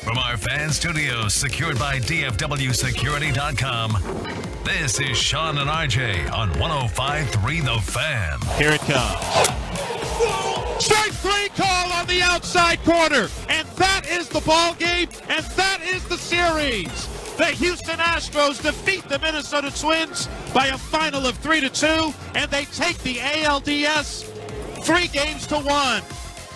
From our fan studios secured by DFWsecurity.com, this is Sean and RJ on 105.3 The Fan. Here it comes. Strike three call on the outside corner. And that is the ball game, and that is the series. The Houston Astros defeat the Minnesota Twins by a final of 3-2, and they take the ALDS 3-1.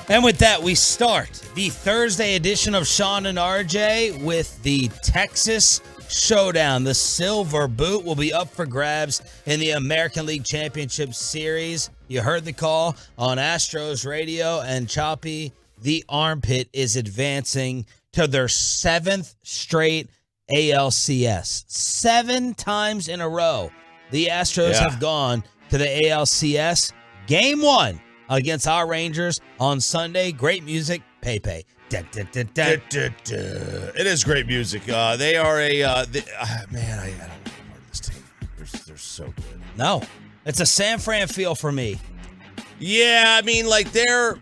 And with that, we start the Thursday edition of Sean and RJ with the Texas Showdown. The silver boot will be up for grabs in the American League Championship Series. You heard the call on Astros radio, and Choppy, the armpit, is advancing to their 7th straight ALCS. 7 times in a row, the Astros have gone to the ALCS. Game 1 against our Rangers on Sunday. Great music, Pepe. It is great music. They are man, I don't know this team. They're so good. No, it's a San Fran feel for me. Yeah, I mean, like they're,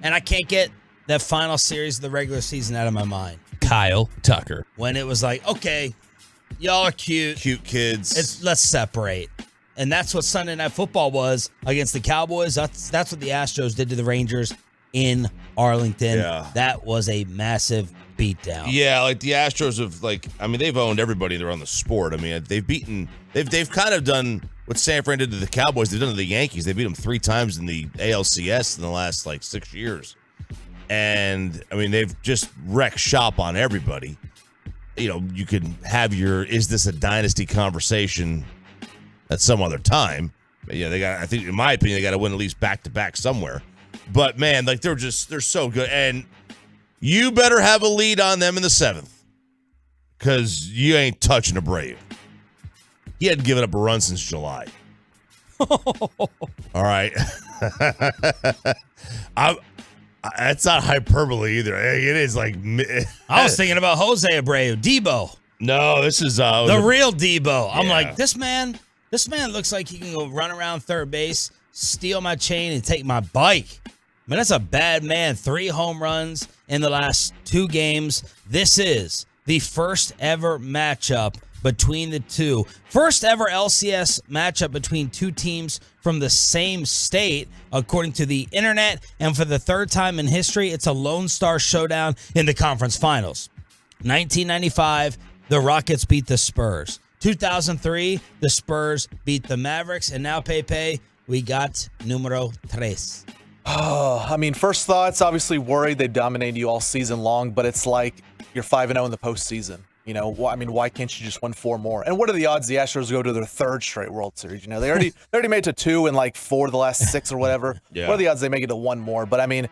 and I can't get that final series of the regular season out of my mind. Kyle Tucker. When it was like, okay, y'all are cute kids. Let's separate. And that's what Sunday Night Football was against the Cowboys. That's what the Astros did to the Rangers in Arlington. Yeah. That was a massive beatdown. Yeah, like the Astros have they've owned everybody around the sport. I mean, they've kind of done what San Fran did to the Cowboys. They've done to the Yankees. They beat them 3 times in the ALCS in the last 6 years. And I mean, they've just wrecked shop on everybody. You know, you could have is this a dynasty conversation at some other time. But yeah, I think in my opinion, they got to win at least back-to-back somewhere. But man, they're so good. And you better have a lead on them in the 7th, because you ain't touching Abreu. He hadn't given up a run since July. All right. That's not hyperbole either. It is like... I was thinking about Jose Abreu, Debo. No, this is... the real Debo. I'm Yeah. like, this man looks like he can go run around third base, steal my chain, and take my bike. Man, that's a bad man. 3 home runs in the last 2 games. This is the first ever matchup between the two. First ever LCS matchup between 2 teams from the same state, according to the internet. And for the 3rd time in history, it's a Lone Star showdown in the conference finals. 1995, the Rockets beat the Spurs. 2003, the Spurs beat the Mavericks. And now, Pepe, we got numero 3. Oh, I mean, first thoughts, obviously worried they dominated you all season long, but it's like you're 5-0 in the postseason. You know, why can't you just win 4 more? And what are the odds the Astros go to their 3rd straight World Series? You know, they already made it to 2 and 4 of the last 6 or whatever. Yeah. What are the odds they make it to 1 more? But I mean,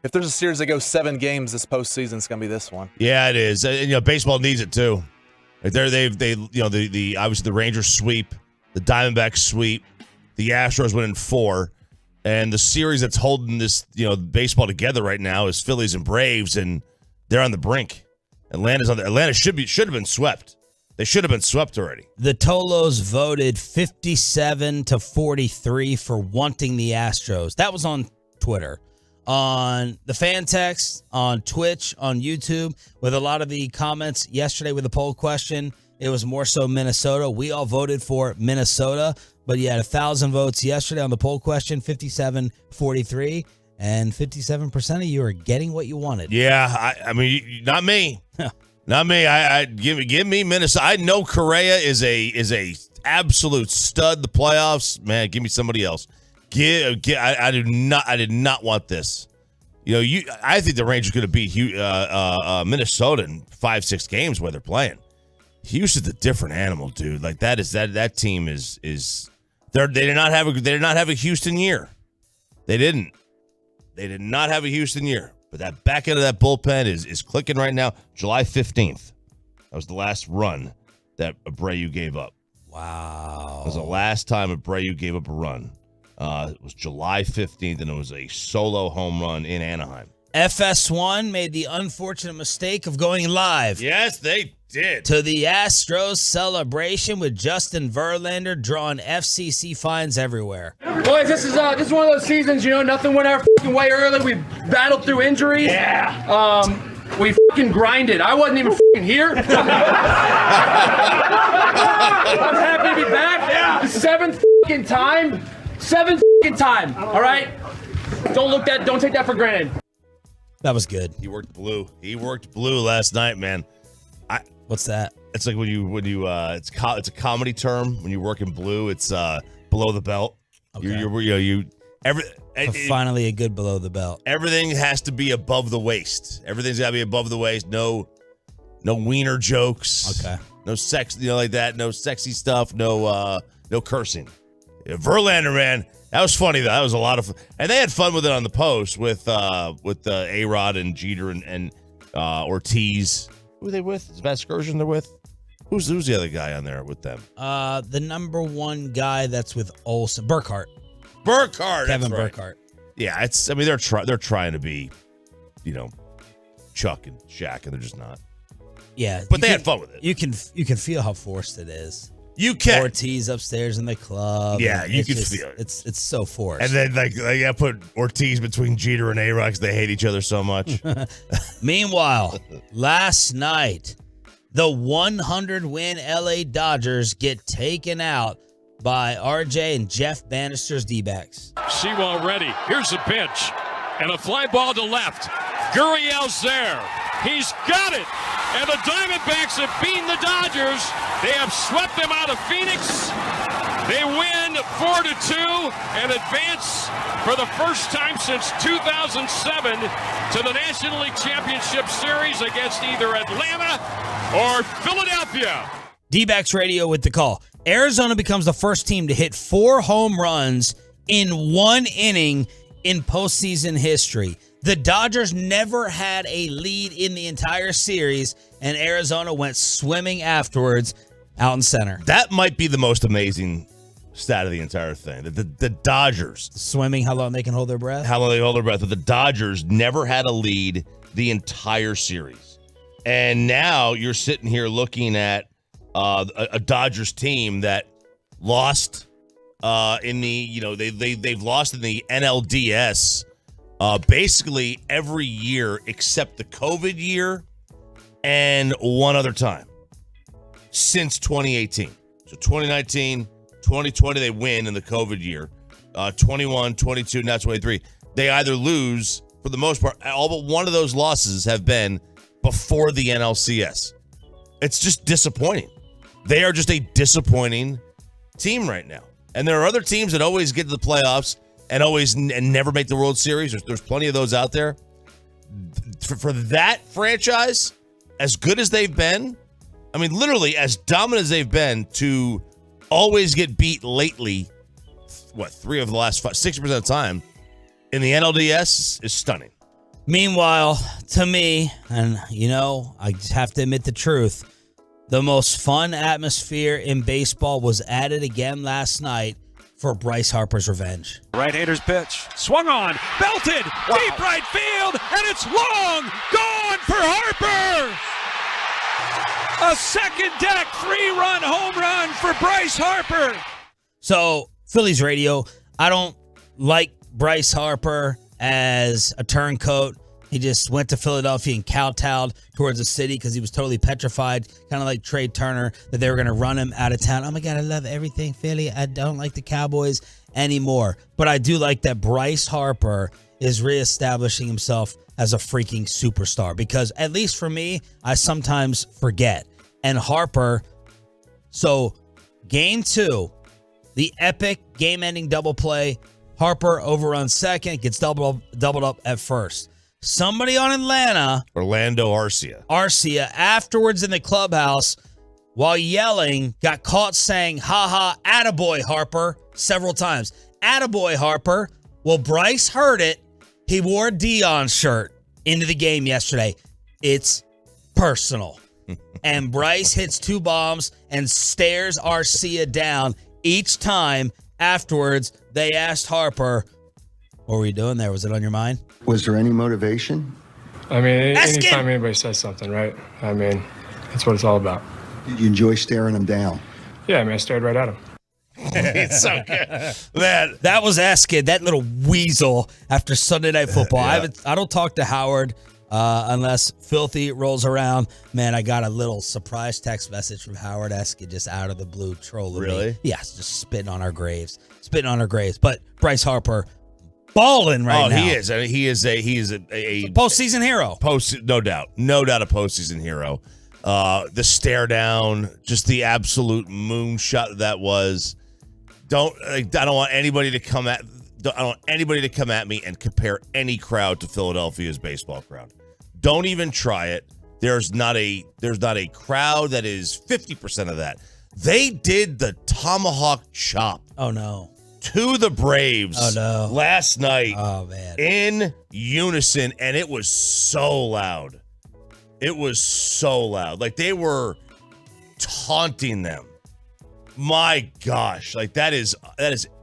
if there's a series that goes 7 games this postseason, it's gonna be this one. Yeah, it is. And, baseball needs it too. Like the obviously the Rangers sweep, the Diamondbacks sweep, the Astros win in 4. And the series that's holding this, baseball together right now is Phillies and Braves, and they're on the brink. Atlanta should have been swept. They should have been swept already. The Tolos voted 57-43 for wanting the Astros. That was on Twitter, on the fan text, on Twitch, on YouTube, with a lot of the comments yesterday with the poll question. It was more so Minnesota. We all voted for Minnesota. But you had 1,000 votes yesterday on the poll question, 57-43, and 57% of you are getting what you wanted. Yeah, I mean, not me. Not me. I give me Minnesota. I know Correa is a absolute stud. The playoffs, man. Give me somebody else. I did not want this. I think the Rangers could have beat Minnesota in 5-6 games where they're playing. Houston's a different animal, dude. Like that team is. They did not have a Houston year. They didn't. They did not have a Houston year. But that back end of that bullpen is clicking right now. July 15th. That was the last run that Abreu gave up. Wow. That was the last time Abreu gave up a run. It was July 15th, and it was a solo home run in Anaheim. FS1 made the unfortunate mistake of going live. Yes, they did. To the Astros celebration with Justin Verlander drawing FCC fines everywhere. Boys, this is one of those seasons, nothing went our fucking way early. We battled through injuries. Yeah. We fucking grinded. I wasn't even fucking here. I'm happy to be back. Yeah. 7th fucking time. 7th fucking time. All right? Don't take that for granted. That was good. He worked blue. He worked blue last night, man. What's that? It's like when you it's a comedy term. When you work in blue, it's below the belt. Okay. Finally a good below the belt. Everything has to be above the waist. Everything's got to be above the waist. No wiener jokes. Okay. No sex, like that. No sexy stuff. No cursing. Yeah, Verlander, man, that was funny though. That was a lot of fun, and they had fun with it on the post with A-Rod and Jeter and Ortiz. Who are they with? Is Matt Scourgeon they're with? Who's the other guy on there with them? The number 1 guy that's with Olsen. Burkhart. Kevin That's right. Burkhart. Yeah, they're trying to be, Chuck and Shaq, and they're just not. Yeah, but they had fun with it. You can feel how forced it is. You can. Ortiz upstairs in the club. Yeah, you can feel it. It's so forced. And then they got to put Ortiz between Jeter and A-Rod because they hate each other so much. Meanwhile, last night, the 100-win LA Dodgers get taken out by RJ and Jeff Bannister's D-backs. Sewell ready. Here's a pitch. And a fly ball to left. Gurriel's there. He's got it. And the Diamondbacks have beaten the Dodgers. They have swept them out of Phoenix. They win 4-2 and advance for the first time since 2007 to the National League Championship Series against either Atlanta or Philadelphia. D-backs radio with the call. Arizona becomes the first team to hit 4 home runs in 1 inning in postseason history. The Dodgers never had a lead in the entire series, and Arizona went swimming afterwards out in center. That might be the most amazing stat of the entire thing. The Dodgers. Swimming, how long they can hold their breath? How long they hold their breath. But the Dodgers never had a lead the entire series. And now you're sitting here looking at a Dodgers team that lost in the, they've lost in the NLDS basically every year except the COVID year and one other time since 2018. So 2019, 2020, they win in the COVID year. 21, 22, now 23. They either lose, for the most part, all but one of those losses have been before the NLCS. It's just disappointing. They are just a disappointing team right now. And there are other teams that always get to the playoffs and never make the World Series. There's plenty of those out there. For that franchise, as good as they've been, I mean, literally as dominant as they've been, to always get beat lately, 3 of the last 60% of the time in the NLDS is stunning. Meanwhile, to me, and I just have to admit the truth, the most fun atmosphere in baseball was added again last night for Bryce Harper's revenge. Right-hander's pitch. Swung on. Belted. Wow. Deep right field. And it's long. Gone for Harper. A second deck 3-run home run for Bryce Harper. So, Phillies radio, I don't like Bryce Harper as a turncoat. He just went to Philadelphia and kowtowed towards the city because he was totally petrified, kind of like Trey Turner, that they were going to run him out of town. Oh, my God, I love everything, Philly. I don't like the Cowboys anymore. But I do like that Bryce Harper is reestablishing himself as a freaking superstar because, at least for me, I sometimes forget. And Harper, so game 2, the epic game-ending double play, Harper overruns second, gets doubled up at first. Somebody on Atlanta, Orlando Arcia, afterwards in the clubhouse, while yelling, got caught saying, "Ha ha, attaboy, Harper," several times. Attaboy, Harper. Well, Bryce heard it. He wore a Dion shirt into the game yesterday. It's personal. And Bryce hits 2 bombs and stares Arcia down each time. Afterwards, they asked Harper, "What were you doing there? Was it on your mind?" Was there any motivation? I mean, anytime anybody says something, right? I mean, that's what it's all about. Did you enjoy staring him down? Yeah, I mean, I stared right at him. It's so good. That was Askid, that little weasel after Sunday Night Football. Yeah. I don't talk to Howard unless Filthy rolls around. Man, I got a little surprise text message from Howard Askid just out of the blue trolling Really? me. Yes, just spitting on our graves. But Bryce Harper, balling right now. He is. I mean, he is a Postseason hero. No doubt a postseason hero. The stare down, just the absolute moonshot that was. I don't want anybody to come at me and compare any crowd to Philadelphia's baseball crowd. Don't even try it. There's not a crowd that is 50% of that. They did the tomahawk chop. Oh no. To the Braves last night in unison, and it was so loud. Like they were taunting them. My gosh, like that is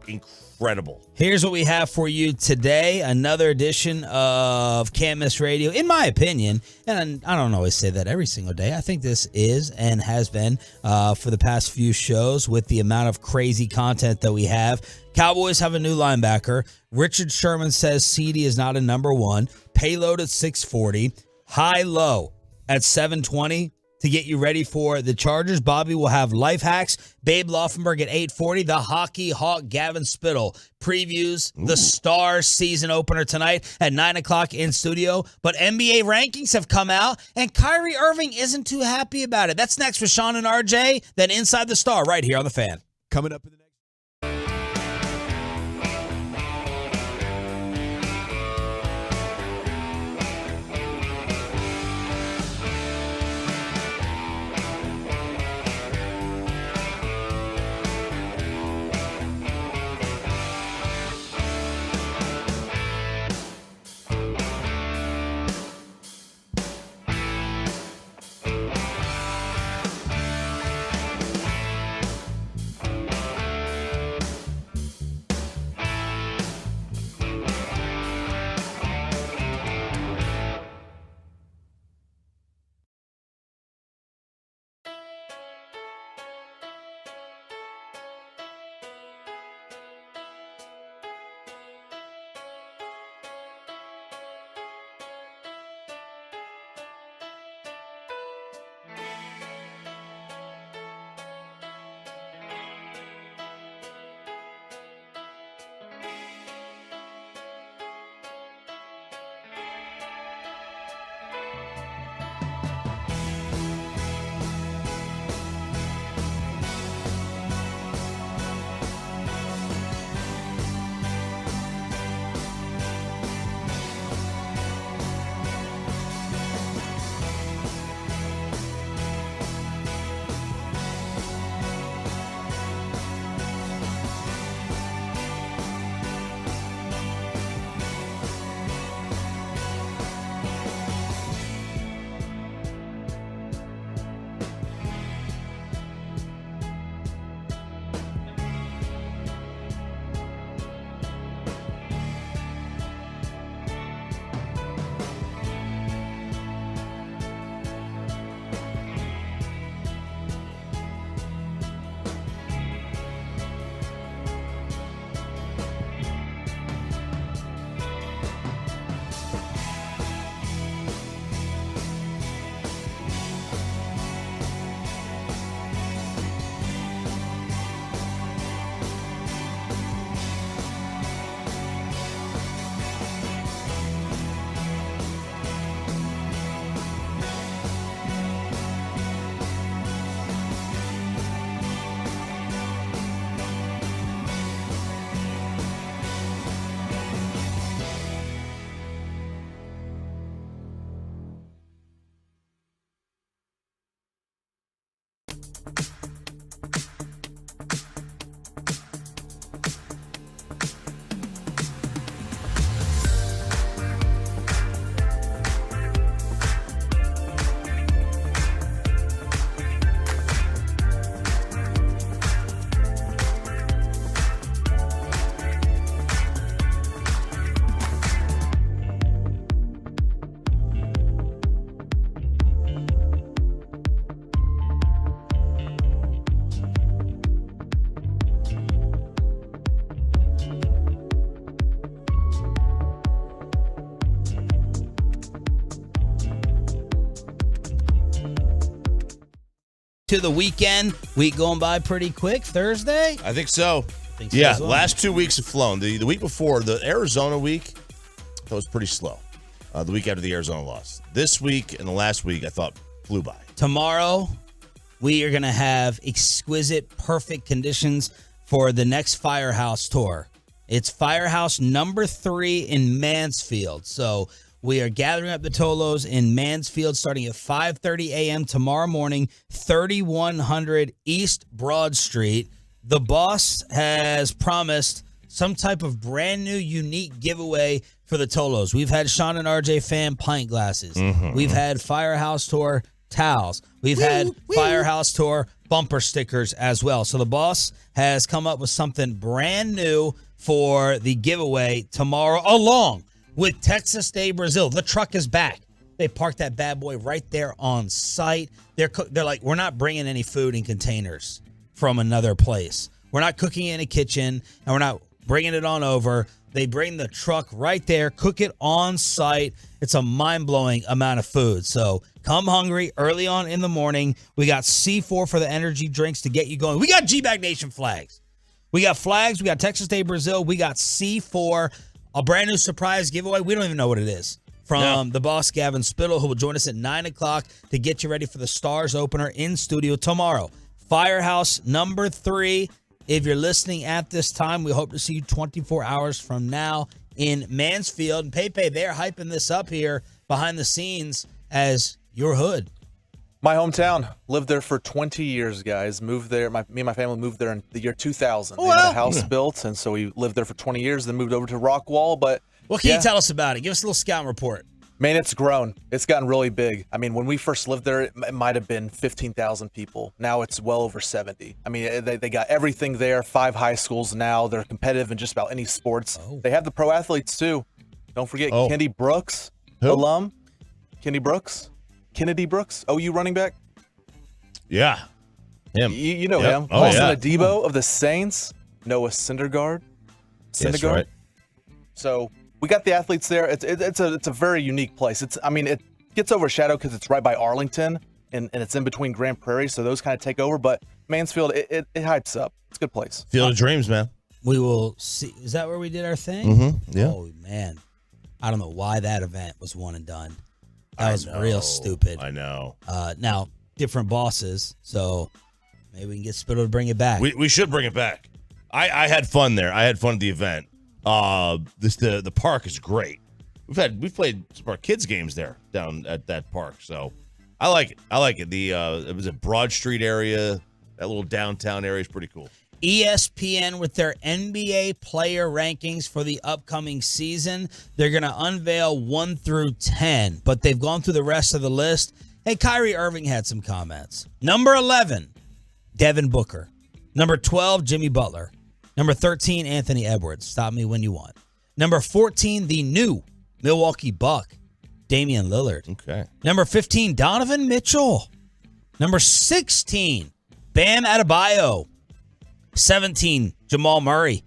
incredible. incredible. Here's what we have for you today. Another edition of Can't Miss Radio, in my opinion. And I don't always say that every single day. I think this is and has been for the past few shows with the amount of crazy content that we have. Cowboys have a new linebacker. Richard Sherman says CD is not a number one. Payload at 640. High-low at 720. To get you ready for the Chargers, Bobby will have life hacks. Babe Laufenberg at 8:40. The Hockey Hawk Gavin Spittle previews the Stars season opener tonight at 9 o'clock in studio. But NBA rankings have come out, and Kyrie Irving isn't too happy about it. That's next with Sean and RJ. Then Inside the Star right here on The Fan. Coming up in the next. To the weekend, week going by pretty quick. Thursday? I think so. Think so yeah, as well. last 2 weeks have flown. The week before, the Arizona week, that was pretty slow. The week after the Arizona loss. This week and the last week, I thought flew by. Tomorrow, we are going to have exquisite, perfect conditions for the next Firehouse tour. It's Firehouse number 3 in Mansfield. So we are gathering up the Tolos in Mansfield starting at 5:30 a.m. tomorrow morning, 3100 East Broad Street. The boss has promised some type of brand new, unique giveaway for the Tolos. We've had Sean and RJ fan pint glasses. We've had Firehouse Tour towels. We've had Firehouse Tour bumper stickers as well. So the boss has come up with something brand new for the giveaway tomorrow, along with Texas Day Brazil. The truck is back. They parked that bad boy right there on site. They're like, we're not bringing any food in containers from another place. We're not cooking in a kitchen, and we're not bringing it on over. They bring the truck right there, cook it on site. It's a mind-blowing amount of food. So come hungry early on in the morning. We got C4 for the energy drinks to get you going. We got G-Bag Nation flags. We got flags. We got Texas Day Brazil. We got C4, a brand new surprise giveaway. We don't even know what it is. From the boss, Gavin Spittle, who will join us at 9 o'clock to get you ready for the Stars opener in studio tomorrow. Firehouse number 3. If you're listening at this time, we hope to see you 24 hours from now in Mansfield. And Pepe, they're hyping this up here behind the scenes as your hood. My hometown. Lived there for 20 years, guys. Moved there. Me and my family moved there in the year 2000. They had a house built, and so we lived there for 20 years, then moved over to Rockwall. But what can you tell us about it? Give us a little scouting report. Man, it's grown. It's gotten really big. I mean, when we first lived there, it might have been 15,000 people. Now it's well over 70. I mean, they got everything there, 5 high schools now. They're competitive in just about any sports. They have the pro athletes, too. Don't forget Kennedy Brooks, alum. Kennedy Brooks, OU running back. Yeah, him. You know him. Paulson Adebo of the Saints. Noah Syndergaard. That's right. So we got the athletes there. It's a very unique place. It gets overshadowed because it's right by Arlington and it's in between Grand Prairie, so those kind of take over. But Mansfield, it hypes up. It's a good place. Field of Dreams, man. We will see. Is that where we did our thing? Mm-hmm. Yeah. Oh man, I don't know why that event was one and done. That was real stupid. I know. Now different bosses, so maybe we can get Spittle to bring it back. We should bring it back. I had fun there. I had fun at the event. The park is great. We've played some of our kids games there down at that park, so I like it. It was a Broad Street area. That little downtown area is pretty cool. ESPN with their NBA player rankings for the upcoming season. They're going to unveil 1 through 10, but they've gone through the rest of the list. Hey, Kyrie Irving had some comments. Number 11, Devin Booker. Number 12, Jimmy Butler. Number 13, Anthony Edwards. Stop me when you want. Number 14, the new Milwaukee Buck, Damian Lillard. Okay. Number 15, Donovan Mitchell. Number 16, Bam Adebayo. 17, Jamal Murray.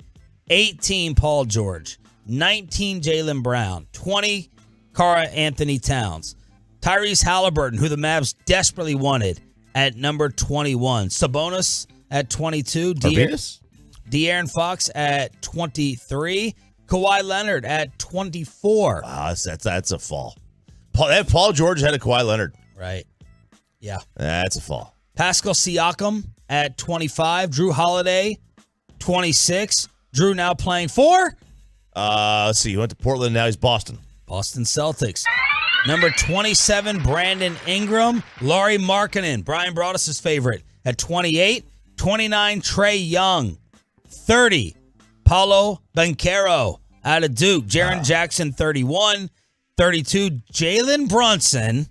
18, Paul George. 19, Jaylen Brown. 20, Karl Anthony Towns. Tyrese Halliburton, who the Mavs desperately wanted, at number 21. Sabonis at 22. De'Aaron Fox at 23. Kawhi Leonard at 24. Wow, that's a fall. Paul George had a Kawhi Leonard. Right. Yeah. That's a fall. Pascal Siakam at 25. Drew Holiday, 26. Drew now playing for? Let's see. He went to Portland. Now he's Boston. Boston Celtics. Number 27, Brandon Ingram. Lauri Markkanen, Brian Broaddus' favorite, at 28. 29, Trae Young. 30, Paulo Banchero out of Duke. Jaren Jackson, 31. 32, Jalen Brunson.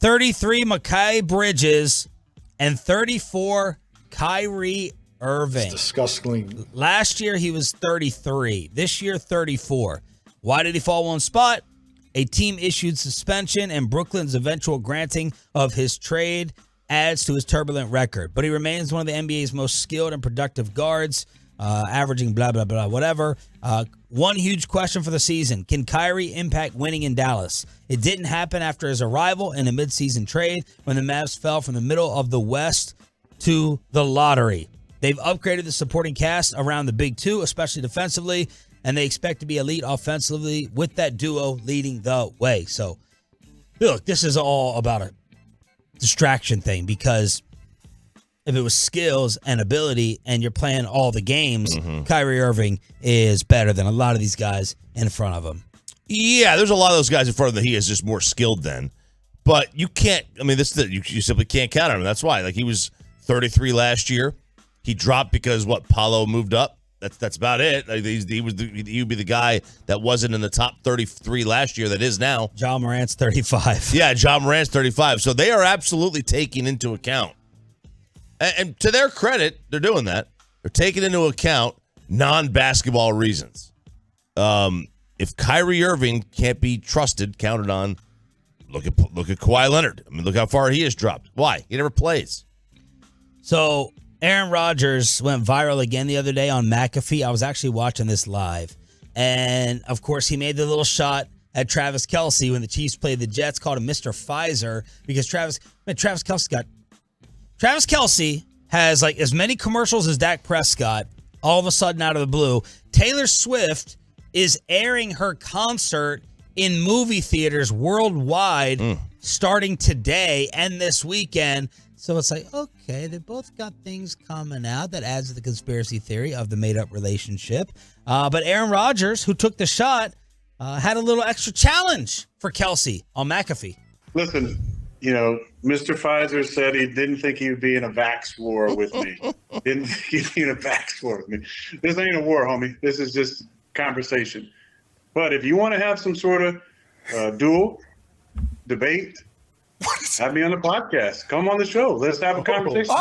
33, Mikal Bridges. And 34, Kyrie Irving. It's disgusting. Last year, he was 33. This year, 34. Why did he fall one spot? A team-issued suspension and Brooklyn's eventual granting of his trade adds to his turbulent record. But he remains one of the NBA's most skilled and productive guards, averaging blah, blah, blah, whatever. One huge question for the season. Can Kyrie impact winning in Dallas? It didn't happen after his arrival in a midseason trade when the Mavs fell from the middle of the West to the lottery. They've upgraded the supporting cast around the big two, especially defensively, and they expect to be elite offensively with that duo leading the way. So, look, this is all about a distraction thing, because if it was skills and ability and you're playing all the games, Kyrie Irving is better than a lot of these guys in front of him. Yeah, there's a lot of those guys in front of him that he is just more skilled than. But you can't, I mean, you simply can't count on him. That's why. Like, he was 33 last year. He dropped because, Paulo moved up. That's about it. Like, he would be the guy that wasn't in the top 33 last year that is now. John Morant's 35. Yeah, John Morant's 35. So they are absolutely taking into account. And to their credit, they're doing that. They're taking into account non-basketball reasons. If Kyrie Irving can't be trusted, counted on, look at Kawhi Leonard. I mean, look how far he has dropped. Why? He never plays. So Aaron Rodgers went viral again the other day on McAfee. I was actually watching this live. And, of course, he made the little shot at Travis Kelce when the Chiefs played the Jets, called him Mr. Pfizer, because Travis Kelce has like as many commercials as Dak Prescott. All of a sudden, out of the blue, Taylor Swift is airing her concert in movie theaters worldwide starting today and this weekend. So it's like, okay, they both got things coming out that adds to the conspiracy theory of the made-up relationship. But Aaron Rodgers, who took the shot, had a little extra challenge for Kelce on McAfee. Listen, Mr. Pfizer said he didn't think he would be in a vax war with me. Didn't think he'd be in a vax war with me. This ain't a war, homie. This is just conversation. But if you want to have some sort of duel, debate, have me on the podcast. Come on the show. Let's have a conversation.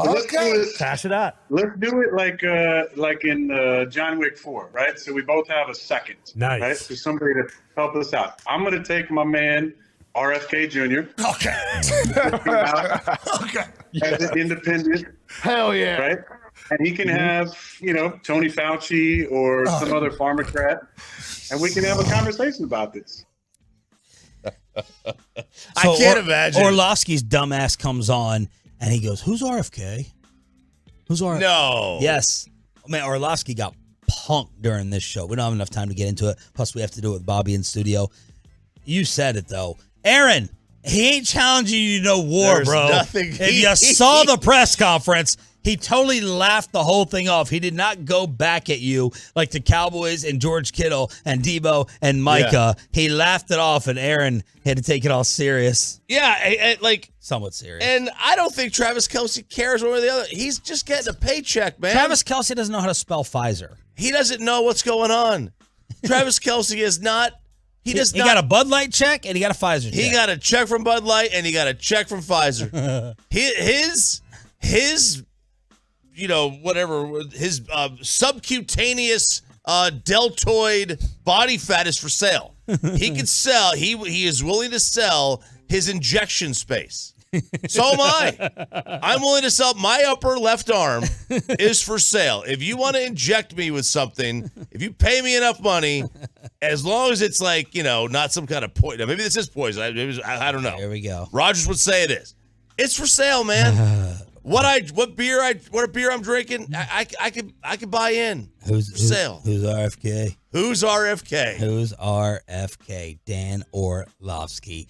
Okay. Pass it out. Let's do it like in John Wick 4, right? So we both have a second. Nice. Right? So somebody to help us out. I'm going to take my man, RFK Jr. Okay. As an independent. Hell yeah. Right? And he can have, Tony Fauci or some other pharmacrat, and we can have a conversation about this. I can't imagine. Orlovsky's dumbass comes on and he goes, "Who's RFK? Who's RFK?" No. Yes. Man, Orlovsky got punked during this show. We don't have enough time to get into it. Plus, we have to do it with Bobby in studio. You said it, though. Aaron, he ain't challenging you to no war, There's bro. nothing If you saw the press conference, he totally laughed the whole thing off. He did not go back at you like the Cowboys and George Kittle and Debo and Micah. Yeah. He laughed it off, and Aaron had to take it all serious. Yeah, somewhat serious. And I don't think Travis Kelce cares one way or the other. He's just getting a paycheck, man. Travis Kelce doesn't know how to spell Pfizer. He doesn't know what's going on. Travis Kelce is not. He got a Bud Light check and he got a Pfizer check. He got a check from Bud Light and he got a check from Pfizer. his subcutaneous deltoid body fat is for sale. He can sell. He is willing to sell his injection space. So am I. I'm willing to sell. My upper left arm is for sale. If you want to inject me with something, if you pay me enough money, as long as it's not some kind of poison. Maybe this is poison. I don't know. There we go. Rogers would say it is. It's for sale, man. What beer I'm drinking, I could buy in. Who's for sale? Who's RFK? Who's RFK? Who's RFK? Dan Orlovsky.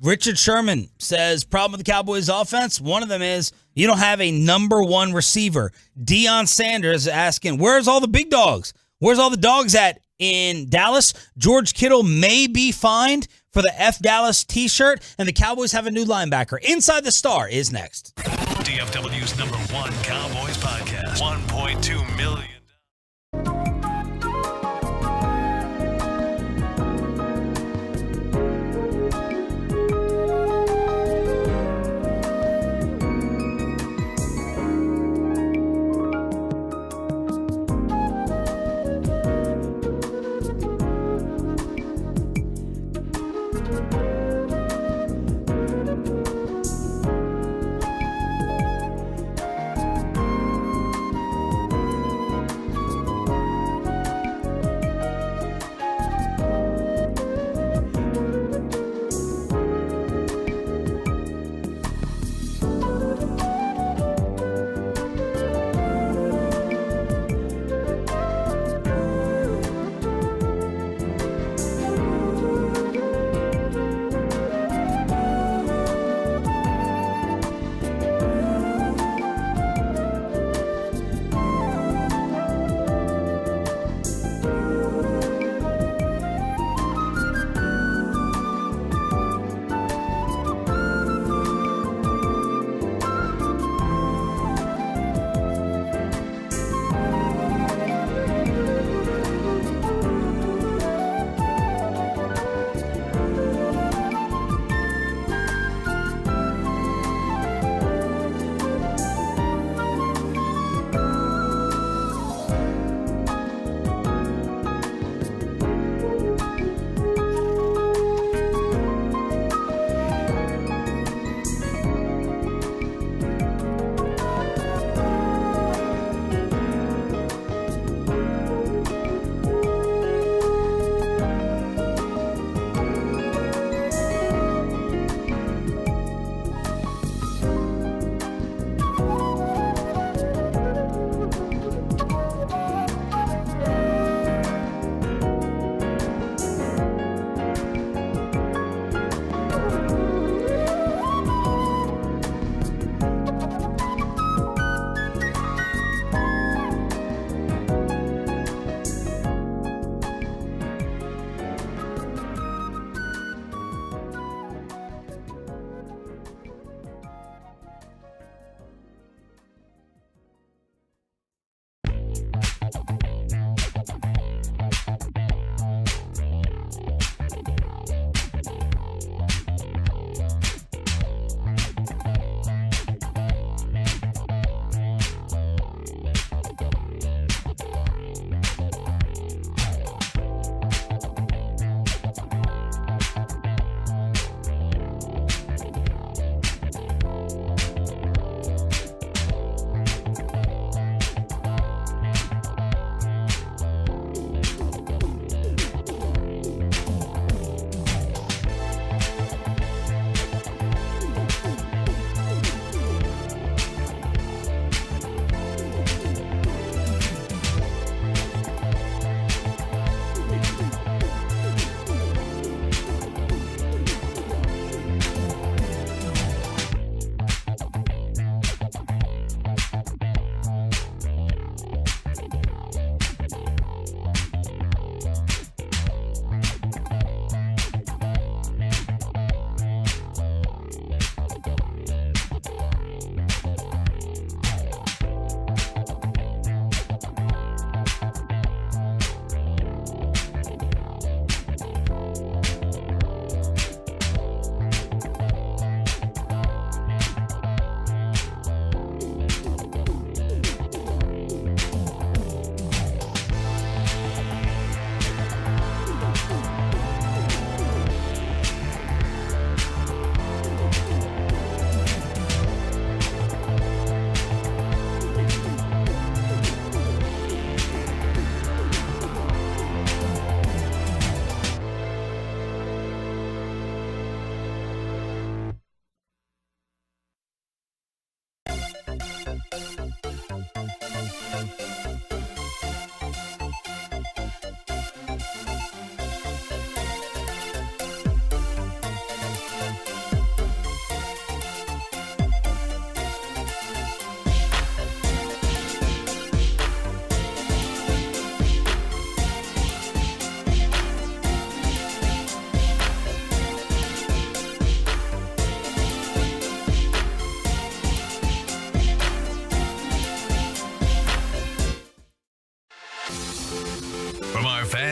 Richard Sherman says, problem with the Cowboys offense, one of them is you don't have a number one receiver. Deion Sanders asking, where's all the big dogs? Where's all the dogs at in Dallas? George Kittle may be fined for the F Dallas t-shirt, and the Cowboys have a new linebacker. Inside the Star is next. DFW's #1 Cowboys podcast. 1.2 million.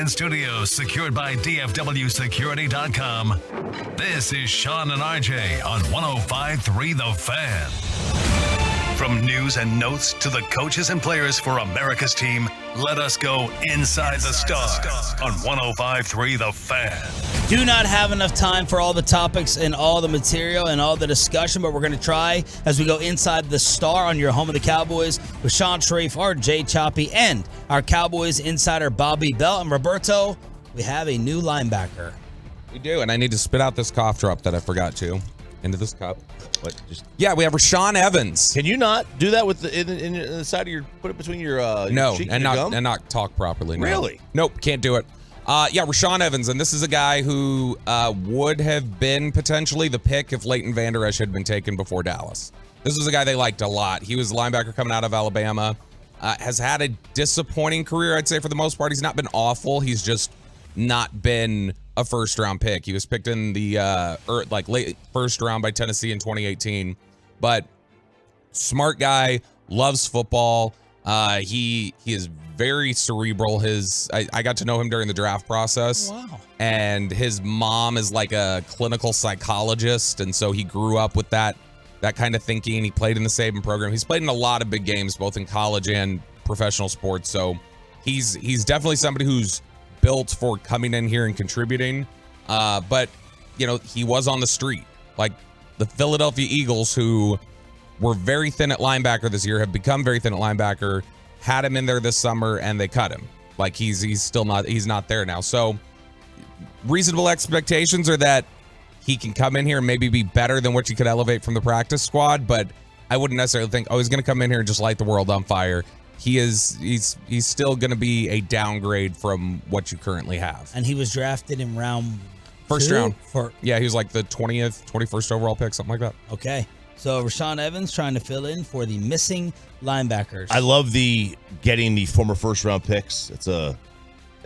Fan Studios, secured by DFWSecurity.com. This is Sean and RJ on 105.3 The Fan. From news and notes to the coaches and players for America's team, let us go inside the stars on 105.3 The Fan. Do not have enough time for all the topics and all the material and all the discussion, but we're going to try as we go inside the star on your home of the Cowboys with Sean Sharif, RJ Choppy, and our Cowboys insider Bobby Bell. And Roberto, we have a new linebacker. We do, and I need to spit out this cough drop that I forgot to into this cup. What? Just Yeah, we have Rashaan Evans. can you not do that with in the side of your put it between your No, cheek and your not gum? and not talk properly. No. Really? Nope, can't do it. Yeah, Rashaan Evans, and this is a guy who would have been potentially the pick if Leighton Vander Esch had been taken before Dallas. This was a guy they liked a lot. He was a linebacker coming out of Alabama. Has had a disappointing career, I'd say, for the most part. He's not been awful. He's just not been a first-round pick. He was picked in the late first round by Tennessee in 2018. But smart guy, loves football. He is very cerebral. I got to know him during the draft process. Wow. And his mom is like a clinical psychologist, and so he grew up with that kind of thinking. He played in the Saban program. He's played in a lot of big games, both in college and professional sports. So he's definitely somebody who's built for coming in here and contributing. But he was on the street. Like the Philadelphia Eagles, who were very thin at linebacker this year, have become very thin at linebacker, had him in there this summer, and they cut him. Like he's not there now. So reasonable expectations are that he can come in here and maybe be better than what you could elevate from the practice squad, but I wouldn't necessarily think, he's going to come in here and just light the world on fire. He's still going to be a downgrade from what you currently have. And he was drafted in round First two round. for Yeah, he was like the 21st overall pick, something like that. Okay. So Rashaan Evans trying to fill in for the missing linebackers. I love getting the former first round picks. I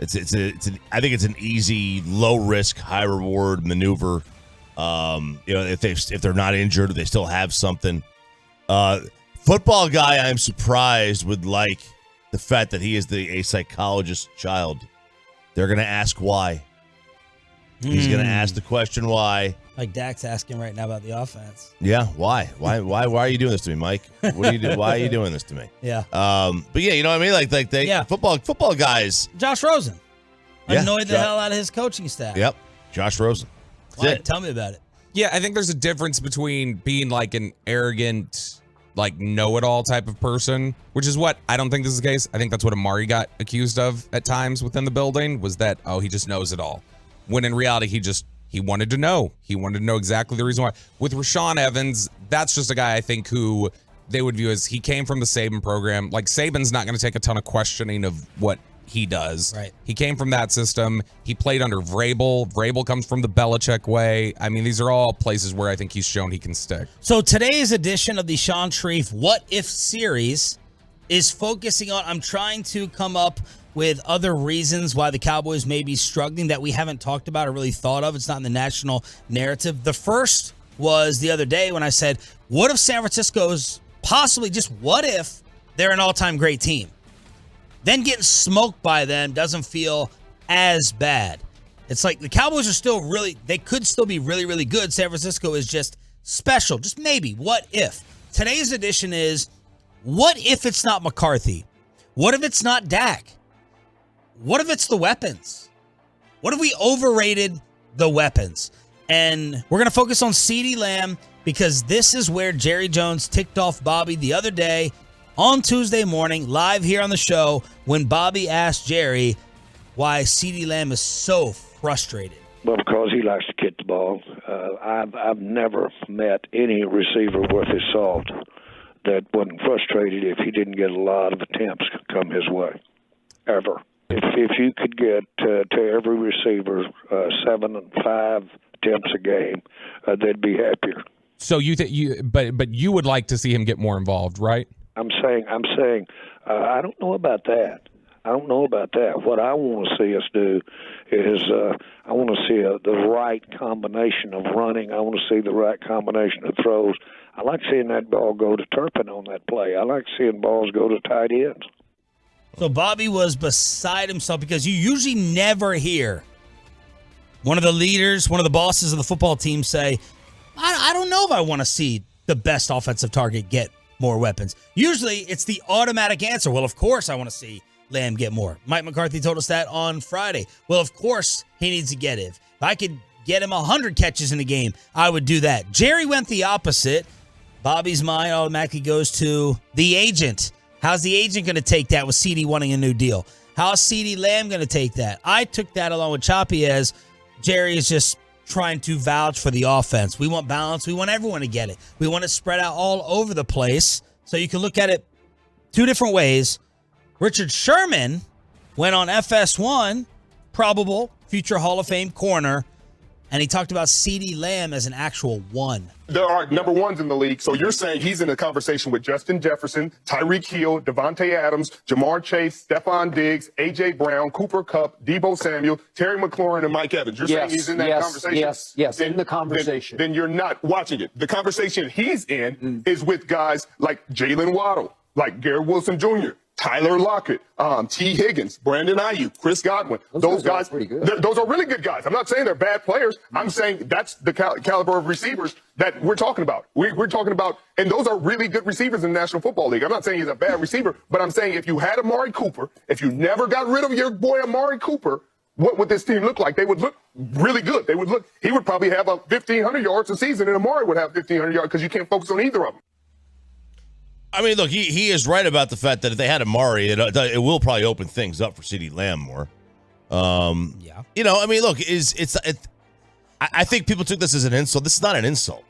think it's an easy, low risk, high reward maneuver. If they're not injured, they still have something. Football guy, I'm surprised would like the fact that he is a psychologist's child. They're gonna ask why. He's gonna ask the question why. Like Dak's asking right now about the offense. Yeah, why? Why are you doing this to me, Mike? What are you doing? Why are you doing this to me? Yeah. But yeah, you know what I mean? Football guys. Josh Rosen. Yeah, Annoyed the hell out of his coaching staff. Yep. Josh Rosen. Why? Tell me about it. Yeah, I think there's a difference between being like an arrogant, like know-it-all type of person, which is what I don't think this is the case. I think that's what Amari got accused of at times within the building, was that, he just knows it all. When in reality, he wanted to know. He wanted to know exactly the reason why. With Rashaan Evans, that's just a guy I think who they would view as he came from the Saban program. Like Saban's not going to take a ton of questioning of what he does. Right. He came from that system. He played under Vrabel. Vrabel comes from the Belichick way. I mean, these are all places where I think he's shown he can stick. So today's edition of the Sean Sharif What If series is focusing on, I'm trying to come up with other reasons why the Cowboys may be struggling that we haven't talked about or really thought of. It's not in the national narrative. The first was the other day when I said, what if San Francisco's possibly, just what if they're an all-time great team? Then getting smoked by them doesn't feel as bad. It's like the Cowboys are still they could still be really, really good. San Francisco is just special. Just maybe. What if? Today's edition is, what if it's not McCarthy? What if it's not Dak? What if it's the weapons? What if we overrated the weapons? And we're going to focus on CeeDee Lamb because this is where Jerry Jones ticked off Bobby the other day on Tuesday morning, live here on the show, when Bobby asked Jerry why CeeDee Lamb is so frustrated. Well, because he likes to kick the ball. I've never met any receiver worth his salt that wasn't frustrated if he didn't get a lot of attempts come his way, ever. If you could get to every receiver 7 and 5 attempts a game, they'd be happier. So but you would like to see him get more involved, right? I'm saying I don't know about that. What I want to see us do is I want to see the right combination of running. I want to see the right combination of throws. I like seeing that ball go to Turpin on that play. I like seeing balls go to tight ends. So Bobby was beside himself because you usually never hear one of the leaders, one of the bosses of the football team say, I don't know if I want to see the best offensive target get more weapons. Usually it's the automatic answer. Well, of course I want to see Lamb get more. Mike McCarthy told us that on Friday. Well, of course he needs to get it. If I could get him 100 catches in a game, I would do that. Jerry went the opposite. Bobby's mind automatically goes to the agent. How's the agent going to take that with CeeDee wanting a new deal? How's CeeDee Lamb going to take that? I took that along with Choppy as Jerry is just trying to vouch for the offense. We want balance. We want everyone to get it. We want it spread out all over the place. So you can look at it two different ways. Richard Sherman went on FS1, probable future Hall of Fame corner, and he talked about CeeDee Lamb as an actual one. There are number ones in the league. So you're saying he's in a conversation with Justin Jefferson, Tyreek Hill, Devontae Adams, Jamar Chase, Stephon Diggs, A.J. Brown, Cooper Kupp, Debo Samuel, Terry McLaurin, and Mike Evans. You're saying he's in that conversation? Yes, in the conversation. Then you're not watching it. The conversation he's in is with guys like Jalen Waddle, like Garrett Wilson Jr., Tyler Lockett, T. Higgins, Brandon Ayuk, Chris Godwin. Those guys are pretty good. Those are really good guys. I'm not saying they're bad players. I'm saying that's the caliber of receivers that we're talking about. We're talking about, and those are really good receivers in the National Football League. I'm not saying he's a bad receiver, but I'm saying if you had Amari Cooper, if you never got rid of your boy Amari Cooper, what would this team look like? They would look really good. He would probably have 1,500 yards a season, and Amari would have 1,500 yards because you can't focus on either of them. I mean, look, he is right about the fact that if they had Amari, it will probably open things up for CeeDee Lamb more. Yeah. You know, I mean, look, I think people took this as an insult. This is not an insult.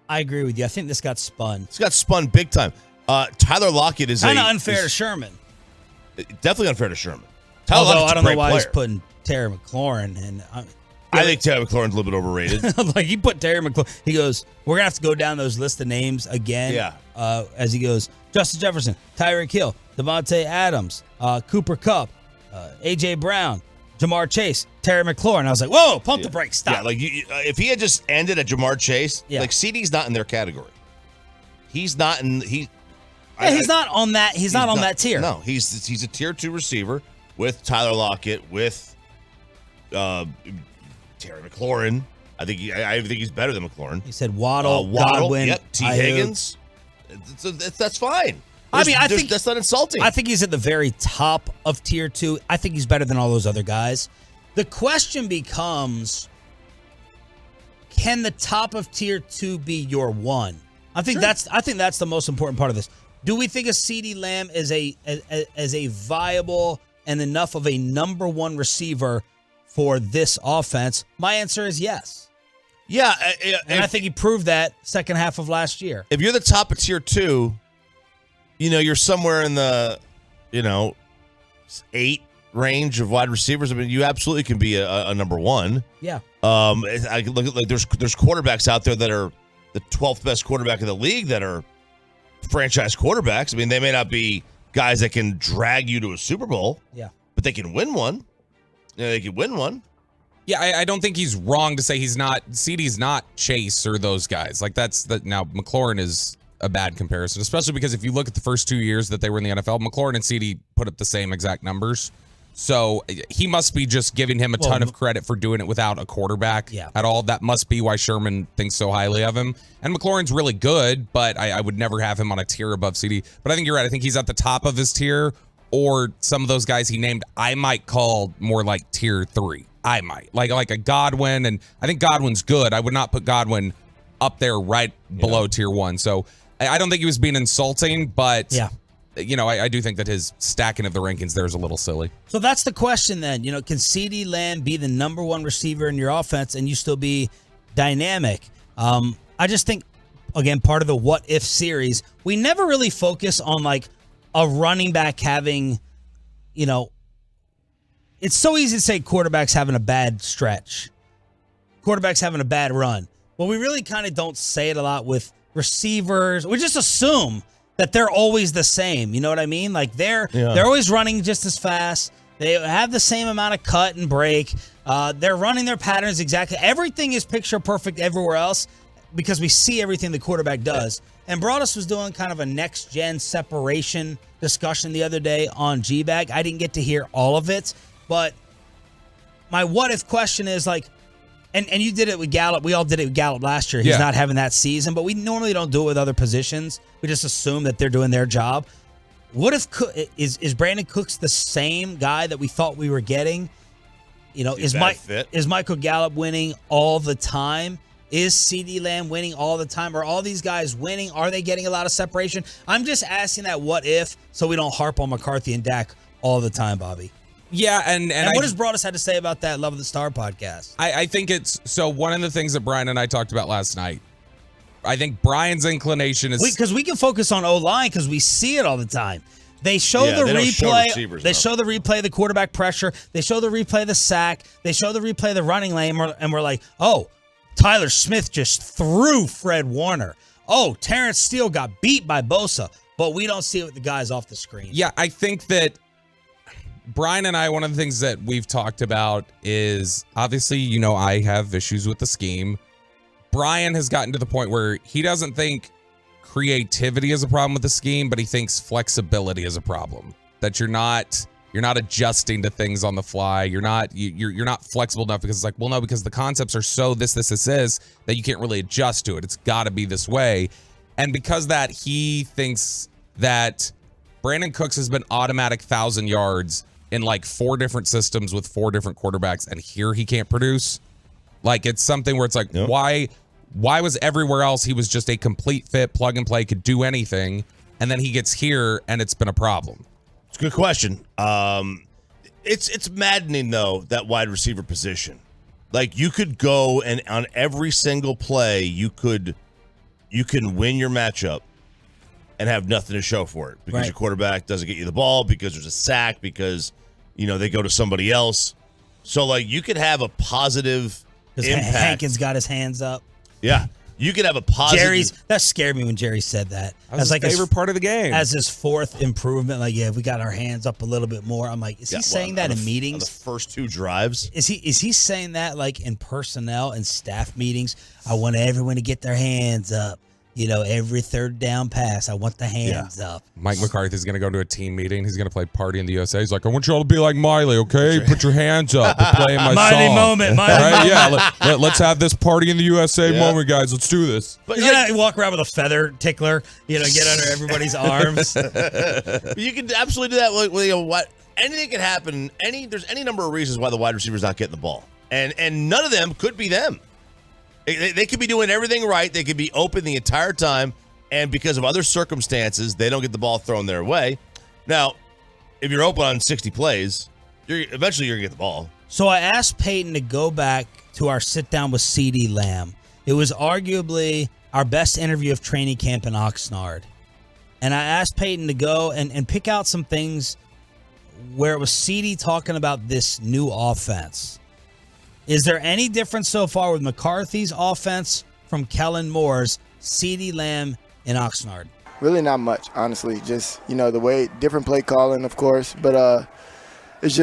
I agree with you. I think this got spun. It's got spun big time. Tyler Lockett is kind of unfair to Sherman. Definitely unfair to Sherman. Although I don't know why he's putting Terry McLaurin and. I think Terry McLaurin's a little bit overrated. Like he put Terry McLaurin. He goes, we're gonna have to go down those list of names again. Yeah. As he goes, Justin Jefferson, Tyreek Hill, Devontae Adams, Cooper Kupp, A.J. Brown, Jamar Chase, Terry McLaurin. I was like, whoa, pump the brakes, stop. Yeah, like if he had just ended at Jamar Chase, like CeeDee's not in their category. He's not in he's not on that. He's not on that tier. No, he's a tier 2 receiver with Tyler Lockett, with Terry McLaurin. I think he's better than McLaurin. He said Waddle, Godwin, yep, T. Higgins. That's fine. I think that's not insulting. I think he's at the very top of tier 2. I think he's better than all those other guys. The question becomes, can the top of tier 2 be your one? I think that's the most important part of this. Do we think a CeeDee Lamb is a viable and enough of a number one receiver for this offense? My answer is yes. Yeah. And I think he proved that second half of last year. If you're the top of tier 2, you're somewhere in the, 8 range of wide receivers. I mean, you absolutely can be a number one. Yeah. I look at there's quarterbacks out there that are the 12th best quarterback in the league that are franchise quarterbacks. I mean, they may not be guys that can drag you to a Super Bowl. Yeah. But they can win one. They can win one. Yeah, I don't think he's wrong to say CeeDee's not Chase or those guys. Like now McLaurin is a bad comparison, especially because if you look at the first 2 years that they were in the NFL, McLaurin and CeeDee put up the same exact numbers. So he must be just giving him a ton of credit for doing it without a quarterback at all. That must be why Sherman thinks so highly of him. And McLaurin's really good, but I would never have him on a tier above CeeDee. But I think you're right. I think he's at the top of his tier, or some of those guys he named I might call more like tier 3. I might. Like a Godwin, and I think Godwin's good. I would not put Godwin up there right below tier 1. So I don't think he was being insulting, but I do think that his stacking of the rankings there is a little silly. So that's the question then. Can CeeDee Lamb be the number one receiver in your offense and you still be dynamic? I just think, again, part of the what if series, we never really focus on like a running back having, it's so easy to say quarterbacks having a bad stretch, quarterbacks having a bad run. Well, we really kind of don't say it a lot with receivers. We just assume that they're always the same. You know what I mean? Like they're always running just as fast. They have the same amount of cut and break. They're running their patterns exactly. Everything is picture perfect everywhere else. because we see everything the quarterback does. And Broadus was doing kind of a next-gen separation discussion the other day on G-Bag. I didn't get to hear all of it, but my what-if question is like, and you did it with Gallup. We all did it with Gallup last year. He's not having that season, but we normally don't do it with other positions. We just assume that they're doing their job. What if is Brandon Cooks the same guy that we thought we were getting? You know, is Michael Gallup winning all the time? Is CeeDee Lamb winning all the time? Are all these guys winning? Are they getting a lot of separation? I'm just asking that what if so we don't harp on McCarthy and Dak all the time, Bobby. Yeah, and what does Broadus had to say about that Love of the Star podcast? I think it's so one of the things that Brian and I talked about last night. I think Brian's inclination is because we can focus on O-line because we see it all the time. They show the replay. They show the replay of the quarterback pressure. They show the replay of the sack. They show the replay of the running lane, and we're like, oh, Tyler Smith just threw Fred Warner. Oh, Terrence Steele got beat by Bosa, but we don't see it with the guys off the screen. Yeah, I think that Brian and I, one of the things that we've talked about is obviously, you know, I have issues with the scheme. Brian has gotten to the point where he doesn't think creativity is a problem with the scheme, but he thinks flexibility is a problem. That you're not adjusting to things on the fly. You're not flexible enough because it's like, well, no, because the concepts are so this that you can't really adjust to it. It's got to be this way. And because that he thinks that Brandon Cooks has been automatic 1,000 yards in like 4 different systems with 4 different quarterbacks, and here he can't produce. Like, it's something where it's like, why was everywhere else he was just a complete fit, plug and play, could do anything, and then he gets here and it's been a problem? It's a good question. It's maddening though, that wide receiver position. Like, you could go and on every single play, you can win your matchup and have nothing to show for it because your quarterback doesn't get you the ball, because there's a sack, because, you know, they go to somebody else. So, like, you could have a positive impact. Hankins got his hands up. Yeah. You could have a positive. That scared me when Jerry said that. That was like his favorite part of the game. As his 4th improvement, like, if we got our hands up a little bit more. I'm like, is he saying that in meetings? On the first 2 drives? Is he saying that like in personnel and staff meetings? I want everyone to get their hands up. You know, every 3rd down pass, I want the hands up. Mike McCarthy's going to go to a team meeting. He's going to play Party in the USA. He's like, I want you all to be like Miley, okay? Put your hands up and play my Miley song. Moment. Yeah, let's have this Party in the USA moment, guys. Let's do this. But he's going to walk around with a feather tickler, you know, get under everybody's arms. You can absolutely do that. With, you know, what anything can happen. There's any number of reasons why the wide receiver's not getting the ball, and none of them could be them. They could be doing everything right. They could be open the entire time, and because of other circumstances, they don't get the ball thrown their way. Now, if you're open on 60 plays, eventually you're going to get the ball. So I asked Peyton to go back to our sit-down with CeeDee Lamb. It was arguably our best interview of training camp in Oxnard. And I asked Peyton to go and pick out some things where it was CeeDee talking about this new offense. Is there any difference so far with McCarthy's offense from Kellen Moore's CeeDee Lamb in Oxnard? Really not much, honestly. Just, you know, the way, different play calling, of course, but it's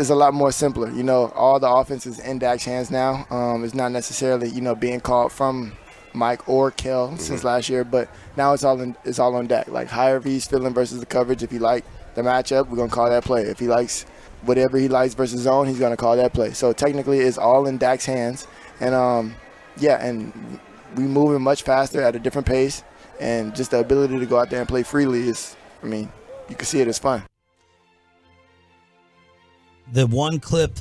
a lot more simpler. You know, all the offense is in Dak's hands now. It's not necessarily, you know, being called from Mike or Kel since last year, but now it's all on Dak. Like, however he's feeling versus the coverage, if he like the matchup, we're going to call that play. If he likes whatever he likes versus zone, he's going to call that play. So technically it's all in Dak's hands. And, and we moving much faster at a different pace. And just the ability to go out there and play freely is, I mean, you can see it as fun. The one clip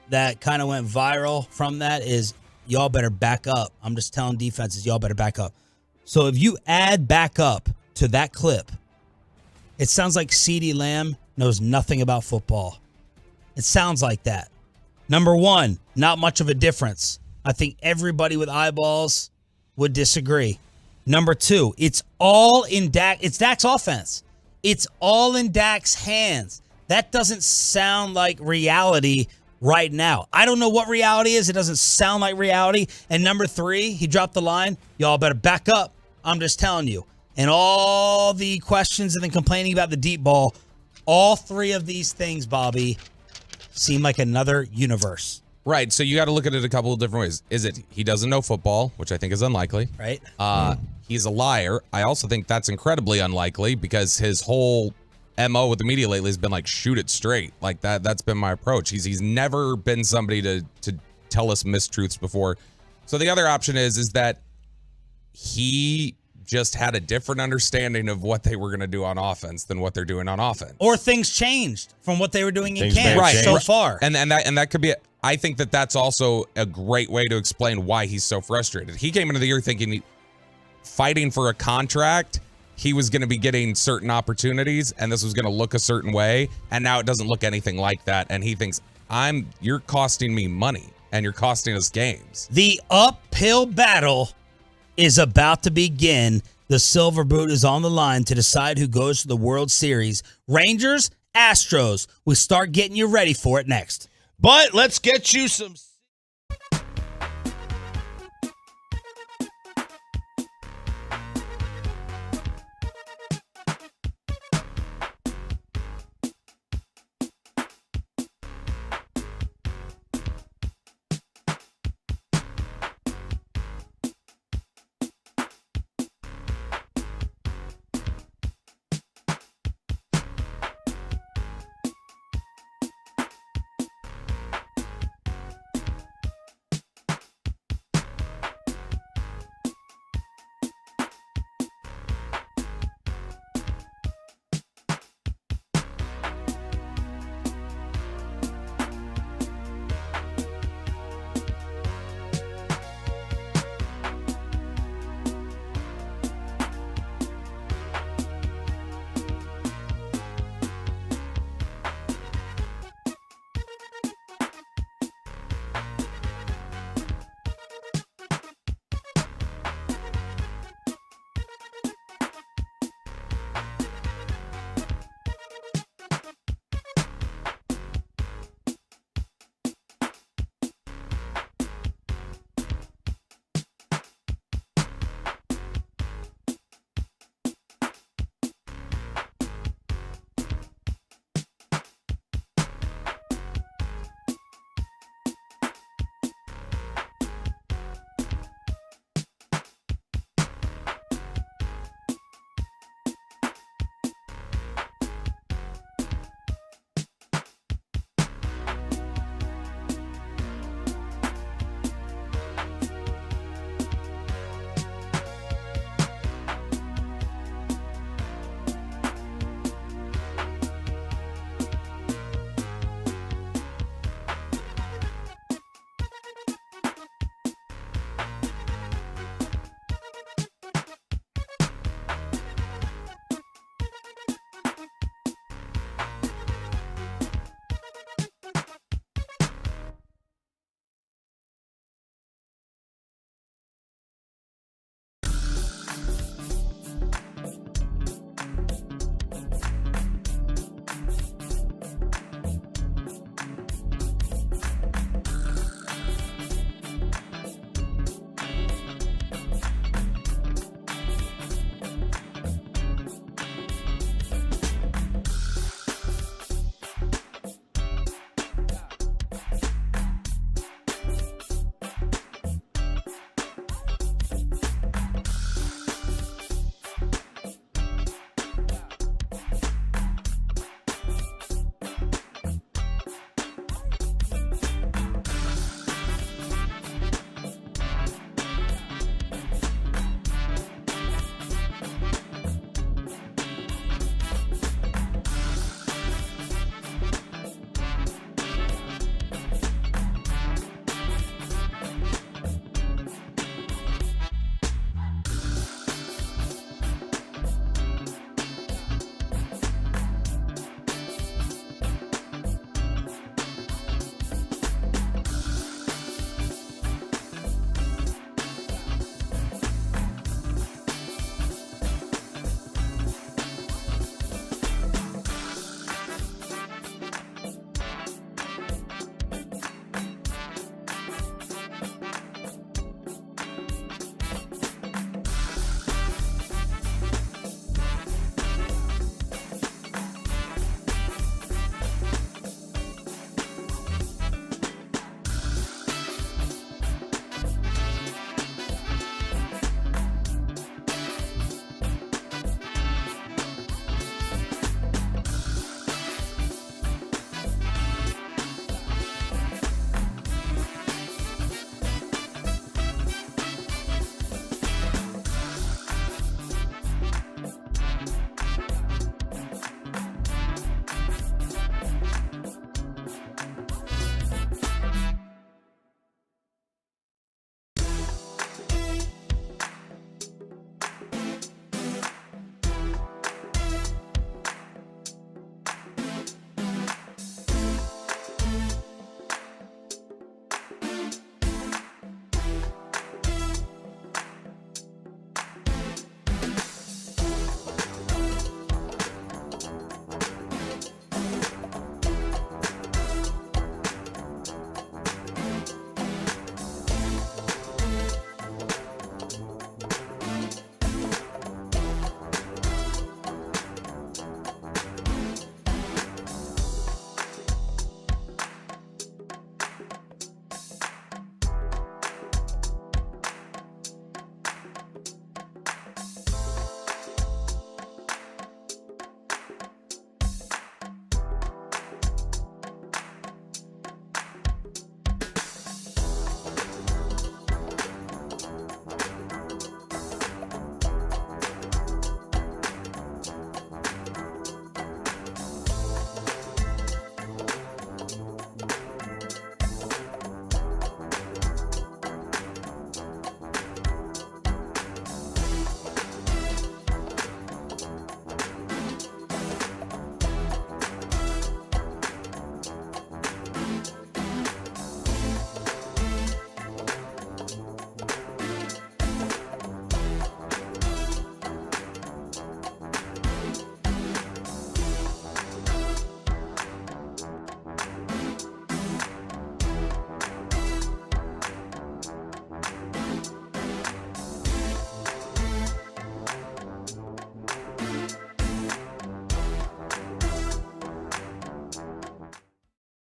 that kind of went viral from that is, y'all better back up. I'm just telling defenses, y'all better back up. So if you add back up to that clip, it sounds like CeeDee Lamb knows nothing about football. It sounds like that. Number one, not much of a difference. I think everybody with eyeballs would disagree. Number two, it's all in Dak. It's Dak's offense. It's all in Dak's hands. That doesn't sound like reality right now. I don't know what reality is. It doesn't sound like reality. And number three, he dropped the line. Y'all better back up. I'm just telling you. And all the questions and then complaining about the deep ball, all three of these things, Bobby, seem like another universe. Right. So you got to look at it a couple of different ways. Is it he doesn't know football, which I think is unlikely. Right. He's a liar. I also think that's incredibly unlikely because his whole MO with the media lately has been like, shoot it straight. Like that's been my approach. He's never been somebody to tell us mistruths before. So the other option is that he just had a different understanding of what they were going to do on offense than what they're doing on offense. Or things changed from what they were doing in Things camp may have so changed. far. And that could be I think that's also a great way to explain why he's so frustrated. He came into the year thinking fighting for a contract, he was going to be getting certain opportunities and this was going to look a certain way, and now it doesn't look anything like that, and he thinks you're costing me money and you're costing us games. The uphill battle is about to begin. The Silver Boot is on the line to decide who goes to the World Series. Rangers, Astros. We start getting you ready for it next. But let's get you some.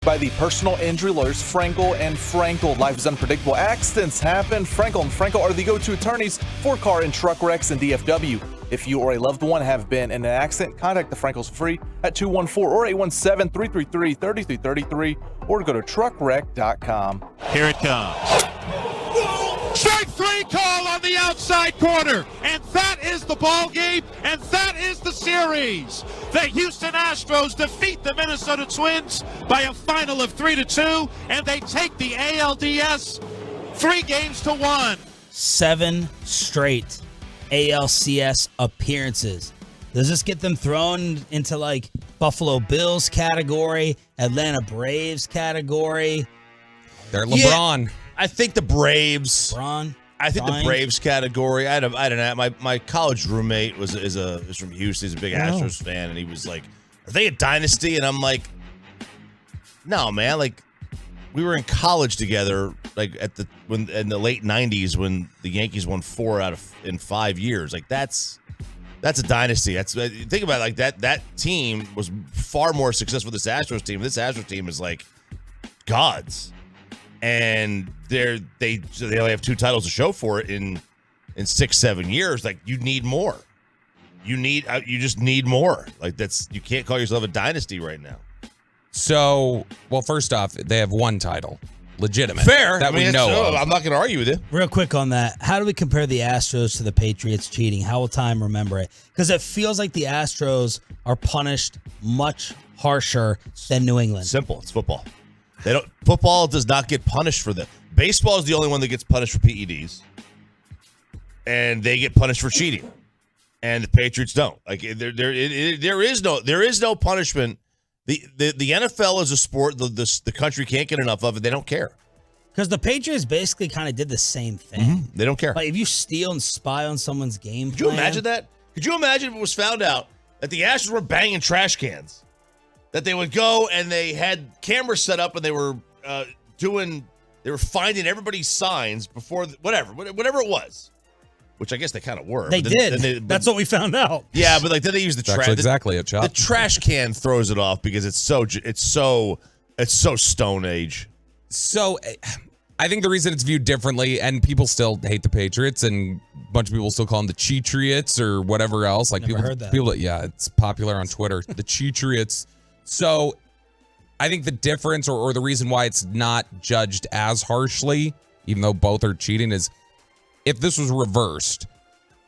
by the personal injury lawyers Frankel and Frankel. Life is unpredictable. Accidents happen. Frankel and Frankel are the go-to attorneys for car and truck wrecks in DFW. If you or a loved one have been in an accident, contact the Frankels for free at 214 or 817-333-3333 or go to truckwreck.com. Here it comes. Strike three call on the outside corner, and that is the ball game, and that is the series. The Houston Astros defeat the Minnesota Twins by a final of 3-2, and they take the ALDS 3-1. 7 straight ALCS appearances. Does this get them thrown into like Buffalo Bills category, Atlanta Braves category? They're LeBron. Yeah, I think the Braves. LeBron. I think the Braves category. I don't know. My college roommate is from Houston. He's a big Astros fan, and he was like, "Are they a dynasty?" And I'm like, "No, man. Like, we were in college together, like in the late '90s when the Yankees won 4 out of in 5 years. Like that's a dynasty. Think about it, like that team was far more successful than this Astros team. This Astros team is like gods, and they only have 2 titles to show for it in 6-7 years. Like you need more. You just need more. Like you can't call yourself a dynasty right now. So, well, first off, they have 1 title. Legitimate. Fair. That we know of. I'm not going to argue with you. Real quick on that. How do we compare the Astros to the Patriots cheating? How will time remember it? Because it feels like the Astros are punished much harsher than New England. Simple. It's football. Football does not get punished for that. Baseball is the only one that gets punished for PEDs. And they get punished for cheating. And the Patriots don't. Like there is no punishment. The NFL is a sport the country can't get enough of, and they don't care. Because the Patriots basically kind of did the same thing. They don't care. Like if you steal and spy on someone's game Could you imagine that? Could you imagine if it was found out that the Astros were banging trash cans? That they would go and they had cameras set up and they were finding everybody's signs before whatever it was. Which I guess they kind of were. They did. That's what we found out. Yeah, but like then they use the trash. Exactly a chop. The trash can throws it off because it's so Stone Age. So I think the reason it's viewed differently, and people still hate the Patriots, and a bunch of people still call them the Cheatriots or whatever else. Like Never heard that. Yeah, it's popular on Twitter. The Cheatriots. So I think the difference or the reason why it's not judged as harshly, even though both are cheating, is if this was reversed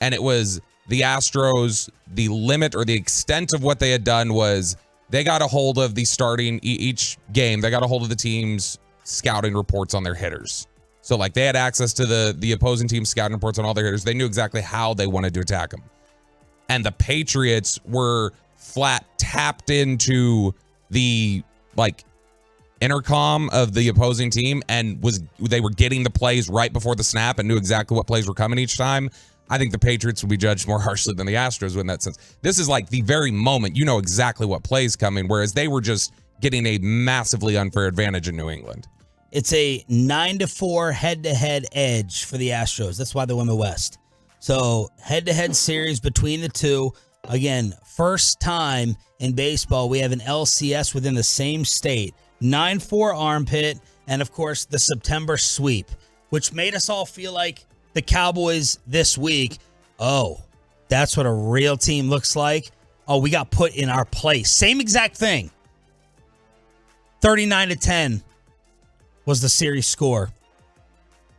and it was the Astros, the limit or the extent of what they had done was they got a hold of the starting each game. They got a hold of the team's scouting reports on their hitters. So like they had access to the opposing team's scouting reports on all their hitters. They knew exactly how they wanted to attack them. And the Patriots were flat tapped into the like intercom of the opposing team and they were getting the plays right before the snap and knew exactly what plays were coming each time. I think the Patriots would be judged more harshly than the Astros in that sense. This is like the very moment you know exactly what play's coming, whereas they were just getting a massively unfair advantage in New England. It's a 9-4 head-to-head edge for the Astros. That's why they won the West. So head-to-head series between the two. Again, first time in baseball we have an LCS within the same state. 9-4 armpit, and of course the September sweep, which made us all feel like the Cowboys this week, oh, that's what a real team looks like. Oh, we got put in our place. Same exact thing. 39-10 was the series score.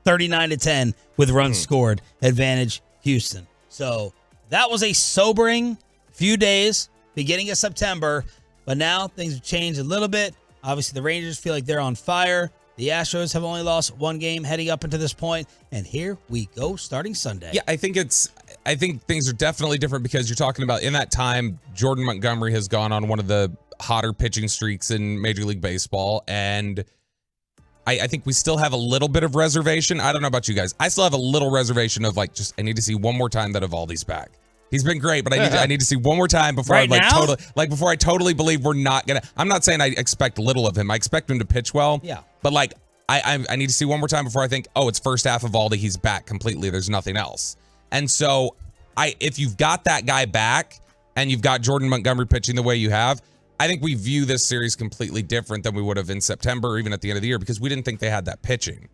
39-10 with runs scored. Advantage Houston. So that was a sobering few days, beginning of September, but now things have changed a little bit. Obviously, the Rangers feel like they're on fire. The Astros have only lost 1 game heading up into this point, and here we go starting Sunday. Yeah, I think things are definitely different because you're talking about in that time, Jordan Montgomery has gone on one of the hotter pitching streaks in Major League Baseball, and I think we still have a little bit of reservation. I don't know about you guys. I still have a little reservation of like, I need to see one more time that Evaldi's back. He's been great, but I need to see one more time before before I totally believe we're not gonna. I'm not saying I expect little of him. I expect him to pitch well. Yeah. But like I need to see one more time before I think, oh, it's first half Evaldi. He's back completely. There's nothing else. And so if you've got that guy back and you've got Jordan Montgomery pitching the way you have, I think we view this series completely different than we would have in September or even at the end of the year because we didn't think they had that pitching.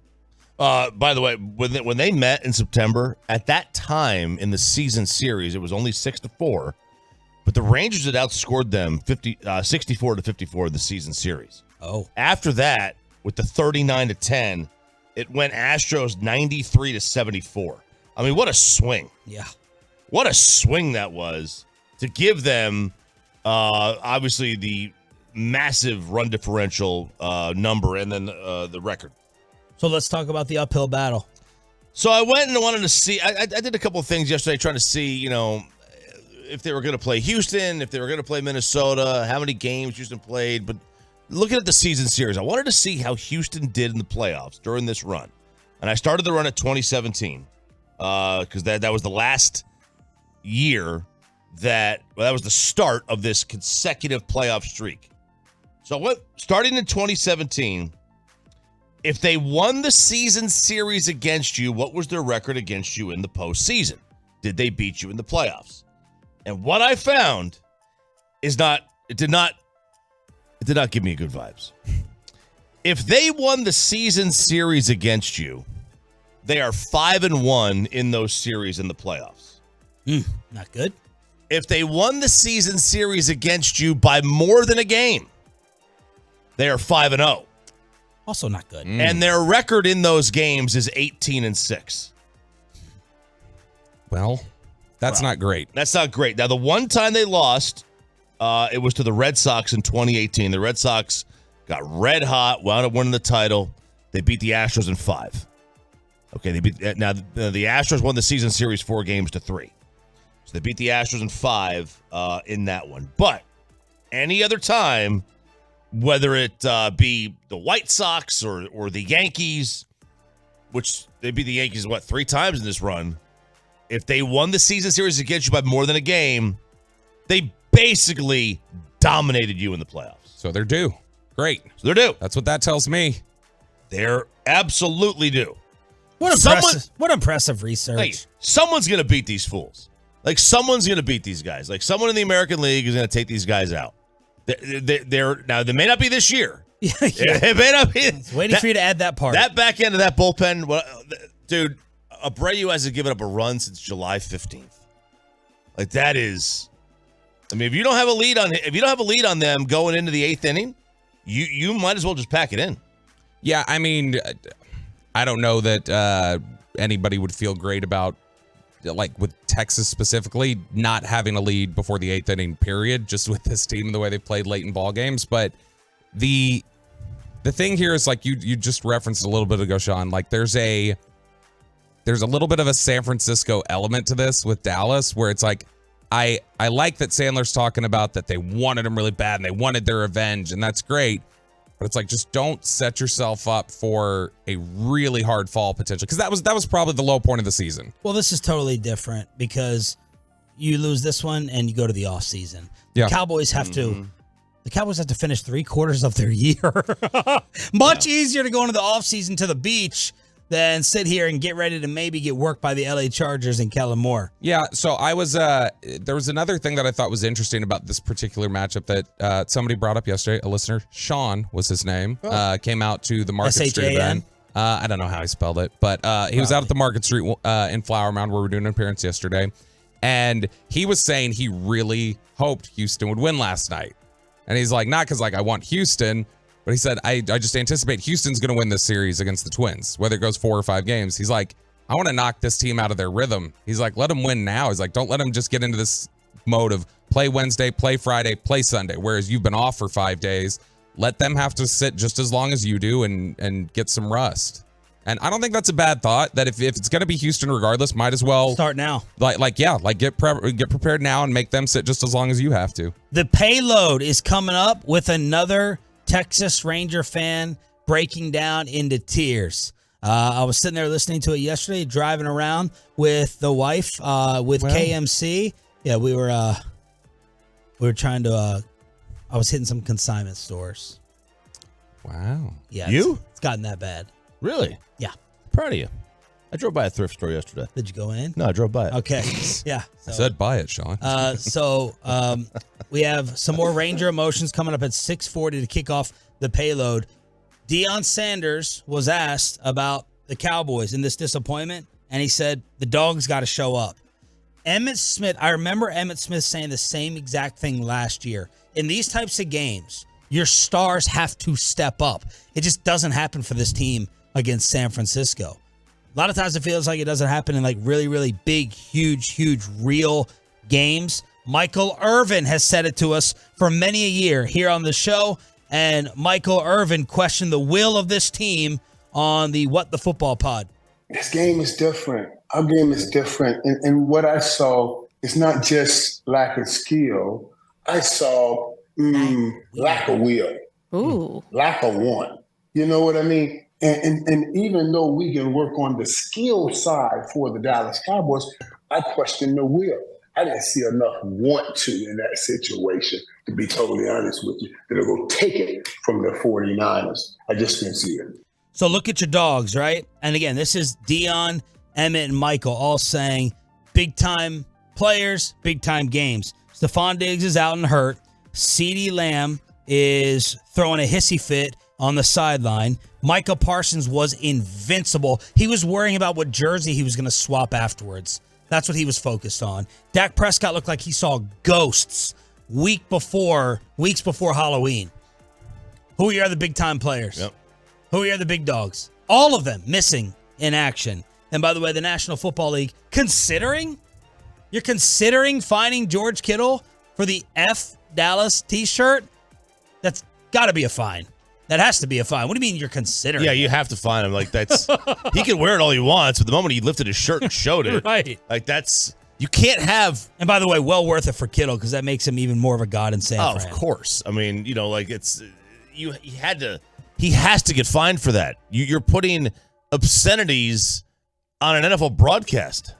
By the way, when they met in September, at that time in the season series, it was only 6-4, but the Rangers had outscored them 64-54 in the season series. Oh. After that, with the 39-10, it went Astros 93-74. I mean, what a swing. Yeah. What a swing that was to give them, obviously, the massive run differential number and then the record. So let's talk about the uphill battle. So I went and wanted to see, I did a couple of things yesterday trying to see, if they were going to play Houston, if they were going to play Minnesota, how many games Houston played. But looking at the season series, I wanted to see how Houston did in the playoffs during this run. And I started the run at 2017 because that was the last year that was the start of this consecutive playoff streak. So starting in 2017, if they won the season series against you, what was their record against you in the postseason? Did they beat you in the playoffs? And what I found is it did not give me good vibes. If they won the season series against you, they are 5-1 in those series in the playoffs. Not good. If they won the season series against you by more than a game, they are 5-0. Also not good. And their record in those games is 18-6. Well, that's not great. That's not great. Now, the one time they lost, it was to the Red Sox in 2018. The Red Sox got red hot, wound up winning the title. They beat the Astros in 5. Okay, the Astros won the season series 4-3. So they beat the Astros in 5 in that one. But any other time, whether it be the White Sox or the Yankees, which they beat the Yankees, 3 times in this run, if they won the season series against you by more than a game, they basically dominated you in the playoffs. So they're due. Great. So they're due. That's what that tells me. They're absolutely due. What impressive research. Hey, someone's going to beat these fools. Like, someone's going to beat these guys. Like, someone in the American League is going to take these guys out. Now, they may not be this year. Yeah. It may not be. Waiting for you to add that part. That back end of that bullpen, dude, Abreu hasn't given up a run since July 15th. Like, that is, I mean, if you don't have a lead on them going into the 8th inning, you might as well just pack it in. Yeah, I mean, I don't know that anybody would feel great about, like with Texas specifically, not having a lead before the 8th inning period, just with this team and the way they played late in ball games. But the thing here is, like you just referenced a little bit ago, Sean, like there's a little bit of a San Francisco element to this with Dallas, where it's like, I like that Sandler's talking about that they wanted him really bad and they wanted their revenge, and that's great. But it's like, just don't set yourself up for a really hard fall potential, because that was probably the low point of the season. Well, this is totally different because you lose this one and you go to the offseason. Yeah. The Cowboys have to finish 3/4 of their year. Much easier to go into the offseason to the beach than sit here and get ready to maybe get worked by the LA Chargers and Kellen Moore. Yeah, so I was there was another thing that I thought was interesting about this particular matchup that somebody brought up yesterday. A listener, Sean was his name, came out to the Market Street event. I don't know how he spelled it, but he was out at the Market Street in Flower Mound where we were doing an appearance yesterday, and he was saying he really hoped Houston would win last night. And he's like, not because like I want Houston, but he said, I just anticipate Houston's going to win this series against the Twins, whether it goes 4 or 5 games. He's like, I want to knock this team out of their rhythm. He's like, let them win now. He's like, don't let them just get into this mode of play Wednesday, play Friday, play Sunday, whereas you've been off for 5 days. Let them have to sit just as long as you do and get some rust. And I don't think that's a bad thought, that if it's going to be Houston regardless, might as well start now. Get prepared now and make them sit just as long as you have to. The payload is coming up with another Texas Ranger fan breaking down into tears. I was sitting there listening to it yesterday, driving around with the wife with KMC. Yeah, we were trying to. I was hitting some consignment stores. Wow. Yeah, you? It's gotten that bad. Really? Yeah. Proud of you. I drove by a thrift store yesterday. Did you go in? No, I drove by it. Okay. Yeah. I said buy it, Sean. We have some more Ranger emotions coming up at 6:40 to kick off the payload. Deion Sanders was asked about the Cowboys and this disappointment, and he said the dogs got to show up. Emmitt Smith, I remember Emmitt Smith saying the same exact thing last year. In these types of games, your stars have to step up. It just doesn't happen for this team against San Francisco. A lot of times it feels like it doesn't happen in like really, really big, huge, real games. Michael Irvin has said it to us for many a year here on the show, and Michael Irvin questioned the will of this team on the What the Football Pod. This game is different. Our game is different. And what I saw is not just lack of skill. I saw lack of will. Ooh. Lack of want. You know what I mean? And even though we can work on the skill side for the Dallas Cowboys, I question the will. I didn't see enough want to in that situation, to be totally honest with you, that they'll go take it from the 49ers. I just didn't see it. So look at your dogs, right? And again, this is Deion, Emmitt, and Michael all saying big-time players, big-time games. Stephon Diggs is out and hurt. CeeDee Lamb is throwing a hissy fit on the sideline. Micah Parsons was invincible. He was worrying about what jersey he was going to swap afterwards. That's what he was focused on. Dak Prescott looked like he saw ghosts weeks before Halloween. Who are the big-time players? Yep. Who are the big dogs? All of them missing in action. And by the way, the National Football League, you're considering fining George Kittle for the F Dallas t-shirt? That's got to be a fine. That has to be a fine. What do you mean you're considering? Yeah, you have to fine him. Like, that's he can wear it all he wants, but the moment he lifted his shirt and showed it, right? Like, that's you can't have. And by the way, well worth it for Kittle because that makes him even more of a god in San Fran. Of course. I mean, like it's he has to get fined for that. You're putting obscenities on an NFL broadcast.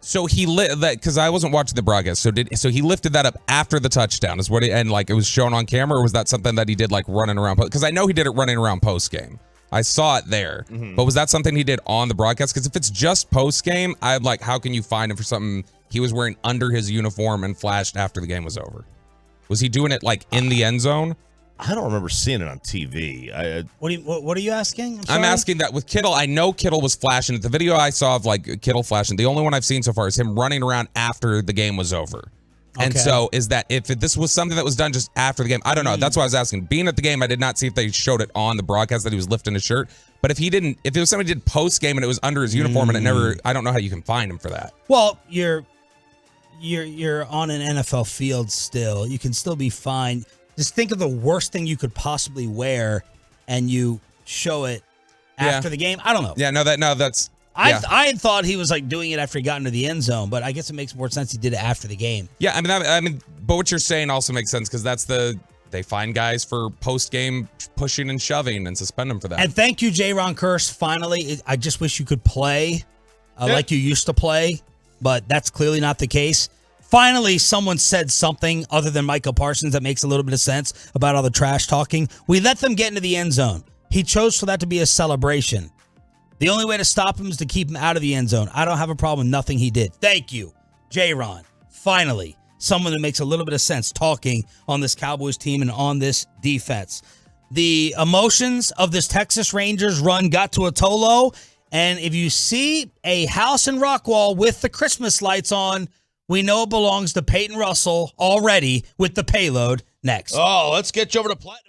So he lit that because I wasn't watching the broadcast. So he lifted that up after the touchdown is what and like it was shown on camera, or was that something that he did like running around? Because I know he did it running around post game. I saw it there, but was that something he did on the broadcast? Because if it's just post game, I'm like, how can you fine him for something he was wearing under his uniform and flashed after the game was over? Was he doing it like in the end zone? I don't remember seeing it on TV. What are you asking? I'm asking that with Kittle. I know Kittle was flashing. The video I saw of like Kittle flashing, the only one I've seen so far is him running around after the game was over. Okay. And so is that if this was something that was done just after the game? I don't know. That's why I was asking. Being at the game, I did not see if they showed it on the broadcast that he was lifting his shirt. But if it was somebody did post game and it was under his uniform and it never, I don't know how you can find him for that. Well, you're on an NFL field still. You can still be fined. Just think of the worst thing you could possibly wear, and you show it after the game. I don't know. Yeah, that's. I had thought he was like doing it after he got into the end zone, but I guess it makes more sense he did it after the game. Yeah, I mean, but what you're saying also makes sense because they find guys for post game pushing and shoving and suspend them for that. And thank you, J-Ron Curse. Finally, I just wish you could play like you used to play, but that's clearly not the case. Finally, someone said something other than Michael Parsons that makes a little bit of sense about all the trash talking. We let them get into the end zone. He chose for that to be a celebration. The only way to stop him is to keep him out of the end zone. I don't have a problem with nothing he did. Thank you, J-Ron. Finally, someone that makes a little bit of sense talking on this Cowboys team and on this defense. The emotions of this Texas Rangers run got to a tow low, and if you see a house in Rockwall with the Christmas lights on, we know it belongs to Peyton Russell already with the payload next. Oh, let's get you over to Platinum.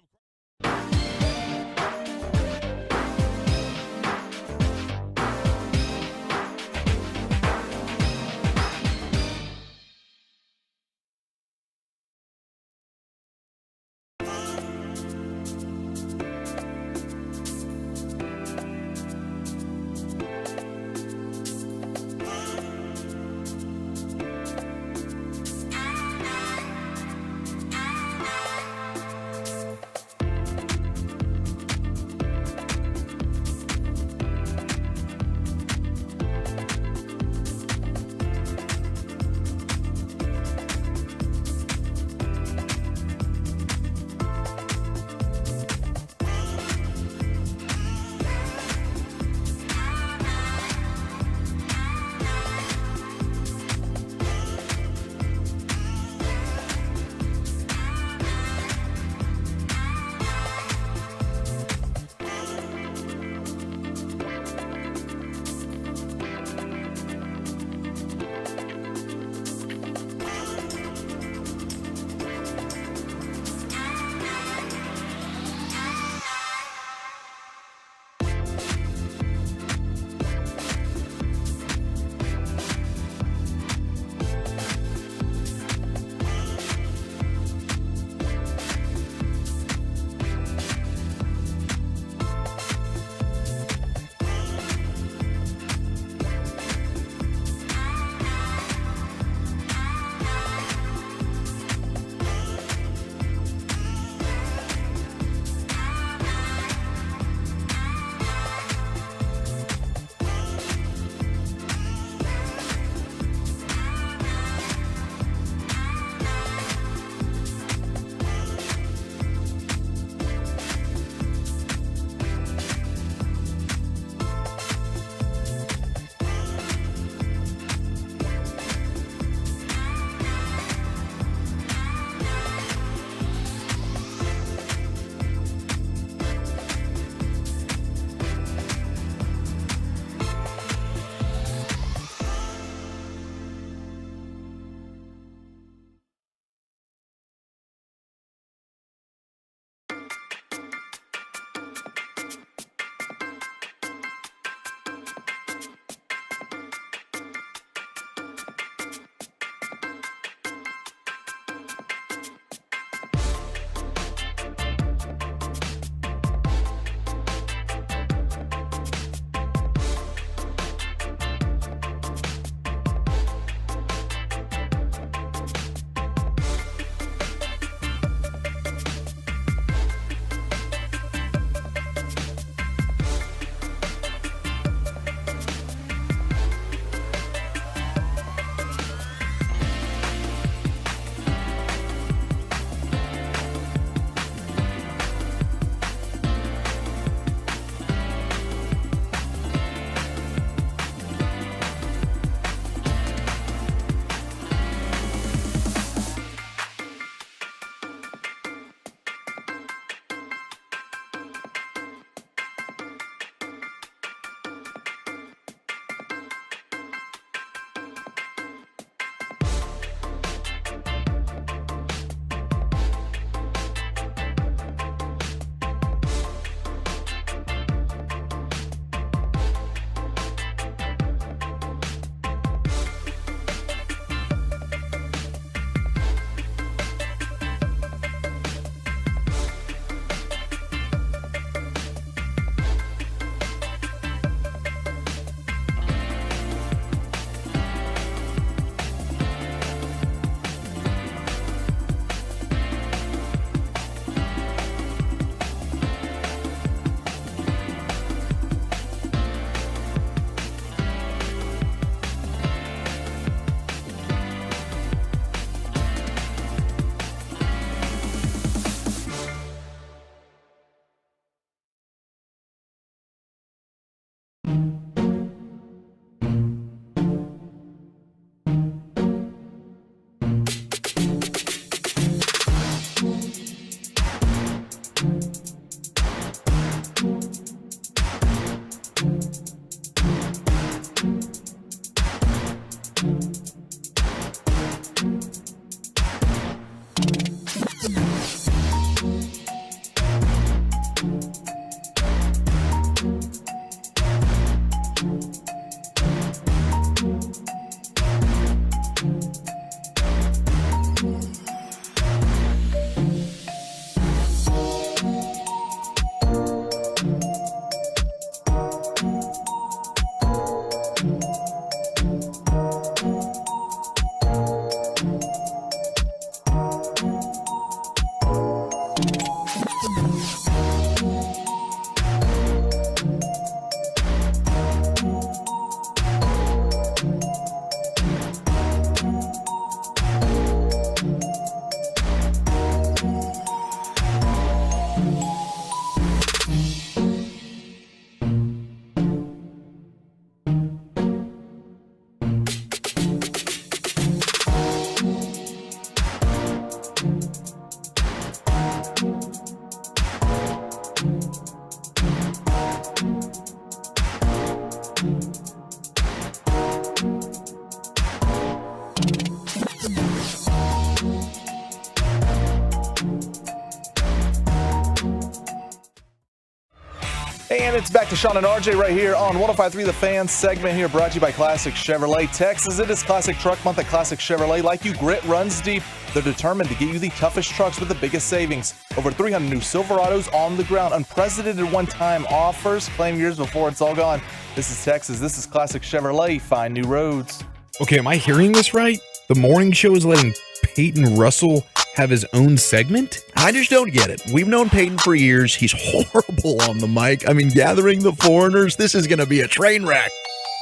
And it's back to Sean and RJ right here on 105.3 The Fan segment here, brought to you by Classic Chevrolet. Texas, it is Classic Truck Month at Classic Chevrolet. Like you, grit runs deep. They're determined to get you the toughest trucks with the biggest savings. Over 300 new Silverados on the ground. Unprecedented one-time offers. Claim yours before it's all gone. This is Texas. This is Classic Chevrolet. Find new roads. Okay, am I hearing this right? The morning show is letting Peyton Russell have his own segment? I just don't get it. We've known Peyton for years. He's horrible on the mic. I mean, gathering the foreigners, this is going to be a train wreck.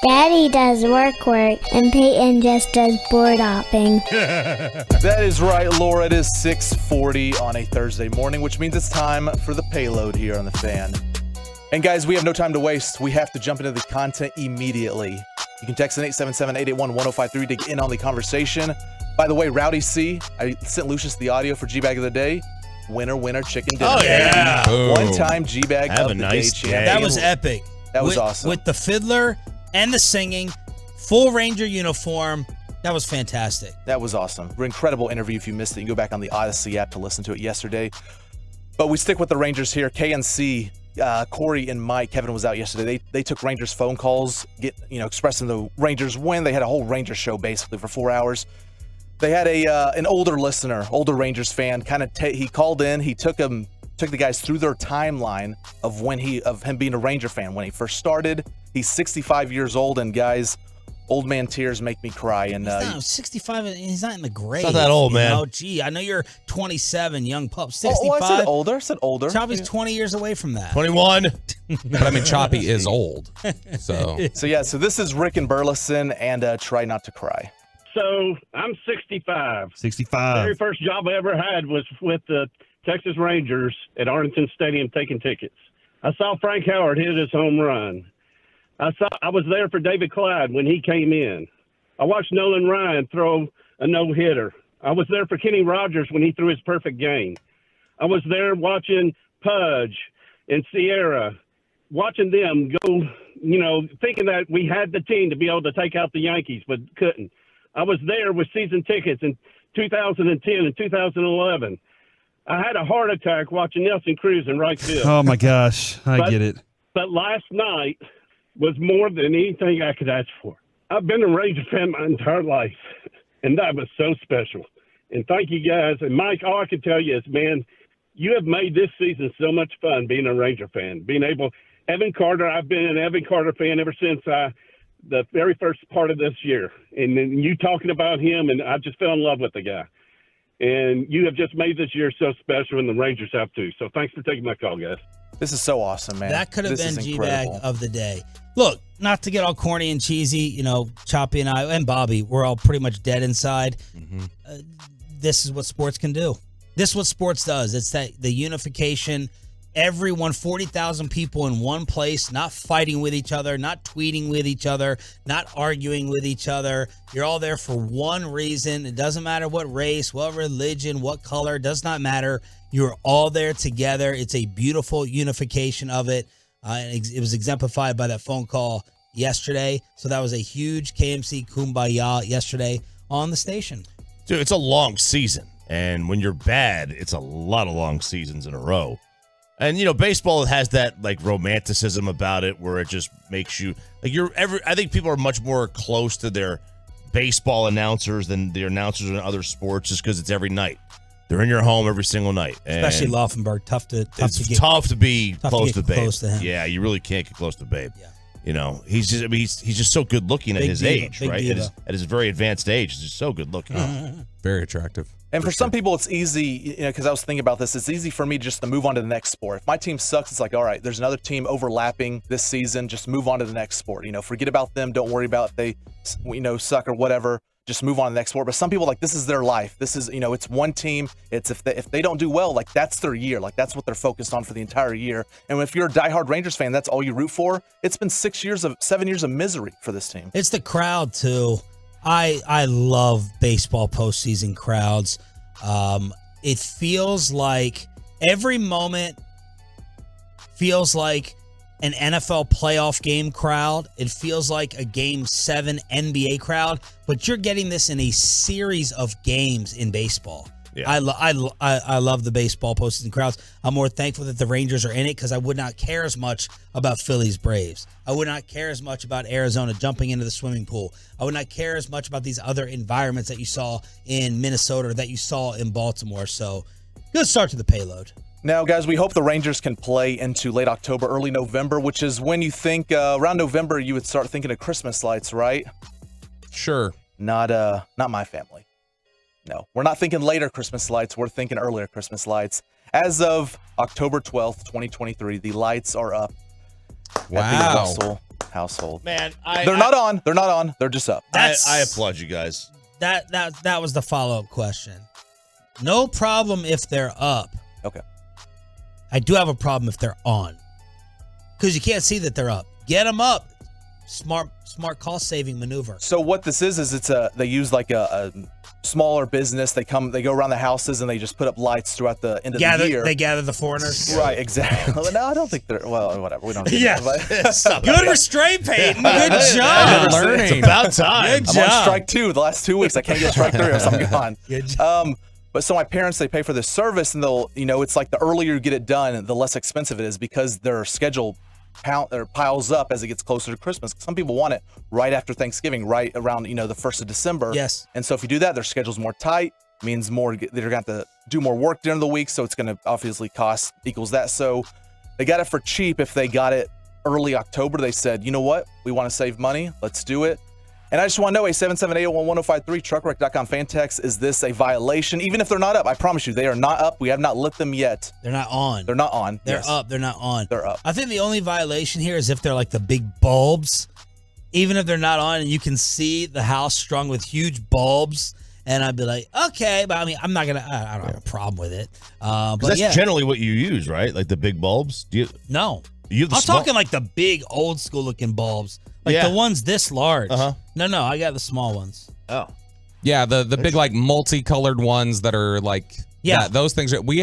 Daddy does work, and Peyton just does board hopping. That is right, Laura. It is 6:40 on a Thursday morning, which means it's time for the payload here on The Fan. And guys, we have no time to waste. We have to jump into the content immediately. You can text in 877-881-1053 to get in on the conversation. By the way, Rowdy C, I sent Lucius the audio for G-Bag of the Day. Winner, winner, chicken dinner. Oh, yeah. One-time G-Bag of the Day champion. That was epic. That was awesome. With the fiddler and the singing, full Ranger uniform. That was fantastic. That was awesome. Incredible interview. If you missed it, you can go back on the Odyssey app to listen to it yesterday. But we stick with the Rangers here. KNC, Corey and Mike, Kevin was out yesterday. They took Rangers phone calls, expressing the Rangers win. They had a whole Rangers show basically for 4 hours. They had an older listener, older Rangers fan, he called in. He took the guys through their timeline of him being a Ranger fan when he first started. He's 65 years old, and guys, old man tears make me cry. And he's not 65. He's not in the grave. Not that old, man. Oh, gee, I know you're 27, young pup. 65. Oh, I said older. Choppy's 20 years away from that. 21. But I mean, Choppy is old. So this is Rick and Burleson, and Try Not to Cry. So I'm 65. 65. The very first job I ever had was with the Texas Rangers at Arlington Stadium taking tickets. I saw Frank Howard hit his home run. I was there for David Clyde when he came in. I watched Nolan Ryan throw a no-hitter. I was there for Kenny Rogers when he threw his perfect game. I was there watching Pudge and Sierra, watching them go, thinking that we had the team to be able to take out the Yankees, but couldn't. I was there with season tickets in 2010 and 2011. I had a heart attack watching Nelson Cruz in right field. Oh, my gosh. I get it. But last night was more than anything I could ask for. I've been a Ranger fan my entire life, and that was so special. And thank you, guys. And, Mike, all I can tell you is, man, you have made this season so much fun being a Ranger fan. Evan Carter, I've been an Evan Carter fan ever since the very first part of this year. And then you talking about him, and I just fell in love with the guy. And you have just made this year so special, and the Rangers have too. So thanks for taking my call, guys. This is so awesome, man. That could have been G-Bag of the day. Look, not to get all corny and cheesy, Choppy and I, and Bobby, we're all pretty much dead inside. Mm-hmm. This is what sports can do. This is what sports does. It's the unification everyone, 40,000 people in one place, not fighting with each other, not tweeting with each other, not arguing with each other. You're all there for one reason. It doesn't matter what race, what religion, what color, does not matter. You're all there together. It's a beautiful unification of it. It was exemplified by that phone call yesterday. So that was a huge KMC Kumbaya yesterday on the station. Dude, it's a long season. And when you're bad, it's a lot of long seasons in a row. And, baseball has that, romanticism about it where it just makes you, I think people are much more close to their baseball announcers than the announcers in other sports just because it's every night. They're in your home every single night. And especially Laufenberg. Tough to be close to Babe. Close to him. Yeah, you really can't get close to Babe. Yeah. He's just so good looking at his age, right? At his very advanced age, he's just so good looking. Very attractive. And for some people, it's easy, because I was thinking about this, it's easy for me just to move on to the next sport. If my team sucks, it's like, all right, there's another team overlapping this season, just move on to the next sport. Forget about them. Don't worry about if they, suck or whatever. Just move on to the next sport. But some people, this is their life. This is, it's one team. It's if they don't do well, that's their year. That's what they're focused on for the entire year. And if you're a diehard Rangers fan, that's all you root for. It's been 7 years of misery for this team. It's the crowd, too. I love baseball postseason crowds. It feels like every moment feels like an NFL playoff game crowd. It feels like a Game 7 NBA crowd, but you're getting this in a series of games in baseball. Yeah. I love the baseball postseason crowds. I'm more thankful that the Rangers are in it because I would not care as much about Phillies Braves. I would not care as much about Arizona jumping into the swimming pool. I would not care as much about these other environments that you saw in Minnesota or that you saw in Baltimore. So good start to the payload. Now, guys, we hope the Rangers can play into late October, early November, which is when you think around November you would start thinking of Christmas lights, right? Sure. Not my family. No, we're not thinking later Christmas lights. We're thinking earlier Christmas lights. As of October 12th, 2023, the lights are up. Wow. At the Russell household. Man, they're not on. They're not on. They're just up. I applaud you guys. That was the follow-up question. No problem if they're up. Okay. I do have a problem if they're on. Because you can't see that they're up. Get them up. Smart cost-saving maneuver. So what this is they use a smaller business. They go around the houses and they just put up lights throughout the end of the year. They gather the foreigners. Right, exactly. No, I don't think they're, well, whatever. We don't do yeah. that. Good restraint, Peyton. Good job. It's about time. Good I'm job. on strike 2 the last 2 weeks. I can't get strike 3 or else I'm gone. Good job. But so my parents, they pay for this service and they'll, it's like the earlier you get it done, the less expensive it is because their schedule piles up as it gets closer to Christmas. Some people want it right after Thanksgiving, right around, the 1st of December. Yes. And so if you do that, their schedule's more tight, means more, they're going to have to do more work during the week. So it's going to obviously cost equals that. So they got it for cheap. If they got it early October, they said, you know what? We want to save money. Let's do it. And I just want to know, 877-801-1053, truckwreck.com fan text, is this a violation? Even if they're not up, I promise you, they are not up. We have not lit them yet. They're not on. They're not on. They're Yes. up. They're not on. They're up. I think the only violation here is if they're like the big bulbs. Even if they're not on and you can see the house strung with huge bulbs, and I'd be like, okay, but I mean, I'm not going to, I don't have a problem with it. But that's generally what you use, right? Like the big bulbs? No. I'm talking like the big old school looking bulbs. Like the ones this large. Uh-huh. No, I got the small ones. Oh. Yeah, the big multicolored ones that are Yeah. those things. We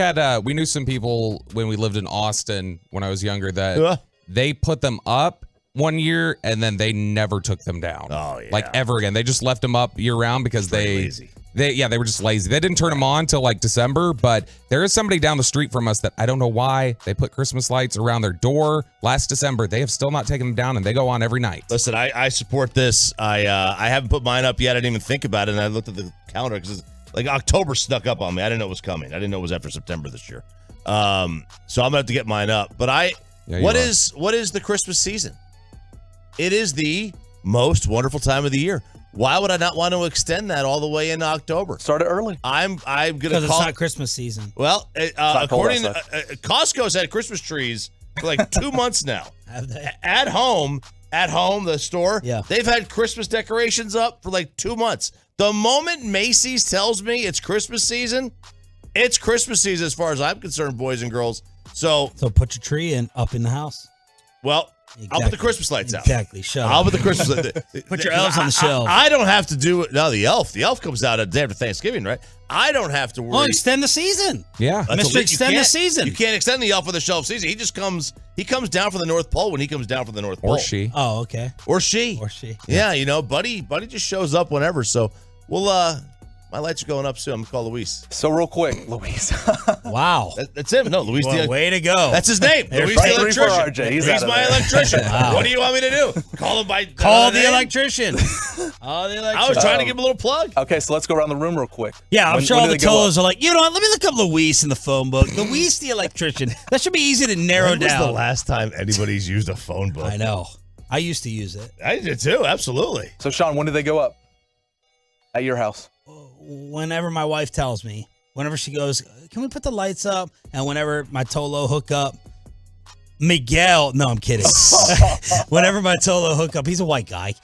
knew some people when we lived in Austin when I was younger that they put them up one year and then they never took them down. Oh yeah. Ever again. They just left them up year round because lazy. They were just lazy. They didn't turn them on till December, but there is somebody down the street from us that I don't know why they put Christmas lights around their door last December. They have still not taken them down and they go on every night. Listen, I support this. I haven't put mine up yet. I didn't even think about it. And I looked at the calendar because October snuck up on me. I didn't know it was coming. I didn't know it was after September this year. So I'm gonna have to get mine up. But what is the Christmas season? It is the most wonderful time of the year. Why would I not want to extend that all the way into October? Start it early. I'm gonna Because call it's not Christmas season. Well, according to Costco's had Christmas trees for 2 months now. At home, the store, they've had Christmas decorations up for 2 months. The moment Macy's tells me it's Christmas season as far as I'm concerned, boys and girls. So put your tree up in the house. Well, I'll put the Christmas lights out. Exactly. Shut up. I'll put the Christmas lights. Put your elves on the shelf. I don't have to do it. No, the elf comes out a day after Thanksgiving, right? I don't have to worry. Oh, extend the season. Yeah. Mr. Extend the season. You can't extend the elf on the shelf season. He just comes down from the North Pole when he comes down from the North Pole. Or she. Oh, okay. Or she. Yeah, Buddy just shows up whenever. So we'll my lights are going up soon. I'm gonna call Luis. So real quick, Luis. Wow. That's him. No, Luis. Well, way to go. That's his name. There's Luis the three for electrician. RJ. He's Luis out of my there. electrician. Wow. What do you want me to do? Call him by Call the name? electrician. Call the electrician. I was trying to give him a little plug. Okay, so let's go around the room real quick. Yeah, I'm When- sure when all do the they go Tolos up? are like, you know what? Let me look up Luis in the phone book. Luis the electrician. That should be easy to narrow When was down. the last time anybody's used a phone book? I know. I used to use it. I did too. Absolutely. So Sean, when do they go up? At your house? Whenever my wife tells me, whenever she goes, can we put the lights up? And whenever my Tolo hook up, Miguel, no, I'm kidding. Whenever my Tolo hook up, he's a white guy.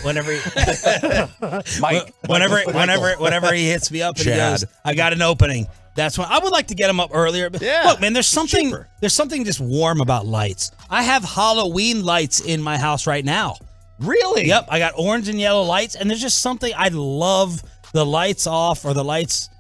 Whenever Mike, whenever he hits me up and he goes, I got an opening. That's when I would like to get him up earlier. But Yeah. look, man, there's something just warm about lights. I have Halloween lights in my house right now. Really? Yep, I got orange and yellow lights, and there's just something I love. The lights off or the lights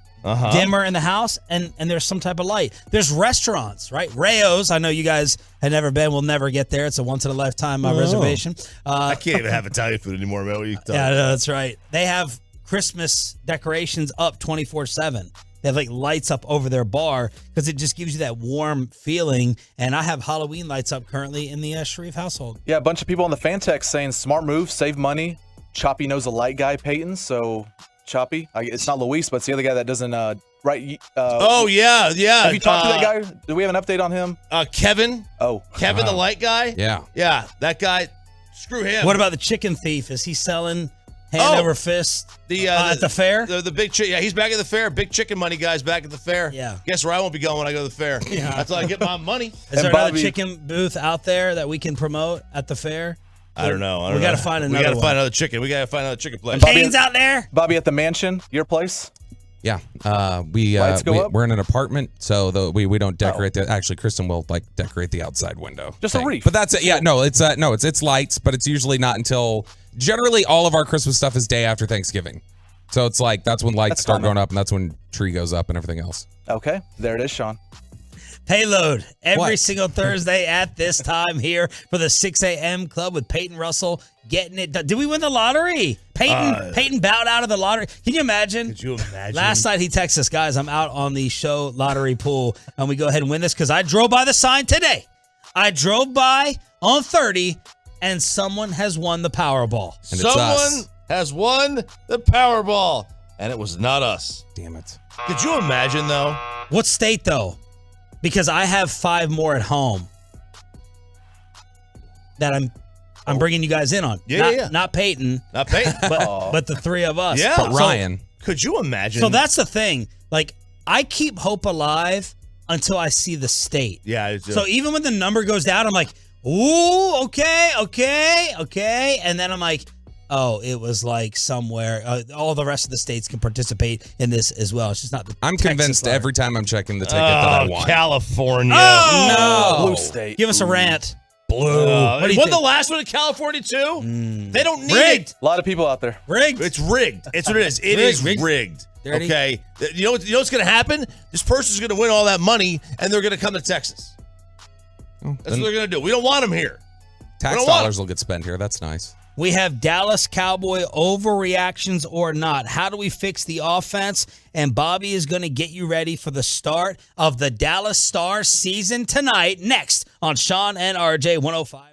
dimmer in the house, and there's some type of light. There's restaurants, right? Rayo's. I know you guys had never been. We'll never get there. It's a once in a lifetime reservation. I can't even have Italian food anymore, man. What are you talking Yeah, about? no, that's right. They have Christmas decorations up 24/7. They have like lights up over their bar because it just gives you that warm feeling. And I have Halloween lights up currently in the Sharif household. Yeah, a bunch of people on the fan text saying smart move, save money. Choppy knows a light guy, Peyton. So Choppy, it's not Luis, but it's the other guy that doesn't right. Oh yeah. Have you talked to that guy? Do we have an update on him? Kevin. Oh, Kevin, the light guy. Yeah. That guy. Screw him. What about the chicken thief? Is he selling hand over fist at the fair? The big chicken. Yeah, he's back at the fair. Big chicken money guy's back at the fair. Yeah. Guess where I won't be going when I go to the fair. Yeah. That's how I get my money. Is there another chicken booth out there that we can promote at the fair? I don't know. We got to find another We got to one. find another chicken. We got to find another chicken place. Cane's out there. Bobby at the mansion, your place. Yeah, Lights go up? we're in an apartment, so we don't decorate the. Actually, Kristen will decorate the outside window. Just a wreath. But that's it. Yeah, no, it's lights, but it's usually not until. Generally, all of our Christmas stuff is day after Thanksgiving, so it's that's when lights start going up, and that's when tree goes up and everything else. Okay, there it is, Sean. Payload every What? single Thursday at this time here for the 6 a.m. club with Peyton Russell getting it done. Did we win the lottery? Peyton bowed out of the lottery. Can you imagine? Could you imagine? Last night he texted us, guys, I'm out on the show lottery pool, and we go ahead and win this because I drove by the sign today. I drove by on 30, and someone has won the Powerball. And it's us. Someone has won the Powerball, and it was not us. Damn it. Could you imagine, though? What state, though? Because I have 5 more at home that I'm bringing you guys in on. Not Peyton. Not Peyton. but the 3 of us. Yeah. But Ryan. Could you imagine? So that's the thing. I keep hope alive until I see the state. Yeah. I do. So even when the number goes down, I'm like, ooh, okay. And then I'm like, oh, it was somewhere. All the rest of the states can participate in this as well. It's just not the I'm Texas convinced lottery. every time I'm checking the ticket that I won. California. Oh, Blue state. Give us a rant. Blue. What do you Won think? the last one in California, too? They don't need Rigged. it. A lot of people out there. Rigged. It's rigged. It's what it is. It is rigged. Dirty. Okay. You know what's going to happen? This person's going to win all that money, and they're going to come to Texas. That's what they're going to do. We don't want them here. Tax dollars will get spent here. That's nice. We have Dallas Cowboy overreactions or not. How do we fix the offense? And Bobby is going to get you ready for the start of the Dallas Stars season tonight. Next on Sean and RJ 105.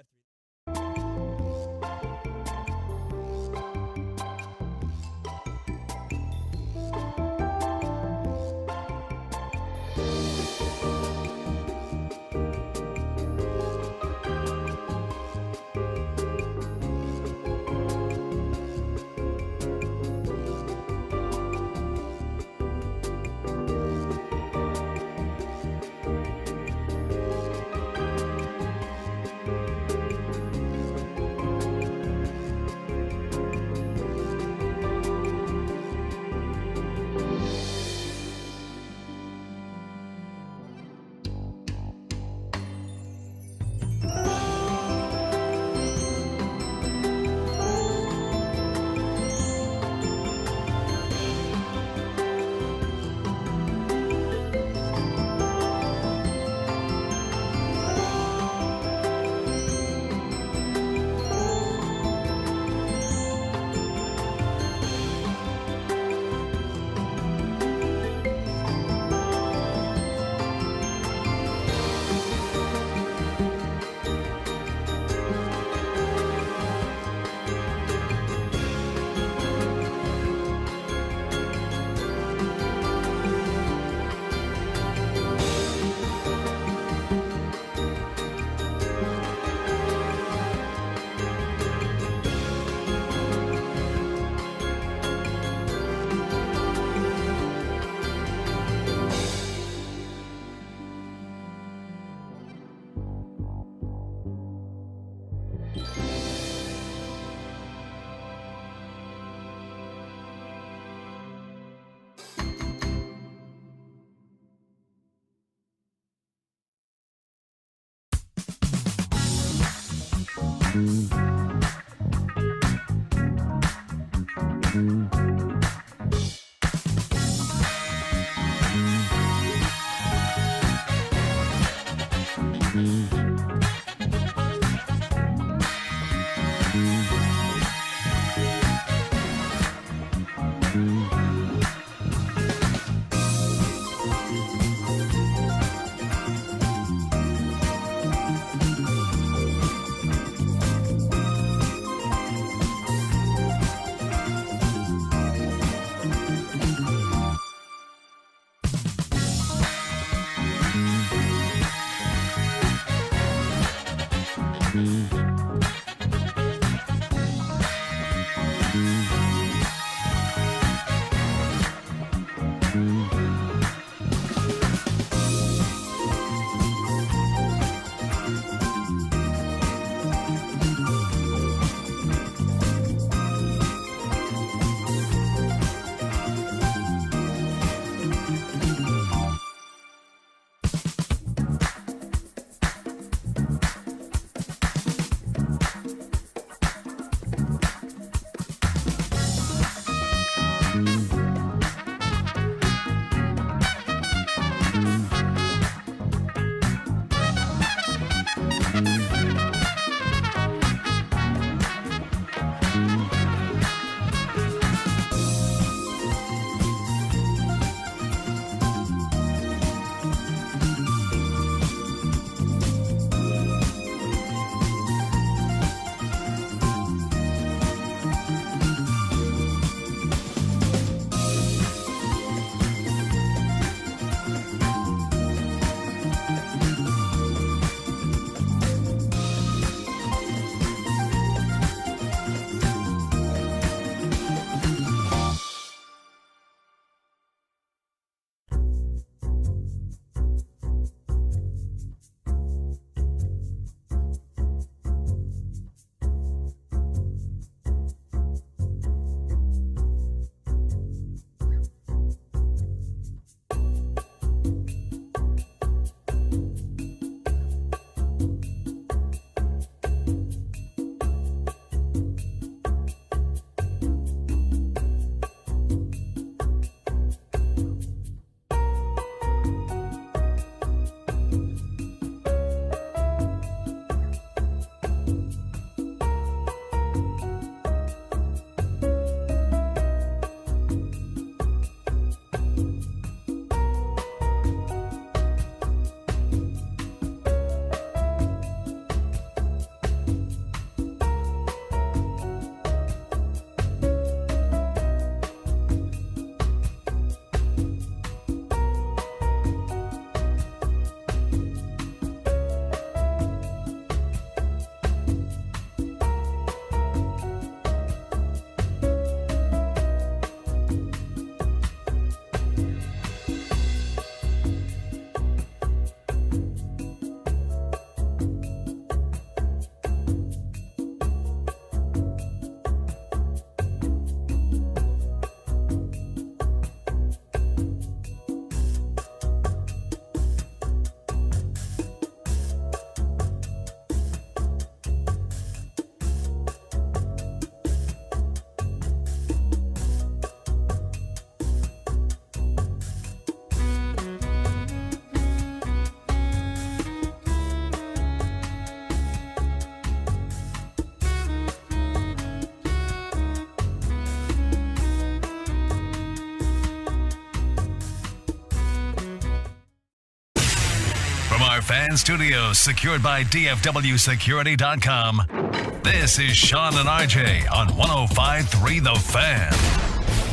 our fan studios secured by DFWsecurity.com. This is Sean and RJ on 105.3 The Fan.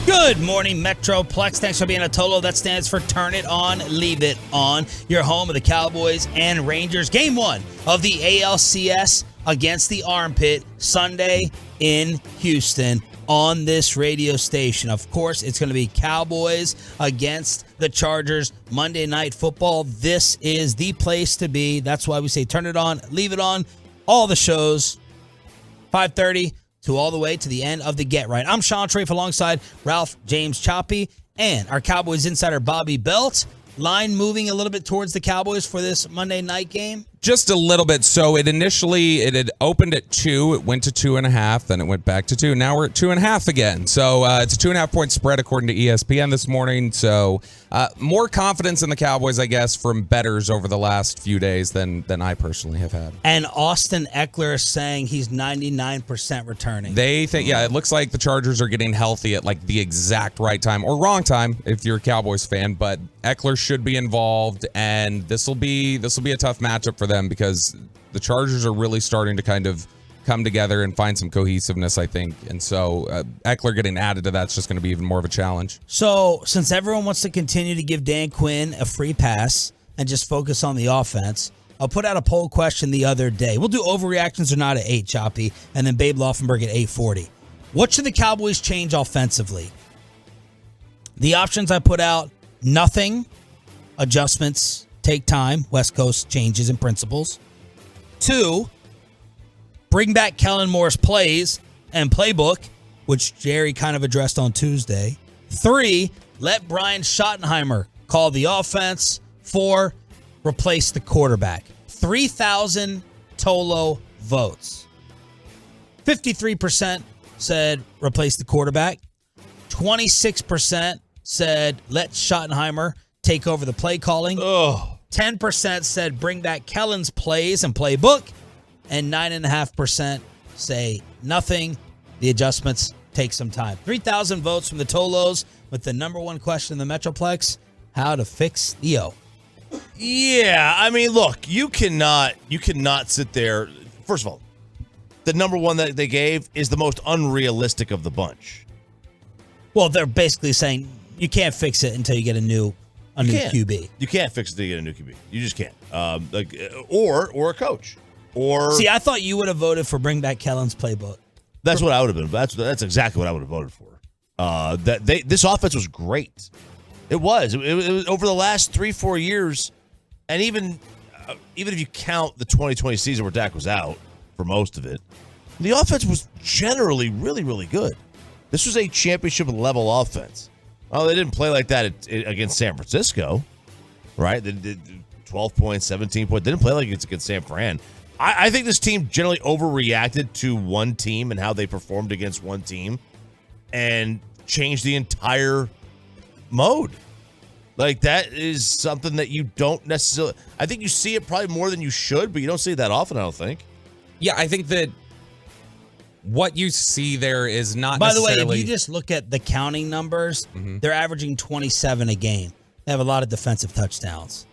Good morning, Metroplex. Thanks for being a Tolo. That stands for Turn It On, Leave It On. Your home of the Cowboys and Rangers. Game one of the ALCS against the Armpit Sunday in Houston on this radio station. Of course, it's going to be Cowboys against the Chargers. Monday Night Football. This is the place to be. That's why we say turn it on, leave it on. All the shows, 5:30 to all the way to the end of the Get Right. I'm Sean Trafe alongside Ralph James Choppy and our Cowboys insider Bobby Belt. Line moving a little bit towards the Cowboys for this Monday night game. Just a little bit. So it had opened at 2, it went to 2.5, then it went back to 2. Now we're at 2.5 again. So it's a 2.5 point spread according to ESPN this morning. So more confidence in the Cowboys, I guess, from bettors over the last few days than I personally have had. And Austin Eckler is saying he's 99% returning. They think, it looks like the Chargers are getting healthy at like the exact right time or wrong time if you're a Cowboys fan, but Eckler should be involved, and this will be a tough matchup for them because the Chargers are really starting to kind of come together and find some cohesiveness, I think. And so Eckler getting added to that's just going to be even more of a challenge. So since everyone wants to continue to give Dan Quinn a free pass and just focus on the offense, I'll put out a poll question the other day. We'll do overreactions or not at 8, Choppy, and then Babe Laufenberg at 8:40. What should the Cowboys change offensively? The options I put out: nothing. Adjustments take time. West Coast changes in principles. 2, bring back Kellen Moore's plays and playbook, which Jerry kind of addressed on Tuesday. 3, let Brian Schottenheimer call the offense. 4, replace the quarterback. 3,000 Tolo votes. 53% said replace the quarterback. 26% said let Schottenheimer take over the play calling. 10% said bring back Kellen's plays and playbook. And 9.5% say nothing. The adjustments take some time. 3,000 votes from the Tolos with the number one question in the Metroplex: how to fix the O. Yeah, I mean, look, you cannot sit there. First of all, the number one that they gave is the most unrealistic of the bunch. Well, they're basically saying you can't fix it until you get a new QB. You can't fix it until you get a new QB. You just can't. Or a coach. See, I thought you would have voted for bring back Kellen's playbook. That's what I would have been. That's exactly what I would have voted for. This offense was great. It was. It was over the last 3-4 years, and even if you count the 2020 season where Dak was out for most of it, the offense was generally really, really good. This was a championship level offense. Oh, they didn't play like that against San Francisco, right? They did 12 points, 17 points. They didn't play like it's against San Fran. I think this team generally overreacted to one team and how they performed against one team and changed the entire mode. Like, that is something that you don't necessarily... I think you see it probably more than you should, but you don't see it that often, I don't think. Yeah, I think that what you see there is not By the way, necessarily... if you just look at the counting numbers, they're averaging 27 a game. They have a lot of defensive touchdowns.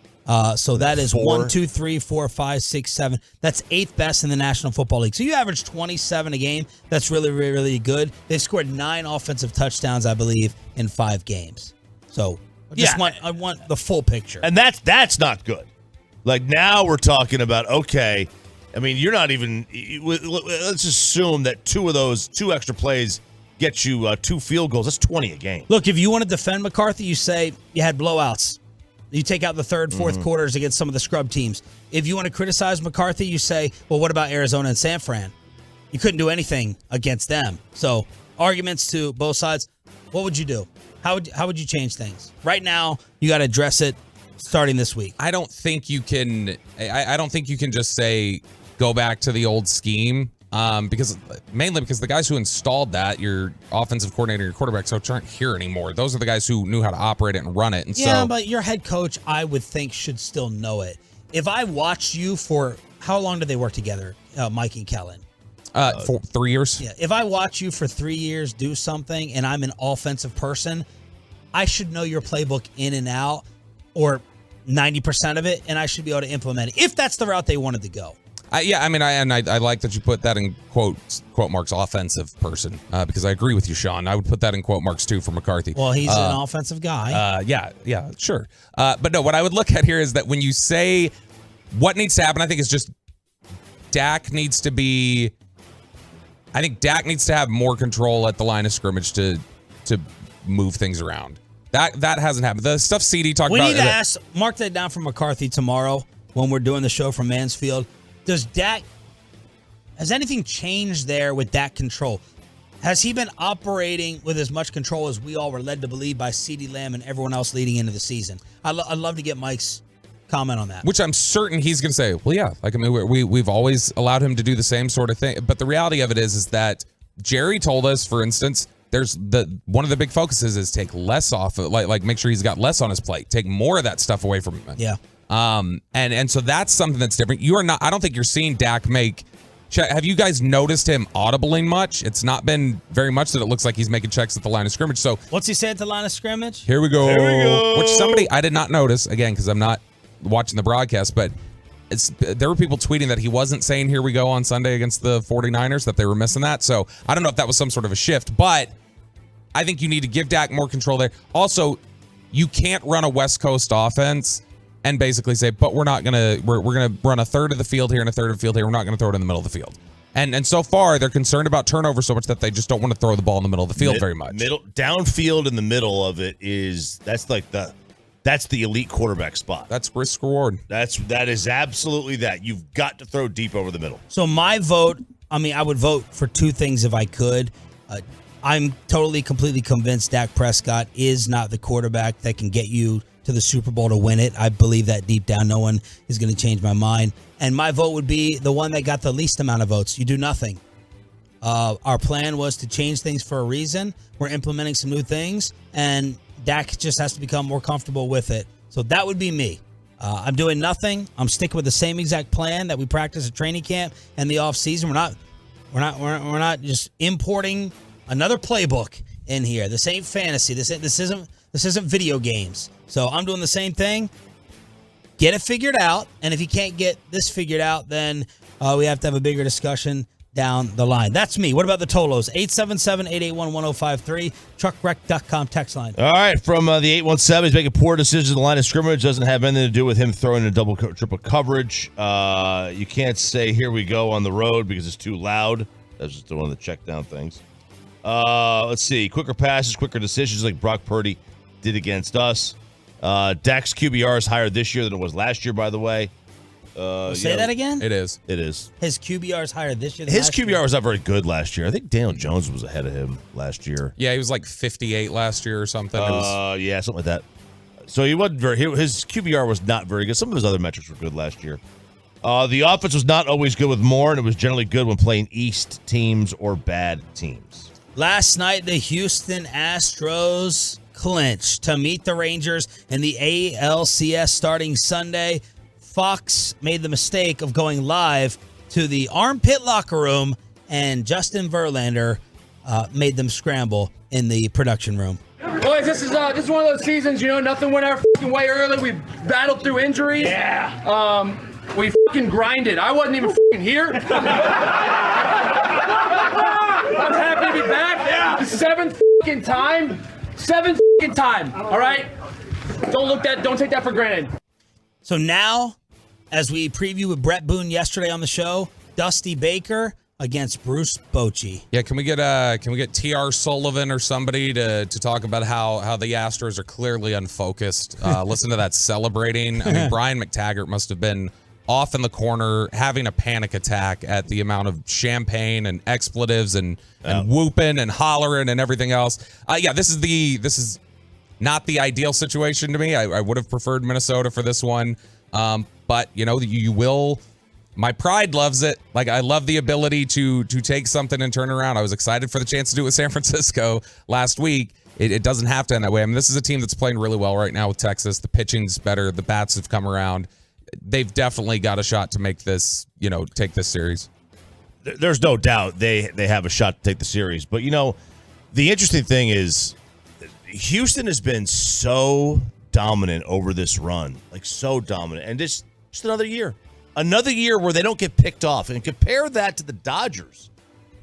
So that is 1, 2, 3, 4, 5, 6, 7. That's 8th best in the National Football League. So you average 27 a game. That's really, really, really good. They've scored 9 offensive touchdowns, I believe, in 5 games. So I want the full picture. And that's not good. Like, now we're talking about, okay, I mean, you're not even, let's assume that 2 of those 2 extra plays get you 2 field goals. That's 20 a game. Look, if you want to defend McCarthy, you say you had blowouts. You take out the third, fourth quarters against some of the scrub teams. If you want to criticize McCarthy, you say, well, what about Arizona and San Fran? You couldn't do anything against them. So arguments to both sides. What would you do? How would you change things? Right now, you got to address it starting this week. I don't think you can just say go back to the old scheme. Because the guys who installed that, your offensive coordinator, your quarterback coach, aren't here anymore. Those are the guys who knew how to operate it and run it. And but your head coach, I would think, should still know it. If I watched you for how long did they work together, Mike and Kellen? For 3 years. Yeah. If I watch you for 3 years do something, and I'm an offensive person, I should know your playbook in and out, or 90% of it, and I should be able to implement it if that's the route they wanted to go. I like that you put that in quote marks offensive person because I agree with you, Sean. I would put that in quote marks too for McCarthy. Well, he's an offensive guy. Yeah, sure. But no, what I would look at here is that when you say what needs to happen, I think it's just Dak needs to have more control at the line of scrimmage to move things around. That hasn't happened. The stuff CD talked about. We need to mark that down for McCarthy tomorrow when we're doing the show from Mansfield. Has anything changed there with Dak control? Has he been operating with as much control as we all were led to believe by CeeDee Lamb and everyone else leading into the season? I'd love to get Mike's comment on that. Which I'm certain he's going to say, well, yeah. Like, I mean, we've always allowed him to do the same sort of thing. But the reality of it is that Jerry told us, for instance, there's one of the big focuses is take less off, like make sure he's got less on his plate, take more of that stuff away from him. Yeah. And so that's something that's different. You are not. I don't think you're seeing Dak make. Have you guys noticed him audibling much? It's not been very much that it looks like he's making checks at the line of scrimmage. So what's he say at the line of scrimmage? Here we go. Which somebody I did not notice again because I'm not watching the broadcast, but there were people tweeting that he wasn't saying "here we go" on Sunday against the 49ers, that they were missing that. So I don't know if that was some sort of a shift, but I think you need to give Dak more control there. Also, you can't run a West Coast offense and basically say, but we're gonna run a third of the field here and a third of the field here. We're not gonna throw it in the middle of the field. And so far they're concerned about turnover so much that they just don't want to throw the ball in the middle of the field very much. Downfield in the middle of it that's the elite quarterback spot. That's risk reward. That is absolutely that. You've got to throw deep over the middle. So my vote, I would vote for two things if I could. I'm completely convinced Dak Prescott is not the quarterback that can get you to the Super Bowl to win it. I believe that deep down. No one is going to change my mind. And my vote would be the one that got the least amount of votes. You do nothing. Our plan was to change things for a reason. We're implementing some new things, and Dak just has to become more comfortable with it. So that would be me. I'm doing nothing. I'm sticking with the same exact plan that we practiced at training camp and the off season. We're not just importing another playbook in here. This ain't fantasy. This isn't video games. So I'm doing the same thing. Get it figured out. And if you can't get this figured out, then we have to have a bigger discussion down the line. That's me. What about the Tolos? 877-881-1053. Truckwreck.com text line. All right. From the 817, he's making poor decisions in the line of scrimmage. Doesn't have anything to do with him throwing a double, triple coverage. You can't say, here we go on the road because it's too loud. That's just one of the check down things. Let's see. Quicker passes, quicker decisions like Brock Purdy did against us. Dak's QBR is higher this year than it was last year, by the way. Say that again? It is. His QBR is higher this year than His last QBR year? was not very good last year. I think Daniel Jones was ahead of him last year. Yeah, he was like 58 last year or something. Yeah, something like that. So he wasn't his QBR was not very good. Some of his other metrics were good last year. The offense was not always good with Moore, and it was generally good when playing East teams or bad teams. Last night, the Houston Astros clinched to meet the Rangers in the ALCS starting Sunday. Fox made the mistake of going live to the armpit locker room, and Justin Verlander made them scramble in the production room. Boys, this is one of those seasons, nothing went our fucking way early. We battled through injuries. Yeah. We fucking grinded. I wasn't even fucking here. I'm happy to be back. Yeah. The seventh fucking time. All right? Don't take that for granted. So now, as we preview with Brett Boone yesterday on the show, Dusty Baker against Bruce Bochy. Yeah, can we get T.R. Sullivan or somebody to talk about how the Astros are clearly unfocused? Listen to that celebrating. I mean, Brian McTaggart must have been off in the corner having a panic attack at the amount of champagne and expletives and whooping and hollering and everything else. This is not the ideal situation to me. I would have preferred Minnesota for this one. But you will. My pride loves it. Like, I love the ability to take something and turn around. I was excited for the chance to do it with San Francisco last week. It doesn't have to end that way. I mean, this is a team that's playing really well right now with Texas. The pitching's better. The bats have come around. They've definitely got a shot to make this, take this series. There's no doubt they have a shot to take the series. But, the interesting thing is Houston has been so dominant over this run, like so dominant. And just another year where they don't get picked off. And compare that to the Dodgers,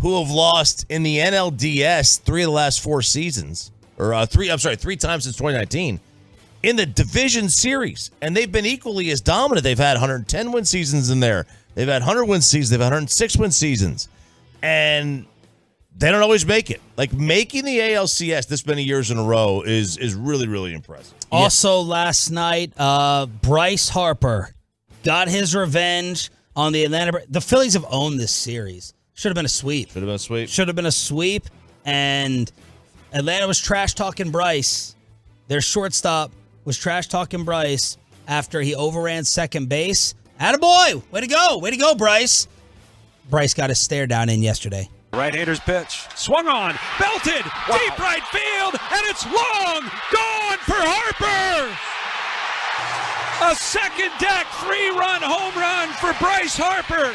who have lost in the NLDS 3 of the last 4 seasons, or 3 times since 2019. In the division series, and they've been equally as dominant. They've had 110-win seasons in there. They've had 100-win seasons. They've had 106-win seasons. And they don't always make it. Like, making the ALCS this many years in a row is really, really impressive. Also, last night, Bryce Harper got his revenge on the Atlanta. The Phillies have owned this series. Should have been a sweep. And Atlanta was trash-talking Bryce. Their shortstop was trash-talking Bryce, after he overran second base. Attaboy! Way to go! Way to go, Bryce! Bryce got a stare down in yesterday. Right-hander's pitch. Swung on. Belted. Deep right field. And it's long. Gone for Harper. A second deck 3-run home run for Bryce Harper.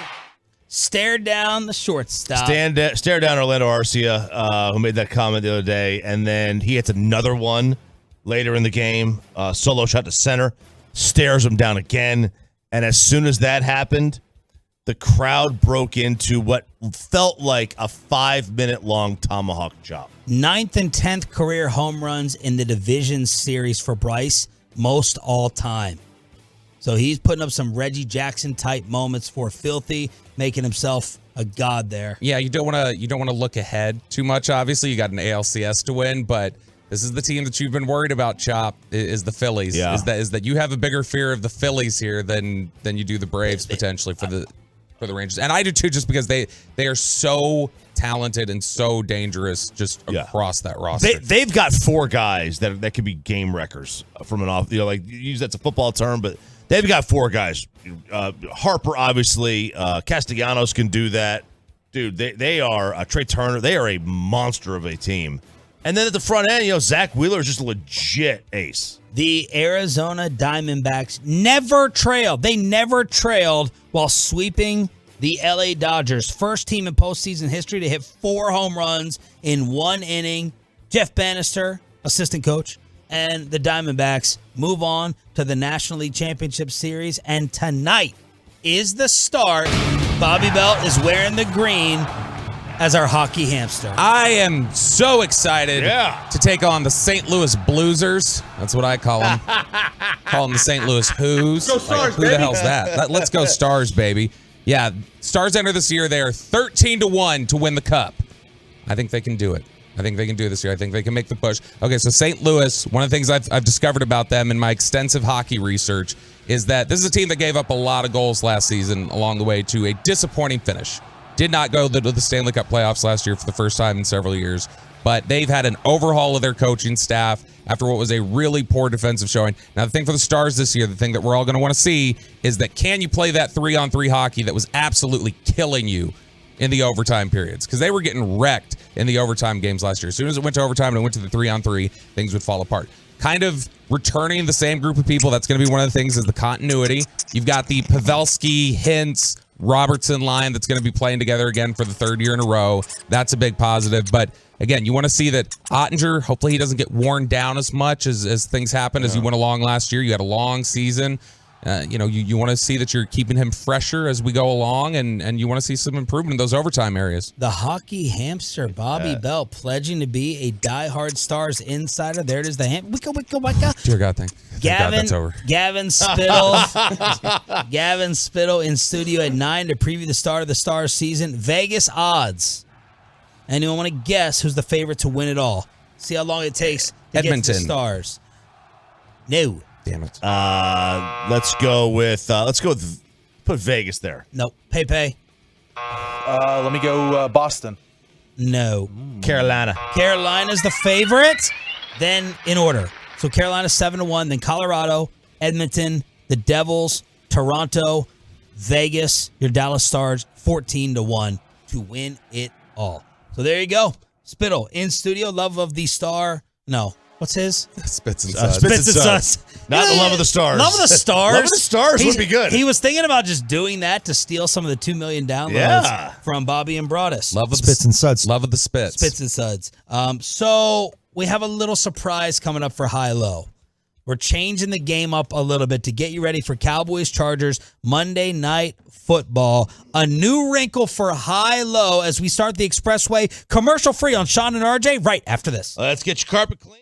Stared down the shortstop. Stare down Orlando Arcia, who made that comment the other day. And then he hits another one later in the game. Solo shot to center. Stares him down again. And as soon as that happened, the crowd broke into what felt like a 5-minute long tomahawk chop. 9th and 10th career home runs in the division series for Bryce, most all time. So he's putting up some Reggie Jackson type moments for Filthy, making himself a god there. Yeah, you don't want to look ahead too much. Obviously, you got an ALCS to win, but this is the team that you've been worried about, Chop, is the Phillies. Yeah. Is that you have a bigger fear of the Phillies here than you do the Braves potentially for the Rangers. And I do too, just because they are so talented and so dangerous just across that roster. They've got 4 guys that could be game wreckers from an off. Like you use that's a football term, but they've got 4 guys. Harper, obviously, Castellanos can do that. Dude, they are Trey Turner. They are a monster of a team. And then at the front end, Zach Wheeler is just a legit ace. The Arizona Diamondbacks never trailed. They never trailed while sweeping the LA Dodgers. First team in postseason history to hit 4 home runs in 1 inning. Jeff Bannister, assistant coach, and the Diamondbacks move on to the National League Championship Series. And tonight is the start. Bobby Belt is wearing the green as our hockey hamster. I am so excited to take on the St. Louis Bluesers. That's what I call them. Call them the St. Louis Who's. Go Stars, who baby. the hell's that? Let's go Stars, baby. Yeah, Stars enter this year. They are 13-1 to win the Cup. I think they can do it. I think they can do it this year. I think they can make the push. Okay, so St. Louis, one of the things I've discovered about them in my extensive hockey research is that this is a team that gave up a lot of goals last season along the way to a disappointing finish. Did not go to the Stanley Cup playoffs last year for the first time in several years, but they've had an overhaul of their coaching staff after what was a really poor defensive showing. Now, the thing for the Stars this year, the thing that we're all going to want to see is that can you play that 3-on-3 hockey that was absolutely killing you in the overtime periods? Because they were getting wrecked in the overtime games last year. As soon as it went to overtime and it went to the 3-on-3, things would fall apart. Kind of returning the same group of people, that's going to be one of the things is the continuity. You've got the Pavelski, Hintz, Robertson line that's going to be playing together again for the 3rd year in a row. That's a big positive. But again, you want to see that Ottinger, hopefully he doesn't get worn down as much as things happened as you went along last year. You had a long season. You want to see that you're keeping him fresher as we go along, and you want to see some improvement in those overtime areas. The hockey hamster, Bobby Bell, pledging to be a diehard Stars insider. There it is, the wicka. Dear God, thank God that's over. Gavin Spittle in studio at 9 to preview the start of the Stars season. Vegas odds. Anyone want to guess who's the favorite to win it all? See how long it takes to get to the Stars. No. Damn it. Let's go with put Vegas there. Nope. Pepe. Let me go Boston. No. Carolina. Carolina's the favorite. Then in order. So Carolina 7-1, then Colorado, Edmonton, the Devils, Toronto, Vegas, your Dallas Stars 14-1 to win it all. So there you go. Spittle in studio, love of the star. No. What's his? Spits and Suds. Spits and Suds. Not the love of the Stars. Love of the Stars. Love of the Stars would be good. He was thinking about just doing that to steal some of the 2 million downloads from Bobby and Broadus. Love of Spits and Suds. Love of the Spits. Spits and Suds. So we have a little surprise coming up for High Low. We're changing the game up a little bit to get you ready for Cowboys Chargers Monday Night Football. A new wrinkle for High Low as we start the Expressway commercial free on Sean and RJ right after this. Let's get your carpet clean.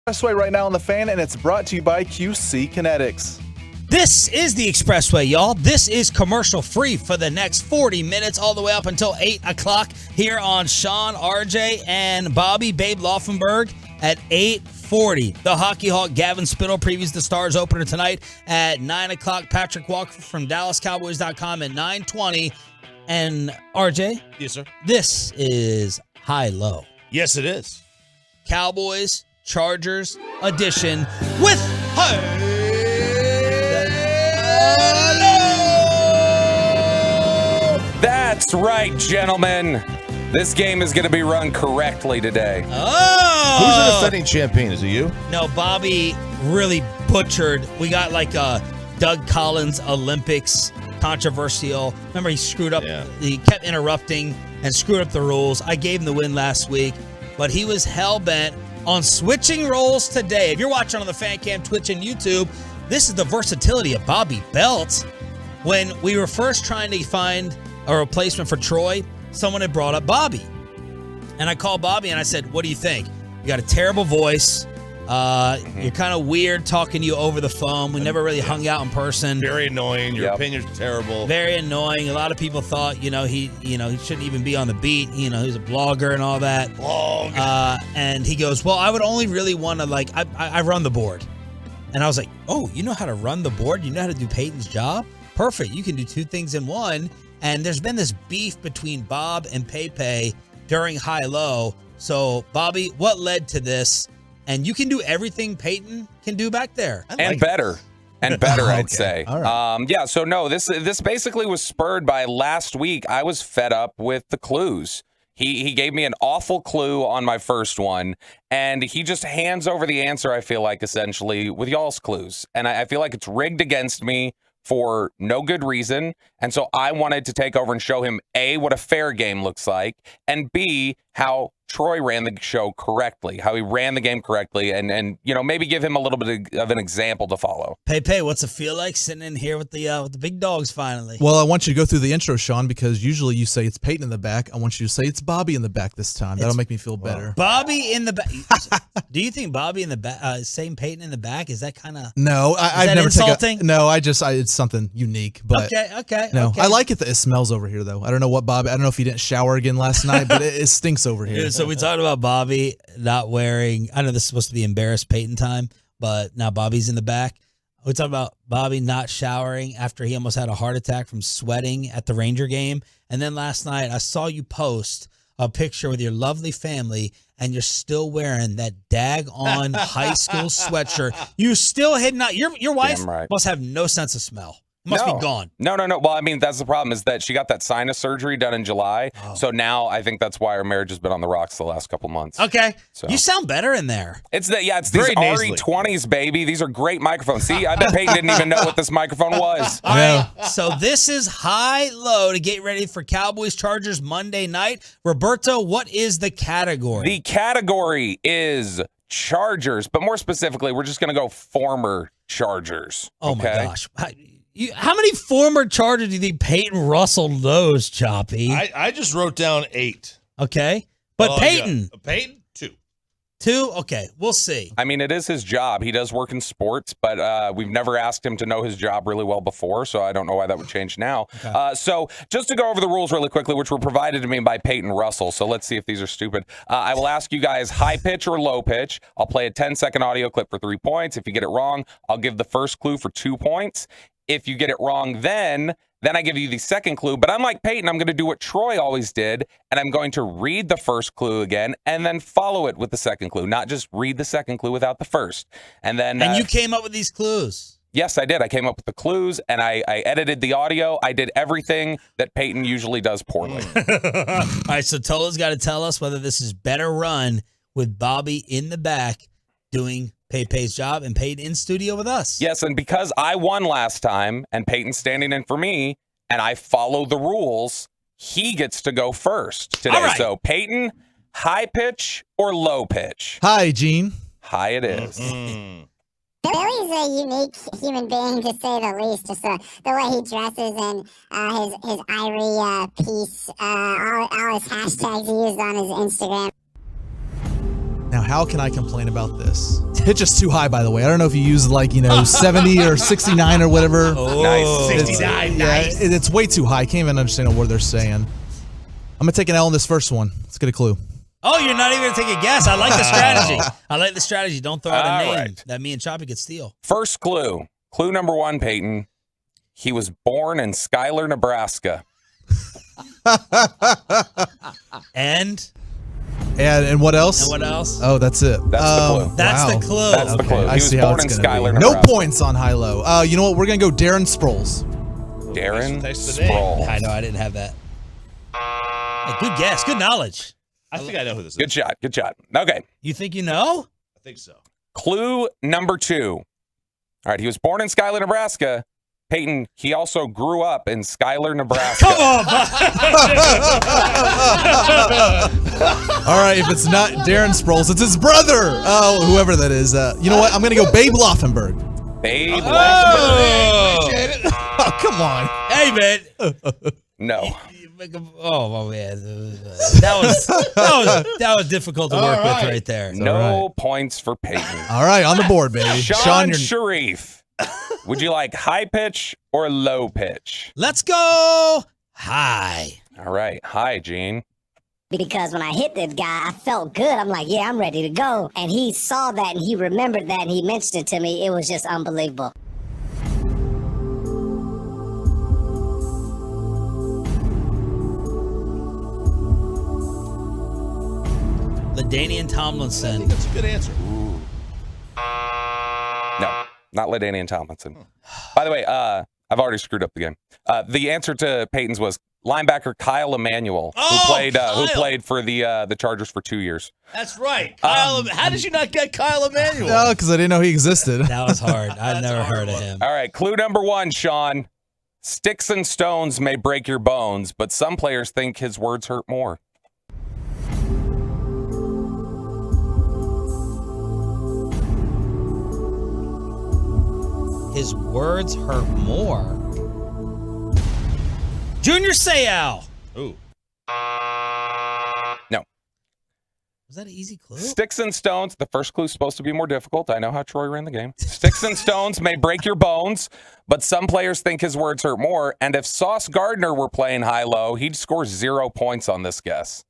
Expressway right now on the Fan, and it's brought to you by QC Kinetics. This is the Expressway, y'all. This is commercial free for the next 40 minutes, all the way up until 8 o'clock here on Sean, RJ, and Bobby Babe Laufenberg at 8:40. The Hockey Hawk Gavin Spittle previews the Stars opener tonight at 9 o'clock. Patrick Walker from DallasCowboys.com at 9:20. And RJ? Yes, sir. This is high-low. Yes, it is. Cowboys, Chargers edition with That's right, gentlemen. This game is going to be run correctly today. Oh! Who's the defending champion? Is it you? No, Bobby really butchered. We got like Doug Collins Olympics controversial. Remember, he screwed up. Yeah. He kept interrupting and screwed up the rules. I gave him the win last week, but he was hell-bent on switching roles today. If you're watching on the Fan Cam, Twitch, and YouTube, this is the versatility of Bobby Belt. When we were first trying to find a replacement for Troy, someone had brought up Bobby. And I called Bobby and I said, what do you think? You got a terrible voice. You're kind of weird talking to you over the phone. We never really hung out in person. Very annoying. Your opinion's terrible. Very annoying. A lot of people thought, he shouldn't even be on the beat. He's a blogger and all that. And he goes, well, I would only really want to, I run the board. And I was like, oh, you know how to run the board? You know how to do Peyton's job? Perfect. You can do two things in one. And there's been this beef between Bob and Pepe during high-low. So, Bobby, what led to this? And you can do everything Peyton can do back there. And better. And better, Okay. I'd say. All right. So no, this basically was spurred by last week. I was fed up with the clues. He gave me an awful clue on my first one, and he just hands over the answer, I feel like, essentially, with y'all's clues. And I feel like it's rigged against me for no good reason. And so I wanted to take over and show him, A, what a fair game looks like, and B, how Troy ran the show correctly, how he ran the game correctly, and maybe give him a little bit of an example to follow. Pepe, what's it feel like sitting in here with the big dogs finally? Well, I want you to go through the intro, Sean, because usually you say it's Peyton in the back. I want you to say it's Bobby in the back this time. That'll make me feel better. Bobby in the back. Do you think Bobby in the back, saying Peyton in the back, is that kind of... No, I've never insulting? it's something unique. But Okay. No, okay. I like it that it smells over here, though. I don't know what Bobby, I don't know if he didn't shower again last night, but it stinks over here. Yeah, so we talked about Bobby not wearing, I know this is supposed to be embarrassed Peyton time, but now Bobby's in the back. We talked about Bobby not showering after he almost had a heart attack from sweating at the Ranger game. And then last night I saw you post a picture with your lovely family and you're still wearing that dag-on high school sweatshirt. You still hidden out. Your wife must have no sense of smell. Must be gone. No. Well, I mean, that's the problem is that she got that sinus surgery done in July. Oh. So now I think that's why her marriage has been on the rocks the last couple months. Okay. So. You sound better in there. It's these Very nasally. RE20s, baby. These are great microphones. See, I bet Peyton didn't even know what this microphone was. All right. So this is high-low to get ready for Cowboys Chargers Monday night. Roberto, what is the category? The category is Chargers, but more specifically, we're just going to go former Chargers. Oh, my gosh. How many former Chargers do you think Peyton Russell knows, Choppy? I just wrote down 8. Okay. But Peyton? Yeah. Peyton, 2. 2? Okay. We'll see. I mean, it is his job. He does work in sports, but we've never asked him to know his job really well before, so I don't know why that would change now. Okay. So just to go over the rules really quickly, which were provided to me by Peyton Russell, so let's see if these are stupid. I will ask you guys high pitch or low pitch. I'll play a 10-second audio clip for 3 points. If you get it wrong, I'll give the first clue for 2 points. If you get it wrong, then I give you the second clue. But unlike Peyton, I'm going to do what Troy always did, and I'm going to read the first clue again and then follow it with the second clue, not just read the second clue without the first. And you came up with these clues. Yes, I did. I came up with the clues, and I edited the audio. I did everything that Peyton usually does poorly. All right, so Tola's got to tell us whether this is better run with Bobby in the back doing Pepe's job and Peyton in studio with us. Yes, and because I won last time and Peyton's standing in for me and I follow the rules, he gets to go first today. Right. So Peyton, high pitch or low pitch? Hi, Gene. High it is. Billy's a unique human being, to say the least. Just the way he dresses and his Irie piece, all his hashtags he used on his Instagram. Now, how can I complain about this? Pitch is too high, by the way. I don't know if you use 70 or 69 or whatever. Oh, nice. 69, nice. It's way too high. I can't even understand what they're saying. I'm going to take an L on this first one. Let's get a clue. Oh, you're not even going to take a guess. I like the strategy. Don't throw out a name right. that me and Choppy could steal. First clue. Clue number 1, Peyton. He was born in Schuyler, Nebraska. And what else? And what else? Oh, that's it. That's the clue. That's the clue. That's the clue. I He was see how born it's in gonna Schuyler, be. Nebraska. No points on high-low. You know what? We're going to go Darren Sproles. Darren Thanks for the name. Sproles. I know, I didn't have that. Hey, good guess. Good knowledge. I think I know who this is. Good shot. Good shot. Okay. You think you know? I think so. Clue number 2. All right. He was born in Schuyler, Nebraska. Peyton, he also grew up in Schuyler, Nebraska. Come on, All right, if it's not Darren Sproles, it's his brother. Oh, whoever that is. You know what? I'm going to go Babe Laufenberg. Babe Laufenberg. Appreciate it. Oh, come on. Hey, man. No. Oh man, that was difficult to work with right there. No points for Peyton. All right, on the board, baby. Sean Sharif. Would you like high pitch or low pitch? Let's go high. All right, high, Gene. Because when I hit this guy, I felt good. I'm like, yeah, I'm ready to go. And he saw that and he remembered that and he mentioned it to me. It was just unbelievable. LaDainian Tomlinson. I think that's a good answer. No, not LaDainian Tomlinson. By the way, I've already screwed up the game. The answer to Peyton's was linebacker Kyle Emanuel, who played for the Chargers for 2 years. That's right. Kyle. How did you not get Kyle Emanuel? No, because I didn't know he existed. That was hard. I'd never heard of him. All right, clue number 1, Sean. Sticks and stones may break your bones, but some players think his words hurt more. His words hurt more. Junior Seau. Ooh. No. Was that an easy clue? Sticks and stones. The first clue's supposed to be more difficult. I know how Troy ran the game. Sticks and stones may break your bones, but some players think his words hurt more. And if Sauce Gardner were playing high-low, he'd score 0 points on this guess.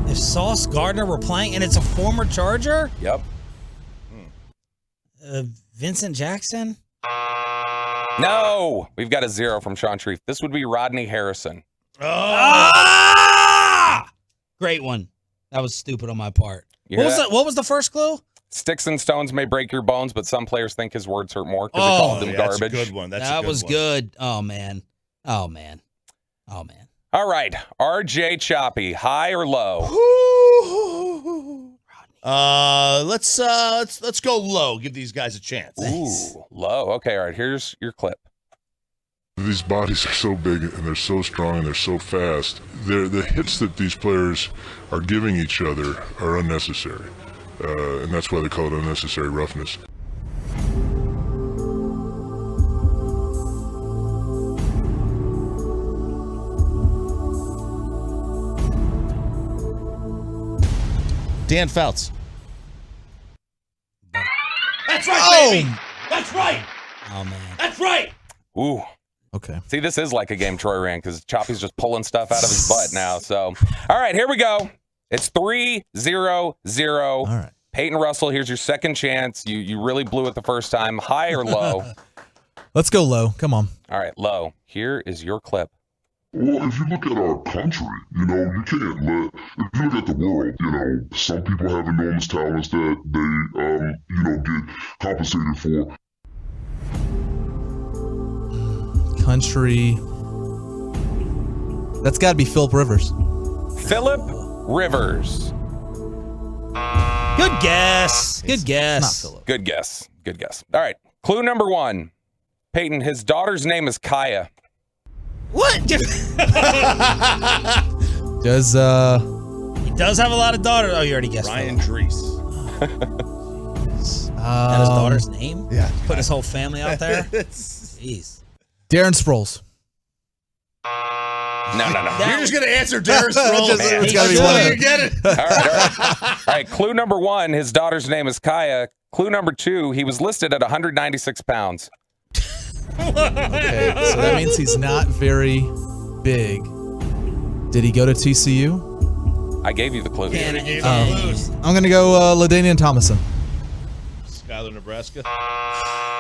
If Sauce Gardner were playing, and it's a former Charger? Yep. Vincent Jackson? No! We've got a 0 from Sean Sharif. This would be Rodney Harrison. Great one. That was stupid on my part. What was the first clue? Sticks and stones may break your bones, but some players think his words hurt more because they called them garbage. That's a good one. That was good. Oh, man. Oh, man. Oh, man. All right. RJ Choppy, high or low? Let's go low. Give these guys a chance. Ooh, low. Okay, all right. Here's your clip. These bodies are so big and they're so strong and they're so fast. The hits that these players are giving each other are unnecessary. And that's why they call it unnecessary roughness. Dan Fouts. That's right, baby. That's right. Oh, man. That's right. Ooh. Okay. See, this is like a game Troy ran because Choppy's just pulling stuff out of his butt now. So, all right, here we go. It's 3-0-0. All right. Peyton Russell, here's your second chance. You really blew it the first time. High or low? Let's go low. Come on. All right, low. Here is your clip. Well, if you look at our country, you can't let, if you look at the world, some people have enormous talents that they, get compensated for. Country. That's got to be Phillip Rivers. Phillip Rivers. Good guess. Good guess. Not Phillip. Good guess. Good guess. All right. Clue number 1. Peyton, his daughter's name is Kaya. What? Does He does have a lot of daughters. Oh, you already guessed. Ryan Drees. That his daughter's name? Yeah. Put his whole family out there? Jeez. Darren Sproles. No. You're just going to answer Darren Sproles. It's got to be one of them. You get it. All right. Clue number 1, his daughter's name is Kaya. Clue number 2, he was listed at 196 pounds. Okay, so that means he's not very big. Did he go to TCU? I gave you the clue. I'm going to go LaDainian Tomlinson. Schuyler, Nebraska.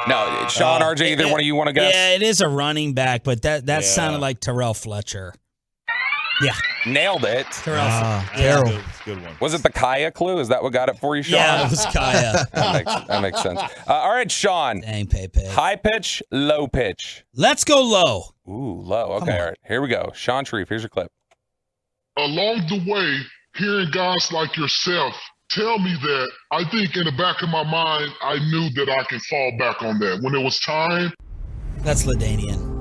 No, Sean, RJ, either one of you want to guess? Yeah, it is a running back, but that sounded like Terrell Fletcher. Yeah. Nailed it. Terrell. Good one. Was it the Kaya clue? Is that what got it for you, Sean? Yeah, it was Kaya. that makes sense. All right, Sean. Dang, Pepe. High pitch, low pitch. Let's go low. Ooh, low. Okay, all right. Here we go. Sean Shreve, here's your clip. Along the way, hearing guys like yourself tell me that, I think in the back of my mind, I knew that I could fall back on that. When it was time. That's LaDainian.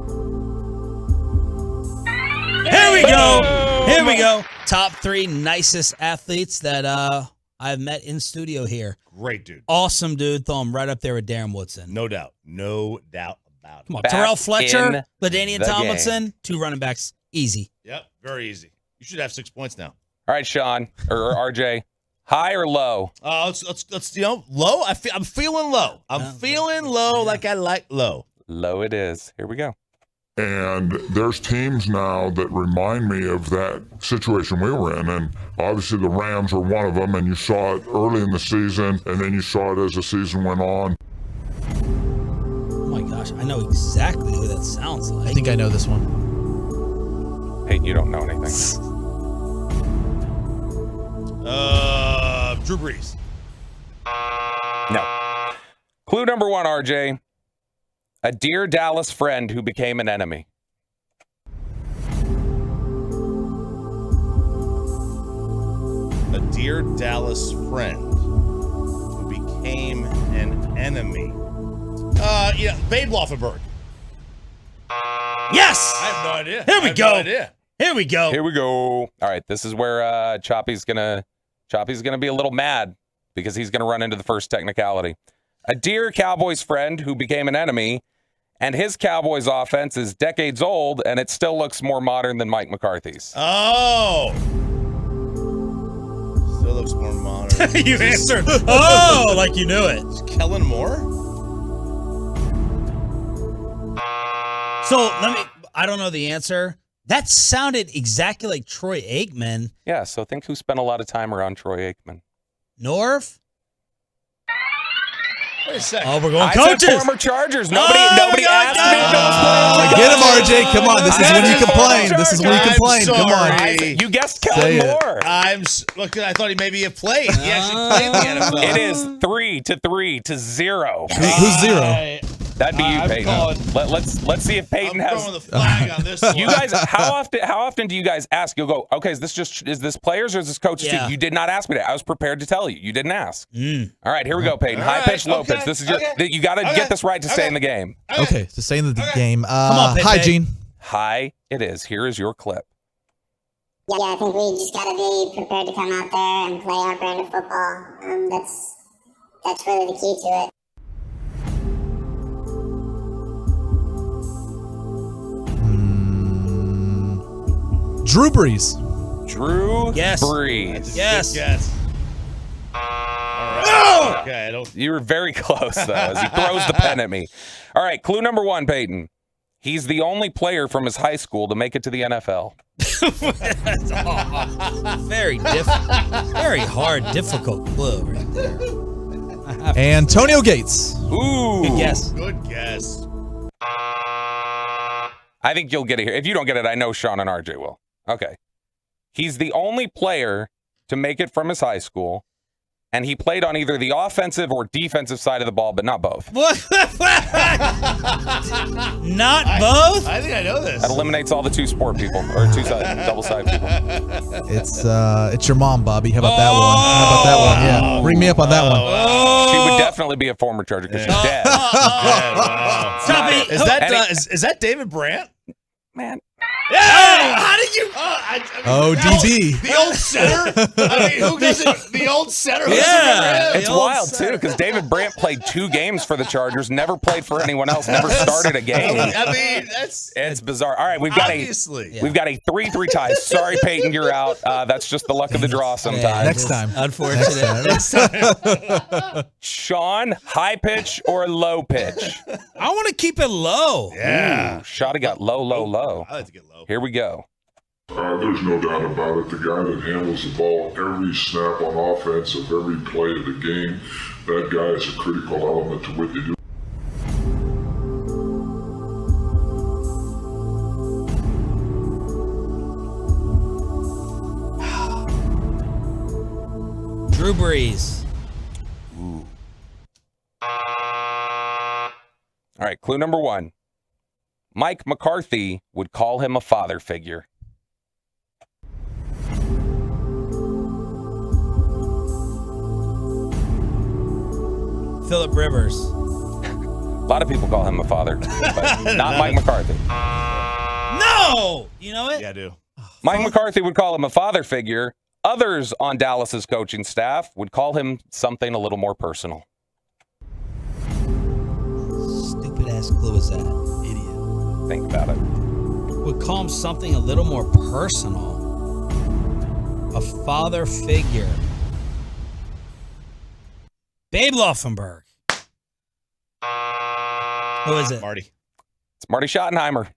Here we go. Here we go. Top 3 nicest athletes that I've met in studio here. Great dude. Awesome dude. Throw him right up there with Darren Woodson. No doubt. No doubt about it. Come on. Back Terrell Fletcher, in LaDainian the Tomlinson, game. 2 running backs. Easy. Yep. Very easy. You should have 6 points now. All right, Sean or RJ. High or low? Let's low. I'm feeling low. I'm feeling low like I like low. Low it is. Here we go. And there's teams now that remind me of that situation we were in. And obviously the Rams were one of them, and you saw it early in the season, and then you saw it as the season went on. Oh my gosh, I know exactly who that sounds like. I think I know this one. Hey, you don't know anything. Drew Brees. No. Clue number 1, RJ. A dear Dallas friend who became an enemy. A dear Dallas friend who became an enemy. Babe Laufenberg. Yes! I have no idea. Here we go. No idea. Here we go. Here we go. All right, this is where Choppy's gonna be a little mad because he's gonna run into the first technicality. A dear Cowboys friend who became an enemy, and his Cowboys offense is decades old, and it still looks more modern than Mike McCarthy's. Oh. Still looks more modern. You answered. Oh, like you knew it. Kellen Moore? So I don't know the answer. That sounded exactly like Troy Aikman. Yeah, so think who spent a lot of time around Troy Aikman. Norv? Wait a second. Oh, we're going I coaches. said former Chargers. Nobody asked me if it was players. Get him, RJ. Come on. This is when you complain. This is when you complain. Come on. You guessed Kellen Moore. Look, I thought he maybe had played. He actually played in the NFL. It is 3-3-0. Who's 0? That'd be you, Peyton. Let's see if Peyton has. I'm throwing the flag on this one. You guys, how often do you guys ask? You'll go, okay, is this players or is this coaches too? You did not ask me that. I was prepared to tell you. You didn't ask. All right, here we go, Peyton. High pitch, low pitch. This is you got to get this right to stay in the game. Okay, to stay in the game. Come on, Pepe. Hygiene. High it is. Here is your clip. Yeah, I think we just got to be prepared to come out there and play our brand of football. That's really the key to it. Drew Brees. Drew Yes. Brees. Yes. Yes. All right. Okay, You were very close, though, as he throws the pen at me. All right, clue number 1, Peyton. He's the only player from his high school to make it to the NFL. Very hard, difficult clue right there. Antonio Gates. Ooh. Good guess. Good guess. I think you'll get it here. If you don't get it, I know Sean and RJ will. Okay. He's the only player to make it from his high school, and he played on either the offensive or defensive side of the ball, but not both. What? Not both? I think I know this. That eliminates all the two-sport people, or double-side people. It's your mom, Bobby. How about that one? How about that one? Yeah, bring me up on that one. She would definitely be a former Charger because she's dead. Is that David Brandt? Man. Yeah! How did you? DB. The old center? I mean, who doesn't? The old center? Who doesn't remember him? It's wild, too, because David Brandt played 2 games for the Chargers, never played for anyone else, never started a game. I mean, it's bizarre. All right, we've got obviously. a 3-3 tie. Sorry, Peyton, you're out. That's just the luck of the draw sometimes. Next time. Unfortunate. Next time. Sean, high pitch or low pitch? I want to keep it low. Yeah. Ooh, Shotty got low. I like to get low. Here we go. There's no doubt about it. The guy that handles the ball every snap on offense of every play of the game, that guy is a critical element to what they do. Drew Brees. Ooh. All right, clue number 1. Mike McCarthy would call him a father figure. Phillip Rivers. A lot of people call him a father, but not Mike McCarthy. No! You know it? Yeah, I do. Mike McCarthy would call him a father figure. Others on Dallas's coaching staff would call him something a little more personal. Stupid ass clue is that? Idiot. Think about it. Would call him something a little more personal. A father figure. Babe Laufenberg. Who is it? Marty. It's Marty Schottenheimer.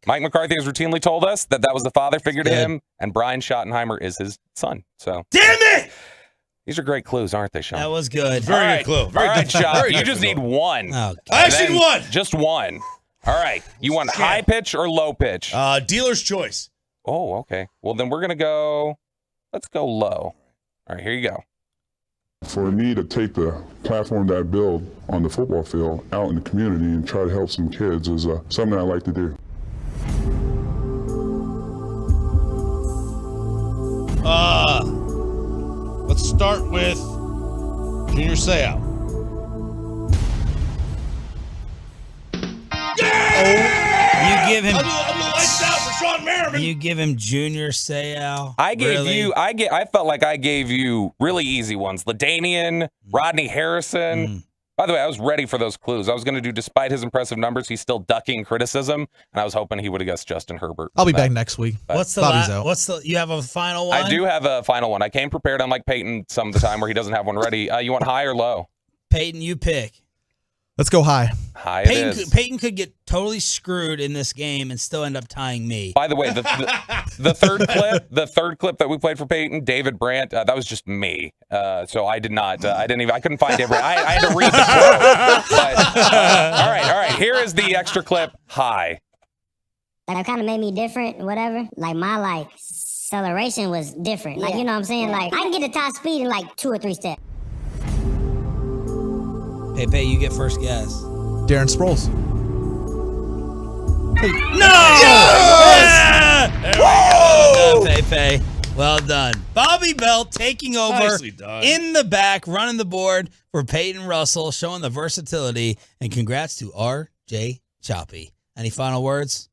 Mike McCarthy has routinely told us that was the father figure to him, and Brian Schottenheimer is his son. So, damn it! These are great clues, aren't they, Sean? That was good. Very good clue. Very All right, good. Sean. Very You good just clue. need one. Oh, I actually need one. Just one. All right. You want high pitch or low pitch? Dealer's choice. Oh, okay. Well, then we're gonna go. Let's go low. All right, here you go. For me to take the platform that I build on the football field out in the community and try to help some kids is something I like to do. Let's start with Junior Seau. You give him. I'm the lights out for Sean Merriman. You give him Junior Seau. I gave Really? you. I felt like I gave you really easy ones. LaDainian, Rodney Harrison. By the way, I was ready for those clues. I was going to do, despite his impressive numbers, he's still ducking criticism, and I was hoping he would have guessed Justin Herbert. I'll be back next week. What's the Bobby's out. What's the? You have a final one? I do have a final one. I came prepared, unlike Peyton some of the time where he doesn't have one ready. You want high or low? Peyton, you pick. Let's go high. High it is. Peyton could get totally screwed in this game and still end up tying me. By the way, the third clip that we played for Peyton, David Brandt, that was just me. So I did not. I couldn't find every. I had to read the quote. But, all right. Here is the extra clip. High. That kind of made me different, whatever. Like my acceleration was different. Like, you know what I'm saying? Like I can get to top speed in like 2 or 3 steps. Pepe, you get first guess. Darren Sproles. No! Yes! Well done, Pepe. Well done. Bobby Bell taking over Nicely done. in the back, running the board for Peyton Russell, showing the versatility. And congrats to R.J. Choppy. Any final words?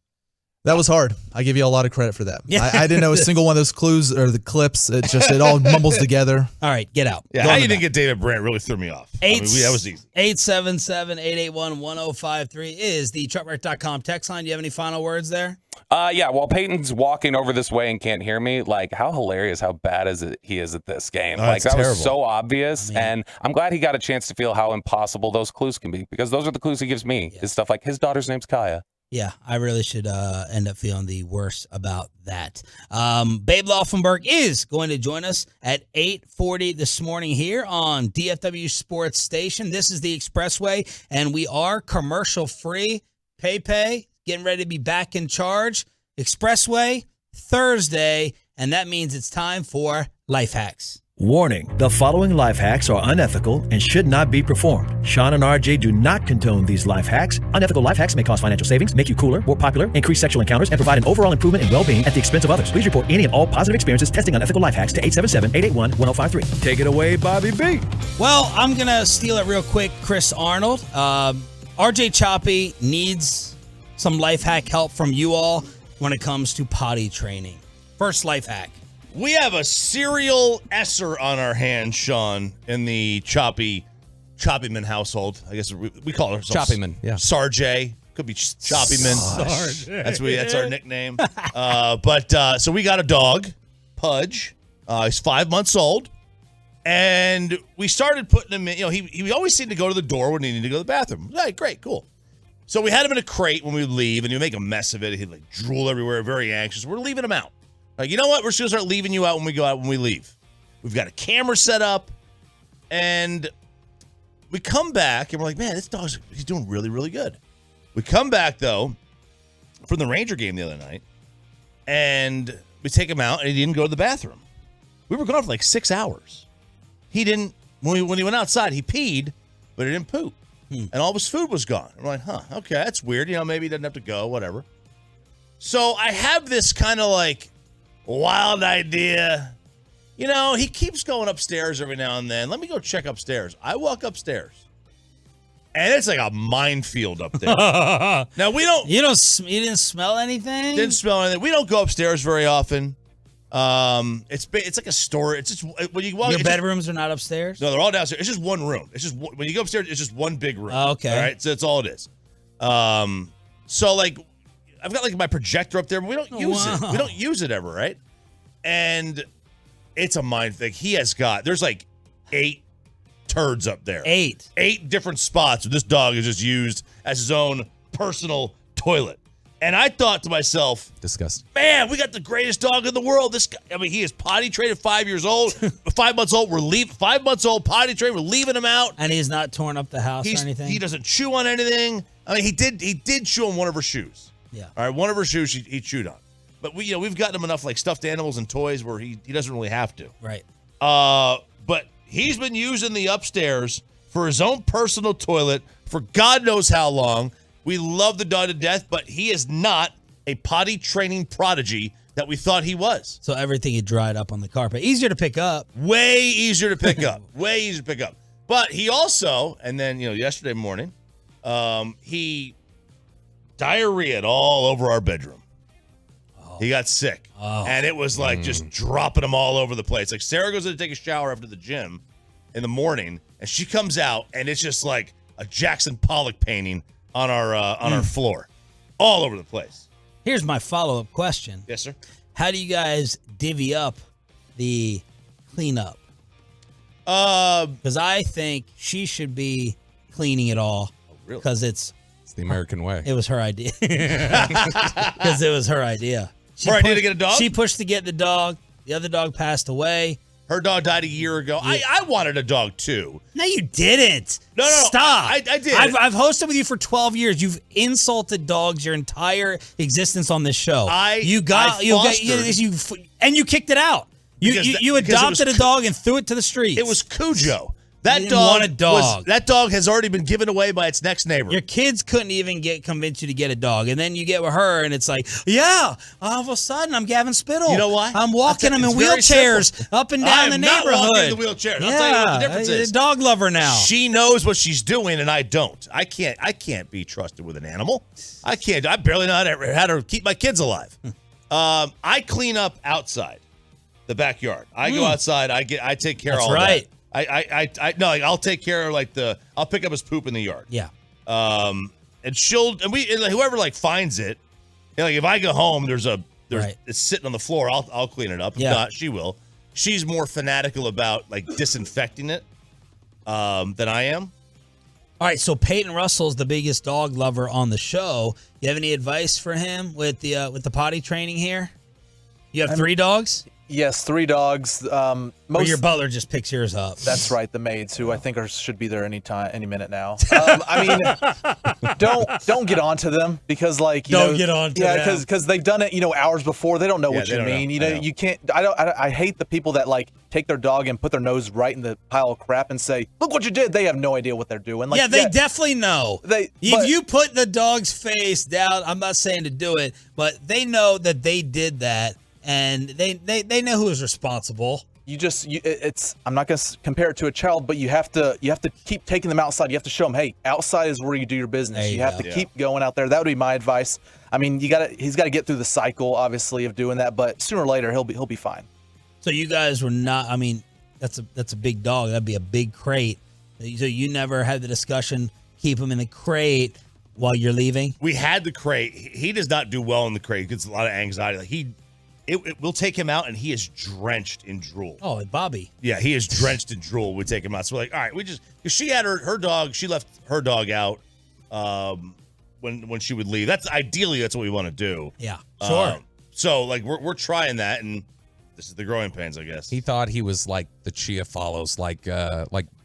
That was hard. I give you a lot of credit for that. Yeah. I didn't know a single one of those clues or the clips. It all mumbles together. All right, get out. Yeah, Go how on you the didn't get David Brandt really threw me off. That was easy. 877-881-1053 is the truckwreck.com text line. Do you have any final words there? Yeah, while Peyton's walking over this way and can't hear me, like, how hilarious, how bad he is at this game. Oh, like, it's that terrible. was so obvious, and I'm glad he got a chance to feel how impossible those clues can be, because those are the clues he gives me. Is stuff like, his daughter's name's Kaya. Yeah, I really should end up feeling the worst about that. Babe Laufenberg is going to join us at 8:40 this morning here on DFW Sports Station. This is the Expressway, and we are commercial-free. Pepe getting ready to be back in charge. Expressway, Thursday, and that means it's time for Life Hacks. Warning, the following life hacks are unethical and should not be performed. Sean and RJ do not condone these life hacks. Unethical life hacks may cause financial savings, make you cooler, more popular, increase sexual encounters, and provide an overall improvement in well-being at the expense of others. Please report any and all positive experiences testing unethical life hacks to 877-881-1053. Take it away, Bobby B. Well, I'm going to steal it real quick, Chris Arnold. RJ Choppy needs some life hack help from you all. when it comes to potty training. First life hack. We have a serial esser on our hands, Sean, in the Choppyman household. I guess we call ourselves Choppyman, yeah. Sarjay. Could be Choppyman. Sarjay. That's our nickname. But so we got a dog, Pudge. He's 5 months old. And we started putting him in, he always seemed to go to the door when he needed to go to the bathroom. Right, great, cool. So we had him in a crate when we would leave, and he'd make a mess of it. He'd like drool everywhere, very anxious. We're leaving him out. Like, you know what? We're just going to start leaving you out when we go out when we leave. We've got a camera set up, and we come back, and we're like, man, he's doing really, really good. We come back, though, from the Ranger game the other night, and we take him out, and he didn't go to the bathroom. We were gone for like 6 hours. He didn't, when he went outside, he peed, but he didn't poop. And all of his food was gone. I'm like, okay, that's weird. Maybe he doesn't have to go, whatever. So I have this kind of like wild idea. He keeps going upstairs every now and then. Let me go check upstairs. I walk upstairs. And it's like a minefield up there. Now, you didn't smell anything? Didn't smell anything. We don't go upstairs very often. It's like a store. It's just when you walk. Your bedrooms are not upstairs? No, they're all downstairs. It's just one room. It's just when you go upstairs, it's just one big room. Oh, okay. All right, so that's all it is. So like, I've got like my projector up there, but we don't use it. We don't use it ever, right? And it's a mind thing. There's like 8 turds up there. 8 different spots where this dog is just used as his own personal toilet. And I thought to myself, disgusting. Man, we got the greatest dog in the world. This guy, he is potty trained at 5 years old. 5 months old, 5 months old, potty trained. We're leaving him out. And he's not torn up the house or anything? He doesn't chew on anything. He did chew on one of her shoes. Yeah. All right, one of her shoes he chewed on. But we've gotten him enough like stuffed animals and toys where he doesn't really have to. Right. But he's been using the upstairs for his own personal toilet for God knows how long. We love the dog to death, but he is not a potty training prodigy that we thought he was. So everything had dried up on the carpet. Easier to pick up. Way easier to pick up. Way easier to pick up. But he also, and then, yesterday morning, he diarrheaed all over our bedroom. Oh. He got sick. Oh. And it was like just dropping him all over the place. Like Sarah goes in to take a shower after the gym in the morning, and she comes out, and it's just like a Jackson Pollock painting on our floor, all over the place. Here's my follow-up question. Yes, sir. How do you guys divvy up the cleanup? Because I think she should be cleaning it all. Oh, really? Because it's the American way. It was her idea. Because it was her idea. Her idea to get a dog? She pushed to get the dog. The other dog passed away. Her dog died a year ago. Yeah. I wanted a dog too. No, you didn't. No. Stop. I did. I've hosted with you for 12 years. You've insulted dogs your entire existence on this show. You kicked it out. You adopted a dog and threw it to the streets. It was Cujo. That dog has already been given away by its next neighbor. Your kids couldn't even convince you to get a dog, and then you get with her, and it's like, all of a sudden I'm Gavin Spittle. You know why? I'm walking them in wheelchairs up and down the neighborhood. I'm not walking the wheelchairs. Yeah, I'll tell you what the difference is. A dog lover now. She knows what she's doing, and I don't. I can't be trusted with an animal. I can't. I barely know how to keep my kids alive. I clean up outside the backyard. I go outside. I take care of all that. I'll take care of I'll pick up his poop in the yard. Yeah. And whoever finds it, if I go home, it's sitting on the floor, I'll clean it up. If not, she will. She's more fanatical about disinfecting it than I am. All right, so Peyton Russell's the biggest dog lover on the show. You have any advice for him with the potty training here? You have 3 dogs? Yes, 3 dogs. Or your butler just picks yours up. That's right, the maids, who I think should be there any minute now. Don't get onto them because because they've done it hours before. They don't know what you mean. You can't. I hate the people that take their dog and put their nose right in the pile of crap and say, "Look what you did." They have no idea what they're doing. They definitely know. If you put the dog's face down, I'm not saying to do it, but they know that they did that. And they know who is responsible. I'm not going to compare it to a child, but you have to keep taking them outside. You have to show them, hey, outside is where you do your business. You have to keep going out there. That would be my advice. I mean, he's got to get through the cycle, obviously, of doing that, but sooner or later he'll be fine. So you guys were not. I mean, that's a big dog. That'd be a big crate. So you never had the discussion, keep him in the crate while you're leaving? We had the crate. He does not do well in the crate. He gets a lot of anxiety. Like we'll take him out, and he is drenched in drool. Oh, like Bobby. Yeah, he is drenched in drool. We take him out. So we're like, all right, because she had her dog. She left her dog out when she would leave. That's what we want to do. Yeah, sure. So like we're trying that, and this is the growing pains, I guess. He thought he was like the Chia follows, like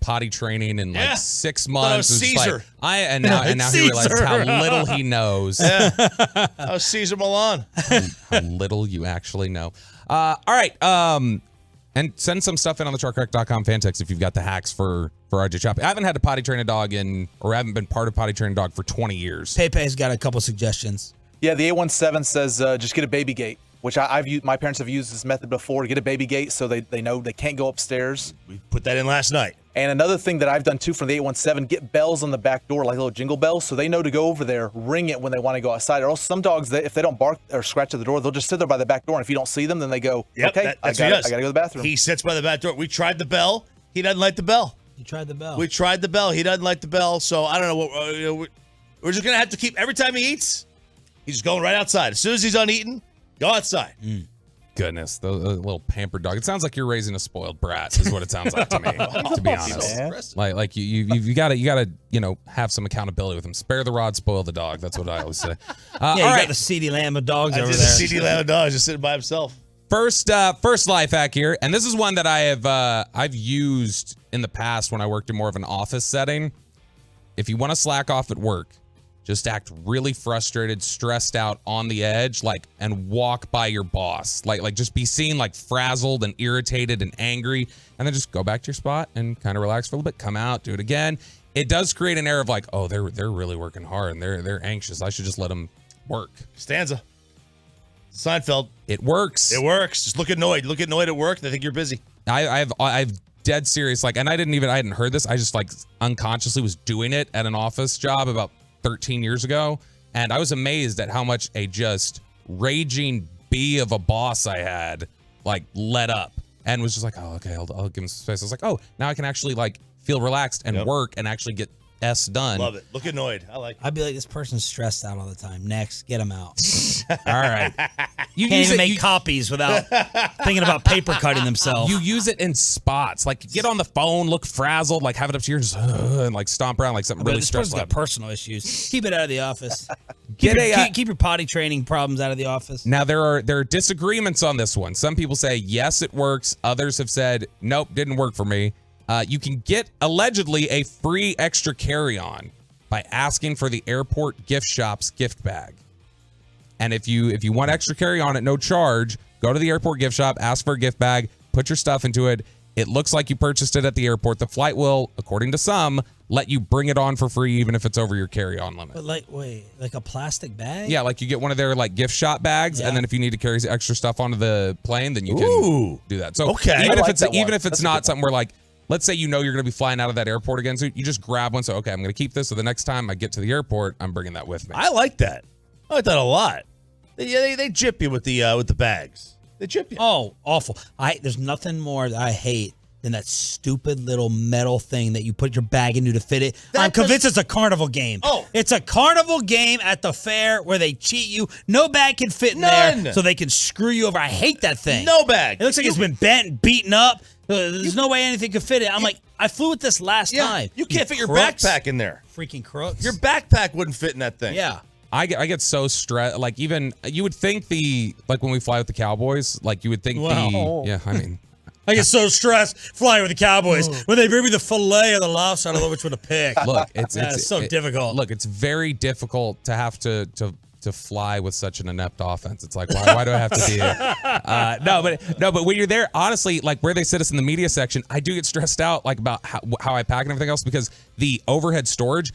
potty training in like 6 months. Caesar. And now he realizes how little he knows. Yeah. That was Caesar Milan. How little you actually know. All right. And send some stuff in on the truckwreck.com fan text if you've got the hacks for RJ Chop. I haven't had to potty train a dog or haven't been part of potty training a dog for 20 years. Pepe's got a couple suggestions. Yeah, the 817 says just get a baby gate, which I've used. My parents have used this method before. Get a baby gate so they know they can't go upstairs. We put that in last night. And another thing that I've done too from the 817, get bells on the back door, like little jingle bells, so they know to go over there, ring it when they want to go outside. Or else some dogs, if they don't bark or scratch at the door, they'll just sit there by the back door. And if you don't see them, then they go, okay, I got to go to the bathroom. He sits by the back door. We tried the bell. He doesn't like the bell. You tried the bell. We tried the bell. He doesn't like the bell. So I don't know what we're just gonna have to keep every time he eats. He's just going right outside. As soon as he's done eating, go outside. Goodness, the little pampered dog. It sounds like you're raising a spoiled brat, is what it sounds like to me. To be honest, like you gotta have some accountability with him. Spare the rod, spoil the dog. That's what I always say. You got the CD lamb of dogs over there. The CD lamb of dogs just sitting by himself. First life hack here, and this is one that I've used in the past when I worked in more of an office setting. If you want to slack off at work, just act really frustrated, stressed out, on the edge, and walk by your boss. Like just be seen like frazzled and irritated and angry, and then just go back to your spot and kind of relax for a little bit. Come out, do it again. It does create an air of like, oh, they're really working hard and they're anxious. I should just let them work. Stanza. Seinfeld. It works. It works. Just look annoyed. Look annoyed at work. They think you're busy. I've dead serious, and I hadn't heard this. I just unconsciously was doing it at an office job about 13 years ago, and I was amazed at how much a just raging bee of a boss I had let up, and was just like, oh, okay, I'll give him some space. I was like, oh, now I can actually feel relaxed and work and actually get S done. Love it. Look annoyed. I like it. I'd be like, this person's stressed out all the time. Next, get him out. All right. You can't even make copies without thinking about paper cutting themselves. You use it in spots. Get on the phone, look frazzled, have it up to your and stomp around like something really stressful. This person's got personal issues. Keep it out of the office. Keep your potty training problems out of the office. Now there are disagreements on this one. Some people say yes, it works. Others have said nope, didn't work for me. You can get allegedly a free extra carry-on by asking for the airport gift shop's gift bag. And if you want extra carry-on at no charge, go to the airport gift shop, ask for a gift bag, put your stuff into it. It looks like you purchased it at the airport. The flight will, according to some, let you bring it on for free even if it's over your carry-on limit. But like a plastic bag? Yeah, you get one of their gift shop bags, and then if you need to carry extra stuff onto the plane, then you can do that. So okay. even if it's not something where let's say you're going to be flying out of that airport again, so you just grab one. So, okay, I'm going to keep this. So the next time I get to the airport, I'm bringing that with me. I like that. I like that a lot. They jip you with the bags. They jip you. Oh, awful. There's nothing more that I hate than that stupid little metal thing that you put your bag into to fit it. I'm convinced it's a carnival game. Oh. It's a carnival game at the fair where they cheat you. No bag can fit in there, so they can screw you over. I hate that thing. No bag. It looks like it's been bent and beaten up. There's no way anything could fit it. I'm like, I flew with this last time. You can't fit your backpack in there. Freaking crooks. Your backpack wouldn't fit in that thing. Yeah. I get so stressed. Even you would think when we fly with the Cowboys, you would think I get so stressed flying with the Cowboys. When they bring me the fillet or the lobster, I don't know which one to pick. Look, it's so difficult. Look, it's very difficult to have to fly with such an inept offense. It's like, why do I have to do it? No, but when you're there, honestly, where they sit us in the media section, I do get stressed out about how I pack and everything else, because the overhead storage,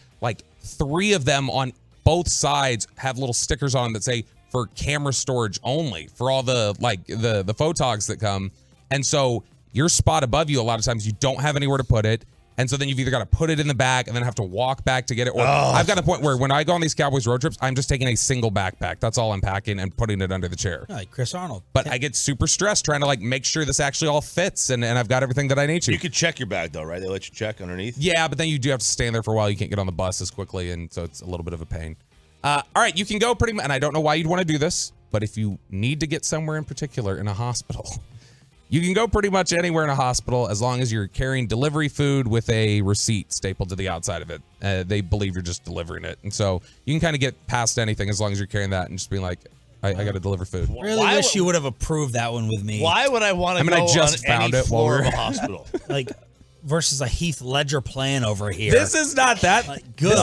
3 of them on both sides have little stickers on them that say for camera storage only for all the the photogs that come. And so your spot above you, a lot of times you don't have anywhere to put it. And so then you've either got to put it in the bag and then have to walk back to get it. Or I've got a point where when I go on these Cowboys road trips, I'm just taking a single backpack. That's all I'm packing and putting it under the chair. Like Chris Arnold. But I get super stressed trying to like make sure this actually all fits and I've got everything that I need to. You could check your bag though, right? They let you check underneath. Yeah, but then you do have to stand there for a while. You can't get on the bus as quickly, and so it's a little bit of a pain. All right, you can go pretty much, and I don't know why you'd want to do this, but if you need to get somewhere in particular in a hospital, you can go pretty much anywhere in a hospital as long as you're carrying delivery food with a receipt stapled to the outside of it. They believe you're just delivering it. And so you can kind of get past anything as long as you're carrying that and just being like, I got to deliver food. Really wish you would have approved that one with me. Why would I want to go I just on found any it while floor we of were a hospital? Like, versus a Heath Ledger plan over here. This is not that. Like, good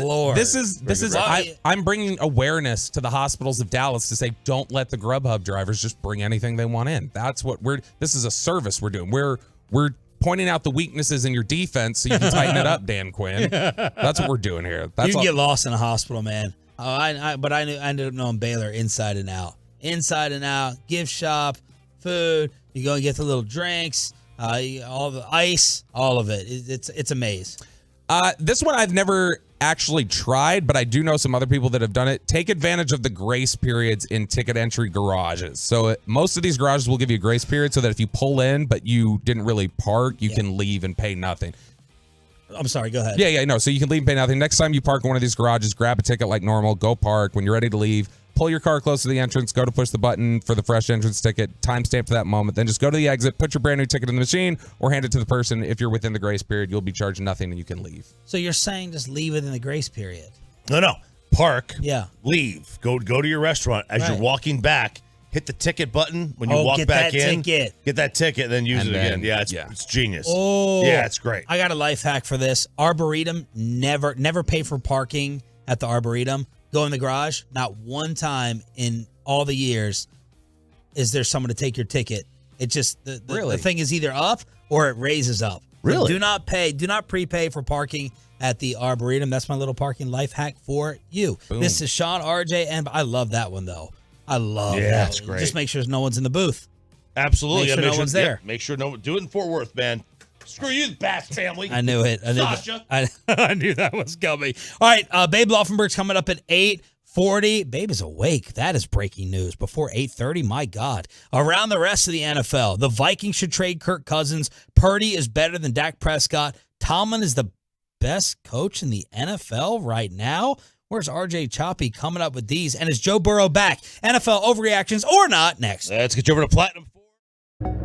Lord. This is. I'm bringing awareness to the hospitals of Dallas to say, don't let the Grubhub drivers just bring anything they want in. That's what this is a service we're doing. We're pointing out the weaknesses in your defense so you can tighten it up, Dan Quinn. That's what we're doing here. You can get lost in a hospital, man. But I ended up knowing Baylor inside and out. Inside and out, gift shop, food. You go and get the little drinks. All the ice, all of it. It's a maze. This one I've never actually tried, but I do know some other people that have done it. Take advantage of the grace periods in ticket entry garages. So most of these garages will give you a grace period so that if you pull in but you didn't really park, you can leave and pay nothing. I'm sorry, go ahead. Yeah, no. So you can leave and pay nothing. Next time you park in one of these garages, grab a ticket like normal, go park. When you're ready to leave, pull your car close to the entrance, go to push the button for the fresh entrance ticket, timestamp for that moment, then just go to the exit, put your brand new ticket in the machine, or hand it to the person. If you're within the grace period, you'll be charged nothing and you can leave. So you're saying just leave it in the grace period? No. Park. Yeah. Leave. Go to your restaurant. As you're walking back, hit the ticket button when you walk back in. Ticket. Get that ticket, then use it again. Yeah, it's genius. Oh. Yeah, it's great. I got a life hack for this. Arboretum, never pay for parking at the Arboretum. Go in the garage. Not one time in all the years is there someone to take your ticket. It just the thing is either up or it raises up. Really? Do not prepay for parking at the Arboretum. That's my little parking life hack for you. Boom. This is Sean, RJ, and I love that one though. I love that. That's great. Just make sure no one's in the booth. Absolutely. Make sure no one's there. Make sure do it in Fort Worth, man. Screw you, the Bass family. I knew it. Sasha. I knew that was coming. All right, Babe Laufenberg's coming up at 8:40. Babe is awake. That is breaking news. Before 8:30, my God. Around the rest of the NFL, the Vikings should trade Kirk Cousins. Purdy is better than Dak Prescott. Tomlin is the best coach in the NFL right now. Where's RJ Choppy coming up with these? And is Joe Burrow back? NFL overreactions or not? Next. Let's get you over to Platinum 4.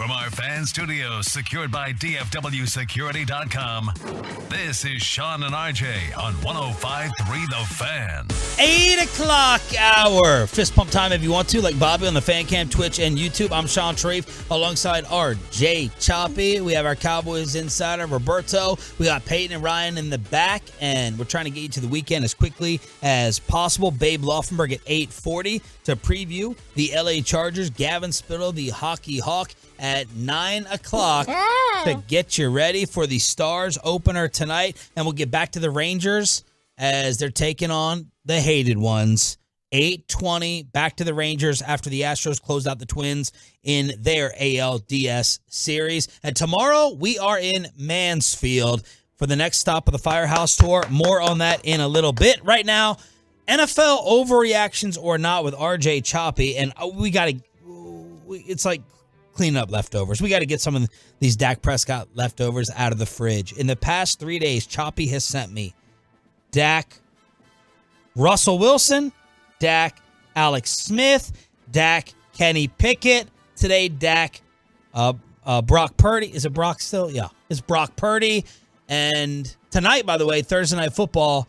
From our fan studios, secured by DFWsecurity.com, this is Sean and RJ on 105.3 The Fan. 8 o'clock hour. Fist pump time if you want to, like Bobby on the Fan Cam, Twitch, and YouTube. I'm Sean Sharif alongside RJ Choppy. We have our Cowboys insider, Roberto. We got Peyton and Ryan in the back, and we're trying to get you to the weekend as quickly as possible. Babe Laufenberg at 8:40 to preview the LA Chargers. Gavin Spittle, the Hockey Hawk, at 9 o'clock to get you ready for the Stars opener tonight. And we'll get back to the Rangers as they're taking on the hated ones. 8:20, back to the Rangers after the Astros closed out the Twins in their ALDS series. And tomorrow we are in Mansfield for the next stop of the Firehouse Tour. More on that in a little bit. Right now, NFL overreactions or not with RJ Choppy. And it's like cleaning up leftovers. We got to get some of these Dak Prescott leftovers out of the fridge. In the past 3 days, Choppy has sent me Dak, Russell Wilson, Dak, Alex Smith, Dak, Kenny Pickett. Today, Dak, Brock Purdy. Is it Brock still? Yeah, it's Brock Purdy. And tonight, by the way, Thursday Night Football,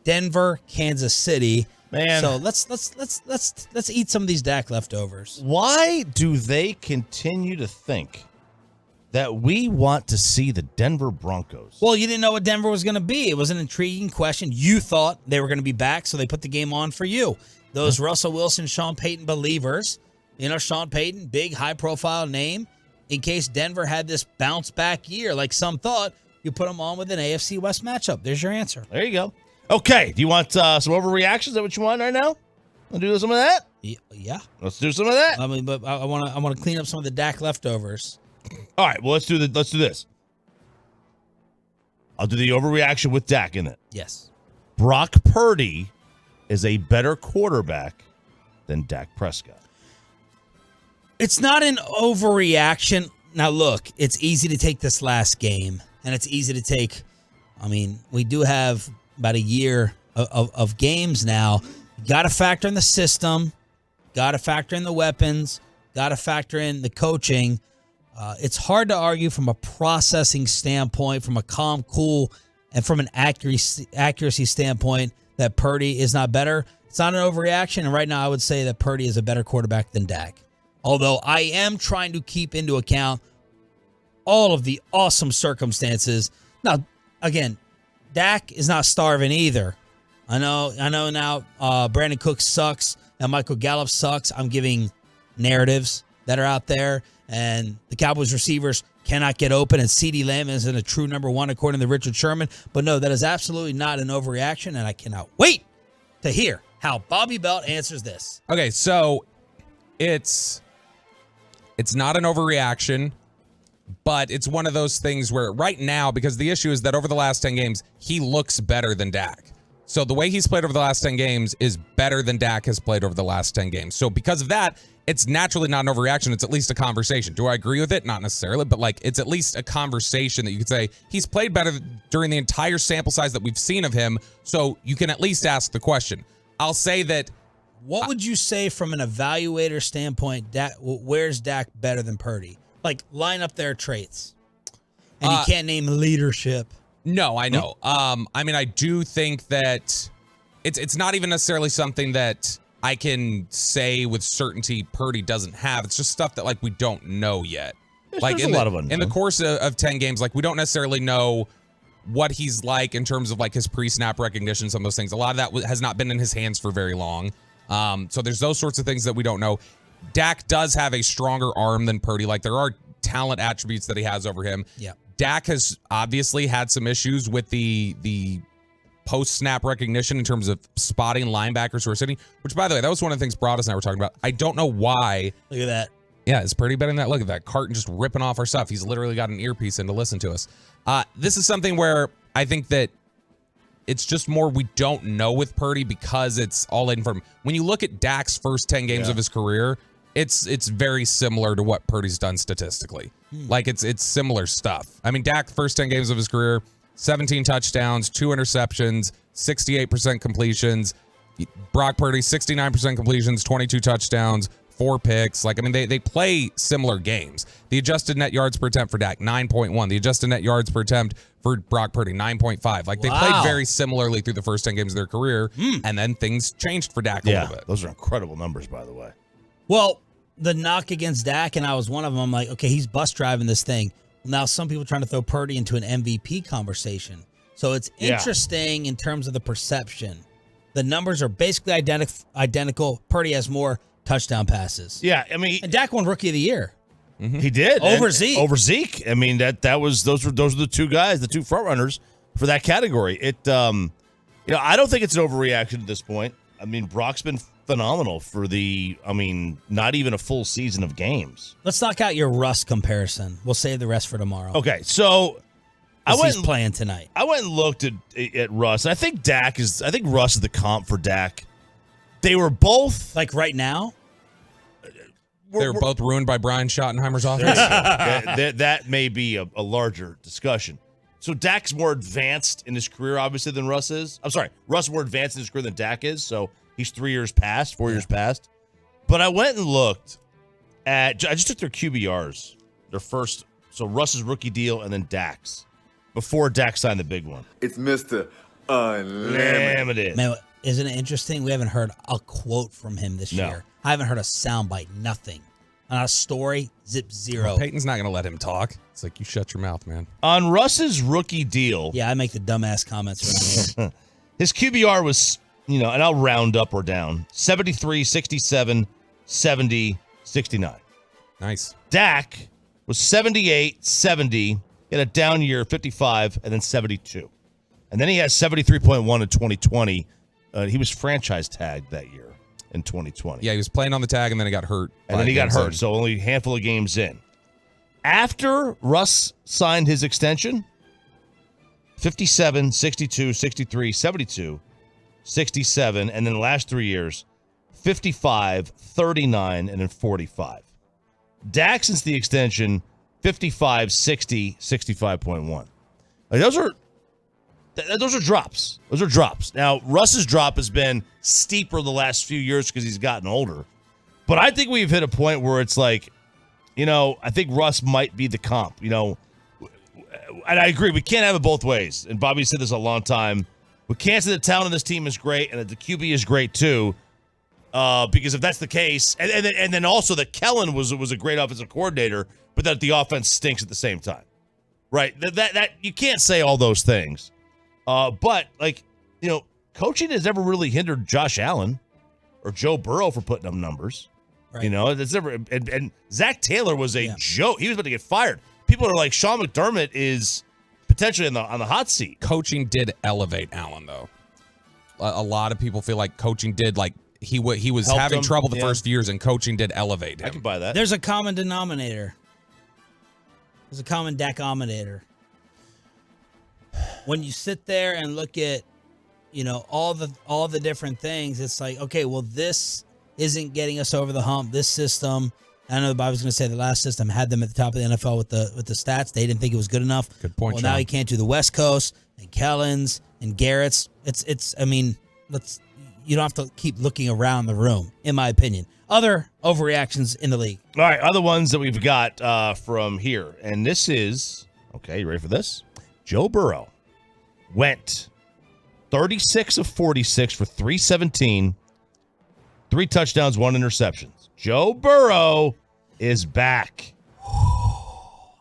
Denver, Kansas City. Man. So let's eat some of these Dak leftovers. Why do they continue to think that we want to see the Denver Broncos? Well, you didn't know what Denver was going to be. It was an intriguing question. You thought they were going to be back, so they put the game on for you. Those Russell Wilson, Sean Payton believers. You know, Sean Payton, big, high-profile name. In case Denver had this bounce-back year, like some thought, you put them on with an AFC West matchup. There's your answer. There you go. Okay, do you want some overreactions? Is that what you want right now? Want to do some of that? Yeah. Let's do some of that. I mean, but I want to clean up some of the Dak leftovers. All right, well, let's do this. I'll do the overreaction with Dak in it. Yes. Brock Purdy is a better quarterback than Dak Prescott. It's not an overreaction. Now, look, it's easy to take this last game, and it's easy to take, we do have about a year of games now. Got to factor in the system, got to factor in the weapons, got to factor in the coaching. It's hard to argue from a processing standpoint, from a calm, cool, and from an accuracy standpoint that Purdy is not better. It's not an overreaction, and right now I would say that Purdy is a better quarterback than Dak. Although I am trying to keep into account all of the awesome circumstances. Now, again, Dak is not starving either. I know now Brandon Cooks sucks and Michael Gallup sucks. I'm giving narratives that are out there, and the Cowboys receivers cannot get open, and CeeDee Lamb isn't a true number one according to Richard Sherman. But no, that is absolutely not an overreaction, and I cannot wait to hear how Bobby Belt answers this. Okay, so it's not an overreaction, but it's one of those things where right now, because the issue is that over the last 10 games, he looks better than Dak. So the way he's played over the last 10 games is better than Dak has played over the last 10 games. So because of that, it's naturally not an overreaction. It's at least a conversation. Do I agree with it? Not necessarily, but it's at least a conversation that you could say he's played better during the entire sample size that we've seen of him. So you can at least ask the question. I'll say that. What would you say from an evaluator standpoint, where's Dak better than Purdy? Like, line up their traits. And you can't name leadership. No, I know. I do think that it's not even necessarily something that I can say with certainty Purdy doesn't have. It's just stuff that, we don't know yet. There's a lot of unknown. In the course of 10 games, we don't necessarily know what he's like in terms of, his pre-snap recognition, some of those things. A lot of that has not been in his hands for very long. So there's those sorts of things that we don't know. Dak does have a stronger arm than Purdy. There are talent attributes that he has over him. Yeah. Dak has obviously had some issues with the post-snap recognition in terms of spotting linebackers who are sitting, which, by the way, that was one of the things Broadus and I were talking about. I don't know why. Look at that. Yeah, it's Purdy better than that. Look at that. Carton just ripping off our stuff. He's literally got an earpiece in to listen to us. This is something where I think that it's just more we don't know with Purdy because it's all in from. When you look at Dak's first 10 games of his career, it's very similar to what Purdy's done statistically. It's similar stuff. Dak, first 10 games of his career, 17 touchdowns, 2 interceptions, 68% completions. Brock Purdy, 69% completions, 22 touchdowns, 4 picks. Like, I mean, they play similar games. The adjusted net yards per attempt for Dak, 9.1. The adjusted net yards per attempt for Brock Purdy, 9.5. Like, they played very similarly through the first 10 games of their career, and then things changed for Dak a little bit. Those are incredible numbers, by the way. Well, the knock against Dak, and I was one of them, I'm like, okay, he's bus driving this thing. Now, some people are trying to throw Purdy into an MVP conversation. So it's interesting in terms of the perception. The numbers are basically identical. Purdy has more touchdown passes. Yeah, I mean, and Dak won Rookie of the Year. He did Over Zeke. Over Zeke. I mean, those were the two guys, the two front runners for that category. It, I don't think it's an overreaction at this point. I mean, Brock's been phenomenal for not even a full season of games. Let's knock out your Russ comparison. We'll save the rest for tomorrow. Okay, so he's playing tonight. I went and looked at Russ. I think Russ is the comp for Dak. They were both like right now. They're both ruined by Brian Schottenheimer's offense. that may be a larger discussion. So Dak's more advanced in his career, obviously, than Russ is. I'm sorry, Russ is more advanced in his career than Dak is. So he's 4 years past. But I went and looked I just took their QBRs, their first. So Russ's rookie deal and then Dak's before Dak signed the big one. It's Mr. Unlimited. Man, isn't it interesting? We haven't heard a quote from him this year. I haven't heard a soundbite, nothing. Not a story, zero. Well, Peyton's not going to let him talk. It's like, you shut your mouth, man. On Russ's rookie deal. Yeah, I make the dumbass comments around here. His QBR was, and I'll round up or down, 73, 67, 70, 69. Nice. Dak was 78, 70, he had a down year, 55, and then 72. And then he has 73.1 in 2020. He was franchise tagged that year in 2020. Yeah, he was playing on the tag, and then he got hurt. And then he got hurt, so only a handful of games in. After Russ signed his extension, 57, 62, 63, 72, 67, and then the last 3 years, 55, 39, and then 45. Dak, since the extension, 55, 60, 65.1. Those are drops. Those are drops. Now, Russ's drop has been steeper the last few years because he's gotten older. But I think we've hit a point where it's like, I think Russ might be the comp, and I agree. We can't have it both ways. And Bobby said this a long time. We can't say the talent of this team is great and that the QB is great too. Because if that's the case, and then also that Kellen was a great offensive coordinator, but that the offense stinks at the same time. Right? That you can't say all those things. But coaching has never really hindered Josh Allen or Joe Burrow from putting up numbers. Right. It's never. And Zach Taylor was a joke. He was about to get fired. People are like, Sean McDermott is potentially on the hot seat. Coaching did elevate Allen, though. A lot of people feel like coaching did he was Helped having him. trouble the first years, and coaching did elevate him. I can buy that. There's a common denominator. There's a common Dak-ominator. When you sit there and look at, all the different things, it's like, okay, well, this isn't getting us over the hump. This system, I know I was going to say the last system had them at the top of the NFL with the stats. They didn't think it was good enough. Good point. Well, Sean. now you can't do the West Coast and Kellen's and Garrett's. You don't have to keep looking around the room, in my opinion. Other overreactions in the league. All right, other ones that we've got from here. And this is, okay, you ready for this? Joe Burrow went 36 of 46 for 317, 3 touchdowns, 1 interception. Joe Burrow is back.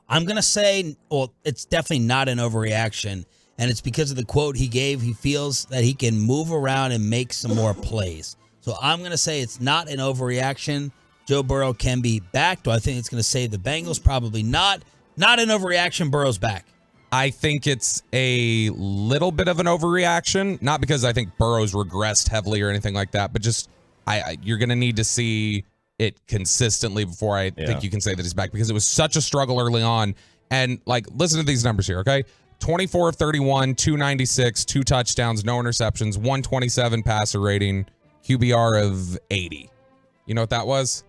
I'm going to say, well, it's definitely not an overreaction, and it's because of the quote he gave. He feels that he can move around and make some more plays. So I'm going to say it's not an overreaction. Joe Burrow can be back. Do I think it's going to save the Bengals? Probably not. Not an overreaction. Burrow's back. I think it's a little bit of an overreaction, not because I think Burrow's regressed heavily or anything like that, but just you're going to need to see it consistently before I think you can say that he's back, because it was such a struggle early on. And listen to these numbers here, okay? 24 of 31, 296, 2 touchdowns, no interceptions, 127 passer rating, QBR of 80. You know what that was?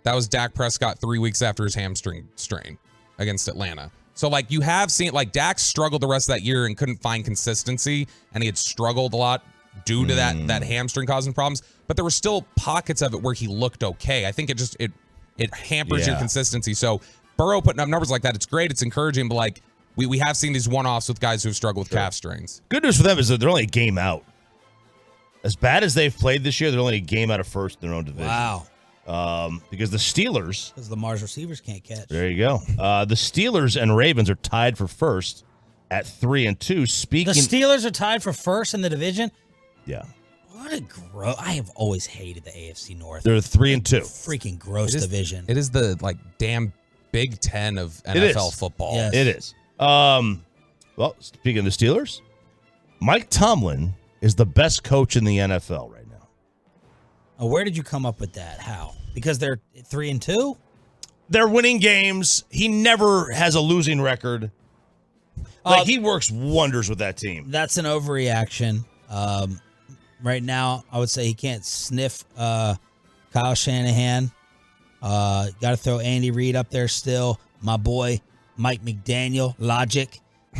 That was Dak Prescott 3 weeks after his hamstring strain against Atlanta. So, you have seen, Dak struggled the rest of that year and couldn't find consistency, and he had struggled a lot due to that hamstring causing problems, but there were still pockets of it where he looked okay. I think it hampers your consistency. So Burrow putting up numbers like that, it's great, it's encouraging, but like we have seen these one-offs with guys who have struggled with calf strains. Good news for them is that they're only a game out. As bad as they've played this year, they're only a game out of first in their own division. Wow. Because the Steelers... Because Lamar's receivers can't catch. There you go. The Steelers and Ravens are tied for first at 3-2. Speaking... The Steelers are tied for first in the division? Yeah. What a gross... I have always hated the AFC North. They're 3-2. Freaking gross division. It is the, like, damn Big Ten of NFL football. Yes. It is. Well, speaking of the Steelers, Mike Tomlin is the best coach in the NFL right now. Where did you come up with that? How? Because they're 3-2? They're winning games. He never has a losing record. He works wonders with that team. That's an overreaction. Right now, I would say he can't sniff Kyle Shanahan. Got to throw Andy Reid up there still. My boy, Mike McDaniel, Logic.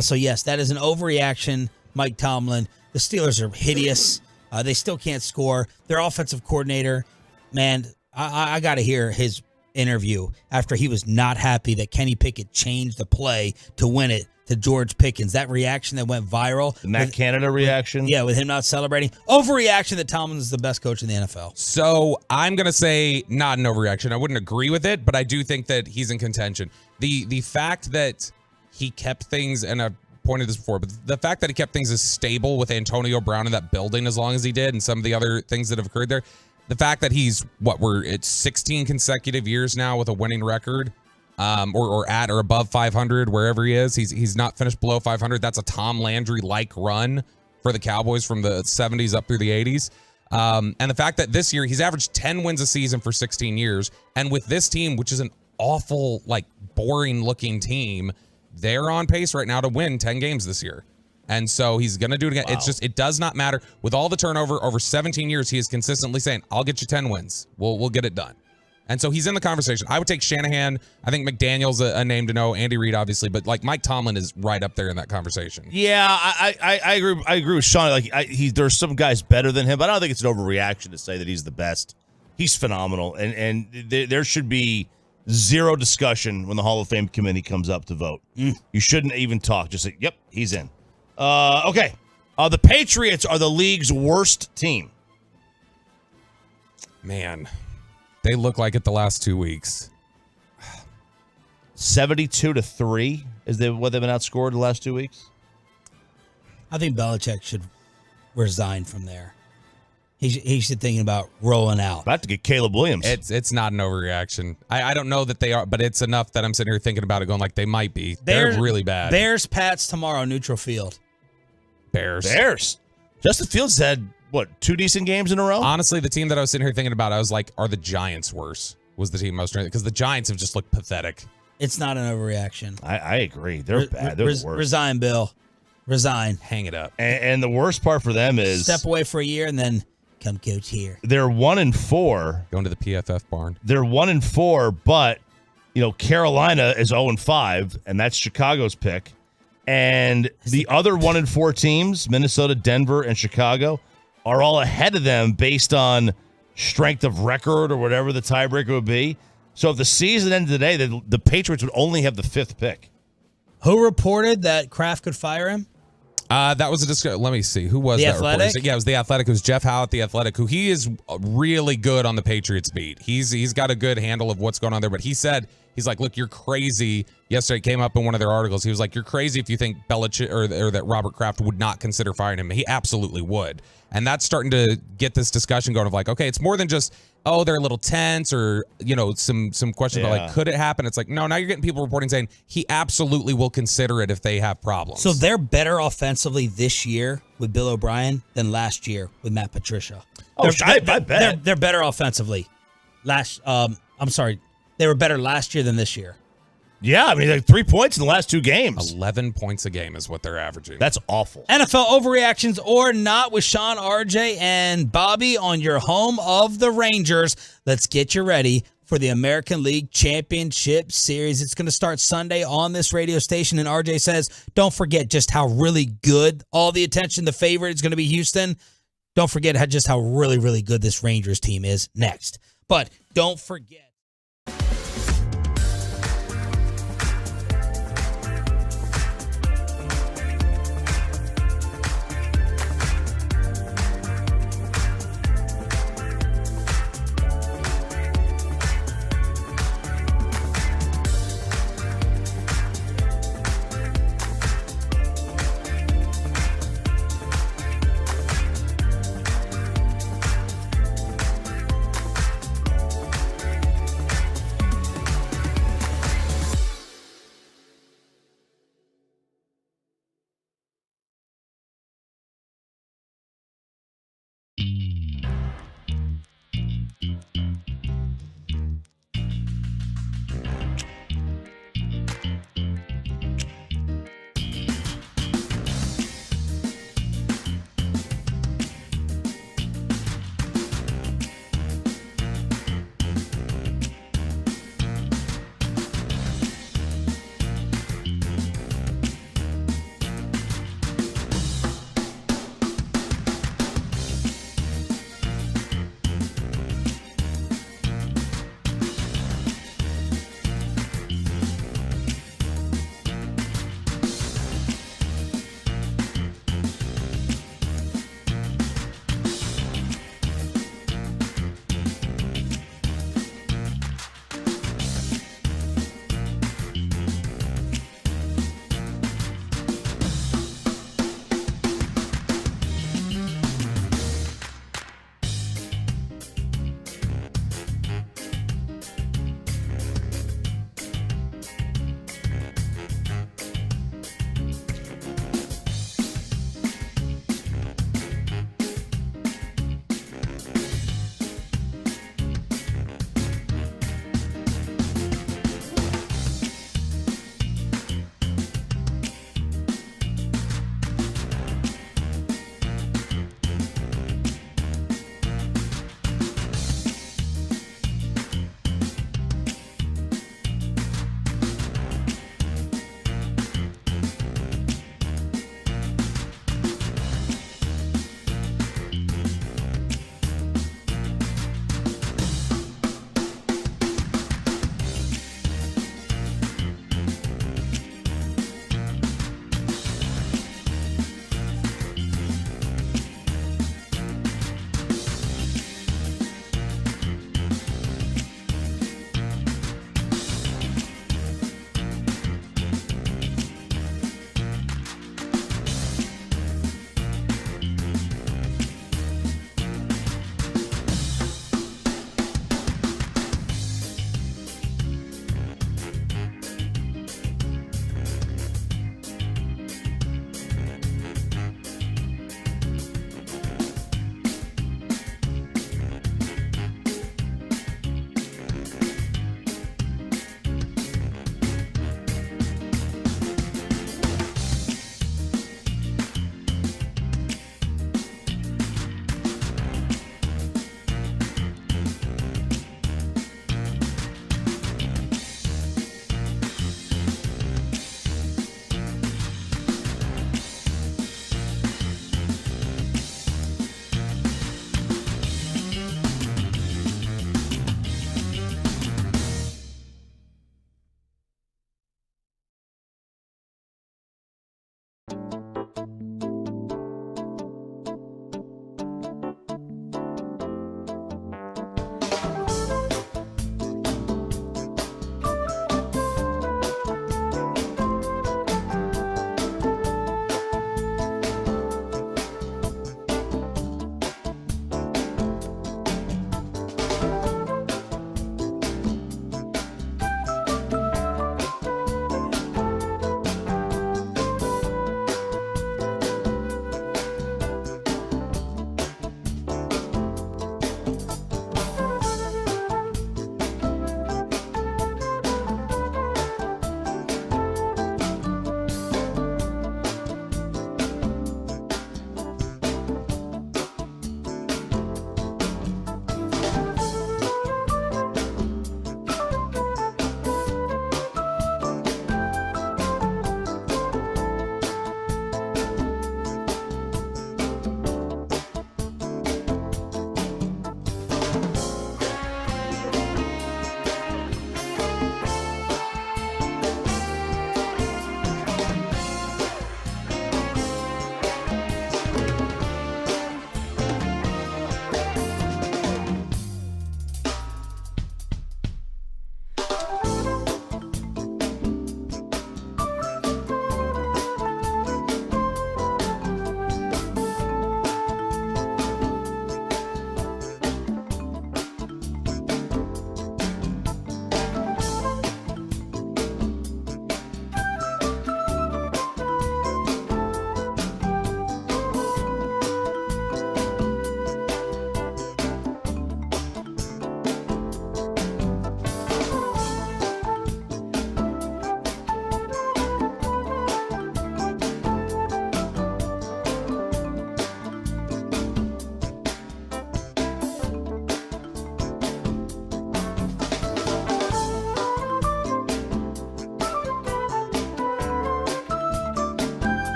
So, yes, that is an overreaction. Mike Tomlin. The Steelers are hideous. They still can't score. Their offensive coordinator, man, I got to hear his interview after he was not happy that Kenny Pickett changed the play to win it to George Pickens. That reaction that went viral. The Matt Canada reaction? With him not celebrating. Overreaction that Tomlin is the best coach in the NFL. So I'm going to say not an overreaction. I wouldn't agree with it, but I do think that he's in contention. The fact that he kept things, and I've pointed this before, but the fact that he kept things as stable with Antonio Brown in that building as long as he did and some of the other things that have occurred there, the fact that he's, it's 16 consecutive years now with a winning record, or at or above 500, wherever he is. He's not finished below 500. That's a Tom Landry-like run for the Cowboys from the 70s up through the 80s. And the fact that this year he's averaged 10 wins a season for 16 years. And with this team, which is an awful, like, boring-looking team, they're on pace right now to win 10 games this year. And so he's going to do it again. Wow. It's just, it does not matter. With all the turnover over 17 years, he is consistently saying, I'll get you 10 wins. We'll get it done. And so he's in the conversation. I would take Shanahan. I think McDaniel's a name to know. Andy Reid, obviously. But, like, Mike Tomlin is right up there in that conversation. Yeah, I agree. I agree with Sean. Like, there's some guys better than him, but I don't think it's an overreaction to say that he's the best. He's phenomenal. And there should be zero discussion when the Hall of Fame committee comes up to vote. You shouldn't even talk. Just say, yep, he's in. Okay. The Patriots are the league's worst team. Man, they look like it the last 2 weeks. 72-3 is what they've been outscored the last 2 weeks. I think Belichick should resign from there. He should thinking about rolling out. About to get Caleb Williams. It's not an overreaction. I don't know that they are, but it's enough that I'm sitting here thinking about it, going like they might be. They're really bad. Bears, Pats tomorrow, neutral field. Bears. Justin Fields had, 2 decent games in a row? Honestly, the team that I was sitting here thinking about, I was like, are the Giants worse? Was the team I was trying, because the Giants have just looked pathetic. It's not an overreaction. I agree. They're bad. They're the worst. Resign, Bill. Resign. Hang it up. And the worst part for them is step away for a year and then come coach here. They're 1-4. Going to the PFF barn. They're 1-4, but Carolina is 0-5, and that's Chicago's pick. And the other 1-4 teams, Minnesota, Denver, and Chicago, are all ahead of them based on strength of record or whatever the tiebreaker would be. So if the season ended today, the Patriots would only have the 5th pick. Who reported that Kraft could fire him? That was a discussion. Let me see. Who was that Athletic? reporter? Yeah, it was The Athletic. It was Jeff Howe at The Athletic, who he is really good on the Patriots beat. He's got a good handle of what's going on there. But he said, he's like, look, you're crazy. Yesterday it came up in one of their articles. He was like, you're crazy if you think Belichick or that Robert Kraft would not consider firing him. He absolutely would. And that's starting to get this discussion going of like, okay, it's more than just, oh, they're a little tense or, some questions about like, could it happen? It's like, no, now you're getting people reporting saying he absolutely will consider it if they have problems. So they're better offensively this year with Bill O'Brien than last year with Matt Patricia. I bet. They're better offensively. They were better last year than this year. Yeah, I mean, like 3 points in the last 2 games. 11 points a game is what they're averaging. That's awful. NFL overreactions or not with Sean, RJ, and Bobby on your home of the Rangers. Let's get you ready for the American League Championship Series. It's going to start Sunday on this radio station, and RJ says, don't forget just how really good all the attention, the favorite is going to be Houston. don't forget how really, really good this Rangers team is next. But don't forget.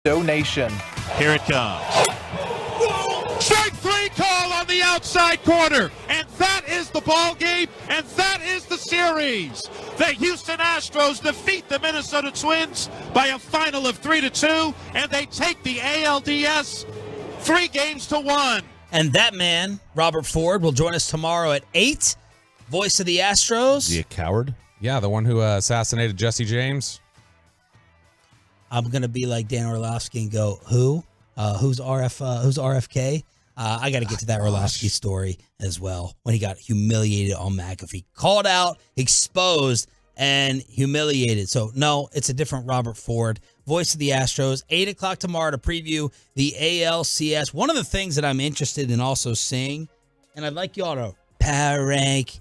donation. Here it comes. Strike three call on the outside corner. And that is the ball game, and that is the series. The Houston Astros defeat the Minnesota Twins by a final of 3-2, and they take the ALDS 3-1. And that man, Robert Ford, will join us tomorrow at 8. Voice of the Astros. Is he a coward? Yeah, the one who assassinated Jesse James. I'm gonna be like Dan Orlovsky and go, who? Who's RFK? I got to get to that Orlovsky story as well when he got humiliated on McAfee, called out, exposed, and humiliated. So no, it's a different Robert Ford. Voice of the Astros. 8 o'clock tomorrow to preview the ALCS. One of the things that I'm interested in also seeing, and I'd like y'all to power rank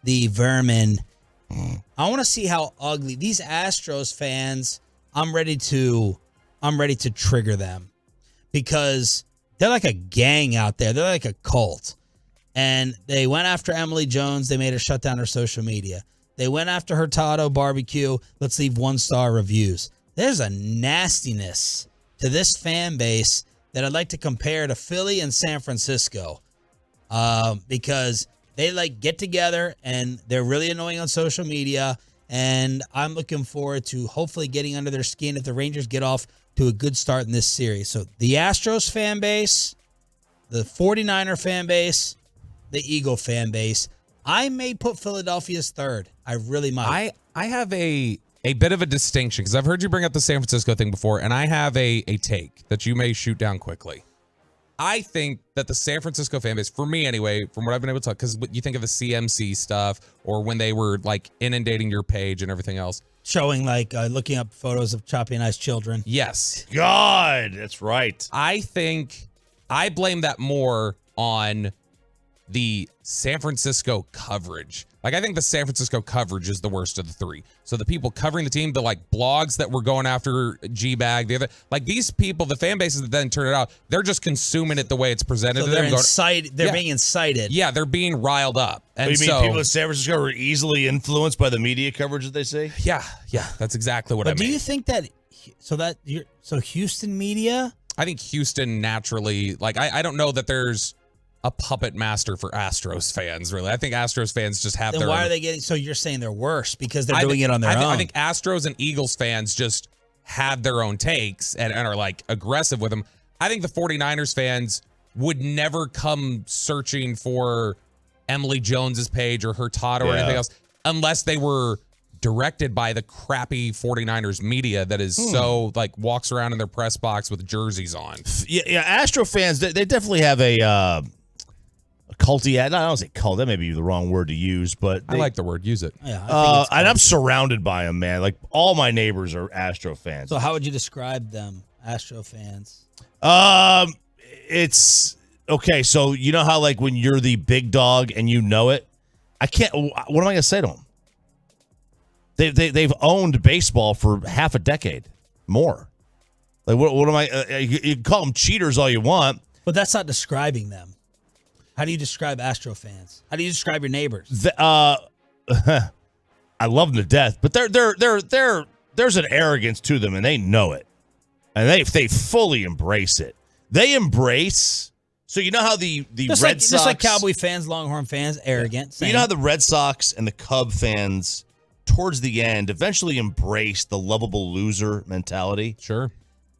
the vermin. I want to see how ugly these Astros fans. I'm ready to trigger them because they're like a gang out there. They're like a cult. And they went after Emily Jones. They made her shut down her social media. They went after Hurtado Barbecue. Let's leave 1-star reviews. There's a nastiness to this fan base that I'd like to compare to Philly and San Francisco because they like get together and they're really annoying on social media. And I'm looking forward to hopefully getting under their skin if the Rangers get off to a good start in this series. So the Astros fan base, the 49er fan base, the Eagle fan base. I may put Philadelphia's third. I really might. I have a bit of a distinction because I've heard you bring up the San Francisco thing before, and I have a take that you may shoot down quickly. I think that the San Francisco fan base, for me anyway, from what I've been able to talk, because you think of the CMC stuff or when they were like inundating your page and everything else. Showing like looking up photos of Choppy and I's children. Yes. God, that's right. I think I blame that more on the San Francisco coverage. Like, I think the San Francisco coverage is the worst of the three. So the people covering the team, the like blogs that were going after G-Bag, the other, like these people, the fan bases that then turn it out, they're just consuming it the way it's presented to them. They're being incited. Yeah, they're being riled up. And you mean people in San Francisco are easily influenced by the media coverage that they see? Yeah, that's exactly what I mean. Do you think that, so Houston media? I think Houston naturally, like, I don't know that there's a puppet master for Astros fans, really. I think Astros fans just have then their why own. are they getting, so you're saying they're worse because they're doing it on their own? I think Astros and Eagles fans just have their own takes and are like aggressive with them. I think the 49ers fans would never come searching for Emily Jones's page or Hurtado or anything else unless they were directed by the crappy 49ers media that is so like walks around in their press box with jerseys on. Yeah, Astro fans, they definitely have a culty. I don't say cult. That may be the wrong word to use, but I like the word. Use it. Yeah, and I'm surrounded by them, man. Like all my neighbors are Astro fans. So how would you describe them, Astro fans? It's okay. So you know how like when you're the big dog and you know it, I can't. What am I gonna say to them? They've owned baseball for half a decade, more. Like what am I? You can call them cheaters all you want, but that's not describing them. How do you describe Astro fans? How do you describe your neighbors? I love them to death, but there's an arrogance to them, and they know it, and they fully embrace it. They embrace. So you know how the Red Sox, just like Cowboy fans, Longhorn fans, arrogant. You know how the Red Sox and the Cub fans, towards the end, eventually embrace the lovable loser mentality. Sure.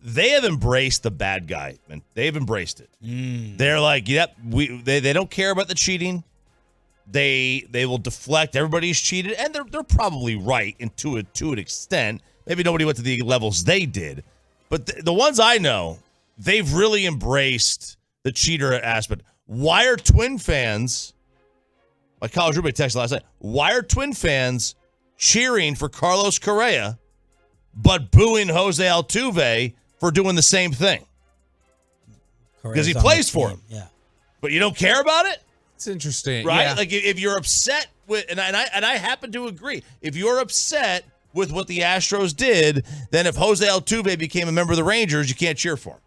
They have embraced the bad guy, and they've embraced it. They're like, yep, they don't care about the cheating. They will deflect. Everybody's cheated, and they're probably right to an extent. Maybe nobody went to the levels they did, but the ones I know, they've really embraced the cheater aspect. Why are Twin fans? My college roommate texted last night. Why are Twin fans cheering for Carlos Correa, but booing Jose Altuve for doing the same thing? Because he plays for him. Yeah. But you don't care about it? It's interesting. Right? Yeah. Like if you're upset with, and I happen to agree, if you're upset with what the Astros did, then if Jose Altuve became a member of the Rangers, you can't cheer for him.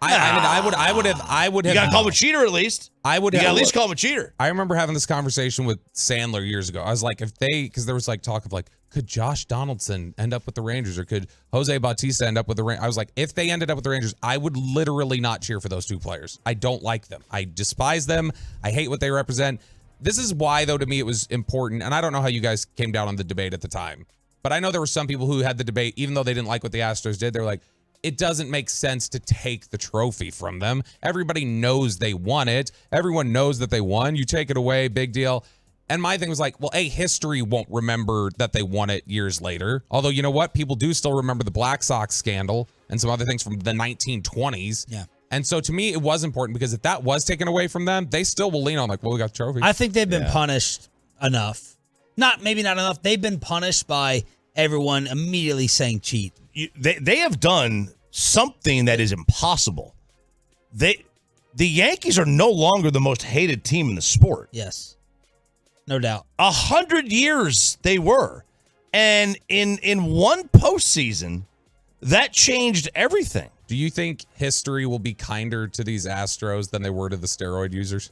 I would have. You got to call him a cheater at least. I would You got to have at least call him a cheater. I remember having this conversation with Sandler years ago. I was like, because there was like talk of like, could Josh Donaldson end up with the Rangers or could Jose Bautista end up with the Rangers? I was like, if they ended up with the Rangers, I would literally not cheer for those two players. I don't like them. I despise them. I hate what they represent. This is why, though, to me, it was important. And I don't know how you guys came down on the debate at the time, but I know there were some people who had the debate, even though they didn't like what the Astros did. They're like, it doesn't make sense to take the trophy from them. Everybody knows they won it. Everyone knows that they won. You take it away, big deal. And my thing was like, well, history won't remember that they won it years later. Although, you know what? People do still remember the Black Sox scandal and some other things from the 1920s. Yeah. And so to me, it was important because if that was taken away from them, they still will lean on like, well, we got the trophy. I think they've been punished enough. Maybe not enough. They've been punished by everyone immediately saying cheat. They have done something that is impossible. The Yankees are no longer the most hated team in the sport. Yes. No doubt. 100 years they were. And in one postseason, that changed everything. Do you think history will be kinder to these Astros than they were to the steroid users?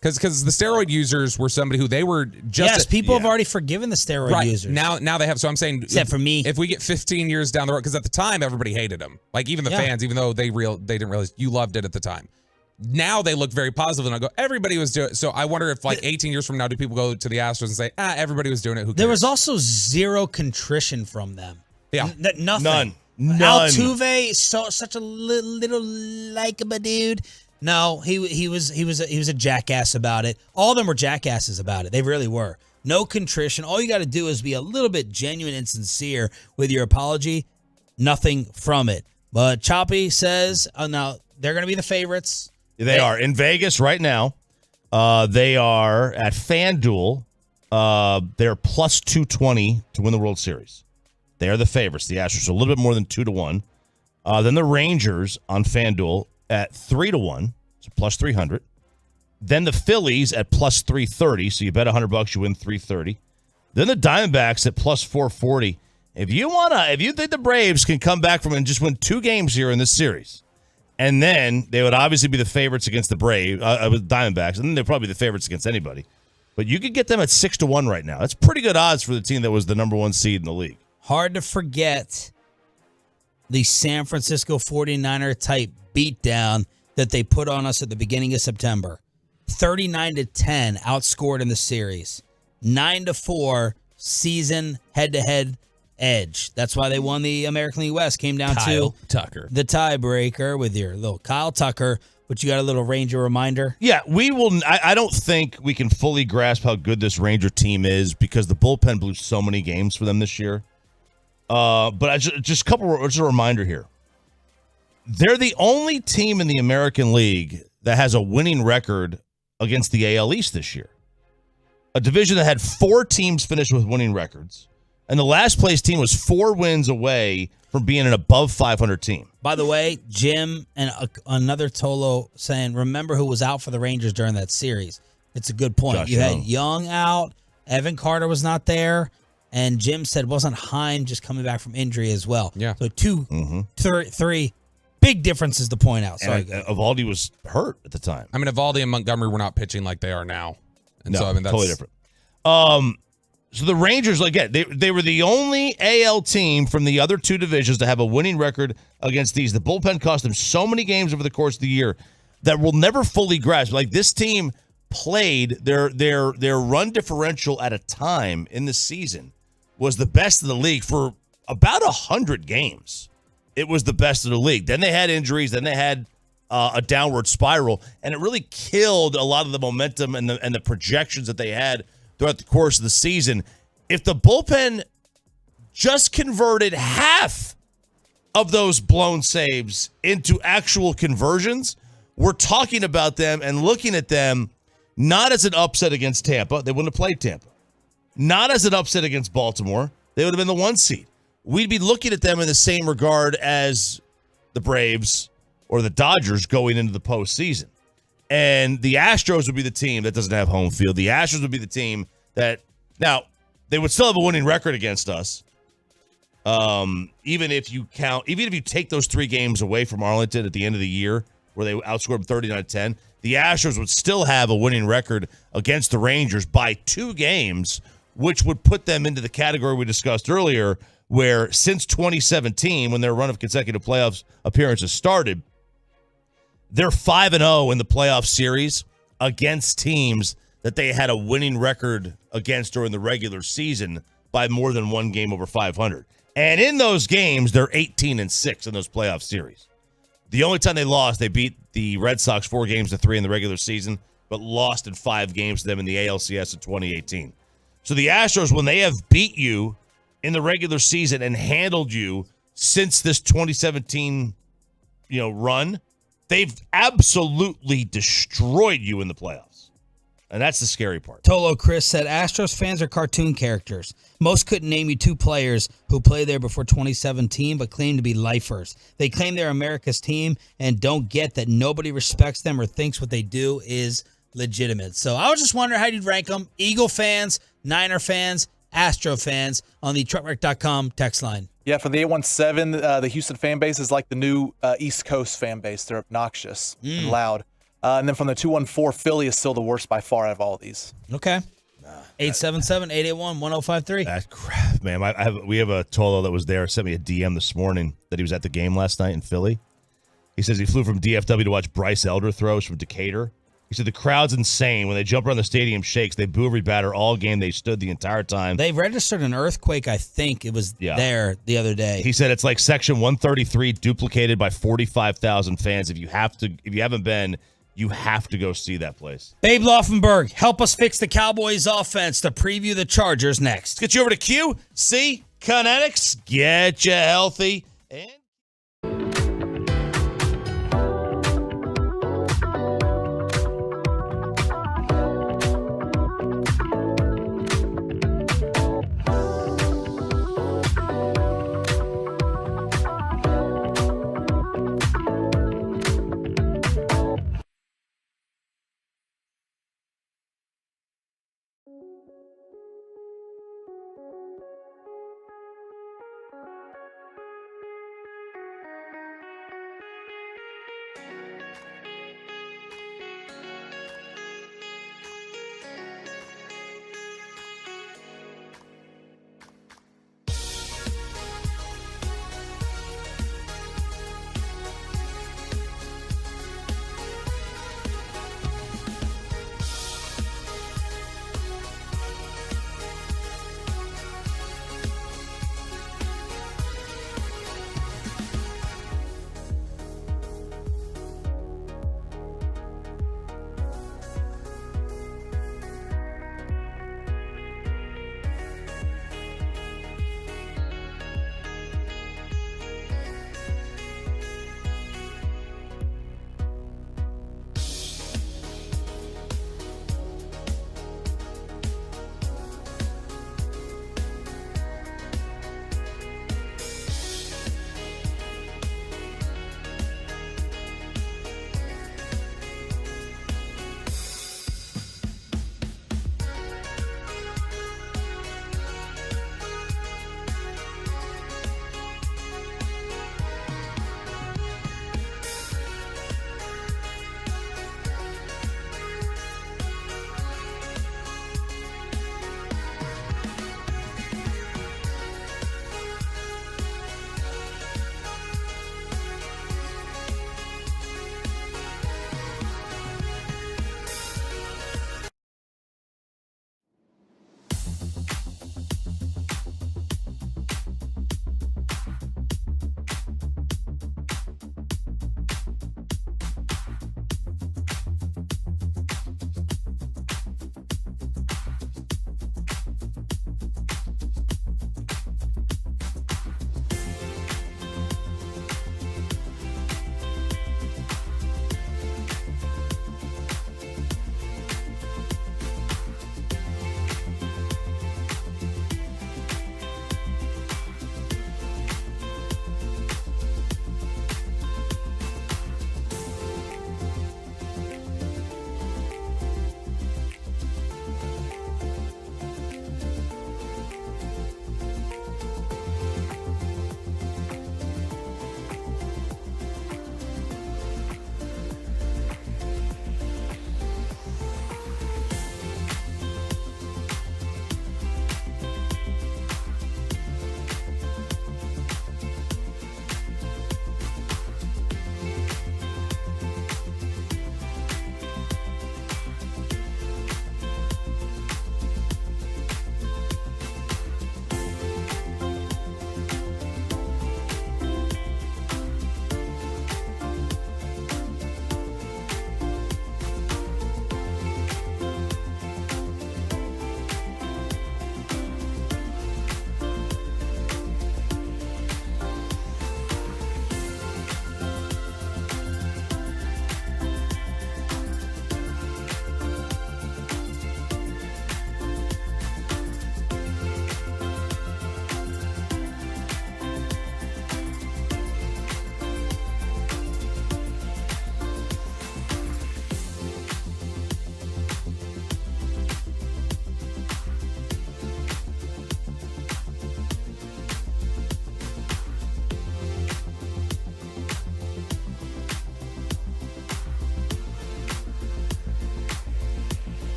Because the steroid users were somebody who they were just... Yes, people have already forgiven the steroid users. Now they have. So I'm saying... Except for me. If we get 15 years down the road, because at the time, everybody hated them. Like, even the fans, even though they didn't realize you loved it at the time. Now they look very positive, and I go, everybody was doing it. So I wonder if, like, 18 years from now, do people go to the Astros and say, everybody was doing it, who cares? There was also zero contrition from them. Yeah. Nothing. None. Altuve, such a little likable dude. No, he was a jackass about it. All of them were jackasses about it. They really were. No contrition. All you got to do is be a little bit genuine and sincere with your apology. Nothing from it. But Choppy says, now they're going to be the favorites. They are in Vegas right now. They are at FanDuel. They're plus 220 to win the World Series. They are the favorites. The Astros are a little bit more than 2-1. Then the Rangers on FanDuel at 3-1, so plus 300. Then the Phillies at plus 330, so you bet $100, you win 330. Then the Diamondbacks at plus 440. If you think the Braves can come back from and just win 2 games here in this series, and then they would obviously be the favorites against the Diamondbacks, and then they'll probably be the favorites against anybody. But you could get them at 6-1 right now. That's pretty good odds for the team that was the number 1 seed in the league. Hard to forget the San Francisco 49er type beatdown that they put on us at the beginning of September. 39-10 outscored in the series. 9-4 season head-to-head edge. That's why they won the American League West. Came down Kyle to Tucker, the tiebreaker with your little Kyle Tucker. But you got a little Ranger reminder? Yeah, we will. I don't think we can fully grasp how good this Ranger team is because the bullpen blew so many games for them this year. But just a reminder here. They're the only team in the American League that has a winning record against the AL East this year. A division that had 4 teams finish with winning records. And the last place team was 4 wins away from being an above 500 team. By the way, Jim and another Tolo saying, remember who was out for the Rangers during that series. It's a good point. Josh you Young. had Young out. Evan Carter was not there. And Jim said, wasn't Heim just coming back from injury as well? Yeah. So 3 big differences to point out. Sorry. And Evaldi was hurt at the time. I mean, Evaldi and Montgomery were not pitching like they are now. And so, I mean, that's totally different. So the Rangers, again, they were the only AL team from the other 2 divisions to have a winning record against these. The bullpen cost them so many games over the course of the year that we'll never fully grasp. Like, this team played their run differential at a time in the season was the best in the league for about 100 games. It was the best of the league. Then they had injuries. Then they had a downward spiral, and it really killed a lot of the momentum and the projections that they had throughout the course of the season. If the bullpen just converted half of those blown saves into actual conversions, we're talking about them and looking at them not as an upset against Tampa. They wouldn't have played Tampa. Not as an upset against Baltimore. They would have been the 1 seed. We'd be looking at them in the same regard as the Braves or the Dodgers going into the postseason. And the Astros would be the team that doesn't have home field. The Astros would be the team that, now, they would still have a winning record against us. Even if you take those 3 games away from Arlington at the end of the year, where they outscored them 39-10, the Astros would still have a winning record against the Rangers by 2 games, which would put them into the category we discussed earlier, where since 2017, when their run of consecutive playoffs appearances started, they're 5-0 in the playoff series against teams that they had a winning record against during the regular season by more than 1 game over 500. And in those games, they're 18-6 in those playoff series. The only time they lost, they beat the Red Sox 4-3 in the regular season, but lost in 5 games to them in the ALCS in 2018. So the Astros, when they have beat you in the regular season and handled you since this 2017, run, they've absolutely destroyed you in the playoffs. And that's the scary part. Tolo Chris said, Astros fans are cartoon characters. Most couldn't name you 2 players who played there before 2017 but claim to be lifers. They claim they're America's team and don't get that nobody respects them or thinks what they do is legitimate. So I was just wondering how you'd rank them. Eagle fans, Niner fans, Astro fans on the truckwreck.com text line. Yeah, for the 817, the Houston fan base is like the new East Coast fan base. They're obnoxious and loud. And then from the 214, Philly is still the worst by far out of all of these. Okay. 877-881-1053. That crap, man. We have a Tolo that was there, sent me a DM this morning that he was at the game last night in Philly. He says he flew from DFW to watch Bryce Elder throws from Decatur. He said the crowd's insane. When they jump around the stadium shakes, they boo every batter all game. They stood the entire time. They registered an earthquake, I think. It was there the other day. He said it's like Section 133 duplicated by 45,000 fans. If you haven't been, you have to go see that place. Babe Laufenberg, help us fix the Cowboys offense to preview the Chargers next. Let's get you over to QC Kinetics. Get you healthy. And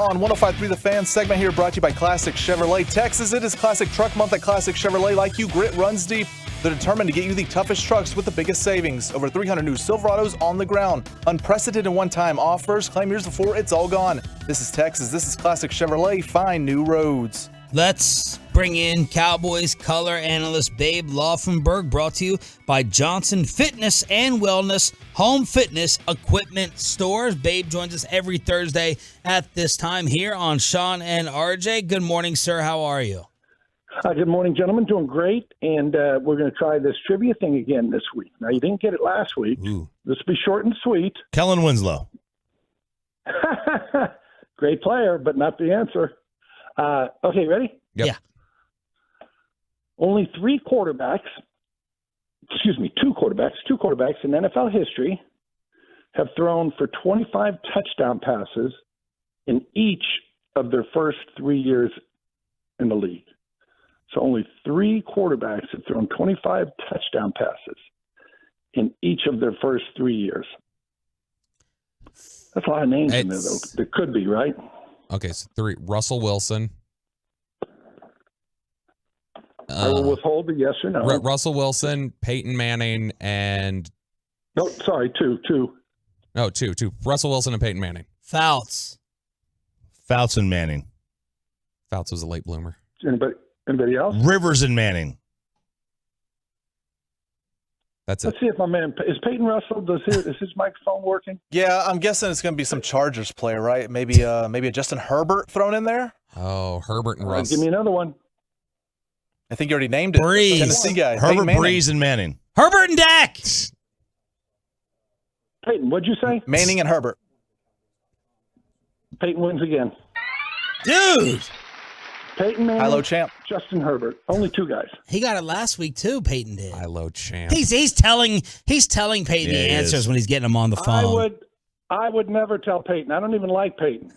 on 105.3 The Fan. Segment here brought to you by Classic Chevrolet. Texas, it is Classic Truck Month at Classic Chevrolet. Like you, grit runs deep. They're determined to get you the toughest trucks with the biggest savings. Over 300 new Silverados on the ground. Unprecedented one-time offers. Claim yours before it's all gone. This is Texas. This is Classic Chevrolet. Find new roads. Let's bring in Cowboys color analyst Babe Laufenberg, brought to you by Johnson Fitness and Wellness Home Fitness Equipment Stores. Babe joins us every Thursday at this time here on Sean and RJ. Good morning, sir. How are you? Good morning, gentlemen. Doing great, and we're going to try this trivia thing again this week. Now, you didn't get it last week. Ooh. This will be short and sweet. Kellen Winslow. Great player, but not the answer. Okay, ready? Yep. Yeah. Only two quarterbacks in NFL history have thrown for 25 touchdown passes in each of their first 3 years in the league. So only 3 quarterbacks have thrown 25 touchdown passes in each of their first 3 years. That's a lot of names in there, though. There could be, right? Okay, so 3. Russell Wilson. I will withhold the yes or no. Russell Wilson, Peyton Manning, and... No, sorry, 2. No, 2. Russell Wilson and Peyton Manning. Fouts and Manning. Fouts was a late bloomer. Anybody else? Rivers and Manning. That's it. Let's see if my man is Peyton Russell. Is his microphone working? Yeah, I'm guessing it's going to be some Chargers player, right? Maybe a Justin Herbert thrown in there. Oh, Herbert and Russ. Give me another one. I think you already named it. Breeze. Tennessee guy. Herbert, Breeze, and Manning. Herbert and Dak. Peyton, what'd you say? Manning and Herbert. Peyton wins again. Dude. Peyton Manning. High-low champ. Justin Herbert. Only 2 guys. He got it last week too. Peyton did. High-low champ. He's telling Peyton the answers when he's getting them on the phone. I would never tell Peyton. I don't even like Peyton.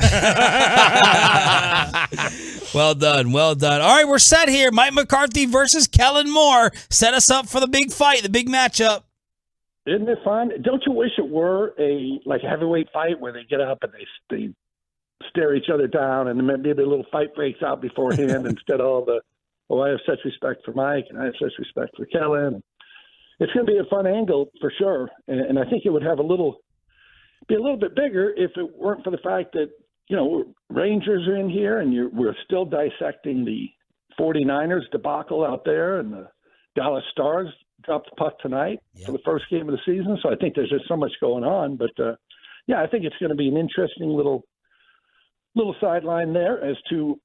Well done. Well done. All right, we're set here. Mike McCarthy versus Kellen Moore. Set us up for the big fight, the big matchup. Isn't it fun? Don't you wish it were a heavyweight fight where they get up and they stare each other down and maybe a little fight breaks out beforehand instead of all the, I have such respect for Mike and I have such respect for Kellen. It's going to be a fun angle for sure. And I think it would have be a little bit bigger if it weren't for the fact that, Rangers are in here and we're still dissecting the 49ers debacle out there, and the Dallas Stars dropped the puck tonight for the first game of the season. So I think there's just so much going on. But, I think it's going to be an interesting little sideline there as to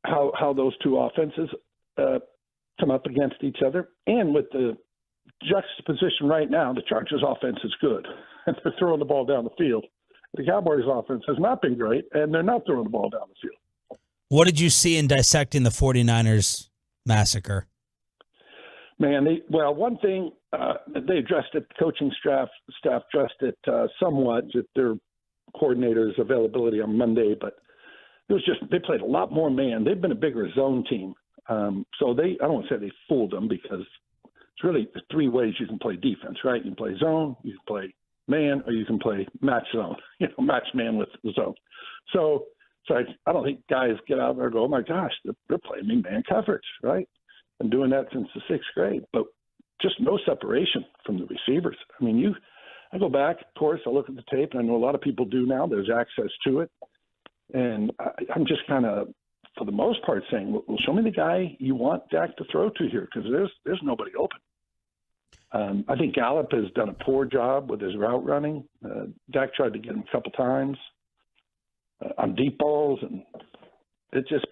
how those two offenses come up against each other. And with the juxtaposition right now, the Chargers offense is good, and they're throwing the ball down the field. The Cowboys offense has not been great, and they're not throwing the ball down the field. What did you see in dissecting the 49ers massacre? Man, one thing, they addressed it, the coaching staff addressed it somewhat, at their coordinator's availability on Monday, but it was just, they played a lot more man. They've been a bigger zone team. So I don't want to say they fooled them, because it's really 3 ways you can play defense, right? You can play zone, you can play man, or you can play match zone, match man with the zone. So I don't think guys get out there and go, oh my gosh, they're playing me man coverage, right? Been doing that since the 6th grade, but just no separation from the receivers. I mean, I go back, of course, I look at the tape, and I know a lot of people do now. There's access to it. And I'm just kind of, for the most part, saying, well, show me the guy you want Dak to throw to here, because there's nobody open. I think Gallup has done a poor job with his route running. Dak tried to get him a couple times on deep balls, and it just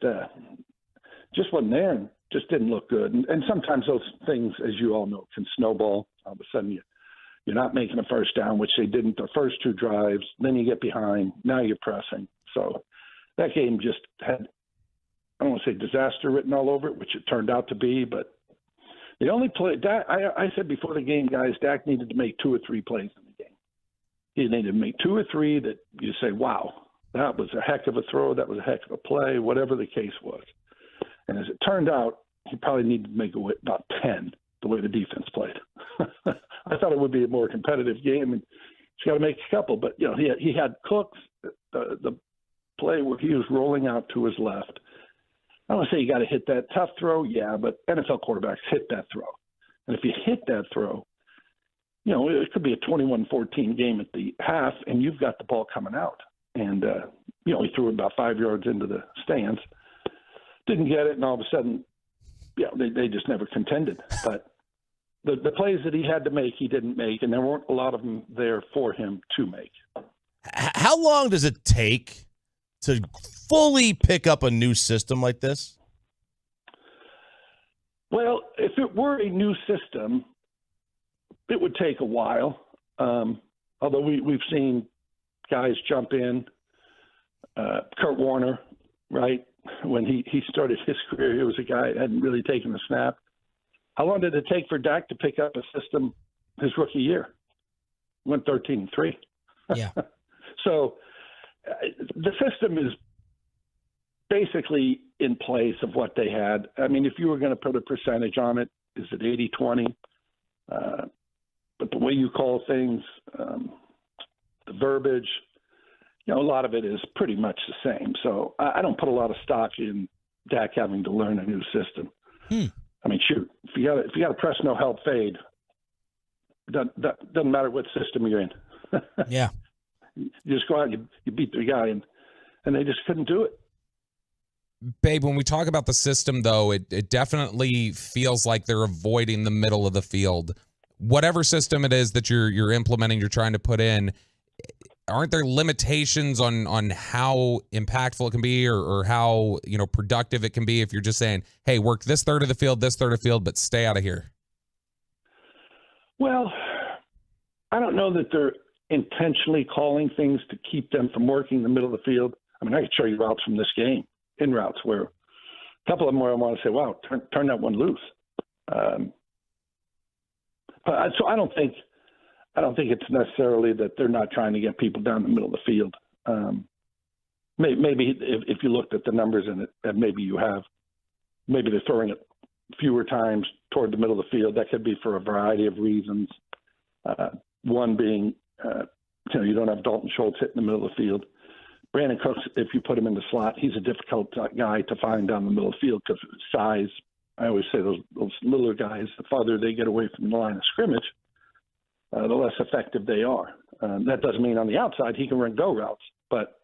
wasn't there, and just didn't look good. And sometimes those things, as you all know, can snowball. All of a sudden you're not making a first down, which they didn't the first 2 drives. Then you get behind. Now you're pressing. So that game just had, I don't want to say disaster written all over it, which it turned out to be, but the only play, I said before the game, guys, Dak needed to make 2 or 3 plays in the game. He needed to make 2 or 3 that you say, wow, that was a heck of a throw, that was a heck of a play, whatever the case was. And as it turned out, he probably needed to make about 10, the way the defense played. I thought it would be a more competitive game, and he's got to make a couple. But, he had Cooks, the play where he was rolling out to his left. I don't want to say you got to hit that tough throw, yeah, but NFL quarterbacks hit that throw. And if you hit that throw, you know, it could be a 21-14 game at the half, and you've got the ball coming out. And, you know, he threw it about 5 yards into the stands. Didn't get it, and all of a sudden, yeah, they just never contended. But the plays that he had to make, he didn't make, and there weren't a lot of them there for him to make. How long does it take to fully pick up a new system like this? Well, if it were a new system, it would take a while. Although we've seen guys jump in. Kurt Warner, right? When he started his career, he was a guy that hadn't really taken a snap. How long did it take for Dak to pick up a system his rookie year? Went 13-3. Yeah. So the system is basically in place of what they had. I mean, if you were going to put a percentage on it, is it 80-20? But the way you call things, the verbiage, you know, a lot of it is pretty much the same. So I don't put a lot of stock in Dak having to learn a new system. I mean, shoot, if you got a press no help fade, doesn't matter what system you're in. Yeah. You just go out, you beat the guy, and they just couldn't do it. Babe, when we talk about the system, though, it definitely feels like they're avoiding the middle of the field. Whatever system it is that you're implementing, you're trying to put in, aren't there limitations on how impactful it can be or how, you know, productive it can be if you're just saying, hey, work this third of the field, but stay out of here? Well, I don't know that they're intentionally calling things to keep them from working the middle of the field. I mean, I could show you routes from this game, in routes where a couple of them where I want to say, wow, turn that one loose. So I don't think it's necessarily that they're not trying to get people down the middle of the field. Maybe if you looked at the numbers in it, and maybe you have, maybe they're throwing it fewer times toward the middle of the field. That could be for a variety of reasons. One being, you know, you don't have Dalton Schultz hitting the middle of the field. Brandon Cooks, if you put him in the slot, he's a difficult guy to find down the middle of the field because of his size. I always say those littler guys, the farther they get away from the line of scrimmage, the less effective they are. That doesn't mean on the outside he can run go routes, but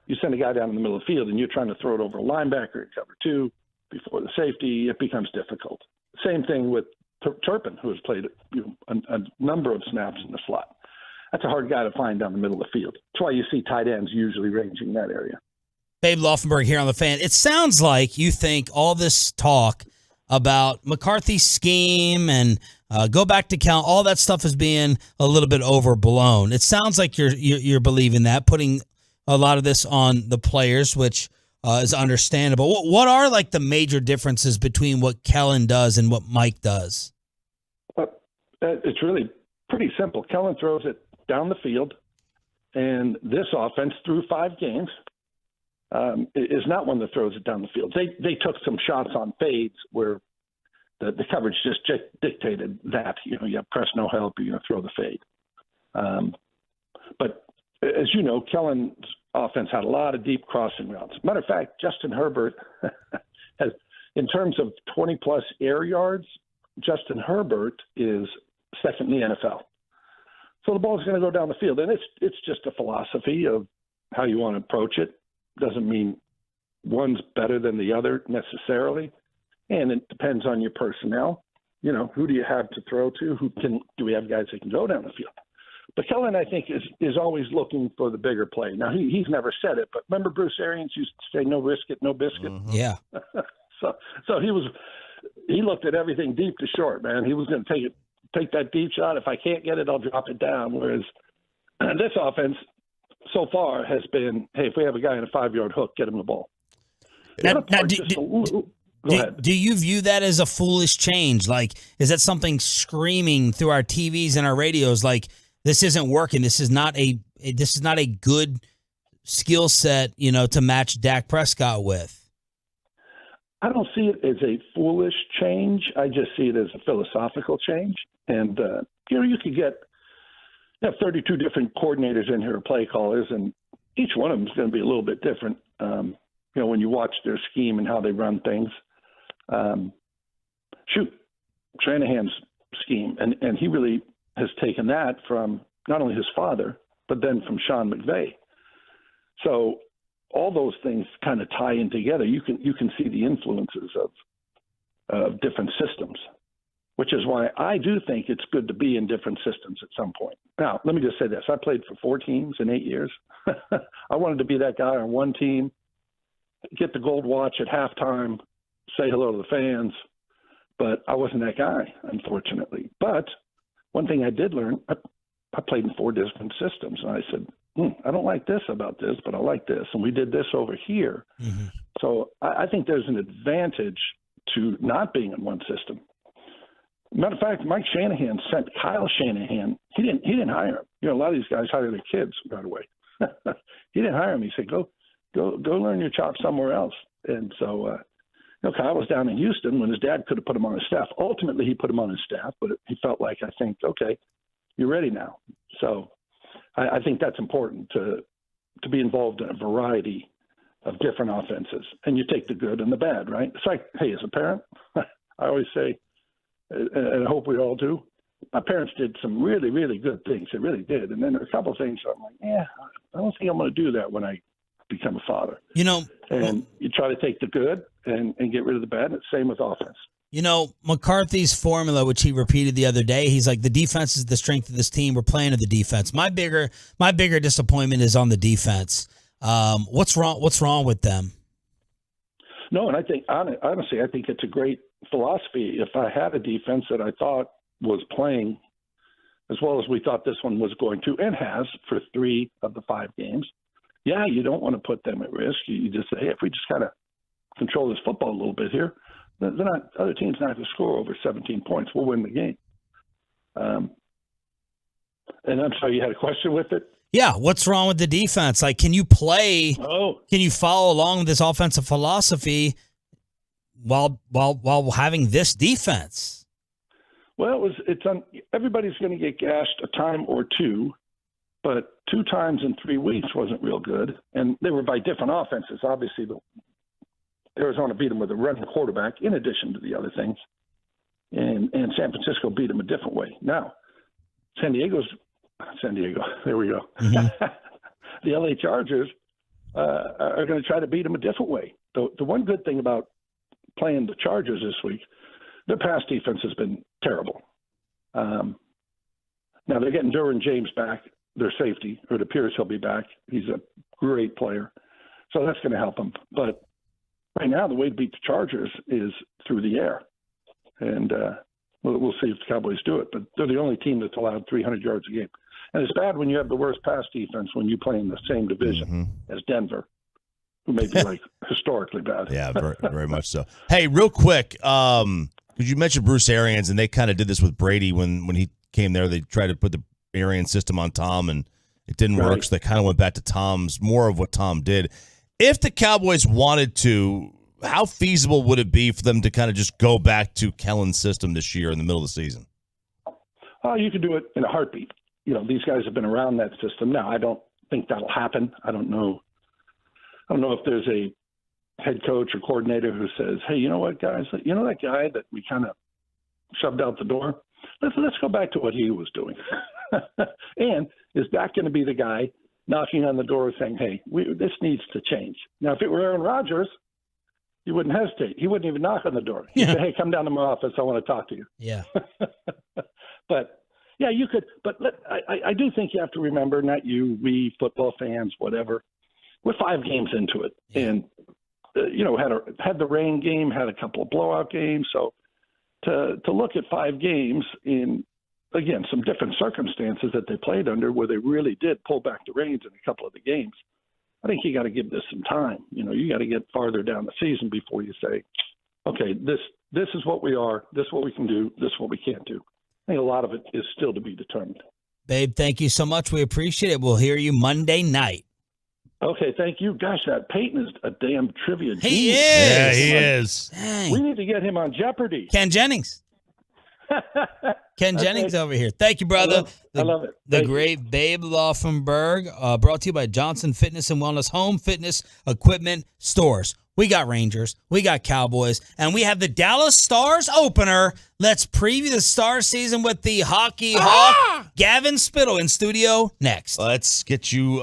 you send a guy down in the middle of the field and you're trying to throw it over a linebacker at cover two before the safety, it becomes difficult. Same thing with Turpin, who has played a number of snaps in the slot. That's a hard guy to find down the middle of the field. That's why you see tight ends usually ranging that area. Babe Laufenberg here on The Fan. It sounds like you think all this talk about McCarthy's scheme and go back to count, all that stuff is being a little bit overblown. It sounds like you're believing that, putting a lot of this on the players, which is understandable. What are like the major differences between what Kellen does and what Mike does? It's really pretty simple. Kellen throws it down the field, and this offense through 5 games is not one that throws it down the field. They took some shots on fades where the coverage just dictated that. You know, you have press no help, you're going to throw the fade. But as you know, Kellen's offense had a lot of deep crossing routes. Matter of fact, Justin Herbert has, in terms of 20-plus air yards, Justin Herbert is second in the NFL. So the ball's going to go down the field, and it's just a philosophy of how you want to approach it. Doesn't mean one's better than the other necessarily, and it depends on your personnel. You know, who do you have to throw to? Do we have guys that can go down the field? But Kellen, I think, is always looking for the bigger play. Now, he's never said it, but remember Bruce Arians used to say, no risk it, no biscuit? Mm-hmm. Yeah. So he looked at everything deep to short, man. He was going to take that deep shot. If I can't get it, I'll drop it down. Whereas this offense so far has been, hey, if we have a guy in a 5-yard hook, get him the ball. Now, do you view that as a foolish change? Like, is that something screaming through our TVs and our radios? Like, this isn't working. This is not a good skill set, you know, to match Dak Prescott with. I don't see it as a foolish change. I just see it as a philosophical change. And, you know, you could get 32 different coordinators in here, play callers, and each one of them is going to be a little bit different. When you watch their scheme and how they run things. Shanahan's scheme, and he really has taken that from not only his father, but then from Sean McVay. So all those things kind of tie in together. You can see the influences of different systems, which is why I do think it's good to be in different systems at some point. Now, let me just say this. I played for 4 teams in 8 years. I wanted to be that guy on one team, get the gold watch at halftime, say hello to the fans, but I wasn't that guy, unfortunately. But one thing I did learn, I played in 4 different systems, and I said, I don't like this about this, but I like this, and we did this over here. Mm-hmm. So I think there's an advantage to not being in one system. Matter of fact, Mike Shanahan sent Kyle Shanahan. He didn't hire him. A lot of these guys hire their kids right away. He didn't hire him. He said, go learn your chops somewhere else. And so, Kyle was down in Houston when his dad could have put him on his staff. Ultimately, he put him on his staff, but he felt like, I think, okay, you're ready now. So I think that's important to be involved in a variety of different offenses. And you take the good and the bad, right? It's like, hey, as a parent, I always say, and I hope we all do, my parents did some really, really good things. They really did. And then there are a couple of things I'm like, I don't think I'm going to do that when I become a father. And you try to take the good and get rid of the bad. It's the same with offense. McCarthy's formula, which he repeated the other day, he's like, the defense is the strength of this team. We're playing to the defense. My bigger disappointment is on the defense. What's wrong with them? No, and I think, honestly, I think it's a great philosophy. If I had a defense that I thought was playing as well as we thought this one was going to, and has for 3 of the 5 games, you don't want to put them at risk. You just say, hey, if we just kind of control this football a little bit here, other teams not going to score over 17 points. We'll win the game. And I'm sorry, you had a question with it? Yeah, what's wrong with the defense? Like, can you play? Can you follow along with this offensive philosophy while having this defense? Well, everybody's going to get gashed a time or two, but 2 times in 3 weeks wasn't real good, and they were by different offenses. Obviously, Arizona beat them with a running quarterback, in addition to the other things, and San Francisco beat them a different way. Now, San Diego. There we go. Mm-hmm. The LA Chargers are going to try to beat them a different way. The one good thing about playing the Chargers this week, their pass defense has been terrible. Now they're getting Derwin James back, their safety, or it appears he'll be back. He's a great player, so that's going to help them. But right now, the way to beat the Chargers is through the air, and we'll see if the Cowboys do it. But they're the only team that's allowed 300 yards a game. And it's bad when you have the worst pass defense when you play in the same division as Denver, who may be historically bad. Yeah, very, very much so. Hey, real quick, because you mentioned Bruce Arians, and they kind of did this with Brady when he came there. They tried to put the Arians system on Tom, and it didn't work, so they kind of went back to more of what Tom did. If the Cowboys wanted to, how feasible would it be for them to kind of just go back to Kellen's system this year in the middle of the season? Oh, you could do it in a heartbeat. These guys have been around that system. Now, I don't think that'll happen. I don't know if there's a head coach or coordinator who says, hey, you know what, guys? You know that guy that we kind of shoved out the door? Let's go back to what he was doing. And is that going to be the guy knocking on the door saying, hey, this needs to change? Now, if it were Aaron Rodgers, he wouldn't hesitate. He wouldn't even knock on the door. He'd say, hey, come down to my office. I want to talk to you. Yeah. But, yeah, you could. But I do think you have to remember, not you, we, football fans, whatever, we're 5 games into it. Yeah. And, had the rain game, had a couple of blowout games. So to look at 5 games in, again, some different circumstances that they played under where they really did pull back the reins in a couple of the games, I think you got to give this some time. You got to get farther down the season before you say, okay, this is what we are, this is what we can do, this is what we can't do. I think a lot of it is still to be determined. Babe, thank you so much. We appreciate it. We'll hear you Monday night. Okay, thank you. Gosh, that Peyton is a damn trivia genius. He is. Yeah, he is. Dang. We need to get him on Jeopardy. Ken Jennings. Ken Jennings over here. Thank you, brother. I love it. The Thank you. great Babe Laufenberg, brought to you by Johnson Fitness and Wellness Home Fitness Equipment Stores. We got Rangers, we got Cowboys, and we have the Dallas Stars opener. Let's preview the Stars season with the Hockey Hawk, Gavin Spittle, in studio next. Let's get you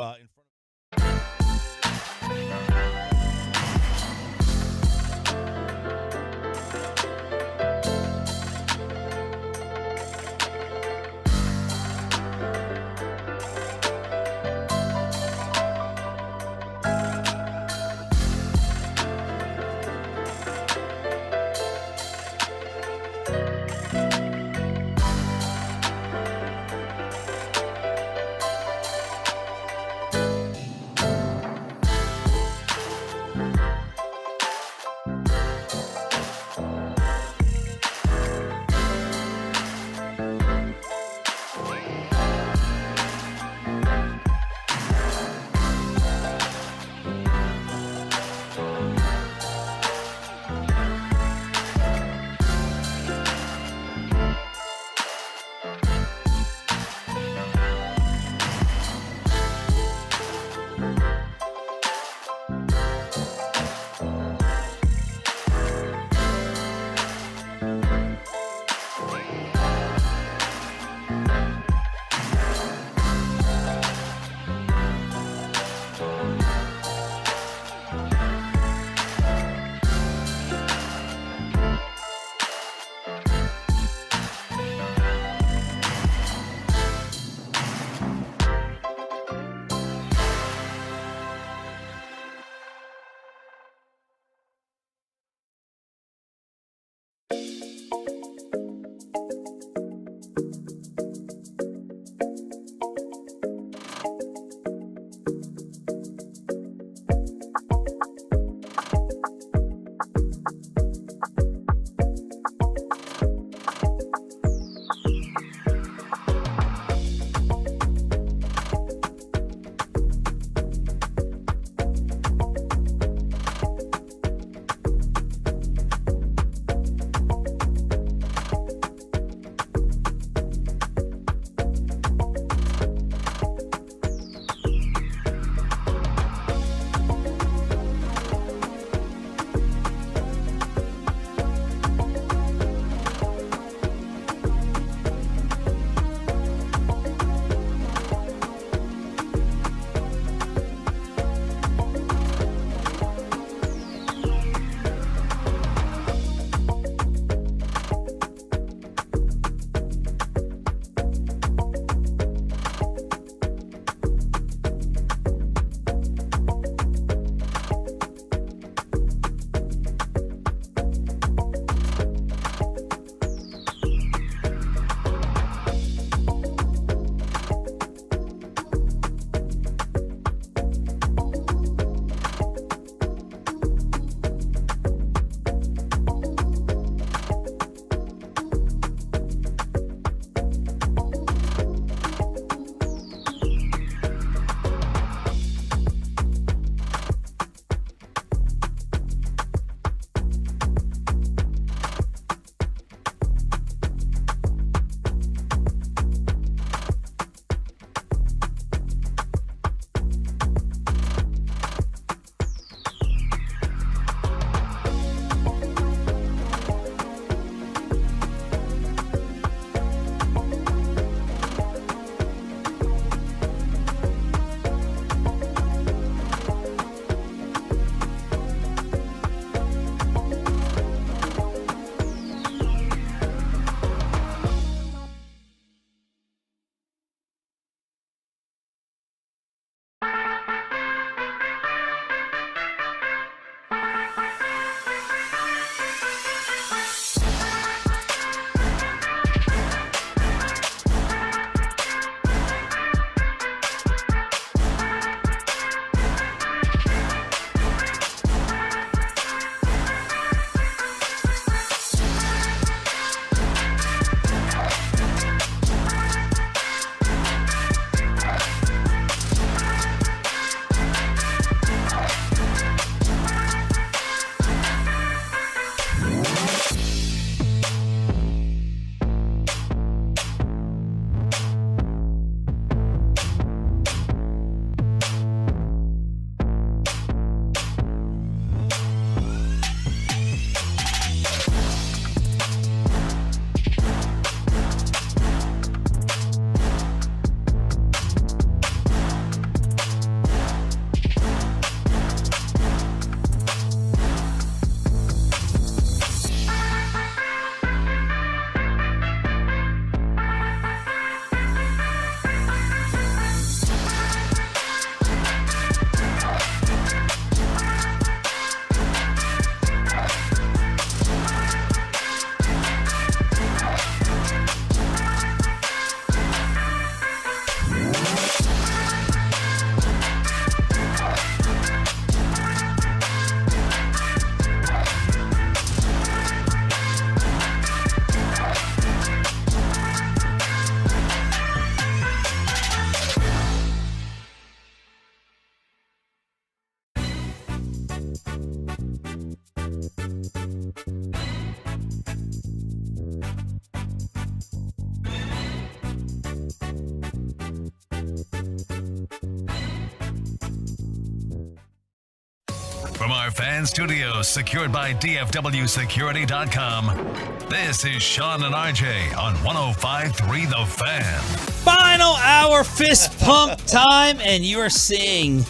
From our fan studios secured by DFWsecurity.com, this is Sean and RJ on 105.3 The Fan. Final hour fist pump time, and you are seeing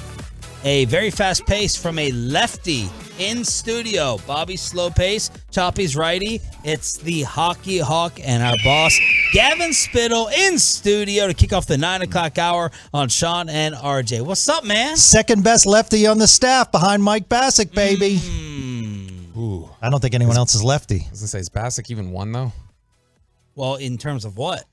a very fast pace from a lefty in studio. Bobby's slow pace, Choppy's righty. It's the Hockey Hawk and our boss, Gavin Spittle, in studio to kick off the 9 o'clock hour on Sean and RJ. What's up, man? Second best lefty on the staff behind Mike Bassick, baby. Ooh. I don't think anyone else is lefty. I was gonna say, is Bassick even one though? Well, in terms of what?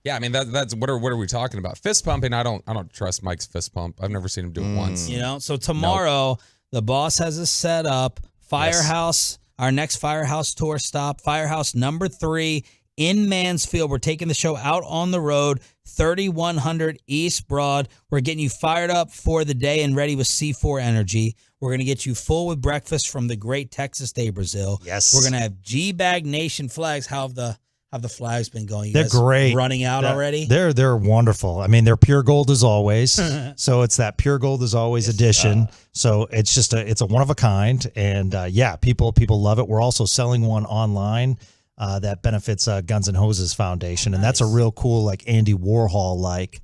Yeah, I mean that's what are we talking about? Fist pumping. I don't trust Mike's fist pump. I've never seen him do it once. You know, so tomorrow the boss has us set up Firehouse, our next Firehouse tour stop, Firehouse number 3 in Mansfield. We're taking the show out on the road, 3100 East Broad. We're getting you fired up for the day and ready with C4 Energy. We're going to get you full with breakfast from the great Texas Day Brazil. Yes. We're going to have G-Bag Nation flags. How have the flags been going? You They're guys great. Running out already? They're wonderful. I mean, they're pure gold as always. So it's that pure gold as always edition. So it's just it's a one of a kind. And people love it. We're also selling one online that benefits Guns N' Hoses Foundation. And that's a real cool, like Andy Warhol like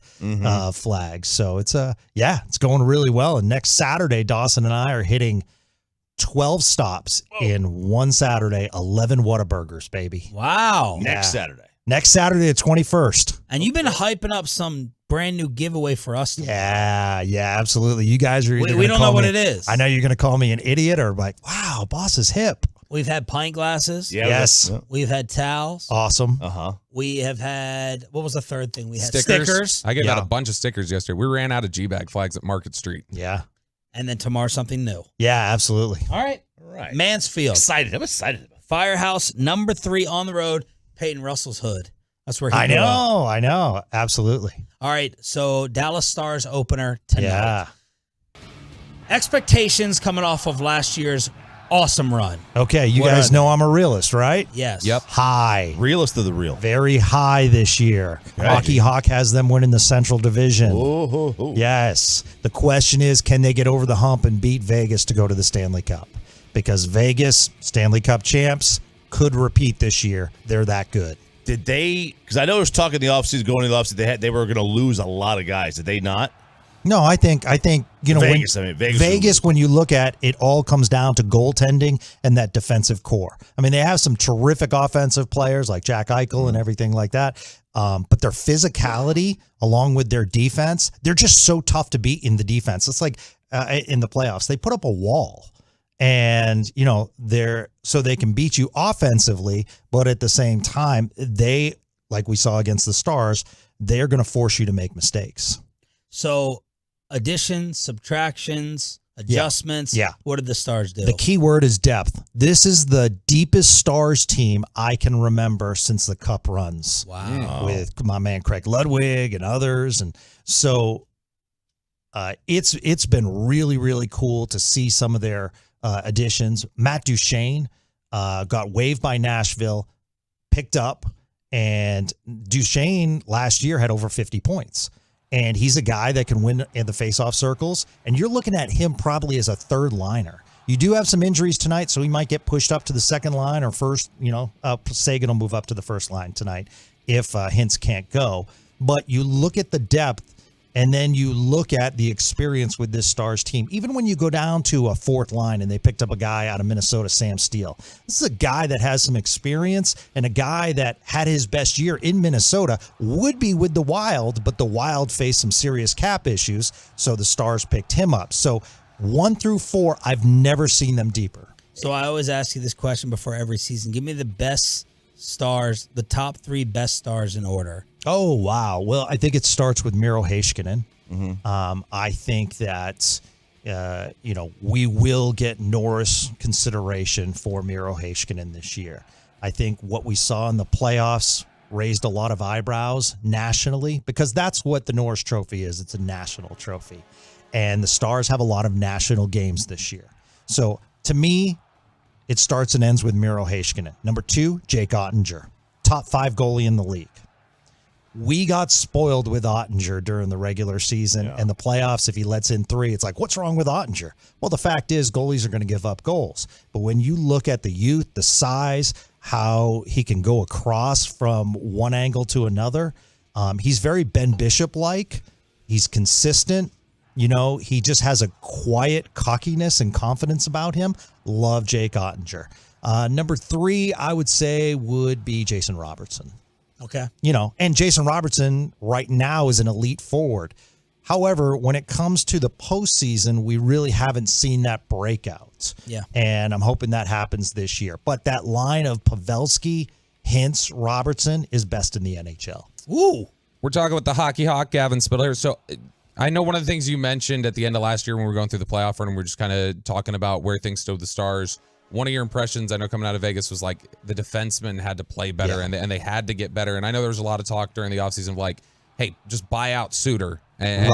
flag. So it's it's going really well. And next Saturday, Dawson and I are hitting 12 stops in one Saturday, 11 Whataburgers, baby. Wow. Next Saturday. Next Saturday, the 21st. And you've been hyping up some brand new giveaway for us. Yeah, absolutely. You guys are We don't know what it is. I know you're going to call me an idiot or like, wow, boss is hip. We've had pint glasses. Yes. We've had towels. Awesome. We have had, what was the third thing? We had Stickers. stickers. I gave out a bunch of stickers yesterday. We ran out of G-Bag flags at Market Street. Yeah. And then tomorrow something new. Yeah, absolutely. All right. Mansfield. I'm excited. Firehouse number 3 on the road. Peyton Russell's hood. That's where he I grew up. know. Absolutely. All right. So Dallas Stars opener tonight. Yeah. Expectations coming off of last year's awesome run. Okay, you What guys are know I'm a realist, right? Yes. Yep. High. Realist of the real. Very high this year. Hockey Hawk has them winning the Central Division. Yes. The question is, can they get over the hump and beat Vegas to go to the Stanley Cup? Because Vegas, Stanley Cup champs, could repeat this year. They're that good. Did they? Because I know there was talk in the offseason, going into the offseason, they were going to lose a lot of guys. Did they not? No, I think Vegas. Vegas, when you look at it, all comes down to goaltending and that defensive core. I mean, they have some terrific offensive players like Jack Eichel and everything like that. But their physicality, along with their defense, they're just so tough to beat in the defense. It's like in the playoffs, they put up a wall, and so they can beat you offensively, but at the same time, they, like we saw against the Stars, they're going to force you to make mistakes. So additions, subtractions, adjustments. Yeah. What did the Stars do? The key word is depth. This is the deepest Stars team I can remember since the Cup runs. Wow. With my man Craig Ludwig and others. And so it's been really, really cool to see some of their additions. Matt Duchene got waived by Nashville, picked up, and Duchene last year had over 50 points. And he's a guy that can win in the faceoff circles. And you're looking at him probably as a third liner. You do have some injuries tonight, so he might get pushed up to the second line or first, Sagan will move up to the first line tonight if Hintz can't go. But you look at the depth, and then you look at the experience with this Stars team. Even when you go down to a fourth line and they picked up a guy out of Minnesota, Sam Steele. This is a guy that has some experience and a guy that had his best year in Minnesota, would be with the Wild, but the Wild faced some serious cap issues, so the Stars picked him up. So 1 through 4, I've never seen them deeper. So I always ask you this question before every season. Give me the best Stars, the top 3 best Stars in order. Oh, wow. Well, I think it starts with Miro Heiskanen. I think that, we will get Norris consideration for Miro Heiskanen this year. I think what we saw in the playoffs raised a lot of eyebrows nationally, because that's what the Norris Trophy is. It's a national trophy. And the Stars have a lot of national games this year. So, to me, it starts and ends with Miro Heiskanen. Number 2, Jake Ottinger. Top 5 goalie in the league. We got spoiled with Ottinger during the regular season and the playoffs. If he lets in 3, it's like, what's wrong with Ottinger? Well, the fact is goalies are going to give up goals. But when you look at the youth, the size, how he can go across from one angle to another, he's very Ben Bishop-like. He's consistent. He just has a quiet cockiness and confidence about him. Love Jake Ottinger. Number 3, I would say, would be Jason Robertson. Okay. And Jason Robertson right now is an elite forward. However, when it comes to the postseason, we really haven't seen that breakout. Yeah. And I'm hoping that happens this year. But that line of Pavelski, Hintz, Robertson is best in the NHL. Ooh. We're talking about the hockey hawk, Gavin Spiller. So I know one of the things you mentioned at the end of last year when we were going through the playoff run, and we're just kind of talking about where things stood with the Stars. One of your impressions, I know, coming out of Vegas was like the defensemen had to play better and they had to get better. And I know there was a lot of talk during the offseason of like, hey, just buy out Suter. And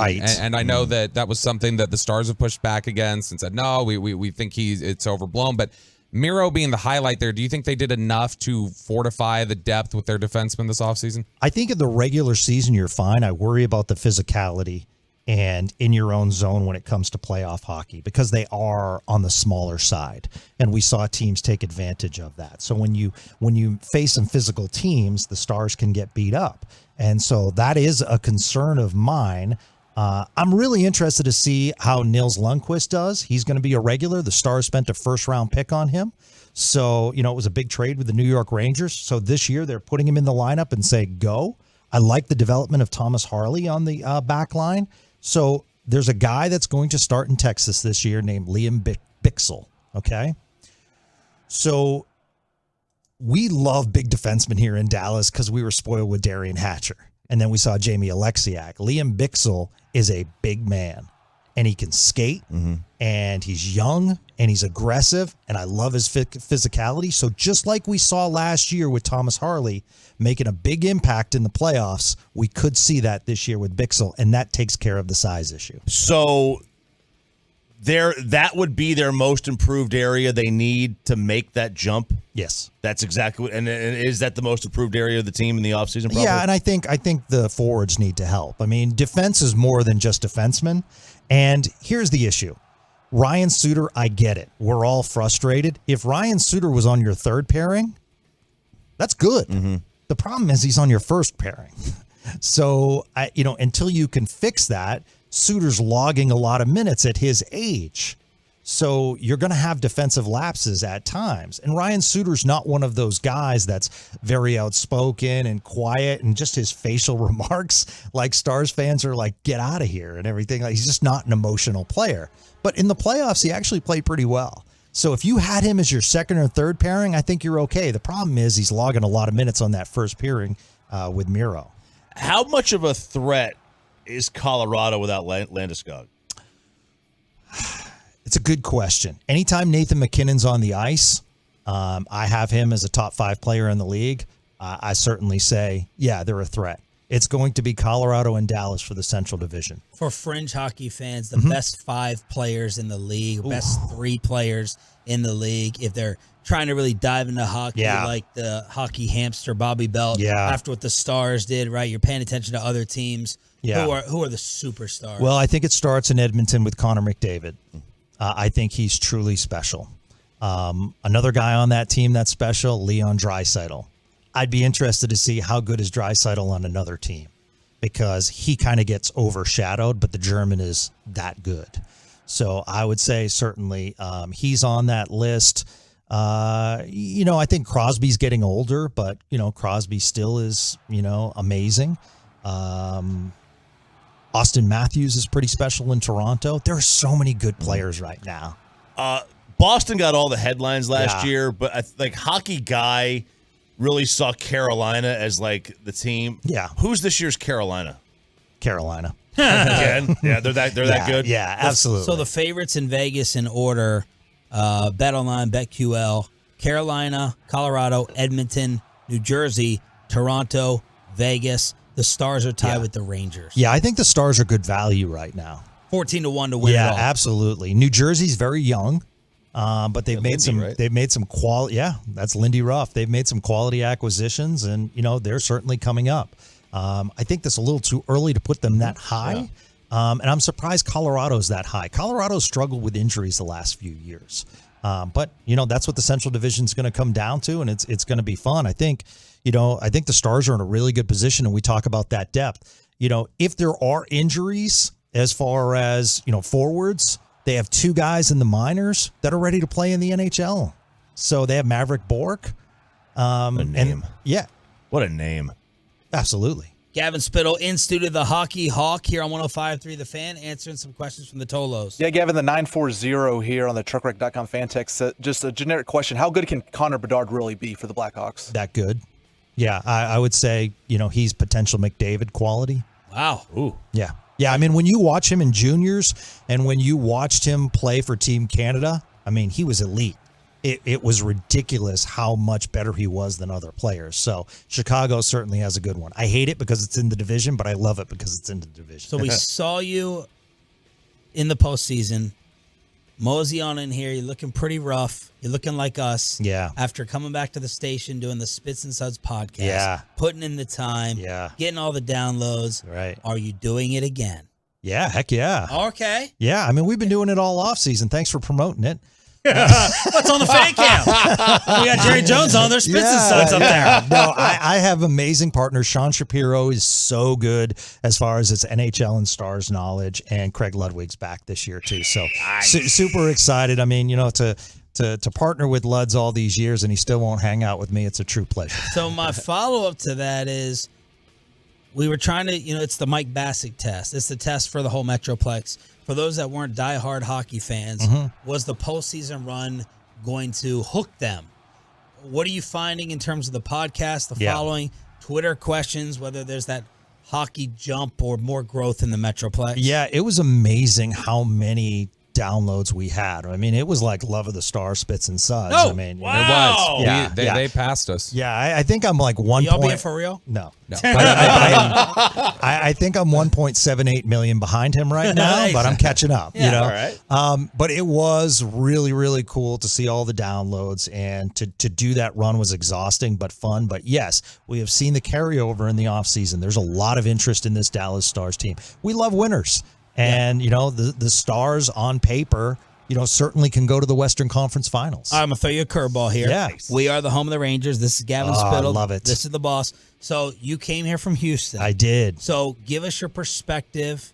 I know that was something that the Stars have pushed back against and said, no, we think it's overblown. But Miro being the highlight there, do you think they did enough to fortify the depth with their defensemen this offseason? I think in the regular season, you're fine. I worry about the physicality and in your own zone when it comes to playoff hockey because they are on the smaller side. And we saw teams take advantage of that. So when you face some physical teams, the Stars can get beat up. And so that is a concern of mine. I'm really interested to see how Nils Lundqvist does. He's going to be a regular. The Stars spent a first-round pick on him. So, it was a big trade with the New York Rangers. So this year they're putting him in the lineup and say, go. I like the development of Thomas Harley on the back line. So there's a guy that's going to start in Texas this year named Liam Bixel, okay? So we love big defensemen here in Dallas because we were spoiled with Darian Hatcher. And then we saw Jamie Alexiak. Liam Bixel is a big man, and he can skate, and he's young, and he's aggressive, and I love his physicality. So just like we saw last year with Thomas Harley making a big impact in the playoffs, we could see that this year with Bixel, and that takes care of the size issue. So that would be their most improved area they need to make that jump? Yes. That's exactly what, and is that the most improved area of the team in the offseason? Probably? Yeah, and I think the forwards need to help. I mean, defense is more than just defensemen. And here's the issue. Ryan Suter, I get it. We're all frustrated. If Ryan Suter was on your third pairing, that's good. The problem is he's on your first pairing. So, until you can fix that, Suter's logging a lot of minutes at his age. So you're going to have defensive lapses at times. And Ryan Suter's not one of those guys that's very outspoken and quiet, and just his facial remarks, like Stars fans are like, get out of here and everything. Like, he's just not an emotional player. But in the playoffs, he actually played pretty well. So if you had him as your second or third pairing, I think you're okay. The problem is he's logging a lot of minutes on that first pairing with Miro. How much of a threat is Colorado without Landeskog? It's a good question. Anytime Nathan McKinnon's on the ice, I have him as a top 5 player in the league. I certainly say, yeah, they're a threat. It's going to be Colorado and Dallas for the Central Division. For fringe hockey fans, the best 5 players in the league, best 3 players in the league, if they're trying to really dive into hockey, like the hockey hamster Bobby Belt, after what the Stars did, right? You're paying attention to other teams. Yeah. Who are the superstars? Well, I think it starts in Edmonton with Connor McDavid. I think he's truly special. Another guy on that team that's special, Leon Draisaitl. I'd be interested to see how good is Draisaitl on another team, because he kind of gets overshadowed, but the German is that good. So I would say certainly he's on that list. I think Crosby's getting older, but, Crosby still is, amazing. Austin Matthews is pretty special in Toronto. There are so many good players right now. Boston got all the headlines last year, but Hockey Guy really saw Carolina as the team. Yeah. Who's this year's Carolina? Carolina. Again? Yeah, they're that good? Yeah, absolutely. So the favorites in Vegas in order, BetOnline, BetQL, Carolina, Colorado, Edmonton, New Jersey, Toronto, Vegas. The Stars are tied with the Rangers. Yeah, I think the Stars are good value right now. 14-1 to win it all. Yeah, absolutely. New Jersey's very young, but they've made some. Right? They've made some quality. Yeah, that's Lindy Ruff. They've made some quality acquisitions, and they're certainly coming up. I think that's a little too early to put them that high. And I'm surprised Colorado's that high. Colorado's struggled with injuries the last few years. But, that's what the Central Division is going to come down to, and it's going to be fun. I think the Stars are in a really good position, and we talk about that depth. If there are injuries as far as, forwards, they have 2 guys in the minors that are ready to play in the NHL. So they have Maverick Bork. What a name. What a name. Absolutely. Gavin Spittle in studio, the Hockey Hawk here on 105.3 The Fan, answering some questions from the Tolos. Yeah, Gavin, the 940 here on the truckwreck.com fan text. Just a generic question. How good can Connor Bedard really be for the Blackhawks? That good. Yeah, I would say, he's potential McDavid quality. Wow. Ooh. Yeah. Yeah, I mean, when you watch him in juniors and when you watched him play for Team Canada, I mean, he was elite. It was ridiculous how much better he was than other players. So Chicago certainly has a good one. I hate it because it's in the division, but I love it because it's in the division. So we saw you in the postseason. Mosey on in here. You're looking pretty rough. You're looking like us. Yeah. After coming back to the station, doing the Spits and Suds podcast. Yeah. Putting in the time. Yeah. Getting all the downloads. Right. Are you doing it again? Yeah, heck yeah. Okay. Yeah, I mean, we've been doing it all off season. Thanks for promoting it. What's on the fan cam? We got Jerry Jones on there, Spits and Suds up there. No, I have amazing partners. Sean Shapiro is so good as far as his NHL and Stars knowledge, and Craig Ludwig's back this year too. So super excited. I mean, to partner with Luds all these years and he still won't hang out with me, it's a true pleasure. So my follow-up to that is we were trying to, it's the Mike Bassick test. It's the test for the whole Metroplex. For those that weren't diehard hockey fans, was the postseason run going to hook them? What are you finding in terms of the podcast, the following, Twitter questions, whether there's that hockey jump or more growth in the Metroplex? Yeah, it was amazing how many downloads we had. I mean, it was like Love of the Stars, Spits and Suds. Oh, I mean, wow. It was. Yeah, They passed us. Yeah, I think I'm like 1. Y'all being for real? No. But I think I'm 1.78 million behind him right now, but I'm catching up. Yeah, all right. But it was really, really cool to see all the downloads, and to do that run was exhausting but fun. But yes, we have seen the carryover in the offseason. There's a lot of interest in this Dallas Stars team. We love winners. And, the Stars on paper, certainly can go to the Western Conference Finals. I'm going to throw you a curveball here. Yeah. We are the home of the Rangers. This is Gavin Spittle. I love it. This is the boss. So you came here from Houston. I did. So give us your perspective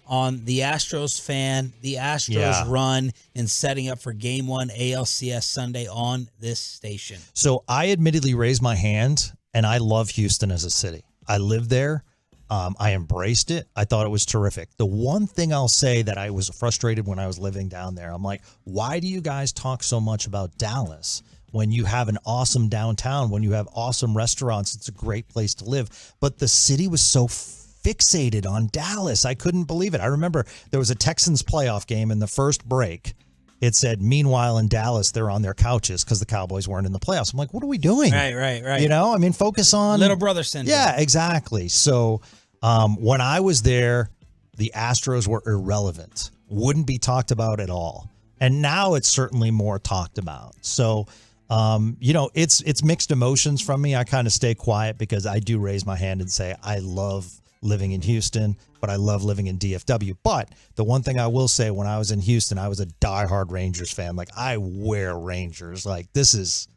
on the Astros fan, the Astros run, and setting up for Game 1 ALCS Sunday on this station. So I admittedly raised my hand, and I love Houston as a city. I live there. I embraced it. I thought it was terrific. The one thing I'll say that I was frustrated when I was living down there, I'm like, why do you guys talk so much about Dallas when you have an awesome downtown, when you have awesome restaurants? It's a great place to live. But the city was so fixated on Dallas. I couldn't believe it. I remember there was a Texans playoff game in the first break. It said, meanwhile, in Dallas, they're on their couches because the Cowboys weren't in the playoffs. I'm like, what are we doing? Right. Focus on Little brother syndrome. Yeah, exactly. So when I was there, the Astros were irrelevant, wouldn't be talked about at all. And now it's certainly more talked about. So, it's mixed emotions from me. I kind of stay quiet because I do raise my hand and say, I love living in Houston, but I love living in DFW. But the one thing I will say, when I was in Houston, I was a diehard Rangers fan. Like, I wear Rangers. Like, this is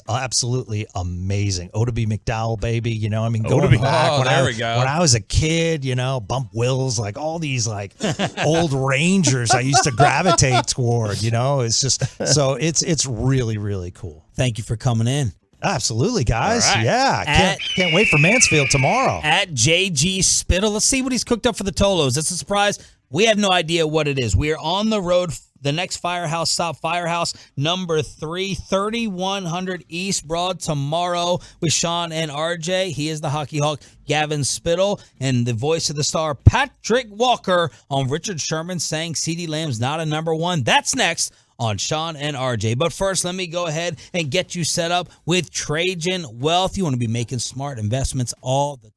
absolutely amazing. Oddibe McDowell, baby. Going back when I was a kid, Bump Wills, like all these like old Rangers I used to gravitate toward, It's just, so it's really, really cool. Thank you for coming in. Absolutely, guys. All right. Yeah. Can't wait for Mansfield tomorrow. At JG Spittle. Let's see what he's cooked up for the Tolos. It's a surprise. We have no idea what it is. We are on the road. The next Firehouse stop, Firehouse number 3, 3100 East Broad, tomorrow with Sean and RJ. He is the Hockey Hawk, Gavin Spittle, and the voice of the star, Patrick Walker, on Richard Sherman saying CeeDee Lamb's not a number 1. That's next on Sean and RJ. But first, let me go ahead and get you set up with Trajan Wealth. You want to be making smart investments all the time.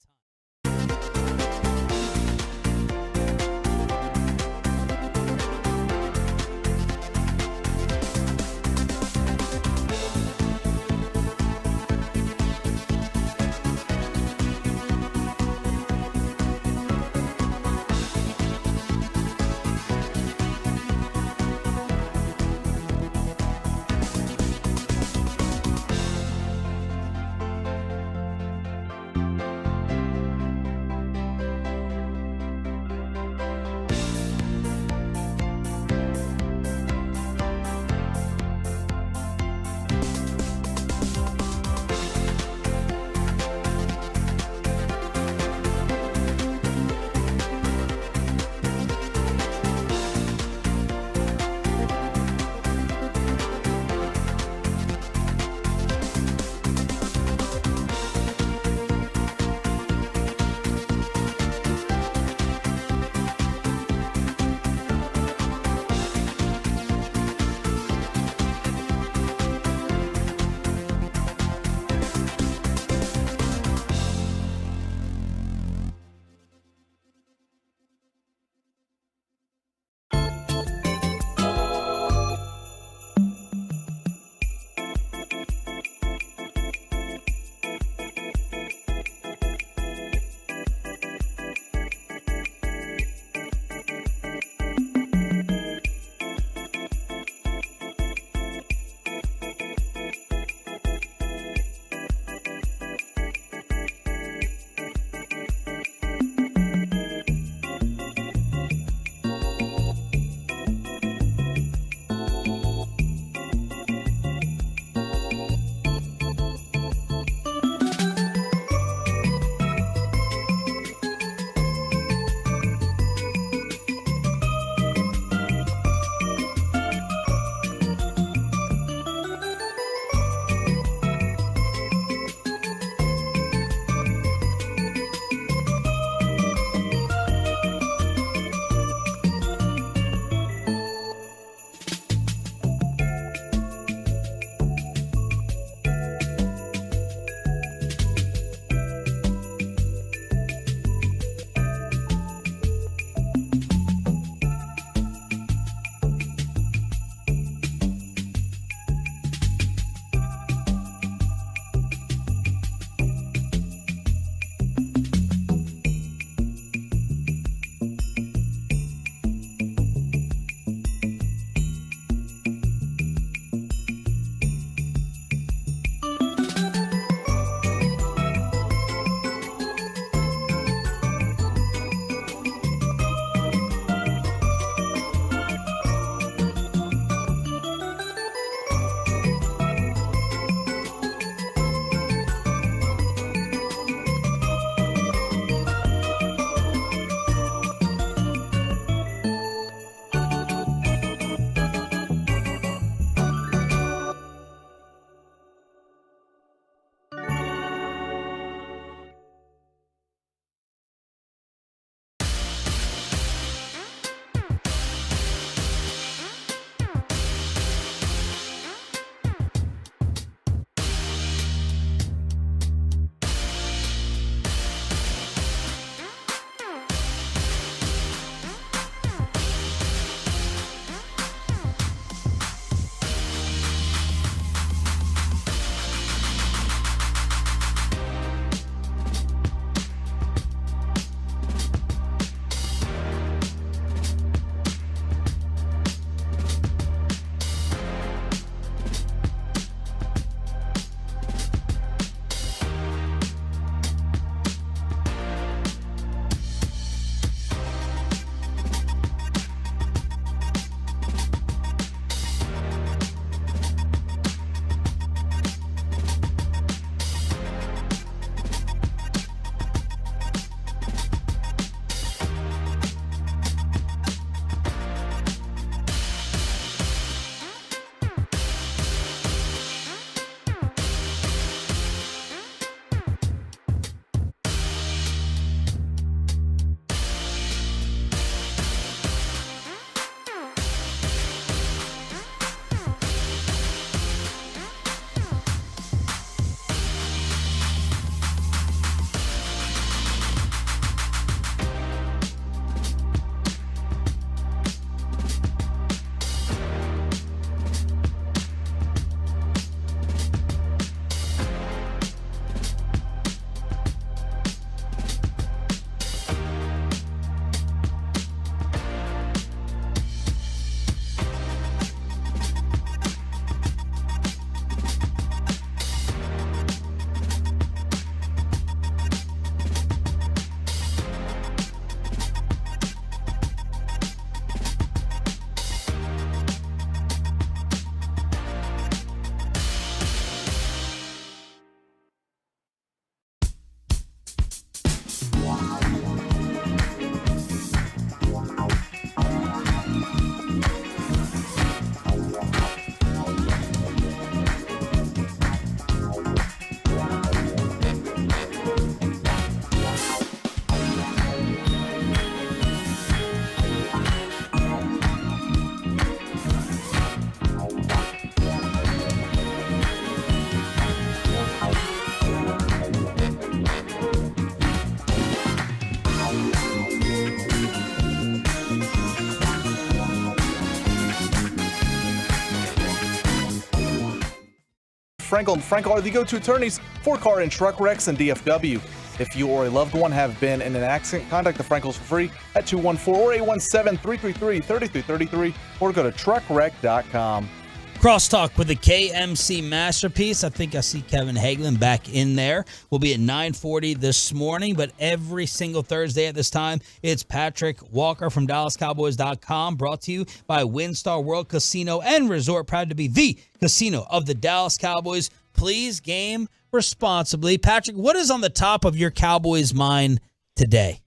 Frankel. And Frankel are the go-to attorneys for car and truck wrecks and DFW. If you or a loved one have been in an accident, contact the Frankels for free at 214 or 817-333-3333 or go to truckwreck.com. Crosstalk with the KMC Masterpiece. I think I see Kevin Hagelin back in there. We'll be at 9:40 this morning, but every single Thursday at this time, it's Patrick Walker from DallasCowboys.com, brought to you by WinStar World Casino and Resort, proud to be the casino of the Dallas Cowboys. Please game responsibly. Patrick, what is on the top of your Cowboys' mind today?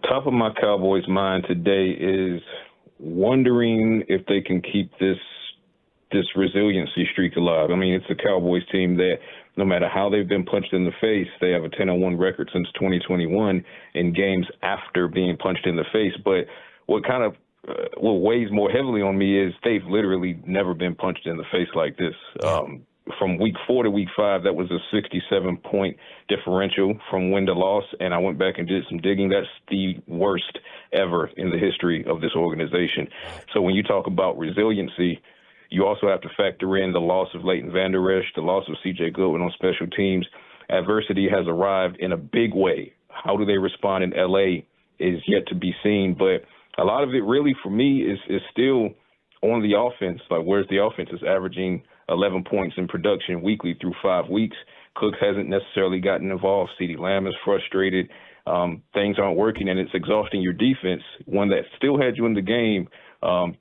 Top of my Cowboys' mind today is wondering if they can keep this resiliency streak alive. I mean, it's a Cowboys team that no matter how they've been punched in the face, they have a 10-1 record since 2021 in games after being punched in the face. But what weighs more heavily on me is they've literally never been punched in the face like this. From week 4 to week 5, that was a 67-point differential from win to loss, and I went back and did some digging. That's the worst ever in the history of this organization. So when you talk about resiliency, you also have to factor in the loss of Leighton Vander Esch, the loss of C.J. Goodwin on special teams. Adversity has arrived in a big way. How do they respond in L.A. is yet to be seen, but a lot of it really for me is still on the offense. Like, where's the offense? Is averaging 11 points in production weekly through 5 weeks. Cooks hasn't necessarily gotten involved. CeeDee Lamb is frustrated. Things aren't working, and it's exhausting your defense, one that still had you in the game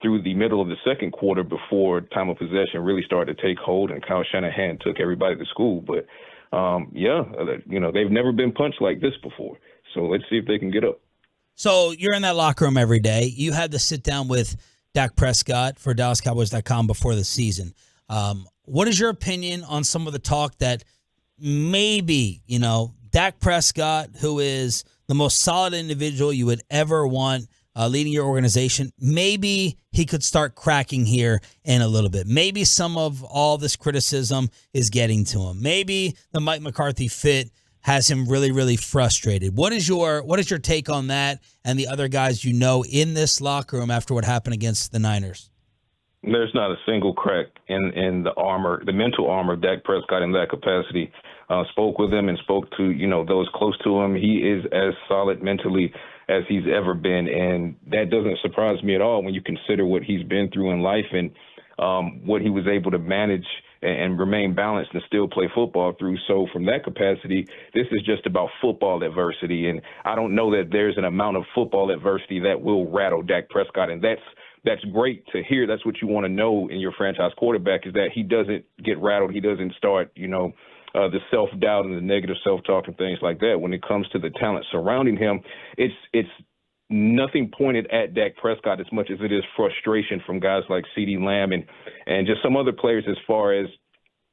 through the middle of the second quarter before time of possession really started to take hold, and Kyle Shanahan took everybody to school. But, they've never been punched like this before. So let's see if they can get up. So you're in that locker room every day. You had to sit down with Dak Prescott for DallasCowboys.com before the season. What is your opinion on some of the talk that maybe, Dak Prescott, who is the most solid individual you would ever want leading your organization, maybe he could start cracking here in a little bit. Maybe some of all this criticism is getting to him. Maybe the Mike McCarthy fit has him really, really frustrated. What is your take on that and the other guys in this locker room after what happened against the Niners? There's not a single crack in the armor, the mental armor of Dak Prescott in that capacity. Spoke with him and spoke to, those close to him. He is as solid mentally as he's ever been. And that doesn't surprise me at all when you consider what he's been through in life and what he was able to manage and remain balanced and still play football through. So from that capacity, this is just about football adversity. And I don't know that there's an amount of football adversity that will rattle Dak Prescott. And that's great to hear. That's what you want to know in your franchise quarterback, is that he doesn't get rattled. He doesn't start, the self-doubt and the negative self-talk and things like that. When it comes to the talent surrounding him, it's nothing pointed at Dak Prescott as much as it is frustration from guys like CeeDee Lamb and just some other players as far as,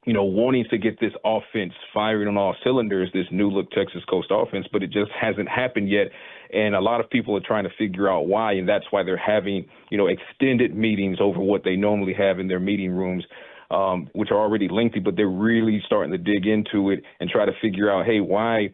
wanting to get this offense firing on all cylinders, this new look Texas Coast offense, but it just hasn't happened yet. And a lot of people are trying to figure out why, and that's why they're having, extended meetings over what they normally have in their meeting rooms, which are already lengthy, but they're really starting to dig into it and try to figure out, hey, why,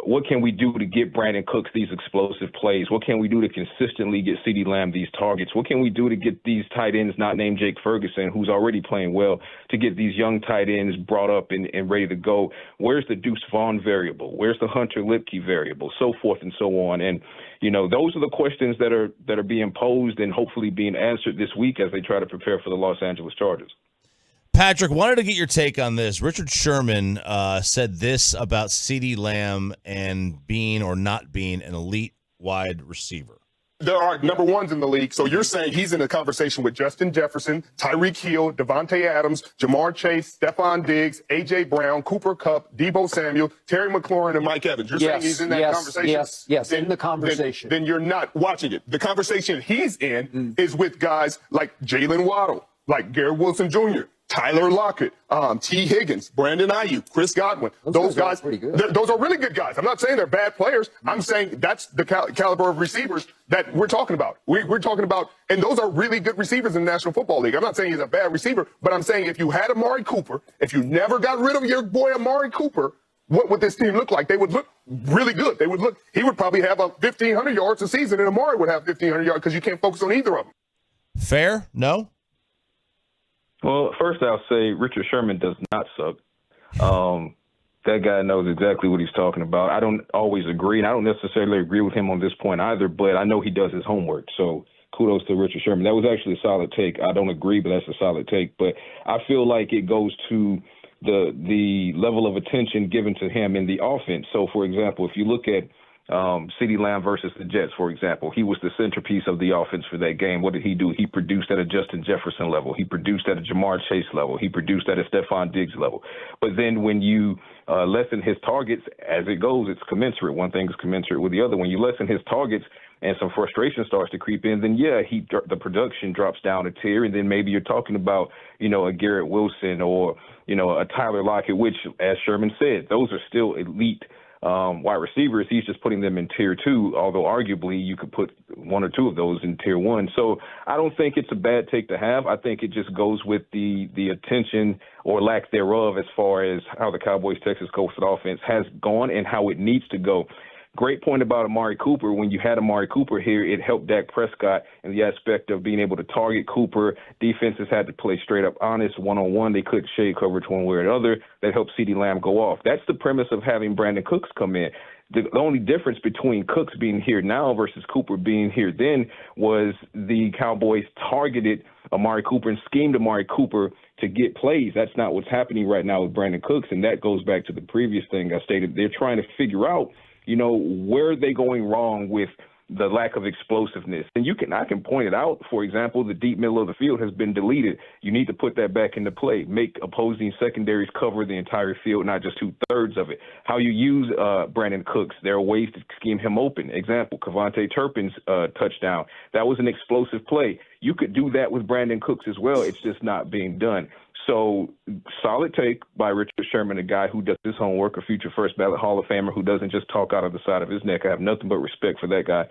what can we do to get Brandon Cooks these explosive plays? What can we do to consistently get CeeDee Lamb these targets? What can we do to get these tight ends not named Jake Ferguson, who's already playing well, to get these young tight ends brought up and ready to go? Where's the Deuce Vaughn variable? Where's the Hunter Lipke variable? So forth and so on. And, those are the questions that are being posed and hopefully being answered this week as they try to prepare for the Los Angeles Chargers. Patrick, wanted to get your take on this. Richard Sherman said this about CeeDee Lamb and being or not being an elite wide receiver. There are number ones in the league, so you're saying he's in a conversation with Justin Jefferson, Tyreek Hill, Devontae Adams, Jamar Chase, Stephon Diggs, A.J. Brown, Cooper Kupp, Deebo Samuel, Terry McLaurin, and Mike Evans. You're saying he's in that conversation? Yes, in the conversation. Then you're not watching it. The conversation he's in is with guys like Jalen Waddle, like Garrett Wilson Jr., Tyler Lockett, T. Higgins, Brandon Ayuk, Chris Godwin. Those guys, pretty good. Those are really good guys. I'm not saying they're bad players. I'm saying that's the caliber of receivers that we're talking about. We're talking about, and those are really good receivers in the National Football League. I'm not saying he's a bad receiver, but I'm saying if you had Amari Cooper, if you never got rid of your boy Amari Cooper, what would this team look like? They would look really good. He would probably have 1,500 yards a season, and Amari would have 1,500 yards because you can't focus on either of them. Fair? No? Well, first I'll say Richard Sherman does not suck. That guy knows exactly what he's talking about. I don't always agree, and I don't necessarily agree with him on this point either, but I know he does his homework. So kudos to Richard Sherman. That was actually a solid take. I don't agree, but that's a solid take. But I feel like it goes to the level of attention given to him in the offense. So, for example, if you look at CeeDee Lamb versus the Jets, for example, he was the centerpiece of the offense for that game. What did he do? He produced at a Justin Jefferson level. He produced at a Jamar Chase level. He produced at a Stephon Diggs level. But then when you lessen his targets, as it goes, it's commensurate. One thing is commensurate with the other. When you lessen his targets and some frustration starts to creep in, then, yeah, the production drops down a tier, and then maybe you're talking about, a Garrett Wilson or, a Tyler Lockett, which, as Sherman said, those are still elite wide receivers. He's just putting them in tier 2, although arguably you could put one or two of those in tier 1. So I don't think it's a bad take to have. I think it just goes with the attention or lack thereof as far as how the Cowboys Texas Coastal offense has gone and how it needs to go. Great point about Amari Cooper. When you had Amari Cooper here, it helped Dak Prescott in the aspect of being able to target Cooper. Defenses had to play straight up honest one-on-one. They couldn't shade coverage one way or another. That helped CeeDee Lamb go off. That's the premise of having Brandon Cooks come in. The only difference between Cooks being here now versus Cooper being here then was the Cowboys targeted Amari Cooper and schemed Amari Cooper to get plays. That's not what's happening right now with Brandon Cooks, and that goes back to the previous thing I stated. They're trying to figure out where are they going wrong with the lack of explosiveness? And I can point it out. For example, the deep middle of the field has been deleted. You need to put that back into play. Make opposing secondaries cover the entire field, not just 2/3 of it. How you use Brandon Cooks, there are ways to scheme him open. Example, Kevontae Turpin's touchdown. That was an explosive play. You could do that with Brandon Cooks as well. It's just not being done. So, solid take by Richard Sherman, a guy who does his homework, a future first ballot Hall of Famer who doesn't just talk out of the side of his neck. I have nothing but respect for that guy.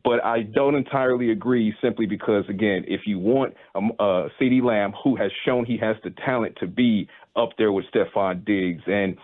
But I don't entirely agree simply because, again, if you want CeeDee Lamb, who has shown he has the talent to be up there with Stephon Diggs and,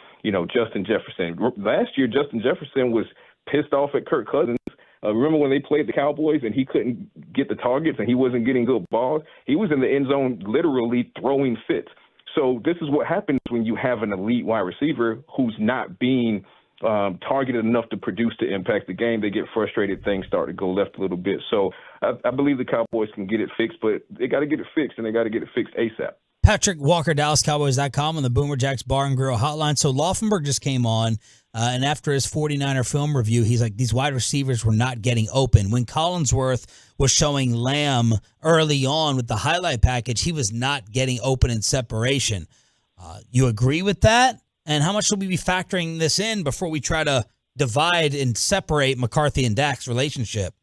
Justin Jefferson. Last year, Justin Jefferson was pissed off at Kirk Cousins. Remember when they played the Cowboys and he couldn't get the targets and he wasn't getting good balls? He was in the end zone literally throwing fits. So this is what happens when you have an elite wide receiver who's not being targeted enough to produce to impact the game. They get frustrated. Things start to go left a little bit. So I believe the Cowboys can get it fixed, but they got to get it fixed, and they got to get it fixed ASAP. Patrick Walker, DallasCowboys.com on the Boomer Jacks Bar and Grill hotline. So Laufenberg just came on, and after his 49er film review, he's like, these wide receivers were not getting open. When Collinsworth was showing Lamb early on with the highlight package, he was not getting open in separation. You agree with that? And how much should we be factoring this in before we try to divide and separate McCarthy and Dak's relationship?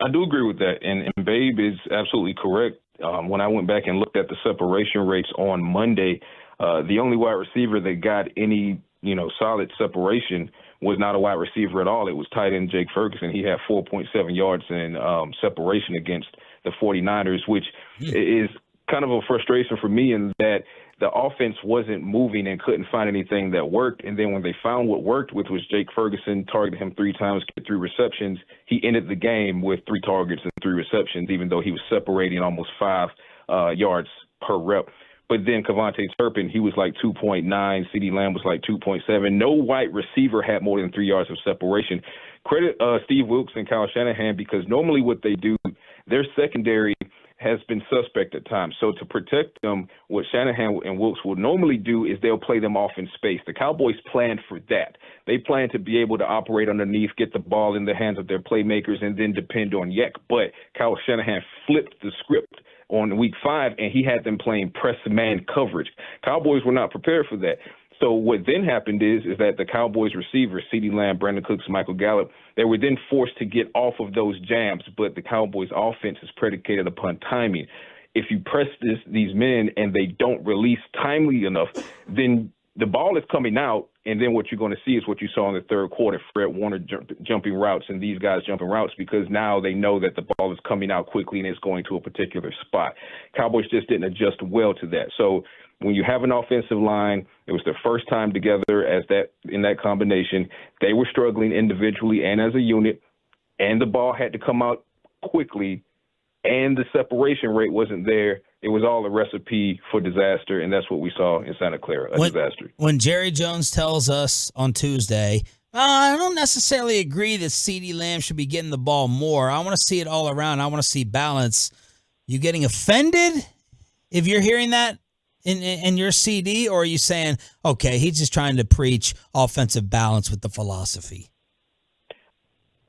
I do agree with that, and Babe is absolutely correct. When I went back and looked at the separation rates on Monday, the only wide receiver that got any, solid separation was not a wide receiver at all. It was tight end Jake Ferguson. He had 4.7 yards in separation against the 49ers, which is kind of a frustration for me in that the offense wasn't moving and couldn't find anything that worked. And then when they found what worked, which was Jake Ferguson targeted him 3 times, get 3 receptions, he ended the game with 3 targets and 3 receptions, even though he was separating almost 5 yards per rep. But then Kevontae Turpin, he was like 2.9. CeeDee Lamb was like 2.7. No white receiver had more than 3 yards of separation. Credit Steve Wilkes and Kyle Shanahan, because normally what they do, their secondary has been suspect at times. So to protect them, what Shanahan and Wilkes will normally do is they'll play them off in space. The Cowboys planned for that. They plan to be able to operate underneath, get the ball in the hands of their playmakers, and then depend on Yak. But Kyle Shanahan flipped the script on week 5, and he had them playing press man coverage. Cowboys were not prepared for that. So what then happened is that the Cowboys receivers, CeeDee Lamb, Brandon Cooks, Michael Gallup, they were then forced to get off of those jams, but the Cowboys offense is predicated upon timing. If you press these men and they don't release timely enough, then the ball is coming out, and then what you're going to see is what you saw in the third quarter, Fred Warner jumping routes and these guys jumping routes, because now they know that the ball is coming out quickly and it's going to a particular spot. Cowboys just didn't adjust well to that. So when you have an offensive line, it was their first time together as that in that combination. They were struggling individually and as a unit, and the ball had to come out quickly. and the separation rate wasn't there, it was all a recipe for disaster, and that's what we saw in Santa Clara, a disaster. When Jerry Jones tells us on Tuesday, I don't necessarily agree that CeeDee Lamb should be getting the ball more. I want to see it all around. I want to see balance. You getting offended if you're hearing that in your CD, or are you saying, okay, he's just trying to preach offensive balance with the philosophy?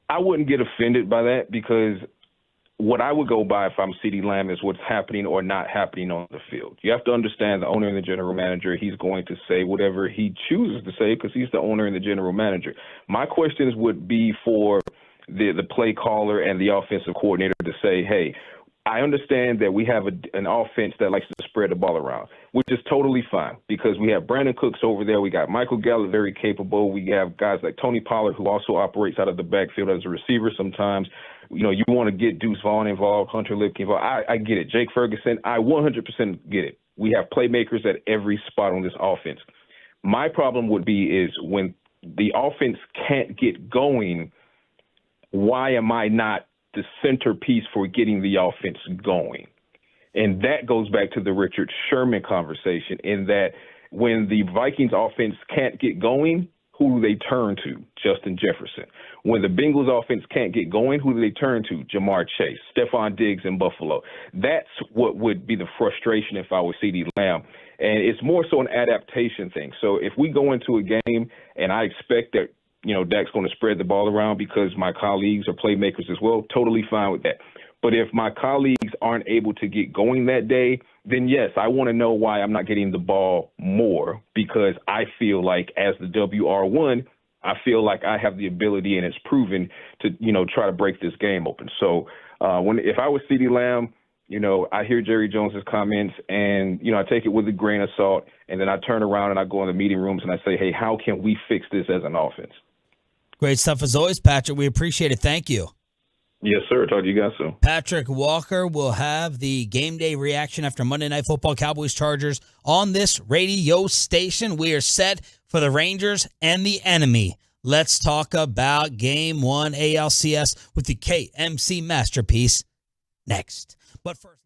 I wouldn't get offended by that, because what I would go by if I'm CeeDee Lamb is what's happening or not happening on the field. You have to understand the owner and the general manager, he's going to say whatever he chooses to say because he's the owner and the general manager. My questions would be for the play caller and the offensive coordinator to say, hey, I understand that we have an offense that likes to spread the ball around, which is totally fine because we have Brandon Cooks over there. We got Michael Gallup, very capable. We have guys like Tony Pollard, who also operates out of the backfield as a receiver sometimes. You know, you want to get Deuce Vaughn involved, Hunter Lipke involved. I get it. Jake Ferguson, I 100% get it. We have playmakers at every spot on this offense. My problem would be is when the offense can't get going, why am I not the centerpiece for getting the offense going? And that goes back to the Richard Sherman conversation, in that when the Vikings offense can't get going, who do they turn to? Justin Jefferson. When the Bengals offense can't get going, who do they turn to? Jamar Chase, Stephon Diggs in Buffalo. That's what would be the frustration if I was CeeDee Lamb. And it's more so an adaptation thing. So if we go into a game and I expect that, you know, Dak's going to spread the ball around because my colleagues are playmakers as well, totally fine with that. But if my colleagues aren't able to get going that day, then yes, I want to know why I'm not getting the ball more, because I feel like as the WR1, I feel like I have the ability, and it's proven, to, you know, try to break this game open. So if I was CeeDee Lamb, you know, I hear Jerry Jones's comments and, you know, I take it with a grain of salt, and then I turn around and I go in the meeting rooms and I say, hey, how can we fix this as an offense? Great stuff as always, Patrick. We appreciate it. Thank you. Yes, sir. Talk to you guys soon. Patrick Walker will have the game day reaction after Monday Night Football Cowboys-Chargers on this radio station. We are set for the Rangers and the enemy. Let's talk about Game 1 ALCS with the KMC Masterpiece next. But first,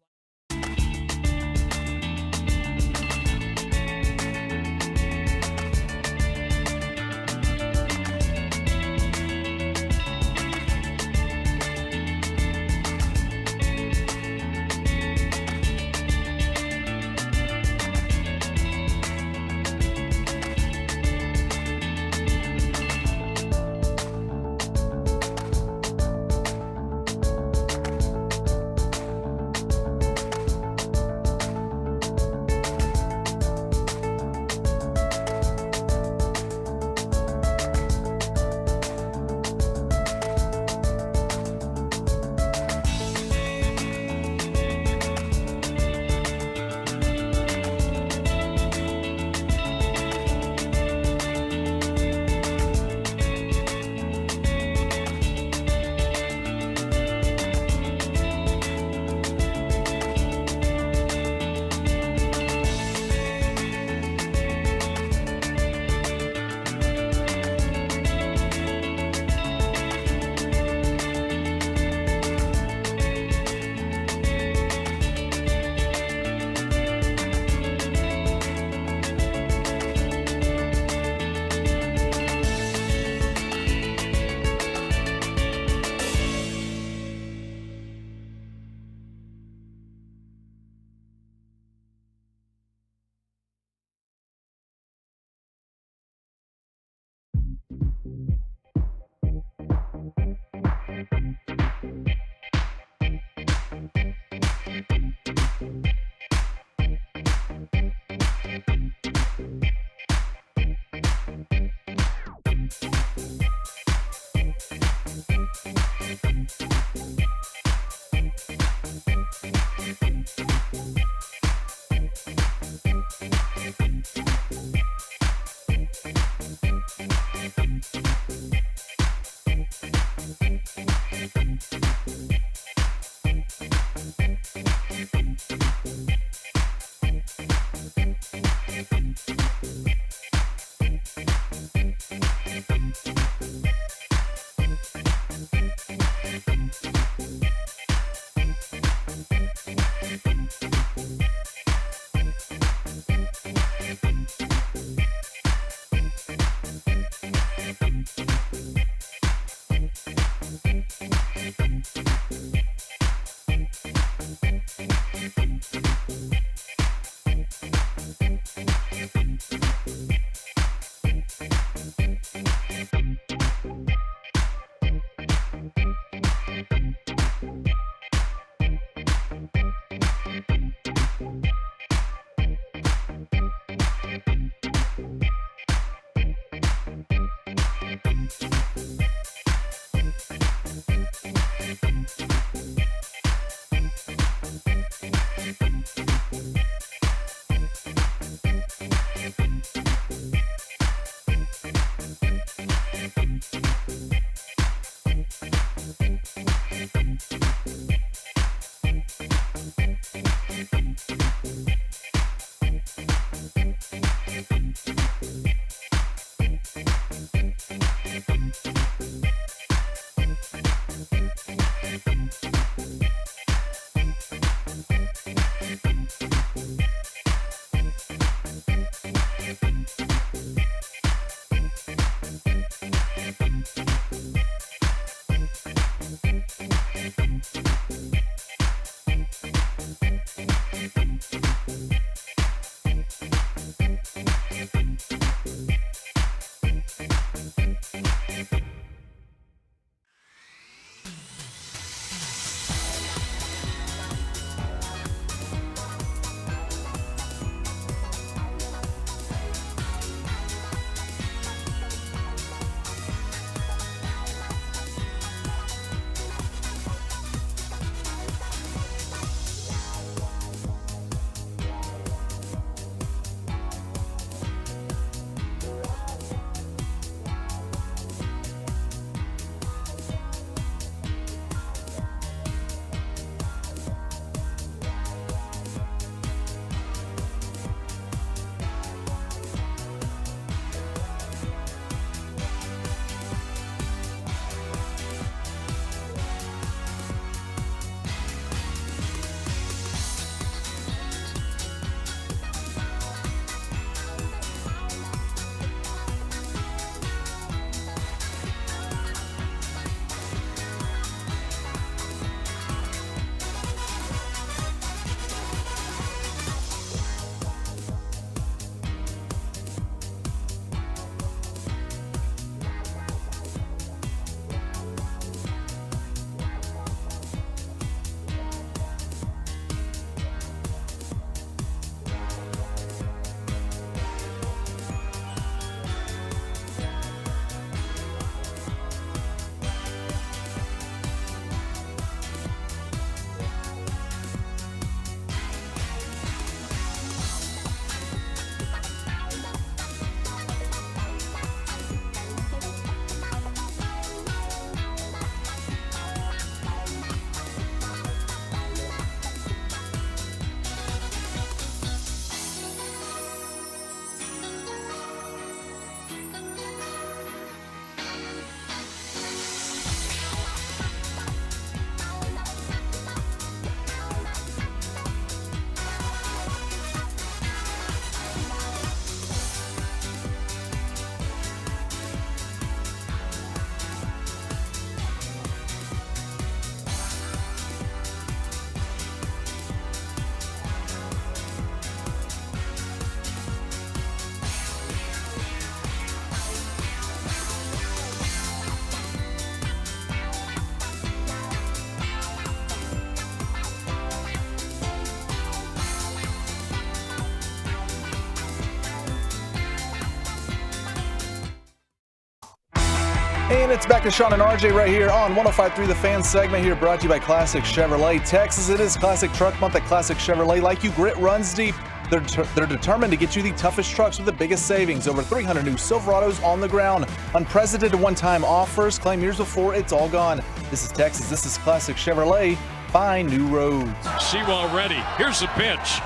And it's back to Sean and RJ right here on 105.3 The Fan segment here, brought to you by Classic Chevrolet. Texas, it is Classic Truck Month at Classic Chevrolet. Like you, grit runs deep. They're determined to get you the toughest trucks with the biggest savings. Over 300 new Silverados on the ground. Unprecedented one-time offers. Claim yours before it's all gone. This is Texas. This is Classic Chevrolet. Find new roads. Sewell ready. Here's the pitch.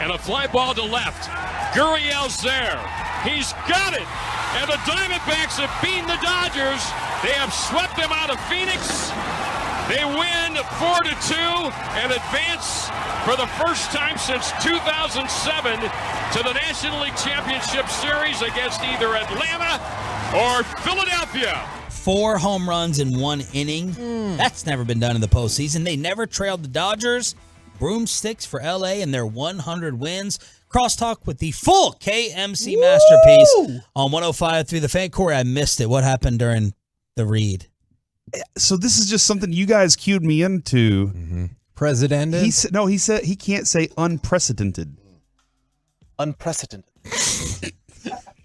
And a fly ball to left. Gurriel's there. He's got it. And the Diamondbacks have beaten the Dodgers. They have swept them out of Phoenix. They win 4-2 and advance for the first time since 2007 to the National League Championship Series against either Atlanta or Philadelphia. 4 home runs in 1 inning. That's never been done in the postseason. They never trailed the Dodgers. Broomsticks for LA and their 100 wins. Crosstalk with the full KMC masterpiece on 105.3 The Fan. Corey, I missed it. What happened during the read? So this is just something you guys cued me into. Precedented? He said he can't say unprecedented. Unprecedented.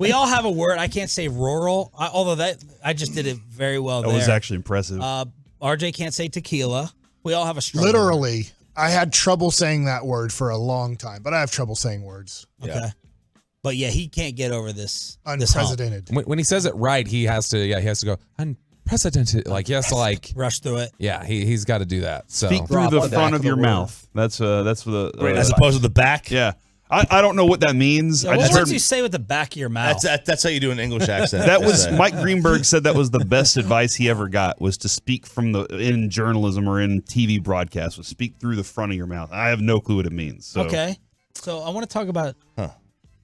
We all have a word. I can't say rural, although I just did it very well That there. was actually impressive. RJ can't say tequila. We all have a struggle. Literally, I had trouble saying that word for a long time, but I have trouble saying words. Okay. But yeah, he can't get over this. Unprecedented. When he says it right, he has to go unprecedented. Like he has to rush through it. Yeah, he's got to do that. So Speak through the front of your mouth. That's the as opposed to the back. Yeah. I don't know what that means. Yeah, what would you say with the back of your mouth? That's how you do an English accent. That was Mike Greenberg said that was the best advice he ever got, was to speak in journalism or in TV broadcasts, was speak through the front of your mouth. I have no clue what it means. So. Okay. So I want to talk about.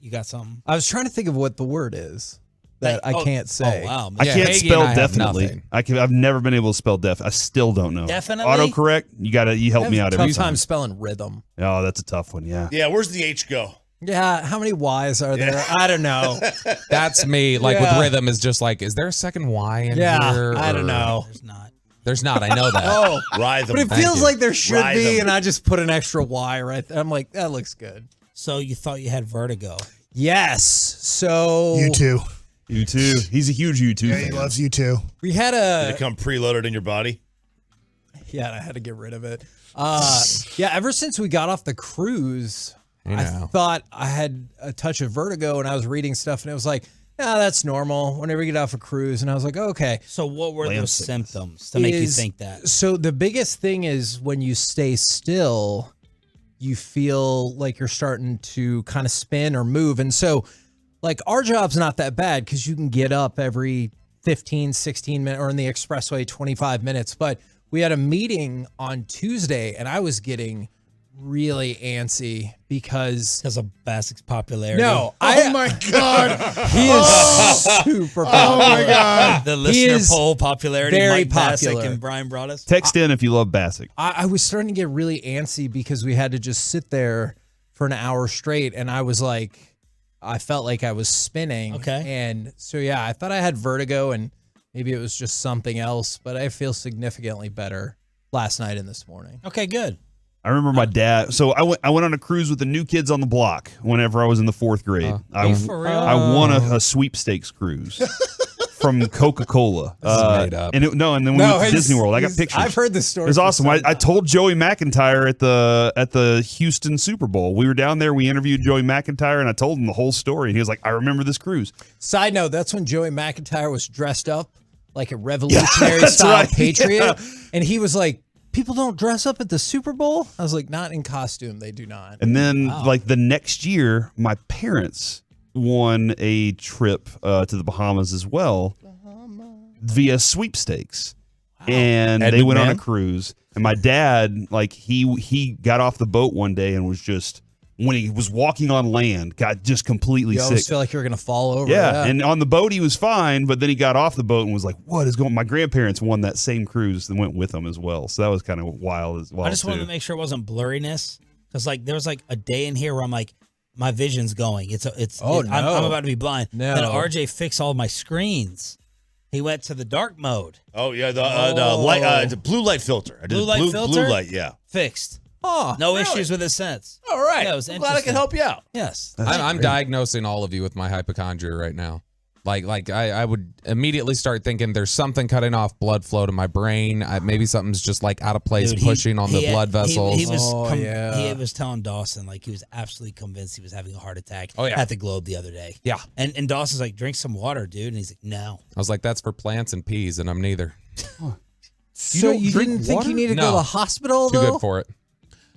You got something? I was trying to think of what the word is that I can't say. Oh wow! I can't spell definitely. I've never been able to spell def. I still don't know. Definitely? Autocorrect. You help me out every Tough time. time spelling rhythm. Oh, that's a tough one. Yeah. Yeah. Where's the H go? Yeah, how many Y's are there? I don't know. That's me. Like with rhythm is just like, is there a second Y in here? I don't know. There's not. I know that. But it feels like there should be, and I just put an extra Y right there. I'm like, that looks good. So you thought you had vertigo? Yes. So U2. U2. He's a huge U2 Yeah, fan. he loves U2. We had Did it come preloaded in your body? Yeah, I had to get rid of it. Yeah, ever since we got off the cruise, I thought I had a touch of vertigo, and I was reading stuff, and it was like, that's normal whenever you get off a cruise. And I was like, okay. So what were those symptoms to make you think that? So the biggest thing is when you stay still, you feel like you're starting to kind of spin or move. And so, like, our job's not that bad because you can get up every 15, 16 minutes, or in the expressway, 25 minutes. But we had a meeting on Tuesday, and I was getting really antsy because of Basic's popularity. No. Oh my God. He is super popular. Oh my God. The listener poll popularity, very Mike Bassick popular. and Brian Broaddus. Text in if you love Bassick. I was starting to get really antsy because we had to just sit there for an hour straight, and I was like, I felt like I was spinning. Okay. And so, yeah, I thought I had vertigo, and maybe it was just something else, but I feel significantly better last night and this morning. Okay, good. I remember my dad. So I went on a cruise with the New Kids on the Block whenever I was in the 4th grade. For real? I won a sweepstakes cruise from Coca-Cola. Made up. And then we went to Disney World. I got pictures. I've heard this story. It was awesome. I told Joey McIntyre at the Houston Super Bowl. We were down there. We interviewed Joey McIntyre, and I told him the whole story. And he was like, "I remember this cruise." Side note: that's when Joey McIntyre was dressed up like a revolutionary style patriot, and he was like, "People don't dress up at the Super Bowl." I was like, "Not in costume. They do not." And then, like the next year, my parents won a trip to the Bahamas as well via sweepstakes, and they went on a cruise. And my dad, like he got off the boat one day and was just, when he was walking on land, got just completely You always sick. feel like you're gonna fall over. Yeah, and on the boat he was fine, but then he got off the boat and was like, "What is going?" My grandparents won that same cruise and went with him as well, so that was kind of wild as well. I just wanted to make sure it wasn't blurriness, because like there was like a day in here where I'm like, my vision's going. I'm about to be blind. No. Then RJ fixed all my screens. He went to the dark mode. Oh yeah, the blue light filter. I did Blue light filter? Blue light, yeah. Fixed. Oh, No issues with his sense. All right. Yeah, it was I'm glad I can interesting. help you out. Yes. I'm diagnosing all of you with my hypochondria right now. I would immediately start thinking there's something cutting off blood flow to my brain. Maybe something's just like out of place, Dude, pushing on the blood vessels. He was telling Dawson like he was absolutely convinced he was having a heart attack at the Globe the other day. Yeah. And Dawson's like, drink some water, dude. And he's like, no. I was like, that's for plants and peas, and I'm neither. So you didn't think you needed to go to the hospital, Too though? good for it.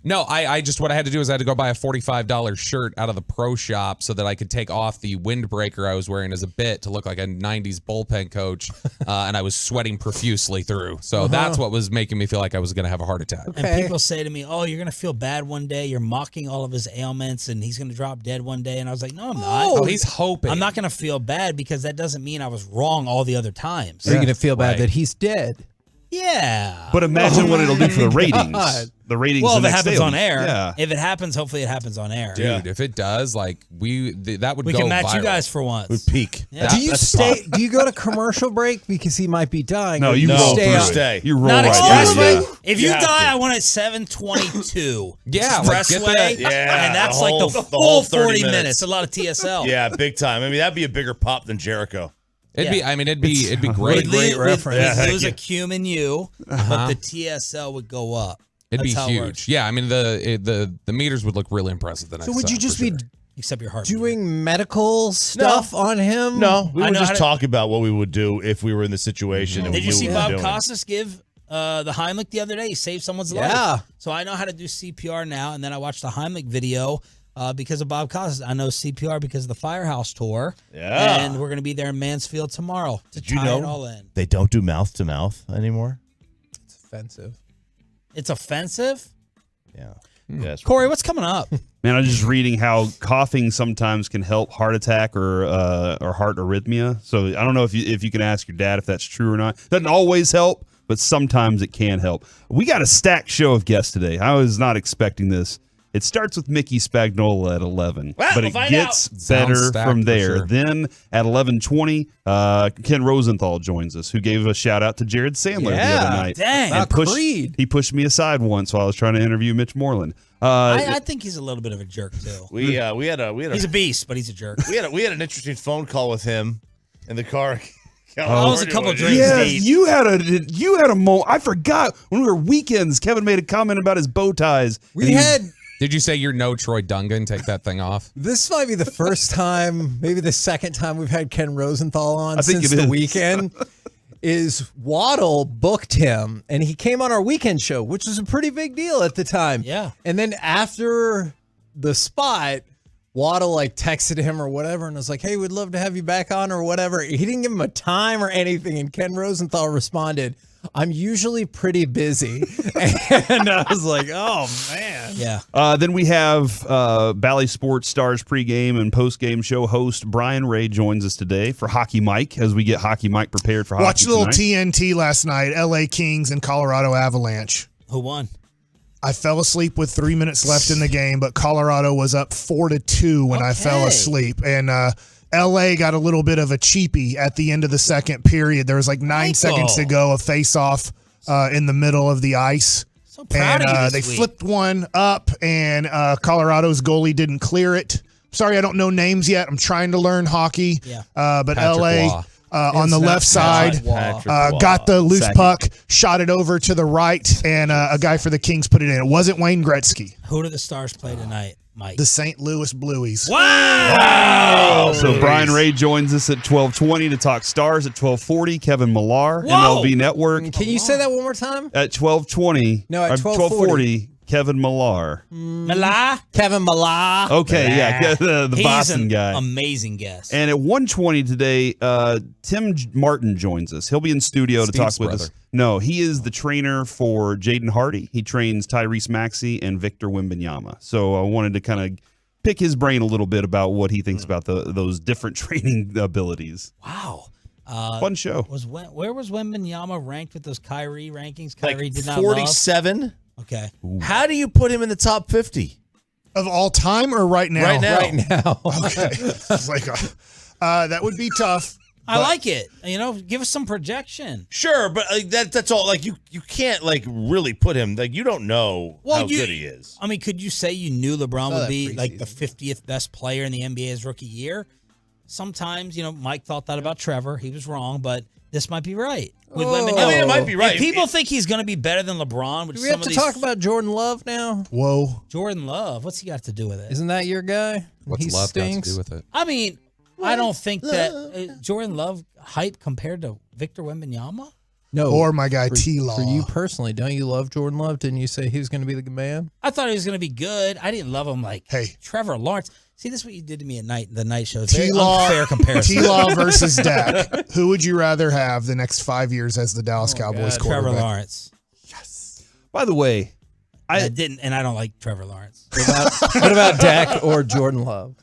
No, I just, what I had to do is I had to go buy a $45 shirt out of the pro shop so that I could take off the windbreaker I was wearing as a bit to look like a 90s bullpen coach, and I was sweating profusely through. So that's what was making me feel like I was going to have a heart attack. And people say to me, oh, you're going to feel bad one day. You're mocking all of his ailments, and he's going to drop dead one day. And I was like, no, I'm not. Oh, he's hoping. I'm not going to feel bad because that doesn't mean I was wrong all the other times. So you're going to feel bad that he's dead. Yeah. But imagine what it'll do for the ratings. The ratings. Well, if the it next happens day on air, Yeah. if it happens, hopefully it happens on air. Dude, if it does, like that would We go can match viral. you guys for once. Would peak. Yeah. Do you stay? Do you go to commercial break because he might be dying? No, or you you roll stay through. on- Stay. You roll Not right expressway. through. If you You have die, to. I want it 7:22. Yeah, like, get expressway. that- Yeah, and that's the like whole- the the full whole 30 40 minutes. minutes. A lot of TSL. Yeah, big time. I mean, that'd be a bigger pop than Jericho. It'd be. I mean, it'd be great. We'd Yeah, lose yeah. a Q and U, but the TSL would go up. It'd That's be how it huge. works. Yeah, I mean the meters would look really impressive the next. So would you time, just for be sure. Except your heart. doing medical stuff on him? No, we I would know just how to- talk about what we would do if we were in the situation. And Did we you knew see what we Bob were doing. Costas give the Heimlich the other day? He saved someone's Yeah. life. So I know how to do CPR now, and then I watched the Heimlich video because of Bob Costas. I know CPR because of the Firehouse tour. Yeah. And we're going to be there in Mansfield tomorrow to Did you tie it know all in. they don't do mouth to mouth anymore? It's offensive. It's offensive? Yeah. Yes. Corey, what's coming up? Man, I was just reading how coughing sometimes can help heart attack or heart arrhythmia. So I don't know if you can ask your dad if that's true or not. Doesn't always help, but sometimes it can help. We got a stacked show of guests today. I was not expecting this. It starts with Mickey Spagnola at 11, Well, but we'll it find gets out. better Sounds stacked from for there. sure. Then at 11:20, Ken Rosenthal joins us, who gave a shout out to Jared Sandler the Yeah, other night. dang. And Creed. he pushed me aside once while I was trying to interview Mitch Moreland. I think he's a little bit of a jerk, too. We had a He's a beast, but he's a jerk. we had an interesting phone call with him in the car. I was a couple drinks Yeah, deep. you had a moment. I forgot when we were weekends. Kevin made a comment about his bow ties. We had. Did you say you're no Troy Dungan? Take that thing off. This might be the first time, maybe the second time we've had Ken Rosenthal on I think since it the is. weekend. Is Waddle booked him, and he came on our weekend show, which was a pretty big deal at the time. Yeah. And then after the spot, Waddle like texted him or whatever, and was like, "Hey, we'd love to have you back on," or whatever. He didn't give him a time or anything, and Ken Rosenthal responded, "I'm usually pretty busy," and I was like, "Oh man." Yeah. Then we have Bally Sports Stars pregame and postgame show host Brian Ray joins us today for Hockey Mike as we get Hockey Mike prepared for Watched hockey a little tonight. TNT last night, LA Kings and Colorado Avalanche. Who won? I fell asleep with 3 minutes left in the game, but Colorado was up 4-2 when I fell Okay. asleep. And LA got a little bit of a cheapie at the end of the second period. There was like 9 seconds to go, a face-off in the middle of the ice. So proud And of you they this week. flipped one up, and Colorado's goalie didn't clear it. Sorry, I don't know names yet. I'm trying to learn hockey. Yeah. But Patrick LA Waugh. on the left side Patrick got the loose Second. puck, shot it over to the right, and a guy for the Kings put it in. It wasn't Wayne Gretzky. Who do the Stars play tonight, Mike? The St. Louis Blues. Wow! So Brian Ray joins us at 12:20 to talk Stars. At 12:40, Kevin Millar, Whoa! MLB Network. Can you say that one more time? At 12:20, No, at 12:40, Kevin Millar. Mala? Kevin Millar. Okay, yeah, the He's Boston an guy. amazing guest. And at 1:20 today, Tim Martin joins us. He'll be in studio to talk Steve's with brother. us. No, he is the trainer for Jaden Hardy. He trains Tyrese Maxey and Victor Wembanyama. So I wanted to kind of pick his brain a little bit about what he thinks about those different training abilities. Wow. Fun show. Where was Wembanyama ranked with those Kyrie rankings? Like Kyrie did not love? 47. Okay. How do you put him in the top 50? Of all time or right now? Right now. Right now. Okay. It's like, that would be tough. I like it. You know, give us some projection. Sure, but like that's all. Like you can't like really put him. Like you don't know how good he is. I mean, could you say you knew LeBron would that be like the preseason. 50th best player in the NBA his rookie year? sometimes, Mike thought that about Trevor. He was wrong, but this might be right. With I mean, it might be right. If people think he's going to be better than LeBron, which Do we have to talk about Jordan Love now? Whoa. Jordan Love, what's he got to do with it? Isn't that your guy? What's He love got to stinks. do with it? I mean, I don't think that Jordan Love hype compared to Victor Wembanyama. No. Or my guy for, T-Law. For you personally, don't you love Jordan Love? Didn't you say he was going to be the good man? I thought he was going to be good. I didn't love him like Trevor Lawrence. See, this is what you did to me at night. The night show. It's very unfair comparison. T-Law versus Dak. Who would you rather have the next 5 years as the Dallas Cowboys quarterback? Trevor Lawrence. By the way, I didn't, and I don't like Trevor Lawrence. What about Dak or Jordan Love?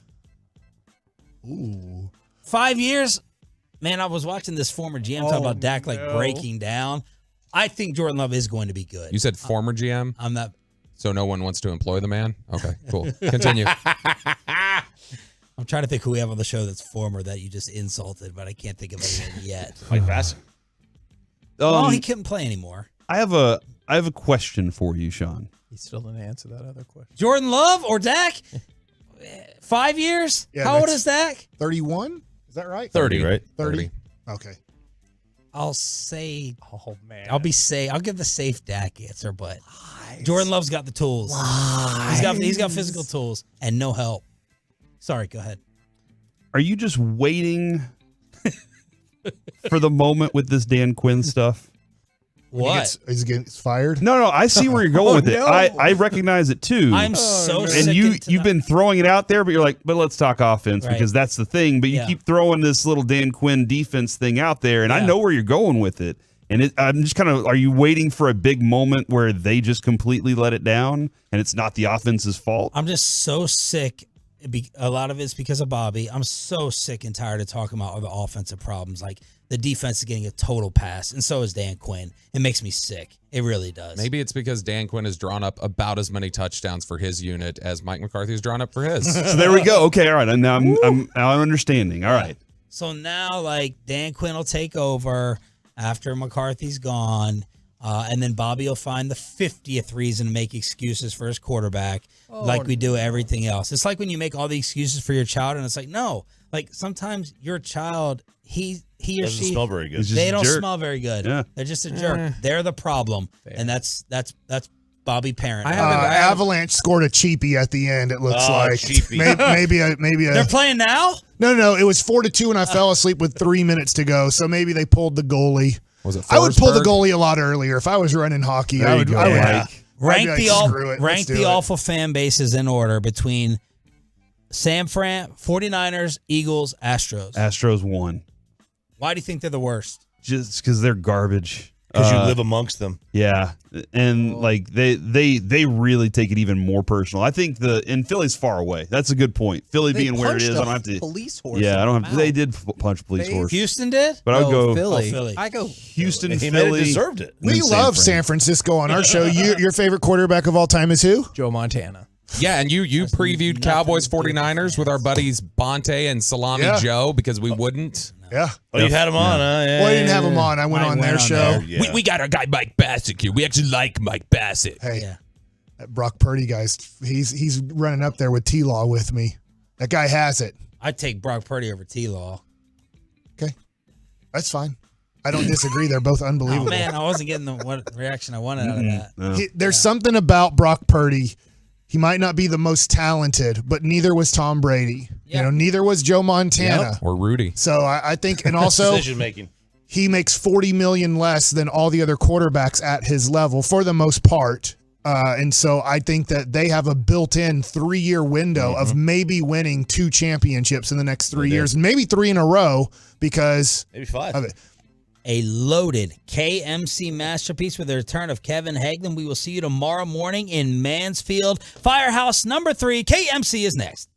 Ooh. 5 years? Man, I was watching this former GM talk about Dak breaking down. I think Jordan Love is going to be good. You said former GM? I'm not. So no one wants to employ the man? Okay, cool. Continue. I'm trying to think who we have on the show that's former that you just insulted, but I can't think of anyone yet. Mike Bassett. Well, he couldn't play anymore. I have a question for you, Sean. He still didn't answer that other question. Jordan Love or Dak? 5 years? Yeah, How old that's is Dak? 31? Is that right? 30, right? 30. Okay. I'll say. Oh man. I'll give the safe Dak answer, but Jordan Love's got the tools. He's got physical tools and no help. Sorry, go ahead. Are you just waiting for the moment with this Dan Quinn stuff? What? He's getting fired? No, I see where you're going with it. I recognize it too. I'm so sick. And you've been throwing it out there, but you're like, but let's talk offense Right. because that's the thing. But you keep throwing this little Dan Quinn defense thing out there, and I know where you're going with it. And I'm just kind of, are you waiting for a big moment where they just completely let it down and it's not the offense's fault? I'm just so sick. A lot of it's because of Bobby. I'm so sick and tired of talking about other offensive problems. Like the defense is getting a total pass, and so is Dan Quinn. It makes me sick. It really does. Maybe it's because Dan Quinn has drawn up about as many touchdowns for his unit as Mike McCarthy has drawn up for his. So there we go. Okay, all right. Now I'm understanding. All right. So now, like, Dan Quinn will take over after McCarthy's gone, and then Bobby will find the 50th reason to make excuses for his quarterback, like we do everything else. It's like when you make all the excuses for your child, and it's like, no. Like, sometimes your child, he or Doesn't she, smell very good. they don't smell very good. Yeah. They're just a jerk. They're the problem, and that's Bobby Parent. Avalanche scored a cheapie at the end. It looks like maybe a. They're playing now. No. It was 4-2, and I fell asleep with 3 minutes to go. So maybe they pulled the goalie. Was it? I would pull the Forsberg? goalie a lot earlier if I was running hockey. There I you would. go, I would Mike. Rank I'd be the like, screw it, let's do it. awful fan bases in order between San Fran, 49ers, Eagles, Astros. Astros won. Why do you think they're the worst? Just because they're garbage. Because you live amongst them. Yeah, and like they really take it even more personal. I think and Philly's far away. That's a good point. Philly being where it is, I don't have to. Police horse. Yeah, I don't have. They did punch police horse. Houston did? But I would go Philly. Philly. I go Houston, He Philly. deserved it. We love San Francisco on our show. Your favorite quarterback of all time is who? Joe Montana. Yeah, and you previewed Cowboys 49ers with our buddies Bonte and Salami Joe because we wouldn't. Yeah. Oh, you had him on, huh? Yeah, Well, I didn't have him on. I went on their show. Yeah. We got our guy Mike Bassett here. We actually like Mike Bassett. Hey, that Brock Purdy guy's he's running up there with T-Law with me. That guy has it. I'd take Brock Purdy over T-Law. Okay, that's fine. I don't disagree. They're both unbelievable. Oh, man, I wasn't getting the reaction I wanted out of that. There's something about Brock Purdy. He might not be the most talented, but neither was Tom Brady. Yeah. Neither was Joe Montana. Or Rudy. So I think, and also Decision making. he makes $40 million less than all the other quarterbacks at his level for the most part. And so I think that they have a built-in 3-year window of maybe winning 2 championships in the next 3 years, and maybe 3 in a row because Maybe 5. of it. A loaded KMC masterpiece with the return of Kevin Hagman. We will see you tomorrow morning in Mansfield. Firehouse number 3. KMC is next.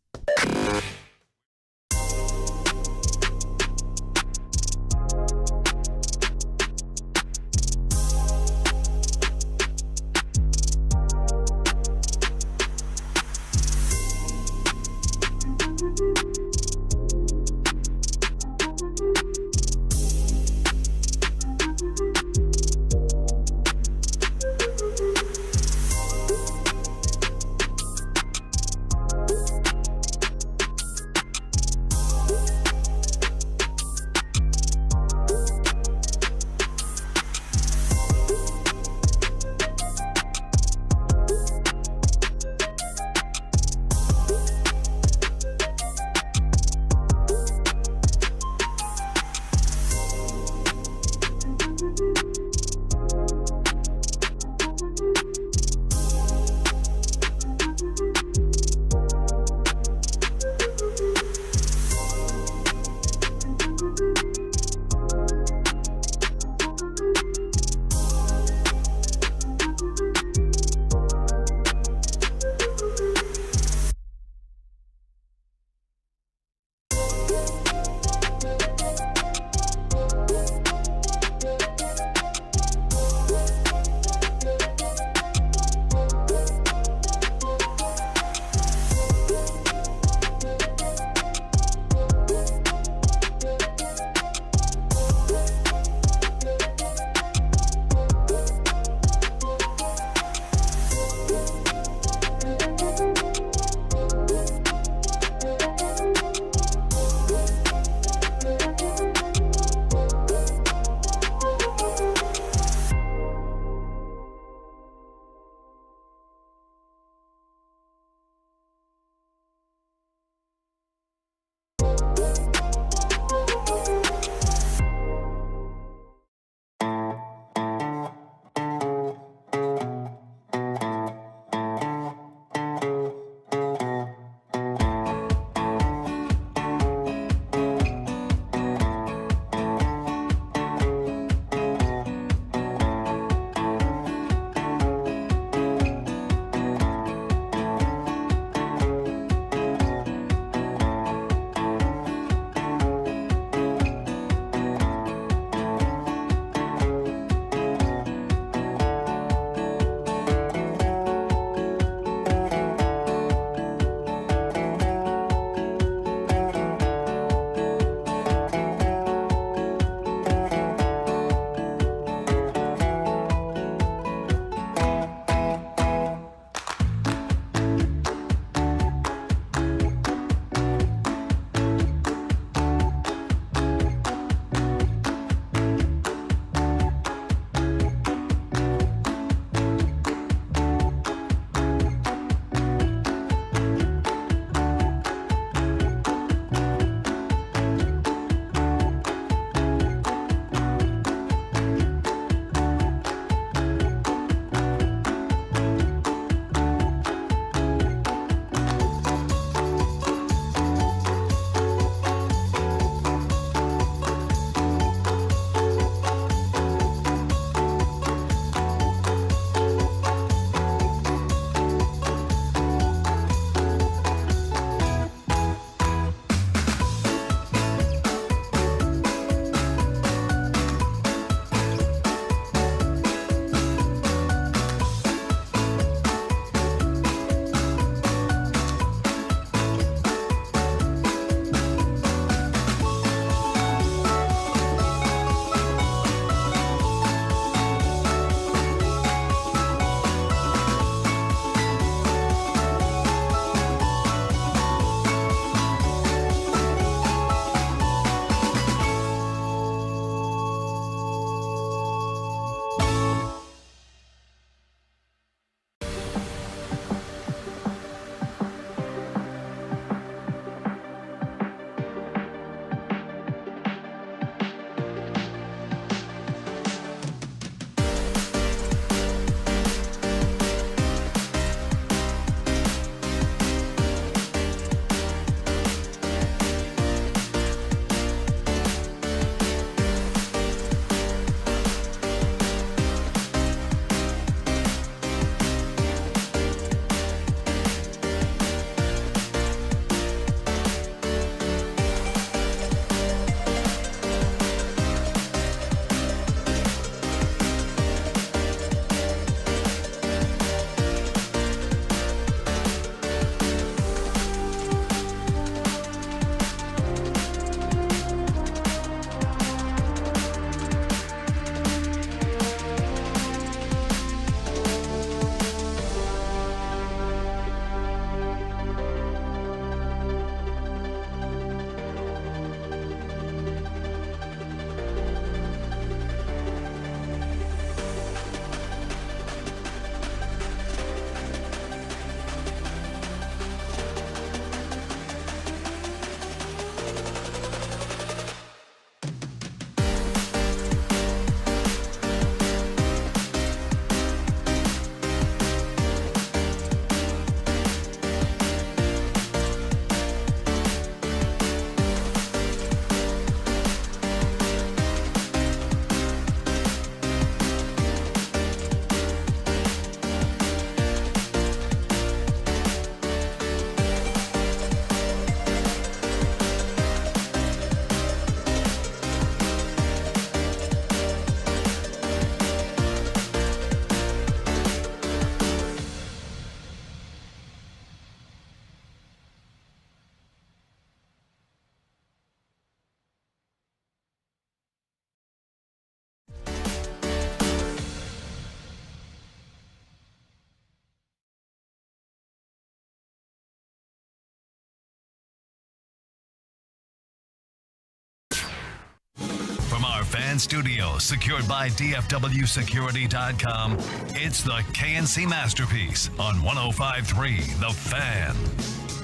Fan Studios, secured by DFWsecurity.com. It's the KNC Masterpiece on 105.3 The Fan.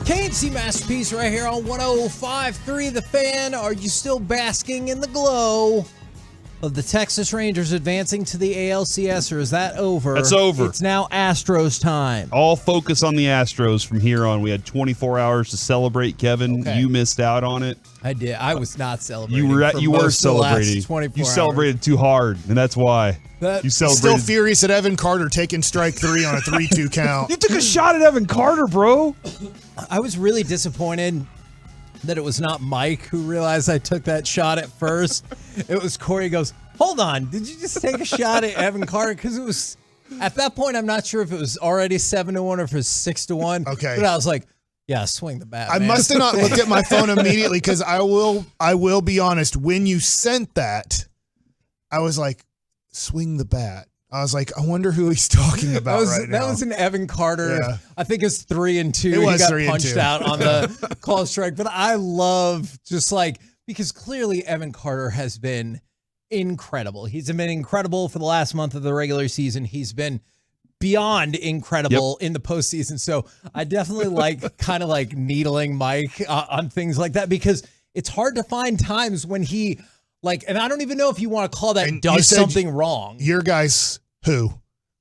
KNC Masterpiece right here on 105.3 The Fan. Are you still basking in the glow of the Texas Rangers advancing to the ALCS, or is that over? That's over. It's now Astros time. All focus on the Astros from here on. We had 24 hours to celebrate, Kevin. Okay. You missed out on it. I did. I was not celebrating. You were celebrating. 24 You hours. celebrated too hard, and that's why. You Still celebrated. furious at Evan Carter taking strike 3 on a 3-2 count. You took a shot at Evan Carter, bro. I was really disappointed that it was not Mike who realized I took that shot at first. It was Corey. Goes, hold on, did you just take a shot at Evan Carter? Because it was, at that point, I'm not sure if it was already 7-1 or if it was 6-1. Okay. But I was like, yeah, swing the bat, I man. must have not looked at my phone immediately, because I will be honest. When you sent that, I was like, swing the bat. I was like, I wonder who he's talking about right now. That was an Evan Carter. Yeah. I think it's 3-2. It was he got 3-2. punched out on the call strike. But I love just like, because clearly Evan Carter has been incredible. He's been incredible for the last month of the regular season. He's been beyond incredible in the postseason. So I definitely like kind of like needling Mike on things like that, because it's hard to find times when he like, and I don't even know if you want to call that And you does said something wrong. Your guys, who?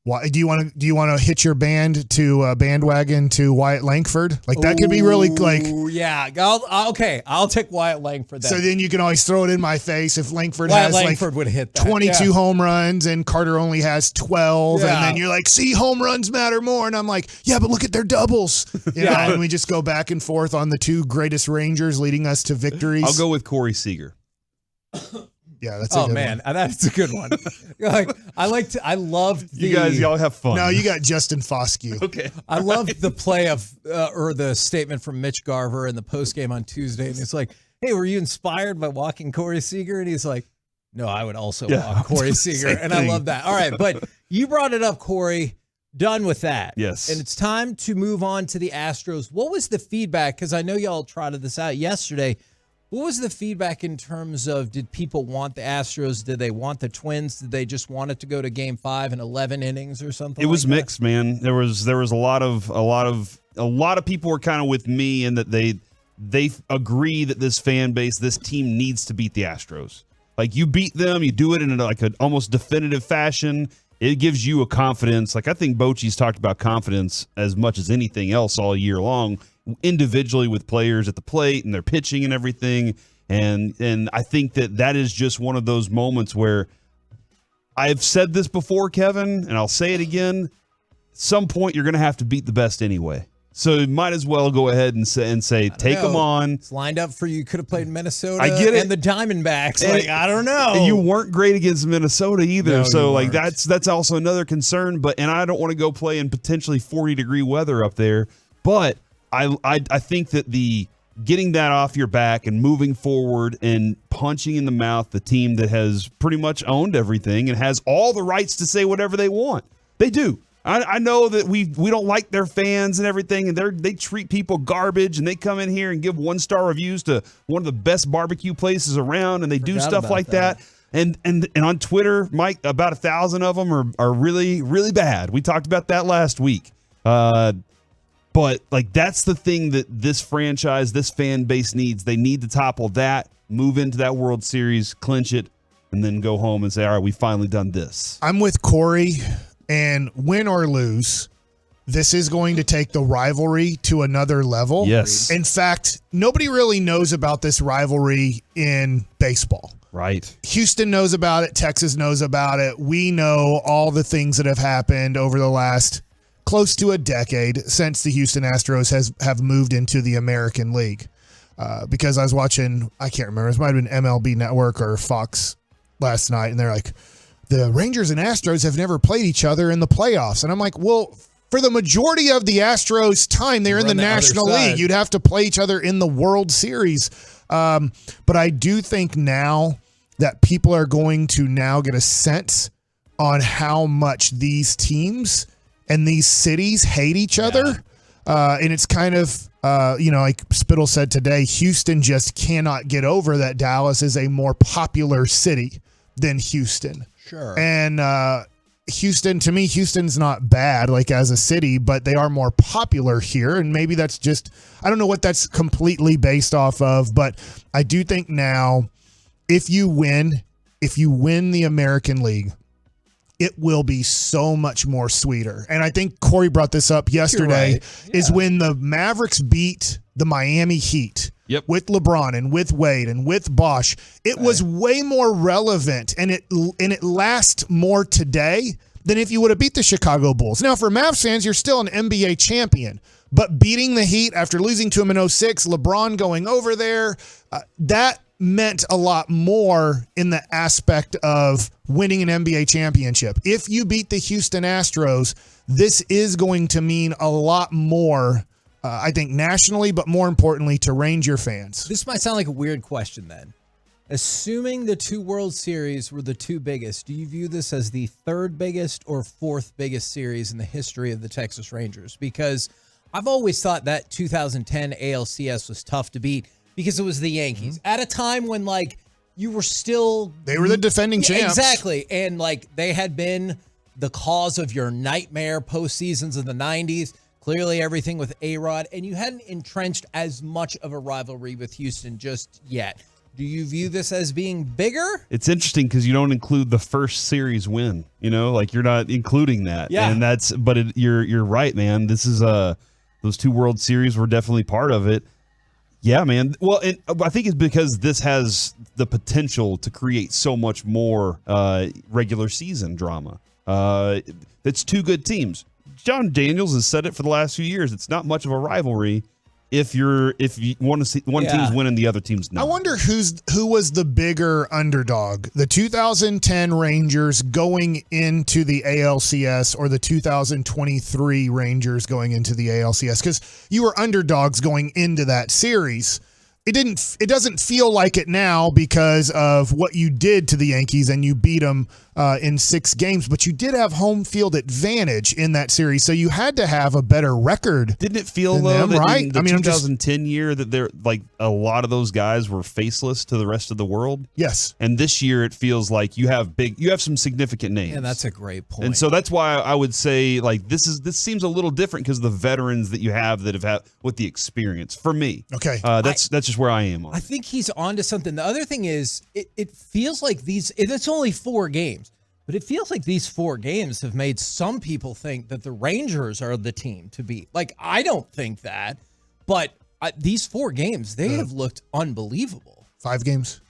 Why do you want to hitch your bandwagon to Wyatt Langford? Like, that could be really like. Yeah. I'll take Wyatt Langford then. So then you can always throw it in my face if Langford Wyatt has Langford would hit that. 22 Yeah. home runs and Carter only has 12, Yeah. and then you're like, see, home runs matter more, and I'm like, yeah, but look at their doubles. You know, and we just go back and forth on the two greatest Rangers leading us to victories. I'll go with Corey Seager. Yeah, that's a good one. That's a good one. I loved the. You guys, y'all have fun. No, you got Justin Foscue. Okay. I loved the play of or the statement from Mitch Garver in the postgame on Tuesday, and it's like, "Hey, were you inspired by walking Corey Seager?" And he's like, "No, I would also walk Corey Seager," and I love that. All right, but you brought it up, Corey. Done with that. Yes. And it's time to move on to the Astros. What was the feedback? Because I know y'all trotted this out yesterday. What was the feedback in terms of, did people want the Astros? Did they want the Twins? Did they just want it to go to Game 5 in 11 innings or something? It was like that? mixed, man. There was a lot of people were kind of with me in that they agree that this fan base, this team needs to beat the Astros. Like, you beat them, you do it in like an almost definitive fashion. It gives you a confidence. Like, I think Bochy's talked about confidence as much as anything else all year long, individually with players at the plate and their pitching and everything. And I think that is just one of those moments where I've said this before, Kevin, and I'll say it again. At some point, you're going to have to beat the best anyway. So you might as well go ahead and say take them on. It's lined up for you. Could have played Minnesota. I get it. And the Diamondbacks. And like, I don't know. You weren't great against Minnesota either. No, So you like weren't. that's also another concern. And I don't want to go play in potentially 40-degree weather up there. But I think that the getting that off your back and moving forward and punching in the mouth the team that has pretty much owned everything and has all the rights to say whatever they want. They do. I know that we don't like their fans and everything, and they treat people garbage, and they come in here and give 1-star reviews to one of the best barbecue places around, and they do stuff about like that. And on Twitter, Mike, about 1,000 of them are really, really bad. We talked about that last week. But like, that's the thing that this franchise, this fan base needs. They need to topple that, move into that World Series, clinch it, and then go home and say, all right, we've finally done this. I'm with Corey, and win or lose, this is going to take the rivalry to another level. Yes. In fact, nobody really knows about this rivalry in baseball. Right. Houston knows about it. Texas knows about it. We know all the things that have happened over the last close to a decade since the Houston Astros have moved into the American League. Because I was watching, I can't remember, it might have been MLB Network or Fox last night, and they're like, the Rangers and Astros have never played each other in the playoffs. And I'm like, well, for the majority of the Astros' time, they're in the National League. You'd have to play each other in the World Series. But I do think now that people are going to now get a sense on how much these teams and these cities hate each other. And it's kind of, like Spittle said today, Houston just cannot get over that Dallas is a more popular city than Houston. Sure. And Houston, to me, Houston's not bad like as a city, but they are more popular here. And maybe that's just, I don't know what that's completely based off of, but I do think now if you win the American League, it will be so much more sweeter. And I think Corey brought this up yesterday, is when the Mavericks beat the Miami Heat with LeBron and with Wade and with Bosh, it was way more relevant and it lasts more today than if you would have beat the Chicago Bulls. Now, for Mavs fans, you're still an NBA champion, but beating the Heat after losing to them in 06, LeBron going over there, that meant a lot more in the aspect of winning an NBA championship. If you beat the Houston Astros, this is going to mean a lot more, I think, nationally, but more importantly, to Ranger fans. This might sound like a weird question then. Assuming the two World Series were the two biggest, do you view this as the third biggest or fourth biggest series in the history of the Texas Rangers? Because I've always thought that 2010 ALCS was tough to beat because it was the Yankees at a time when, like, you were still... They were the defending champs. Exactly. And, like, they had been the cause of your nightmare postseasons in the 90s. Clearly everything with A-Rod. And you hadn't entrenched as much of a rivalry with Houston just yet. Do you view this as being bigger? It's interesting because you don't include the first series win. You know, like you're not including that. Yeah. And that's... But you're right, man. This is... Those two World Series were definitely part of it. Yeah, man. Well, and I think it's because this has the potential to create so much more regular season drama. It's two good teams. John Daniels has said it for the last few years. It's not much of a rivalry if you want to see one team's winning, the other team's not. I wonder who was the bigger underdog, the 2010 Rangers going into the ALCS or the 2023 Rangers going into the ALCS, because you were underdogs going into that series. It doesn't feel like it now because of what you did to the Yankees and you beat them in 6 games, but you did have home field advantage in that series, so you had to have a better record. Didn't it feel though that in the 2010 year that they're like a lot of those guys were faceless to the rest of the world? Yes. And this year it feels like you have some significant names. Yeah, that's a great point. And so that's why I would say like this seems a little different because of the veterans that you have that have had with the experience. For me, okay, that's just where I am on. I think he's onto something. The other thing is, it feels like it's only 4 games. But it feels like these 4 games have made some people think that the Rangers are the team to beat. Like, I don't think that, but these 4 games, they have looked unbelievable. 5 games?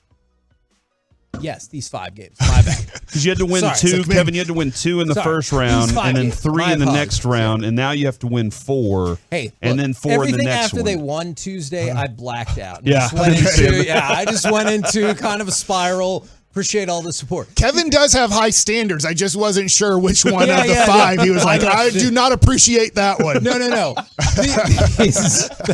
Yes, these 5 games. My bad. Because you had to win 2, Kevin. You had to win 2 in the first round, and then 3 in the next round, and now you have to win 4. Hey, and then 4 in the everything next after one. they won Tuesday, I blacked out. Yeah. I just went into kind of a spiral. Appreciate all the support. Kevin does have high standards. I just wasn't sure which one of the 5. He was like, I do not appreciate that one. No.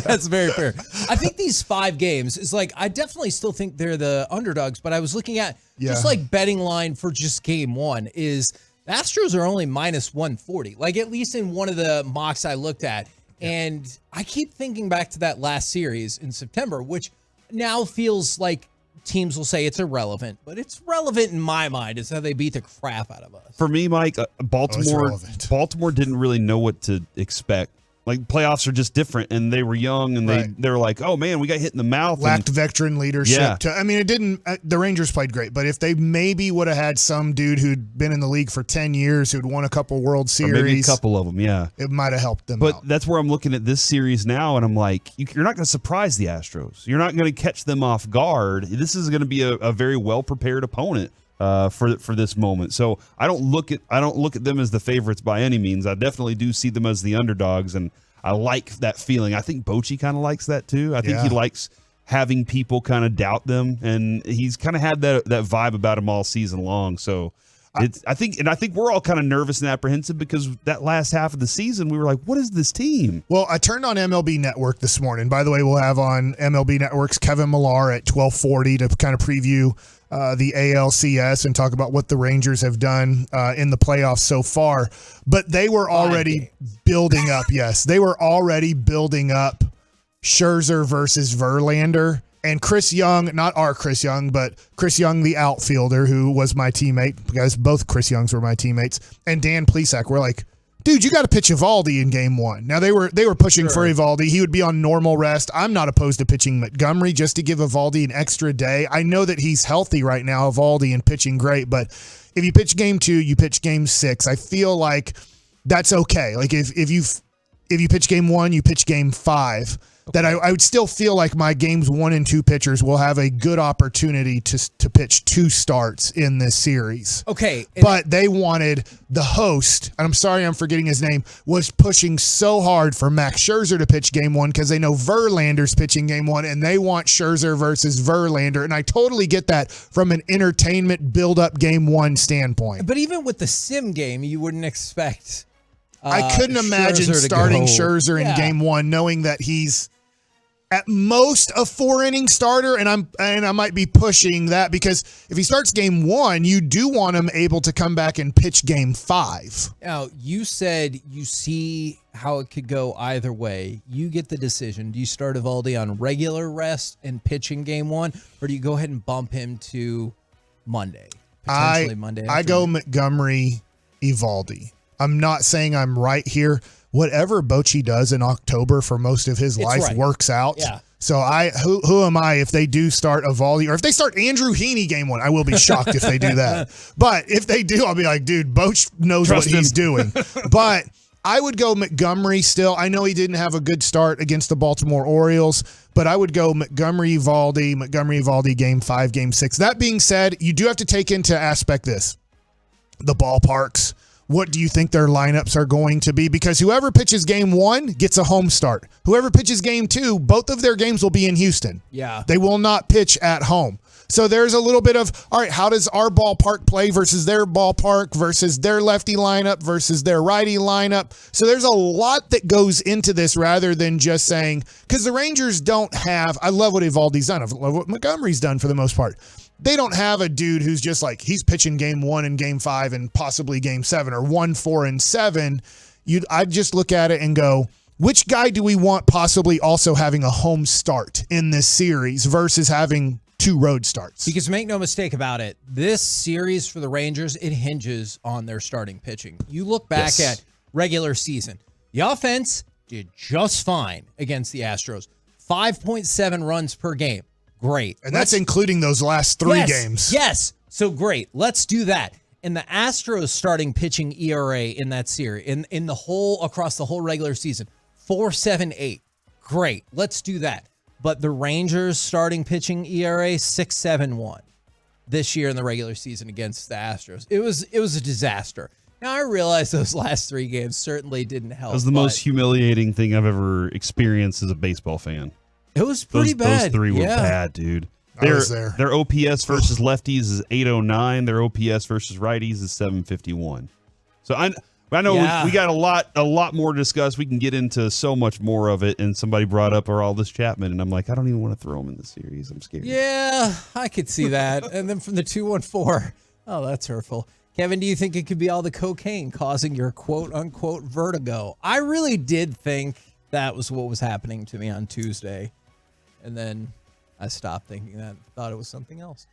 That's very fair. I think these 5 games is like, I definitely still think they're the underdogs, but I was looking at just like betting line for just game 1 is the Astros are only minus 140, like at least in one of the mocks I looked at. And I keep thinking back to that last series in September, which now feels like teams will say it's irrelevant, but it's relevant in my mind. It's how they beat the crap out of us. For me, Mike, Baltimore didn't really know what to expect. Like, playoffs are just different, and they were young, and they were like, oh, man, we got hit in the mouth. Lacked veteran leadership. Yeah. It didn't – the Rangers played great, but if they maybe would have had some dude who'd been in the league for 10 years who'd won a couple World Series. Or maybe a couple of them, yeah. It might have helped them But out. that's where I'm looking at this series now, and I'm like, you're not going to surprise the Astros. You're not going to catch them off guard. This is going to be a very well-prepared opponent. For this moment. So I don't look at them as the favorites by any means. I definitely do see them as the underdogs, and I like that feeling. I think Bochy kind of likes that too. I think he likes having people kind of doubt them, and he's kind of had that vibe about him all season long. So I think we're all kind of nervous and apprehensive because that last half of the season we were like, what is this team? Well, I turned on MLB Network this morning. By the way, we'll have on MLB Network's Kevin Millar at 12:40 to kind of preview the ALCS and talk about what the Rangers have done in the playoffs so far. But they were already building up. Yes, they were already building up Scherzer versus Verlander And Chris Young, not our Chris Young, but Chris Young, the outfielder, who was my teammate, because both Chris Youngs were my teammates, and Dan Plesac were like, dude, you got to pitch Evaldi in game one. Now, they were pushing for Evaldi. He would be on normal rest. I'm not opposed to pitching Montgomery just to give Evaldi an extra day. I know that he's healthy right now, Evaldi, and pitching great, but if you pitch game 2, you pitch game 6. I feel like that's okay. Like if you pitch game 1, you pitch game 5. That I would still feel like my games 1 and 2 pitchers will have a good opportunity to pitch 2 starts in this series. Okay. But they wanted the host, and I'm sorry I'm forgetting his name, was pushing so hard for Max Scherzer to pitch game 1 because they know Verlander's pitching game 1 and they want Scherzer versus Verlander. And I totally get that from an entertainment build-up game 1 standpoint. But even with the sim game, you wouldn't expect I couldn't imagine starting Scherzer in game 1 knowing that he's at most a 4-inning starter, and I might be pushing that because if he starts game 1, you do want him able to come back and pitch game 5. Now, you said you see how it could go either way. You get the decision. Do you start Evaldi on regular rest and pitching game 1, or do you go ahead and bump him to Monday? Potentially Monday. I go Montgomery, Evaldi. I'm not saying I'm right here. Whatever Bochy does in October for most of his life works out. Yeah. So who am I if they do start Evaldi, or if they start Andrew Heaney game 1? I will be shocked if they do that. But if they do, I'll be like, dude, Boch knows what he's doing. But I would go Montgomery still. I know he didn't have a good start against the Baltimore Orioles, but I would go Montgomery Evaldi game 5, game 6. That being said, you do have to take into aspect this. The ballparks. What do you think their lineups are going to be? Because whoever pitches game 1 gets a home start. Whoever pitches game 2, both of their games will be in Houston. Yeah. They will not pitch at home. So there's a little bit of, all right, how does our ballpark play versus their ballpark versus their lefty lineup versus their righty lineup? So there's a lot that goes into this rather than just saying, because the Rangers don't have, I love what Evaldi's done. I love what Montgomery's done for the most part. They don't have a dude who's just like, he's pitching game 1 and game 5 and possibly game 7 or 1, 4, and 7. I'd just look at it and go, which guy do we want possibly also having a home start in this series versus having 2 road starts? Because make no mistake about it, this series for the Rangers, it hinges on their starting pitching. You look back at regular season, the offense did just fine against the Astros. 5.7 runs per game. Great. And that's including those last 3 games. Yes. So great. Let's do that. And the Astros starting pitching ERA in that series, in the whole, across the whole regular season, 4.78. Great. Let's do that. But the Rangers starting pitching ERA, 6.71 this year in the regular season against the Astros. It was a disaster. Now, I realize those last 3 games certainly didn't help. That was the most humiliating thing I've ever experienced as a baseball fan. It was pretty bad. Those 3 were bad, dude. I was there. Their OPS versus lefties is 809. Their OPS versus righties is 751. So I know we got a lot more to discuss. We can get into so much more of it. And somebody brought up Aroldis Chapman, and I'm like, I don't even want to throw him in the series. I'm scared. Yeah, I could see that. And then from the 214, oh, that's hurtful. Kevin, do you think it could be all the cocaine causing your quote-unquote vertigo? I really did think that was what was happening to me on Tuesday. And then I stopped thinking that, thought it was something else.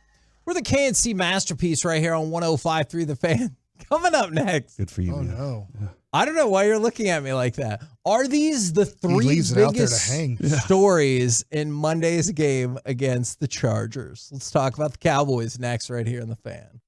We're the KNC Masterpiece right here on 105.3 The Fan. Coming up next. Good for you, man. No. Yeah. I don't know why you're looking at me like that. Are these the 3 biggest stories in Monday's game against the Chargers? Let's talk about the Cowboys next right here in The Fan.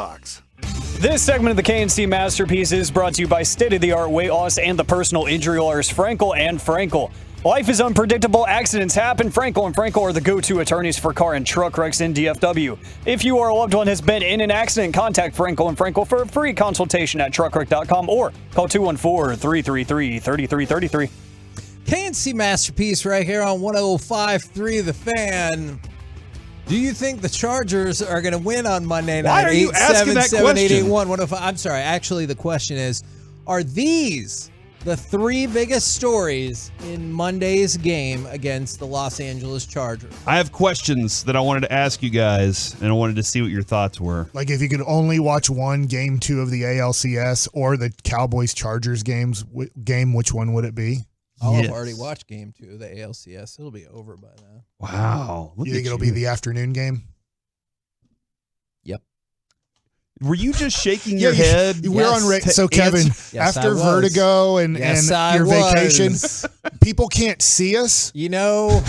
box. This segment of the KNC Masterpiece is brought to you by state-of-the-art weight loss and the personal injury lawyers Frankel and Frankel. Life is unpredictable. Accidents happen. Frankel and Frankel are the go-to attorneys for car and truck wrecks in DFW. If you or a loved one has been in an accident, contact Frankel and Frankel for a free consultation at truckwreck.com or call 214-333-3333. KNC Masterpiece right here on 105.3 The Fan. Do you think the Chargers are going to win on Monday night? Why are you asking that question? 877-881-105. I'm sorry. Actually, the question is, are these the three biggest stories in Monday's game against the Los Angeles Chargers? I have questions that I wanted to ask you guys, and I wanted to see what your thoughts were. Like if you could only watch one game 2 of the ALCS or the Cowboys-Chargers game, which one would it be? I've already watched game 2 of the ALCS. It'll be over by now. Wow. You think it'll be the afternoon game? Yep. Were you just shaking your head? We're on. So Kevin, after Vertigo and your vacation, people can't see us. You know,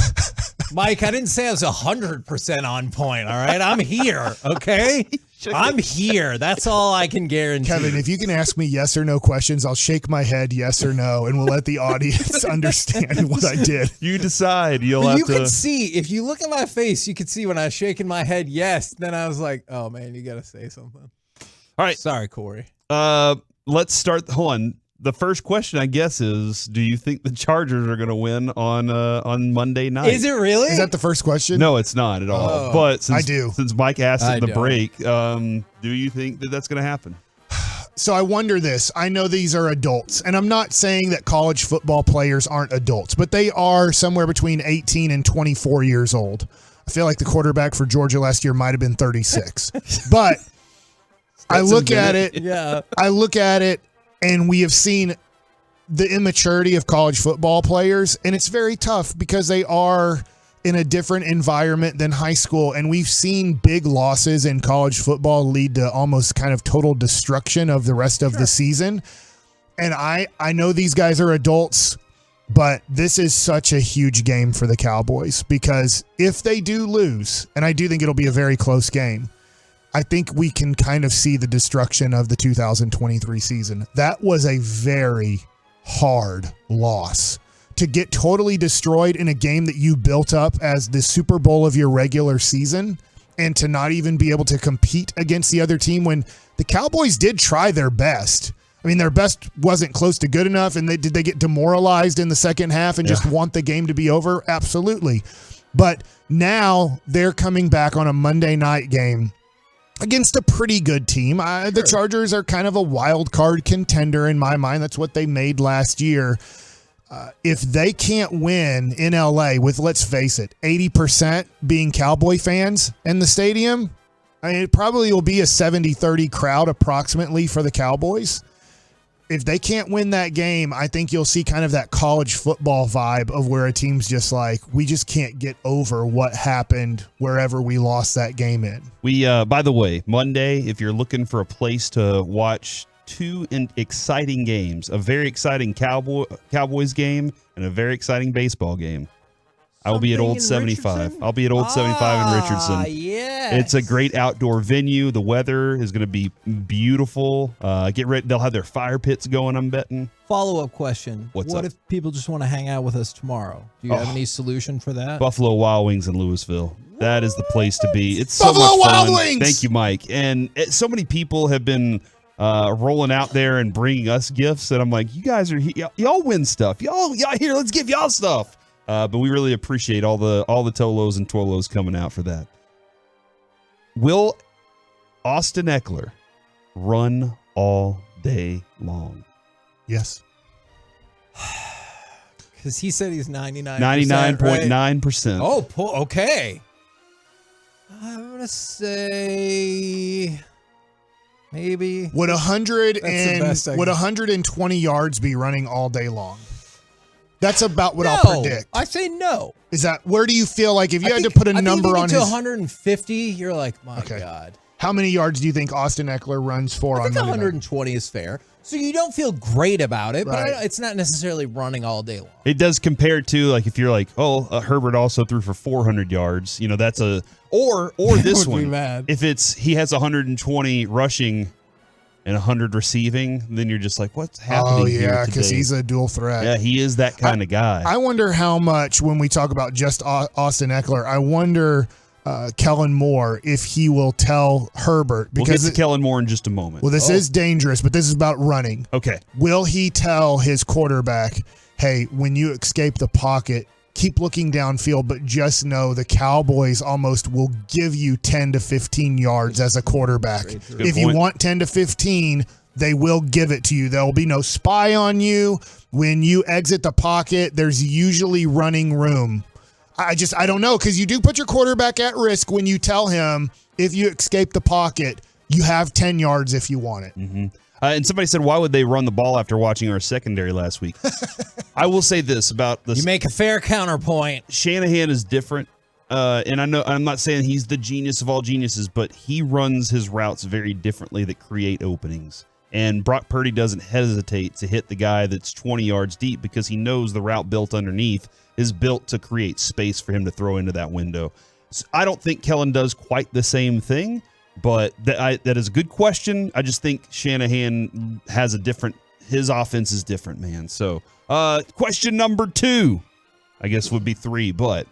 Mike, I didn't say I was 100% on point. All right, I'm here. Okay, I'm here. That's all I can guarantee. Kevin, if you can ask me yes or no questions, I'll shake my head yes or no, and we'll let the audience understand what I did. You decide. You can see, if you look at my face, you can see when I was shaking my head yes. Then I was like, oh man, you got to say something. All right. Sorry, Corey. Let's start. Hold on. The first question, I guess, is: do you think the Chargers are going to win on Monday night? Is it really? Is that the first question? No, it's not at all. Oh. But since, I do. Since Mike asked I in the don't. break, do you think that that's going to happen? So I wonder this. I know these are adults, and I'm not saying that college football players aren't adults, but they are somewhere between 18 and 24 years old. I feel like the quarterback for Georgia last year might have been 36. But I look at it. Yeah. I look at it, and we have seen the immaturity of college football players, and it's very tough because they are in a different environment than high school, and we've seen big losses in college football lead to almost kind of total destruction of the rest of the season. And I know these guys are adults, but this is such a huge game for the Cowboys because if they do lose, and I do think it'll be a very close game, I think we can kind of see the destruction of the 2023 season. That was a very hard loss. To get totally destroyed in a game that you built up as the Super Bowl of your regular season and to not even be able to compete against the other team when the Cowboys did try their best. I mean, their best wasn't close to good enough, and did they get demoralized in the second half and just want the game to be over? Absolutely. But now they're coming back on a Monday night game against a pretty good team. The Chargers are kind of a wild card contender in my mind. That's what they made last year. If they can't win in LA with, let's face it, 80% being Cowboy fans in the stadium, I mean, it probably will be a 70-30 crowd approximately for the Cowboys. If they can't win that game, I think you'll see kind of that college football vibe of where a team's just like, we just can't get over what happened wherever we lost that game in. We, by the way, Monday, if you're looking for a place to watch two exciting games, a very exciting Cowboys game and a very exciting baseball game, I will be at Old 75. I'll be at Old 75 in Richardson. Yes. It's a great outdoor venue. The weather is going to be beautiful. Get ready. They'll have their fire pits going, I'm betting. Follow-up question. What's what up? if people just want to hang out with us tomorrow? Do you have any solution for that? Buffalo Wild Wings in Louisville. That is the place to be. It's so Buffalo much fun. Wild Wings! Thank you, Mike. And so many people have been rolling out there and bringing us gifts, and I'm like, you guys are y'all win stuff. Y'all here. Let's give y'all stuff. But we really appreciate all the Tolos and Twolos coming out for that. Will Austin Eckler run all day long? Yes. Because he said he's 99%. 99.9%. Oh, okay. I'm going to say maybe. Would 120 yards be running all day long? That's about what I'll predict. I say no. Is that, where do you feel like if you had to put a number on his... his... 150, you're like, my God. How many yards do you think Austin Eckler runs for on Monday night? 120 is fair. So you don't feel great about it, Right. but it's not necessarily running all day long. It does compare to like if you're like, Herbert also threw for 400 yards. You know, that's or this would be one. mad. If he has 120 rushing and 100 receiving, then you're just like, what's happening? Oh here yeah, because today? he's a dual threat. Yeah, he is that kind of guy. I wonder how much when we talk about just Austin Eckler, I wonder Kellen Moore if he will tell Herbert We'll because get to Kellen Moore in just a moment. well, this is dangerous, but this is about running. Okay. Will he tell his quarterback, hey, when you escape the pocket, keep looking downfield, but just know the Cowboys almost will give you 10 to 15 yards as a quarterback. If you want 10 to 15, they will give it to you. There will be no spy on you. When you exit the pocket, there's usually running room. I don't know, because you do put your quarterback at risk when you tell him if you escape the pocket, you have 10 yards if you want it. Mm-hmm. And somebody said, why would they run the ball after watching our secondary last week? I will say this about this. You make a fair counterpoint. Shanahan is different. And I know I'm not saying he's the genius of all geniuses, but he runs his routes very differently that create openings. And Brock Purdy doesn't hesitate to hit the guy that's 20 yards deep because he knows the route built underneath is built to create space for him to throw into that window. So I don't think Kellen does quite the same thing, but that is a good question. I just think Shanahan has his offense is different, man. So question number 2, I guess would be 3, but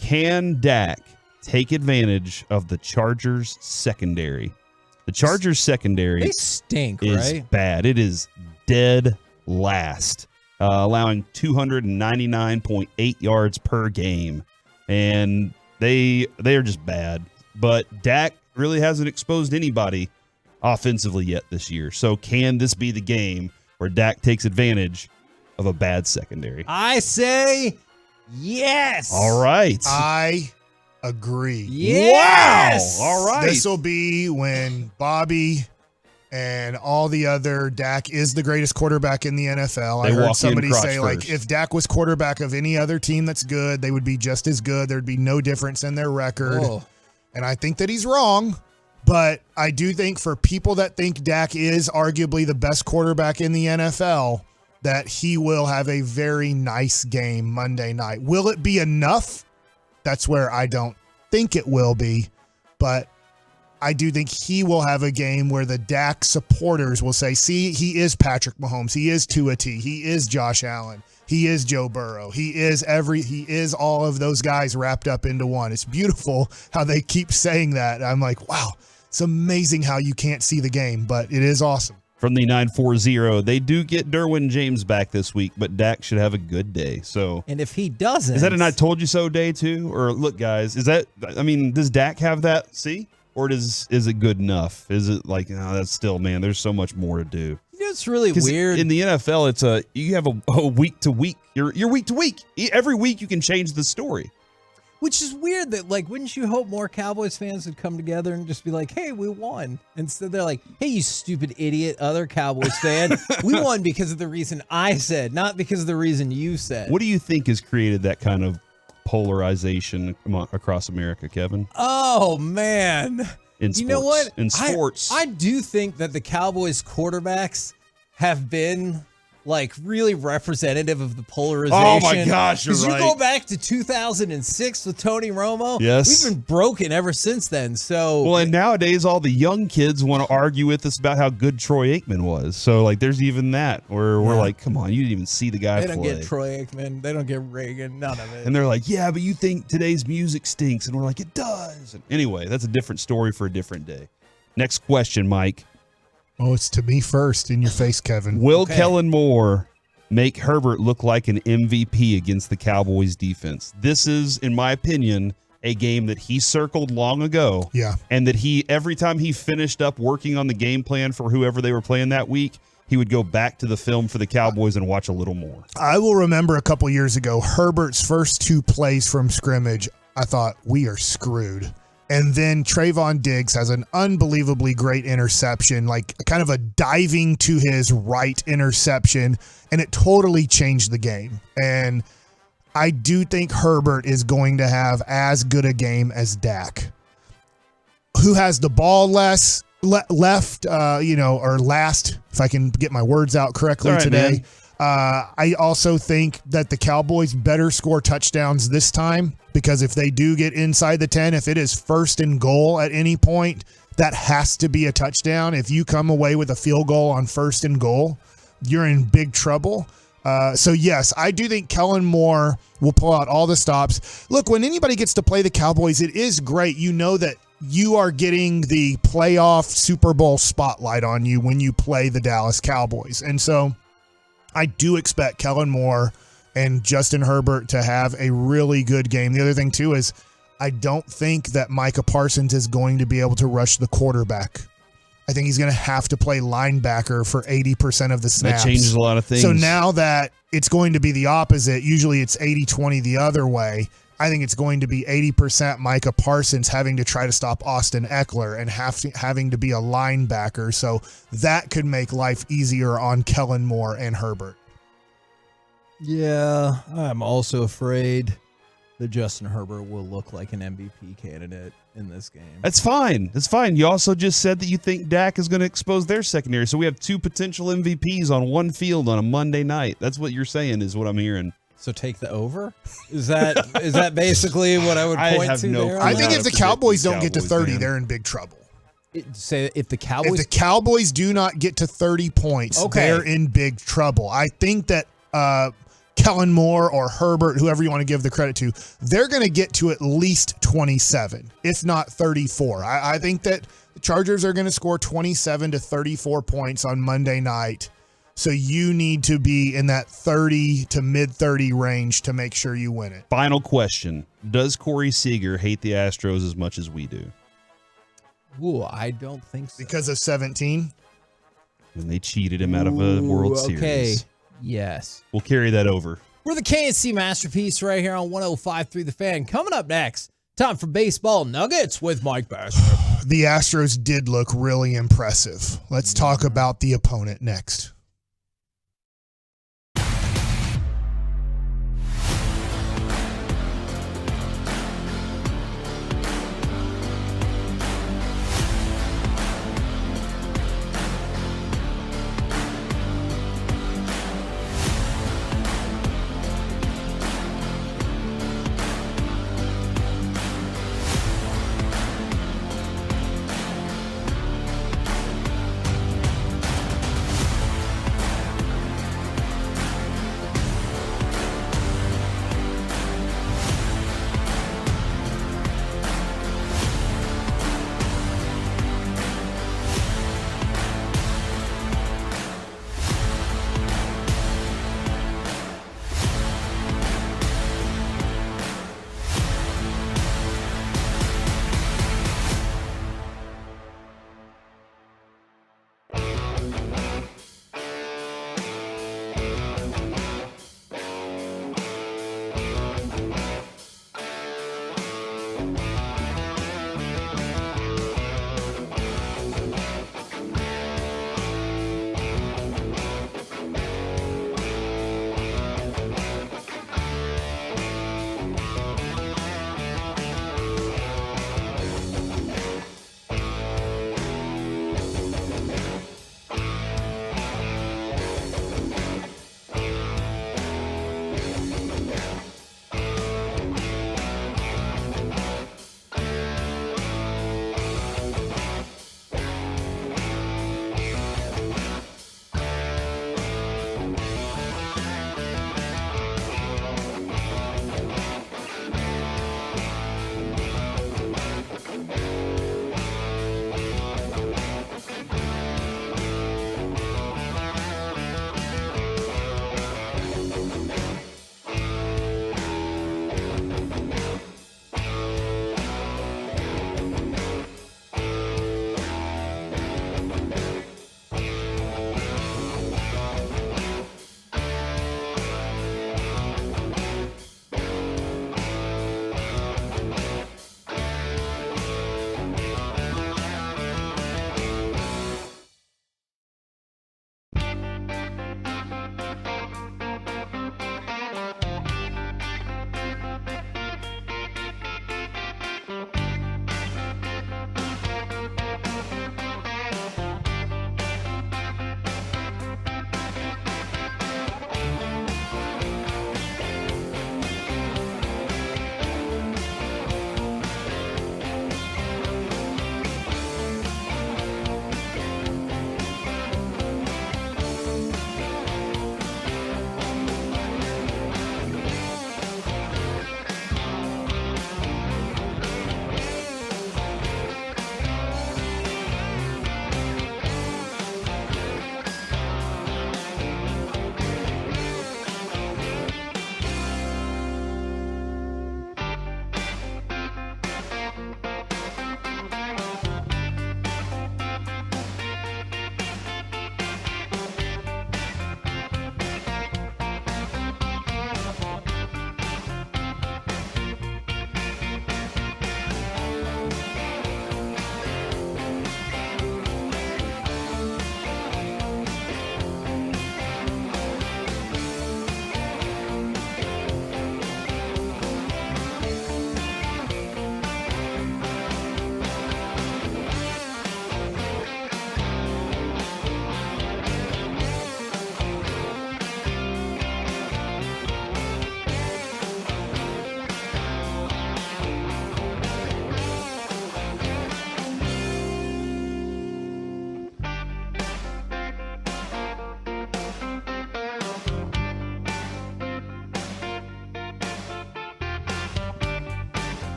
can Dak take advantage of the Chargers secondary? The Chargers secondary They stink, is right? bad. It is dead last, allowing 299.8 yards per game, and they are just bad. But Dak really hasn't exposed anybody offensively yet this year. So can this be the game where Dak takes advantage of a bad secondary? I say yes. All right. I agree. Yes. Wow. All right. This will be when Bobby and all the other Dak is the greatest quarterback in the NFL. I They heard walk in somebody crotch say, like, first. if Dak was quarterback of any other team that's good, they would be just as good. There'd be no difference in their record. Whoa. And I think that he's wrong, but I do think for people that think Dak is arguably the best quarterback in the NFL, that he will have a very nice game Monday night. Will it be enough? That's where I don't think it will be, but I do think he will have a game where the Dak supporters will say, see, he is Patrick Mahomes. He is Tua T. He is Josh Allen. He is Joe Burrow. He is all of those guys wrapped up into one. It's beautiful how they keep saying that. I'm like, wow, it's amazing how you can't see the game, but it is awesome. From the 940, they do get Derwin James back this week, but Dak should have a good day. So, And if he doesn't, is that an I told you so day too? Or look, guys, does Dak have that? See? Or is it good enough? Is it like, no, that's still, man, there's so much more to do. You know, it's really 'Cause weird. In the NFL, you have a week to week. You're week to week. Every week you can change the story. Which is weird that, like, wouldn't you hope more Cowboys fans would come together and just be like, hey, we won. Instead, they're like, hey, you stupid idiot, other Cowboys fan. We won because of the reason I said, not because of the reason you said. What do you think has created that kind of polarization across America, Kevin? Oh, man. In sports. You know what? In sports. I do think that the Cowboys quarterbacks have been, like, really representative of the polarization. Oh my gosh, you're Because right. you go back to 2006 with Tony Romo. Yes. We've been broken ever since then. So Well, and nowadays all the young kids want to argue with us about how good Troy Aikman was. So, like, there's even that where we're like, come on, you didn't even see the guy they play. don't get Troy Aikman. They don't get Reagan. None of it. And they're like, yeah, but you think today's music stinks. And we're like, it does. And anyway, that's a different story for a different day. Next question, Mike. Oh, it's to me first. In your face, Kevin. Will Kellen Moore make Herbert look like an MVP against the Cowboys defense? This is, in my opinion, a game that he circled long ago. Yeah. And that every time he finished up working on the game plan for whoever they were playing that week, he would go back to the film for the Cowboys and watch a little more. I will remember a couple years ago, Herbert's first 2 plays from scrimmage, I thought, we are screwed. And then Trayvon Diggs has an unbelievably great interception, like kind of a diving to his right interception, and it totally changed the game. And I do think Herbert is going to have as good a game as Dak. Who has the ball less? left, or last, if I can get my words out correctly today. I also think that the Cowboys better score touchdowns this time, because if they do get inside the 10, if it is first and goal at any point, that has to be a touchdown. If you come away with a field goal on first and goal, you're in big trouble. So yes, I do think Kellen Moore will pull out all the stops. Look, when anybody gets to play the Cowboys, it is great. You know that you are getting the playoff Super Bowl spotlight on you when you play the Dallas Cowboys. And so I do expect Kellen Moore and Justin Herbert to have a really good game. The other thing too is I don't think that Micah Parsons is going to be able to rush the quarterback. I think he's going to have to play linebacker for 80% of the snaps. That changes a lot of things. So now that it's going to be the opposite, usually it's 80-20 the other way. I think it's going to be 80% Micah Parsons having to try to stop Austin Eckler and having to be a linebacker. So that could make life easier on Kellen Moore and Herbert. Yeah, I'm also afraid that Justin Herbert will look like an MVP candidate in this game. That's fine. That's fine. You also just said that you think Dak is going to expose their secondary. So we have 2 potential MVPs on one field on a Monday night. That's what you're saying is what I'm hearing. So take the over? Is that basically what I would point to there? I think if the Cowboys don't get to 30, they're in big trouble. Say if the Cowboys do not get to 30 points, they're in big trouble. I think that Kellen Moore or Herbert, whoever you want to give the credit to, they're going to get to at least 27, if not 34. I think that the Chargers are going to score 27 to 34 points on Monday night. So you need to be in that 30 to mid-30 range to make sure you win it. Final question. Does Corey Seager hate the Astros as much as we do? Ooh, I don't think so. Because of 17? When they cheated him out of a World Series. Okay, yes. We'll carry that over. We're the KNC Masterpiece right here on 105.3 The Fan. Coming up next, time for Baseball Nuggets with Mike Bassler. The Astros did look really impressive. Let's talk about the opponent next.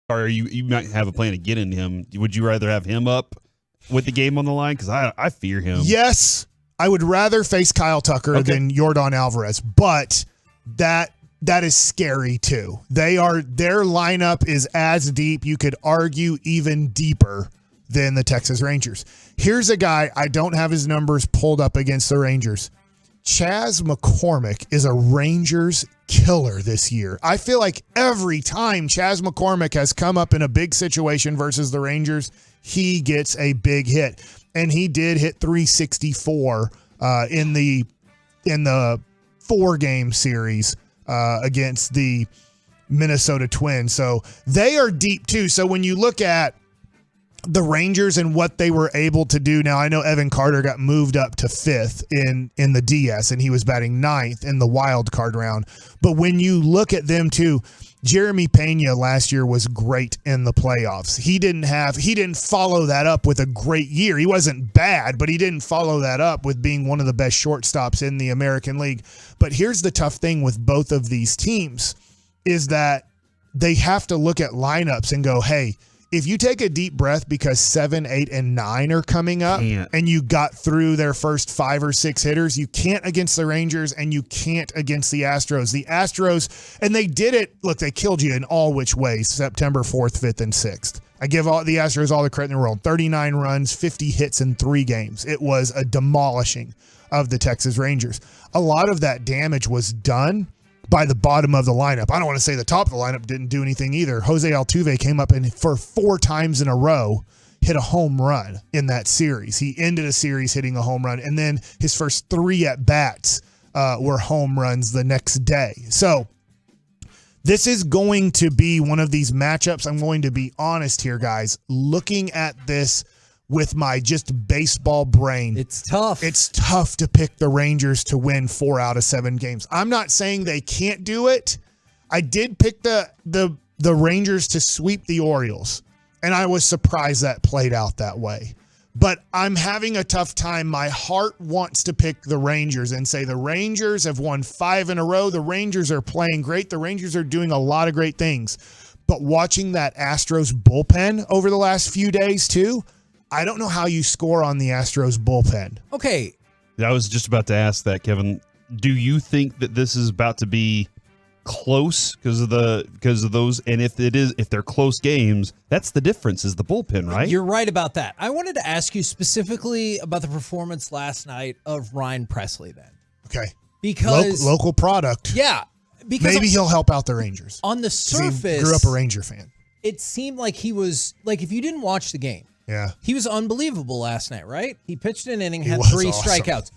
Or you might have a plan to get in him. Would you rather have him up with the game on the line? Because I fear him. Yes, I would rather face Kyle Tucker than Yordan Alvarez, but that is scary too. Their lineup is as deep. You could argue even deeper than the Texas Rangers. Here's a guy, I don't have his numbers pulled up against the Rangers. Chas McCormick is a Rangers killer this year. I feel like every time Chas McCormick has come up in a big situation versus the Rangers, he gets a big hit. And he did hit 364 in the 4-game series against the Minnesota Twins. So they are deep too. So when you look at the Rangers and what they were able to do. Now, I know Evan Carter got moved up to 5th in the DS, and he was batting 9th in the wild card round. But when you look at them too, Jeremy Pena last year was great in the playoffs. He didn't follow that up with a great year. He wasn't bad, but he didn't follow that up with being one of the best shortstops in the American League. But here's the tough thing with both of these teams is that they have to look at lineups and go, hey, if you take a deep breath because 7, 8, and 9 are coming up and you got through their first 5 or 6 hitters, you can't against the Rangers and you can't against the Astros. The Astros, and they did it, look, they killed you in all which ways, September 4th, 5th, and 6th. I give all the Astros all the credit in the world. 39 runs, 50 hits in 3 games. It was a demolishing of the Texas Rangers. A lot of that damage was done by the bottom of the lineup. I don't want to say the top of the lineup didn't do anything either. Jose Altuve came up and for 4 times in a row hit a home run in that series. He ended a series hitting a home run, and then his first 3 at-bats were home runs the next day. So this is going to be one of these matchups. I'm going to be honest here, guys. Looking at this with my just baseball brain, it's tough. It's tough to pick the Rangers to win 4 out of 7 games. I'm not saying they can't do it. I did pick the Rangers to sweep the Orioles, and I was surprised that played out that way. But I'm having a tough time. My heart wants to pick the Rangers and say the Rangers have won 5 in a row. The Rangers are playing great. The Rangers are doing a lot of great things. But watching that Astros bullpen over the last few days too, I don't know how you score on the Astros bullpen. Okay. I was just about to ask that, Kevin. Do you think that this is about to be close because of those? And if they're close games, that's the difference, is the bullpen, right? You're right about that. I wanted to ask you specifically about the performance last night of Ryan Presley then. Okay. Because local product. Yeah. Because maybe he'll help out the Rangers. On the surface, he grew up a Ranger fan. It seemed like he was, like, if you didn't watch the game, yeah, he was unbelievable last night, right? He pitched an inning, had was 3 awesome. strikeouts.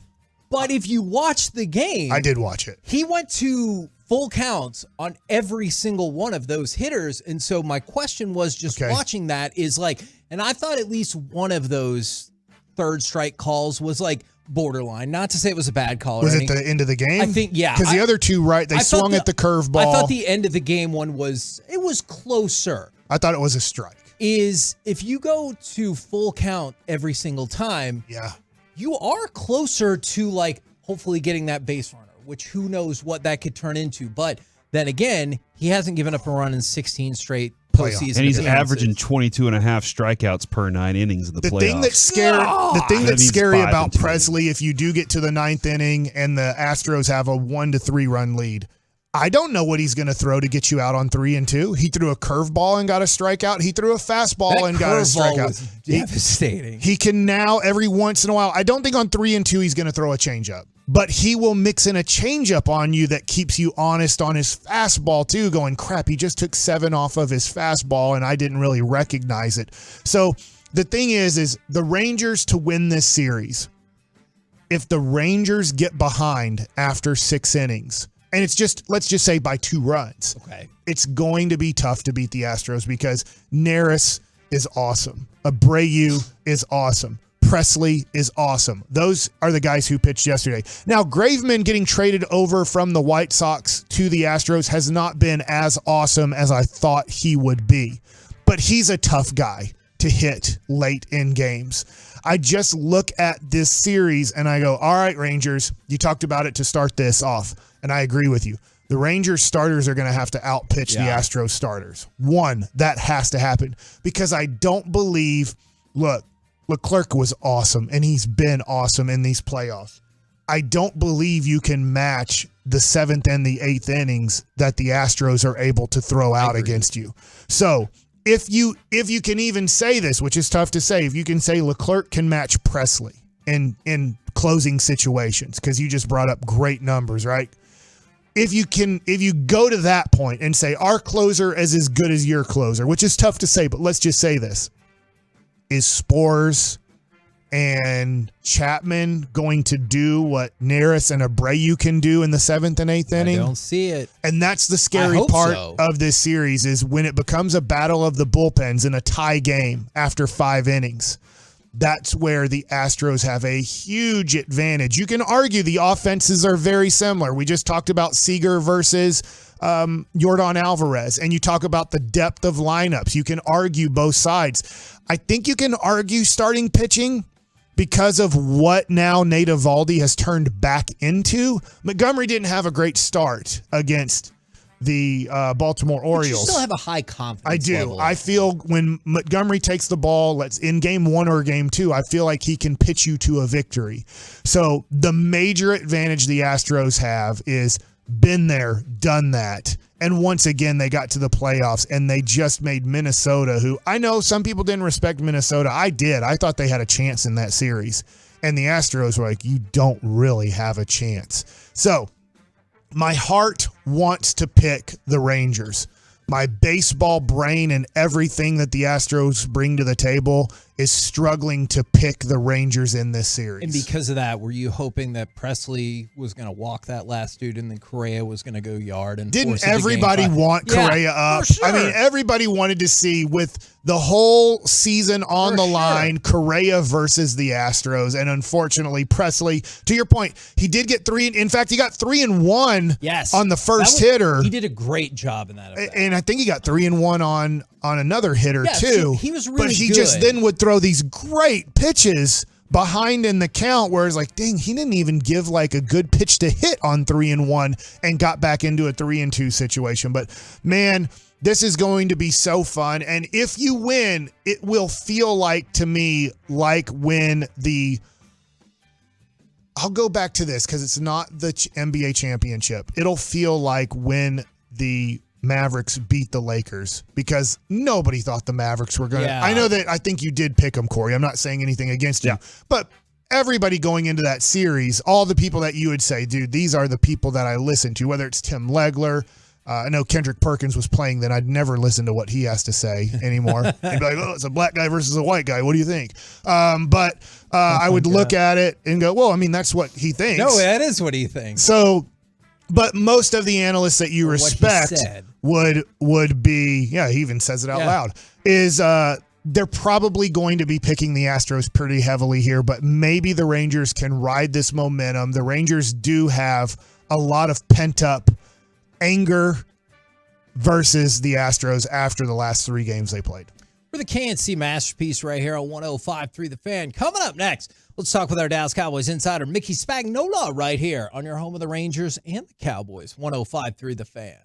But if you watch the game, I did watch it. He went to full counts on every single one of those hitters. And so my question was just watching that is like, and I thought at least one of those third strike calls was like borderline. Not to say it was a bad call. Was it the end of the game? I think, yeah. Because the other two, they swung at the curveball. I thought the end of the game one was closer. I thought it was a strike. Is if you go to full count every single time, you are closer to like hopefully getting that base runner, which who knows what that could turn into. But then again, he hasn't given up a run in 16 straight postseason. And he's averaging 22 and a half strikeouts per 9 innings in the playoffs. The thing that's scary about Presley, if you do get to the 9th inning and the Astros have a 1-3 run lead, I don't know what he's going to throw to get you out on 3-2. He threw a curveball and got a strikeout. He threw a fastball and got a strikeout. Was devastating. He can now, every once in a while, I don't think on 3-2 he's going to throw a changeup, but he will mix in a changeup on you that keeps you honest on his fastball too, going, crap, he just took 7 off of his fastball and I didn't really recognize it. So the thing is the Rangers to win this series, if the Rangers get behind after 6 innings, and it's just, let's just say by 2 runs. Okay. It's going to be tough to beat the Astros because Neris is awesome. Abreu is awesome. Presley is awesome. Those are the guys who pitched yesterday. Now, Graveman getting traded over from the White Sox to the Astros has not been as awesome as I thought he would be. But he's a tough guy to hit late in games. I just look at this series and I go, all right, Rangers, you talked about it to start this off. And I agree with you. The Rangers starters are going to have to outpitch the Astros starters. That has to happen because I don't believe, look, Leclerc was awesome and he's been awesome in these playoffs. I don't believe you can match the 7th and the 8th innings that the Astros are able to throw out against you. So if you can even say this, which is tough to say, if you can say Leclerc can match Presley in closing situations, because you just brought up great numbers, right? If you go to that point and say our closer is as good as your closer, which is tough to say, but let's just say this. Is Spores and Chapman going to do what Neris and Abreu can do in the 7th and 8th inning? I don't see it. And that's the scary part of this series is when it becomes a battle of the bullpens in a tie game after 5 innings. That's where the Astros have a huge advantage. You can argue the offenses are very similar. We just talked about Seager versus Yordan Alvarez, and you talk about the depth of lineups. You can argue both sides. I think you can argue starting pitching because of what now Nate Eovaldi has turned back into. Montgomery didn't have a great start against the Baltimore Orioles. But you still have a high confidence I do. level. I feel when Montgomery takes the ball, let's in game 1 or game 2, I feel like he can pitch you to a victory. So the major advantage the Astros have is been there, done that. And once again, they got to the playoffs and they just made Minnesota, who I know some people didn't respect Minnesota. I did. I thought they had a chance in that series. And the Astros were like, you don't really have a chance. So my heart wants to pick the Rangers. My baseball brain and everything that the Astros bring to the table is struggling to pick the Rangers in this series. And because of that, were you hoping that Presley was going to walk that last dude and then Correa was going to go yard? And didn't everybody want Correa up? Sure. I mean, everybody wanted to see with the whole season on the line, Correa versus the Astros. And unfortunately, Presley, to your point, he did get 3. In fact, he got 3 and 1 on the first hitter. He did a great job in that effect. And I think he got 3 and 1 on another hitter too. So he was really but he good. just then would throw these great pitches. behind in the count where it's like, dang, he didn't even give like a good pitch to hit on 3-1 and got back into a 3-2 situation. But man, this is going to be so fun. And if you win, it will feel like, to me, like when I'll go back to this because it's not the NBA championship. It'll feel like when the Mavericks beat the Lakers, because nobody thought the Mavericks were going to. I know that I think you did pick them, Corey. I'm not saying anything against you, but everybody going into that series, all the people that you would say, dude, these are the people that I listen to, whether it's Tim Legler. I know Kendrick Perkins was playing then. I'd never listen to what he has to say anymore. He'd be like, oh, it's a black guy versus a white guy. What do you think? But I would look at it and go, well, I mean, that's what he thinks. No, that is what he thinks. So, but most of the analysts that you respect would be, he even says it out loud, is they're probably going to be picking the Astros pretty heavily here, but maybe the Rangers can ride this momentum. The Rangers do have a lot of pent-up anger versus the Astros after the last 3 games they played. For the KNC Masterpiece right here on 105.3 The Fan. Coming up next, let's talk with our Dallas Cowboys insider, Mickey Spagnola, right here on your home of the Rangers and the Cowboys. 105.3 The Fan.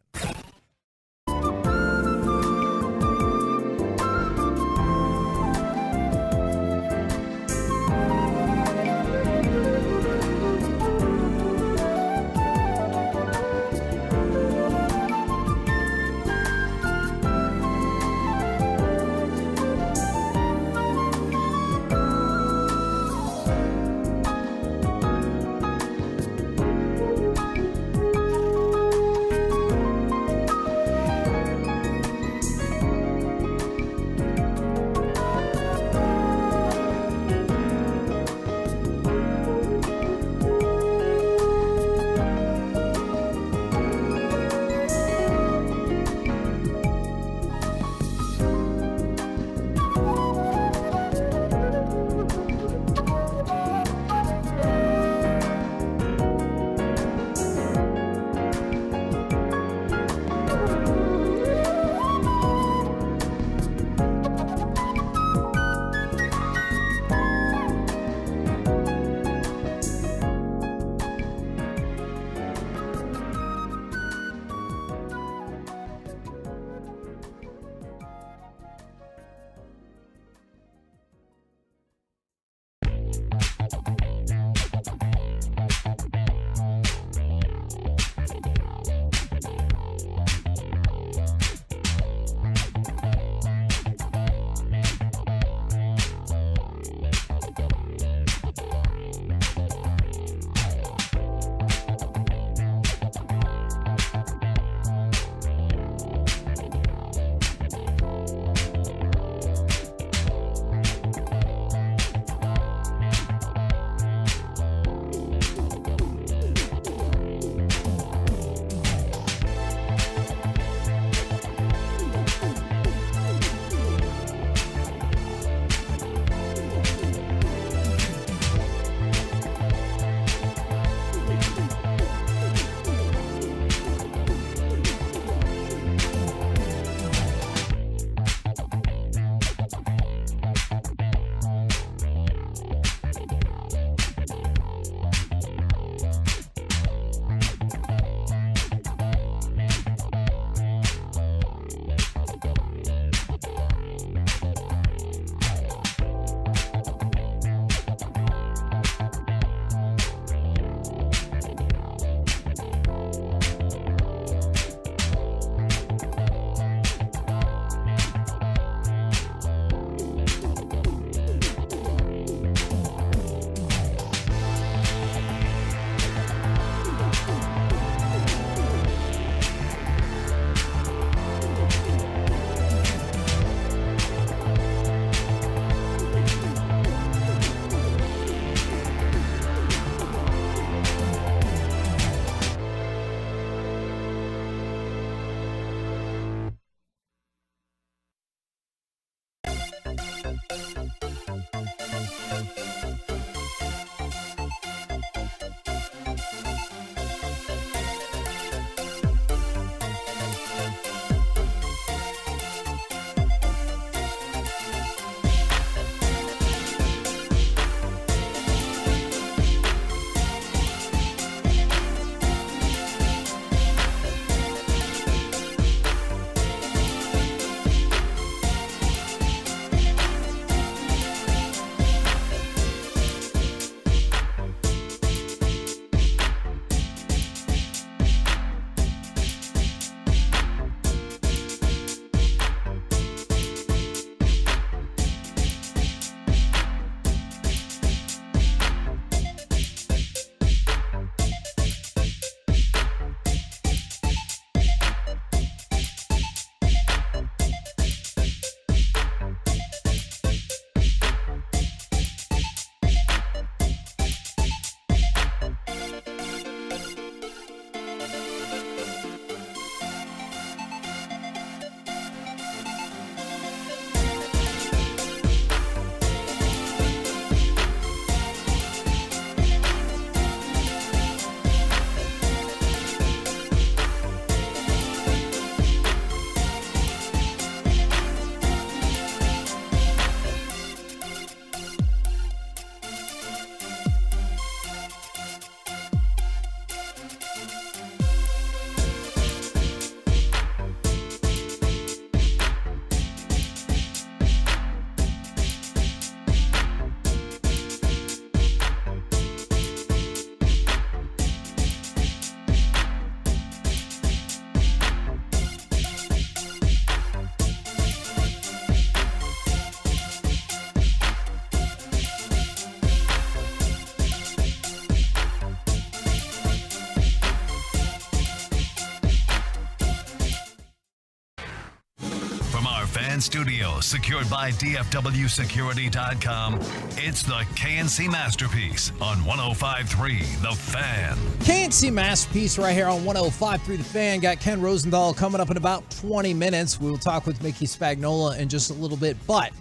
Fan Studio, secured by DFWsecurity.com. It's the KNC Masterpiece on 105.3 The Fan. KNC Masterpiece right here on 105.3 The Fan. Got Ken Rosenthal coming up in about 20 minutes. We will talk with Mickey Spagnola in just a little bit. But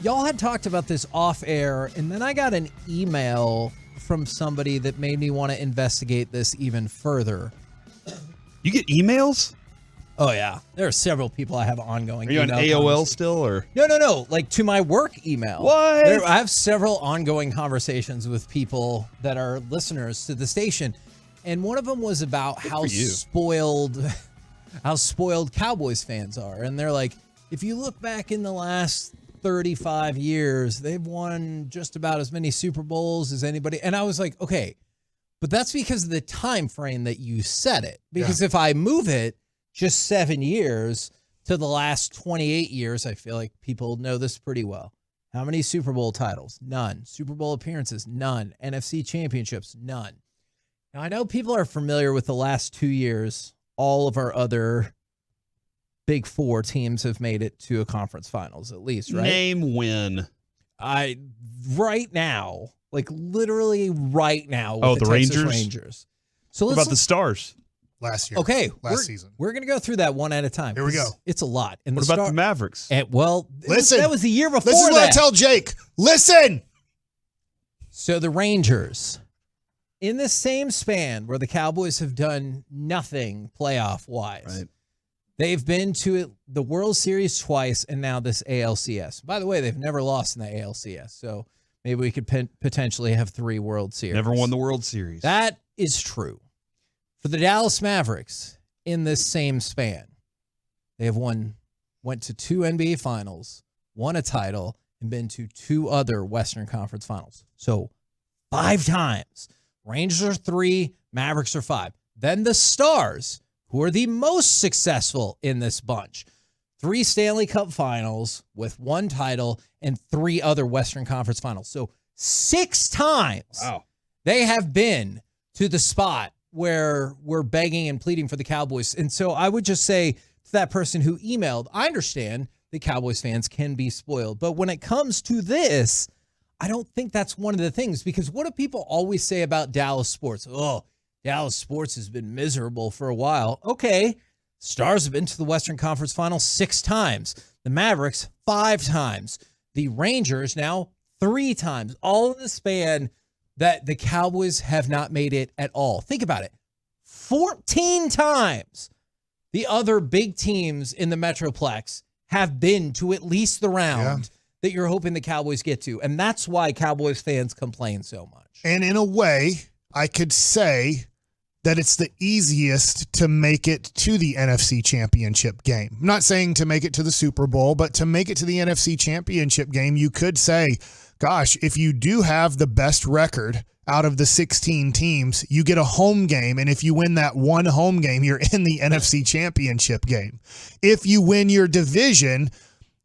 y'all had talked about this off air, and then I got an email from somebody that made me want to investigate this even further. You get emails? Oh, yeah. There are several people I have ongoing. Are you on AOL still, or? No. Like to my work email. What? I have several ongoing conversations with people that are listeners to the station. And one of them was about how spoiled Cowboys fans are. And they're like, if you look back in the last 35 years, they've won just about as many Super Bowls as anybody. And I was like, okay, but that's because of the time frame that you set it. Because if I move it just 7 years to the last 28 years, I feel like people know this pretty well. How many Super Bowl titles? None. Super Bowl appearances? None. NFC championships? None. Now, I know people are familiar with the last 2 years. All of our other Big Four teams have made it to a conference finals, at least, right? Name win. Right now, like literally right now. With the Texas Rangers? Rangers. So what let's about the Stars? Last year. Okay. Last season. We're going to go through that one at a time. Here we go. It's a lot. And What about the Mavericks? Listen. That was the year before This is what I tell Jake. Listen. So the Rangers, in the same span where the Cowboys have done nothing playoff-wise, Right. they've been to the World Series twice and now this ALCS. By the way, they've never lost in the ALCS, so maybe we could potentially have 3 World Series. Never won the World Series. That is true. For the Dallas Mavericks, in this same span, they have went to 2 NBA Finals, won a title, and been to 2 other Western Conference Finals. So 5 times. Rangers are 3, Mavericks are 5. Then the Stars, who are the most successful in this bunch. 3 Stanley Cup Finals with 1 title and 3 other Western Conference Finals. So 6 times they have been to the spot where we're begging and pleading for the Cowboys. And so I would just say to that person who emailed, I understand that Cowboys fans can be spoiled. But when it comes to this, I don't think that's one of the things. Because what do people always say about Dallas sports? Oh, Dallas sports has been miserable for a while. Okay, Stars have been to the Western Conference Finals 6 times. The Mavericks 5 times. The Rangers now 3 times. All in the span that the Cowboys have not made it at all. Think about it. 14 times the other big teams in the Metroplex have been to at least the round that you're hoping the Cowboys get to. And that's why Cowboys fans complain so much. And in a way, I could say that it's the easiest to make it to the NFC Championship game. I'm not saying to make it to the Super Bowl, but to make it to the NFC Championship game, you could say, gosh, if you do have the best record out of the 16 teams, you get a home game. And if you win that one home game, you're in the NFC Championship game. If you win your division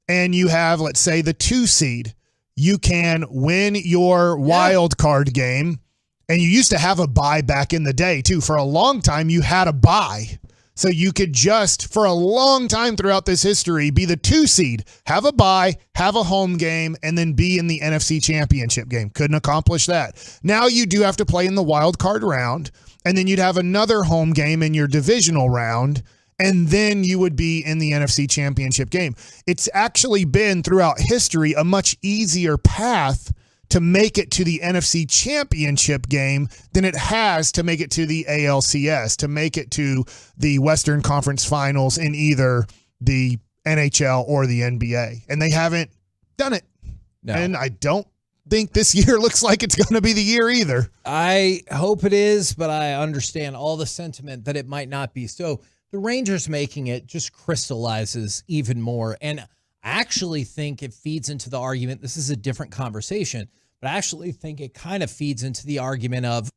and you have, let's say, the 2 seed, you can win your wild card game. And you used to have a bye back in the day, too. For a long time, you had a bye. So you could just, for a long time throughout this history, be the 2 seed, have a bye, have a home game, and then be in the NFC Championship game. Couldn't accomplish that. Now you do have to play in the wild card round, and then you'd have another home game in your divisional round, and then you would be in the NFC Championship game. It's actually been, throughout history, a much easier path to make it to the NFC Championship game than it has to make it to the ALCS, to make it to the Western Conference Finals in either the NHL or the NBA. And they haven't done it. No. And I don't think this year looks like it's going to be the year either. I hope it is, but I understand all the sentiment that it might not be. So the Rangers making it just crystallizes even more. And I actually think it feeds into the argument. This is a different conversation, but I actually think it kind of feeds into the argument of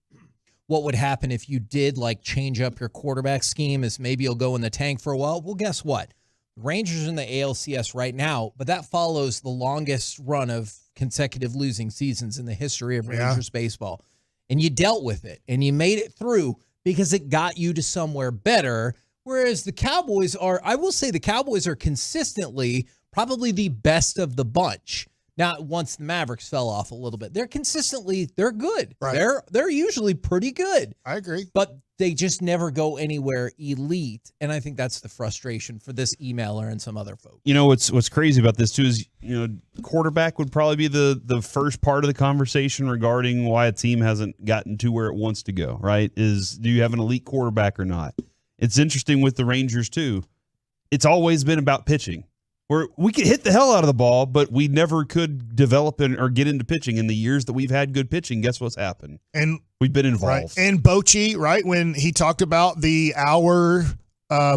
what would happen if you did like change up your quarterback scheme, is maybe you'll go in the tank for a while. Well, guess what? The Rangers are in the ALCS right now, but that follows the longest run of consecutive losing seasons in the history of Rangers baseball. And you dealt with it and you made it through because it got you to somewhere better Whereas the Cowboys are, I will say the Cowboys are consistently probably the best of the bunch. Now, once the Mavericks fell off a little bit, they're good. Right. They're usually pretty good. I agree. But they just never go anywhere elite. And I think that's the frustration for this emailer and some other folks. You know, what's crazy about this too is, quarterback would probably be the first part of the conversation regarding why a team hasn't gotten to where it wants to go, right? Is, do you have an elite quarterback or not? It's interesting with the Rangers too. It's always been about pitching. Where we could hit the hell out of the ball, but we never could develop or get into pitching. In the years that we've had good pitching, guess what's happened? And we've been involved. Right. And Bochy, right, when he talked about the hour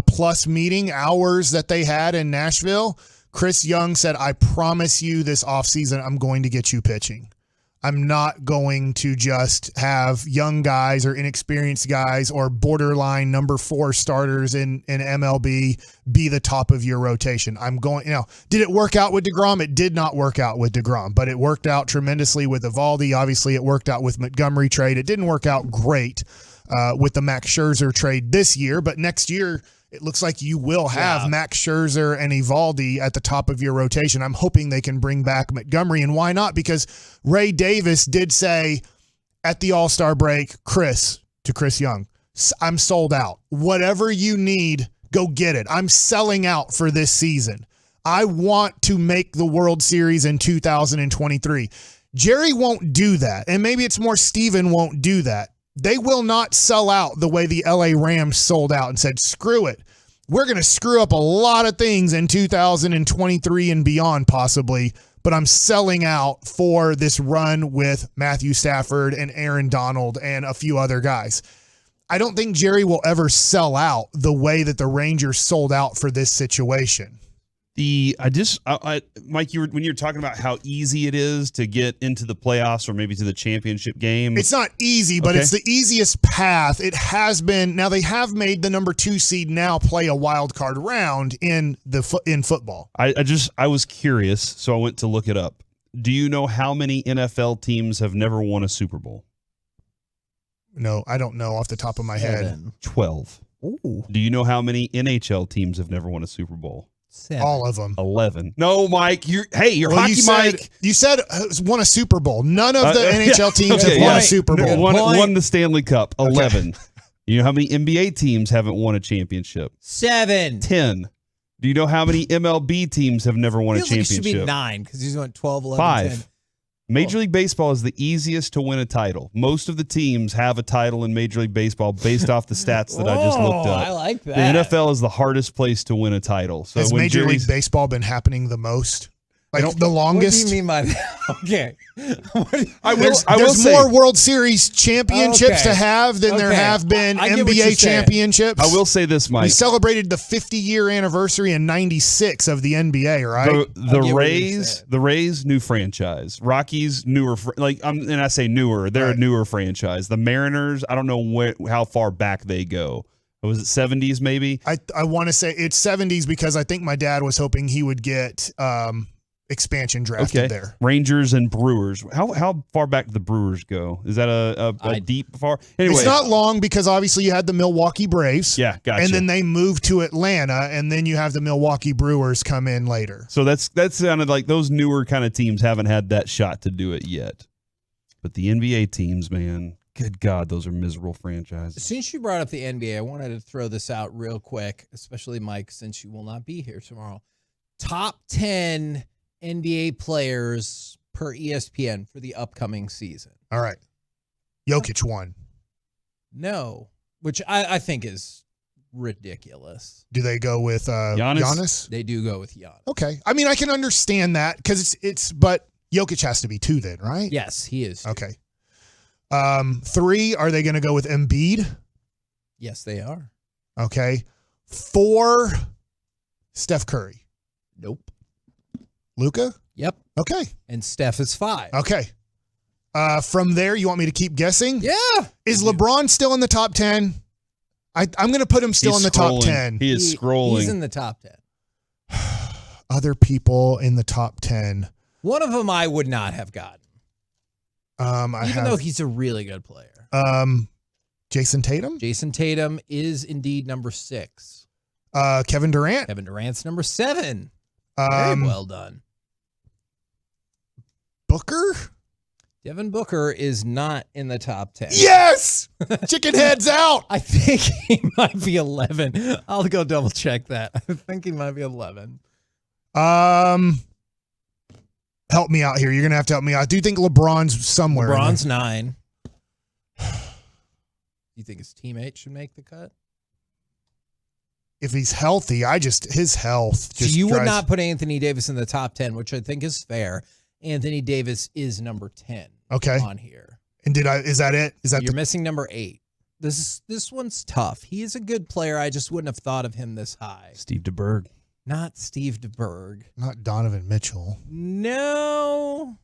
plus meeting hours that they had in Nashville, Chris Young said, I promise you this offseason I'm going to get you pitching. I'm not going to just have young guys or inexperienced guys or borderline number 4 starters in MLB be the top of your rotation. I'm going, did it work out with DeGrom? It did not work out with DeGrom, but it worked out tremendously with Eovaldi. Obviously, it worked out with Montgomery trade. It didn't work out great with the Max Scherzer trade this year, but next year, it looks like you will have Max Scherzer and Eovaldi at the top of your rotation. I'm hoping they can bring back Montgomery, and why not? Because Ray Davis did say at the All-Star break, Chris Young, I'm sold out. Whatever you need, go get it. I'm selling out for this season. I want to make the World Series in 2023. Jerry won't do that, and maybe it's more Steven won't do that. They will not sell out the way the LA Rams sold out and said, screw it. We're going to screw up a lot of things in 2023 and beyond possibly, but I'm selling out for this run with Matthew Stafford and Aaron Donald and a few other guys. I don't think Jerry will ever sell out the way that the Rangers sold out for this situation. Mike, when you're talking about how easy it is to get into the playoffs or maybe to the championship game. It's not easy, but it's the easiest path. It has been. Now they have made the number 2 seed now play a wild card round in football. I was curious, so I went to look it up. Do you know how many NFL teams have never won a Super Bowl? No, I don't know off the top of my head. 12. Ooh. Do you know how many NHL teams have never won a Super Bowl? 7. All of them. 11. No, Mike. Hockey Mike. You said won a Super Bowl. None of the NHL teams have won a Super Bowl. Won the Stanley Cup. 11. Okay. You know how many NBA teams haven't won a championship? 7. 10. Do you know how many MLB teams have never won a championship? It should be 9 because he's went 12, 11, 5. 10. Major League Baseball is the easiest to win a title. Most of the teams have a title in Major League Baseball based off the stats that I just looked up. I like that. The NFL is the hardest place to win a title. So has Major League Baseball been happening the most? Like the longest? What do you mean by that? Okay. There's more World Series championships to have than there have been NBA championships. I will say this, Mike. We celebrated the 50-year anniversary in '96 of the NBA, right? The Rays, new franchise. Rockies, newer. And I say newer. They're a newer franchise. The Mariners, I don't know how far back they go. Was it 70s maybe? I want to say it's 70s because I think my dad was hoping he would get expansion drafted there. Rangers and Brewers. How far back do the Brewers go? Is that a deep far? Anyway, it's not long because obviously you had the Milwaukee Braves. Yeah, gotcha. And then they moved to Atlanta, and then you have the Milwaukee Brewers come in later. So that's sounded like those newer kind of teams haven't had that shot to do it yet. But the NBA teams, man, good God, those are miserable franchises. Since you brought up the NBA, I wanted to throw this out real quick, especially Mike, since you will not be here tomorrow. Top 10 NBA players per ESPN for the upcoming season. All right. Jokic won. No, which I think is ridiculous. Do they go with Giannis? They do go with Giannis. Okay. I mean, I can understand that because but Jokic has to be 2 then, right? Yes, he is 2. Okay. 3, are they going to go with Embiid? Yes, they are. Okay. 4, Steph Curry. Nope. Luka? Yep. Okay. And Steph is 5. Okay. From there, you want me to keep guessing? Yeah. Is LeBron still in the top 10? I'm going to put him still in the top 10. He is scrolling. He's in the top 10. Other people in the top 10. One of them I would not have gotten. Even though he's a really good player. Jason Tatum? Jason Tatum is indeed number 6. Kevin Durant? Kevin Durant's number 7. Very well done. Booker? Devin Booker is not in the top 10. Yes! Chicken heads out! I think he might be 11. I'll go double check that. I think he might be 11. Help me out here. You're going to have to help me out. I do think LeBron's somewhere. LeBron's 9. You think his teammate should make the cut? If he's healthy, his health just So you would drives- not put Anthony Davis in the top 10, which I think is fair. Anthony Davis is number 10 on here. And is that it? You're missing number 8. This one's tough. He is a good player. I just wouldn't have thought of him this high. Steve DeBerg. Not Steve DeBerg. Not Donovan Mitchell. No.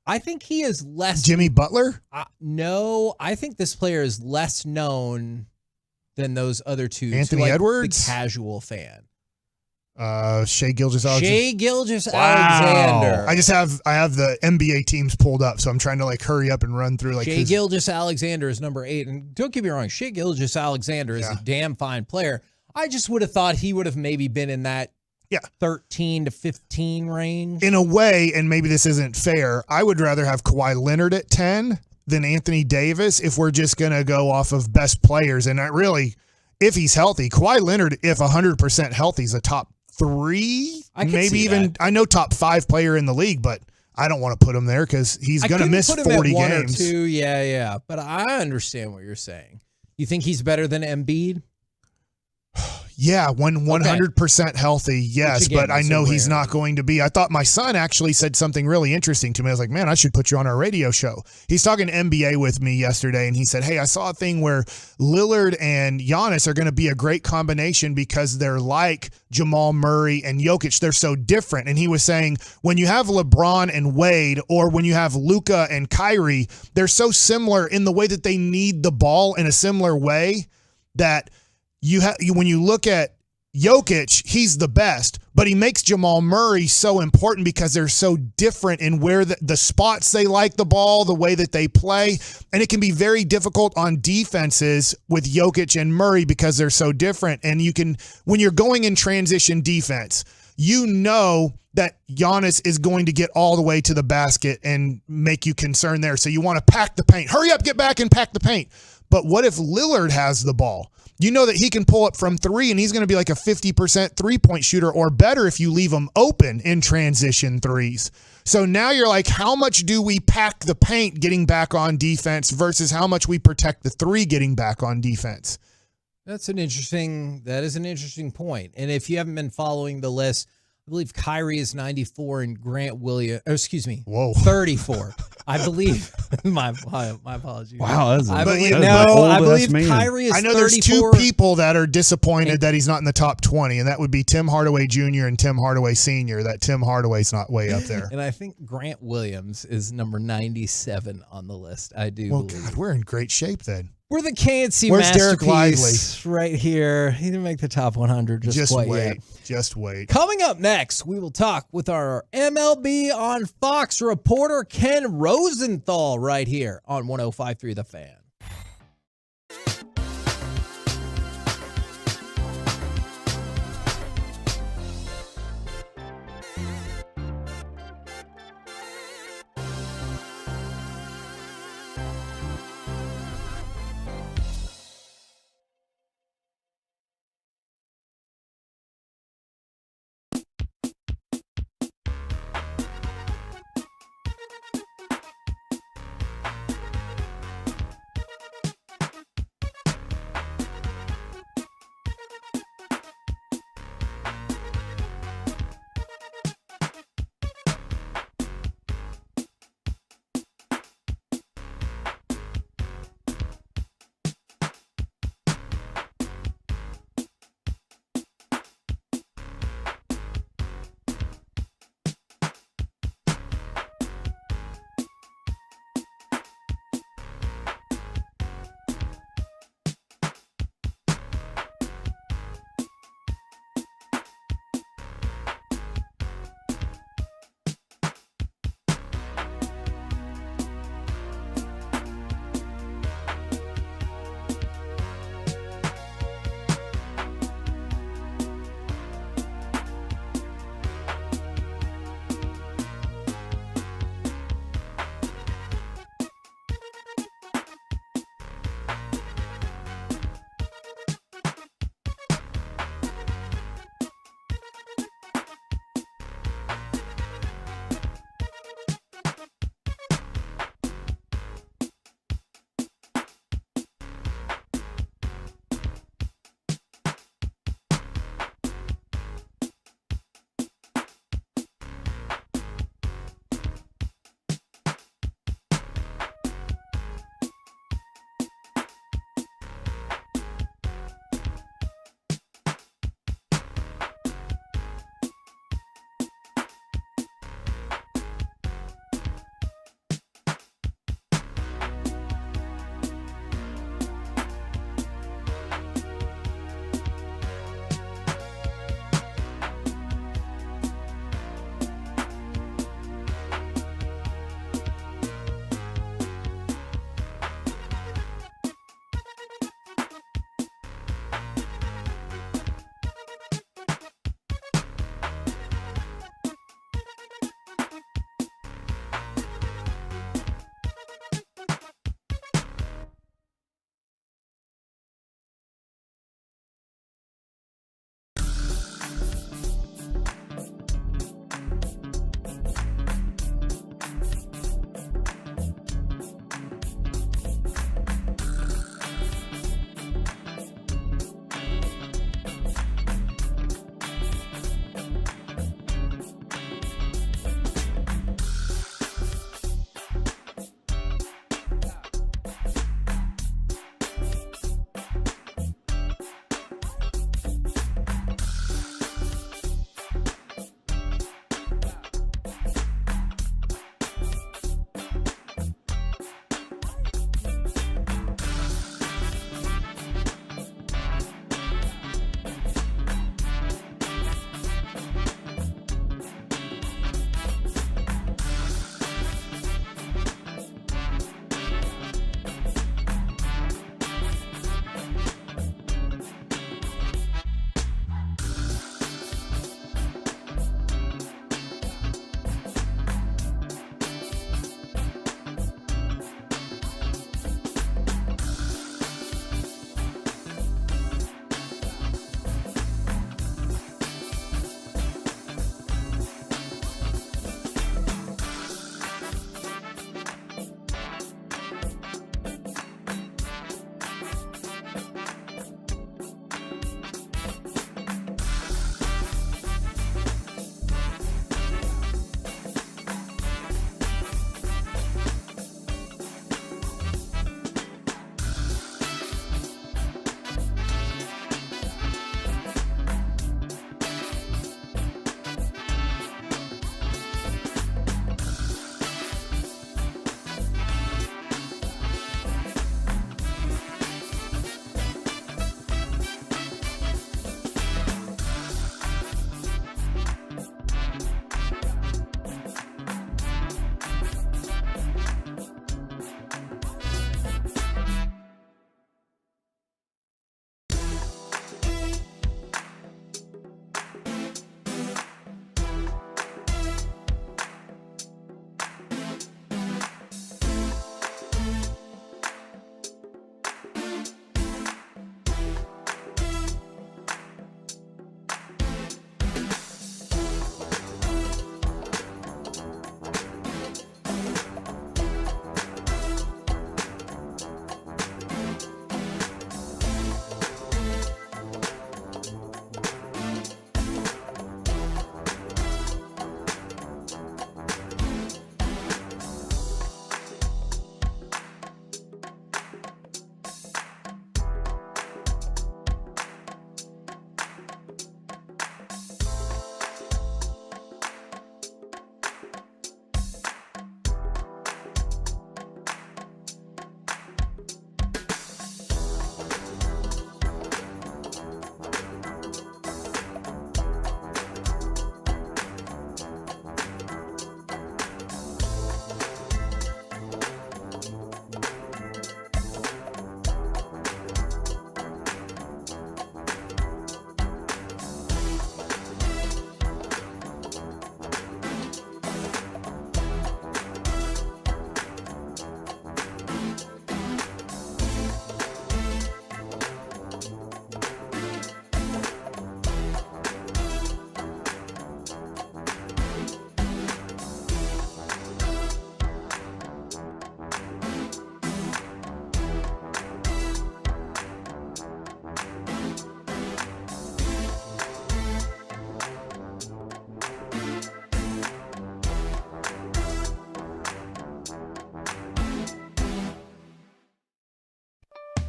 I think he is less. Jimmy Butler? No, I think this player is less known than those other two. Anthony to, Edwards? The casual fan. Shai Gilgeous-Alexander. Shai Gilgeous-Alexander. I have the NBA teams pulled up, so I'm trying to hurry up and run through Shai Gilgeous-Alexander is number 8. And don't get me wrong, Shai Gilgeous-Alexander is a damn fine player. I just would have thought he would have maybe been in that 13 to 15 range. In a way, and maybe this isn't fair, I would rather have Kawhi Leonard at 10 than Anthony Davis if we're just going to go off of best players. And if he's healthy, Kawhi Leonard, if 100% healthy, is a top 3, maybe even that. I know top 5 player in the league, but I don't want to put him there because he's going to miss 40 games. 2, yeah. But I understand what you're saying. You think he's better than Embiid? Yeah, when 100% healthy, yes, again, but I is know a he's rare. not going to be. I thought my son actually said something really interesting to me. I was like, man, I should put you on our radio show. He's talking NBA with me yesterday, and he said, hey, I saw a thing where Lillard and Giannis are going to be a great combination because they're like Jamal Murray and Jokic. They're so different. And he was saying when you have LeBron and Wade or when you have Luka and Kyrie, they're so similar in the way that they need the ball in a similar way that when you look at Jokic, he's the best, but he makes Jamal Murray so important because they're so different in where the spots they like the ball, the way that they play. And it can be very difficult on defenses with Jokic and Murray because they're so different. And when you're going in transition defense, you know that Giannis is going to get all the way to the basket and make you concerned there. So you want to pack the paint. Hurry up, get back and pack the paint. But what if Lillard has the ball? You know that he can pull up from 3 and he's going to be like a 50% three-point shooter or better if you leave him open in transition threes. So now you're like, how much do we pack the paint getting back on defense versus how much we protect the 3 getting back on defense? That is an interesting point. And if you haven't been following the list, I believe Kyrie is 94 and Grant Williams, 34. I believe, my apologies. Wow, I believe Kyrie is 34. I know there's 2 people that are disappointed that he's not in the top 20, and that would be Tim Hardaway Jr. and Tim Hardaway Sr., that Tim Hardaway's not way up there. And I think Grant Williams is number 97 on the list. I do believe. God, we're in great shape then. We're the KNC Where's Derek masterpiece right here. He didn't make the top 100 just quite wait. yet. Just wait. Coming up next, we will talk with our MLB on Fox reporter Ken Rosenthal right here on 105.3 The Fan.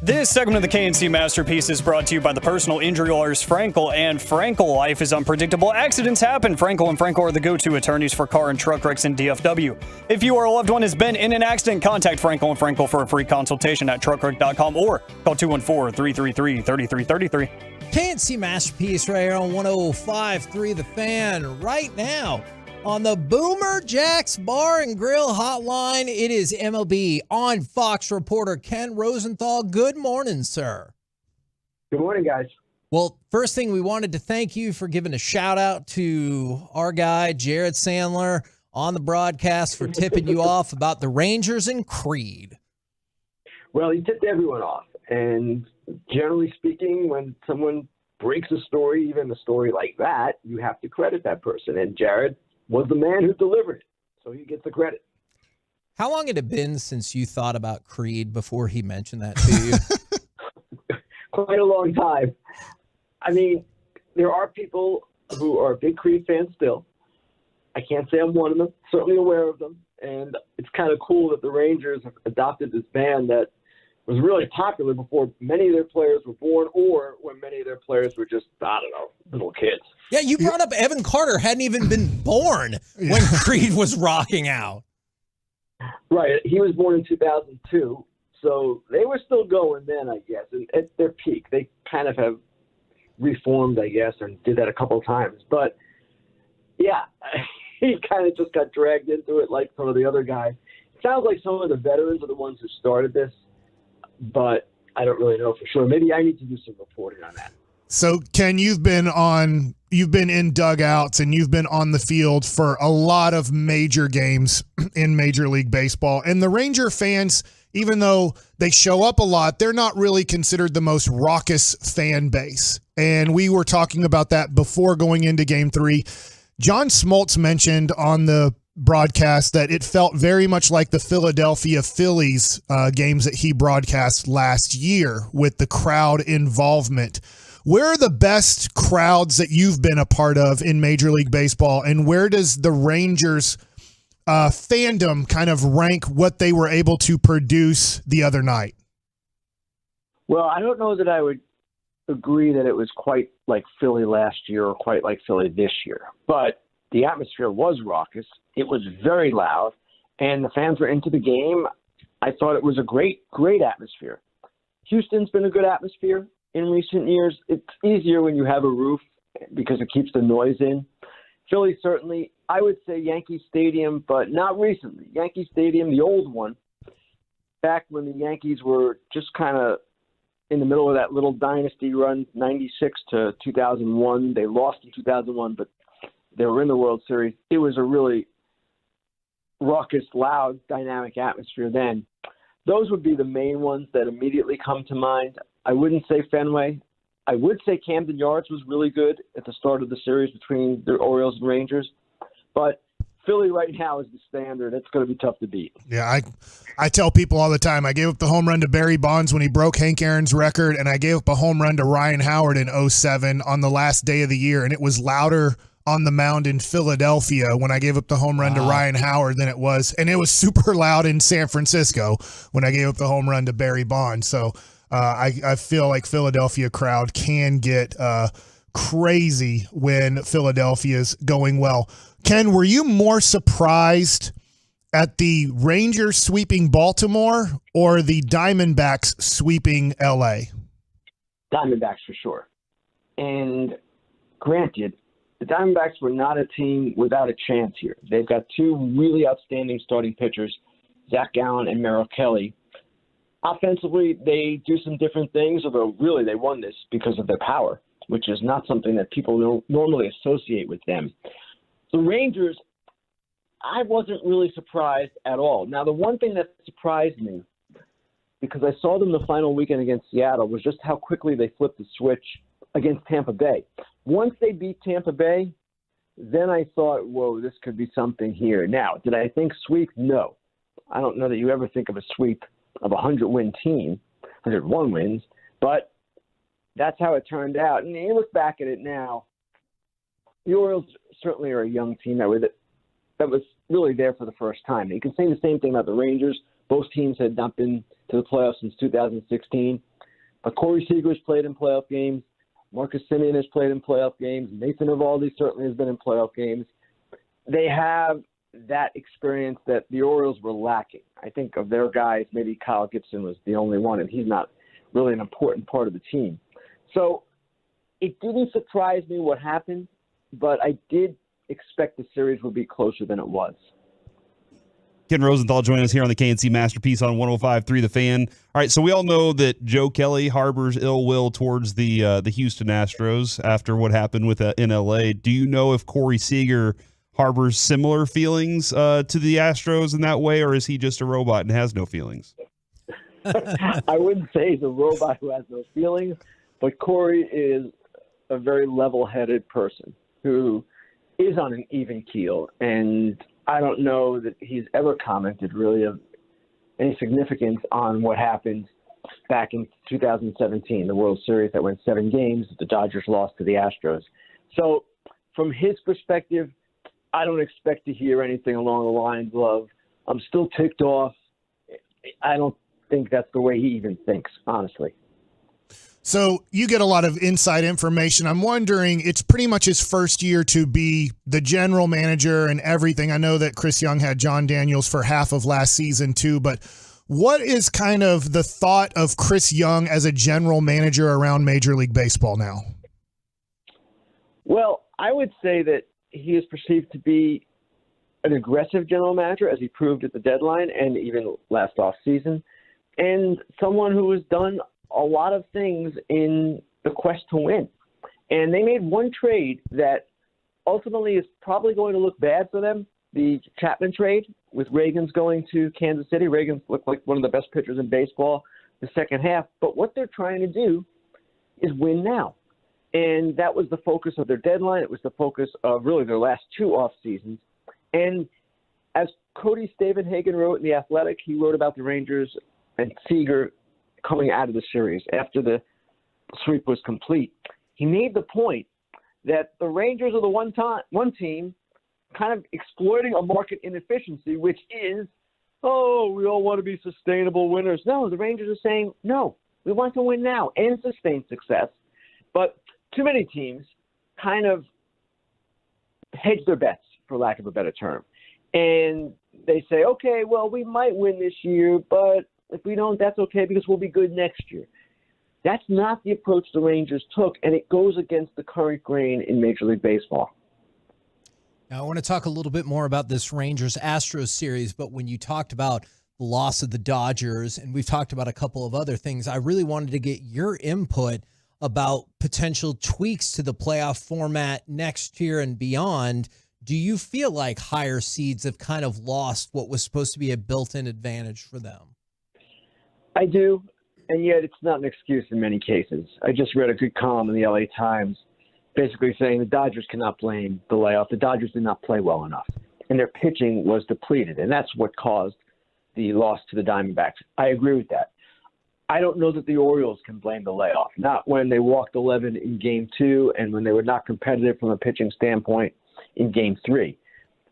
This segment of the KNC Masterpiece is brought to you by the personal injury lawyers Frankel and Frankel. Life is unpredictable. Accidents happen. Frankel and Frankel are the go-to attorneys for car and truck wrecks in DFW. If you or a loved one has been in an accident, contact Frankel and Frankel for a free consultation at truckwreck.com or call 214-333-3333. KNC Masterpiece right here on 105.3 The Fan. Right now on the Boomer Jack's Bar and Grill Hotline, it is MLB on Fox reporter Ken Rosenthal. Good morning, sir. Good morning, guys. Well, first thing, we wanted to thank you for giving a shout out to our guy, Jared Sandler, on the broadcast for tipping you off about the Rangers and Creed. Well, he tipped everyone off. And generally speaking, when someone breaks a story, even a story like that, you have to credit that person. And Jared was the man who delivered it, so he gets the credit. How long had it been since you thought about Creed before he mentioned that to you? Quite a long time. I mean, there are people who are big Creed fans still. I can't say I'm one of them, certainly aware of them. And it's kind of cool that the Rangers have adopted this band that was really popular before many of their players were born or when many of their players were just, I don't know, little kids. Yeah, you brought up Evan Carter hadn't even been born when Creed was rocking out. Right. He was born in 2002, so they were still going then, I guess. And at their peak, they kind of have reformed, I guess, and did that a couple of times. But, yeah, he kind of just got dragged into it like some of the other guys. It sounds like some of the veterans are the ones who started this, but I don't really know for sure. Maybe I need to do some reporting on that. So, Ken, you've been in dugouts and you've been on the field for a lot of major games in Major League Baseball. And the Ranger fans, even though they show up a lot, they're not really considered the most raucous fan base. And we were talking about that before going into Game 3. John Smoltz mentioned on the broadcast that it felt very much like the Philadelphia Phillies games that he broadcast last year with the crowd involvement. Where are the best crowds that you've been a part of in Major League Baseball, and where does the Rangers fandom kind of rank what they were able to produce the other night? Well, I don't know that I would agree that it was quite like Philly last year or quite like Philly this year, but the atmosphere was raucous. It was very loud, and the fans were into the game. I thought it was a great atmosphere. Houston's been a good atmosphere in recent years. It's easier when you have a roof because it keeps the noise in. Philly, certainly. I would say Yankee Stadium, but not recently. Yankee Stadium, the old one, back when the Yankees were just kind of in the middle of that little dynasty run, 96 to 2001. They lost in 2001, but they were in the World Series. It was a really raucous, loud, dynamic atmosphere then. Those would be the main ones that immediately come to mind. I wouldn't say Fenway. I would say Camden Yards was really good at the start of the series between the Orioles and Rangers. But Philly right now is the standard. It's going to be tough to beat. Yeah, I tell people all the time, I gave up the home run to Barry Bonds when he broke Hank Aaron's record, and I gave up a home run to Ryan Howard in 2007 on the last day of the year, and it was louder on the mound in Philadelphia when I gave up the home run to Ryan Howard than it was, and it was super loud in San Francisco when I gave up the home run to Barry Bonds. So I feel like Philadelphia crowd can get crazy when Philadelphia's going well. Ken, were you more surprised at the Rangers sweeping Baltimore or the Diamondbacks sweeping LA? Diamondbacks for sure. And granted, the Diamondbacks were not a team without a chance here. They've got two really outstanding starting pitchers, Zach Gallen and Merrill Kelly. Offensively, they do some different things, although really they won this because of their power, which is not something that people normally associate with them. The Rangers, I wasn't really surprised at all. Now, the one thing that surprised me, because I saw them the final weekend against Seattle, was just how quickly they flipped the switch against Tampa Bay. Once they beat Tampa Bay, then I thought, whoa, this could be something here. Now, did I think sweep? No. I don't know that you ever think of a sweep of a 100-win team, 101 wins, but that's how it turned out. And you look back at it now, the Orioles certainly are a young team that was really there for the first time. You can say the same thing about the Rangers, Both teams had not been to the playoffs since 2016. But Corey Seager's played in playoff games. Marcus Semien has played in playoff games. Nathan Eovaldi certainly has been in playoff games. They have that experience that the Orioles were lacking. I think of their guys, maybe Kyle Gibson was the only one, and he's not really an important part of the team. So it didn't surprise me what happened, but I did expect the series would be closer than it was. Ken Rosenthal joining us here on the KNC Masterpiece on 105.3 The Fan. All right, so we all know that Joe Kelly harbors ill will towards the Houston Astros after what happened with in LA. Do you know if Corey Seager harbors similar feelings to the Astros in that way, or is he just a robot and has no feelings? I wouldn't say he's a robot who has no feelings, but Corey is a very level-headed person who is on an even keel, and I don't know that he's ever commented really of any significance on what happened back in 2017, the World Series that went 7 games. The Dodgers lost to the Astros. So from his perspective, I don't expect to hear anything along the lines of, I'm still ticked off. I don't think that's the way he even thinks, honestly. So you get a lot of inside information. I'm wondering, it's pretty much his first year to be the general manager and everything. I know that Chris Young had John Daniels for half of last season too, but what is kind of the thought of Chris Young as a general manager around Major League Baseball now? Well, I would say that he is perceived to be an aggressive general manager, as he proved at the deadline and even last offseason, and someone who has done a lot of things in the quest to win. And they made one trade that ultimately is probably going to look bad for them, the Chapman trade with Reagan's going to Kansas City. Reagan's looked like one of the best pitchers in baseball the second half. But what they're trying to do is win now. And that was the focus of their deadline. It was the focus of really their last 2 off seasons. And as Cody Stavenhagen wrote in The Athletic, he wrote about the Rangers and Seager coming out of the series after the sweep was complete. He made the point that the Rangers are the one team kind of exploiting a market inefficiency, which is, oh, we all want to be sustainable winners. No, the Rangers are saying, no, we want to win now and sustain success. But too many teams kind of hedge their bets, for lack of a better term. And they say, okay, well, we might win this year, but if we don't, that's okay because we'll be good next year. That's not the approach the Rangers took, and it goes against the current grain in Major League Baseball. Now, I want to talk a little bit more about this Rangers-Astros series, but when you talked about the loss of the Dodgers, and we've talked about a couple of other things, I really wanted to get your input about potential tweaks to the playoff format next year and beyond. Do you feel like higher seeds have kind of lost what was supposed to be a built-in advantage for them? I do, and yet it's not an excuse in many cases. I just read a good column in the LA Times basically saying the Dodgers cannot blame the layoff. The Dodgers did not play well enough, and their pitching was depleted, and that's what caused the loss to the Diamondbacks. I agree with that. I don't know that the Orioles can blame the layoff, not when they walked 11 in Game 2 and when they were not competitive from a pitching standpoint in Game 3.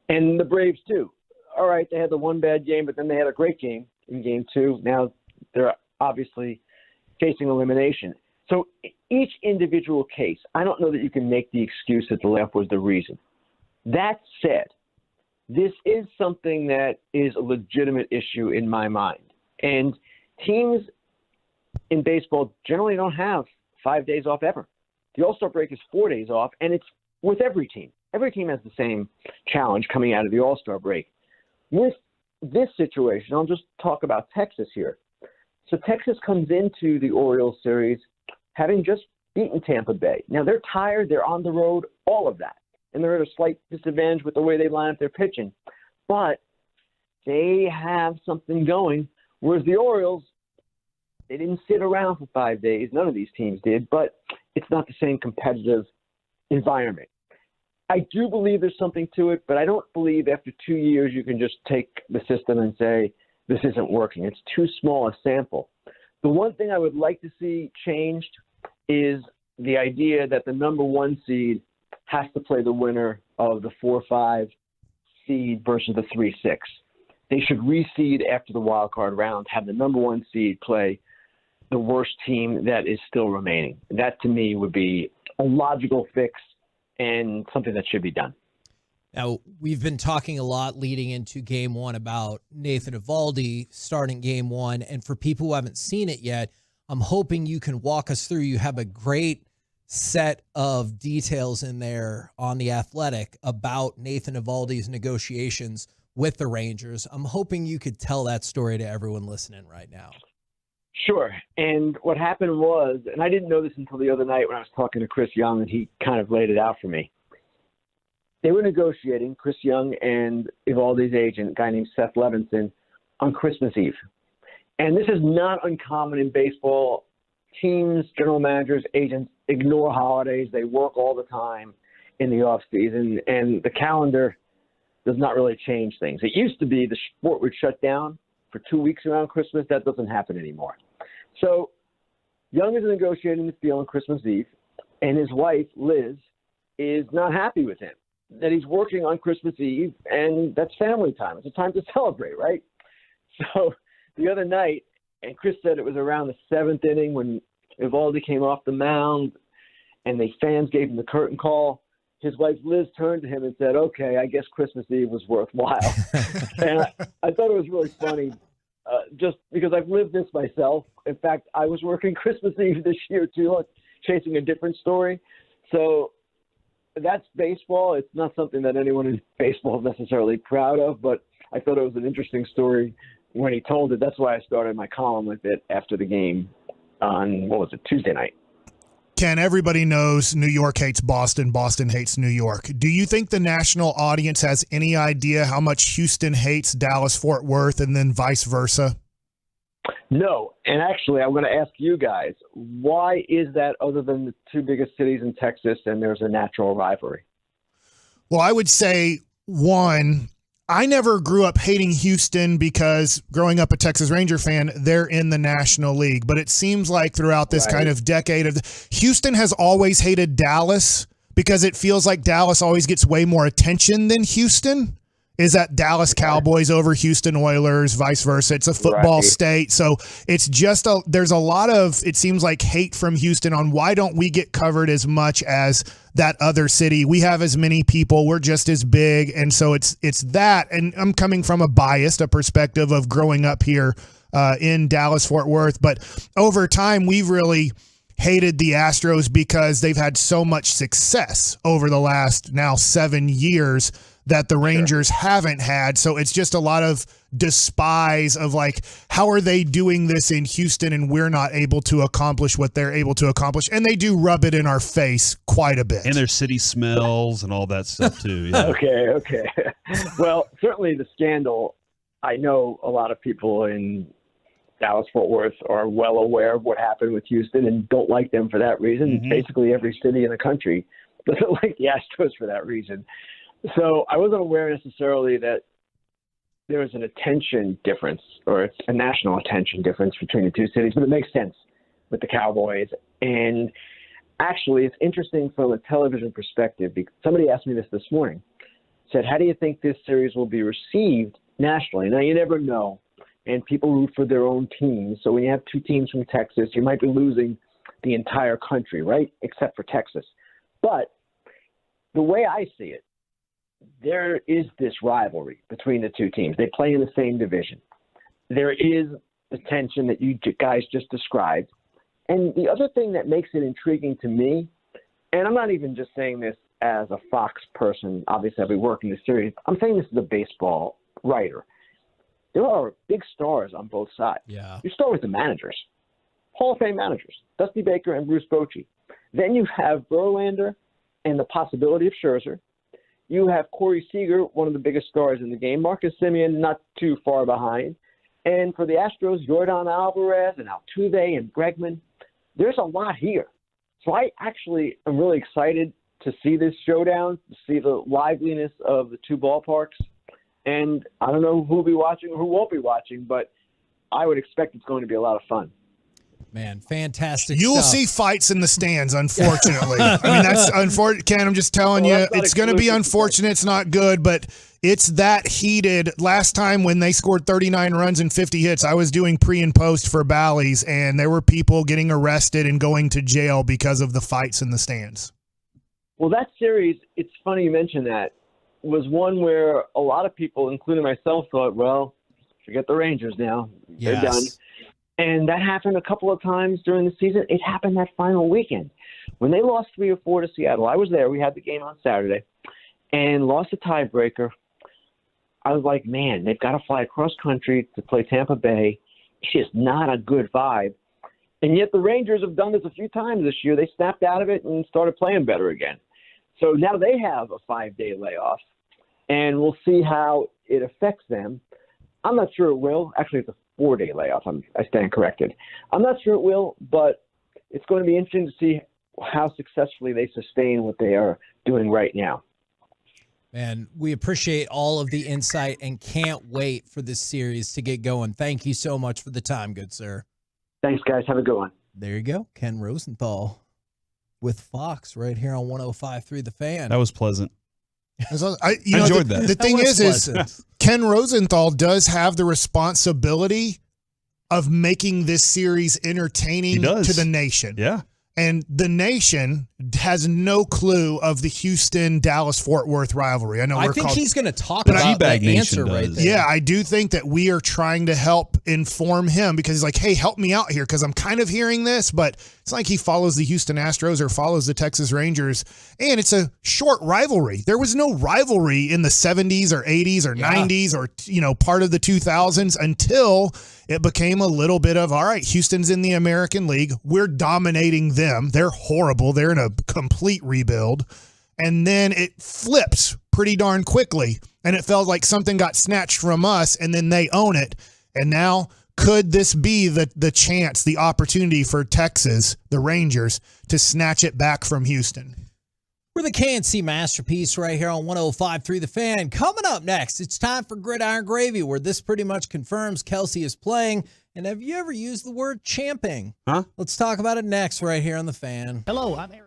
And the Braves, too. All right, they had the one bad game, but then they had a great game in Game 2. Now they're obviously facing elimination. So each individual case, I don't know that you can make the excuse that the layoff was the reason. That said, this is something that is a legitimate issue in my mind. And teams in baseball generally don't have 5 days off ever. The All-Star break is 4 days off, and it's with every team. Every team has the same challenge coming out of the All-Star break. With this situation, I'll just talk about Texas here. So Texas comes into the Orioles series having just beaten Tampa Bay. Now, they're tired. They're on the road, all of that. And they're at a slight disadvantage with the way they line up their pitching. But they have something going, whereas the Orioles, they didn't sit around for 5 days. None of these teams did, but it's not the same competitive environment. I do believe there's something to it, but I don't believe after 2 years you can just take the system and say, this isn't working. It's too small a sample. The one thing I would like to see changed is the idea that the number 1 seed has to play the winner of the 4-5 seed versus the 3-6. they should reseed after the wild card round, have the number one seed play the worst team that is still remaining. That, to me, would be a logical fix and something that should be done. Now, we've been talking a lot leading into game one about Nathan Eovaldi starting game one. And for people who haven't seen it yet, I'm hoping you can walk us through. You have a great set of details in there on The Athletic about Nathan Eovaldi's negotiations with the Rangers. I'm hoping you could tell that story to everyone listening right now. Sure. And what happened was, and I didn't know this until the other night when I was talking to Chris Young, and he kind of laid it out for me. They were negotiating, Chris Young and Eovaldi's agent, a guy named Seth Levinson, on Christmas Eve. And this is not uncommon in baseball. Teams, general managers, agents ignore holidays. They work all the time in the off season, and the calendar does not really change things. It used to be the sport would shut down for 2 weeks around Christmas. That doesn't happen anymore. So Young is negotiating this deal on Christmas Eve, and his wife, Liz, is not happy with him, that he's working on Christmas Eve, and that's family time. It's a time to celebrate, right? So the other night, and Chris said it was around the seventh inning when Eovaldi came off the mound and the fans gave him the curtain call. His wife, Liz, turned to him and said, okay, I guess Christmas Eve was worthwhile. And I thought it was really funny just because I've lived this myself. In fact, I was working Christmas Eve this year, too, chasing a different story. So that's baseball. It's not something that anyone in baseball is necessarily proud of, but I thought it was an interesting story when he told it. That's why I started my column with it after the game on, Tuesday night. Ken, everybody knows New York hates Boston. Boston hates New York. Do you think the national audience has any idea how much Houston hates Dallas-Fort Worth and then vice versa? No. And actually, I'm going to ask you guys, why is that other than the two biggest cities in Texas and there's a natural rivalry? Well, I would say, one, I never grew up hating Houston because growing up a Texas Ranger fan, they're in the National League. But it seems like throughout this kind of decade Houston has always hated Dallas because it feels like Dallas always gets way more attention than Houston. Is that Dallas Cowboys over Houston Oilers, vice versa. It's a football state. So it's just there's a lot of, it seems like, hate from Houston on why don't we get covered as much as that other city. We have as many people. We're just as big. And so it's that. And I'm coming from a perspective of growing up here in Dallas-Fort Worth. But over time, we've really hated the Astros because they've had so much success over the last now 7 years that the Rangers haven't had. So it's just a lot of despise of like, how are they doing this in Houston and we're not able to accomplish what they're able to accomplish? And they do rub it in our face quite a bit. And their city smells and all that stuff too. Yeah. Okay. Well, certainly the scandal, I know a lot of people in Dallas-Fort Worth are well aware of what happened with Houston and don't like them for that reason. Mm-hmm. Basically every city in the country doesn't like the Astros for that reason. So I wasn't aware necessarily that there was an attention difference or it's a national attention difference between the two cities, but it makes sense with the Cowboys. And actually, it's interesting from a television perspective because somebody asked me this morning, said, how do you think this series will be received nationally? Now, you never know, and people root for their own teams. So when you have two teams from Texas, you might be losing the entire country, right, except for Texas. But the way I see it, there is this rivalry between the two teams. They play in the same division. There is the tension that you guys just described. And the other thing that makes it intriguing to me, and I'm not even just saying this as a Fox person, obviously I'll be working the series, I'm saying this as a baseball writer. There are big stars on both sides. Yeah. You start with the managers, Hall of Fame managers, Dusty Baker and Bruce Bochy. Then you have Verlander and the possibility of Scherzer. You have Corey Seager, one of the biggest stars in the game. Marcus Semien, not too far behind. And for the Astros, Yordan Alvarez and Altuve and Bregman. There's a lot here. So I actually am really excited to see this showdown, to see the liveliness of the two ballparks. And I don't know who will be watching or who won't be watching, but I would expect it's going to be a lot of fun. Man, fantastic You will see fights in the stands, unfortunately. I mean, that's unfortunate. Ken, I'm just telling you, it's going to be unfortunate. It's not good, but it's that heated. Last time when they scored 39 runs and 50 hits, I was doing pre and post for Bally's, and there were people getting arrested and going to jail because of the fights in the stands. Well, that series, it's funny you mention that, was one where a lot of people, including myself, thought, well, forget the Rangers now. They're done. And that happened a couple of times during the season. It happened that final weekend. When they lost 3 or 4 to Seattle, I was there. We had the game on Saturday and lost a tiebreaker. I was like, man, they've got to fly across country to play Tampa Bay. It's just not a good vibe. And yet the Rangers have done this a few times this year. They snapped out of it and started playing better again. So now they have a 5-day layoff, and we'll see how it affects them. I'm not sure it will. Actually, it's a 4-day layoff. I stand corrected. I'm not sure it will, but it's going to be interesting to see how successfully they sustain what they are doing right now. Man, we appreciate all of the insight and can't wait for this series to get going. Thank you so much for the time, good sir. Thanks, guys. Have a good one. There you go. Ken Rosenthal with Fox right here on 105.3 The Fan. That was pleasant. I enjoyed that. The thing is Ken Rosenthal does have the responsibility of making this series entertaining to the nation. Yeah. And the nation has no clue of the Houston-Dallas-Fort Worth rivalry. I think he's going to talk about the answer right there. Yeah, I do think that we are trying to help inform him because he's like, hey, help me out here because I'm kind of hearing this, but it's like he follows the Houston Astros or follows the Texas Rangers, and it's a short rivalry. There was no rivalry in the 70s or 80s or 90s or, part of the 2000s until it became a little bit of, all right, Houston's in the American League. We're dominating them. They're horrible. They're in a complete rebuild. And then it flips pretty darn quickly, and it felt like something got snatched from us, and then they own it. And now could this be the chance, the opportunity for Texas, the Rangers, to snatch it back from Houston? We're the KNC Masterpiece right here on 105.3 The Fan. Coming up next, it's time for Gridiron Gravy, where this pretty much confirms Kelsey is playing. And have you ever used the word champing? Huh? Let's talk about it next right here on The Fan. Hello, I'm Eric.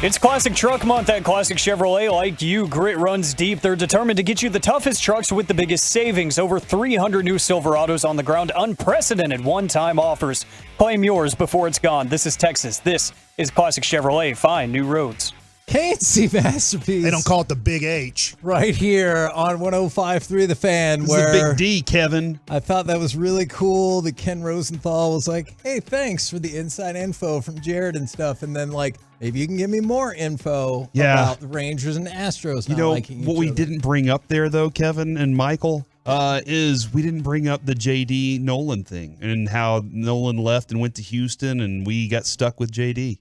It's Classic Truck Month at Classic Chevrolet. Like you, grit runs deep. They're determined to get you the toughest trucks with the biggest savings. Over 300 new Silverados on the ground. Unprecedented one-time offers. Claim yours before it's gone. This is Texas. This is Classic Chevrolet. Find new roads. K&C Masterpiece. They don't call it the Big H. Right here on 105.3 The Fan. This where is a big D, Kevin. I thought that was really cool that Ken Rosenthal was like, hey, thanks for the inside info from Jared and stuff. And then, like, maybe you can give me more info about the Rangers and Astros not liking each what we other. didn't bring up there, though, Kevin and Michael, is we didn't bring up the JD Nolan thing and how Nolan left and went to Houston and we got stuck with JD.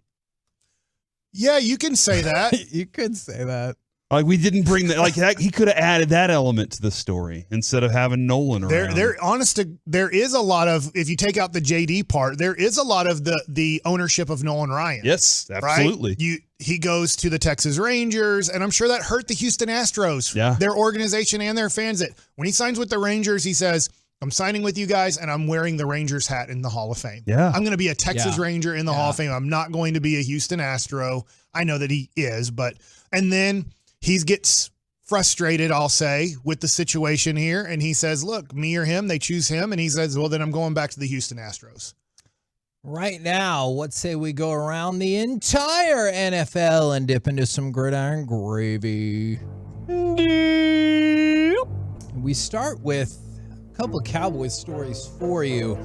Yeah, you can say that. You could say that. Like, we didn't bring that. Like, he could have added that element to the story instead of having Nolan around. There is a lot of, if you take out the JD part, there is a lot of the ownership of Nolan Ryan. Yes, absolutely. Right? He goes to the Texas Rangers, and I'm sure that hurt the Houston Astros, their organization and their fans. That when he signs with the Rangers, he says, I'm signing with you guys, and I'm wearing the Rangers hat in the Hall of Fame. Yeah. I'm going to be a Texas Ranger in the Hall of Fame. I'm not going to be a Houston Astro. I know that he is, and then he gets frustrated, I'll say, with the situation here, and he says, look, me or him, they choose him, and he says, well, then I'm going back to the Houston Astros. Right now, what say we go around the entire NFL and dip into some gridiron gravy? We start with a couple of Cowboys stories for you.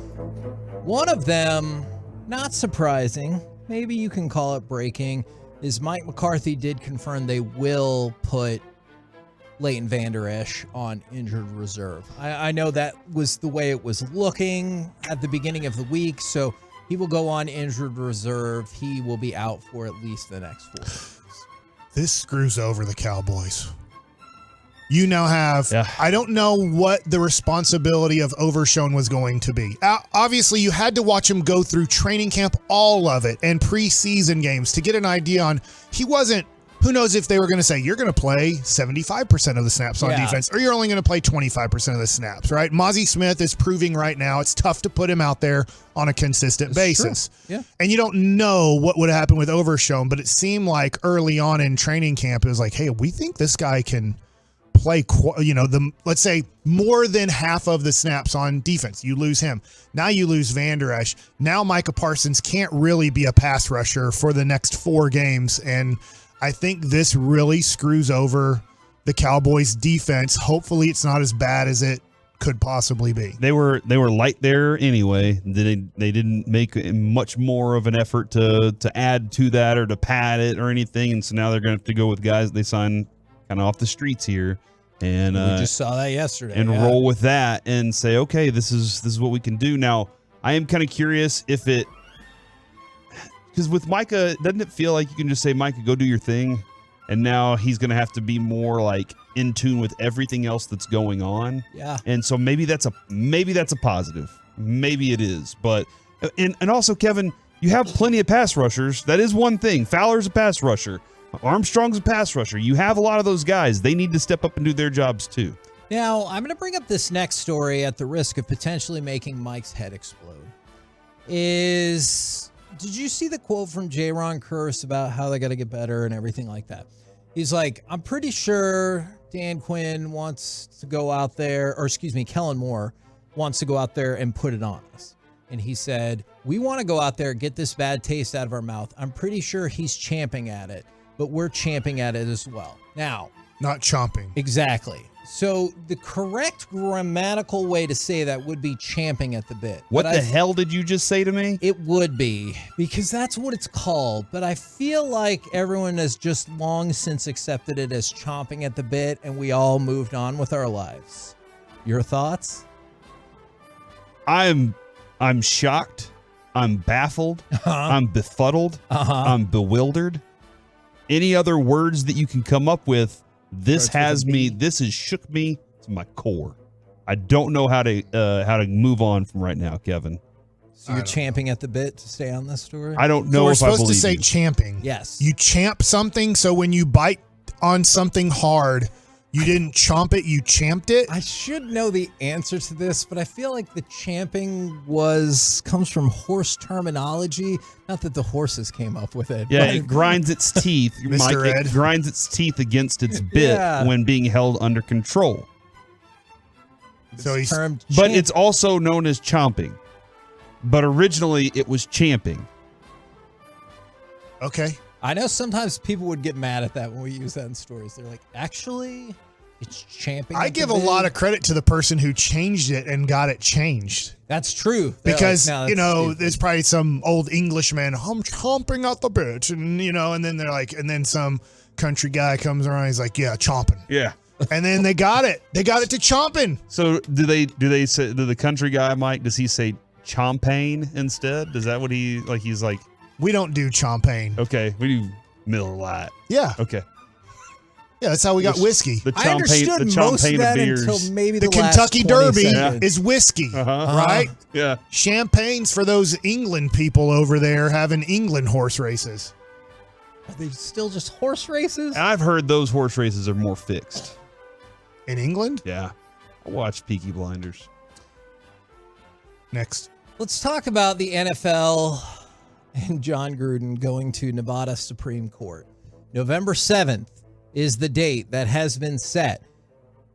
One of them, not surprising, maybe you can call it breaking, is Mike McCarthy did confirm they will put Leighton Vander Esch on injured reserve. I know that was the way it was looking at the beginning of the week, so he will go on injured reserve. He will be out for at least the next 4 weeks. This screws over the Cowboys. You now have, I don't know what the responsibility of Overshown was going to be. Obviously, you had to watch him go through training camp, all of it, and preseason games to get an idea on, he wasn't, who knows if they were going to say, you're going to play 75% of the snaps on defense, or you're only going to play 25% of the snaps, right? Mozzie Smith is proving right now it's tough to put him out there on a consistent basis. True. Yeah. And you don't know what would happen with Overshown, but it seemed like early on in training camp, it was like, hey, we think this guy can play, let's say more than half of the snaps on defense. You lose him. Now you lose Vander Esch. Now Micah Parsons can't really be a pass rusher for the next 4 games. And I think this really screws over the Cowboys defense. Hopefully it's not as bad as it could possibly be. They were light there anyway. They didn't make much more of an effort to add to that or to pad it or anything. And so now they're going to have to go with guys they sign kind of off the streets here. And we just saw that yesterday. And roll with that and say, okay, this is what we can do. Now, I am kind of curious if it, because with Micah, doesn't it feel like you can just say, Micah, go do your thing, and now he's going to have to be more like in tune with everything else that's going on. Yeah. And so maybe that's a positive. Maybe it is, but and also, Kevin, you have plenty of pass rushers. That is one thing. Fowler's a pass rusher. Armstrong's a pass rusher. You have a lot of those guys. They need to step up and do their jobs too. Now, I'm going to bring up this next story at the risk of potentially making Mike's head explode. Did you see the quote from J. Ron Curse about how they got to get better and everything like that? He's like, I'm pretty sure Dan Quinn wants to go out there, Kellen Moore wants to go out there and put it on us. And he said, we want to go out there, get this bad taste out of our mouth. I'm pretty sure he's champing at it, but we're champing at it as well. Now, not chomping. Exactly. So the correct grammatical way to say that would be champing at the bit. What the hell did you just say to me? It would be, because that's what it's called. But I feel like everyone has just long since accepted it as chomping at the bit, and we all moved on with our lives. Your thoughts? I'm shocked. I'm baffled. I'm befuddled. I'm bewildered. Any other words that you can come up with? This has shook me to my core. I don't know how to move on from right now, Kevin. So you're champing at the bit to stay on this story? I don't know we're if I believe supposed to say you. champing. Yes. You champ something, so when you bite on something hard, You didn't chomp it, you champed it? I should know the answer to this, but I feel like the champing comes from horse terminology. Not that the horses came up with it. Yeah, it grinds its teeth. Mike, it grinds its teeth against its bit when being held under control. So he's but it's also known as chomping. But originally it was champing. Okay. I know sometimes people would get mad at that when we use that in stories. They're like, actually, it's champing. I give a lot of credit to the person who changed it and got it changed. That's true. Because, like, no, that's there's probably some old Englishman, I'm chomping at the bit. And, and then they're like, and then some country guy comes around, he's like, yeah, chomping. Yeah. And then they got it. They got it to chomping. So do the country guy, Mike, does he say chompagne instead? Is that what he's like? We don't do champagne. Okay, we do Miller Lite. Yeah. Okay. Yeah, that's how we got whiskey. The champagne of beers. Until maybe the last Kentucky 20 Derby seconds. is whiskey, right? Yeah. Champagne's for those England people over there having England horse races. Are they still just horse races? I've heard those horse races are more fixed. In England? Yeah. I watched Peaky Blinders. Next. Let's talk about the NFL and John Gruden going to Nevada Supreme Court. November 7th is the date that has been set.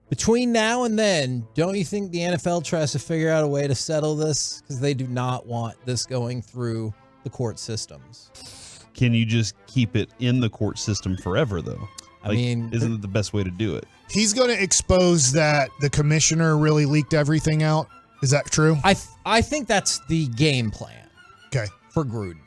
Between now and then, don't you think the NFL tries to figure out a way to settle this? Because they do not want this going through the court systems. Can you just keep it in the court system forever, though? Isn't it the best way to do it? He's going to expose that the commissioner really leaked everything out. Is that true? I think that's the game plan. Okay. For Gruden.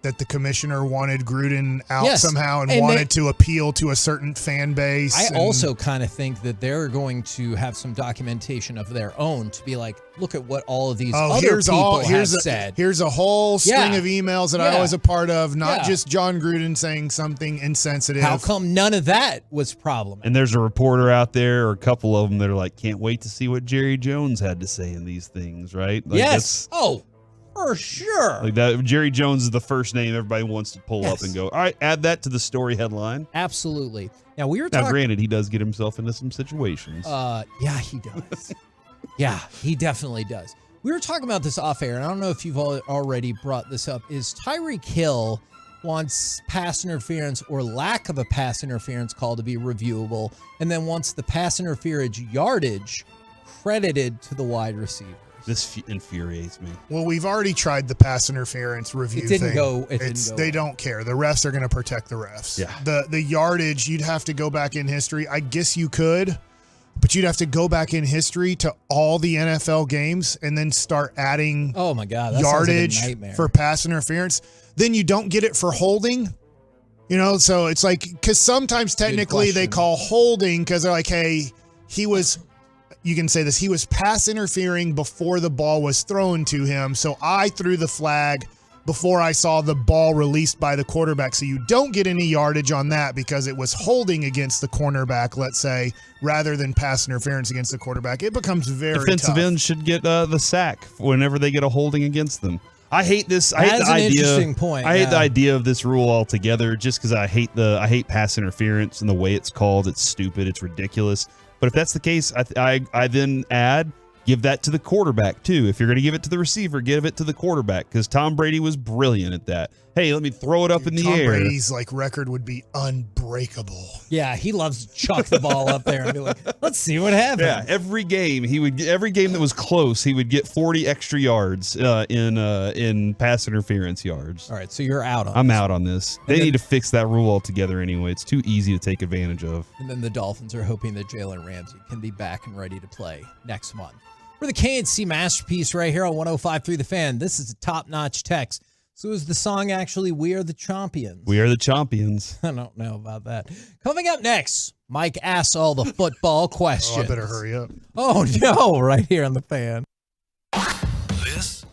That the commissioner wanted Gruden out somehow and And wanted to appeal to a certain fan base. I also kind of think that they're going to have some documentation of their own to be like, look at what all of these other people have said. Here's a whole string of emails that I was a part of, not Yeah. just John Gruden saying something insensitive. How come none of that was problematic? And there's a reporter out there, or a couple of them, that are like, can't wait to see what Jerry Jones had to say in these things, right? Like Yes. Oh, for sure. Like that, Jerry Jones is the first name everybody wants to pull up and go, all right, add that to the story headline. Absolutely. Now, we were Now, talking. granted, he does get himself into some situations. Yeah, he does. Yeah, he definitely does. We were talking about this off air, and I don't know if you've already brought this up. Is Tyreek Hill wants pass interference or lack of a pass interference call to be reviewable, and then wants the pass interference yardage credited to the wide receiver? This infuriates me. Well, we've already tried the pass interference review It didn't thing. go- it didn't go They well. don't care. The refs are going to protect the refs. Yeah. The yardage, you'd have to go back in history. I guess you could, but you'd have to go back in history to all the NFL games and then start adding Oh my God, that sounds like a yardage nightmare. for pass interference. Then you don't get it for holding. So it's like, because sometimes technically they call holding because they're like, hey, you can say this, he was pass interfering before the ball was thrown to him. So I threw the flag before I saw the ball released by the quarterback. So you don't get any yardage on that because it was holding against the cornerback, let's say, rather than pass interference against the quarterback. It becomes very Defensive tough. ends should get the sack whenever they get a holding against them. I hate this. I hate That's the an idea. interesting point, I hate yeah. the idea of this rule altogether, just because I hate pass interference and the way it's called. It's stupid. It's ridiculous. But if that's the case, I then give that to the quarterback too. If you're going to give it to the receiver, give it to the quarterback, because Tom Brady was brilliant at that. Hey, let me throw it up in the Tom air. Brady's record would be unbreakable. Yeah, he loves to chuck the ball up there and be like, let's see what happens. Yeah, every game that was close, he would get 40 extra yards in pass interference yards. All right, so you're out on I'm this. out on this. They need to fix that rule altogether anyway. It's too easy to take advantage of. And then the Dolphins are hoping that Jalen Ramsey can be back and ready to play next month. We're the KNC Masterpiece right here on 105.3 The Fan. This is a top-notch text. So is the song actually We Are the Champions? We are the champions. I don't know about that. Coming up next, Mike asks all the football questions. Oh, I better hurry up. Oh, no, right here on The Fan. This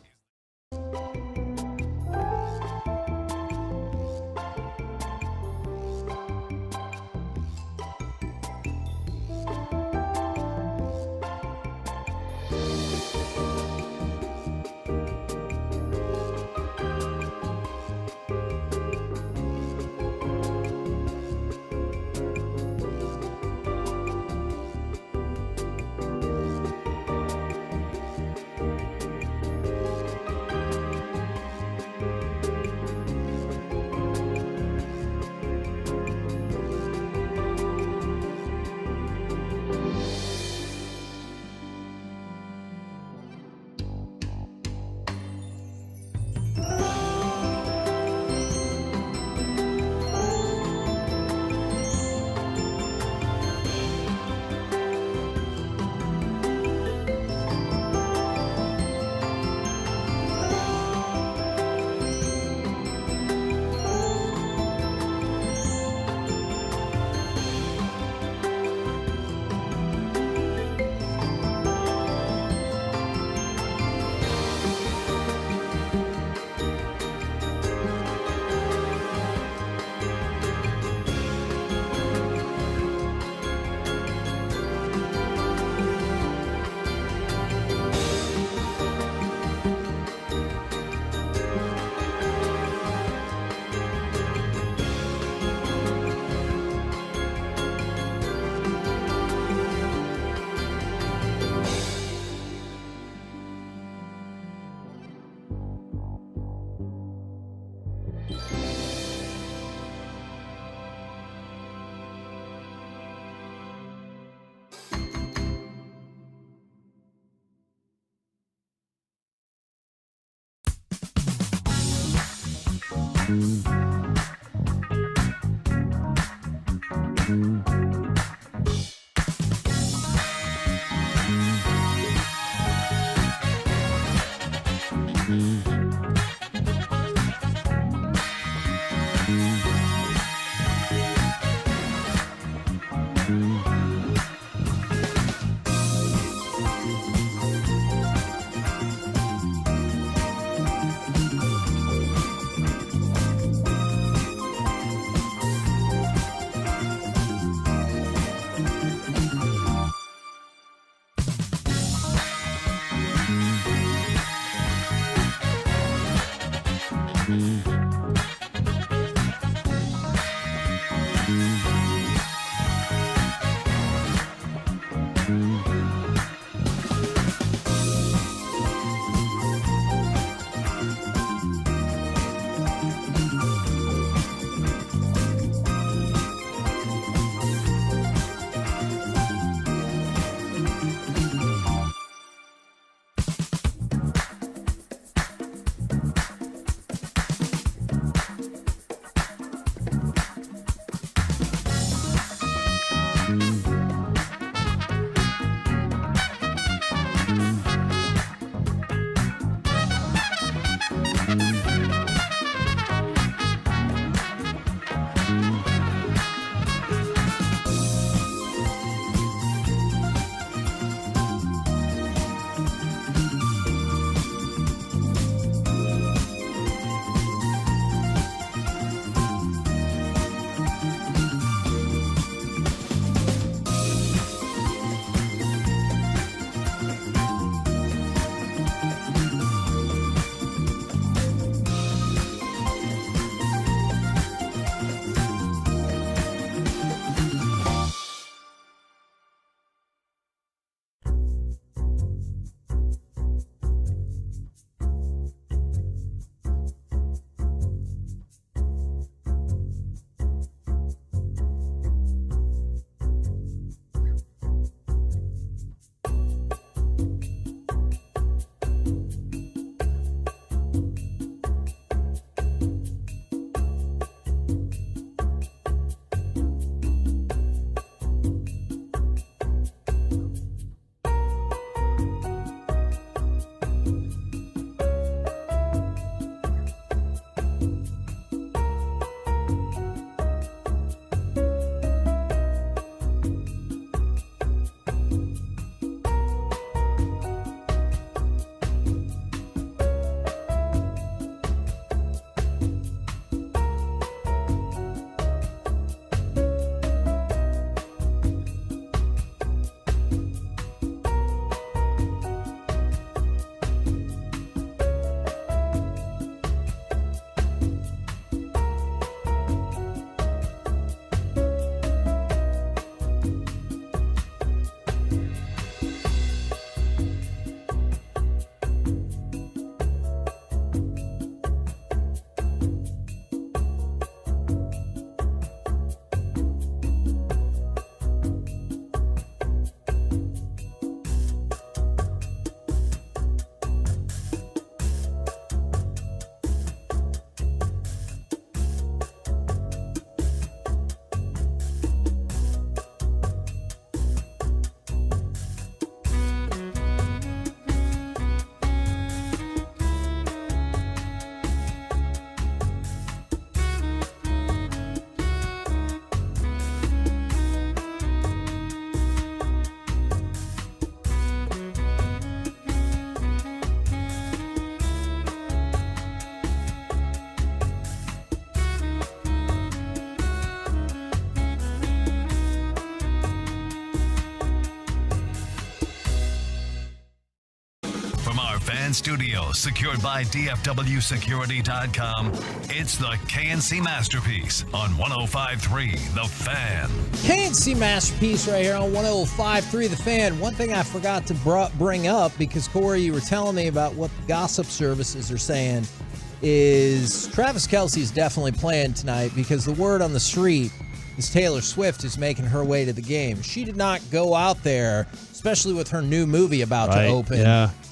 Fan Studio, secured by DFWsecurity.com. It's the KNC Masterpiece on 105.3 The Fan. KNC Masterpiece right here on 105.3 The Fan. One thing I forgot to bring up, because Corey, you were telling me about what the gossip services are saying, is Travis Kelce's definitely playing tonight, because the word on the street is Taylor Swift is making her way to the game. She did not go out there, especially with her new movie about to open,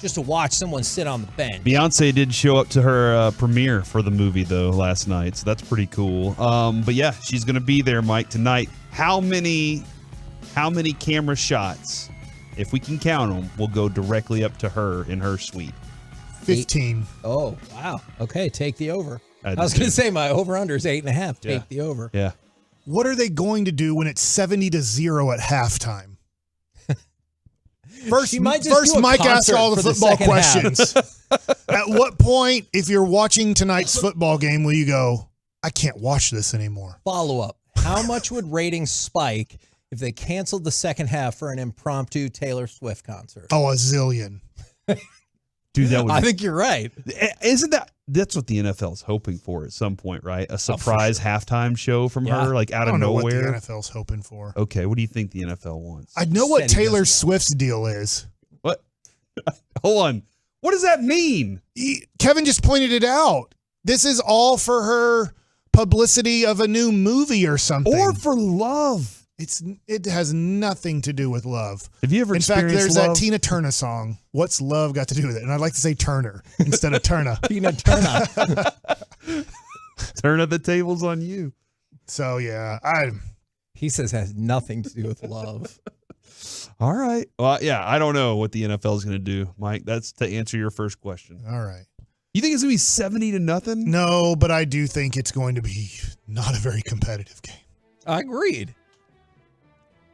just to watch someone sit on the bench. Beyonce did show up to her premiere for the movie, though, last night, so that's pretty cool. But yeah, she's going to be there, Mike, tonight. How many camera shots, if we can count them, will go directly up to her in her suite? 15. Oh, wow. Okay, take the over. I was going to say my over-under is 8.5. Take the over. Yeah. What are they going to do when it's 70-0 at halftime? First, Mike asked all the football questions. At what point, if you're watching tonight's football game, will you go, I can't watch this anymore? Follow-up. How much would ratings spike if they canceled the second half for an impromptu Taylor Swift concert? Oh, a zillion. Dude, that would I think you're right. Isn't that's what the NFL is hoping for at some point, right? A surprise halftime show from her, like out of nowhere. I don't know what the NFL's hoping for. Okay, what do you think the NFL wants? I know what Taylor Swift's deal is. What? Hold on. What does that mean? Kevin just pointed it out. This is all for her publicity of a new movie or something. Or for love. It has nothing to do with love. Have you ever experienced In fact, there's love? that Tina Turner song. What's love got to do with it? And I'd like to say Turner instead of Turner. Tina Turner. Turn up the tables on you. So yeah, he says has nothing to do with love. All right. Well, yeah, I don't know what the NFL is going to do, Mike. That's to answer your first question. All right. You think it's going to be 70-0? No, but I do think it's going to be not a very competitive game. I agreed.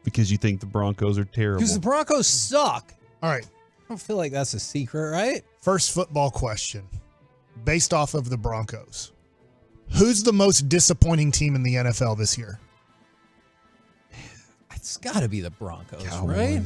Because you think the Broncos are terrible. Because the Broncos suck. All right. I don't feel like that's a secret, right? First football question, based off of the Broncos. Who's the most disappointing team in the NFL this year? It's got to be the Broncos, Cowboys. Right?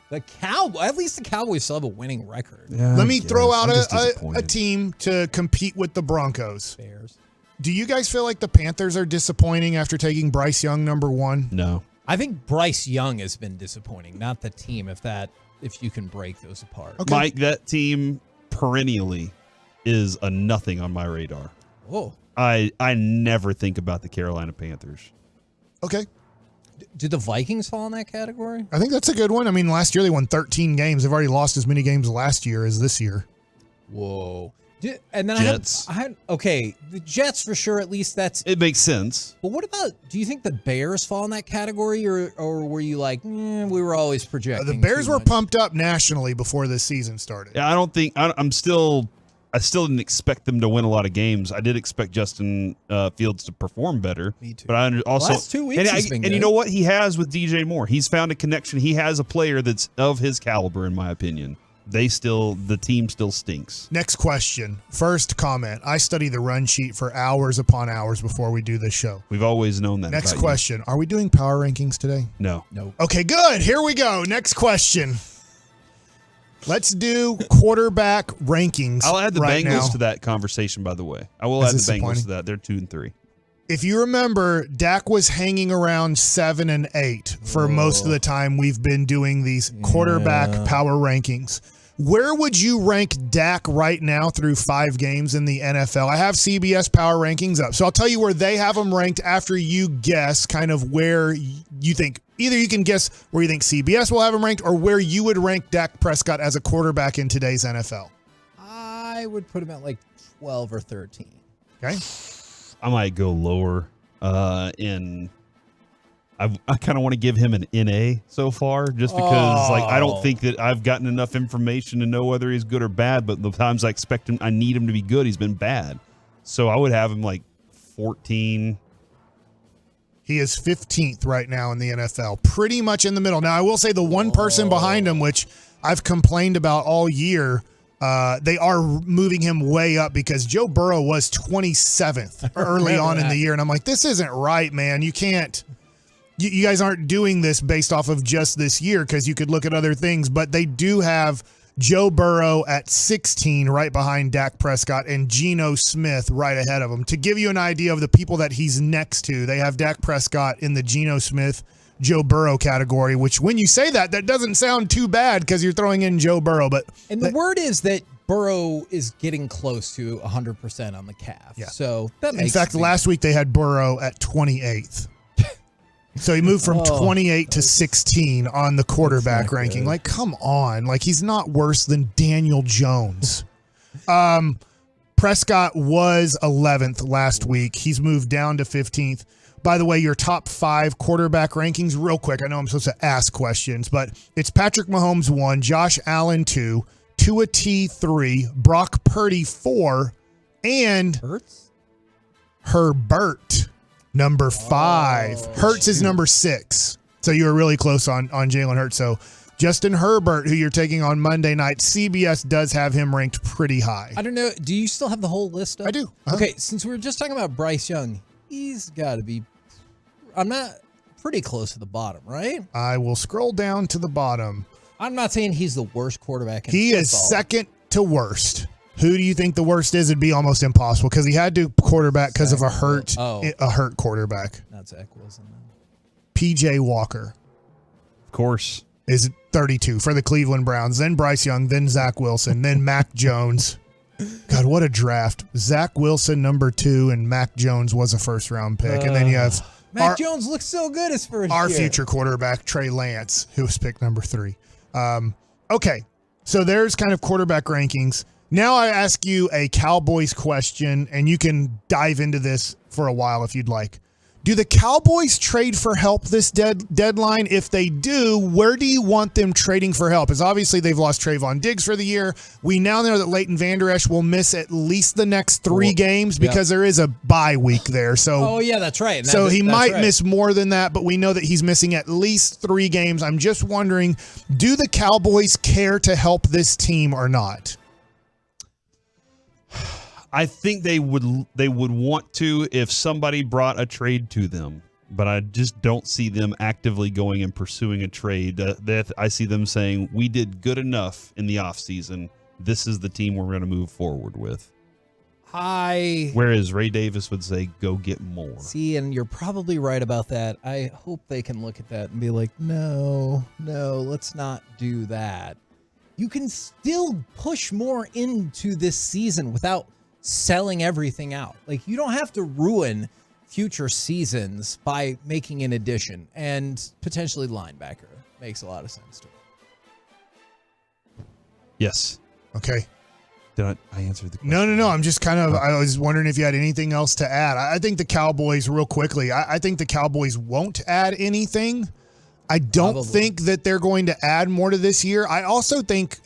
The Cowboys. At least the Cowboys still have a winning record. Yeah, Let me throw out a team to compete with the Broncos. Bears. Do you guys feel like the Panthers are disappointing after taking Bryce Young number 1? No. I think Bryce Young has been disappointing, not the team, if you can break those apart. Okay. Mike, that team perennially is a nothing on my radar. Whoa. I never think about the Carolina Panthers. Okay. Do the Vikings fall in that category? I think that's a good one. I mean, last year they won 13 games. They've already lost as many games last year as this year. Whoa. And then Jets. I had the Jets for sure. At least it makes sense. But what about? Do you think the Bears fall in that category, or were you like, we were always projecting? The Bears were pumped up nationally before this season started. Yeah, I don't think I still didn't expect them to win a lot of games. I did expect Justin Fields to perform better. Me too. But I also last 2 weeks he's been and good. you know what he has with DJ Moore? He's found a connection. He has a player that's of his caliber, in my opinion. The team still stinks. Next question. First comment. I study the run sheet for hours upon hours before we do this show. We've always known that. Next about question. Are we doing power rankings today? No. Okay, good. Here we go. Next question. Let's do quarterback rankings. I'll add the right Bengals now. to that conversation, by the way. I will add the Bengals to that. They're 2-3. If you remember, Dak was hanging around 7 and 8 for most of the time we've been doing these quarterback power rankings. Where would you rank Dak right now through 5 games in the NFL? I have CBS power rankings up. So I'll tell you where they have them ranked after you guess kind of where you think. Either you can guess where you think CBS will have him ranked or where you would rank Dak Prescott as a quarterback in today's NFL. I would put him at like 12 or 13. Okay. I might go lower. I kind of want to give him an NA so far, just because I don't think that I've gotten enough information to know whether he's good or bad. But the times I need him to be good, he's been bad. So I would have him like 14. He is 15th right now in the NFL, pretty much in the middle. Now, I will say the one person behind him, which I've complained about all year, they are moving him way up because Joe Burrow was 27th early on in the year. And I'm like, this isn't right, man. You can't. You guys aren't doing this based off of just this year because you could look at other things, but they do have Joe Burrow at 16 right behind Dak Prescott and Geno Smith right ahead of him. To give you an idea of the people that he's next to, they have Dak Prescott in the Geno Smith, Joe Burrow category, which when you say that doesn't sound too bad because you're throwing in Joe Burrow. And the word is that Burrow is getting close to 100% on the calf. Yeah. So that makes in fact, last week they had Burrow at 28th. So he moved from 28 to 16 on the quarterback ranking. good. Like, come on. Like, he's not worse than Daniel Jones. Prescott was 11th last week. He's moved down to 15th. By the way, your top 5 quarterback rankings, real quick. I know I'm supposed to ask questions, but it's Patrick Mahomes 1, Josh Allen 2, Tua T 3, Brock Purdy 4, and Herbert number 5. Hurts is number 6. So you were really close on Jalen Hurts. So Justin Herbert, who you're taking on Monday night, CBS does have him ranked pretty high. I don't know. Do you still have the whole list up? I do. Okay, since we were just talking about Bryce Young, he's got to be, I'm not pretty close to the bottom, right? I will scroll down to the bottom. I'm not saying he's the worst quarterback in He football. is second to worst. Who do you think the worst is? It'd be almost impossible because he had to quarterback because of a hurt quarterback. Not Zach Wilson. PJ Walker. Of course. Is 32 for the Cleveland Browns. Then Bryce Young. Then Zach Wilson. Then Mac Jones. God, what a draft. Zach Wilson, number 2, and Mac Jones was a first-round pick. And then you have Mac Jones looks so good his first our year. future quarterback, Trey Lance, who was picked number 3. Okay, so there's kind of quarterback rankings. Now I ask you a Cowboys question, and you can dive into this for a while if you'd like. Do the Cowboys trade for help this deadline? If they do, where do you want them trading for help? As obviously they've lost Trayvon Diggs for the year. We now know that Leighton Vander Esch will miss at least the next 3 games because there is a bye week there. So, yeah, that's right. So he might right. miss more than that, but we know that he's missing at least 3 games. I'm just wondering, do the Cowboys care to help this team or not? I think they would want to if somebody brought a trade to them, but I just don't see them actively going and pursuing a trade. I see them saying, we did good enough in the offseason. This is the team we're going to move forward with. Whereas Ray Davis would say, go get more. See, and you're probably right about that. I hope they can look at that and be like, no, let's not do that. You can still push more into this season without selling everything out. Like, you don't have to ruin future seasons by making an addition, and potentially linebacker makes a lot of sense to me. Yes. Okay. Did I answer the question? No. I'm just I was wondering if you had anything else to add. I think the Cowboys, real quickly, I think the Cowboys won't add anything. I don't think that they're going to add more to this year. I also think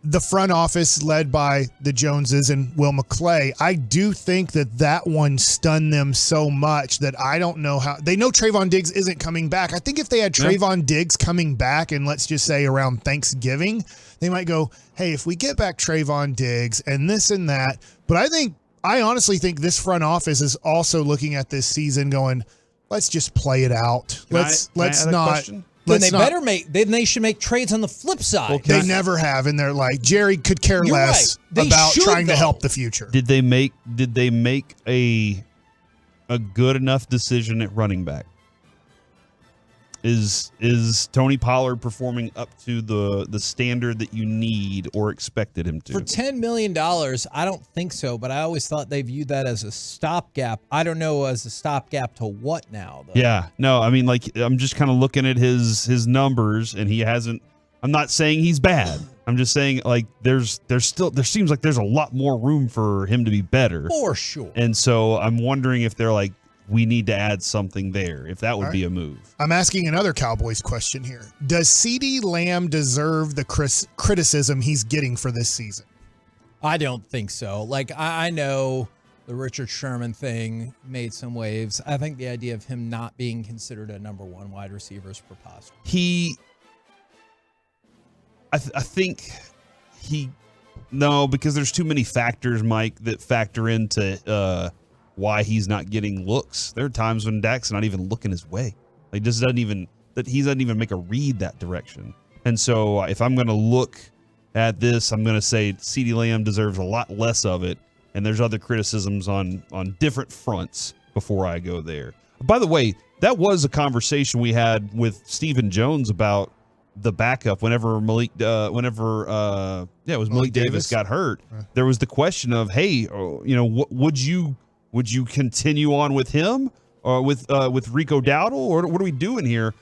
the front office led by the Joneses and Will McClay, I do think that one stunned them so much that I don't know how. They know Trayvon Diggs isn't coming back. I think if they had Trayvon Diggs coming back, and let's just say around Thanksgiving, they might go, hey, if we get back Trayvon Diggs and this and that. But I honestly think this front office is also looking at this season going, let's just play it out. Let's not. Then they should make trades on the flip side. They never have, and they're like, Jerry could care less about trying to help the future. Did they make a good enough decision at running back? Is Tony Pollard performing up to the standard that you need or expected him to? For $10 million, I don't think so, but I always thought they viewed that as a stopgap. I don't know as a stopgap to what now, though. Yeah. No, I mean, like, I'm just kind of looking at his numbers, and he hasn't. I'm not saying he's bad. I'm just saying, like, there seems like there's a lot more room for him to be better. For sure. And so I'm wondering if they're like, we need to add something there, if that would be a move. I'm asking another Cowboys question here. Does CeeDee Lamb deserve the criticism he's getting for this season? I don't think so. Like, I know the Richard Sherman thing made some waves. I think the idea of him not being considered a number 1 wide receiver is preposterous. No, because there's too many factors, Mike, that factor into why he's not getting looks. There are times when Dak's not even looking his way. Like, he doesn't even make a read that direction. And so if I'm going to look at this, I'm going to say CeeDee Lamb deserves a lot less of it. And there's other criticisms on different fronts before I go there. By the way, that was a conversation we had with Stephen Jones about the backup whenever Malik Davis got hurt. There was the question of, hey, would you continue on with him, with Rico Dowdle, or what are we doing here?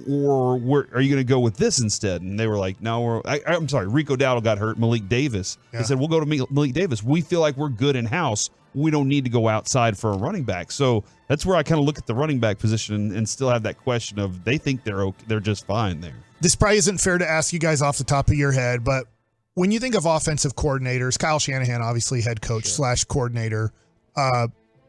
Or are you going to go with this instead? And they were like, no, I'm sorry, Rico Dowdle got hurt. Malik Davis. Yeah. They said, we'll go to Malik Davis. We feel like we're good in-house. We don't need to go outside for a running back. So that's where I kind of look at the running back position and still have that question of they think they're okay, they're just fine there. This probably isn't fair to ask you guys off the top of your head, but when you think of offensive coordinators, Kyle Shanahan, obviously head coach / coordinator,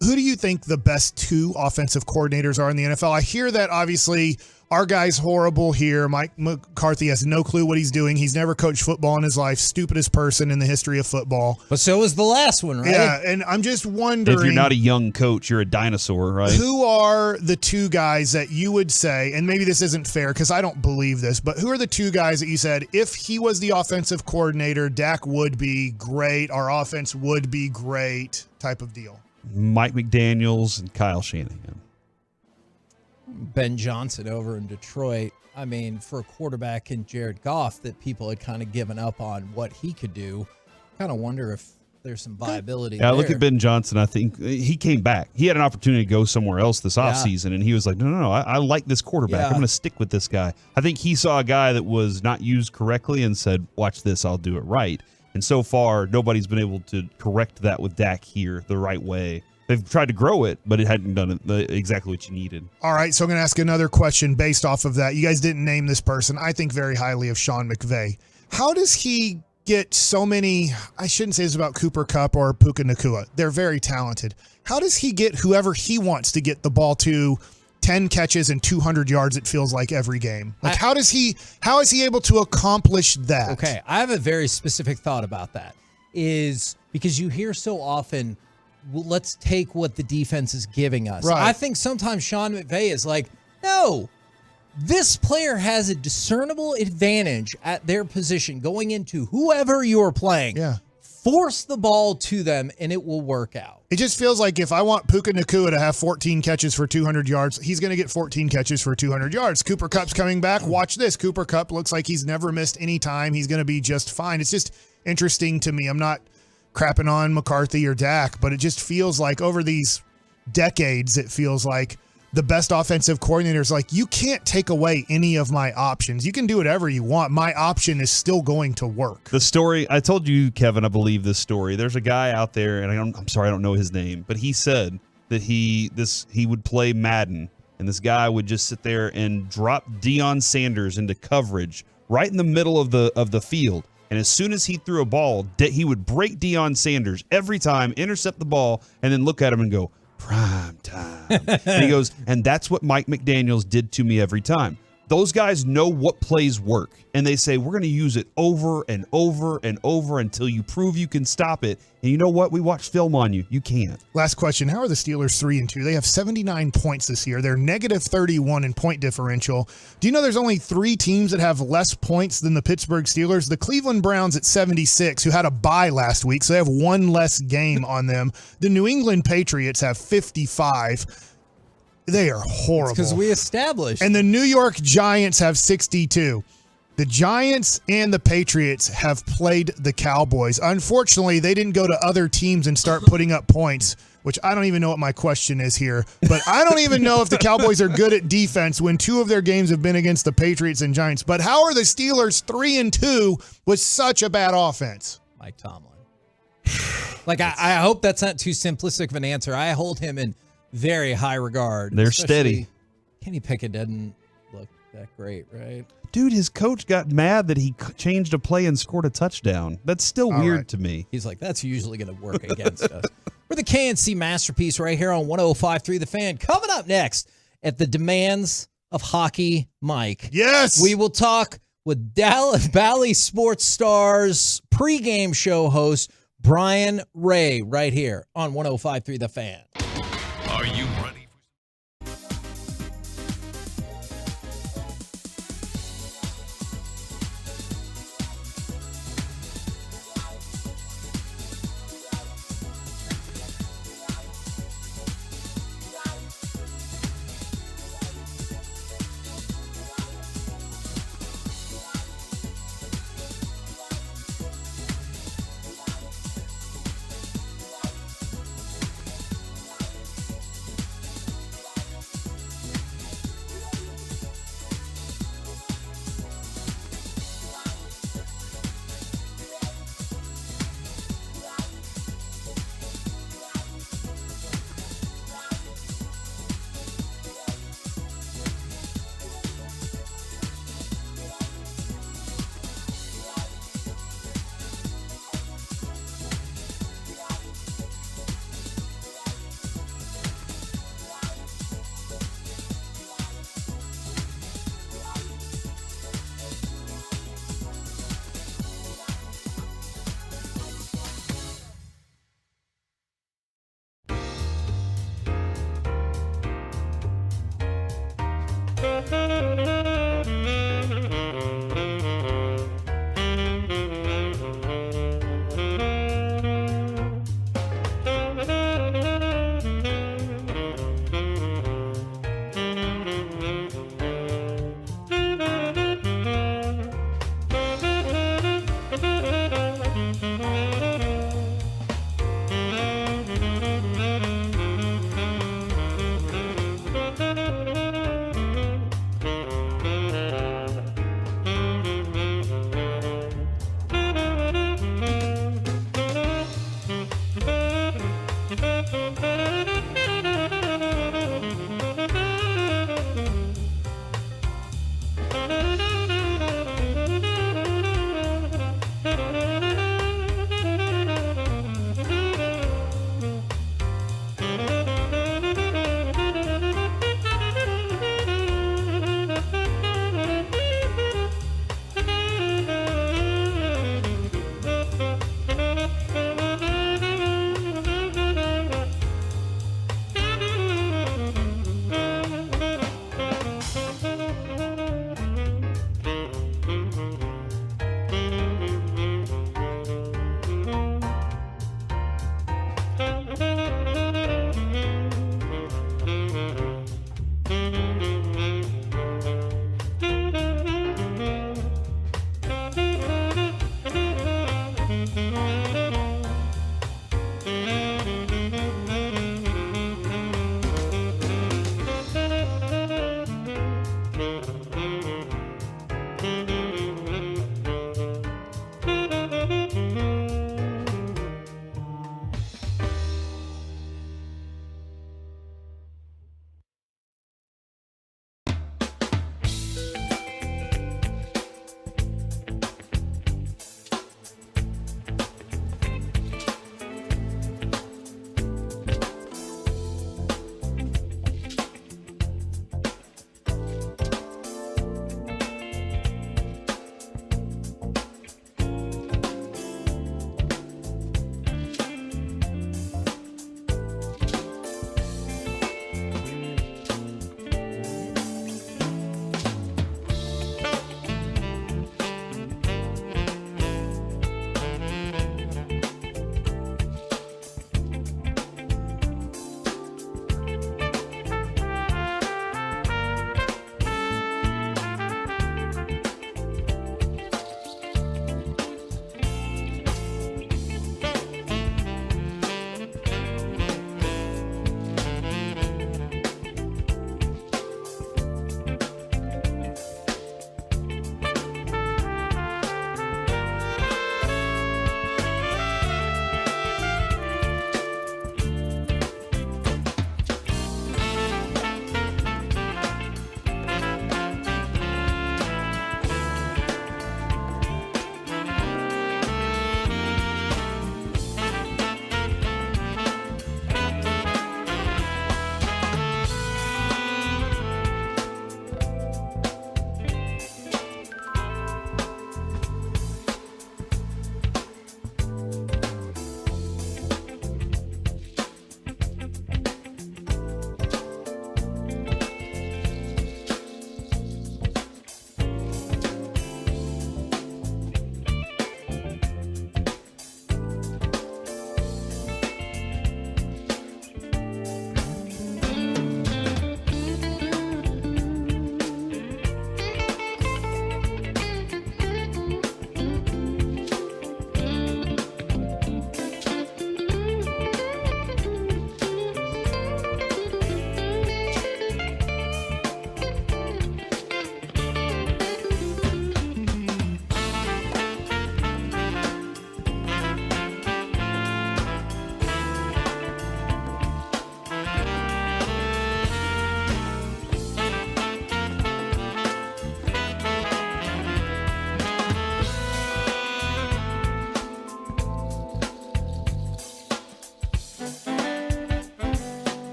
who do you think the best two offensive coordinators are in the NFL? I hear that obviously our guy's horrible here. Mike McCarthy has no clue what he's doing. He's never coached football in his life. Stupidest person in the history of football. But so was the last one, right? Yeah, and I'm just wondering. If you're not a young coach, you're a dinosaur, right? Who are the two guys that you would say, and maybe this isn't fair because I don't believe this, but who are the two guys that you said, if he was the offensive coordinator, Dak would be great, our offense would be great type of deal? Mike McDaniels and Kyle Shanahan. Ben Johnson over in Detroit. I mean, for a quarterback in Jared Goff that people had kind of given up on what he could do, kind of wonder if there's some viability Yeah, there. look at Ben Johnson. I think he came back. He had an opportunity to go somewhere else this offseason, and he was like, no, I like this quarterback. Yeah. I'm going to stick with this guy. I think he saw a guy that was not used correctly and said, watch this, I'll do it right. And so far, nobody's been able to correct that with Dak here the right way. They've tried to grow it, but it hadn't done it exactly what you needed. All right, so I'm going to ask another question based off of that. You guys didn't name this person. I think very highly of Sean McVay. How does he get so many, I shouldn't say this about Cooper Kupp or Puka Nacua. They're very talented. How does he get whoever he wants to get the ball to 10 catches and 200 yards, it feels like, every game? Like, how is he able to accomplish that? Okay, I have a very specific thought about that. Is because you hear so often, well, let's take what the defense is giving us. Right. I think sometimes Sean McVay is like, no, this player has a discernible advantage at their position going into whoever you're playing. Yeah. Force the ball to them, and it will work out. It just feels like if I want Puka Nacua to have 14 catches for 200 yards, he's going to get 14 catches for 200 yards. Cooper Kupp's coming back. Watch this. Cooper Kupp looks like he's never missed any time. He's going to be just fine. It's just interesting to me. I'm not crapping on McCarthy or Dak, but it just feels like over these decades, it feels like the best offensive coordinators, like, you can't take away any of my options. You can do whatever you want. My option is still going to work. The story, I told you, Kevin, I believe this story. There's a guy out there, and I'm sorry, I don't know his name, but he said that he would play Madden, and this guy would just sit there and drop Deion Sanders into coverage right in the middle of the field. And as soon as he threw a ball, he would break Deion Sanders every time, intercept the ball, and then look at him and go, prime time. And he goes, and that's what Mike McDaniels did to me every time. Those guys know what plays work, and they say, we're going to use it over and over and over until you prove you can stop it. And you know what? We watched film on you. You can't. Last question. How are the Steelers 3-2? They have 79 points this year. They're negative 31 in point differential. Do you know there's only 3 teams that have less points than the Pittsburgh Steelers? The Cleveland Browns at 76, who had a bye last week, so they have one less game on them. The New England Patriots have 55. They are horrible. Because we established. And the New York Giants have 62. The Giants and the Patriots have played the Cowboys. Unfortunately, they didn't go to other teams and start putting up points, which I don't even know what my question is here. But I don't even know if the Cowboys are good at defense when 2 of their games have been against the Patriots and Giants. But how are the Steelers 3-2 with such a bad offense? Mike Tomlin. Like, I hope that's not too simplistic of an answer. I hold him in very high regard. They're steady. Kenny Pickett doesn't look that great, right? Dude, his coach got mad that he changed a play and scored a touchdown. That's still weird to me. He's like, that's usually going to work against us. We're the KNC Masterpiece right here on 105.3 The Fan. Coming up next at the demands of Hockey Mike. Yes! We will talk with Dallas Valley Sports Stars pregame show host Brian Ray right here on 105.3 The Fan. Are you ready?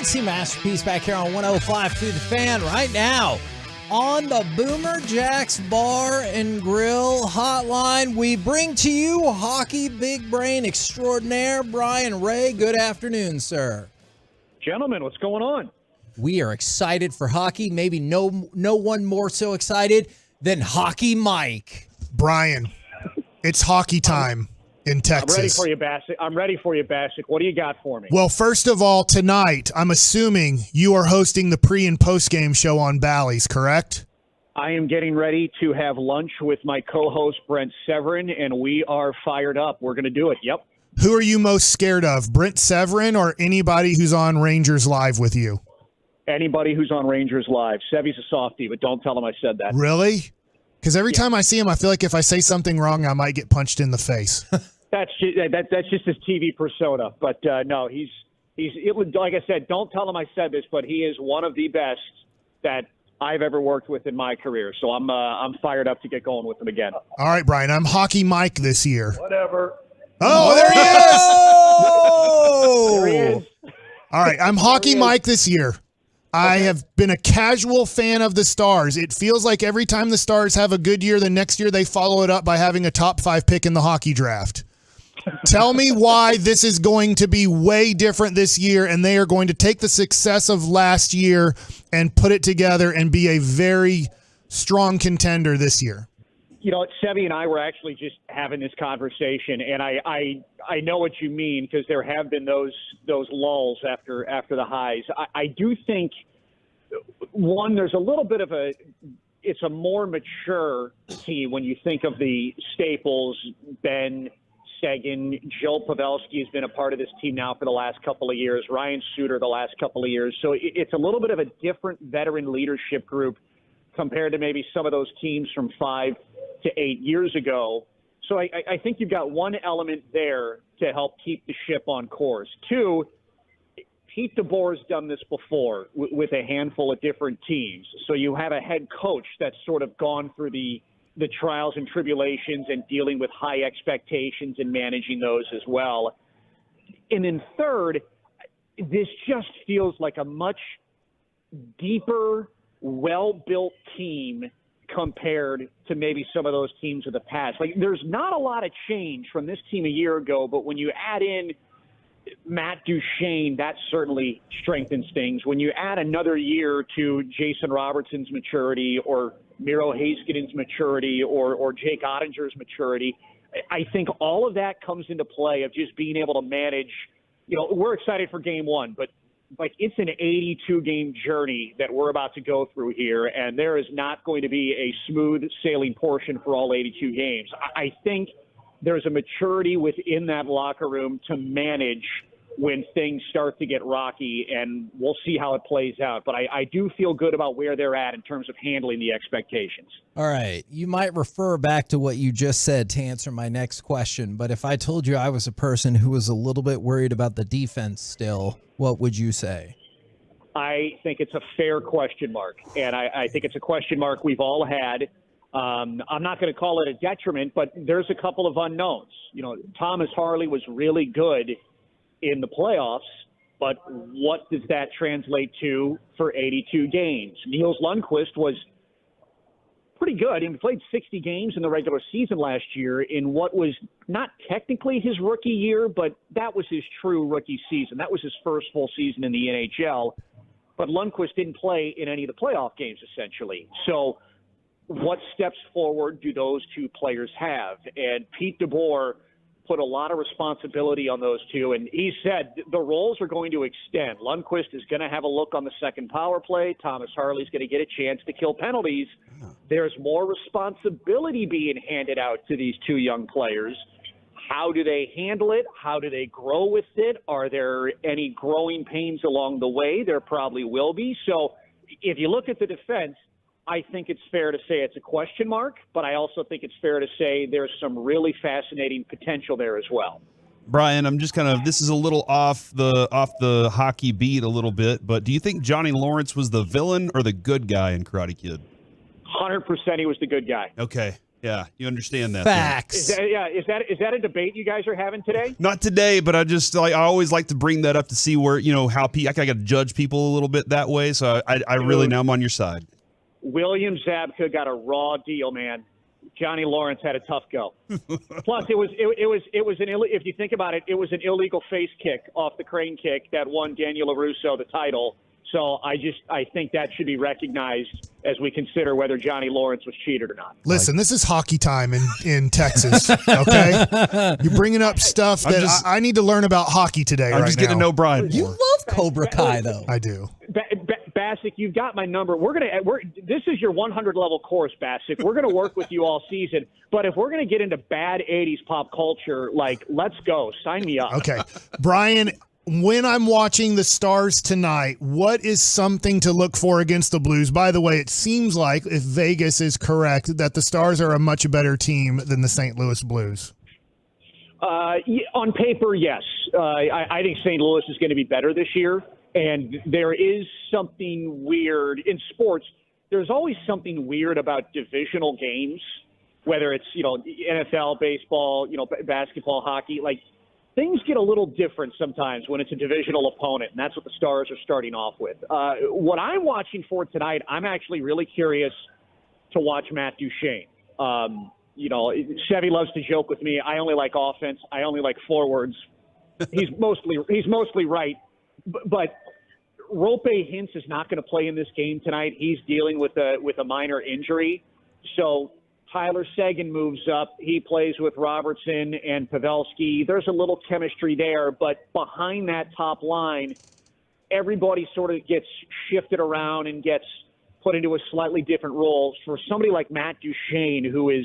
KNC Masterpiece back here on 105 to the Fan right now. On the Boomer Jack's Bar and Grill hotline, we bring to you hockey big brain extraordinaire Brian Ray. Good afternoon, sir. Gentlemen, what's going on? We are excited for hockey. Maybe no one more so excited than Hockey Mike. Brian, it's hockey time in Texas. I'm ready for you, Bassick. What do you got for me? Well, first of all, tonight, I'm assuming you are hosting the pre- and post-game show on Bally's, correct? I am getting ready to have lunch with my co-host, Brent Severin, and we are fired up. We're going to do it. Yep. Who are you most scared of, Brent Severin or anybody who's on Rangers Live with you? Anybody who's on Rangers Live. Sevy's a softie, but don't tell him I said that. Really? Because every time I see him, I feel like if I say something wrong, I might get punched in the face. That's just his TV persona. But no, he's like I said, don't tell him I said this, but he is one of the best that I've ever worked with in my career. So I'm fired up to get going with him again. All right, Brian, I'm Hockey Mike this year. Whatever. Oh, there he is! There he is. All right, I'm Hockey Mike this year. I have been a casual fan of the Stars. It feels like every time the Stars have a good year, the next year they follow it up by having a top 5 pick in the hockey draft. Tell me why this is going to be way different this year, and they are going to take the success of last year and put it together and be a very strong contender this year. You know, Sevy and I were actually just having this conversation, and I know what you mean because there have been those lulls after the highs. I do think, one, there's a little bit of it's a more mature team when you think of the staples, Ben, Seguin, Joe Pavelski has been a part of this team now for the last couple of years, Ryan Suter the last couple of years. So it's a little bit of a different veteran leadership group compared to maybe some of those teams from 5 to 8 years ago. So I think you've got one element there to help keep the ship on course. Two, Pete DeBoer's done this before with a handful of different teams. So you have a head coach that's sort of gone through the trials and tribulations and dealing with high expectations and managing those as well. And then third, this just feels like a much deeper, well-built team compared to maybe some of those teams of the past. Like, there's not a lot of change from this team a year ago, but when you add in Matt Duchene, that certainly strengthens things. When you add another year to Jason Robertson's maturity or Miro Haskins' maturity or Jake Ottinger's maturity, I think all of that comes into play of just being able to manage. You know, we're excited for game one, but like, it's an 82-game journey that we're about to go through here, and there is not going to be a smooth sailing portion for all 82 games. I think there's a maturity within that locker room to manage when things start to get rocky, and we'll see how it plays out. But I do feel good about where they're at in terms of handling the expectations. All right. You might refer back to what you just said to answer my next question, but if I told you I was a person who was a little bit worried about the defense still, what would you say? I think it's a fair question mark, and I think it's a question mark we've all had. I'm not going to call it a detriment, but there's a couple of unknowns. You know, Thomas Harley was really good in the playoffs, but what does that translate to for 82 games? Niels Lundqvist was pretty good. He played 60 games in the regular season last year in what was not technically his rookie year, but that was his true rookie season. That was his first full season in the NHL. But Lundqvist didn't play in any of the playoff games, essentially. So what steps forward do those two players have? And Pete DeBoer put a lot of responsibility on those two, and he said the roles are going to extend. Lundqvist is going to have a look on the second power play. Thomas Harley's going to get a chance to kill penalties. There's more responsibility being handed out to these two young players. How do they handle it? How do they grow with it? Are there any growing pains along the way? There probably will be. So if you look at the defense, I think it's fair to say it's a question mark, but I also think it's fair to say there's some really fascinating potential there as well. Brian, I'm just this is a little off the hockey beat a little bit, but do you think Johnny Lawrence was the villain or the good guy in Karate Kid? 100% he was the good guy. Okay. Yeah, you understand that. Facts. Is that a debate you guys are having today? Not today, but I always like to bring that up to see where, how I got to judge people a little bit that way. So I really, now I'm on your side. William Zabka got a raw deal, man. Johnny Lawrence had a tough go. Plus, it was if you think about it, it was an illegal face kick off the crane kick that won Daniel LaRusso the title. So I think that should be recognized as we consider whether Johnny Lawrence was cheated or not. Listen, this is hockey time in Texas, okay? You're bringing up stuff that I need to learn about hockey today. I'm just getting to know Brian. You love Cobra Kai, though. I do. Bassick, you've got my number. This is your 100 level course, Bassick. We're going to work with you all season. But if we're going to get into bad 80s pop culture, let's go. Sign me up. Okay. Brian, when I'm watching the Stars tonight, what is something to look for against the Blues? By the way, it seems like, if Vegas is correct, that the Stars are a much better team than the St. Louis Blues. On paper, yes. I think St. Louis is going to be better this year. And there is something weird in sports. There's always something weird about divisional games, whether it's, NFL, baseball, basketball, hockey. Things get a little different sometimes when it's a divisional opponent, and that's what the Stars are starting off with. What I'm watching for tonight, I'm actually really curious to watch Matt Duchene. Chevy loves to joke with me. I only like offense. I only like forwards. He's mostly right. But Rope Hintz is not going to play in this game tonight. He's dealing with a minor injury. So Tyler Seguin moves up. He plays with Robertson and Pavelski. There's a little chemistry there, but behind that top line, everybody sort of gets shifted around and gets put into a slightly different role. For somebody like Matt Duchene, who is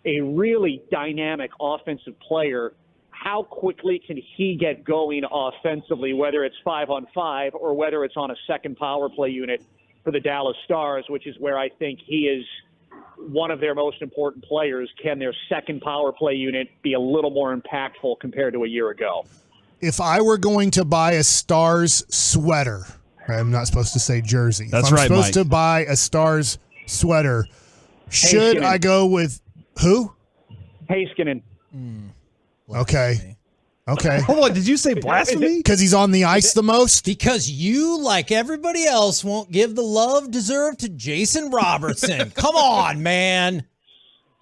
a really dynamic offensive player, how quickly can he get going offensively, whether it's 5-on-5 or whether it's on a second power play unit for the Dallas Stars, which is where I think he is one of their most important players. Can their second power play unit be a little more impactful compared to a year ago? If I were going to buy a Stars sweater, I'm not supposed to say jersey. That's if I'm right, supposed Mike. to buy a Stars sweater, should I go with who? Heiskanen. Okay. Hold on, did you say blasphemy? Because he's on the ice the most? Because you, like everybody else, won't give the love deserved to Jason Robertson. Come on, man.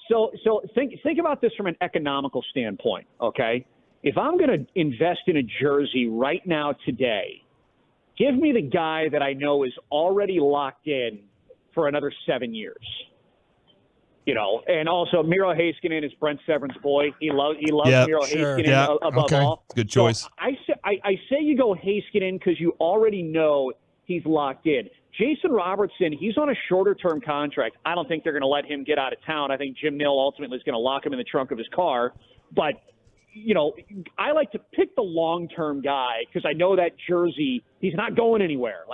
So think about this from an economical standpoint, okay? If I'm going to invest in a jersey right now today, give me the guy that I know is already locked in for another 7 years. And also Miro Heiskanen is Brent Severin's boy. He loves Miro Heiskanen above all. Good choice. So I say you go Heiskanen because you already know he's locked in. Jason Robertson, he's on a shorter-term contract. I don't think they're going to let him get out of town. I think Jim Nill ultimately is going to lock him in the trunk of his car. But I like to pick the long-term guy because I know that jersey, he's not going anywhere.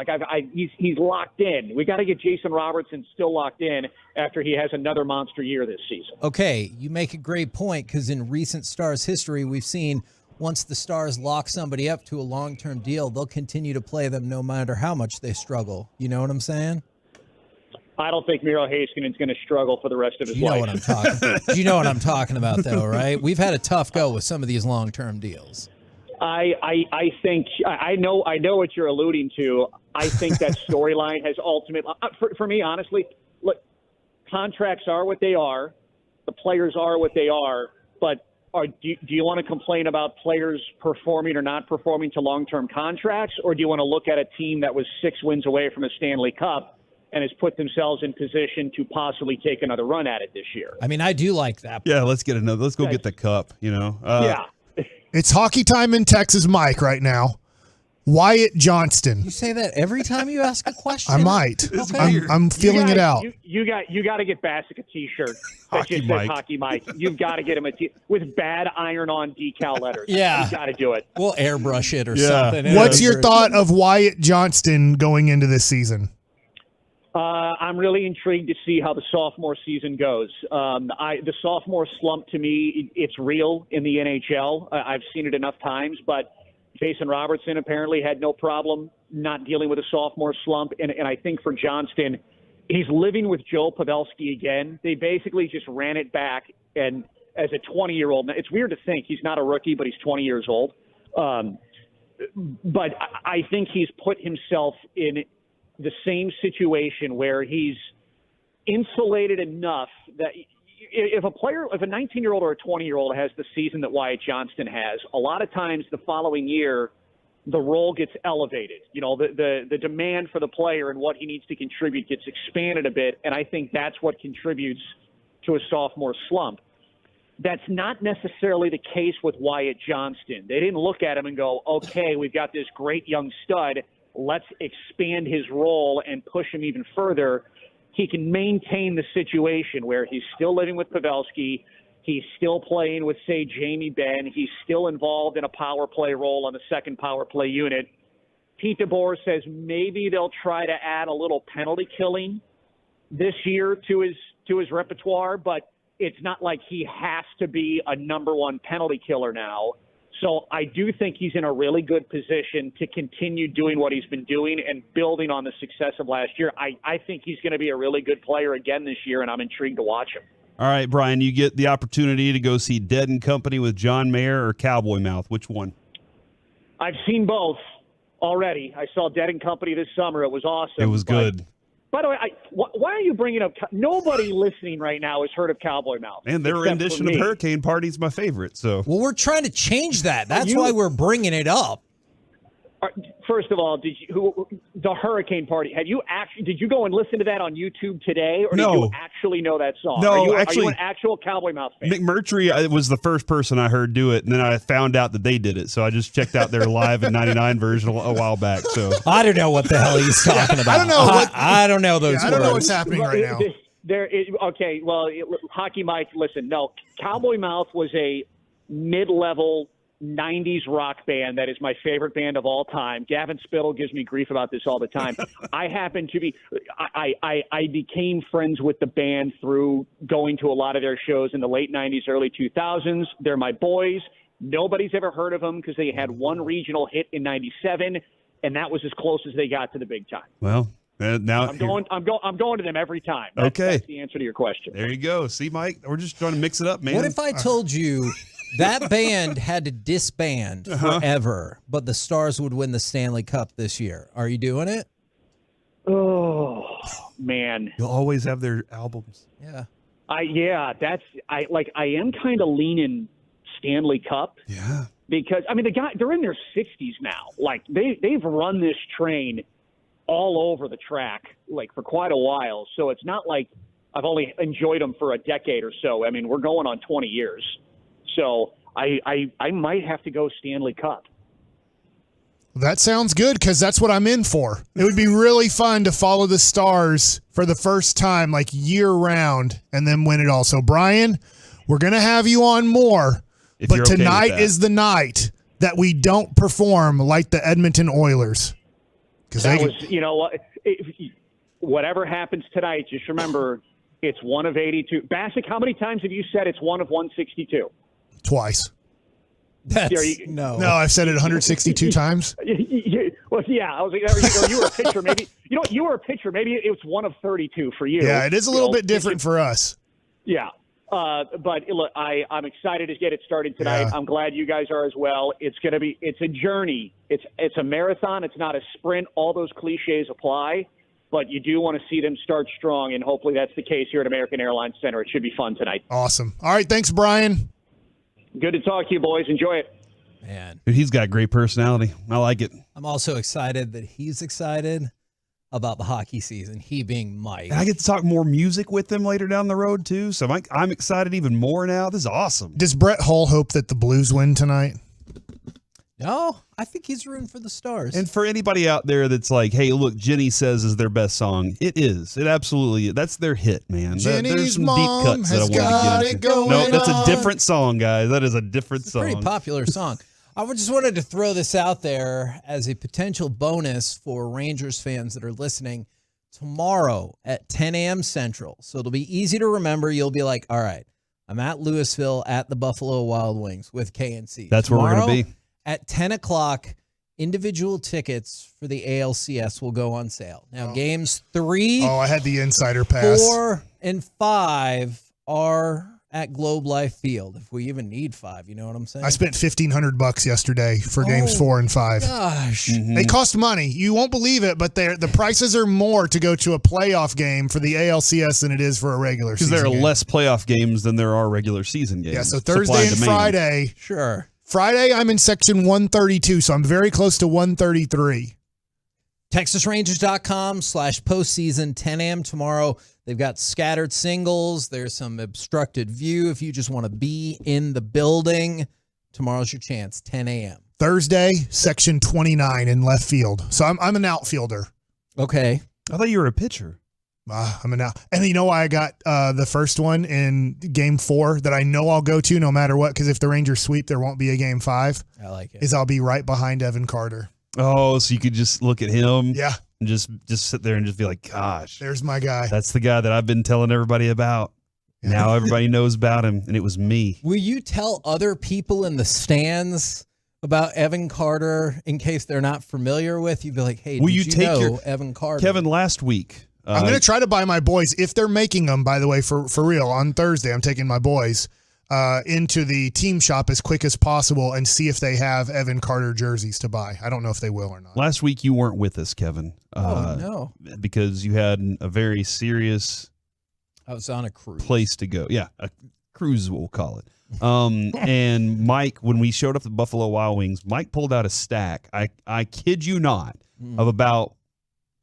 He's locked in. We got to get Jason Robertson still locked in after he has another monster year this season. Okay, you make a great point because in recent Stars history, we've seen once the Stars lock somebody up to a long-term deal, they'll continue to play them no matter how much they struggle. You know what I'm saying? I don't think Miro Heiskanen's going to struggle for the rest of his You know life. what I'm talking. You know what I'm talking about, though, right? We've had a tough go with some of these long-term deals. I think I know what you're alluding to. I think that storyline has ultimately, for me, honestly, look, contracts are what they are, the players are what they are. But do you want to complain about players performing or not performing to long-term contracts, or do you want to look at a team that was 6 wins away from a Stanley Cup and has put themselves in position to possibly take another run at it this year? I mean, I do like that. Yeah, let's get another. Let's go get the cup. Yeah. It's hockey time in Texas, Mike, right now. Wyatt Johnston. You say that every time you ask a question? I might. Okay. I'm feeling it out. You got to get Bassick a T-shirt that Hockey just Mike. says Hockey Mike. You've got to get him with bad iron-on decal letters. Yeah. You got to do it. We'll airbrush it or something. What's your thought of Wyatt Johnston going into this season? I'm really intrigued to see how the sophomore season goes. The sophomore slump, to me, it's real in the NHL. I've seen it enough times, but Jason Robertson apparently had no problem not dealing with a sophomore slump. And I think for Johnston, he's living with Joe Pavelski again. They basically just ran it back, and as a 20-year-old, it's weird to think he's not a rookie, but he's 20 years old. But I think he's put himself in the same situation where he's insulated enough that if a 19-year-old or a 20-year-old has the season that Wyatt Johnston has, a lot of times the following year the role gets elevated. You know, the demand for the player and what he needs to contribute gets expanded a bit, and I think that's what contributes to a sophomore slump. That's not necessarily the case with Wyatt Johnston. They didn't look at him and go, okay, we've got this great young stud. Let's expand his role and push him even further. He can maintain the situation where he's still living with Pavelski. He's still playing with, say, Jamie Benn. He's still involved in a power play role on the second power play unit. Pete DeBoer says maybe they'll try to add a little penalty killing this year to his repertoire, but it's not like he has to be a number one penalty killer now. So I do think he's in a really good position to continue doing what he's been doing and building on the success of last year. I think he's going to be a really good player again this year, and I'm intrigued to watch him. All right, Brian, you get the opportunity to go see Dead and Company with John Mayer or Cowboy Mouth. Which one? I've seen both already. I saw Dead and Company this summer. It was awesome. It was good. By the way, why are you bringing up – nobody listening right now has heard of Cowboy Mouth. And their rendition of Hurricane Party is my favorite. So, well, we're trying to change that. That's why we're bringing it up. First of all, the Hurricane Party? Did you go and listen to that on YouTube today, or did you actually know that song? No, are actually, you an actual Cowboy Mouth fan? McMurtry was the first person I heard do it, and then I found out that they did it. So I just checked out their live at 99 version a while back. So I don't know what the hell he's talking about. I don't know. I don't know those words. I don't know what's happening right now. Okay, well, Hockey Mike, listen. No, Cowboy Mouth was a mid-level 90s rock band that is my favorite band of all time. Gavin Spittle gives me grief about this all the time. I became friends with the band through going to a lot of their shows in the late 90s, early 2000s. They're my boys. Nobody's ever heard of them because they had one regional hit in 97, and that was as close as they got to the big time. Well, now I'm going to them every time. That's the answer to your question. There you go. See, Mike, we're just trying to mix it up, man. What if I told you that band had to disband forever, but the Stars would win the Stanley Cup this year? Are you doing it? Oh, man. You'll always have their albums. Yeah. I am kind of leaning Stanley Cup. Yeah. Because I mean they're in their 60s now. Like they've run this train all over the track like for quite a while. So it's not like I've only enjoyed them for a decade or so. I mean, we're going on 20 years. So I might have to go Stanley Cup. That sounds good because that's what I'm in for. It would be really fun to follow the Stars for the first time, like year round, and then win it all. So, Brian, we're going to have you on more, but tonight is the night that we don't perform like the Edmonton Oilers. You know what? Whatever happens tonight, just remember it's one of 82. Bassick, how many times have you said it's one of 162? Twice. No, I've said it 162 times. Well, yeah, I was like, you were a pitcher. Maybe you were a pitcher. Maybe it was one of 32 for you. Yeah, it is a little bit different for us. Yeah, but look, I'm excited to get it started tonight. Yeah. I'm glad you guys are as well. It's a journey. It's a marathon. It's not a sprint. All those cliches apply, but you do want to see them start strong, and hopefully that's the case here at American Airlines Center. It should be fun tonight. Awesome. All right, thanks, Brian. Good to talk to you, boys. Enjoy it. Man, dude, he's got great personality. I like it. I'm also excited that he's excited about the hockey season, he being Mike. And I get to talk more music with him later down the road, too. So I'm excited even more now. This is awesome. Does Brett Hull hope that the Blues win tonight? No, I think he's rooting for the Stars. And for anybody out there that's like, hey, look, Jenny Says is their best song. It is. It absolutely is. That's their hit, man. There's some deep cuts that I want to get into. No, that's a different song, guys. That is a different song. Pretty popular song. I just wanted to throw this out there as a potential bonus for Rangers fans that are listening tomorrow at 10 a.m. Central. So it'll be easy to remember. You'll be like, all right, I'm at Louisville at the Buffalo Wild Wings with KNC. That's where we're going to be. At 10 o'clock, individual tickets for the ALCS will go on sale. Now, games 3, I had the insider pass. 4, and 5 are at Globe Life Field. If we even need 5, you know what I'm saying? I spent $1,500 yesterday for games 4 and 5. Gosh. They cost money. You won't believe it, but the prices are more to go to a playoff game for the ALCS than it is for a regular Because season there are game. less playoff games than there are regular season games. Yeah, so Supply Thursday and demand. Friday. Sure. Friday, I'm in section 132, so I'm very close to 133. TexasRangers.com/postseason, 10 a.m. tomorrow. They've got scattered singles. There's some obstructed view. If you just want to be in the building, tomorrow's your chance, 10 a.m. Thursday, section 29 in left field. So I'm an outfielder. Okay. I thought you were a pitcher. I'm an out. And you know why I got the first one in game 4 that I know I'll go to no matter what, because if the Rangers sweep, there won't be a game 5. I like it. Is I'll be right behind Evan Carter. Oh, so you could just look at him. Yeah. And just sit there and just be like, gosh. There's my guy. That's the guy that I've been telling everybody about. Yeah. Now everybody knows about him, and it was me. Will you tell other people in the stands about Evan Carter in case they're not familiar with? You'd be like, hey, Will did you you take know your Evan Carter? Kevin, last week. I'm going to try to buy my boys, if they're making them, by the way, for real, on Thursday. I'm taking my boys into the team shop as quick as possible and see if they have Evan Carter jerseys to buy. I don't know if they will or not. Last week you weren't with us, Kevin. No. Because you had a very serious I was on a cruise. place to go. Yeah, a cruise, we'll call it. And Mike, when we showed up at Buffalo Wild Wings, Mike pulled out a stack, I kid you not, of about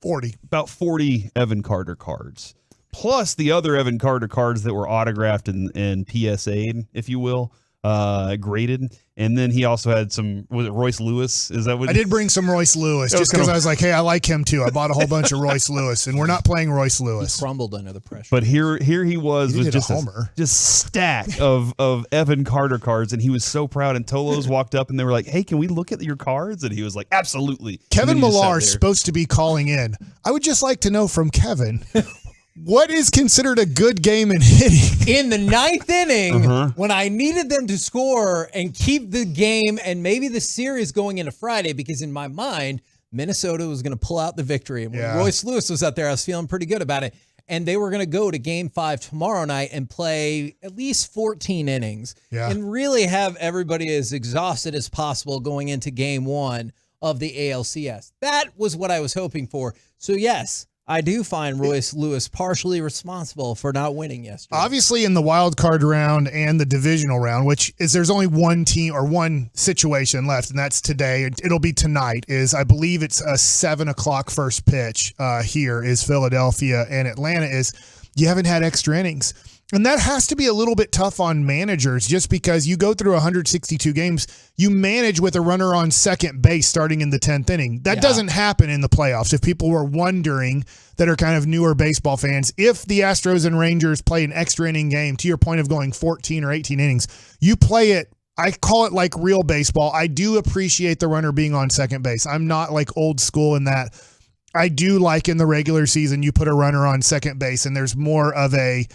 40 Evan Carter cards, plus the other Evan Carter cards that were autographed and PSA'd, if you will, graded. And then he also had some, was it Royce Lewis? Is that what I did bring some Royce Lewis just because I was like, hey, I like him too. I bought a whole bunch of Royce Lewis, and we're not playing Royce Lewis. He crumbled under the pressure. But here he was He did just a homer. just stack of Evan Carter cards, and he was so proud. And Tolos walked up and they were like, "Hey, can we look at your cards?" And he was like, "Absolutely." Kevin And then he just sat Millar is there. supposed to be calling in. I would just like to know from Kevin, what is considered a good game in hitting? In the 9th inning, Uh-huh. when I needed them to score and keep the game and maybe the series going into Friday, because in my mind, Minnesota was going to pull out the victory. And when Royce Lewis was out there, I was feeling pretty good about it. And they were going to go to game 5 tomorrow night and play at least 14 innings and really have everybody as exhausted as possible going into game 1 of the ALCS. That was what I was hoping for. So, yes, I do find Royce Lewis partially responsible for not winning yesterday. Obviously, in the wild card round and the divisional round, which is there's only one team or one situation left, and that's today. It'll be tonight. I believe it's a 7:00 first pitch here is Philadelphia and Atlanta. You haven't had extra innings. And that has to be a little bit tough on managers just because you go through 162 games, you manage with a runner on second base starting in the 10th inning. That doesn't happen in the playoffs. If people were wondering that are kind of newer baseball fans, if the Astros and Rangers play an extra inning game, to your point of going 14 or 18 innings, you play it, I call it like real baseball. I do appreciate the runner being on second base. I'm not like old school in that. I do like in the regular season, you put a runner on second base and there's more of a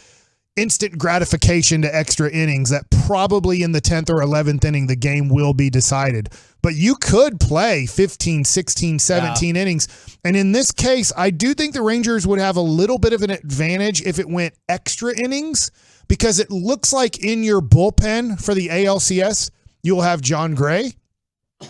instant gratification to extra innings that probably in the 10th or 11th inning, the game will be decided. But you could play 15, 16, 17 innings. And in this case, I do think the Rangers would have a little bit of an advantage if it went extra innings because it looks like in your bullpen for the ALCS, you'll have John Gray.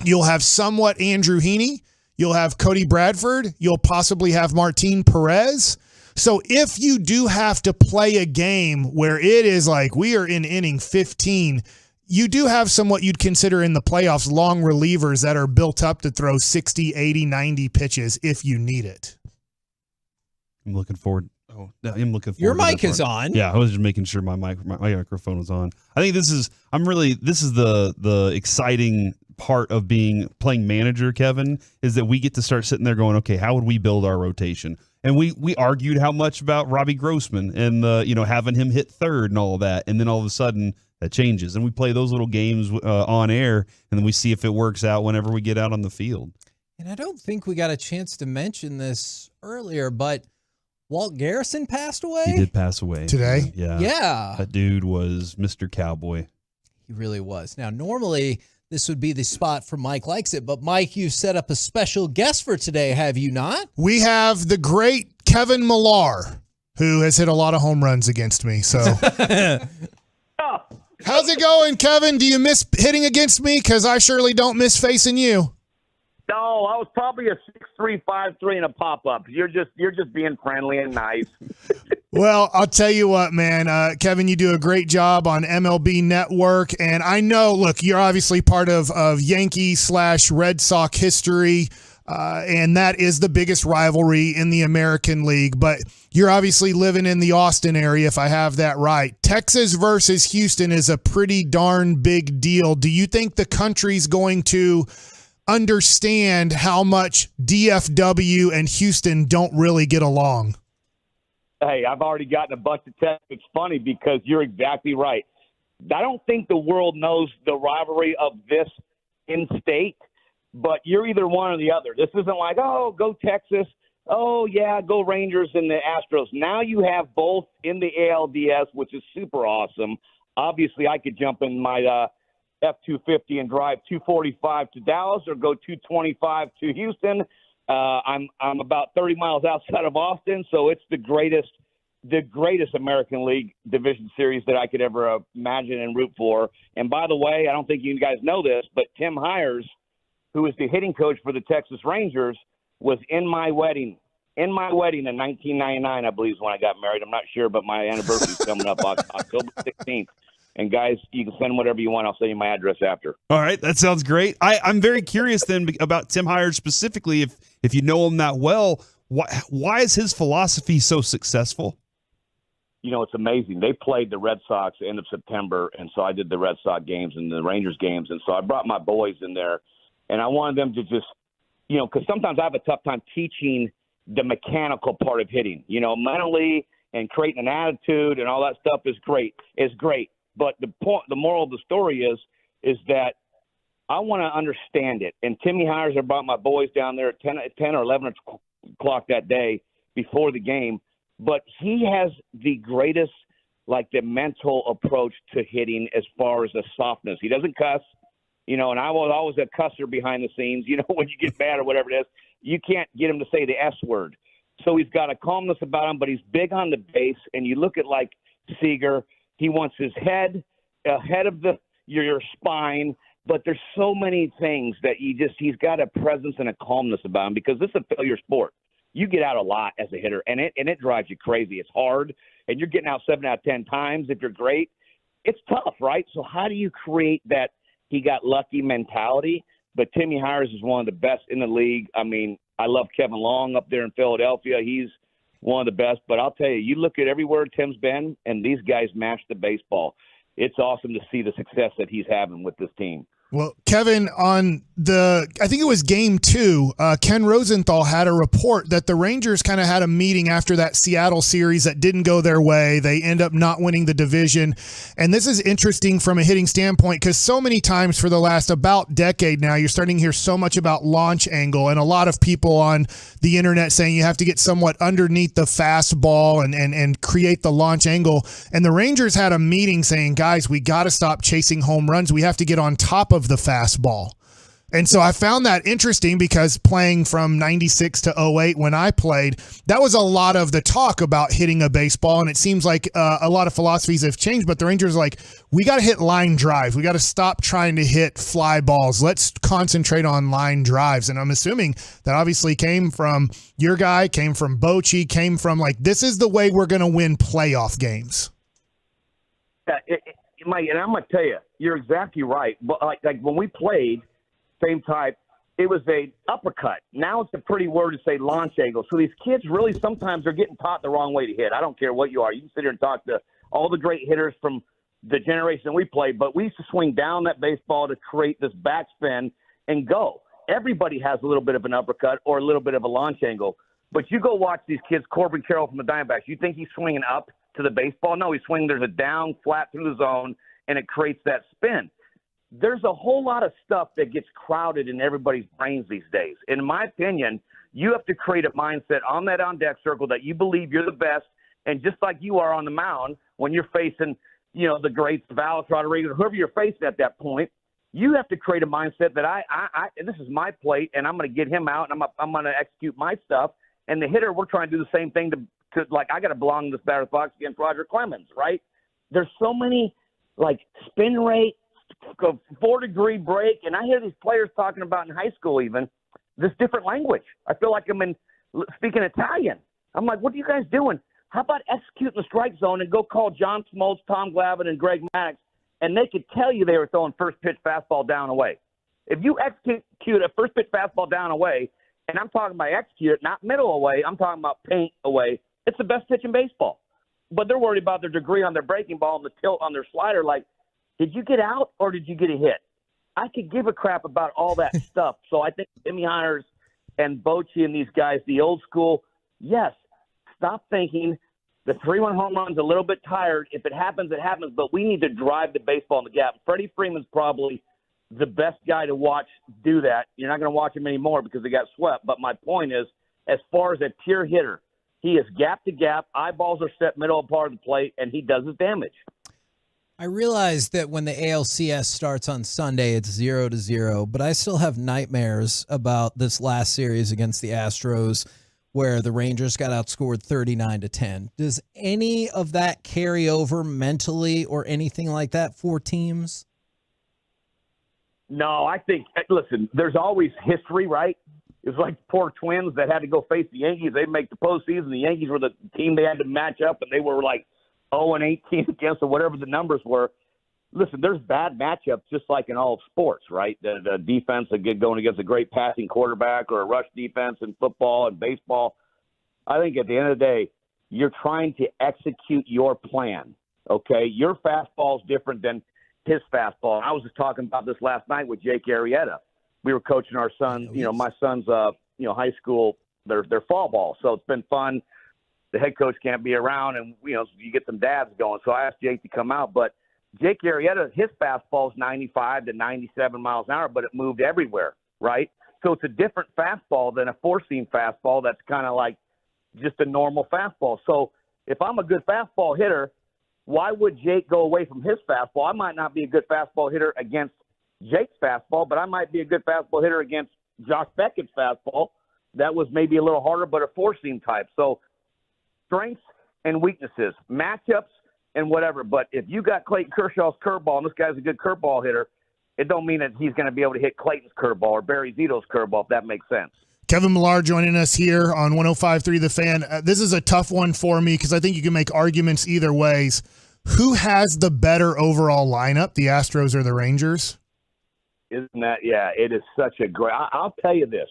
You'll have somewhat Andrew Heaney. You'll have Cody Bradford. You'll possibly have Martin Perez. So if you do have to play a game where it is like we are in inning 15, you do have somewhat you'd consider in the playoffs long relievers that are built up to throw 60, 80, 90 pitches if you need it. I'm looking forward. Oh, I'm looking forward. Your to mic that is part. on. Yeah, I was just making sure my microphone was on. I think this is the exciting part of playing manager, Kevin, is that we get to start sitting there going, okay, how would we build our rotation? And we argued how much about Robbie Grossman and having him hit third and all that, and then all of a sudden that changes, and we play those little games on air, and then we see if it works out whenever we get out on the field. And I don't think we got a chance to mention this earlier, but Walt Garrison passed away. He did pass away today. Yeah. Yeah. That dude was Mr. Cowboy. He really was. Now, normally this would be the spot for Mike Likes It, but Mike, you've set up a special guest for today, have you not? We have the great Kevin Millar, who has hit a lot of home runs against me. So, how's it going, Kevin? Do you miss hitting against me? Because I surely don't miss facing you. No, I was probably a 6'3", 5'3", and a pop-up. You're just being friendly and nice. Well, I'll tell you what, man. Kevin, you do a great job on MLB Network. And I know, look, you're obviously part of Yankee/Red Sox history, and that is the biggest rivalry in the American League. But you're obviously living in the Austin area, if I have that right. Texas versus Houston is a pretty darn big deal. Do you think the country's going to understand how much DFW and Houston don't really get along? Hey, I've already gotten a bunch of texts. It's funny because you're exactly right. I don't think the world knows the rivalry of this in-state, but you're either one or the other. This isn't like, oh, go Texas. Oh, yeah, go Rangers and the Astros. Now you have both in the ALDS, which is super awesome. Obviously, I could jump in my F-250 and drive 245 to Dallas or go 225 to Houston. I'm about 30 miles outside of Austin, so it's the greatest American League division series that I could ever imagine and root for. And by the way, I don't think you guys know this, but Tim Hires, who is the hitting coach for the Texas Rangers, was in my wedding. In my wedding in 1999, I believe is when I got married. I'm not sure, but my anniversary is coming up October 16th. And guys, you can send whatever you want. I'll send you my address after. All right, that sounds great. I'm very curious then about Tim Hires specifically. If you know him that well, why is his philosophy so successful? You know, it's amazing. They played the Red Sox end of September, and so I did the Red Sox games and the Rangers games, and so I brought my boys in there, and I wanted them to just, you know, because sometimes I have a tough time teaching the mechanical part of hitting. You know, mentally and creating an attitude and all that stuff is great. It's great. But the moral of the story is that I want to understand it. And Timmy Hires, I brought my boys down there at 10 or 11 o'clock that day before the game. But he has the greatest, like, the mental approach to hitting as far as the softness. He doesn't cuss, you know, and I was always a cusser behind the scenes. You know, when you get mad or whatever it is, you can't get him to say the S word. So he's got a calmness about him, but he's big on the base. And you look at, like, Seager, he wants his head ahead of your spine, but there's so many things that he's got a presence and a calmness about him because this is a failure sport. You get out a lot as a hitter, and it drives you crazy. It's hard, and you're getting out 7 out of 10 times if you're great. It's tough, right? So how do you create that he got lucky mentality? But Timmy Hires is one of the best in the league. I mean, I love Kevin Long up there in Philadelphia. He's one of the best. But I'll tell you, you look at everywhere Tim's been, and these guys match the baseball. It's awesome to see the success that he's having with this team. Well, Kevin, I think it was game 2, Ken Rosenthal had a report that the Rangers kind of had a meeting after that Seattle series that didn't go their way. They end up not winning the division. And this is interesting from a hitting standpoint because so many times for the last about decade now, you're starting to hear so much about launch angle and a lot of people on the internet saying you have to get somewhat underneath the fastball and create the launch angle. And the Rangers had a meeting saying, guys, we got to stop chasing home runs. We have to get on top of the fastball. And so I found that interesting because playing from 96 to 08 when I played, that was a lot of the talk about hitting a baseball. And it seems like a lot of philosophies have changed, but the Rangers are like, we got to hit line drives. We got to stop trying to hit fly balls. Let's concentrate on line drives. And I'm assuming that obviously came from your guy, came from Bochy, came from like, this is the way we're going to win playoff games. Mike, and I'm going to tell you, you're exactly right. But like when we played, same type, it was a uppercut. Now it's a pretty word to say launch angle. So these kids really sometimes are getting taught the wrong way to hit. I don't care what you are. You can sit here and talk to all the great hitters from the generation we played, but we used to swing down that baseball to create this backspin and go. Everybody has a little bit of an uppercut or a little bit of a launch angle. But you go watch these kids, Corbin Carroll from the Diamondbacks. You think he's swinging up to the baseball? No, he's swinging. There's a down, flat through the zone, and it creates that spin. There's a whole lot of stuff that gets crowded in everybody's brains these days. In my opinion, you have to create a mindset on that on-deck circle that you believe you're the best, and just like you are on the mound, when you're facing the greats, Val Rodriguez, whoever you're facing at that point, you have to create a mindset that I this is my plate, and I'm going to get him out, and I'm going to execute my stuff. And the hitter, we're trying to do the same thing to like, I got to belong in this batter's box against Roger Clemens, right? There's so many, like, spin rate, 4-degree break, and I hear these players talking about in high school even this different language. I feel like I'm speaking Italian. I'm like, what are you guys doing? How about executing the strike zone and go call John Smoltz, Tom Glavine, and Greg Maddox, and they could tell you they were throwing first pitch fastball down away. If you execute a first pitch fastball down away, and I'm talking about execute it, not middle away, I'm talking about paint away, it's the best pitch in baseball. But they're worried about their degree on their breaking ball and the tilt on their slider. Like, did you get out or did you get a hit? I could give a crap about all that stuff. So I think Jimmy Hires and Bochy and these guys, the old school, yes, stop thinking the 3-1 home run's a little bit tired. If it happens, it happens. But we need to drive the baseball in the gap. Freddie Freeman's probably the best guy to watch do that. You're not going to watch him anymore because he got swept. But my point is, as far as a pure hitter, he is gap to gap, eyeballs are set middle part of the plate, and he does his damage. I realize that when the ALCS starts on Sunday, it's 0-0, but I still have nightmares about this last series against the Astros where the Rangers got outscored 39-10. Does any of that carry over mentally or anything like that for teams? No, I think, listen, there's always history, right? It's like poor Twins that had to go face the Yankees. They make the postseason. The Yankees were the team they had to match up, and they were like 0-18 against or whatever the numbers were. Listen, there's bad matchups just like in all of sports, right? The defense that get going against a great passing quarterback or a rush defense in football and baseball. I think at the end of the day, you're trying to execute your plan, okay? Your fastball is different than his fastball. I was just talking about this last night with Jake Arrieta. We were coaching our son, my son's, high school, their fall ball. So it's been fun. The head coach can't be around, and, you get some dads going. So I asked Jake to come out. But Jake Arrieta, his fastball is 95 to 97 miles an hour, but it moved everywhere, right? So it's a different fastball than a four-seam fastball that's kind of like just a normal fastball. So if I'm a good fastball hitter, why would Jake go away from his fastball? I might not be a good fastball hitter against Jake's fastball, but I might be a good fastball hitter against Josh Beckett's fastball. That was maybe a little harder, but a four-seam type. So strengths and weaknesses, matchups and whatever. But if you got Clayton Kershaw's curveball, and this guy's a good curveball hitter, it don't mean that he's going to be able to hit Clayton's curveball or Barry Zito's curveball, if that makes sense. Kevin Millar joining us here on 105.3 The Fan. This is a tough one for me because I think you can make arguments either ways. Who has the better overall lineup, the Astros or the Rangers? Isn't that, yeah, it is such a great – I'll tell you this.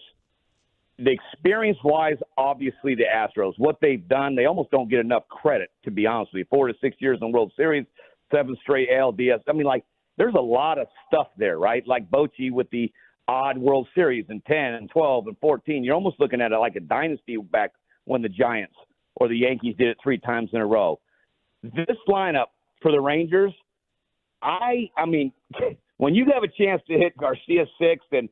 The experience-wise, obviously the Astros, what they've done, they almost don't get enough credit, to be honest with you. 4 to 6 years in the World Series, 7 straight ALDS. I mean, like, there's a lot of stuff there, right? Like Bochy with the odd World Series in 10 and 12 and 14. You're almost looking at it like a dynasty back when the Giants or the Yankees did it 3 times in a row. This lineup for the Rangers, I mean, when you have a chance to hit Garcia sixth, and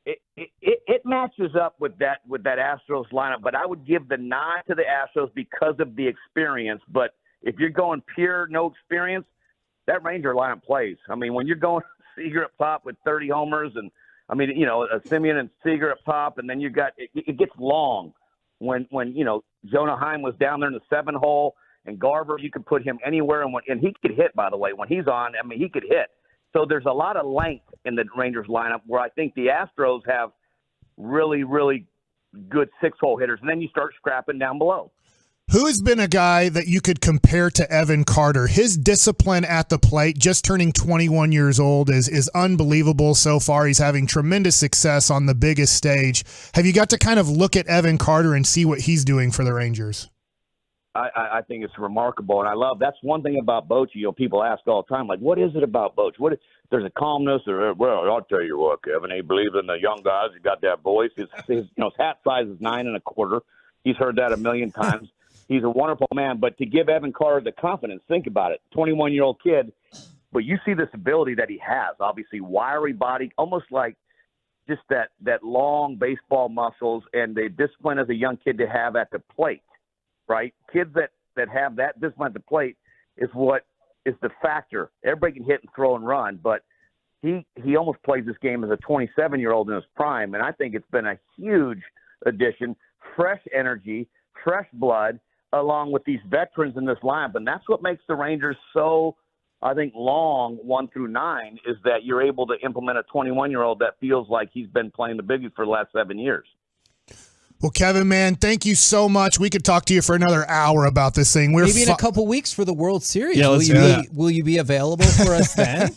it matches up with that Astros lineup, but I would give the nod to the Astros because of the experience. But if you're going pure no experience, that Ranger lineup plays. I mean, when you're going Seager up top with 30 homers, and I mean, Simeon and Seager up top, and then you got it gets long when Jonah Heim was down there in the 7-hole, and Garver, you could put him anywhere, and he could hit, by the way. When he's on, I mean, he could hit. So there's a lot of length in the Rangers lineup where I think the Astros have really, really good 6-hole hitters, and then you start scrapping down below. Who has been a guy that you could compare to Evan Carter? His discipline at the plate, just turning 21 years old, is unbelievable so far. He's having tremendous success on the biggest stage. Have you got to kind of look at Evan Carter and see what he's doing for the Rangers? I think it's remarkable, and I love that's one thing about Bochy. People ask all the time, like, what is it about Bochy? There's a calmness, or well, I'll tell you what, Kevin. He believes in the young guys. He got that voice. His hat size is 9 1/4. He's heard that a million times. He's a wonderful man. But to give Evan Carter the confidence, think about it, 21-year-old kid, but you see this ability that he has. Obviously, wiry body, almost like just that long baseball muscles and the discipline as a young kid to have at the plate. Right? Kids that have that discipline at the plate is what is the factor. Everybody can hit and throw and run, but he almost plays this game as a 27-year-old in his prime, and I think it's been a huge addition, fresh energy, fresh blood, along with these veterans in this lineup. And that's what makes the Rangers so, I think, long 1 through 9, is that you're able to implement a 21-year-old that feels like he's been playing the biggies for the last 7 years. Well, Kevin, man, thank you so much. We could talk to you for another hour about this thing. Maybe in a couple weeks for the World Series. Yeah, Will you be available for us then?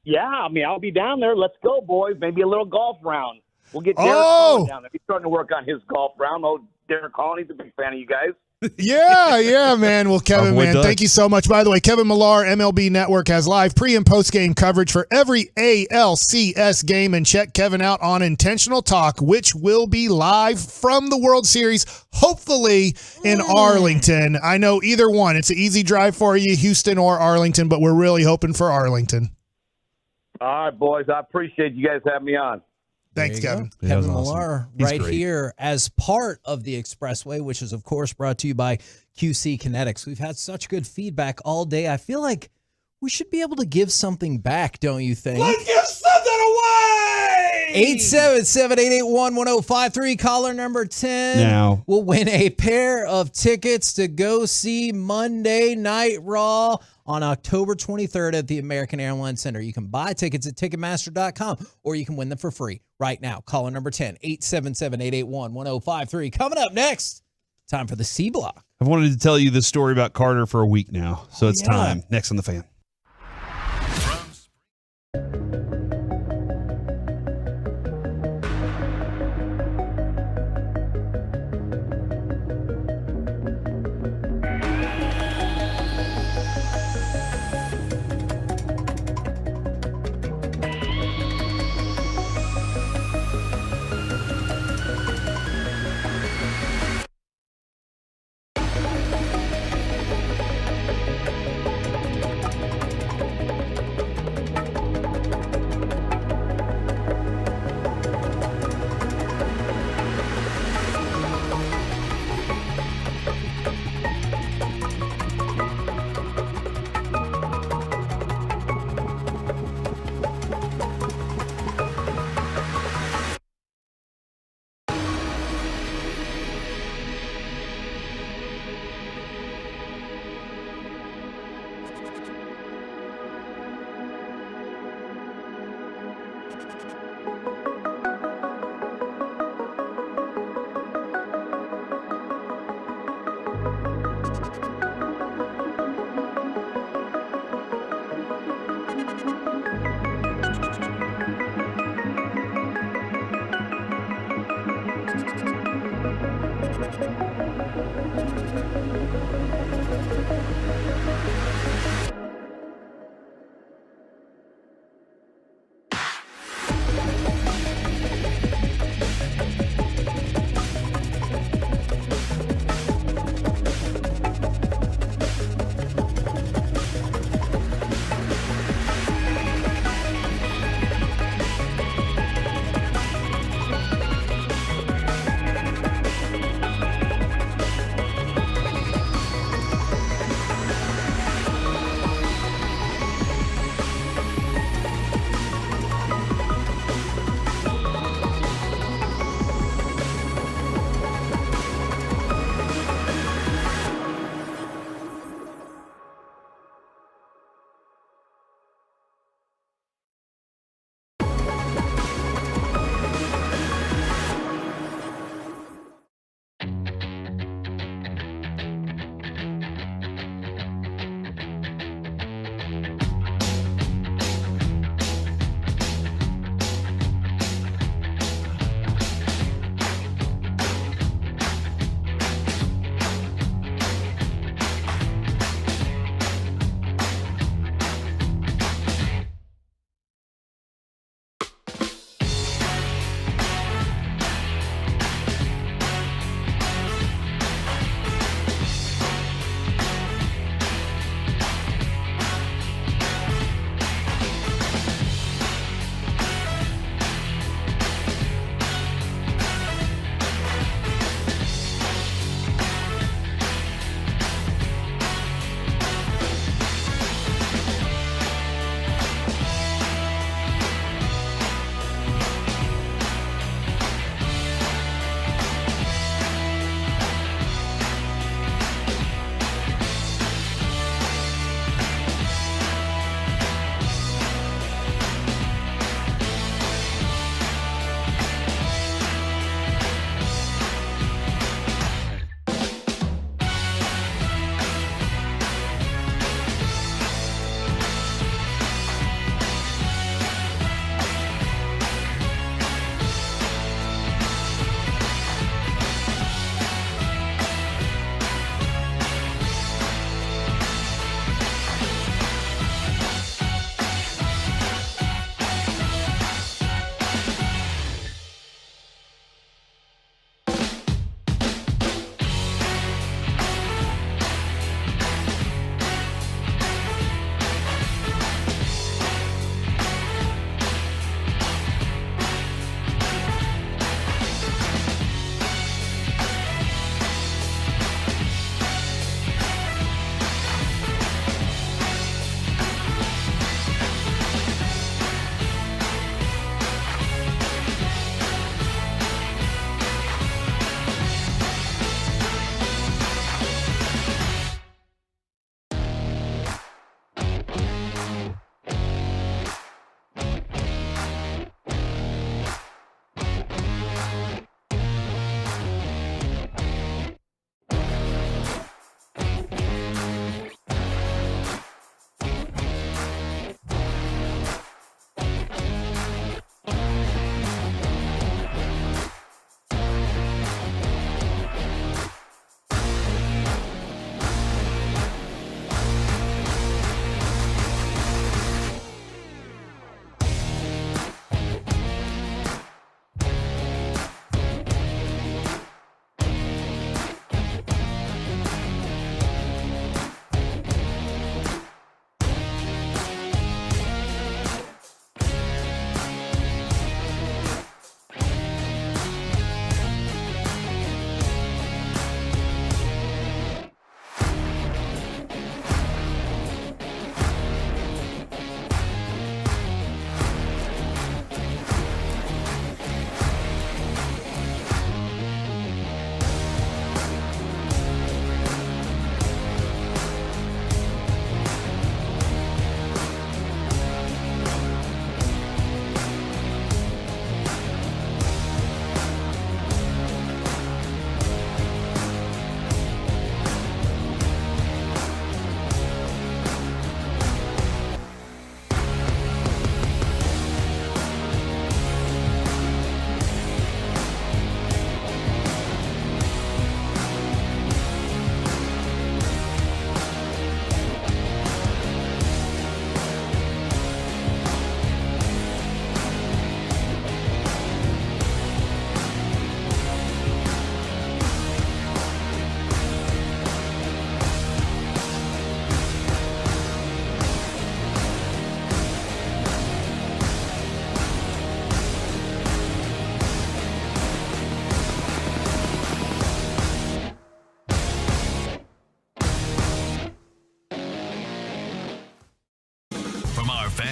Yeah, I mean, I'll be down there. Let's go, boys. Maybe a little golf round. We'll get Derek Collin down there. He's starting to work on his golf round. Oh, Derek Collin, he's a big fan of you guys. Yeah, man. Well, Kevin, man, thank you so much. By the way, Kevin Millar, MLB Network, has live pre- and post-game coverage for every ALCS game. And check Kevin out on Intentional Talk, which will be live from the World Series, hopefully in Arlington. I know either one. It's an easy drive for you, Houston or Arlington, but we're really hoping for Arlington. All right, boys. I appreciate you guys having me on. Thanks, Kevin. Yeah, Kevin Millar, right here as part of the Expressway, which is, of course, brought to you by QC Kinetics. We've had such good feedback all day. I feel like we should be able to give something back, don't you think? Let's give something away! 877-881-1053, caller number 10 Now. will win a pair of tickets to go see Monday Night Raw on October 23rd at the American Airlines Center. You can buy tickets at Ticketmaster.com, or you can win them for free right now. Caller number 10, 877-881-1053. Coming up next, time for the C Block. I've wanted to tell you this story about Carter for a week now, so it's time. Next on The Fan.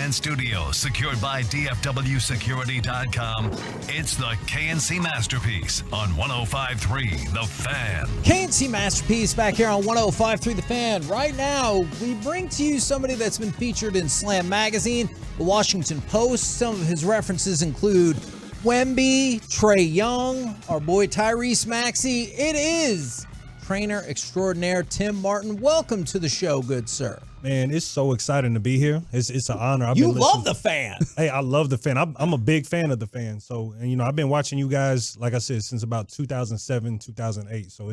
Fan Studio, secured by DFWsecurity.com. It's the KNC Masterpiece on 105.3 The Fan. KNC Masterpiece back here on 105.3 The Fan. Right now, we bring to you somebody that's been featured in Slam Magazine, the Washington Post. Some of his references include Wemby, Trae Young, our boy Tyrese Maxey. It is trainer extraordinaire Tim Martin. Welcome to the show, good sir. Man, it's so exciting to be here. It's an honor. You love the Fan. Hey, I love the Fan. I'm a big fan of the Fan. So, and I've been watching you guys, like I said, since about 2007, 2008. So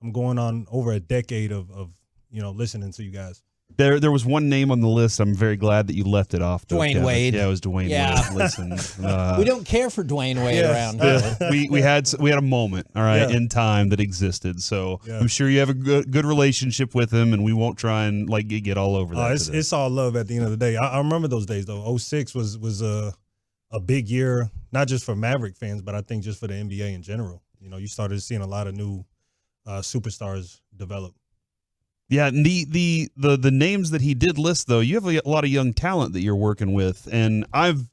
I'm going on over a decade of listening to you guys. There was one name on the list. I'm very glad that you left it off. Dwayne Kevin. Wade. Yeah, it was Dwayne Wade. Listen, we don't care for Dwayne Wade around here. we had a moment, all right, in time that existed. So I'm sure you have a good relationship with him, and we won't try and get all over that. It's all love at the end of the day. I remember those days though. 06 was a big year, not just for Maverick fans, but I think just for the NBA in general. You started seeing a lot of new superstars develop. Yeah, and the names that he did list, though, you have a lot of young talent that you're working with, and I've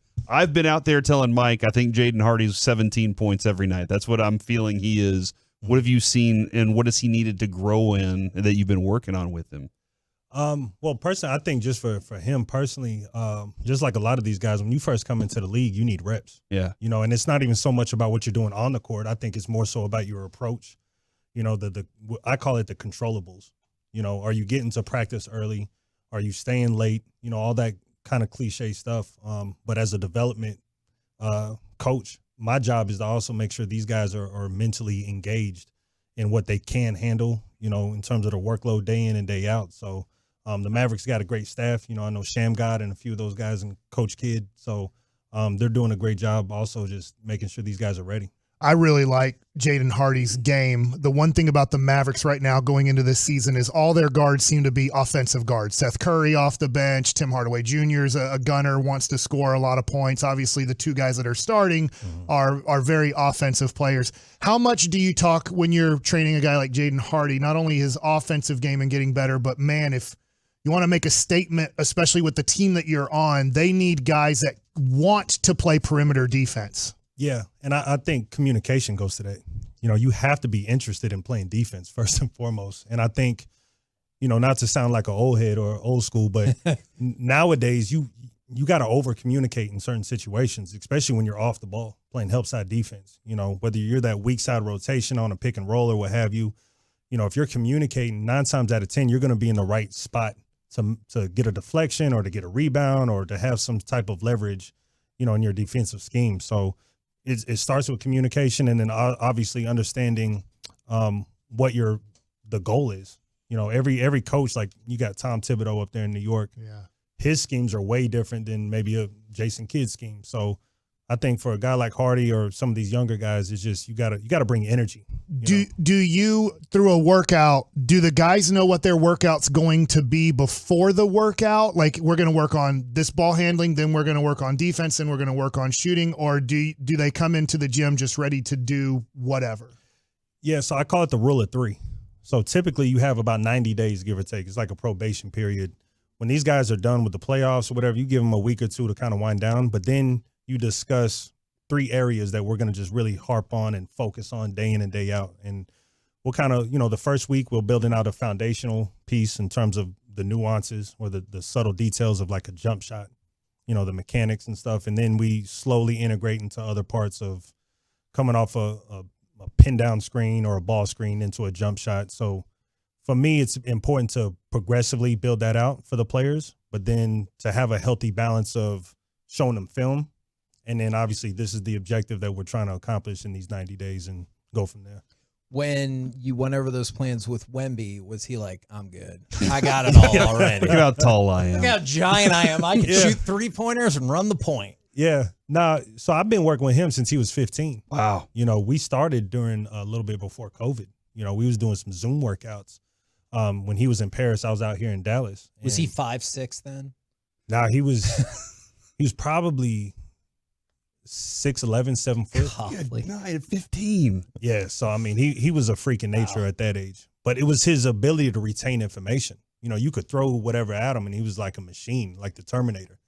been out there telling Mike, I think Jaden Hardy's 17 points every night. That's what I'm feeling he is. What have you seen, and what has he needed to grow in that you've been working on with him? Well, personally, I think just for him personally, just like a lot of these guys, when you first come into the league, you need reps. Yeah. And it's not even so much about what you're doing on the court. I think it's more so about your approach. I call it the controllables. Are you getting to practice early? Are you staying late? All that kind of cliche stuff. But as a development coach, my job is to also make sure these guys are mentally engaged in what they can handle, in terms of the workload day in and day out. So the Mavericks got a great staff. I know Sham God and a few of those guys and Coach Kidd. So they're doing a great job also just making sure these guys are ready. I really like Jaden Hardy's game. The one thing about the Mavericks right now going into this season is all their guards seem to be offensive guards. Seth Curry off the bench. Tim Hardaway Jr. is a gunner, wants to score a lot of points. Obviously, the two guys that are starting are very offensive players. How much do you talk when you're training a guy like Jaden Hardy, not only his offensive game and getting better, but, man, if you want to make a statement, especially with the team that you're on, they need guys that want to play perimeter defense. Yeah, and I think communication goes to that. You have to be interested in playing defense first and foremost. And I think, not to sound like an old head or old school, but nowadays you got to over-communicate in certain situations, especially when you're off the ball playing help side defense. Whether you're that weak side rotation on a pick and roll or what have you, if you're communicating 9 times out of 10, you're going to be in the right spot to get a deflection or to get a rebound or to have some type of leverage, in your defensive scheme. So it starts with communication and then obviously understanding what the goal is. Every coach, like you got Tom Thibodeau up there in New York. Yeah. His schemes are way different than maybe a Jason Kidd scheme. So I think for a guy like Hardy or some of these younger guys, it's just you gotta bring energy. Do you, through a workout, do the guys know what their workout's going to be before the workout? Like, we're going to work on this ball handling, then we're going to work on defense, then we're going to work on shooting, or do they come into the gym just ready to do whatever? Yeah, so I call it the rule of 3. So typically you have about 90 days, give or take. It's like a probation period. When these guys are done with the playoffs or whatever, you give them a week or two to kind of wind down, but then you discuss 3 areas that we're going to just really harp on and focus on day in and day out. And we'll kind of, the first week we're building out a foundational piece in terms of the nuances or the subtle details of like a jump shot, the mechanics and stuff. And then we slowly integrate into other parts of coming off a pin down screen or a ball screen into a jump shot. So for me, it's important to progressively build that out for the players, but then to have a healthy balance of showing them film. And then obviously this is the objective that we're trying to accomplish in these 90 days and go from there. When you went over those plans with Wemby, was he like, I'm good. I got it all already. Look how tall I am. Look how giant I am. I can shoot 3-pointers and run the point. Yeah. So I've been working with him since he was 15. Wow. We started during a little bit before COVID. We was doing some Zoom workouts. When he was in Paris, I was out here in Dallas. Was he 5'6" then? He was probably 6'11", 7 foot. Yeah, at 15. Yeah, so I mean, he was a freak in nature at that age. But it was his ability to retain information. You could throw whatever at him, and he was like a machine, like the Terminator.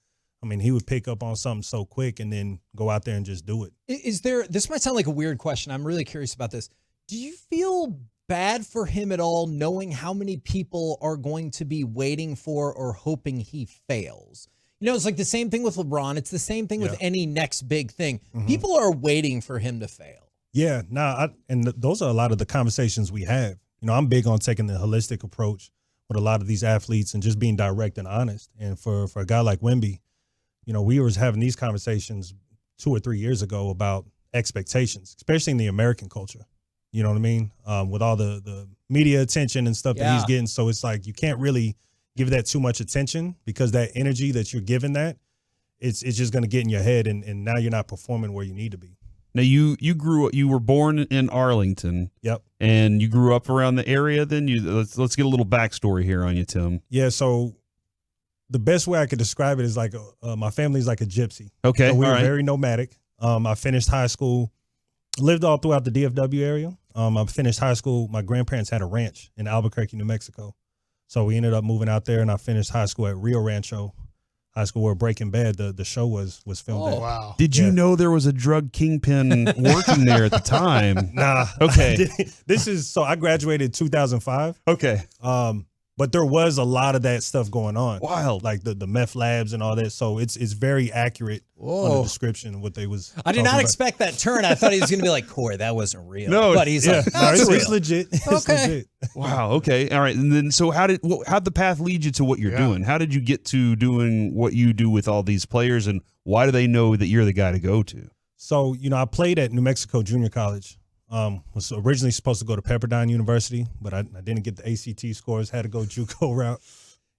I mean, he would pick up on something so quick and then go out there and just do it. Is there, this might sound like a weird question. I'm really curious about this. Do you feel bad for him at all, knowing how many people are going to be waiting for or hoping he fails? You know, it's like the same thing with LeBron. It's the same thing with any next big thing. People are waiting for him to fail. Yeah, those are a lot of the conversations we have. You know, I'm big on taking the holistic approach with a lot of these athletes and just being direct and honest. And for a guy like Wemby, you know, we was having these conversations 2 or 3 years ago about expectations, especially in the American culture. You know what I mean? With all the media attention and stuff that he's getting. So it's like you can't really give that too much attention because that energy that you're giving that, it's just going to get in your head and now you're not performing where you need to be. Now you were born in Arlington. Yep. And you grew up around the area. Then let's get a little backstory here on you, Tim. Yeah. So the best way I could describe it is like my family's like a gypsy. Okay. So we were all right. very nomadic. I finished high school, lived all throughout the DFW area. I finished high school. My grandparents had a ranch in Albuquerque, New Mexico. So we ended up moving out there, and I finished high school at Rio Rancho High School, where Breaking Bad, the show was filmed at. Wow. Did you know there was a drug kingpin working there at the time? Nah. Okay. I graduated 2005. Okay. But there was a lot of that stuff going on. Wild. Like the meth labs and all that. So it's very accurate on the description of what they was. I did not expect that turn. I thought he was going to be like, Corey, that wasn't real. No. But he's like, it's real. legit. It's Okay. legit. Wow. Okay. All right. And then, so how'd the path lead you to what you're doing? How did you get to doing what you do with all these players, and why do they know that you're the guy to go to? So, you know, I played at New Mexico Junior College. Was originally supposed to go to Pepperdine University, but I didn't get the ACT scores, had to go JUCO route.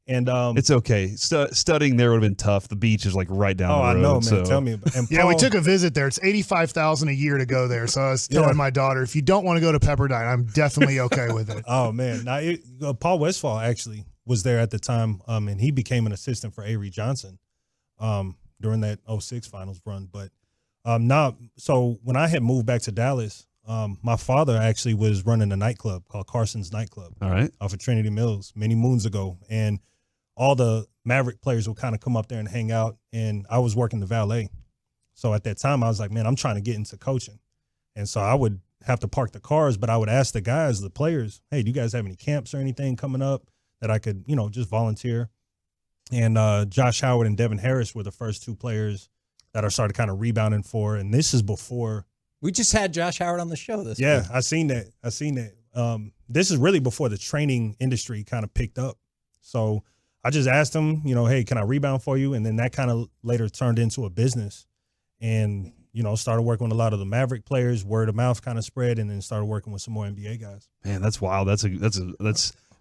And it's okay. Studying there would have been tough. The beach is like right down the road. I know, man. So. Tell me about it. Yeah, we took a visit there. It's $85,000 a year to go there. So I was telling my daughter, if you don't want to go to Pepperdine, I'm definitely okay with it. Oh man, now Paul Westphal actually was there at the time, and he became an assistant for Avery Johnson during that 06 finals run. But so when I had moved back to Dallas, my father actually was running a nightclub called Carson's Nightclub. All right. Off of Trinity Mills many moons ago, and all the Maverick players would kind of come up there and hang out, and I was working the valet. So at that time, I was like, man, I'm trying to get into coaching. And so I would have to park the cars, but I would ask the guys, the players, hey, do you guys have any camps or anything coming up that I could, you know, just volunteer? And Josh Howard and Devin Harris were the first two players that I started kind of rebounding for. And this is before. We just had Josh Howard on the show this week. I seen that. This is really before the training industry kind of picked up. So I just asked him, you know, hey, can I rebound for you? And then that kind of later turned into a business, and, you know, started working with a lot of the Maverick players. Word of mouth kind of spread, and then started working with some more NBA guys. Man, that's wild. That's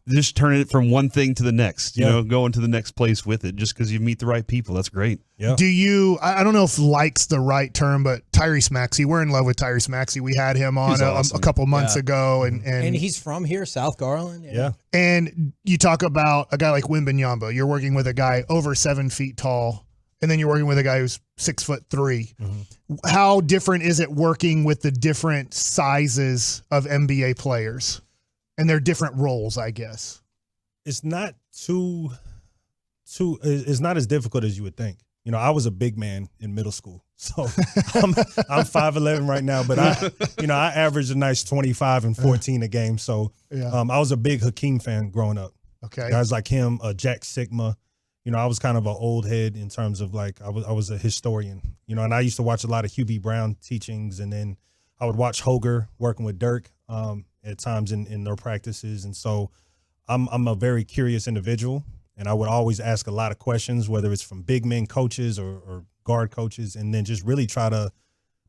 just turning it from one thing to the next, you know, going to the next place with it just because you meet the right people. That's great. Yeah. Do you, I don't know if like's the right term, but Tyrese Maxey, we're in love with Tyrese Maxey. We had him on a couple months ago. And he's from here, South Garland. Yeah. And you talk about a guy like Wembanyama. You're working with a guy over 7 feet tall, and then you're working with a guy who's 6'3". Mm-hmm. How different is it working with the different sizes of NBA players and their different roles, I guess? It's not it's not as difficult as you would think. You know, I was a big man in middle school, so I'm 5'11" right now, but I averaged a nice 25 and 14 a game. So I was a big Hakeem fan growing up. Okay. Guys like him, Jack Sigma. You know, I was kind of an old head in terms of like I was a historian. You know, and I used to watch a lot of Hugh B. Brown teachings, and then I would watch Hoger working with Dirk at times in their practices. And so I'm a very curious individual, and I would always ask a lot of questions, whether it's from big men coaches or guard coaches, and then just really try to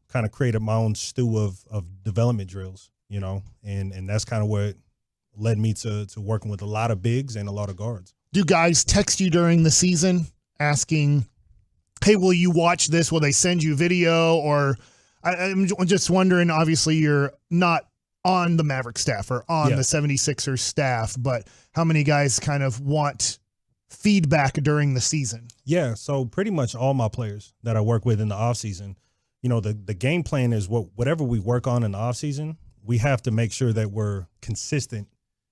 kind of create my own stew of development drills, you know, and that's kind of what led me to working with a lot of bigs and a lot of guards. Do guys text you during the season asking, hey, will you watch this? Will they send you video? Or I'm just wondering, obviously you're not on the Maverick staff or on the 76ers staff, but how many guys kind of want feedback during the season? Yeah, so pretty much all my players that I work with in the offseason, you know, the game plan is whatever we work on in the offseason, we have to make sure that we're consistent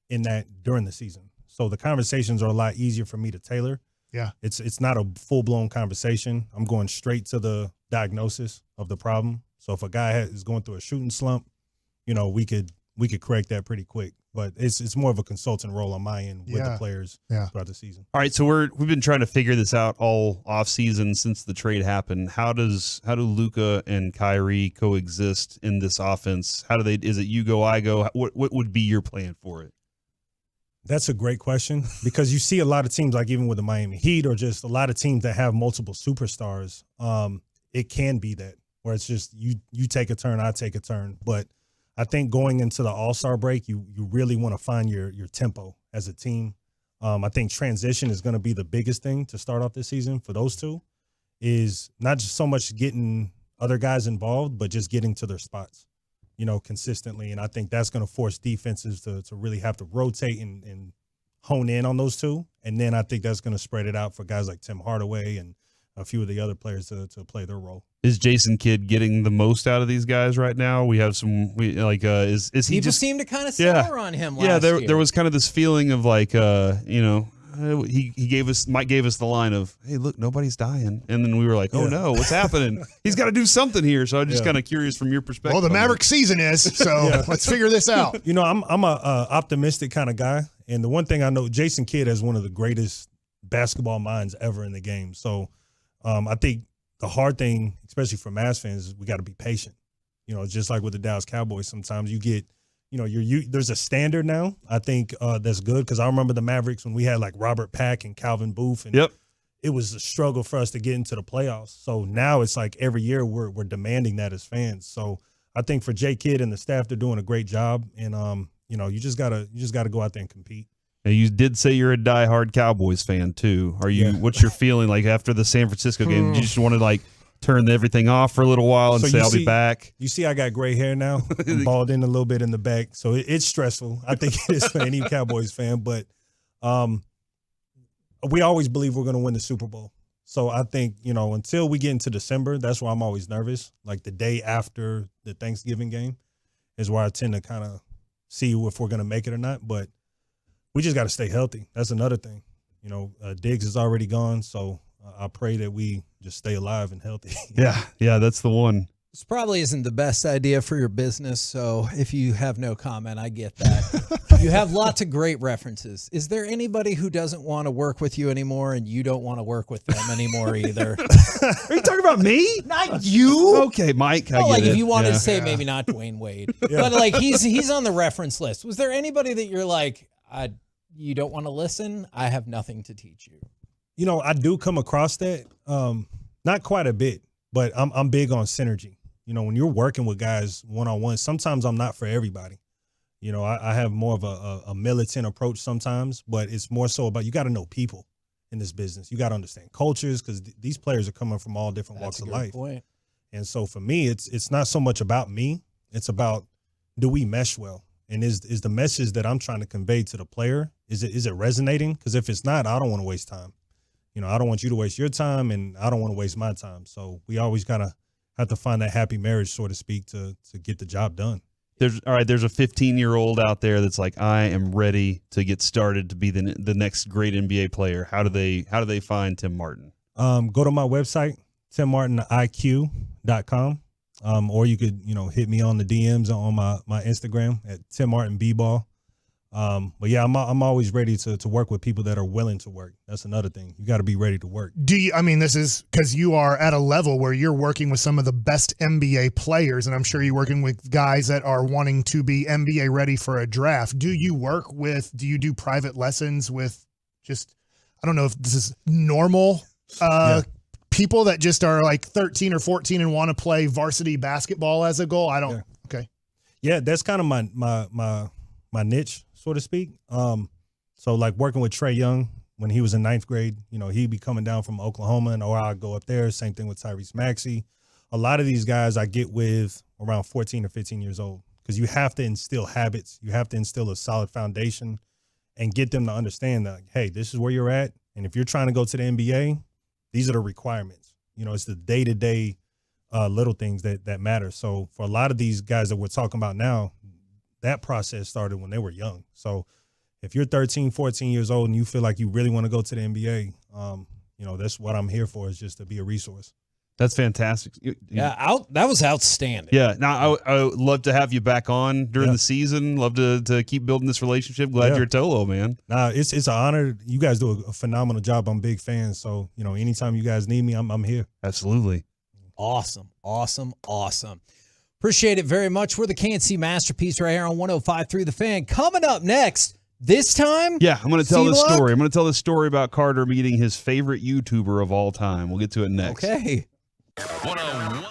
in that during the season. So the conversations are a lot easier for me to tailor Yeah. It's not a full-blown conversation. I'm going straight to the diagnosis of the problem. So if a guy is going through a shooting slump, we could correct that pretty quick. But it's more of a consultant role on my end with the players throughout the season. All right, so we've been trying to figure this out all off season since the trade happened. How do Luka and Kyrie coexist in this offense? Is it you go, I go? What would be your plan for it? That's a great question, because you see a lot of teams, like even with the Miami Heat or just a lot of teams that have multiple superstars. It can be that, where it's just you take a turn, I take a turn. But I think going into the All-Star break, you really want to find your tempo as a team. I think transition is going to be the biggest thing to start off this season for those two, is not just so much getting other guys involved, but just getting to their spots, consistently. And I think that's going to force defenses to really have to rotate and hone in on those two. And then I think that's going to spread it out for guys like Tim Hardaway and a few of the other players to play their role. Is Jason Kidd getting the most out of these guys right now? We have some, is he People just seemed to kind of sour on him last year. there was kind of this feeling of he Mike gave us the line of, hey, look, nobody's dying. And then we were like, oh no, what's happening? He's got to do something here. So I'm just kind of curious from your perspective. Well, the Maverick season is, so let's figure this out. I'm a optimistic kind of guy. And the one thing I know, Jason Kidd has one of the greatest basketball minds ever in the game. So I think the hard thing, especially for Mavs fans, is we got to be patient. Just like with the Dallas Cowboys, sometimes you get, there's a standard now, I think, that's good, because I remember the Mavericks when we had like Robert Pack and Calvin Booth, and it was a struggle for us to get into the playoffs. So now it's like every year we're demanding that as fans. So I think for Jay Kidd and the staff, they're doing a great job, and you just gotta go out there and compete. And you did say you're a diehard Cowboys fan too. Are you? What's your feeling like after the San Francisco game? You just want to turn everything off for a little while and say I'll be back? You see, I got gray hair now. I'm bald in a little bit in the back, so it's stressful. I think it is for any Cowboys fan, but we always believe we're going to win the Super Bowl. So I think until we get into December, that's why I'm always nervous. Like the day after the Thanksgiving game is where I tend to kind of see if we're going to make it or not, but we just got to stay healthy. That's another thing. Diggs is already gone, so I pray that we just stay alive and healthy. Yeah, that's the one. This probably isn't the best idea for your business, so if you have no comment, I get that. You have lots of great references. Is there anybody who doesn't want to work with you anymore and you don't want to work with them anymore either? Are you talking about me? Not you. Okay, Mike. If you wanted to say maybe not Dwayne Wade, but he's on the reference list. Was there anybody that you're like, you don't want to listen? I have nothing to teach you. I do come across that, not quite a bit, but I'm big on synergy. When you're working with guys one-on-one, sometimes I'm not for everybody. I have more of a militant approach sometimes, but it's more so about you got to know people in this business. You got to understand cultures, because these players are coming from all different walks of life. Point. And so for me, it's not so much about me. It's about, do we mesh well? And is the message that I'm trying to convey to the player, is it resonating? Because if it's not, I don't want to waste time. I don't want you to waste your time, and I don't want to waste my time. So we always gotta have to find that happy marriage, so to speak, to get the job done. There's a 15-year-old out there that's like, I am ready to get started to be the next great NBA player. How do they find Tim Martin? Go to my website, timmartiniq.com. Or you could, hit me on the DMs on my Instagram at Tim Martin B-Ball. But yeah, I'm always ready to work with people that are willing to work. That's another thing. You got to be ready to work. This is because you are at a level where you're working with some of the best NBA players, and I'm sure you're working with guys that are wanting to be NBA ready for a draft. Do you do private lessons with I don't know if this is normal, people that just are like 13 or 14 and want to play varsity basketball as a goal? Okay. Yeah, that's kind of my niche, so to speak. So like working with Trae Young when he was in 9th grade, he'd be coming down from Oklahoma, and I'd go up there. Same thing with Tyrese Maxey. A lot of these guys I get with around 14 or 15 years old, because you have to instill habits. You have to instill a solid foundation and get them to understand that, hey, this is where you're at. And if you're trying to go to the NBA, these are the requirements. It's the day-to-day little things that matter. So for a lot of these guys that we're talking about now, that process started when they were young. So if you're 13, 14 years old and you feel like you really want to go to the NBA, That's what I'm here for, is just to be a resource. That's fantastic. That was outstanding. Yeah. Now, I would love to have you back on during the season. Love to keep building this relationship. Glad you're Tolo, man. Nah, it's an honor. You guys do a phenomenal job. I'm a big fan. So, anytime you guys need me, I'm here. Absolutely. Awesome. Appreciate it very much. We're the KNC Masterpiece right here on 105.3 The Fan. Coming up next, this time? Yeah, I'm going to tell this C-Luck? story. I'm going to tell this story about Carter meeting his favorite YouTuber of all time. We'll get to it next. Okay. 101.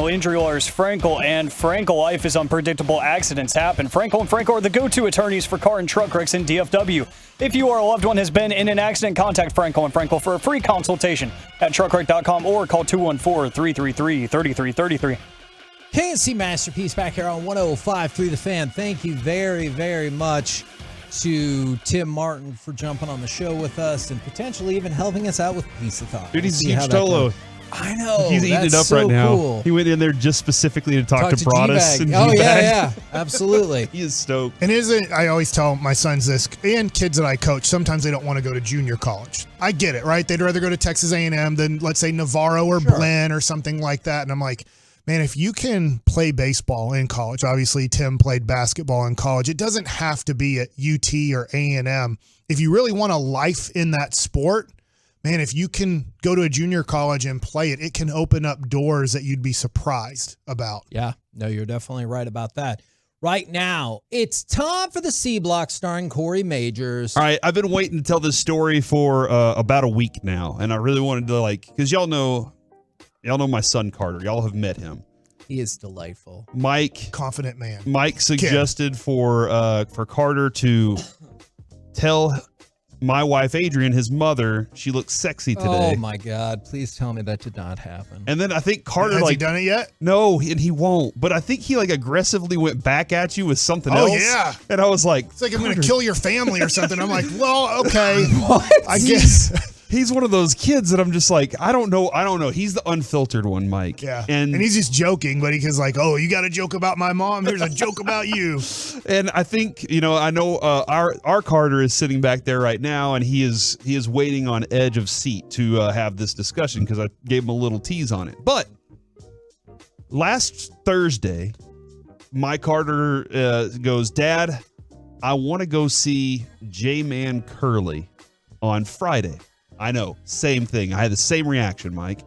personal injury lawyers Frankel and Frankel. Life is unpredictable. Accidents happen. Frankel and Frankel are the go-to attorneys for car and truck wrecks in DFW. If you or a loved one has been in an accident, contact Frankel and Frankel for a free consultation at truckwreck.com or call 214-333-3333. KNC Masterpiece back here on 105.3 The Fan. Thank you very, very much to Tim Martin for jumping on the show with us and potentially even helping us out with Pizza Talk. Dude, he's a huge Tolo. I know. He's eating it up so right now. Cool. He went in there just specifically to talk to Broadus and Oh, G-Bag. yeah, absolutely. He is stoked. And I always tell my sons this, and kids that I coach, sometimes they don't want to go to junior college. I get it, right? They'd rather go to Texas A&M than, let's say, Navarro or Blinn or something like that. And I'm like, man, if you can play baseball in college, obviously Tim played basketball in college. It doesn't have to be at UT or A&M. If you really want a life in that sport, man, if you can go to a junior college and play it, it can open up doors that you'd be surprised about. Yeah, no, you're definitely right about that. Right now, it's time for the C Block starring Corey Majors. All right, I've been waiting to tell this story for about a week now, and I really wanted to, because y'all know my son Carter. Y'all have met him. He is delightful. Mike, confident man. Mike suggested for Carter to tell my wife Adrian, his mother, she looks sexy today. Oh my God! Please tell me that did not happen. And then I think Carter has he done it yet? No, and he won't. But I think he aggressively went back at you with something else. Oh yeah. And I was like, it's like I'm going to kill your family or something. I'm like, well, okay. What? I guess. He's one of those kids that I'm just like, I don't know. He's the unfiltered one, Mike. Yeah. And he's just joking, but he's like, oh, you got a joke about my mom? Here's a joke about you. And I think, I know our Carter is sitting back there right now, and he is waiting on edge of seat to have this discussion because I gave him a little tease on it. But last Thursday, my Carter goes, Dad, I want to go see J-Man Curley on Friday. I know, same thing. I had the same reaction, Mike.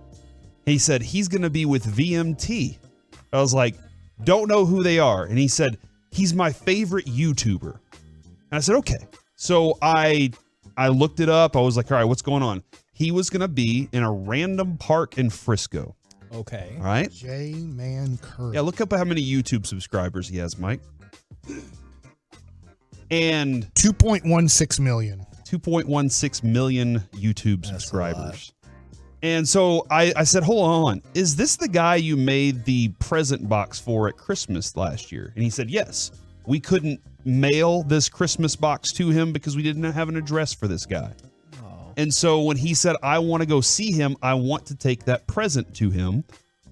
He said he's going to be with VMT. I was like, don't know who they are. And he said, he's my favorite YouTuber. And I said, okay. So I looked it up. I was like, all right, what's going on? He was going to be in a random park in Frisco. Okay. All right. J-Man Curry. Yeah, look up how many YouTube subscribers he has, Mike. And 2.16 million. 2.16 million YouTube subscribers. And so I said, hold on. Is this the guy you made the present box for at Christmas last year? And he said, yes. We couldn't mail this Christmas box to him because we didn't have an address for this guy. Oh. And so when he said, I want to go see him, I want to take that present to him,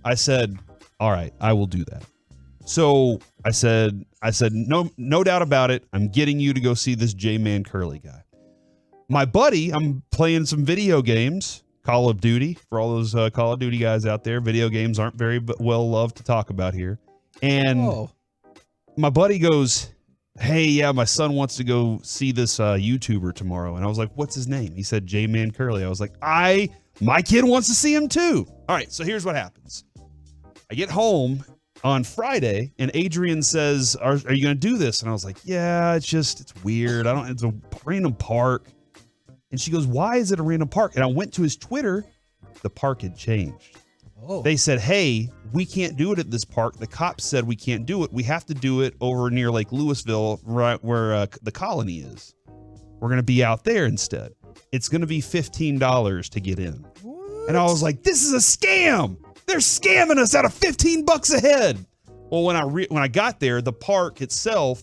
I said, all right, I will do that. So I said, no doubt about it. I'm getting you to go see this J-Man Curly guy. My buddy, I'm playing some video games, Call of Duty, for all those Call of Duty guys out there. Video games aren't very well loved to talk about here. And my buddy goes, hey, yeah, my son wants to go see this YouTuber tomorrow. And I was like, what's his name? He said J-Man Curly. I was like, my kid wants to see him too. All right, so here's what happens. I get home on Friday, and Adrian says, are you going to do this? And I was like, yeah, it's weird. It's a random park. And she goes, why is it a random park? And I went to his Twitter. The park had changed. Oh. They said, hey, we can't do it at this park. The cops said we can't do it. We have to do it over near Lake Louisville, right where the colony is. We're going to be out there instead. It's going to be $15 to get in. What? And I was like, this is a scam. They're scamming us out of $15 a head. Well, when I got there, the park itself,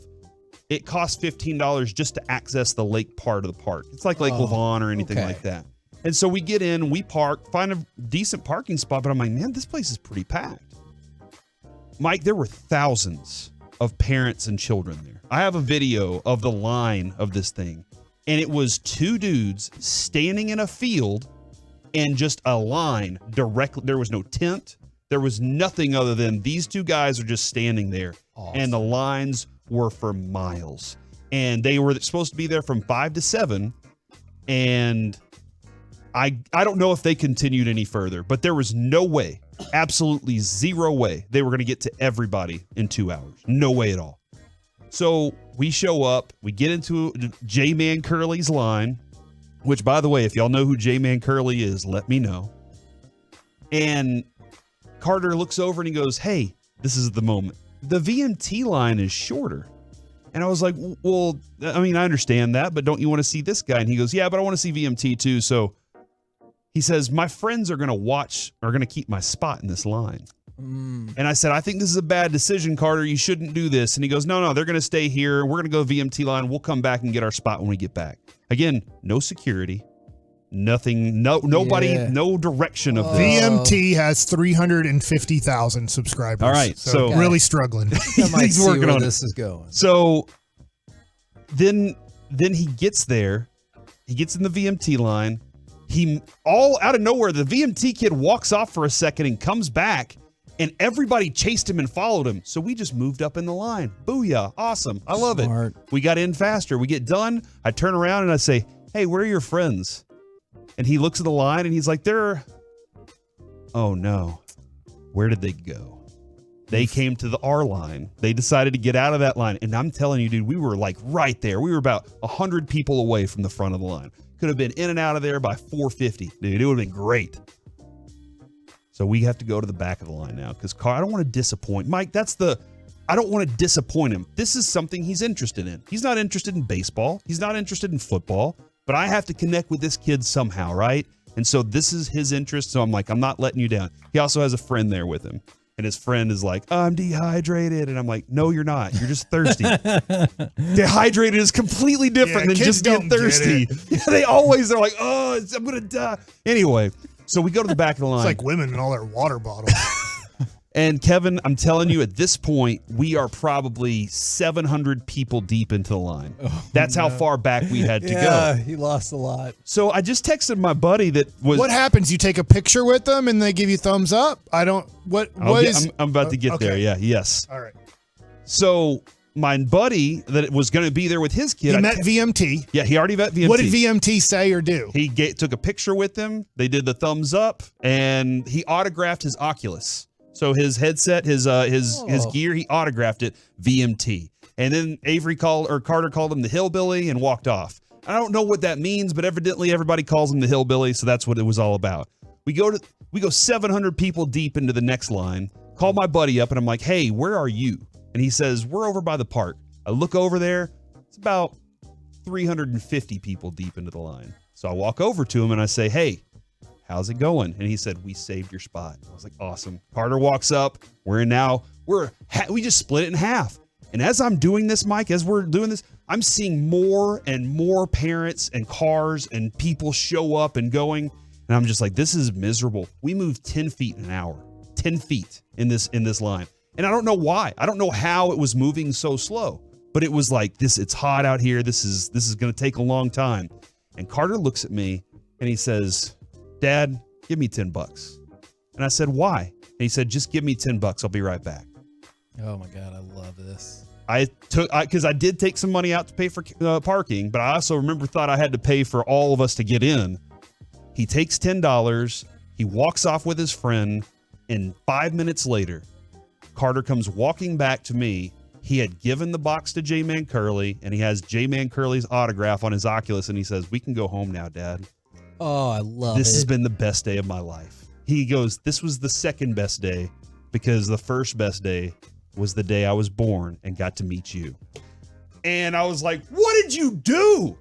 it costs $15 just to access the lake part of the park. It's like Lake Lavon or anything like that. And so we get in, we park, find a decent parking spot, but I'm like, man, this place is pretty packed. Mike, there were thousands of parents and children there. I have a video of the line of this thing, and it was two dudes standing in a field and just a line directly. There was no tent. There was nothing other than these two guys are just standing there. Awesome. And the lines were for miles. And they were supposed to be there from 5 to 7. And I don't know if they continued any further, but there was no way, absolutely zero way, they were going to get to everybody in 2 hours. No way at all. So we show up, we get into J-Man Curly's line, which, by the way, if y'all know who J-Man Curly is, let me know. And Carter looks over and he goes, hey, this is the moment. The VMT line is shorter. And I was like, well, I mean, I understand that, but don't you want to see this guy? And he goes, yeah, but I want to see VMT too. So he says, my friends are going to keep my spot in this line. And I said, I think this is a bad decision, Carter. You shouldn't do this. And he goes, no, they're going to stay here. We're going to go VMT line. We'll come back and get our spot when we get back. Again, no security, nothing, nobody, no direction of this. VMT has 350,000 subscribers. All right. So really struggling. He's working on this is going. So then he gets there. He gets in the VMT line. He all out of nowhere, the VMT kid walks off for a second and comes back. And everybody chased him and followed him. So we just moved up in the line. Booyah. Awesome. I love it. We got in faster. We get done. I turn around and I say, hey, where are your friends? And he looks at the line and he's like, oh no. Where did they go? They came to the R line. They decided to get out of that line. And I'm telling you, dude, we were like right there. We were about 100 people away from the front of the line. Could have been in and out of there by 4:50. Dude, it would have been great. So we have to go to the back of the line now because I don't want to disappoint. Mike, I don't want to disappoint him. This is something he's interested in. He's not interested in baseball. He's not interested in football. But I have to connect with this kid somehow, right? And so this is his interest. So I'm like, I'm not letting you down. He also has a friend there with him. And his friend is like, I'm dehydrated. And I'm like, no, you're not. You're just thirsty. Dehydrated is completely different than just being thirsty. They're like, oh, I'm going to die. Anyway. So we go to the back of the line. It's like women and all their water bottles. And Kevin, I'm telling you, at this point, we are probably 700 people deep into the line. That's how far back we had to go. Yeah, he lost a lot. So I just texted my buddy that was. What happens? You take a picture with them and they give you thumbs up? I'm about to get there. Yeah. Yes. All right. So my buddy that was going to be there with his kid. He met VMT. Yeah, he already met VMT. What did VMT say or do? He took a picture with them. They did the thumbs up, and he autographed his Oculus. So his headset, his gear, he autographed it VMT. And then Carter called him the hillbilly and walked off. I don't know what that means, but evidently everybody calls him the hillbilly, so that's what it was all about. We go 700 people deep into the next line. Call my buddy up, and I'm like, hey, where are you? And he says, we're over by the park. I look over there. It's about 350 people deep into the line. So I walk over to him and I say, hey, how's it going? And he said, we saved your spot. I was like, awesome. Carter walks up. We just split it in half. And as I'm doing this, Mike, as we're doing this, I'm seeing more and more parents and cars and people show up and going. And I'm just like, this is miserable. We moved 10 feet in an hour, 10 feet in this line. And I don't know why. I don't know how it was moving so slow, but it was like this. It's hot out here. This is going to take a long time. And Carter looks at me and he says, Dad, give me $10. And I said, why? And he said, just give me $10. I'll be right back. Oh my God. I love this. Because I did take some money out to pay for parking, but I also thought I had to pay for all of us to get in. He takes $10. He walks off with his friend. And 5 minutes later, Carter comes walking back to me. He had given the box to J-Man Curley, and he has J-Man Curley's autograph on his Oculus, and he says, we can go home now, Dad. Oh, I love it. This has been the best day of my life. He goes, this was the second best day because the first best day was the day I was born and got to meet you. And I was like, what did you do?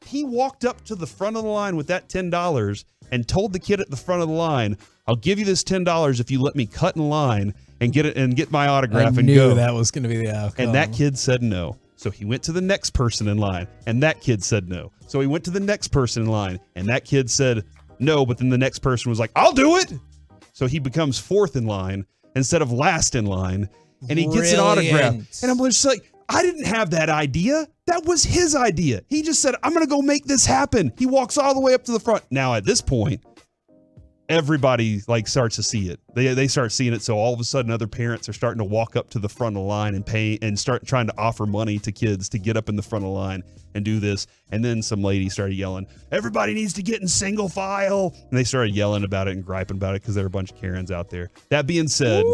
He walked up to the front of the line with that $10 and told the kid at the front of the line, I'll give you this $10 if you let me cut in line and get my autograph and go. I knew that was going to be the outcome. And that kid said no. So he went to the next person in line, and that kid said no. So he went to the next person in line, and that kid said no, but then the next person was like, I'll do it. So he becomes fourth in line instead of last in line, and he gets an autograph. And I'm just like, I didn't have that idea. That was his idea. He just said, I'm going to go make this happen. He walks all the way up to the front. Now, at this point, everybody starts to see it. They start seeing it. So all of a sudden, other parents are starting to walk up to the front of the line and pay and start trying to offer money to kids to get up in the front of the line and do this. And then some lady started yelling, everybody needs to get in single file. And they started yelling about it and griping about it because there were a bunch of Karens out there. That being said,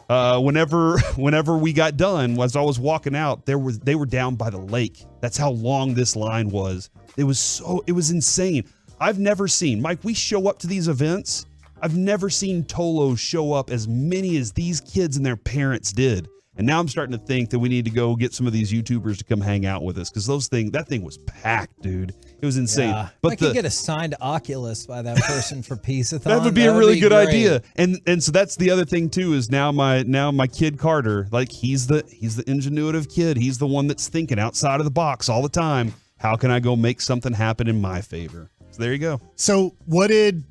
whenever we got done, as I was walking out, they were down by the lake. That's how long this line was. It was insane. I've never seen, Mike, we show up to these events I've never seen Tolos show up as many as these kids and their parents did. And now I'm starting to think that we need to go get some of these YouTubers to come hang out with us because that thing was packed, dude. It was insane. Yeah. But I could get a signed Oculus by that person for Peace-a-thon. That would be a really good great. idea. And so that's the other thing too is now my kid Carter, like he's the ingenuitive kid. He's the one that's thinking outside of the box all the time. How can I go make something happen in my favor? So there you go. So what did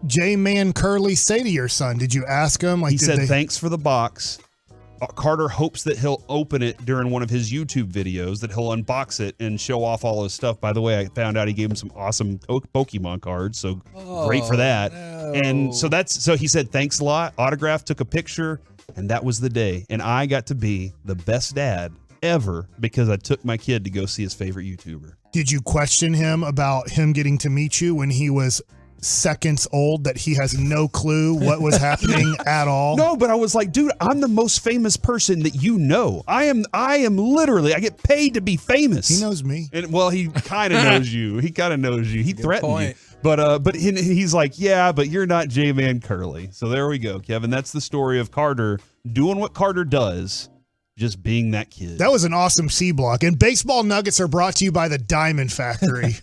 J-Man Curly say to your son? Did you ask him? He said, thanks for the box. Carter hopes that he'll open it during one of his YouTube videos, that he'll unbox it and show off all his stuff. By the way, I found out he gave him some awesome Pokemon cards, so great for that. No. And so he said, thanks a lot, autograph, took a picture, and that was the day. And I got to be the best dad ever because I took my kid to go see his favorite YouTuber. Did you question him about him getting to meet you when he was seconds old, that he has no clue what was happening at all? No, but I was like, dude, I'm the most famous person that you know. I am literally, I get paid to be famous. He knows me. And well, he kind of knows you. He kind of knows you. He threatened point. you. But he's like, yeah, but you're not J-Man Curly. So there we go, Kevin. That's the story of Carter doing what Carter does, just being that kid. That was an awesome C block. And baseball nuggets are brought to you by the Diamond Factory.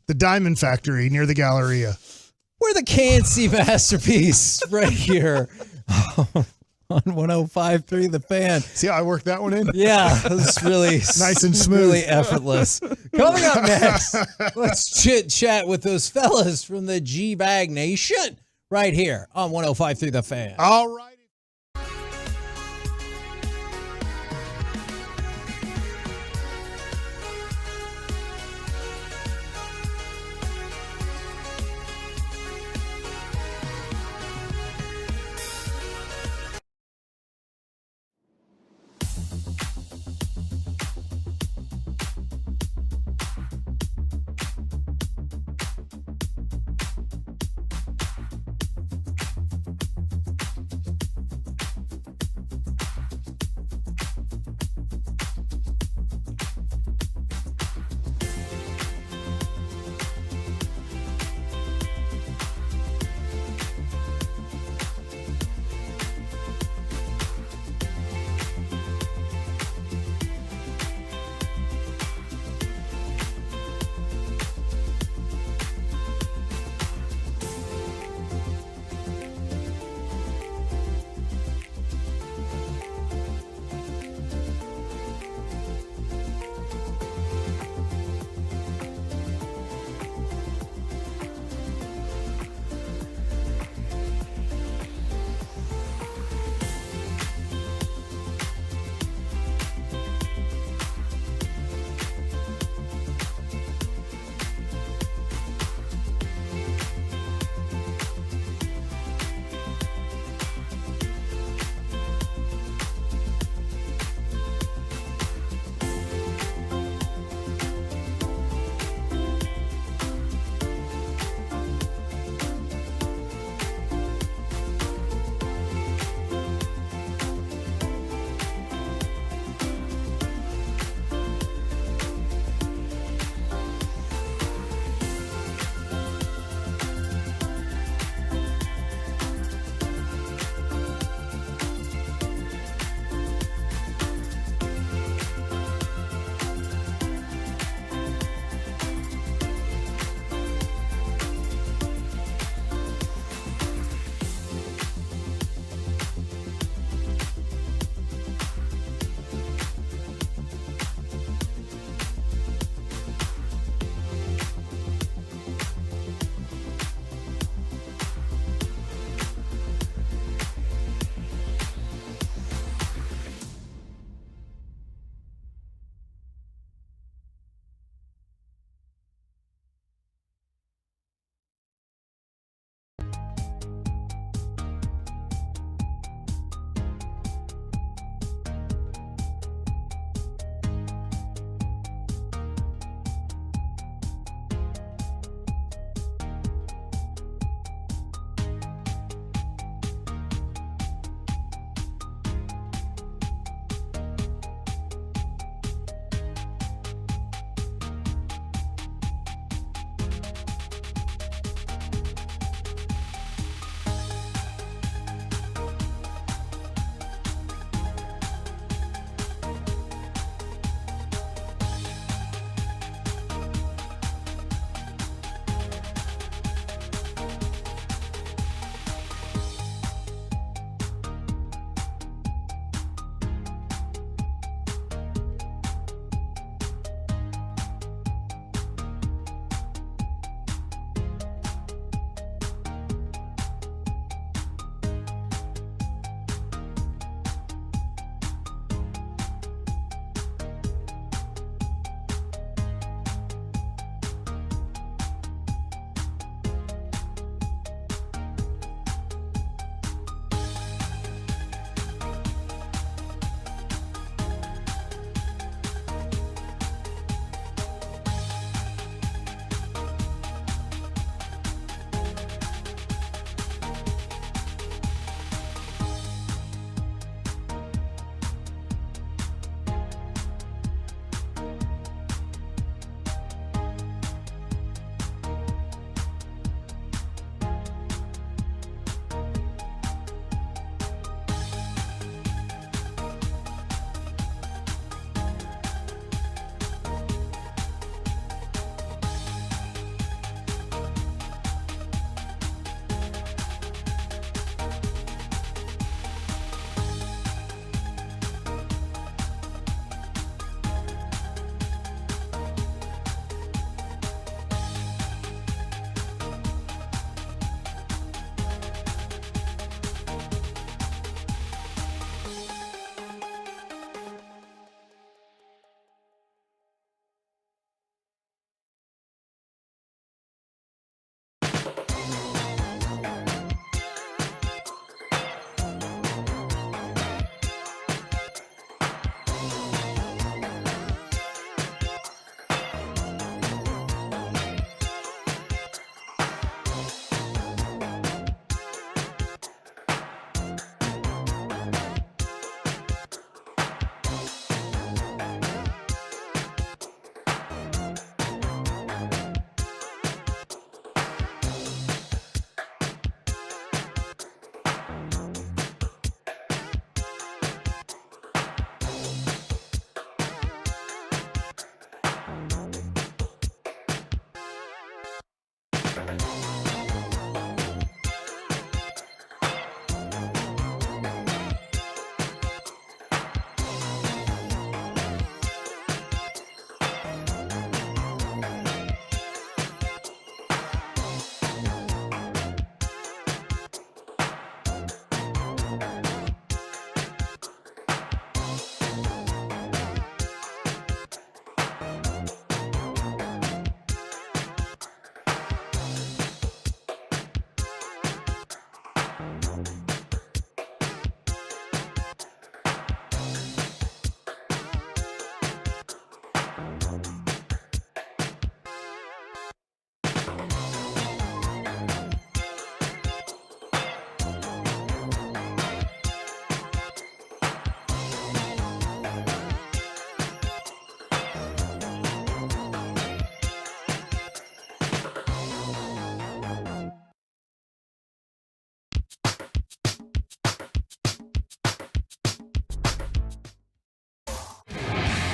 The Diamond Factory near the Galleria. We're the KNC masterpiece right here on 105.3 The Fan. See how I worked that one in? Yeah, it's really nice and smooth. Really effortless. Coming up next, let's chit chat with those fellas from the G-Bag Nation right here on 105.3 The Fan. All right.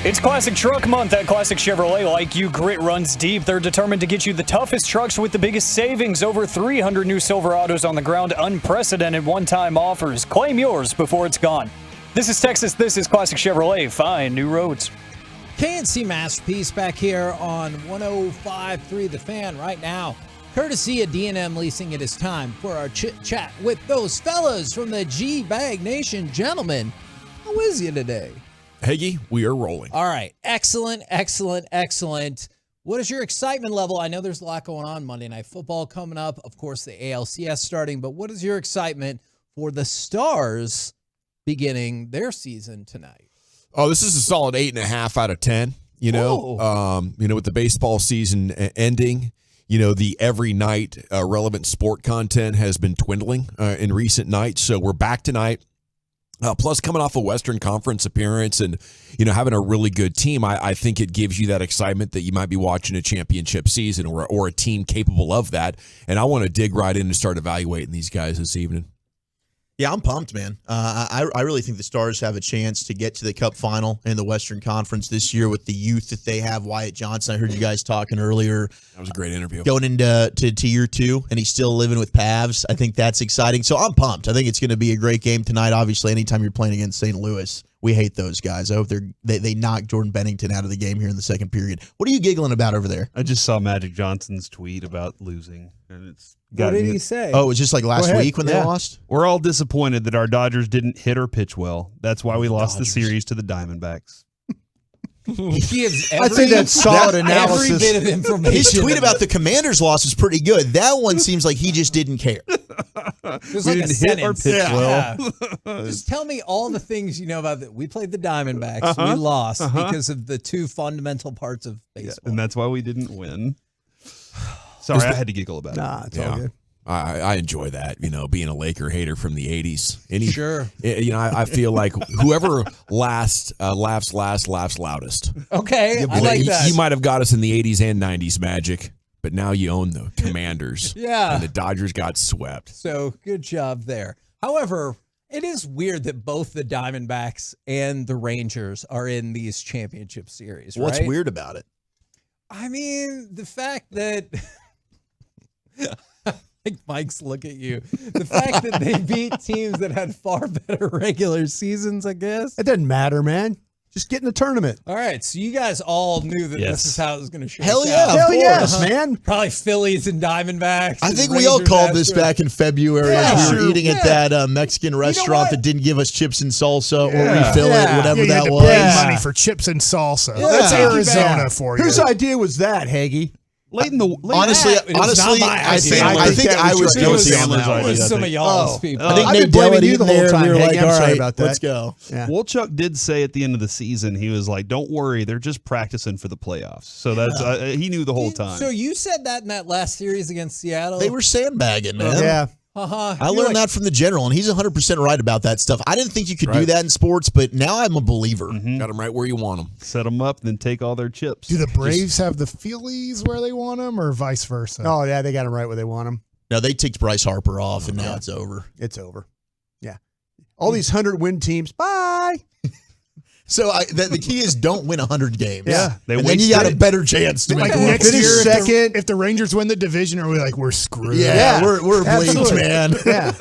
It's Classic Truck Month at Classic Chevrolet. Like you, grit runs deep. They're determined to get you the toughest trucks with the biggest savings. Over 300 new Silverados on the ground. Unprecedented one-time offers. Claim yours before it's gone. This is Texas. This is Classic Chevrolet. Find new roads. KNC Masterpiece back here on 105.3 The Fan right now. Courtesy of D&M Leasing, it is time for our chit-chat with those fellas from the G-Bag Nation. Gentlemen, how is you today? Heggy, we are rolling. All right. Excellent, excellent, excellent. What is your excitement level? I know there's a lot going on. Monday Night Football coming up. Of course, the ALCS starting. But what is your excitement for the Stars beginning their season tonight? Oh, this is a solid 8.5 out of 10. With the baseball season ending, the every night relevant sport content has been dwindling in recent nights. So we're back tonight. Plus, coming off a Western Conference appearance and, having a really good team, I think it gives you that excitement that you might be watching a championship season or a team capable of that. And I want to dig right in and start evaluating these guys this evening. Yeah, I'm pumped, man. I really think the Stars have a chance to get to the Cup final in the Western Conference this year with the youth that they have. Wyatt Johnson, I heard you guys talking earlier. That was a great interview. Going into year 2, and he's still living with Pavs. I think that's exciting. So I'm pumped. I think it's going to be a great game tonight. Obviously, anytime you're playing against St. Louis, we hate those guys. I hope they knock Jordan Bennington out of the game here in the second period. What are you giggling about over there? I just saw Magic Johnson's tweet about losing, and it's What did he say? Oh, it was just like last week when they lost? We're all disappointed that our Dodgers didn't hit or pitch well. That's why we lost the series to the Diamondbacks. He gives I'd say that's solid analysis. Every bit of information. His tweet about the Commanders' loss was pretty good. That one seems like he just didn't care. It was like a sentence. Just tell me all the things you know about that. We played the Diamondbacks. We lost because of the two fundamental parts of baseball. And that's why we didn't win. Sorry, I had to giggle about it. Nah, it's all good. I enjoy that, being a Laker hater from the 80s. Sure. I feel like whoever laughs loudest. Okay, I like that. You might have got us in the 80s and 90s, Magic, but now you own the Commanders. Yeah. And the Dodgers got swept. So good job there. However, it is weird that both the Diamondbacks and the Rangers are in these championship series, right? What's weird about it? I mean, the fact that... Mike's look at you. The fact that they beat teams that had far better regular seasons, I guess. It doesn't matter, man. Just get in the tournament. All right, so you guys all knew that this is how it was going to shake Hell out. yeah, Hell yes, man. Probably Phillies and Diamondbacks. I think and we all Rangers, called this Astros. back in February as we were eating at that Mexican restaurant what? that didn't give us chips and salsa or refill it, whatever you had that to was. pay money for chips and salsa. That's Arizona for you. Whose idea was that, Hagee? Honestly, I think I was guilty on that. It was some of y'all's people. I think I've Nate been blaming Dillon you the eating whole there. time, We were Hagee. like, I'm all sorry right, about that. let's go. Yeah. Wolchuk did say at the end of the season, he was like, don't worry, they're just practicing for the playoffs. So that's he knew the whole time. So you said that in that last series against Seattle? They were sandbagging, man. Yeah. I learned that from the general, and he's 100% right about that stuff. I didn't think you could do that in sports, but now I'm a believer. Got them right where you want them. Set them up, then take all their chips. Do the Braves have the Phillies where they want them, or vice versa? Oh, yeah, they got them right where they want them. No, they ticked Bryce Harper off, and now it's over. It's over. Yeah. All these 100-win teams, bye. So the key is don't win 100 games. Yeah. And then you got a better chance to make next Finish year. second. If the Rangers win the division, are we like, we're screwed? Yeah, we're bleached, Absolutely. man. Yeah,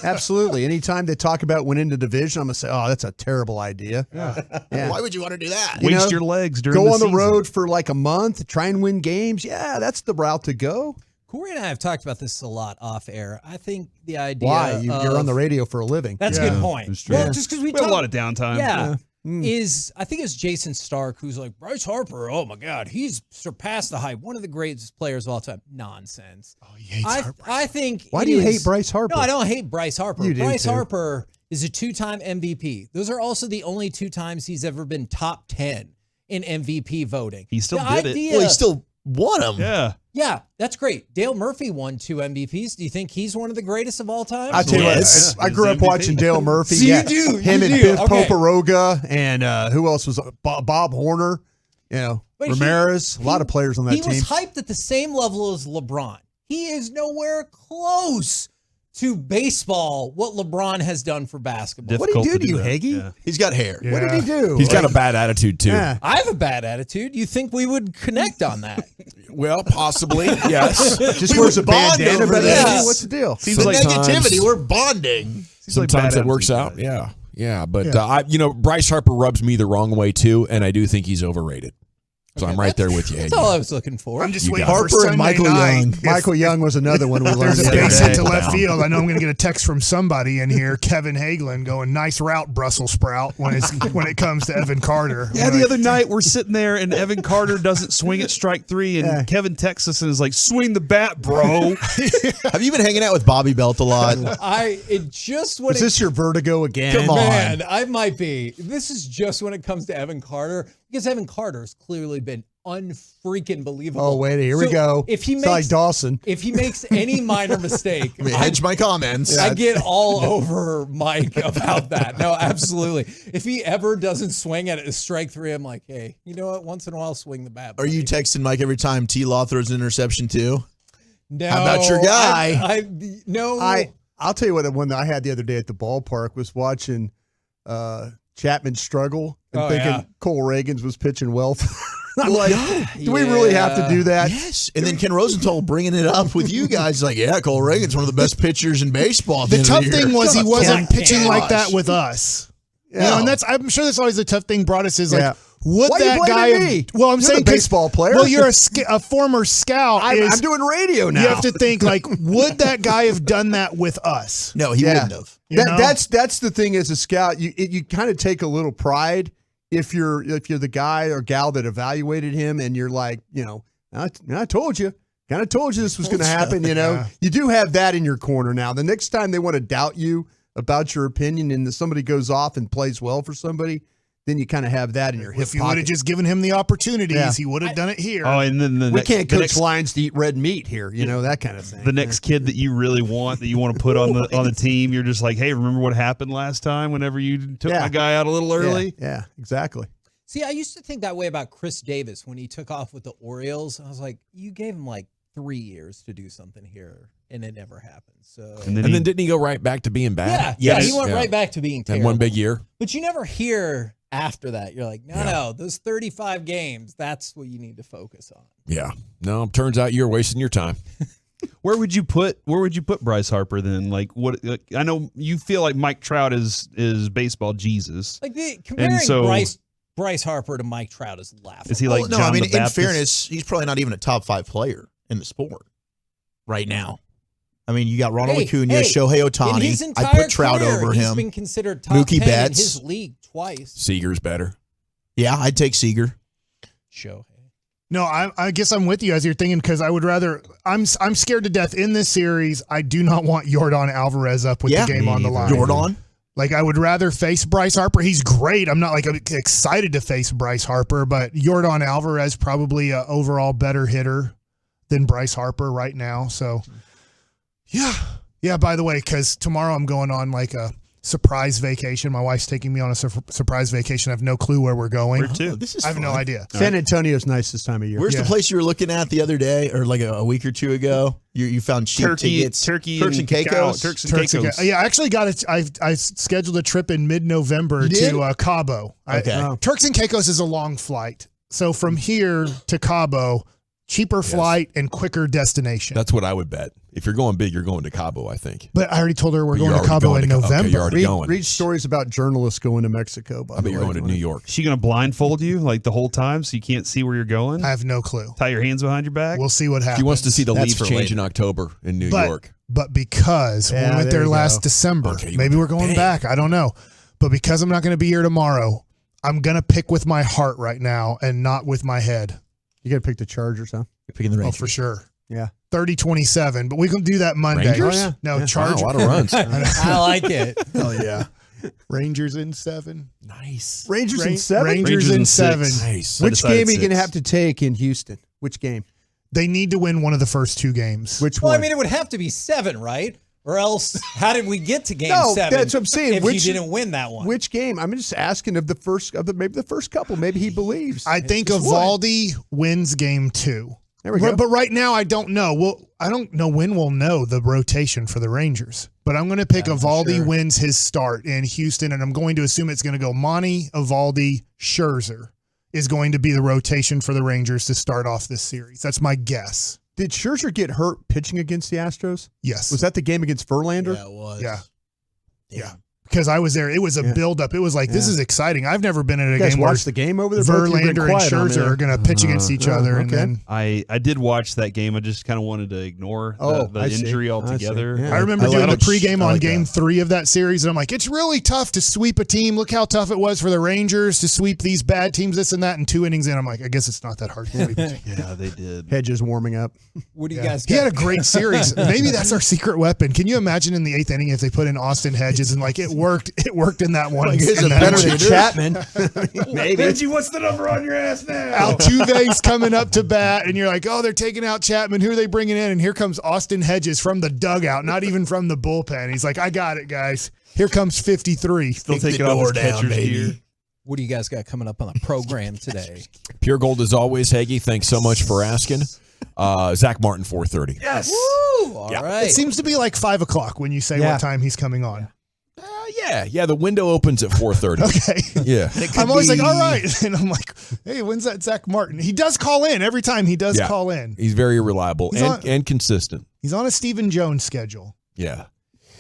absolutely. Anytime they talk about winning the division, I'm going to say, oh, that's a terrible idea. Yeah. Why would you want to do that? Waste your legs during go the on season. the road for like a month, try and win games. Yeah, that's the route to go. Corey and I have talked about this a lot off air. I think the idea Why? You're on the radio for a living. That's a good point. That's true. Well, just because we have a lot of downtime. Yeah. I think it's Jason Stark who's like, Bryce Harper, oh my God, he's surpassed the hype. One of the greatest players of all time. Nonsense. Oh, he hates Harper. I think. Why do you hate Bryce Harper? No, I don't hate Bryce Harper. You do, Bryce too. Harper is a 2-time MVP. Those are also the only 2 times he's ever been top 10 in MVP voting. He still The did idea- it. Well, he still won them. Yeah. Yeah, that's great. Dale Murphy won 2 MVPs. Do you think he's one of the greatest of all time? I tell you Yes. what, I grew up watching Dale Murphy. So you do. Him You and do. Biff Okay. Poparoga and who else was Bob Horner? But Ramirez. A lot of players on that he team. was hyped at the same level as LeBron. He is nowhere close to baseball what LeBron has done for basketball. What did he do to you, Hagee? Yeah. He's got hair. What did he do? He's got a bad attitude too. Yeah. I have a bad attitude. You think we would connect on that? Well, possibly, yes. Just We wears a would bond bandana. over But this. what's the deal? The negativity, we're bonding. Sometimes it works out. Yeah. But Bryce Harper rubs me the wrong way too, and I do think he's overrated. So I'm right there with you. That's all I was looking for. I'm just You waiting got for it. Sunday and Michael night. Young. If Michael Young was another one we learned. There's a the other base day. hit to left field. I know I'm going to get a text from somebody in here, Kevin Hagelin, going, nice route, Brussels sprout, when it comes to Evan Carter. Yeah, the other night we're sitting there and Evan Carter doesn't swing at strike 3, and Kevin texts us and is like, "Swing the bat, bro." Have you been hanging out with Bobby Belt a lot? Is this your vertigo again? Come on. Man, I might be. This is just when it comes to Evan Carter, because Evan Carter's clearly been unfreaking believable. Oh, wait, here we go. If he It's makes like Dawson. if he makes any minor mistake, Let me hedge my comments. I get all over Mike about that. No, absolutely. If he ever doesn't swing at a strike 3, I'm like, hey, you know what? Once in a while, swing the bat. Are you texting Mike every time T-Law throws an interception too? No. How about your guy? No. I'll tell you what. One that I had the other day at the ballpark was watching Chapman struggle and thinking Cole Reagans was pitching well. I'm like, do we really have to do that? Yes. And then Ken Rosenthal bringing it up with you guys, like, yeah, Cole Reagan's one of the best pitchers in baseball. The tough year. thing was he wasn't pitching like that Gosh. with us. Yeah. You know, and I'm sure that's always the tough thing Broadus is like, would Why you that blaming guy me? have, well, I'm You're saying the baseball player. Well, you're a former scout. I'm doing radio now. You have to think like, would that guy have done that with us? No, he wouldn't have. That's the thing as a scout. You kind of take a little pride if you're the guy or gal that evaluated him, and you're like, I told you. Kind of told you this was going to happen. You do have that in your corner now. The next time they want to doubt you about your opinion, and somebody goes off and plays well for somebody, then you kind of have that in your hip If you would pocket. have just given him the opportunities, he would have done it here. Oh, and then we can't coach lions to eat red meat here, that kind of thing. The next kid that you really want, that you want to put on the team, you're just like, hey, remember what happened last time whenever you took my guy out a little early? Yeah, exactly. See, I used to think that way about Chris Davis when he took off with the Orioles. I was like, you gave him like 3 years to do something here, and it never happened. So And then didn't he go right back to being bad? Yeah, he went right back to being terrible. And one big year. But you never hear after that. You're like, no, those 35 games, that's what you need to focus on. Yeah. No, turns out you're wasting your time. Where would you put Bryce Harper then? Like I know you feel like Mike Trout is baseball Jesus. Like comparing Bryce Harper to Mike Trout is laughable. Is he like no, John I mean, the Baptist? in fairness, he's probably not even a top 5 player in the sport right now. I mean, you got Ronald Acuna, Shohei in Ohtani. his entire I put Trout career, over he's him. been considered top Mookie 10 Betts. in his league twice. Seager's better. Yeah, I'd take Seager. Shohei. No, I guess I'm with you as you're thinking, because I would rather. I'm scared to death in this series. I do not want Yordan Alvarez up with the game on the line. Yordan? Like, I would rather face Bryce Harper. He's great. I'm not like excited to face Bryce Harper, but Yordan Alvarez probably an overall better hitter than Bryce Harper right now. So, yeah. By the way, because tomorrow I'm going on like a surprise vacation. My wife's taking me on a surprise vacation. I have no clue where we're going. Where to? This is I have fun. no idea. San Antonio's nice this time of year. Where's the place you were looking at the other day, or like a week or two ago? You found cheap tickets. Turks and Caicos. Turks and Caicos. Yeah, I actually got it. I scheduled a trip in mid-November to Cabo. Okay. Turks and Caicos is a long flight, so from here to Cabo, cheaper flight and quicker destination. That's what I would bet. If you're going big, you're going to Cabo, I think. But I already told her we're But going you're to Cabo already in going to- okay, November. you're already going. Read stories about journalists going to Mexico. I bet you're going to New York. She gonna blindfold you like the whole time so you can't see where you're going? I have no clue. Tie your hands behind your back? We'll see what happens. She wants to see the That's leaves for change later. in October in New But- York. But because we Yeah, went there there you last go. December, Okay, you maybe went we're going big. back. I don't know. But because I'm not going to be here tomorrow, I'm going to pick with my heart right now and not with my head. You got to pick the Chargers, huh? You're picking the Oh, Rangers. for sure. Yeah. 30-27, but we can do that Monday. Rangers? Oh, yeah. No, Yeah. Chargers. Wow, a lot of runs. I like it. Oh, yeah. Rangers in 7. Nice. Rangers in 7? Rangers in 7. Nice. Which game are you going to 6. have to take in Houston? Which game? They need to win one of the first 2 games. Which Well, one? I mean, it would have to be 7, right? Or else, how did we get to game No, 7? that's what I'm saying. If Which- you didn't win that one, Which game? I'm just asking of maybe the first couple. Maybe he believes. I think Just one. Evaldi wins game 2. There we go. But right now, I don't know. Well, I don't know when we'll know the rotation for the Rangers. But I'm going to pick Eovaldi wins his start in Houston, and I'm going to assume it's going to go Monty, Eovaldi, Scherzer is going to be the rotation for the Rangers to start off this series. That's my guess. Did Scherzer get hurt pitching against the Astros? Yes. Was that the game against Verlander? Yeah, it was. Yeah. Because I was there. It was a buildup. It was like, this is exciting. I've never been in a game where the game over there? Verlander and Scherzer are going to pitch against each other. And then I did watch that game. I just kind of wanted to ignore the injury altogether. I remember doing the pregame on game 3 of that series, and I'm like, it's really tough to sweep a team. Look how tough it was for the Rangers to sweep these bad teams, this and that, in 2 innings in. I'm like, I guess it's not that hard to sweep. Yeah, they did. Hedges warming up. What do you guys He had a great series. Maybe that's our secret weapon. Can you imagine in the 8th inning if they put in Austin Hedges and like it worked in that one. Here's a better than Chapman. Maybe. Reggie, what's the number on your ass now? Altuve's coming up to bat, and you're like, oh, they're taking out Chapman. Who are they bringing in? And here comes Austin Hedges from the dugout, not even from the bullpen. He's like, I got it, guys. Here comes 53. Still taking off his catcher's gear. What do you guys got coming up on the program today? Pure Gold as always, Hagee. Thanks so much for asking. Zach Martin, 4:30. Yes. Woo! All right. It seems to be like 5 o'clock when you say what time he's coming on. Yeah. The window opens at 4:30. Okay. Yeah. I'm always like, all right. And I'm like, hey, when's that Zach Martin? He does call in every time. He does call in. He's very reliable He's and consistent. He's on a Stephen Jones schedule. Yeah.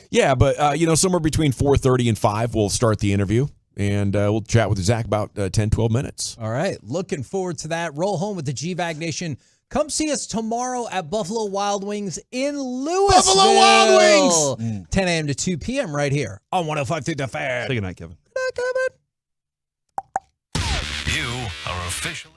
Yeah, but, somewhere between 4:30 and 5, we'll start the interview, and we'll chat with Zach about 10, 12 minutes. All right. Looking forward to that. Roll home with the GVAG Nation. Come see us tomorrow at Buffalo Wild Wings in Louisville. Buffalo Wild Wings! 10 a.m. to 2 p.m. right here on 105.3 The Fan. Say goodnight, Kevin. Good night, Kevin. You are officially...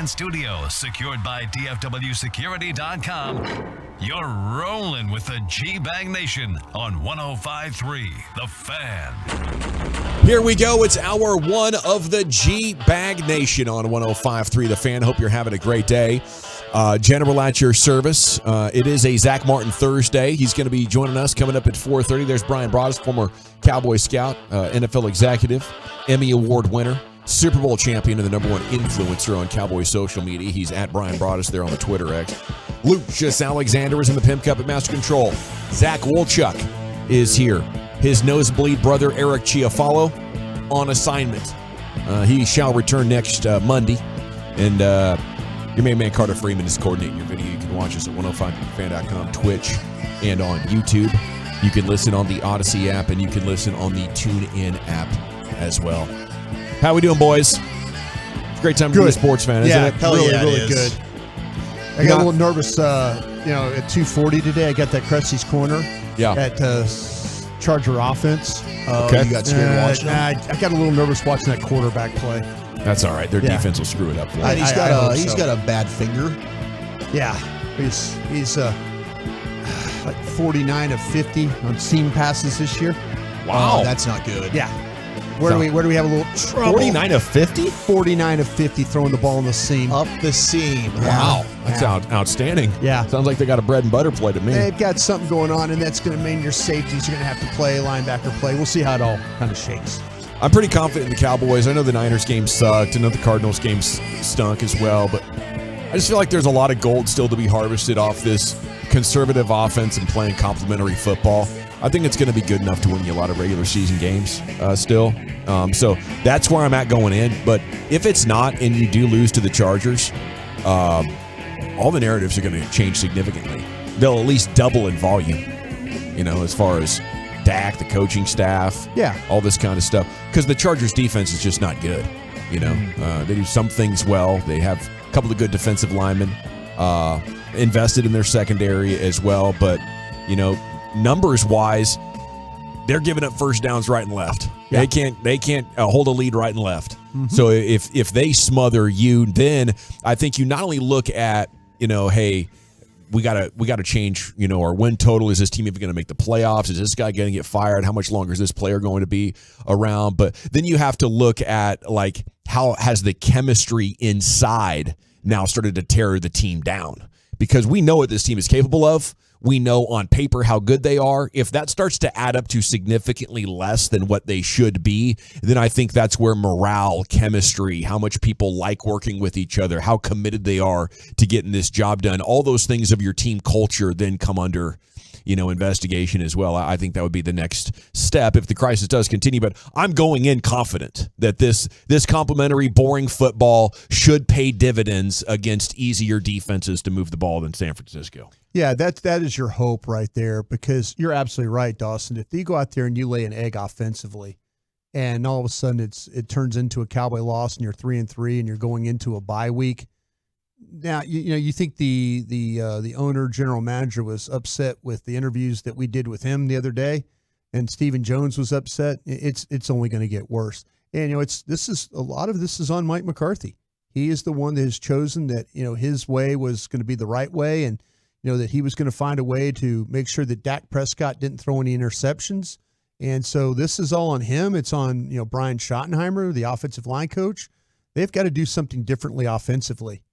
Fan studio, secured by DFWsecurity.com. You're rolling with the G-Bag Nation on 105.3 The Fan. Here we go. It's hour one of the G-Bag Nation on 105.3 The Fan. Hope you're having a great day. General at your service. It is a Zach Martin Thursday. He's going to be joining us coming up at 4:30. There's Brian Broaddus, former Cowboy scout, NFL executive, Emmy Award winner, Super Bowl champion, and the #1 influencer on Cowboy social media. He's at Brian Broaddus there on the Twitter X. Lucius Alexander is in the Pimp Cup at Master Control. Zach Wolchuk is here. His nosebleed brother, Eric Chiafalo, on assignment. He shall return next Monday. And your main man, Carter Freeman, is coordinating your video. You can watch us at 105fan.com, Twitch, and on YouTube. You can listen on the Odyssey app, and you can listen on the TuneIn app as well. How we doing, boys? It's a great time to be a sports fan, isn't it? Hell yeah, really good. I got a little nervous, at 2:40 today. I got that Kretsch's corner at Charger offense. Okay. You got scared watching I got a little nervous watching that quarterback play. That's all right. Their defense will screw it up for him. And he's got a bad finger. Yeah, he's like 49 of 50 on seam passes this year. Wow, that's not good. Yeah. Where do we have a little trouble? 49 of 50? 49 of 50 throwing the ball in the seam. Up the seam. Wow. That's outstanding. Yeah. Sounds like they got a bread and butter play to me. They've got something going on, and that's going to mean your safeties are going to have to play, linebacker play. We'll see how it all kind of shakes. I'm pretty confident in the Cowboys. I know the Niners game sucked. I know the Cardinals game stunk as well, but I just feel like there's a lot of gold still to be harvested off this conservative offense and playing complementary football. I think it's going to be good enough to win you a lot of regular season games still. So that's where I'm at going in. But if it's not and you do lose to the Chargers, all the narratives are going to change significantly. They'll at least double in volume, as far as Dak, the coaching staff, all this kind of stuff. Because the Chargers defense is just not good. They do some things well. They have a couple of good defensive linemen invested in their secondary as well. But, numbers wise, they're giving up first downs right and left. Yeah. They can't hold a lead right and left. Mm-hmm. So if they smother you, then I think you not only look at, hey, we gotta change, our win total. Is this team even going to make the playoffs? Is this guy going to get fired? How much longer is this player going to be around? But then you have to look at, like, how has the chemistry inside now started to tear the team down? Because we know what this team is capable of. We know on paper how good they are. If that starts to add up to significantly less than what they should be, then I think that's where morale, chemistry, how much people like working with each other, how committed they are to getting this job done, all those things of your team culture then come under, investigation as well. I think that would be the next step if the crisis does continue. But I'm going in confident that this complimentary, boring football should pay dividends against easier defenses to move the ball than San Francisco. Yeah, that is your hope right there, because you're absolutely right, Dawson. If you go out there and you lay an egg offensively, and all of a sudden it turns into a Cowboy loss, and you're 3-3, and you're going into a bye week. Now you think the owner, general manager, was upset with the interviews that we did with him the other day, and Stephen Jones was upset. It's only going to get worse, and a lot of this is on Mike McCarthy. He is the one that has chosen that his way was going to be the right way, and that he was going to find a way to make sure that Dak Prescott didn't throw any interceptions. And so this is all on him. It's on, Brian Schottenheimer, the offensive line coach. They've got to do something differently offensively.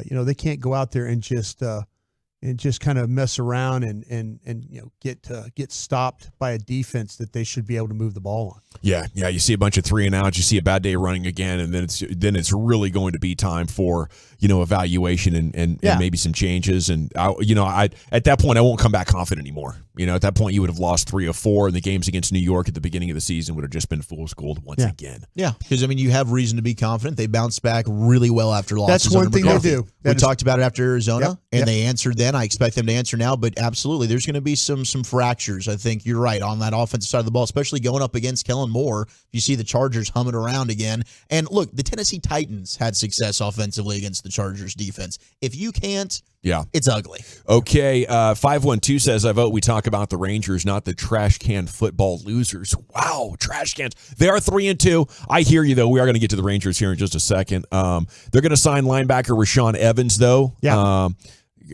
They can't go out there and just kind of mess around and get stopped by a defense that they should be able to move the ball on. Yeah. You see a bunch of 3-and-outs. You see a bad day running again, and then it's really going to be time for evaluation and maybe some changes. And I at that point I won't come back confident anymore. At that point you would have lost 3 of 4, and the games against New York at the beginning of the season would have just been fool's gold once again. Yeah, because you have reason to be confident. They bounced back really well after losses. That's one thing McCarthy. They do. We talked about it after Arizona, and they answered them. again. I expect them to answer now, but absolutely, there's going to be some fractures. I think you're right on that offensive side of the ball, especially going up against Kellen Moore. You see the Chargers humming around again. And look, the Tennessee Titans had success offensively against the Chargers defense. If you can't, it's ugly. Okay, 512 says, I vote we talk about the Rangers, not the trash can football losers. Wow, trash cans. They are 3-2. I hear you, though. We are going to get to the Rangers here in just a second. They're going to sign linebacker Rashawn Evans, though. Yeah.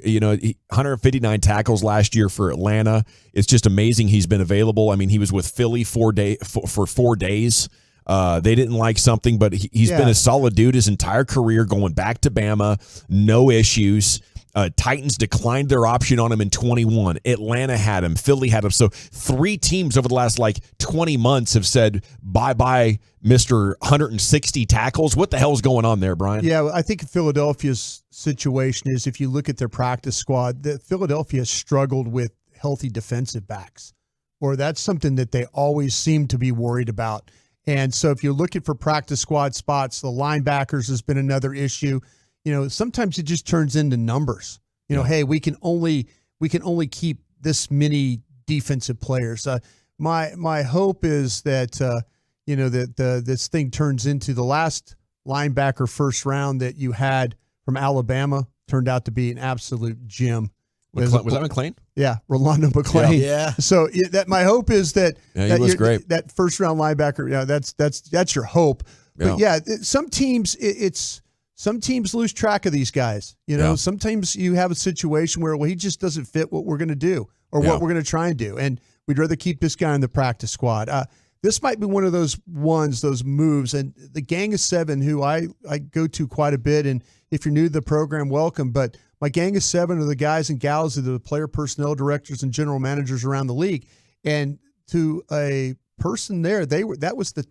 159 tackles last year for Atlanta. It's just amazing he's been available. I mean, he was with Philly for 4 days. They didn't like something, but he's been a solid dude his entire career, going back to Bama, no issues. Titans declined their option on him in 21. Atlanta had him. Philly had him. So 3 teams over the last 20 months have said, bye-bye, Mr. 160 tackles. What the hell's going on there, Brian? Yeah, I think Philadelphia's situation is, if you look at their practice squad, that Philadelphia has struggled with healthy defensive backs, or that's something that they always seem to be worried about. And so if you're looking for practice squad spots, the linebackers has been another issue. Sometimes it just turns into numbers. Hey, we can only keep this many defensive players. My hope is that that this thing turns into the last linebacker first round that you had from Alabama turned out to be an absolute gem. Was that McClain? Yeah, Rolando McClain. Yeah. So that my hope is that he was great. That first round linebacker. Yeah, that's your hope. But some teams some teams lose track of these guys. Sometimes you have a situation where, he just doesn't fit what we're going to do or what we're going to try and do, and we'd rather keep this guy in the practice squad. This might be one of those moves, and the Gang of 7, who I go to quite a bit, and if you're new to the program, welcome. But my Gang of 7 are the guys and gals that are the player personnel directors and general managers around the league, and to a person there, that was their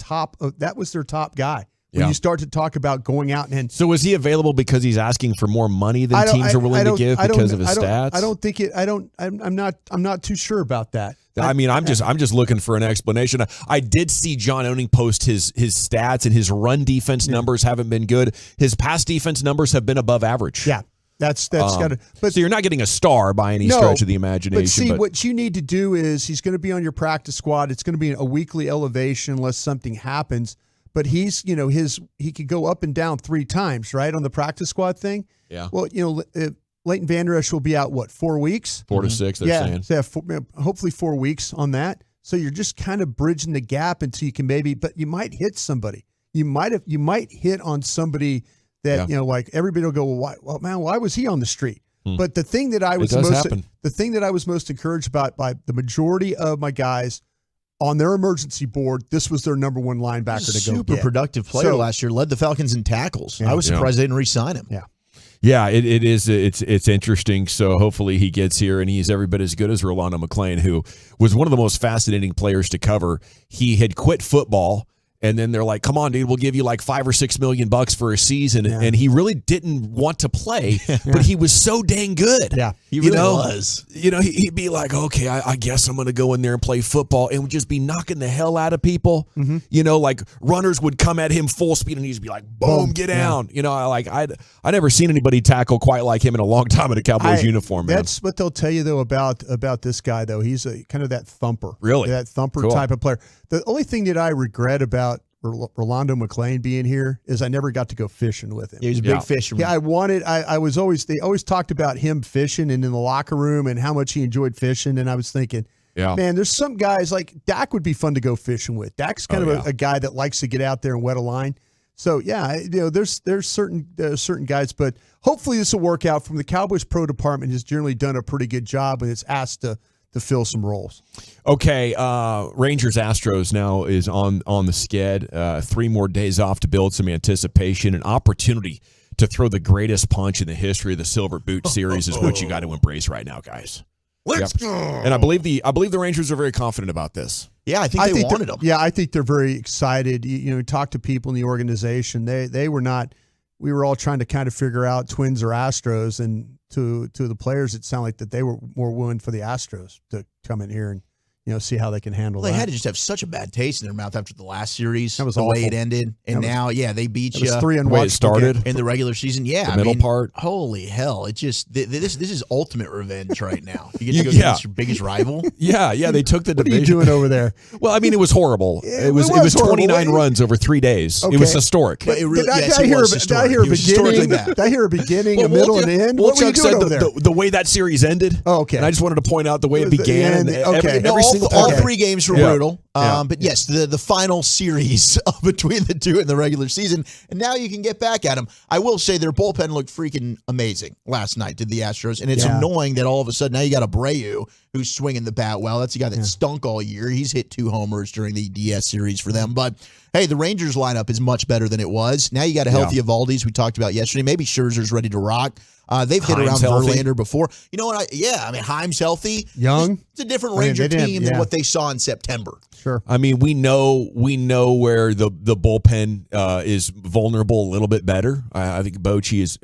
top guy. When you start to talk about going out and so was he available because he's asking for more money than teams are willing to give because of his stats? I don't think it. I'm not too sure about that. I'm just looking for an explanation. I did see John Owning post his stats, and his run defense numbers haven't been good. His pass defense numbers have been above average. Yeah. That's got to. But so you're not getting a star by any stretch of the imagination. But what you need to do is, he's going to be on your practice squad. It's going to be a weekly elevation unless something happens. But he could go up and down 3 times, right, on the practice squad thing. Yeah. Well, Leighton Vander Esch will be out 4 weeks? 4 to 6. They're saying. So hopefully 4 weeks on that. So you're just kind of bridging the gap until you can but you might hit somebody. You might hit on somebody that everybody will go, why was he on the street? But the thing that I was most encouraged about by the majority of my guys on their emergency board, this was their number 1 linebacker to go Super productive player last year. Led the Falcons in tackles. I was surprised they didn't re-sign him. Yeah, it is. It's interesting. So hopefully he gets here, and he's every bit as good as Rolando McClain, who was one of the most fascinating players to cover. He had quit football, and then they're like, "Come on, dude, we'll give you like $5 or $6 million for a season." Yeah. And he really didn't want to play, but he was so dang good. Yeah, he really was. He'd be like, "Okay, I guess I'm going to go in there and play football," and would just be knocking the hell out of people. Mm-hmm. Like runners would come at him full speed, and he'd just be like, "Boom, get down!" I never seen anybody tackle quite like him in a long time in a Cowboys uniform. Man. That's what they'll tell you though about this guy though. He's a kind of that thumper, really, that thumper type of player. The only thing that I regret about Rolando McClain being here is I never got to go fishing with him. He was a big fisherman. Yeah, they always talked about him fishing and in the locker room and how much he enjoyed fishing. And I was thinking, man, there's some guys like Dak would be fun to go fishing with. Dak's kind of a guy that likes to get out there and wet a line. So there's certain guys, but hopefully this will work out. From the Cowboys pro department has generally done a pretty good job, and it's asked to fill some roles. Okay, Rangers Astros now is on the sked. 3 more days off to build some anticipation. An opportunity to throw the greatest punch in the history of the Silver Boot Series is what you got to embrace right now, guys. Let's go. And I believe the Rangers are very confident about this. Yeah, I think they wanted them. Yeah, I think they're very excited. Talk to people in the organization. They were not. We were all trying to kind of figure out Twins or Astros, and to the players, it sounded like that they were more willing for the Astros to come in here and see how they can handle Well, that. they had to just have such a bad taste in their mouth after the last series. That was the way awful. it ended, and now, they beat it you. was 3-1 The way it started. In the regular season, The middle part. Holy hell! It just this is ultimate revenge right now. You get to go against your biggest rival. Yeah, they took the What are division. you doing over there? Well, I mean, it was horrible. Yeah, it was horrible. 29 runs over 3 days. Okay. It was historic. But it really, Did I yes, it hear was a historic. beginning? It was historically bad. Did I hear a beginning, Well, a middle, Wolchuk- and an end? What were you Wolchuk doing said over there? the way that series ended. Oh, okay. And I just wanted to point out the way it The began. end, And okay. every single all time. 3 games were brutal. But yes, the final series between the two in the regular season, and now you can get back at them. I will say their bullpen looked freaking amazing last night, did the Astros, and it's annoying that all of a sudden now you got Abreu who's swinging the bat well. That's the guy that stunk all year. He's hit 2 homers during the DS series for them. But hey, the Rangers lineup is much better than it was. Now you got a healthy Evaldes we talked about yesterday. Maybe Scherzer's ready to rock. They've hit around Verlander before. You know what? Heim's healthy. Young. It's a different Ranger team than yeah. what they saw in September. Sure. I mean, we know where the bullpen is vulnerable a little bit better. I think Bochy is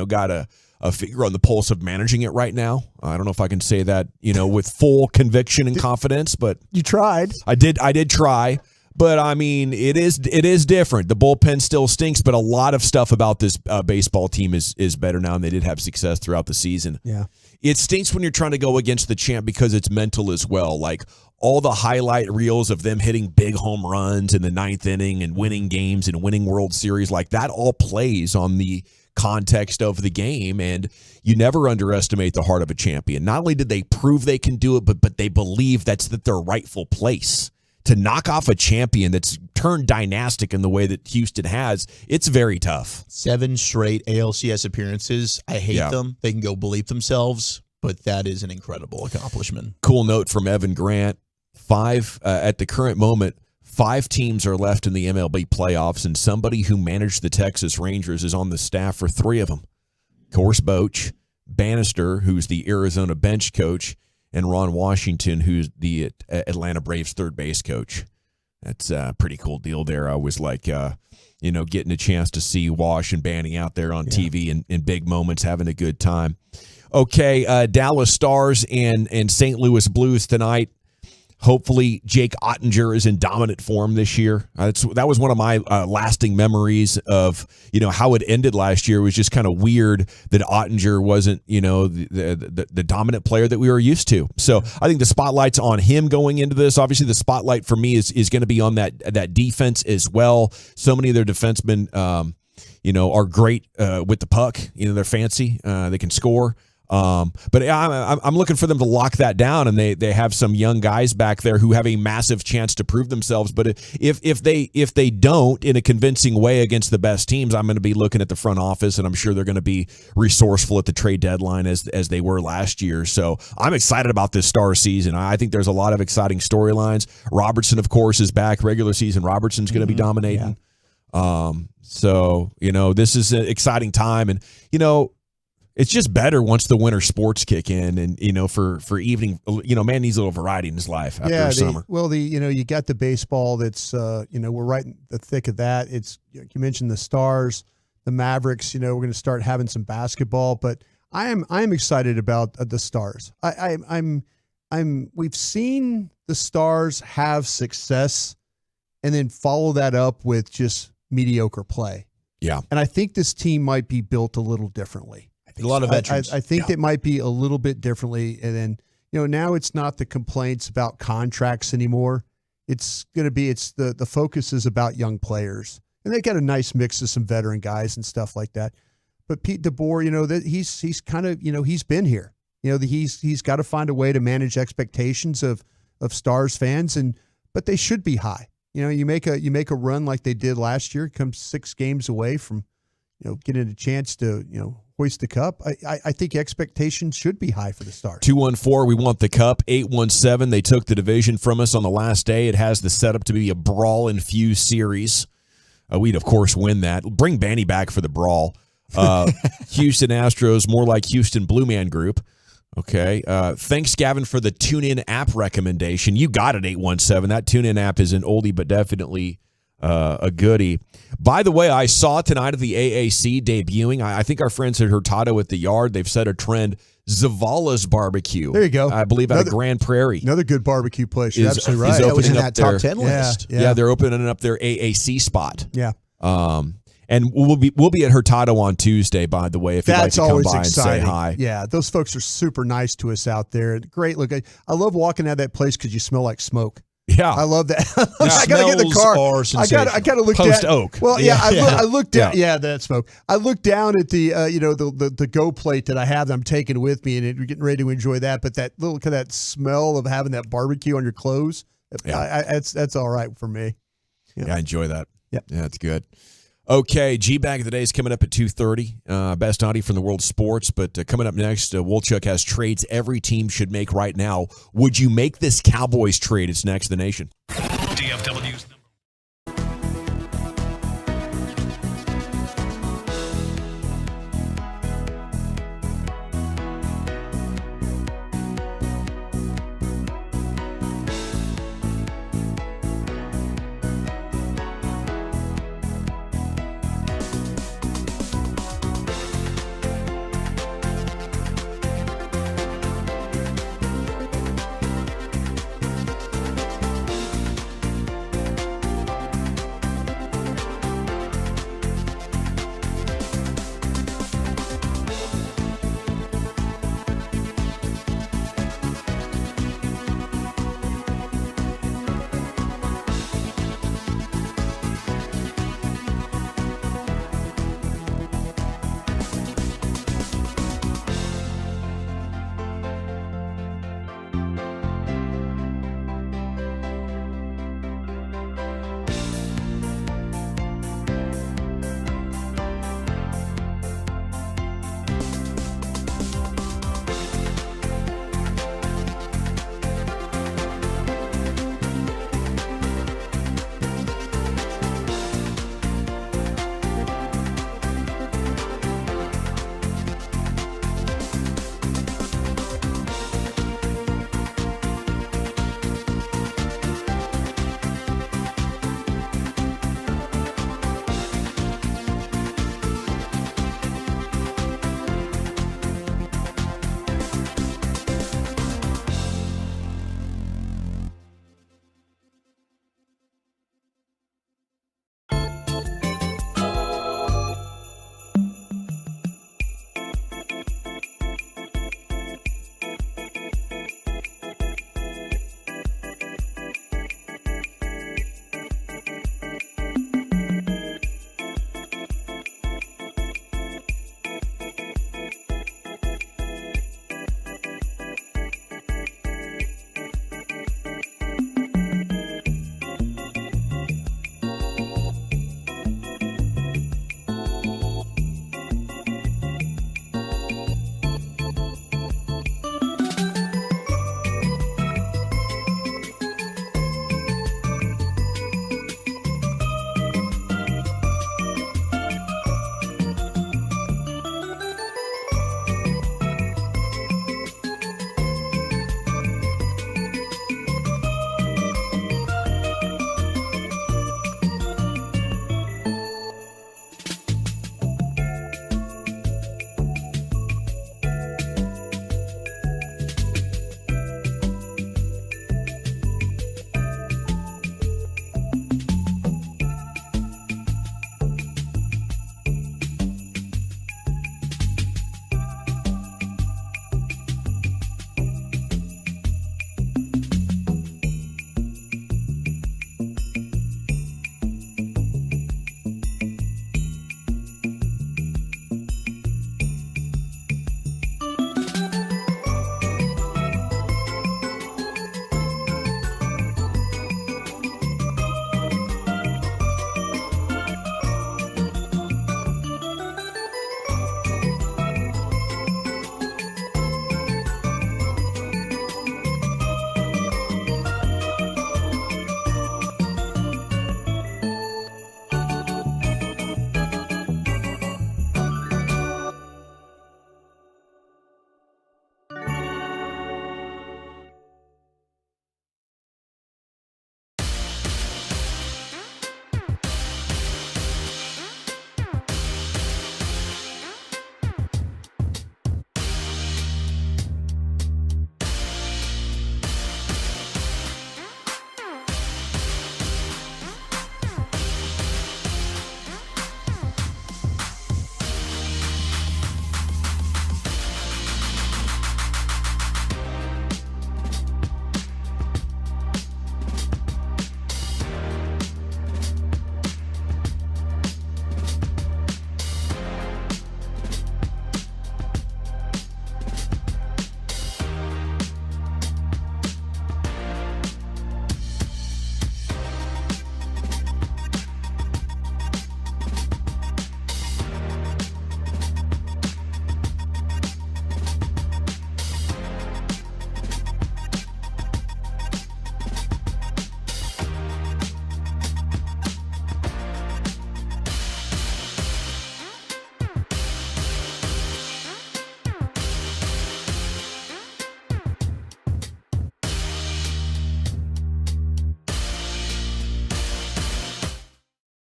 got a finger on the pulse of managing it right now. I don't know if I can say that with full conviction and confidence, but You tried. I did try. But I mean, it is different. The bullpen still stinks, but a lot of stuff about this baseball team is better now, and they did have success throughout the season. Yeah. It stinks when you're trying to go against the champ because it's mental as well. Like all the highlight reels of them hitting big home runs in the 9th inning and winning games and winning World Series, like that all plays on the context of the game, and you never underestimate the heart of a champion. Not only did they prove they can do it, but they believe that's their rightful place. To knock off a champion that's turned dynastic in the way that Houston has, it's very tough. 7 straight ALCS appearances. I hate them. They can go bleep themselves, but that is an incredible accomplishment. Cool note from Evan Grant. 5 at the current moment, 5 teams are left in the MLB playoffs, and somebody who managed the Texas Rangers is on the staff for 3 of them. Of course, Boch, Bannister, who's the Arizona bench coach, and Ron Washington, who's the Atlanta Braves third base coach. That's a pretty cool deal there. I was like, getting a chance to see Wash and Banny out there on TV in big moments, having a good time. Okay, Dallas Stars and St. Louis Blues tonight. Hopefully, Jake Ottinger is in dominant form this year. That was one of my lasting memories of how it ended last year. It was just kind of weird that Ottinger wasn't the dominant player that we were used to. So I think the spotlight's on him going into this. Obviously, the spotlight for me is going to be on that defense as well. So many of their defensemen, are great with the puck. They're fancy. They can score. But I'm looking for them to lock that down, and they have some young guys back there who have a massive chance to prove themselves. But if they don't in a convincing way against the best teams, I'm going to be looking at the front office, and I'm sure they're going to be resourceful at the trade deadline as they were last year. So I'm excited about this Star season. I think there's a lot of exciting storylines. Robertson, of course, is back. Regular season, Robertson's going to be dominating. So this is an exciting time, and it's just better once the winter sports kick in, and for evening, man needs a little variety in his life after summer. You got the baseball that's we're right in the thick of that. It's you mentioned the Stars, the Mavericks. We're going to start having some basketball, but I am excited about the Stars. We've seen the Stars have success, and then follow that up with just mediocre play. Yeah, and I think this team might be built a little differently. A lot of veterans. I think it might be a little bit differently. And then, now it's not the complaints about contracts anymore. It's going to be, the focus is about young players. And they got a nice mix of some veteran guys and stuff like that. But Pete DeBoer, that he's kind of, he's been here. He's got to find a way to manage expectations of Stars fans, but they should be high. You make a run like they did last year, come 6 games away from, getting a chance to, hoist the cup. I think expectations should be high for the Stars. 214, we want the cup. 817, they took the division from us on the last day. It has the setup to be a brawl-infused series. We'd, of course, win that. Bring Banny back for the brawl. Houston Astros, more like Houston Blue Man Group. Okay. Thanks, Gavin, for the TuneIn app recommendation. You got it, 817. That TuneIn app is an oldie but definitely a goodie. By the way, I saw tonight at the AAC debuting. I think our friends at Hurtado at the Yard, they've set a trend. Zavala's Barbecue. There you go. I believe out of Grand Prairie. Another good barbecue place. You're absolutely right. That was in that top 10 list. Yeah, they're opening up their AAC spot. Yeah. And we'll be at Hurtado on Tuesday, by the way, if you'd like to come by and say hi. Yeah, those folks are super nice to us out there. Great look. I love walking out of that place because you smell like smoke. Yeah, I love that. I gotta get in the car. I gotta look Post down. oak. Well, yeah, I looked down. Yeah, that smoke. I looked down at the the go plate that I have that I'm taking with me, and we're getting ready to enjoy that. But that little kind of that smell of having that barbecue on your clothes, that's all right for me. Yeah, I enjoy that. Yeah, that's good. Okay, G-Bag of the Day is coming up at 2:30. Best audio from the world of sports. But coming up next, Wolchuk has trades every team should make right now. Would you make this Cowboys trade? It's next, The Nation. DFW's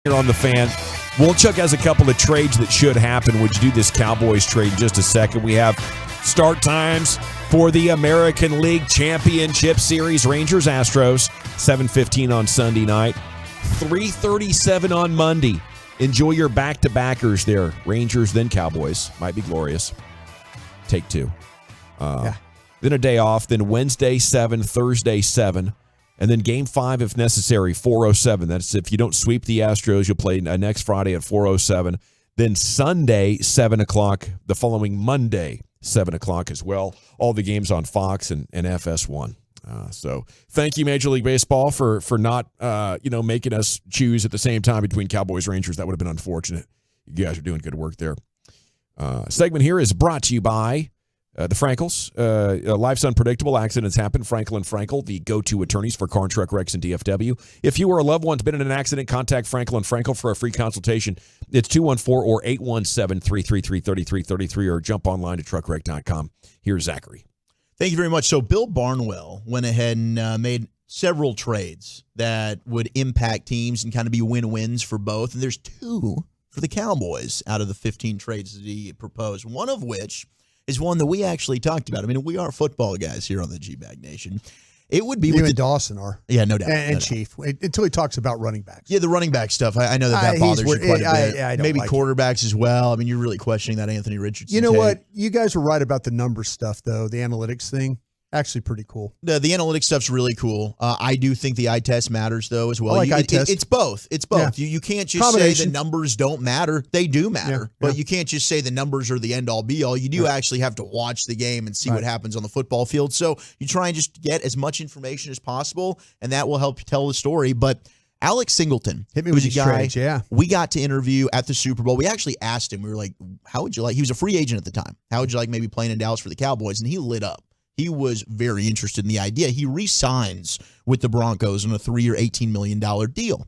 Here on the Fan. Wolchuk has a couple of trades that should happen. Would you do this Cowboys trade in just a second? We have start times for the American League Championship Series. Rangers, Astros, 7:15 on Sunday night. 3:37 on Monday. Enjoy your back-to-backers there. Rangers, then Cowboys. Might be glorious. Take two. Then a day off. Then Wednesday, 7, Thursday, 7. And then Game 5, if necessary, 4:07. That's if you don't sweep the Astros, you'll play next Friday at 4:07. Then Sunday, 7 o'clock. The following Monday, 7 o'clock as well. All the games on Fox and FS1. So thank you, Major League Baseball, for not making us choose at the same time between Cowboys Rangers. That would have been unfortunate. You guys are doing good work there. Segment here is brought to you by the Frankels. Life's unpredictable. Accidents happen. Frankel and Frankel, the go-to attorneys for car and truck wrecks in DFW. If you or a loved one's been in an accident, contact Frankel and Frankel for a free consultation. It's 214 or 817-333-3333 or jump online to truckwreck.com. Here's Zachary. Thank you very much. So Bill Barnwell went ahead and made several trades that would impact teams and kind of be win-wins for both. And there's 2 for the Cowboys out of the 15 trades that he proposed, one of which is one that we actually talked about. I mean, we are football guys here on the G-Bag Nation. It would be you with and Dawson are. Yeah, no doubt. And Chief, until he talks about running backs. Yeah, the running back stuff. I know that bothers you quite a bit. I don't Maybe like quarterbacks as well. I mean, you're really questioning that Anthony Richardson. You know what? You guys are right about the numbers stuff, though. The analytics thing. Actually pretty cool. The analytics stuff's really cool. I do think the eye test matters, though, as well. I like eye test. It's both. It's both. Yeah. You can't just say the numbers don't matter. They do matter. But you can't just say the numbers are the end-all, be-all. You do actually have to watch the game and see what happens on the football field. So you try and just get as much information as possible, and that will help you tell the story. But Alex Singleton, hit me with who's a guy trades, we got to interview at the Super Bowl. We actually asked him. We were like, how would you like – he was a free agent at the time. How would you like maybe playing in Dallas for the Cowboys? And he lit up. He was very interested in the idea. He re-signs with the Broncos on a 3-year, $18 million deal.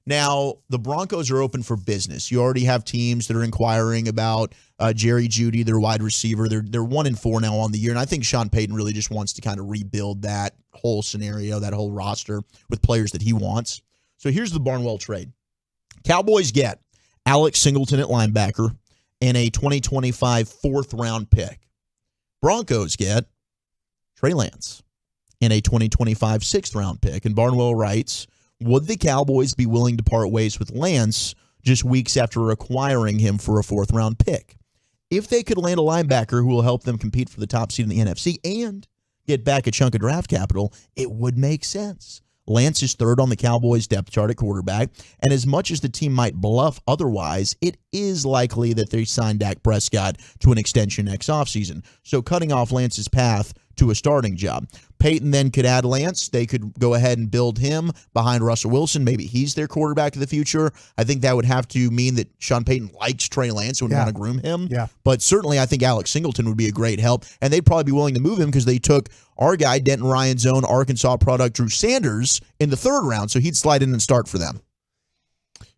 Now, the Broncos are open for business. You already have teams that are inquiring about Jerry Jeudy, their wide receiver. They're 1-4 now on the year, and I think Sean Payton really just wants to kind of rebuild that whole scenario, that whole roster with players that he wants. So here's the Barnwell trade. Cowboys get Alex Singleton at linebacker and a 2025 4th-round pick. Broncos get Trey Lance and a 2025 6th-round pick. And Barnwell writes, would the Cowboys be willing to part ways with Lance just weeks after acquiring him for a 4th-round pick? If they could land a linebacker who will help them compete for the top seed in the NFC and get back a chunk of draft capital, it would make sense. Lance is 3rd on the Cowboys depth chart at quarterback, and as much as the team might bluff otherwise, it is likely that they sign Dak Prescott to an extension next offseason. So cutting off Lance's path to a starting job. Peyton then could add Lance. They could go ahead and build him behind Russell Wilson. Maybe he's their quarterback of the future. I think that would have to mean that Sean Payton likes Trey Lance and would want to groom him. Yeah. But certainly I think Alex Singleton would be a great help, and they'd probably be willing to move him because they took our guy, Denton Ryan's own Arkansas product, Drew Sanders, in the 3rd round, so he'd slide in and start for them.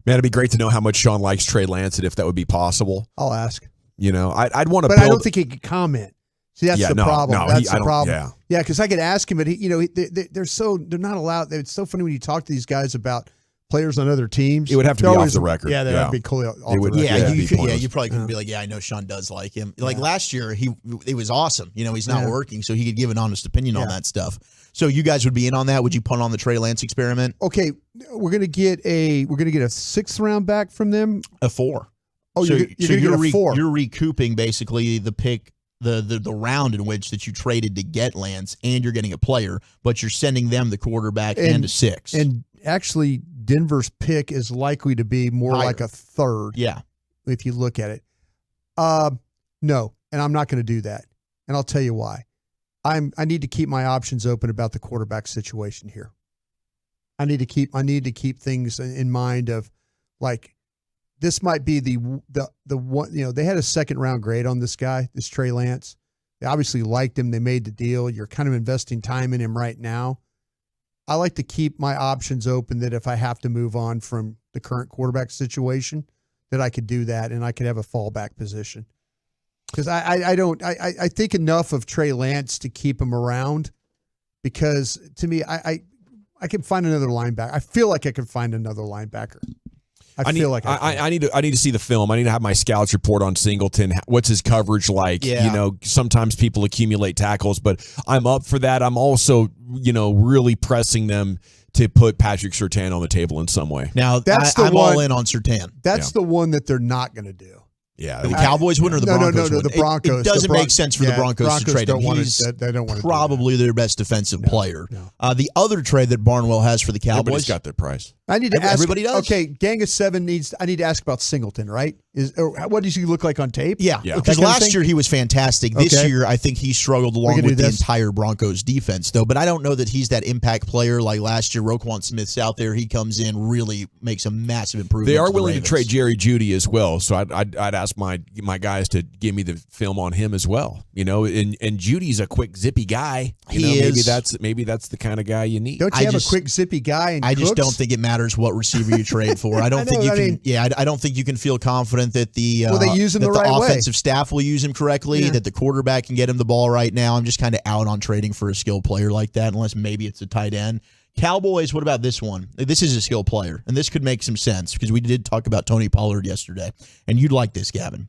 Man, it'd be great to know how much Sean likes Trey Lance and if that would be possible. I'll ask. You know, I'd want to But I don't think he could comment. See, that's the problem. No, that's the problem. Yeah, because I could ask him, but they're not allowed. It's so funny when you talk to these guys about players on other teams. It would have to be off the record. Yeah, that would be cool. You probably couldn't be like, I know Sean does like him. Like last year, it was awesome. You know, he's not working, so he could give an honest opinion on that stuff. So you guys would be in on that? Would you punt on the Trey Lance experiment? Okay, we're gonna get a 6th-round back from them. A 4. Oh, so you're gonna get a 4. You're recouping basically the pick. The round in which that you traded to get Lance, and you're getting a player, but you're sending them the quarterback and a 6. And actually, Denver's pick is likely to be more higher. like a 3rd. Yeah. If you look at it. No, and I'm not going to do that. And I'll tell you why. I need to keep my options open about the quarterback situation here. I need to keep things in mind of like, this might be the one, they had a 2nd-round grade on this guy, this Trey Lance. They obviously liked him. They made the deal. You're kind of investing time in him right now. I like to keep my options open that if I have to move on from the current quarterback situation, that I could do that and I could have a fallback position. Because I think enough of Trey Lance to keep him around, because to me, I can find another linebacker. I feel like I can find another linebacker. I feel like I need to see the film. I need to have my scouts report on Singleton. What's his coverage like? Yeah. You know, sometimes people accumulate tackles, but I'm up for that. I'm also, you know, really pressing them to put Patrick Surtain on the table in some way. Now, I'm all in on Surtain. That's the one that they're not going to do. Yeah, the Cowboys win or the Broncos no, win? the Broncos. It doesn't make sense for the Broncos to trade him. They don't want to probably their best defensive player. The other trade that Barnwell has for the Cowboys. Everybody's got their price. I need to ask. Everybody does. Okay, Gang of Seven needs. I need to ask about Singleton. Right? What does he look like on tape? Yeah. Because last year he was fantastic. This year I think he struggled along with the entire Broncos defense, though. But I don't know that he's that impact player like last year. Roquan Smith's out there. He comes in, really makes a massive improvement. They are willing to trade Jerry Jeudy as well, so I'd ask my guys to give me the film on him as well. You know, and Judy's a quick, zippy guy. Maybe that's the kind of guy you need. Don't you have a quick, zippy guy? I just don't think it matters what receiver you trade for. I don't think you can. I don't think you can feel confident that the they use him the right way. Offensive staff will use him correctly. That the quarterback can get him the ball right now. I'm just kind of out on trading for a skilled player like that, unless maybe it's a tight end. Cowboys, what about this one? This is a skill player, and this could make some sense because we did talk about Tony Pollard yesterday, and you'd like this, Gavin.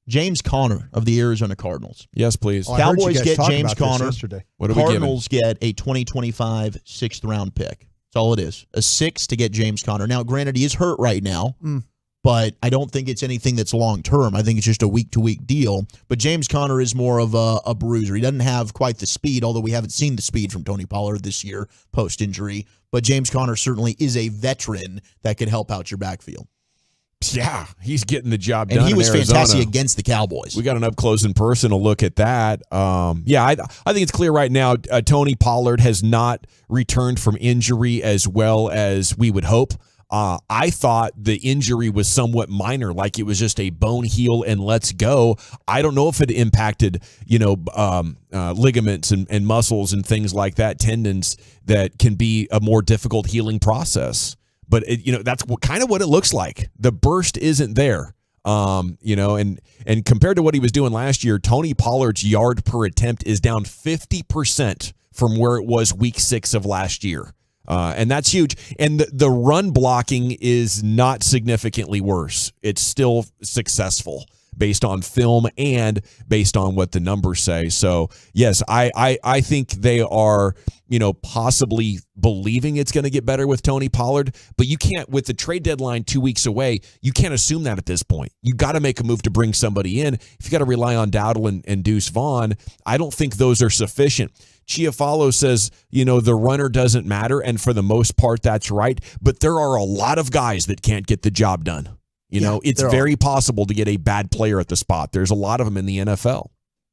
James Conner of the Arizona Cardinals. Yes, please. Cowboys get James Conner. What are we Cardinals get a 2025 sixth-round pick. That's all it is. A 6 to get James Conner. Now, granted, he is hurt right now, but I don't think it's anything that's long-term. I think it's just a week-to-week deal. But James Conner is more of a bruiser. He doesn't have quite the speed, although we haven't seen the speed from Tony Pollard this year post-injury. But James Conner certainly is a veteran that could help out your backfield. Yeah, he's getting the job done. And he was in Arizona. fantastic against the Cowboys. We got an up-close and personal look at that. I think it's clear right now Tony Pollard has not returned from injury as well as we would hope. I thought the injury was somewhat minor, like it was just a bone heal and let's go. I don't know if it impacted, ligaments and muscles and things like that, tendons that can be a more difficult healing process. But that's kind of what it looks like. The burst isn't there, and compared to what he was doing last year, Tony Pollard's yard per attempt is down 50% from where it was week 6 of last year. And that's huge. And the run blocking is not significantly worse. It's still successful based on film and based on what the numbers say. So, yes, I think they are, possibly believing it's going to get better with Tony Pollard, but you can't, with the trade deadline 2 weeks away, you can't assume that at this point. You got to make a move to bring somebody in. If you got to rely on Dowdle and Deuce Vaughn, I don't think those are sufficient. Chiafalo says, the runner doesn't matter, and for the most part, that's right, but there are a lot of guys that can't get the job done. It's very possible to get a bad player at the spot. There's a lot of them in the NFL.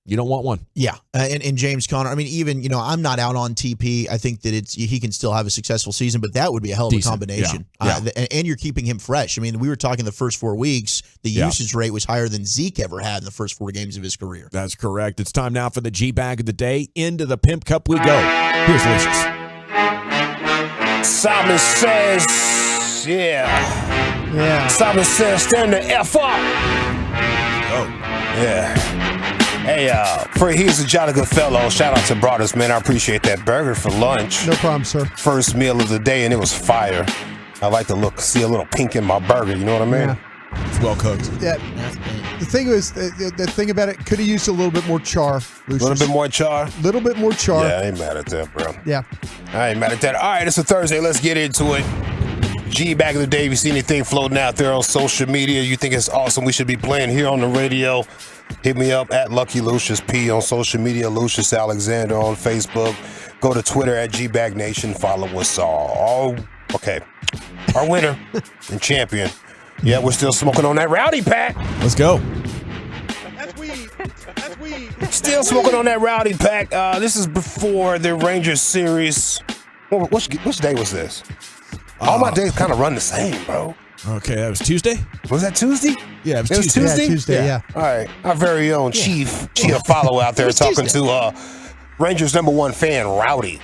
You don't want one. Yeah, and James Conner, even, I'm not out on TP. I think that he can still have a successful season, but that would be a hell of a combination. Yeah. And you're keeping him fresh. We were talking the first 4 weeks, the usage rate was higher than Zeke ever had in the first 4 games of his career. That's correct. It's time now for the G-Bag of the day. Into the Pimp Cup we go. Here's Lucius. Simon says, yeah. Simon says, stand the F up. Oh. Yeah. Hey, he's a jolly good fellow. Shout out to Brothers, man. I appreciate that burger for lunch. No problem, sir. First meal of the day, and it was fire. I like to see a little pink in my burger. You know what I mean? Yeah. It's well cooked. Yeah. The thing was, the thing about it, could have used a little bit more char. A little bit more char? A little bit more char. Yeah, I ain't mad at that, bro. Yeah. I ain't mad at that. All right, it's a Thursday. Let's get into it. G-Bag of the day. If you see anything floating out there on social media you think it's awesome, we should be playing here on the radio, hit me up at Lucky Lucius P on social media, Lucius Alexander on Facebook. Go to Twitter at G-Bag Nation. Follow us all. Okay. Our winner and champion. Yeah, we're still smoking on that rowdy pack. Let's go. That's weed. Still smoking on that rowdy pack. This is before the Rangers series. Which day was this? All my days kind of run the same, bro. Okay, that was Tuesday? Was that Tuesday? Yeah, it was Tuesday. Yeah, Tuesday, yeah. All right. Our very own Chief Follow out there talking to Rangers #1 fan, Rowdy.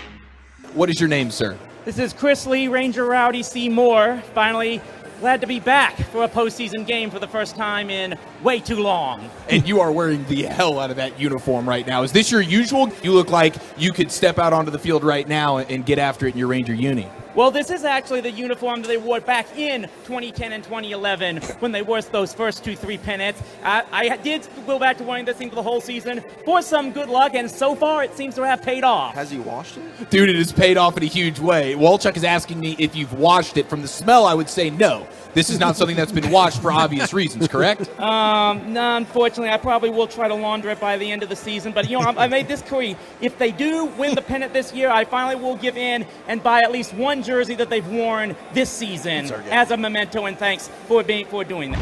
What is your name, sir? This is Chris Lee, Ranger Rowdy C. Moore. Finally glad to be back for a postseason game for the first time in way too long. And you are wearing the hell out of that uniform right now. Is this your usual? You look like you could step out onto the field right now and get after it in your Ranger uni. Well, this is actually the uniform that they wore back in 2010 and 2011 when they wore those first 2-3 pennants. I did go back to wearing this thing for the whole season for some good luck, and so far it seems to have paid off. Has he washed it? Dude, it has paid off in a huge way. Walchuk is asking me if you've washed it. From the smell, I would say no. This is not something that's been washed for obvious reasons, correct? No, unfortunately, I probably will try to launder it by the end of the season. But, I made this decree. If they do win the pennant this year, I finally will give in and buy at least one jersey that they've worn this season as a memento and thanks for doing that.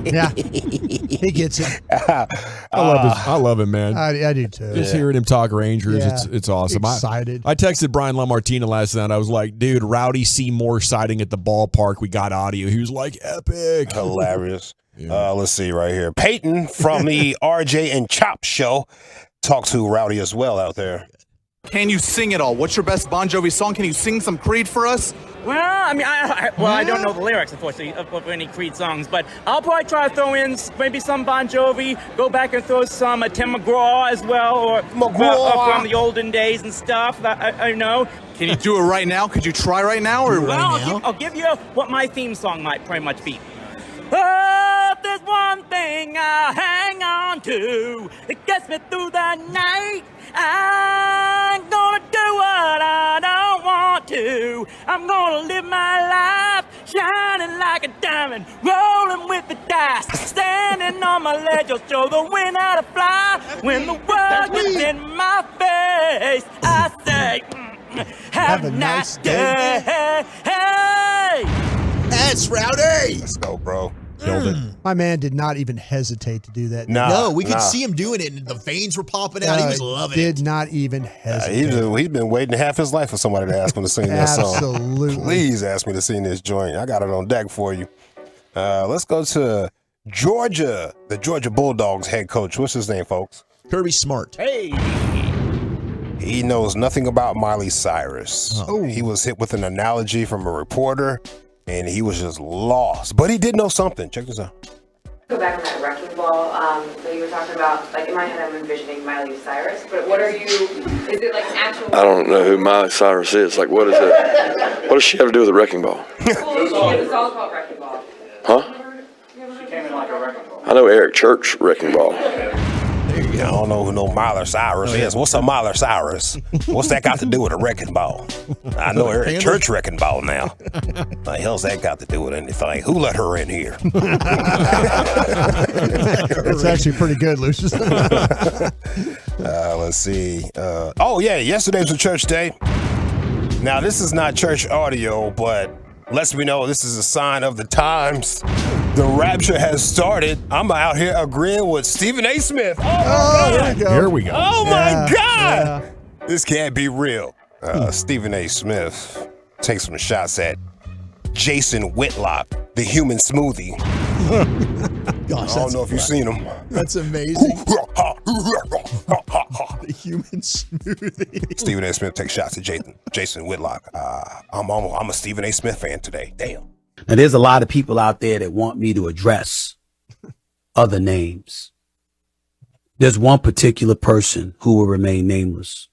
Yeah, he gets it. I love him, man. I do too. Just hearing him talk Rangers, Yeah. it's awesome. Excited. I texted Brian LaMartina last night. I was like, dude, Rowdy Seymour sighting at the ballpark. We got audio. He was like, epic. Hilarious. Let's see right here. Peyton from the RJ and Chop show talked to Rowdy as well out there. Can you sing it all? What's your best Bon Jovi song? Can you sing some Creed for us? Well, I don't know the lyrics, unfortunately, of any Creed songs, but I'll probably try to throw in maybe some Bon Jovi, go back and throw some Tim McGraw as well, or from the olden days and stuff. I know. Can you do it right now? Could you try right now? Or Well, I'll give you what my theme song might pretty much be. Oh, if there's one thing I hang on to, it gets me through the night. I'm gonna do what I don't want to. I'm gonna live my life shining like a diamond, rolling with the dice, standing on my ledge. I'll show the wind how to fly. When the world gets in my face, I say, have a nice day. Hey! That's Rowdy. Let's go, bro. Killed it. My man did not even hesitate to do that. No, we could see him doing it, and the veins were popping out. He was loving it. Did not even hesitate. He's been waiting half his life for somebody to ask him to sing that song. Absolutely. Please ask me to sing this joint. I got it on deck for you. Let's go to Georgia, the Georgia Bulldogs head coach. What's his name, folks? Kirby Smart. Hey. He knows nothing about Miley Cyrus. He was hit with an analogy from a reporter, and he was just lost. But he did know something. Check this out. Go back on that wrecking ball that you were talking about. Like in my head, I'm envisioning Miley Cyrus. But what are you? Is it like an actual? I don't know who Miley Cyrus is. Like, what is it? What does she have to do with a wrecking ball? Well, it's all about wrecking ball. Huh? She came in like a wrecking ball. I know Eric Church wrecking ball. I don't know who no Miley Cyrus is. What's a Miley Cyrus? What's that got to do with a wrecking ball? I know Eric Church wrecking ball now. What the hell's that got to do with anything? Who let her in here? That's actually pretty good, Lucius. Let's see. Yesterday was a church day. Now, this is not church audio, but lets me know this is a sign of the times. The rapture has started. I'm out here agreeing with Stephen A. Smith. Here we go. Oh, my God. This can't be real. Stephen A. Smith takes some shots at Jason Whitlock, the human smoothie. Gosh, I don't know if you've seen him. That's amazing. The human smoothie. Stephen A. Smith takes shots at Jason Whitlock. I'm a Stephen A. Smith fan today. Damn. Now, there's a lot of people out there that want me to address other names. There's one particular person who will remain nameless,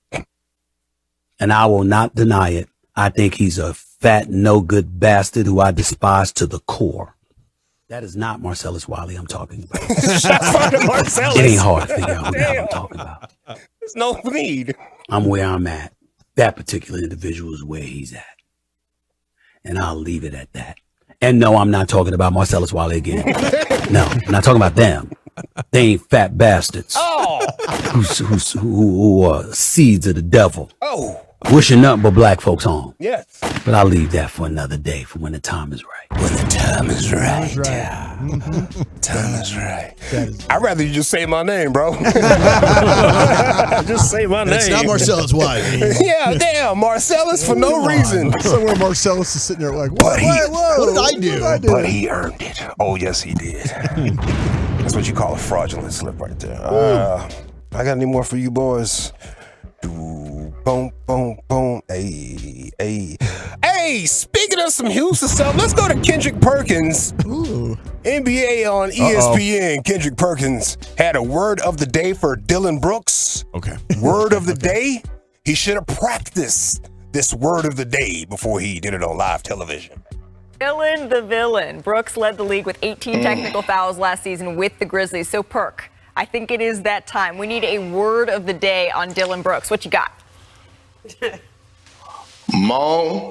and I will not deny it. I think he's a fat, no-good bastard who I despise to the core. That is not Marcellus Wiley I'm talking about. It ain't hard to figure out who the hell I'm talking about. There's no need. I'm where I'm at. That particular individual is where he's at. And I'll leave it at that. And no, I'm not talking about Marcellus Wiley again. No, I'm not talking about them. They ain't fat bastards. Who are seeds of the devil. Wishing nothing but black folks harm. Yes. But I'll leave that for another day for when the time is right. When the time is right. Time is right. I'd rather you just say my name, bro. Just say my name. It's not Marcellus Wiley. Yeah, damn, Marcellus for no reason. Somewhere Marcellus is sitting there like, But what did I do? But he earned it. Oh, yes, he did. That's what you call a fraudulent slip right there. I got any more for you boys? Boom, boom, boom. Hey, hey. Hey, speaking of some Houston stuff, let's go to Kendrick Perkins. NBA on ESPN. Kendrick Perkins had a word of the day for Dylan Brooks. Okay. Word of the day, he should have practiced this word of the day before he did it on live television. Dylan the villain. Brooks led the league with 18 technical fouls last season with the Grizzlies. So, Perk, I think it is that time. We need a word of the day on Dylan Brooks. What you got? Monotonous,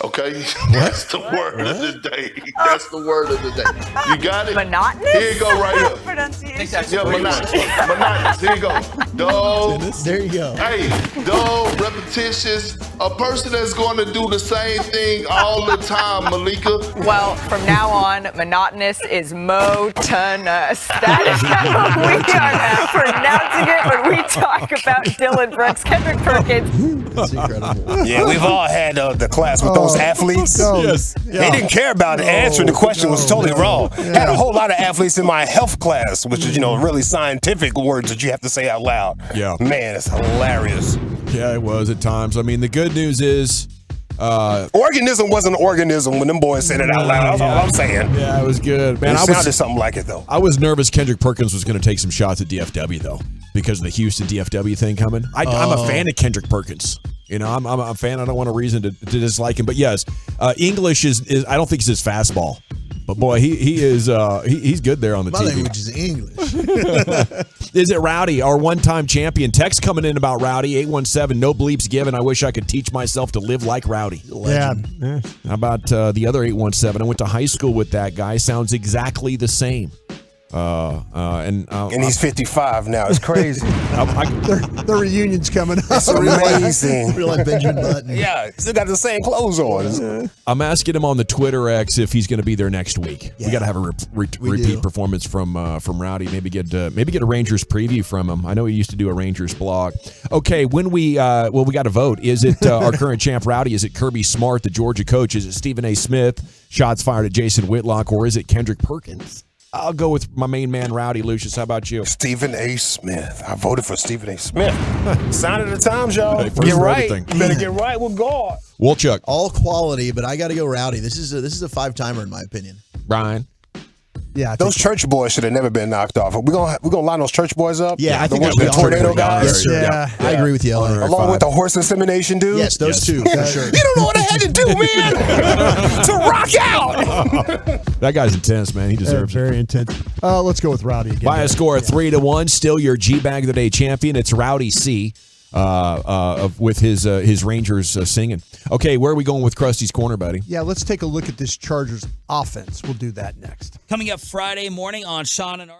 okay? That's the word of the day. That's the word of the day. You got it? Monotonous? Here you go right here. Pronunciation. Yeah, monotonous. Monotonous. Here you go. Dull. There you go. Hey, dull, repetitious. A person that's going to do the same thing all the time, Malika. Well, from now on, monotonous is motonous. That is how we are pronouncing it when we talk about Dylan Brooks. Kendrick Perkins. That's incredible. Yeah, we've all had the class with those athletes. Yes. They didn't care about it. Answering the question was totally wrong. Had a whole lot of athletes in my health class, which is, really scientific words that you have to say out loud. Yeah. Man, it's hilarious. Yeah, it was at times. I mean, the good news is organism wasn't an organism when them boys said it out loud. That's all I'm saying. Yeah, it was good. Man, It sounded something like it, though. I was nervous Kendrick Perkins was going to take some shots at DFW, though, because of the Houston DFW thing coming. I'm a fan of Kendrick Perkins. I'm a fan. I don't want a reason to dislike him. But yes, English is I don't think it's his fastball. But boy, he is he's good there on the My TV. language is English. Is it Rowdy, our one-time champion? Text coming in about Rowdy, 817, no bleeps given. I wish I could teach myself to live like Rowdy. Yeah. How about the other 817? I went to high school with that guy. Sounds exactly the same. And he's 55 now. It's crazy. The reunion's coming up. It's amazing. Real like Benjamin Button. Yeah, still got the same clothes on. I'm asking him on the Twitter X if he's going to be there next week. Yeah. We got to have a repeat performance from Rowdy. Maybe get a Rangers preview from him. I know he used to do a Rangers blog. Okay, when we got to vote. Is it our current champ Rowdy? Is it Kirby Smart, the Georgia coach? Is it Stephen A. Smith? Shots fired at Jason Whitlock, or is it Kendrick Perkins? I'll go with my main man, Rowdy. Lucius, how about you? Stephen A. Smith. I voted for Stephen A. Smith. Sign of the times, y'all. Hey, Get right. everything. Better get right with God. Wolchuk. All quality, but I got to go Rowdy. This is a 5-timer in my opinion. Brian. Yeah, those church boys should have never been knocked off. We're gonna line those church boys up. Yeah, I think the tornado guys. Yes, sir. Yeah. I agree with you. Along with the horse insemination dude. Yes, those two. For sure. You don't know what I had to do, man, to rock out. That guy's intense, man. He deserves it. Very intense. Let's go with Rowdy again. By a score of 3-1, still your G-Bag of the Day champion. It's Rowdy C. With his Rangers singing. Okay, where are we going with Krusty's Corner, buddy? Yeah, let's take a look at this Chargers offense. We'll do that next. Coming up Friday morning on Sean and RJ.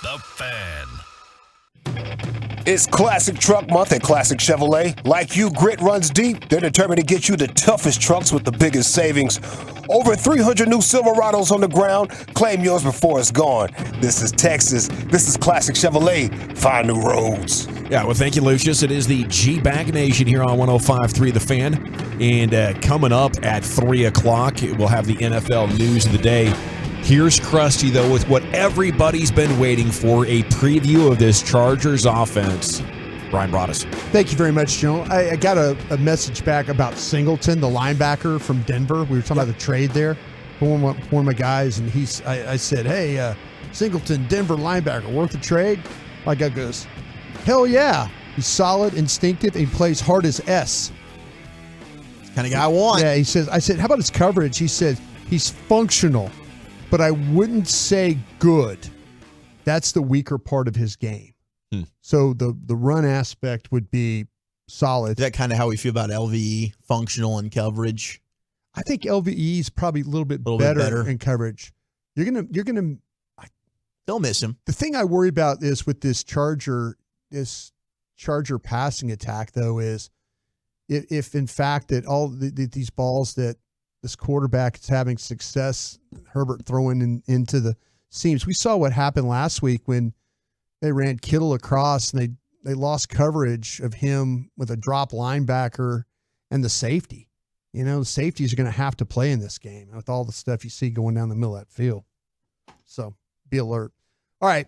The Fan. It's Classic Truck Month at Classic Chevrolet. Like you, grit runs deep. They're determined to get you the toughest trucks with the biggest savings. Over 300 new Silverados on the ground. Claim yours before it's gone. This is Texas. This is Classic Chevrolet. Find new roads. Yeah, well, thank you, Lucius. It is the G-Bag Nation here on 105.3 The Fan. And coming up at 3 o'clock, we'll have the NFL news of the day. Here's Krusty, though, with what everybody's been waiting for, a preview of this Chargers offense. Brian Broaddus. Thank you very much, Joe. I got a message back about Singleton, the linebacker from Denver. We were talking about the trade there. One of my guys, and I said, hey, Singleton, Denver linebacker, worth the trade? My guy goes, hell yeah. He's solid, instinctive, and he plays hard as S. Kind of guy I want. Yeah, he says, I said, how about his coverage? He said, he's functional, but I wouldn't say good. That's the weaker part of his game. So the run aspect would be solid. Is that kind of how we feel about LVE, functional and coverage? I think LVE is probably a little bit better in coverage. You're gonna they'll miss him. The thing I worry about is with this Charger passing attack, though, is if in fact that all these balls that this quarterback is having success, Herbert throwing into the seams. We saw what happened last week when they ran Kittle across and they lost coverage of him with a drop linebacker and the safety. You know, the safeties are going to have to play in this game with all the stuff you see going down the middle of that field. So be alert. All right,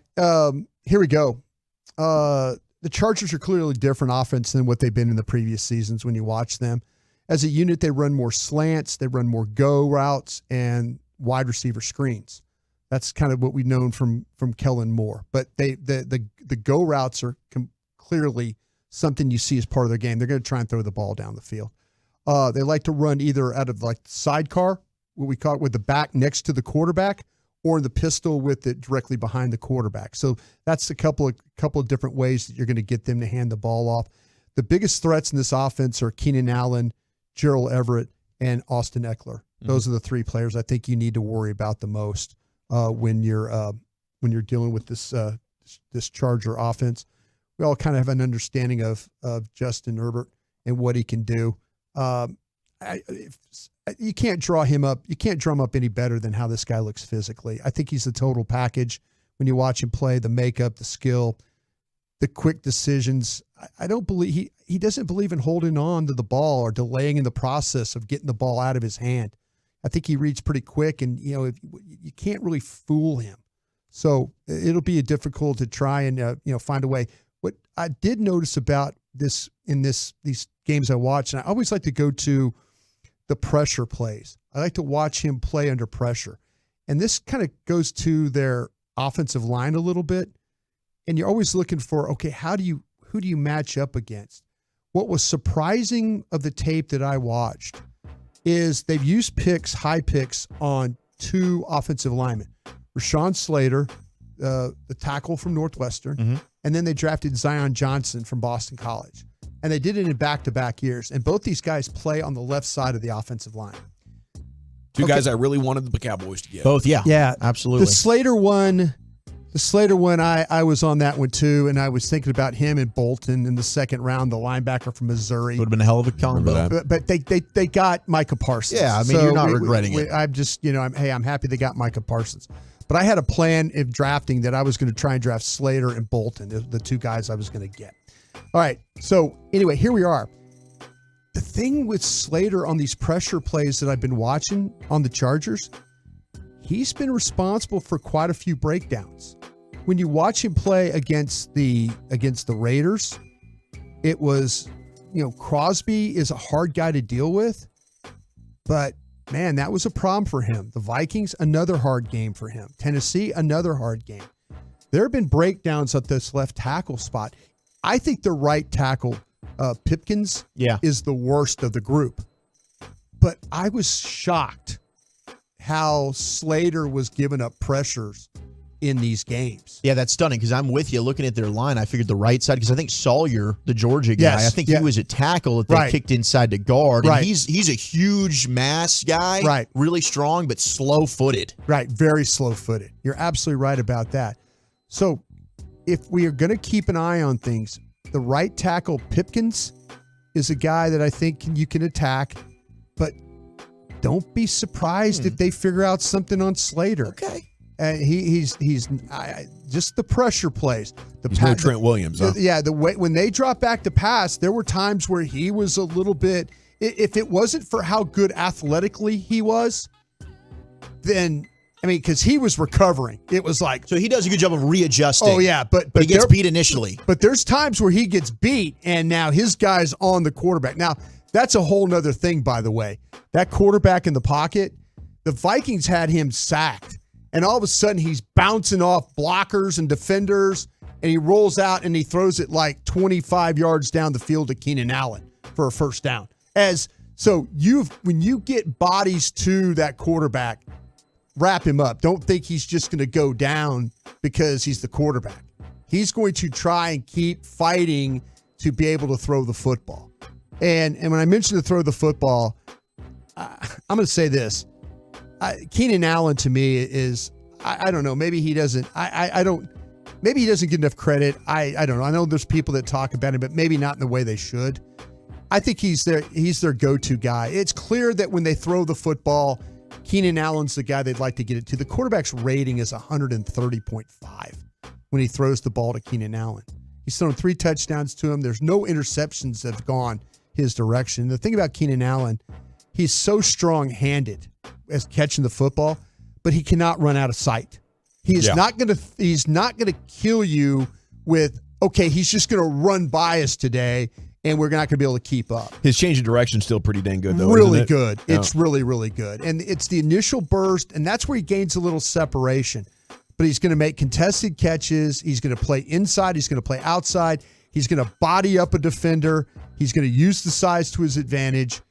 here we go. The Chargers are clearly different offense than what they've been in the previous seasons when you watch them. As a unit, they run more slants, they run more go routes, and wide receiver screens. That's kind of what we've known from Kellen Moore. But the go routes are clearly something you see as part of their game. They're going to try and throw the ball down the field. They like to run either out of like the sidecar, what we call it, with the back next to the quarterback, or the pistol with it directly behind the quarterback. So that's a couple of different ways that you're going to get them to hand the ball off. The biggest threats in this offense are Keenan Allen, Gerald Everett, and Austin Eckler. Those are the three players I think you need to worry about the most when you're dealing with this Charger offense. we all kind of have an understanding of Justin Herbert and what he can do. You can't draw him up. You can't drum up any better than how this guy looks physically. I think he's the total package. When you watch him play, the makeup, the skill, the quick decisions. I don't believe he doesn't believe in holding on to the ball or delaying in the process of getting the ball out of his hand. I think he reads pretty quick, and you can't really fool him. So it'll be difficult to try and find a way. What I did notice about this in these games I watch, and I always like to go to the pressure plays. I like to watch him play under pressure, and this kind of goes to their offensive line a little bit. And you're always looking for, okay, who do you match up against? What was surprising of the tape that I watched is they've used high picks on 2 offensive linemen. Rashawn Slater, the tackle from Northwestern, and then they drafted Zion Johnson from Boston College. And they did it in back-to-back years. And both these guys play on the left side of the offensive line. Two guys I really wanted the Cowboys to get. Both, yeah. Yeah, absolutely. The Slater one, I was on that one too, and I was thinking about him and Bolton in the second round, the linebacker from Missouri. Would have been a hell of a combo. But they got Micah Parsons. Yeah, I mean, you're not regretting it. I'm just, I'm happy they got Micah Parsons. But I had a plan of drafting that I was going to try and draft Slater and Bolton, the 2 guys I was going to get. All right, so anyway, here we are. The thing with Slater on these pressure plays that I've been watching on the Chargers, he's been responsible for quite a few breakdowns. When you watch him play against the Raiders, it was, Crosby is a hard guy to deal with, but man, that was a problem for him. The Vikings, another hard game for him. Tennessee, another hard game. There have been breakdowns at this left tackle spot. I think the right tackle, Pipkins, is the worst of the group. But I was shocked how Slater was giving up pressures in these games. Yeah, that's stunning because I'm with you. Looking at their line, I figured the right side because I think Sawyer, the Georgia guy, I think he was a tackle that they kicked inside to guard. And he's a huge mass guy, really strong but slow-footed. Right, very slow-footed. You're absolutely right about that. So if we are going to keep an eye on things, the right tackle, Pipkins, is a guy that I think you can attack, but don't be surprised if they figure out something on Slater. Okay. He's just the pressure plays. He's no Trent Williams. Huh? The way when they drop back to pass, there were times where he was a little bit. If it wasn't for how good athletically he was, then because he was recovering, it was like so he does a good job of readjusting. Oh yeah, but he gets beat initially. But there's times where he gets beat, and now his guy's on the quarterback. Now that's a whole nother thing, by the way. That quarterback in the pocket, the Vikings had him sacked. And all of a sudden, he's bouncing off blockers and defenders, and he rolls out and he throws it like 25 yards down the field to Keenan Allen for a first down. When you get bodies to that quarterback, wrap him up. Don't think he's just going to go down because he's the quarterback. He's going to try and keep fighting to be able to throw the football. And when I mentioned to throw the football, I'm going to say this. Keenan Allen to me is, I don't know, maybe he doesn't, maybe he doesn't get enough credit. I don't know. I know there's people that talk about him, but maybe not in the way they should. I think he's their go-to guy. It's clear that when they throw the football, Keenan Allen's the guy they'd like to get it to. The quarterback's rating is 130.5 when he throws the ball to Keenan Allen. He's thrown 3 touchdowns to him. There's no interceptions that have gone his direction. The thing about Keenan Allen, he's so strong-handed as catching the football, but he cannot run out of sight. He's not going to kill you with, okay, he's just going to run by us today and we're not going to be able to keep up. His change of direction is still pretty dang good, though. Really isn't it? Good. It's really, really good. And it's the initial burst, and that's where he gains a little separation. But he's going to make contested catches. He's going to play inside. He's going to play outside. He's going to body up a defender. He's going to use the size to his advantage.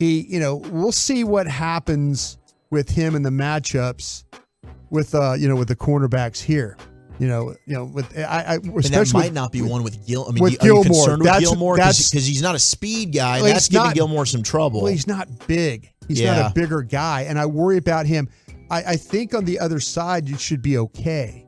We'll see what happens with him in the matchups with the cornerbacks here. That might not be one with Gilmore. Are you concerned with Gilmore? Because he's not a speed guy. Well, that's giving Gilmore some trouble. Well, he's not big. He's not a bigger guy, and I worry about him. I think on the other side, you should be okay.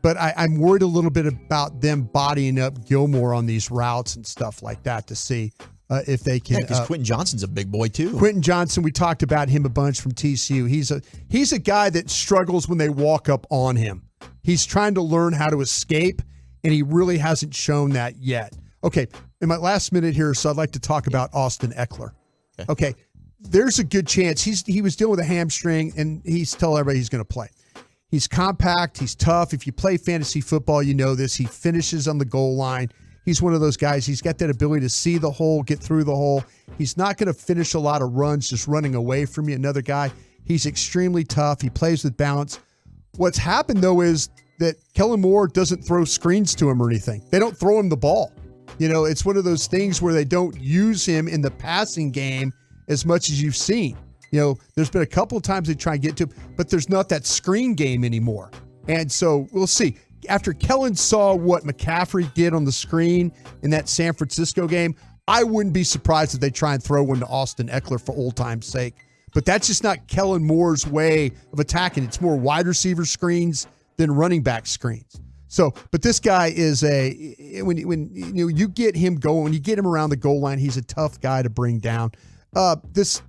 But I'm worried a little bit about them bodying up Gilmore on these routes and stuff like that to see if they can. Because Quentin Johnson's a big boy too. Quentin Johnson, we talked about him a bunch from TCU. He's a guy that struggles when they walk up on him. He's trying to learn how to escape, and he really hasn't shown that yet. Okay, in my last minute here, so I'd like to talk about Austin Eckler. Okay, there's a good chance he was dealing with a hamstring, and he's telling everybody he's going to play. He's compact. He's tough. If you play fantasy football, you know this. He finishes on the goal line. He's one of those guys. He's got that ability to see the hole, get through the hole. He's not going to finish a lot of runs just running away from you. Another guy, he's extremely tough. He plays with balance. What's happened, though, is that Kellen Moore doesn't throw screens to him or anything. They don't throw him the ball. You know, it's one of those things where they don't use him in the passing game as much as you've seen. You know, there's been a couple of times they try and get to him, but there's not that screen game anymore. And so we'll see. After Kellen saw what McCaffrey did on the screen in that San Francisco game, I wouldn't be surprised if they try and throw one to Austin Eckler for old time's sake. But that's just not Kellen Moore's way of attacking. It's more wide receiver screens than running back screens. So, but this guy is when you get him going, when you get him around the goal line, he's a tough guy to bring down. This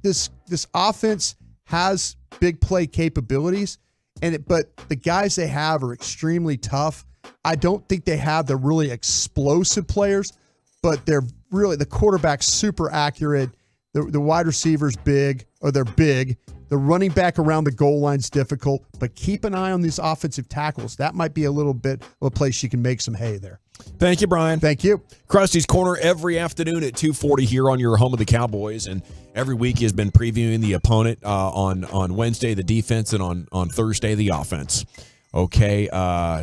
offense has big play capabilities, but the guys they have are extremely tough. I don't think they have the really explosive players, but they're really, the quarterback's super accurate. The wide receiver's big, or they're big. The running back around the goal line's difficult, but keep an eye on these offensive tackles. That might be a little bit of a place you can make some hay there. Thank you, Brian. Thank you. Krusty's Corner every afternoon at 2:40 here on your home of the Cowboys, and every week he has been previewing the opponent on Wednesday, the defense, and on Thursday, the offense. Okay,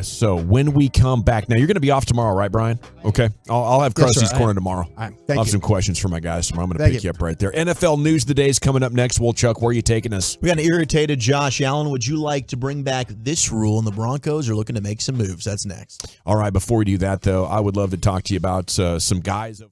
so when we come back, now you're going to be off tomorrow, right, Brian? Okay, I'll have Krusty's Corner tomorrow. All right, I'll have some questions for my guys tomorrow. I'm going to pick you up right there. NFL News of the Day is coming up next. Chuck, where are you taking us? We got an irritated Josh Allen. Would you like to bring back this rule? And the Broncos are looking to make some moves. That's next. All right, before we do that, though, I would love to talk to you about some guys of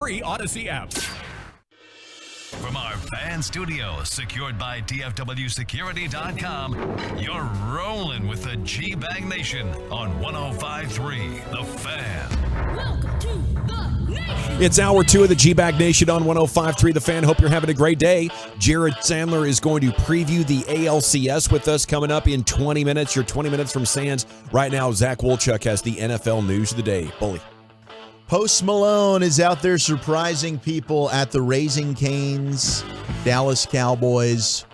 Free Odyssey app. From our fan studio, secured by DFWsecurity.com, you're rolling with the G-Bag Nation on 105.3 The Fan. Welcome to the Nation. It's hour 2 of the G-Bag Nation on 105.3 The Fan. Hope you're having a great day. Jared Sandler is going to preview the ALCS with us coming up in 20 minutes. You're 20 minutes from Sands. Right now, Zach Wolchuk has the NFL news of the day. Bully. Post Malone is out there surprising people at the Raising Cane's Dallas Cowboys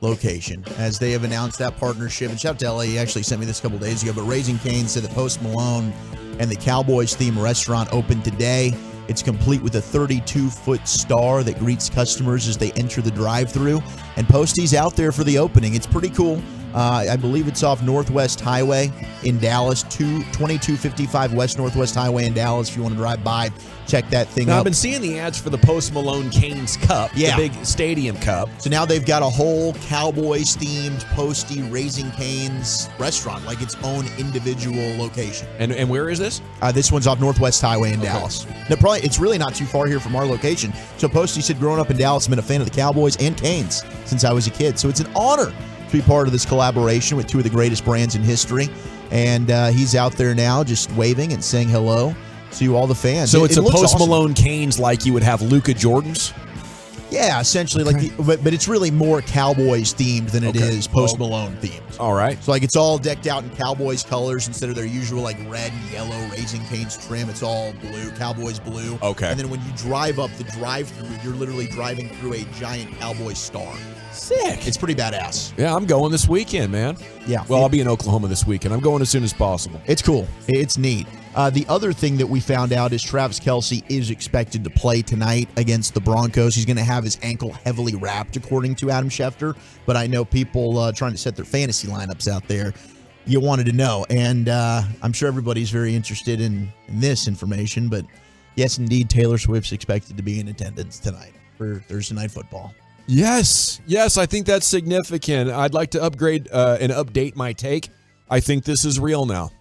location as they have announced that partnership. And shout out to LA, he actually sent me this a couple days ago, but Raising Cane's said that Post Malone and the Cowboys themed restaurant opened today. It's complete with a 32-foot star that greets customers as they enter the drive-thru. And Posty's out there for the opening. It's pretty cool. I believe it's off Northwest Highway in Dallas, 2255 West Northwest Highway in Dallas. If you want to drive by, check that thing out. I've been seeing the ads for the Post Malone Canes Cup, the big stadium cup. So now they've got a whole Cowboys-themed Posty Raising Cane's restaurant, like its own individual location. And where is this? This one's off Northwest Highway in Dallas. No, it's really not too far here from our location. So Posty said, growing up in Dallas, I've been a fan of the Cowboys and Canes since I was a kid. So it's an honor to be part of this collaboration with two of the greatest brands in history. And he's out there now just waving and saying hello to all the fans. So it's a Post awesome. Malone Canes like you would have Luka Jordans? Yeah, essentially, but it's really more Cowboys themed than it is Post Malone themed. All right. So it's all decked out in Cowboys colors instead of their usual red and yellow Raising Cane's trim. It's all blue, Cowboys blue. Okay. And then when you drive up the drive-thru, you're literally driving through a giant Cowboys star. Sick. It's pretty badass. Yeah, I'm going this weekend, man. Yeah. Well, I'll be in Oklahoma this weekend. I'm going as soon as possible. It's cool. It's neat. The other thing that we found out is Travis Kelce is expected to play tonight against the Broncos. He's going to have his ankle heavily wrapped, according to Adam Schefter. But I know people trying to set their fantasy lineups out there, you wanted to know. And I'm sure everybody's very interested in this information. But yes, indeed, Taylor Swift's expected to be in attendance tonight for Thursday Night Football. Yes, I think that's significant. I'd like to upgrade and update my take. I think this is real now.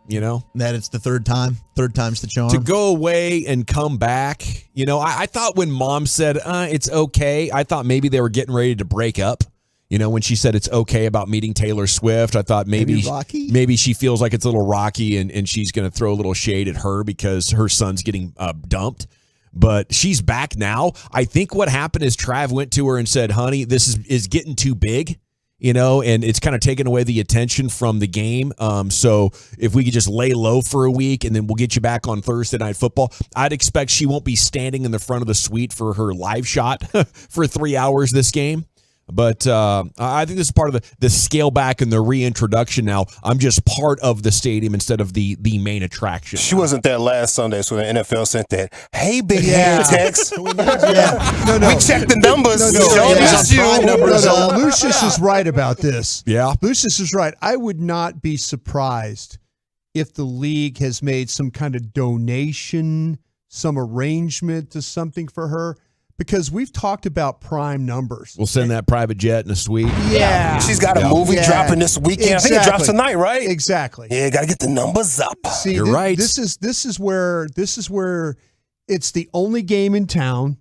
You know? That it's the third time's the charm. To go away and come back. You know, I thought when Mom said, it's okay, I thought maybe they were getting ready to break up. You know, when she said it's okay about meeting Taylor Swift, I thought maybe she feels like it's a little rocky and she's going to throw a little shade at her because her son's getting dumped. But she's back now. I think what happened is Trav went to her and said, honey, this is getting too big, you know, and it's kind of taking away the attention from the game. So if we could just lay low for a week and then we'll get you back on Thursday Night Football, I'd expect she won't be standing in the front of the suite for her live shot for 3 hours this game. But I think this is part of the scale back and the reintroduction now. I'm just part of the stadium instead of the main attraction. She wasn't there last Sunday, so the NFL sent that, hey, big head text. No. We checked the numbers. Lucius is right about this. Yeah. Lucius is right. I would not be surprised if the league has made some kind of donation, some arrangement to something for her. Because we've talked about prime numbers. We'll send that private jet in a suite. Yeah. She's got a movie dropping this weekend. Exactly. I think it drops tonight, right? Exactly. Yeah, got to get the numbers up. See, You're right. This is where it's the only game in town.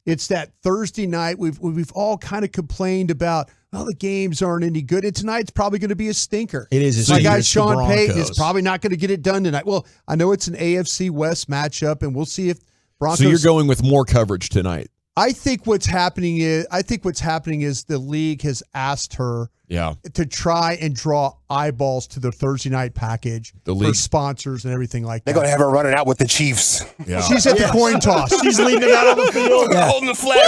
It's that Thursday night. We've all kind of complained about, well, the games aren't any good. And tonight's probably going to be a stinker. It is. My guy Sean Payton is probably not going to get it done tonight. Well, I know it's an AFC West matchup, and we'll see if Broncos. So you're going with more coverage tonight. I think what's happening is the league has asked her to try and draw eyeballs to the Thursday night package for sponsors and everything like that. They're going to have her running out with the Chiefs. Yeah. She's at the coin toss. She's leading it out on the field. Holding the flag.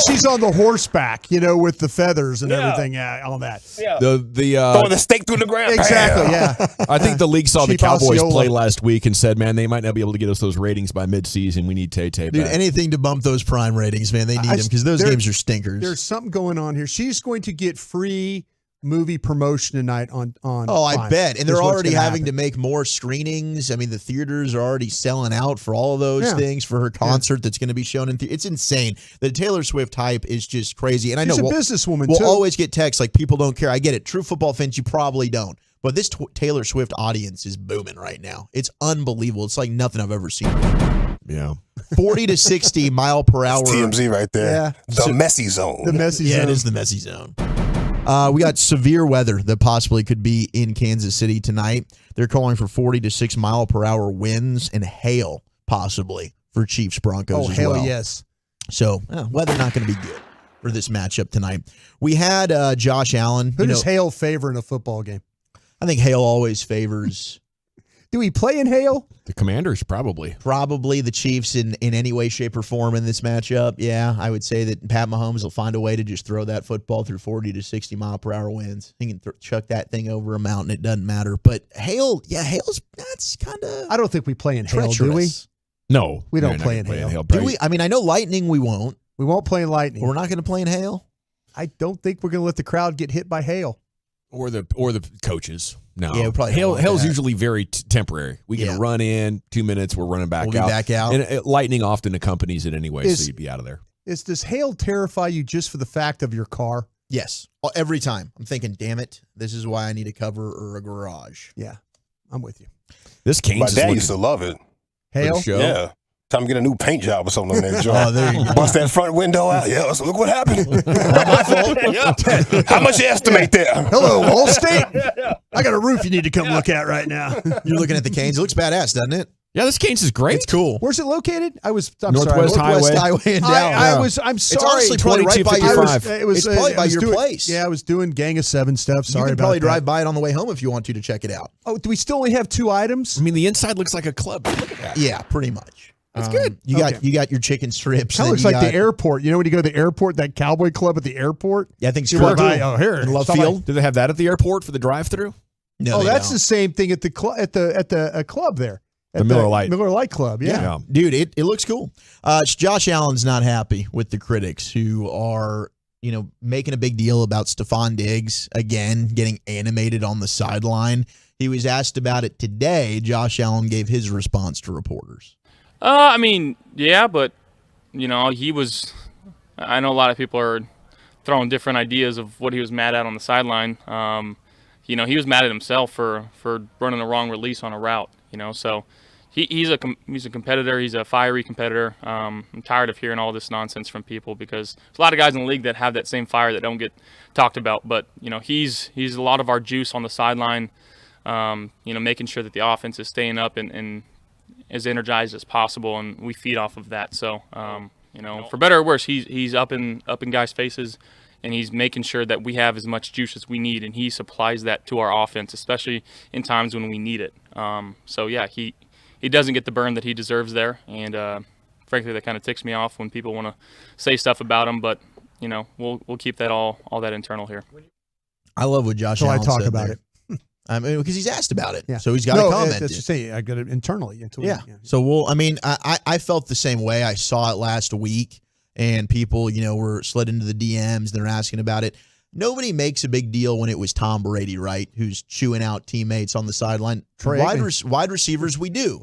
She's on the horseback, you know, with the feathers and everything on that. Yeah. Throwing the stake through the ground. Exactly, yeah. I think the league saw Chief the Cowboys Osceola play last week and said, man, they might not be able to get us those ratings by midseason. We need Tay-Tay back. Dude, anything to bump those prime ratings, man. They need them because those games are stinkers. There's something going on here. She's going to get free movie promotion tonight on Oh, I Prime. bet. And they're already having happen. to make more screenings. I mean, the theaters are already selling out for all of those things for her concert that's going to be shown in It's insane. The Taylor Swift hype is just crazy. And I know She's a businesswoman, we'll too. always get texts like people don't care. I get it. True football fans, you probably don't. But this Taylor Swift audience is booming right now. It's unbelievable. It's like nothing I've ever seen. Yeah. 40 to 60 mile per hour. That's TMZ right there. Yeah. The messy zone. The messy zone. Yeah, it is the messy zone. We got severe weather that possibly could be in Kansas City tonight. They're calling for 40 to 6 mile per hour winds and hail possibly for Chiefs Broncos as well. Hell yes. So weather not going to be good for this matchup tonight. We had Josh Allen. Who does hail favor in a football game? I think hail always favors. Do we play in hail? The Commanders, probably. Probably the Chiefs in any way, shape, or form in this matchup. Yeah, I would say that Pat Mahomes will find a way to just throw that football through 40 to 60 mile per hour winds. He can chuck that thing over a mountain. It doesn't matter. But hail, that's kind of I don't think we play in hail, do we? No. We don't play in hail. Do we? I mean, I know lightning we won't. We won't play in lightning. But we're not going to play in hail? I don't think we're going to let the crowd get hit by hail. Or the coaches. No. Yeah, we probably hail's usually very temporary. We can run in 2 minutes. We're running back We'll out. be back out. And lightning often accompanies it anyway, so you'd be out of there. Does hail terrify you just for the fact of your car? Yes. Every time. I'm thinking, damn it, this is why I need a cover or a garage. Yeah, I'm with you. This Canes My is dad looking- used to love it. Hail? Yeah. Time to get a new paint job or something on that joint. Oh, there you go. Bust that front window out. Yeah, so look what happened. Not my fault. Yeah. How much you estimate there? Hello, Allstate. I got a roof you need to come look at right now. You're looking at the Canes. It looks badass, doesn't it? Yeah, this Canes is great. It's cool. Where's it located? I'm Northwest sorry. Highway and down. I'm It's sorry. honestly probably right by your. It's probably by your doing, place. Yeah, I was doing Gang of Seven stuff. Sorry you can about probably that. drive by it on the way home if you want to check it out. Oh, do we still only have 2 items? I mean, the inside looks like a club. Look at that. Yeah, pretty much. That's good. You got your chicken strips. Kind of looks like the airport. You know when you go to the airport, that cowboy club at the airport? Yeah, I think it's you cool. walk by, oh, here. In Love somebody- Field. Do they have that at the airport for the drive-through? No, Oh, they that's don't. the same thing at the club there. At The Miller Lite. Miller Lite Club, yeah. Dude, it looks cool. Josh Allen's not happy with the critics who are, making a big deal about Stephon Diggs, again, getting animated on the sideline. He was asked about it today. Josh Allen gave his response to reporters. I mean, yeah, but, he was – I know a lot of people are throwing different ideas of what he was mad at on the sideline. He was mad at himself for running the wrong release on a route, so – He's a competitor. He's a fiery competitor. I'm tired of hearing all this nonsense from people because there's a lot of guys in the league that have that same fire that don't get talked about. But he's a lot of our juice on the sideline. Making sure that the offense is staying up and as energized as possible, and we feed off of that. So for better or worse, he's up in guys' faces, and he's making sure that we have as much juice as we need, and he supplies that to our offense, especially in times when we need it. He doesn't get the burn that he deserves there, and frankly, that kind of ticks me off when people want to say stuff about him. But we'll keep that all that internal here. I love what Josh So I Allen talk said about there. it. I mean, because he's asked about it, Yeah. so he's got to comment. That's just saying, I got it internally. Yeah. So I felt the same way. I saw it last week, and people, were slid into the DMs and they're asking about it. Nobody makes a big deal when it was Tom Brady, right? Who's chewing out teammates on the sideline. Wide receivers, we do.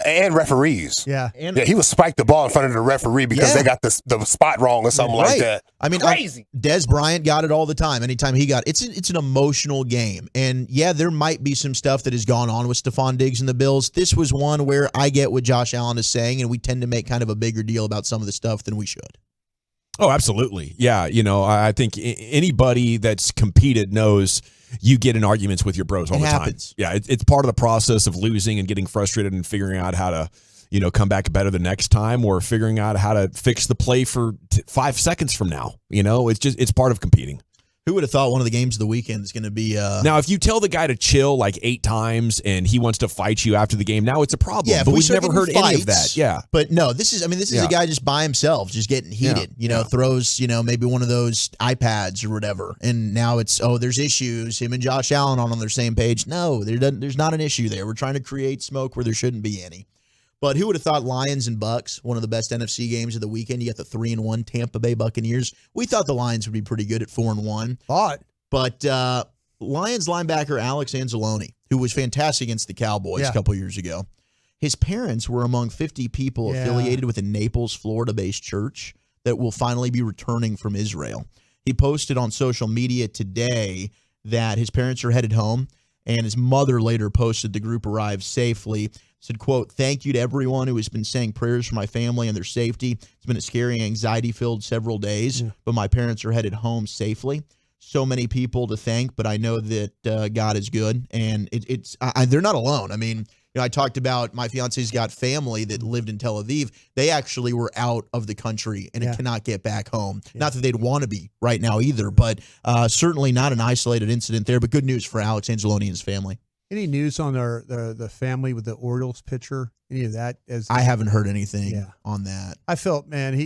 And referees. Yeah. He was spiked the ball in front of the referee because they got the spot wrong or something like that. I mean, crazy. Des Bryant got it all the time. Anytime he got it. It's an emotional game. And yeah, there might be some stuff that has gone on with Stephon Diggs and the Bills. This was one where I get what Josh Allen is saying, and we tend to make kind of a bigger deal about some of the stuff than we should. Oh, absolutely. Yeah, I think anybody that's competed knows you get in arguments with your bros all the time. Yeah, it's part of the process of losing and getting frustrated and figuring out how to, come back better the next time, or figuring out how to fix the play for 5 seconds from now. It's part of competing. Who would have thought one of the games of the weekend is going to be Now, if you tell the guy to chill like 8 times and he wants to fight you after the game, now it's a problem. Yeah, but we've never heard any of that. Yeah. But no, this is a guy just by himself, just getting heated, throws, maybe one of those iPads or whatever. And now it's, there's issues. Him and Josh Allen on their same page. No, there's not an issue there. We're trying to create smoke where there shouldn't be any. But who would have thought Lions and Bucks, one of the best NFC games of the weekend? You got the 3-1 Tampa Bay Buccaneers. We thought the Lions would be pretty good at 4-1. But Lions linebacker Alex Anzalone, who was fantastic against the Cowboys a couple years ago, his parents were among 50 people affiliated with a Naples, Florida-based church that will finally be returning from Israel. He posted on social media today that his parents are headed home, And his mother later posted the group arrived safely. Said, quote, "Thank you to everyone who has been saying prayers for my family and their safety. It's been a scary, anxiety-filled several days, but my parents are headed home safely. So many people to thank, but I know that God is good." And they're not alone. I mean, I talked about my fiance's got family that lived in Tel Aviv. They actually were out of the country and cannot get back home. Not that they'd want to be right now either, but certainly not an isolated incident there. But good news for Alex Angeloni and his family. Any news on the family with the Orioles pitcher? Any of that? I haven't heard anything on that. I felt, man,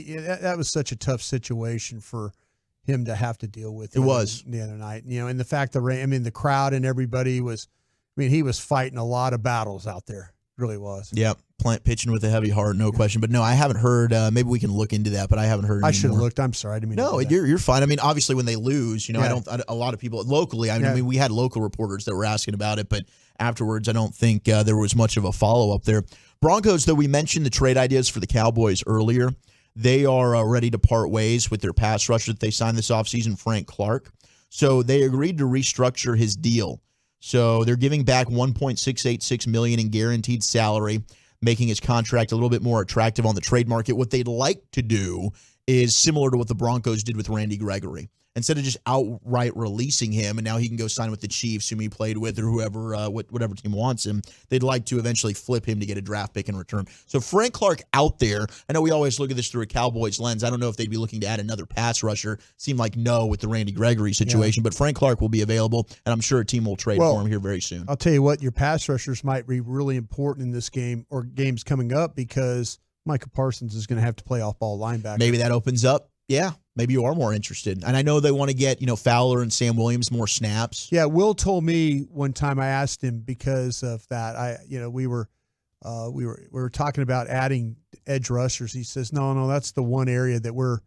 that was such a tough situation for him to have to deal with. It was the other night, and the fact the crowd and everybody was. He was fighting a lot of battles out there. Really was. Yep, pitching with a heavy heart, no question. But no, I haven't heard. Maybe we can look into that, but I haven't heard. I should have looked. I'm sorry. I didn't mean no, to do that. You're fine. I mean, obviously, when they lose, a lot of people locally. I mean, we had local reporters that were asking about it, but afterwards, I don't think there was much of a follow up there. Broncos, though, we mentioned the trade ideas for the Cowboys earlier. They are ready to part ways with their pass rusher that they signed this offseason, Frank Clark. So they agreed to restructure his deal. So they're giving back $1.686 million in guaranteed salary, making his contract a little bit more attractive on the trade market. What they'd like to do is similar to what the Broncos did with Randy Gregory. Instead of just outright releasing him, and now he can go sign with the Chiefs, whom he played with, or whoever, whatever team wants him, they'd like to eventually flip him to get a draft pick in return. So Frank Clark out there, I know we always look at this through a Cowboys lens. I don't know if they'd be looking to add another pass rusher. Seemed like no with the Randy Gregory situation, but Frank Clark will be available, and I'm sure a team will trade for him here very soon. I'll tell you what, your pass rushers might be really important in this game or games coming up because Micah Parsons is going to have to play off-ball linebacker. Maybe that opens up. Yeah, maybe you are more interested. And I know they want to get, Fowler and Sam Williams more snaps. Yeah, Will told me one time, I asked him because of that. We were talking about adding edge rushers. He says, no, that's the one area that we're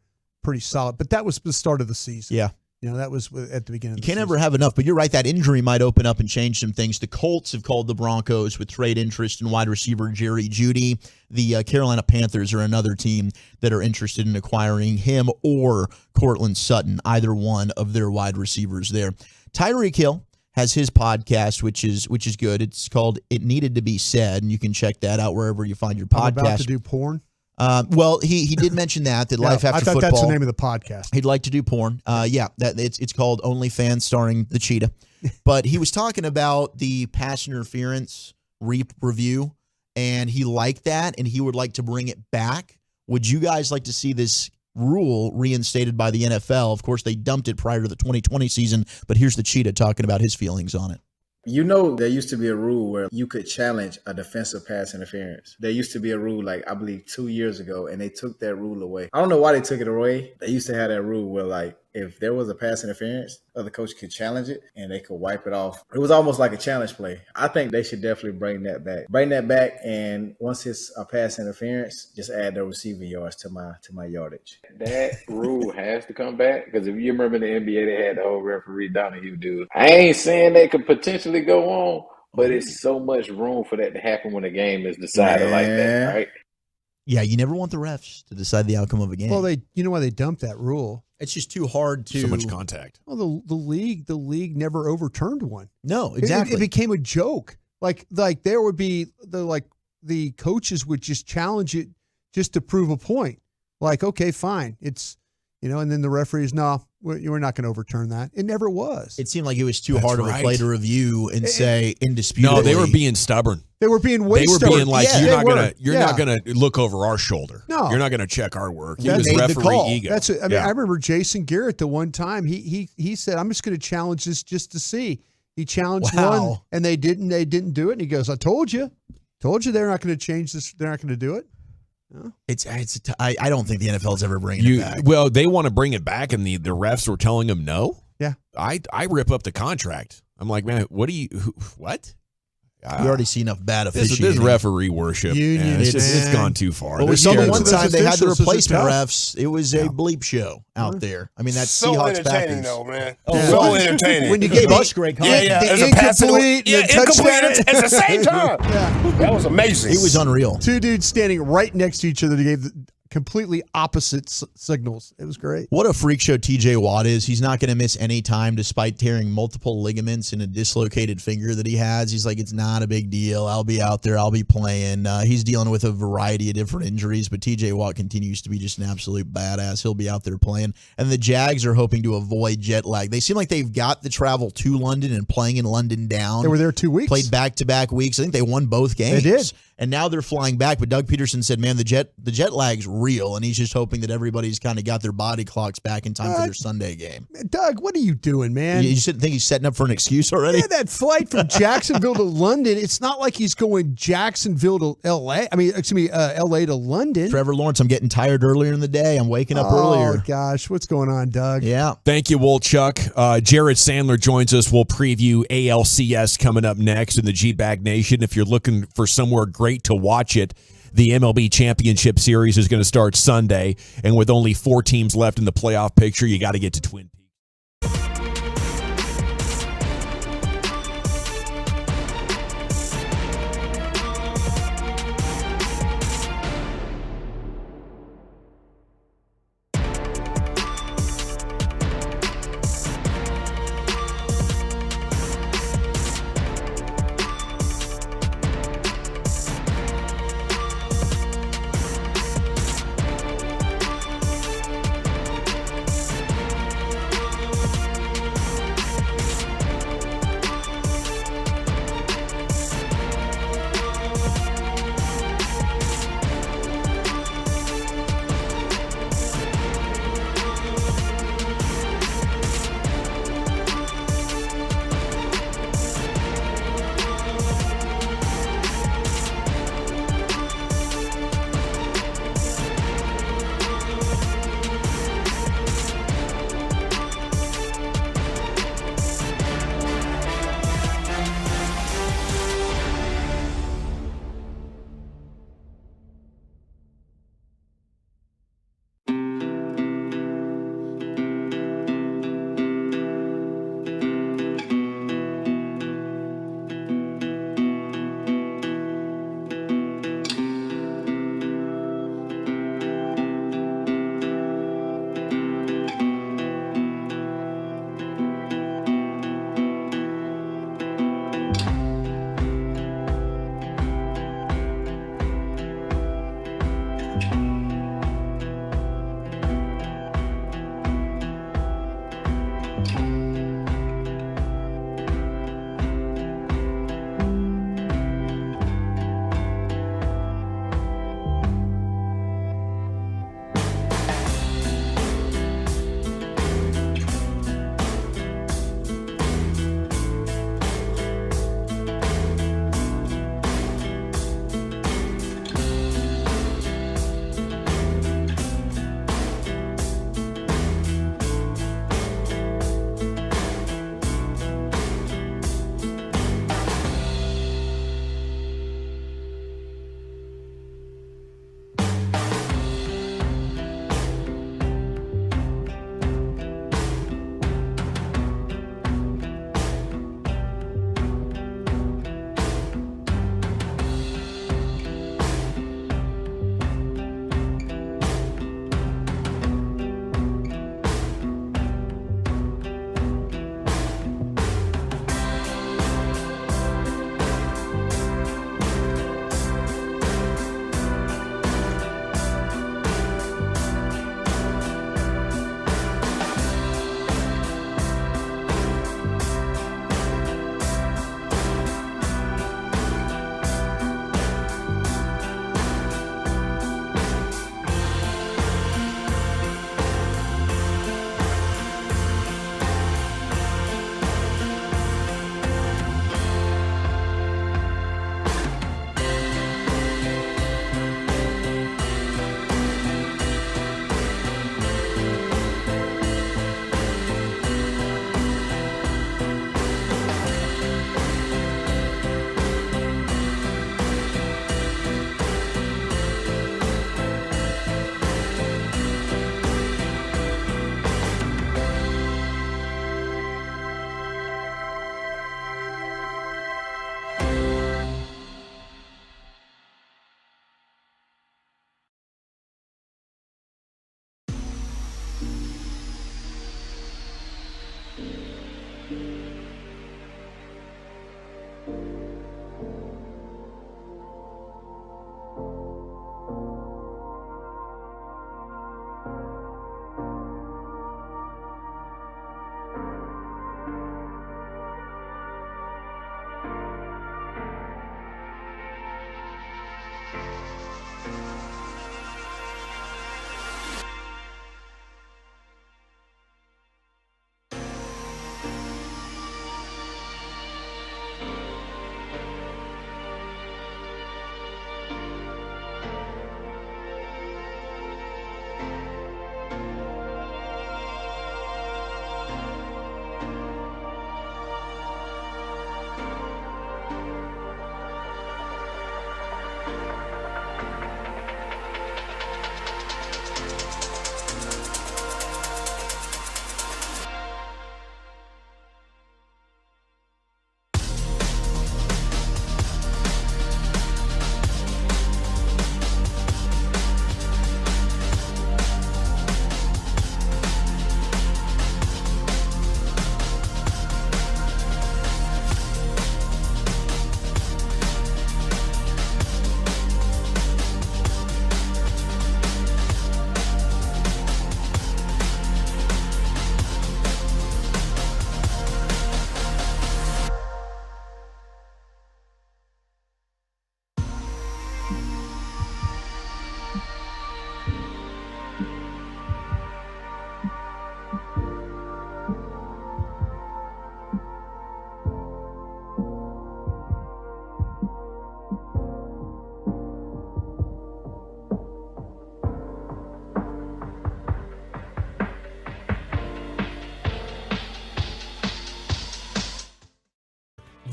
pretty solid. But that was the start of the season. Yeah. That was at the beginning of the season. You can't ever have enough, but you're right. That injury might open up and change some things. The Colts have called the Broncos with trade interest in wide receiver Jerry Jeudy. The Carolina Panthers are another team that are interested in acquiring him or Cortland Sutton, either one of their wide receivers there. Tyreek Hill has his podcast, which is good. It's called It Needed to Be Said, and you can check that out wherever you find your podcast. I'm about to do porn? Well, he did mention that life after football. I thought that's the name of the podcast. He'd like to do porn. It's called OnlyFans starring the cheetah. But he was talking about the pass interference review, and he liked that, and he would like to bring it back. Would you guys like to see this rule reinstated by the NFL? Of course, they dumped it prior to the 2020 season, but here's the cheetah talking about his feelings on it. There used to be a rule where you could challenge a defensive pass interference. There used to be a rule, I believe 2 years ago, and they took that rule away. I don't know why they took it away. They used to have that rule where, if there was a pass interference, the other coach could challenge it, and they could wipe it off. It was almost like a challenge play. I think they should definitely bring that back. And once it's a pass interference, just add the receiving yards to my yardage. That rule has to come back, because if you remember the NBA, they had the whole referee Donahue dude. I ain't saying they could potentially go on, but it's so much room for that to happen when a game is decided like that, right? Yeah, you never want the refs to decide the outcome of a game. Well, you know why they dumped that rule? It's just too hard to... So much contact. Well, the league never overturned one. No, exactly. It became a joke. Like there would be the coaches would just challenge it just to prove a point. Okay, fine. It's, and then the referees, no, we're not going to overturn that. It never was. It seemed like it was too hard of a play to review and say indisputably. No, they were being stubborn. They were being way stubborn. They were being like, you're not gonna look over our shoulder. No, you're not gonna check our work. He was referee ego. That's it. I remember Jason Garrett the one time he said, I'm just going to challenge this just to see. He challenged one, and they didn't do it. And he goes, I told you they're not going to change this. They're not going to do it. No. I don't think the NFL's ever bringing it back. Well, they want to bring it back, and the refs were telling them no. Yeah, I rip up the contract. I'm like, man, what? You already see enough bad officiating. This referee worship. It's gone too far. Well, we saw the one time they had the replacement refs. It was a bleep show out there. I mean, that's so Seahawks entertaining, Packers. though, man. So entertaining. When you gave us great comments. The incomplete at the same time. That was amazing. It was unreal. Two dudes standing right next to each other. They gave completely opposite signals. It was great. What a freak show TJ Watt is. He's not going to miss any time despite tearing multiple ligaments in a dislocated finger that he has. He's like, it's not a big deal. I'll be out there. I'll be playing. He's dealing with a variety of different injuries, but TJ Watt continues to be just an absolute badass. He'll be out there playing. And the Jags are hoping to avoid jet lag. They seem like they've got the travel to London and playing in London down. They were there 2 weeks. Played back-to-back weeks. I think they won both games. They did. And now they're flying back. But Doug Peterson said, man, the jet lag's real. And he's just hoping that everybody's kind of got their body clocks back in time for their Sunday game. Doug, what are you doing, man? You think he's setting up for an excuse already? Yeah, that flight from Jacksonville to London, it's not like he's going Jacksonville to L.A. L.A. to London. Trevor Lawrence, I'm getting tired earlier in the day. I'm waking up earlier. Oh, gosh. What's going on, Doug? Yeah. Thank you, Wolchuk. Jared Sandler joins us. We'll preview ALCS coming up next in the G-Bag Nation. If you're looking for somewhere great to watch it, the MLB Championship Series is going to start Sunday. And with only 4 teams left in the playoff picture, you got to get to Twin Peaks.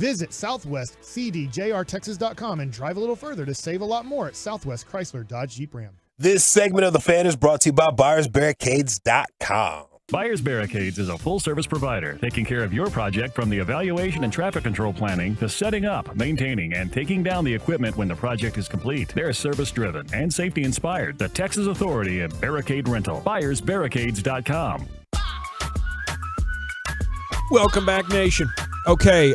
Visit southwestcdjrtexas.com and drive a little further to save a lot more at Southwest Chrysler Dodge Jeep Ram. This segment of The Fan is brought to you by BuyersBarricades.com. Buyers Barricades is a full-service provider taking care of your project from the evaluation and traffic control planning to setting up, maintaining, and taking down the equipment when the project is complete. They're service-driven and safety-inspired. The Texas Authority in Barricade Rental. BuyersBarricades.com. Welcome back, Nation. Okay,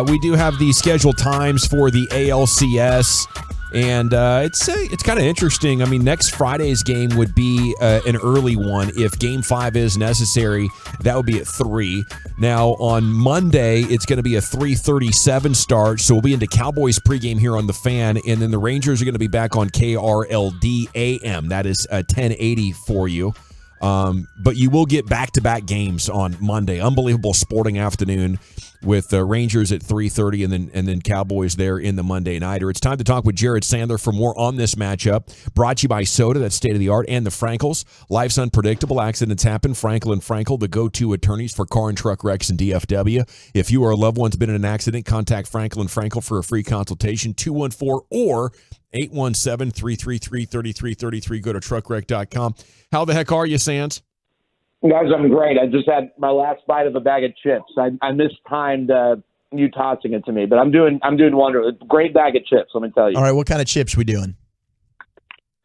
we do have the scheduled times for the ALCS. And it's kind of interesting. I mean, next Friday's game would be an early one. If Game 5 is necessary, that would be at 3. Now, on Monday, it's going to be a 3:37 start, so we'll be into Cowboys pregame here on The Fan, and then the Rangers are going to be back on KRLD AM. That is 1080 for you. But you will get back-to-back games on Monday. Unbelievable sporting afternoon with Rangers at 3:30 and then Cowboys there in the Monday Nighter. It's time to talk with Jared Sandler for more on this matchup. Brought to you by Soda, that's state-of-the-art, and the Frankels. Life's unpredictable. Accidents happen. Frankel & Frankel, the go-to attorneys for car and truck wrecks in DFW. If you or a loved one's been in an accident, contact Frankel & Frankel for a free consultation, 214 or 817-333-3333. Go to truckwreck.com. How the heck are you, Sands? Guys, I'm great. I just had my last bite of a bag of chips. I mistimed you tossing it to me, but I'm doing wonderful. Great bag of chips, let me tell you. All right, what kind of chips we doing?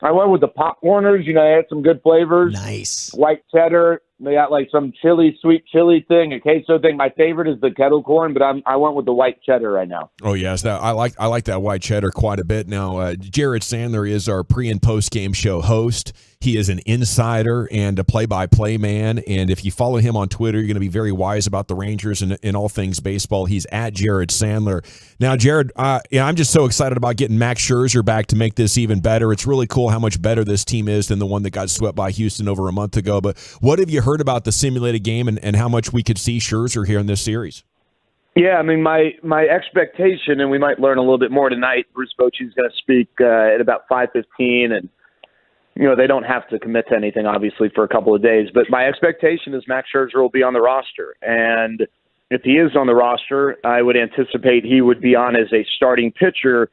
I went with the popcorners. You know, they had some good flavors. Nice. White cheddar. They got like some sweet chili thing, a queso thing. My favorite is the kettle corn, but I went with the white cheddar right now. Oh yes, I like that white cheddar quite a bit. Now, Jared Sandler is our pre and post game show host. He is an insider and a play-by-play man. And if you follow him on Twitter, you're going to be very wise about the Rangers and all things baseball. He's at Jared Sandler. Now, Jared, I'm just so excited about getting Max Scherzer back to make this even better. It's really cool how much better this team is than the one that got swept by Houston over a month ago. But what have you heard about the simulated game and how much we could see Scherzer here in this series? Yeah, I mean, my expectation, and we might learn a little bit more tonight, Bruce Bochy's going to speak at about 5:15, and you know, they don't have to commit to anything, obviously, for a couple of days. But my expectation is Max Scherzer will be on the roster. And if he is on the roster, I would anticipate he would be on as a starting pitcher,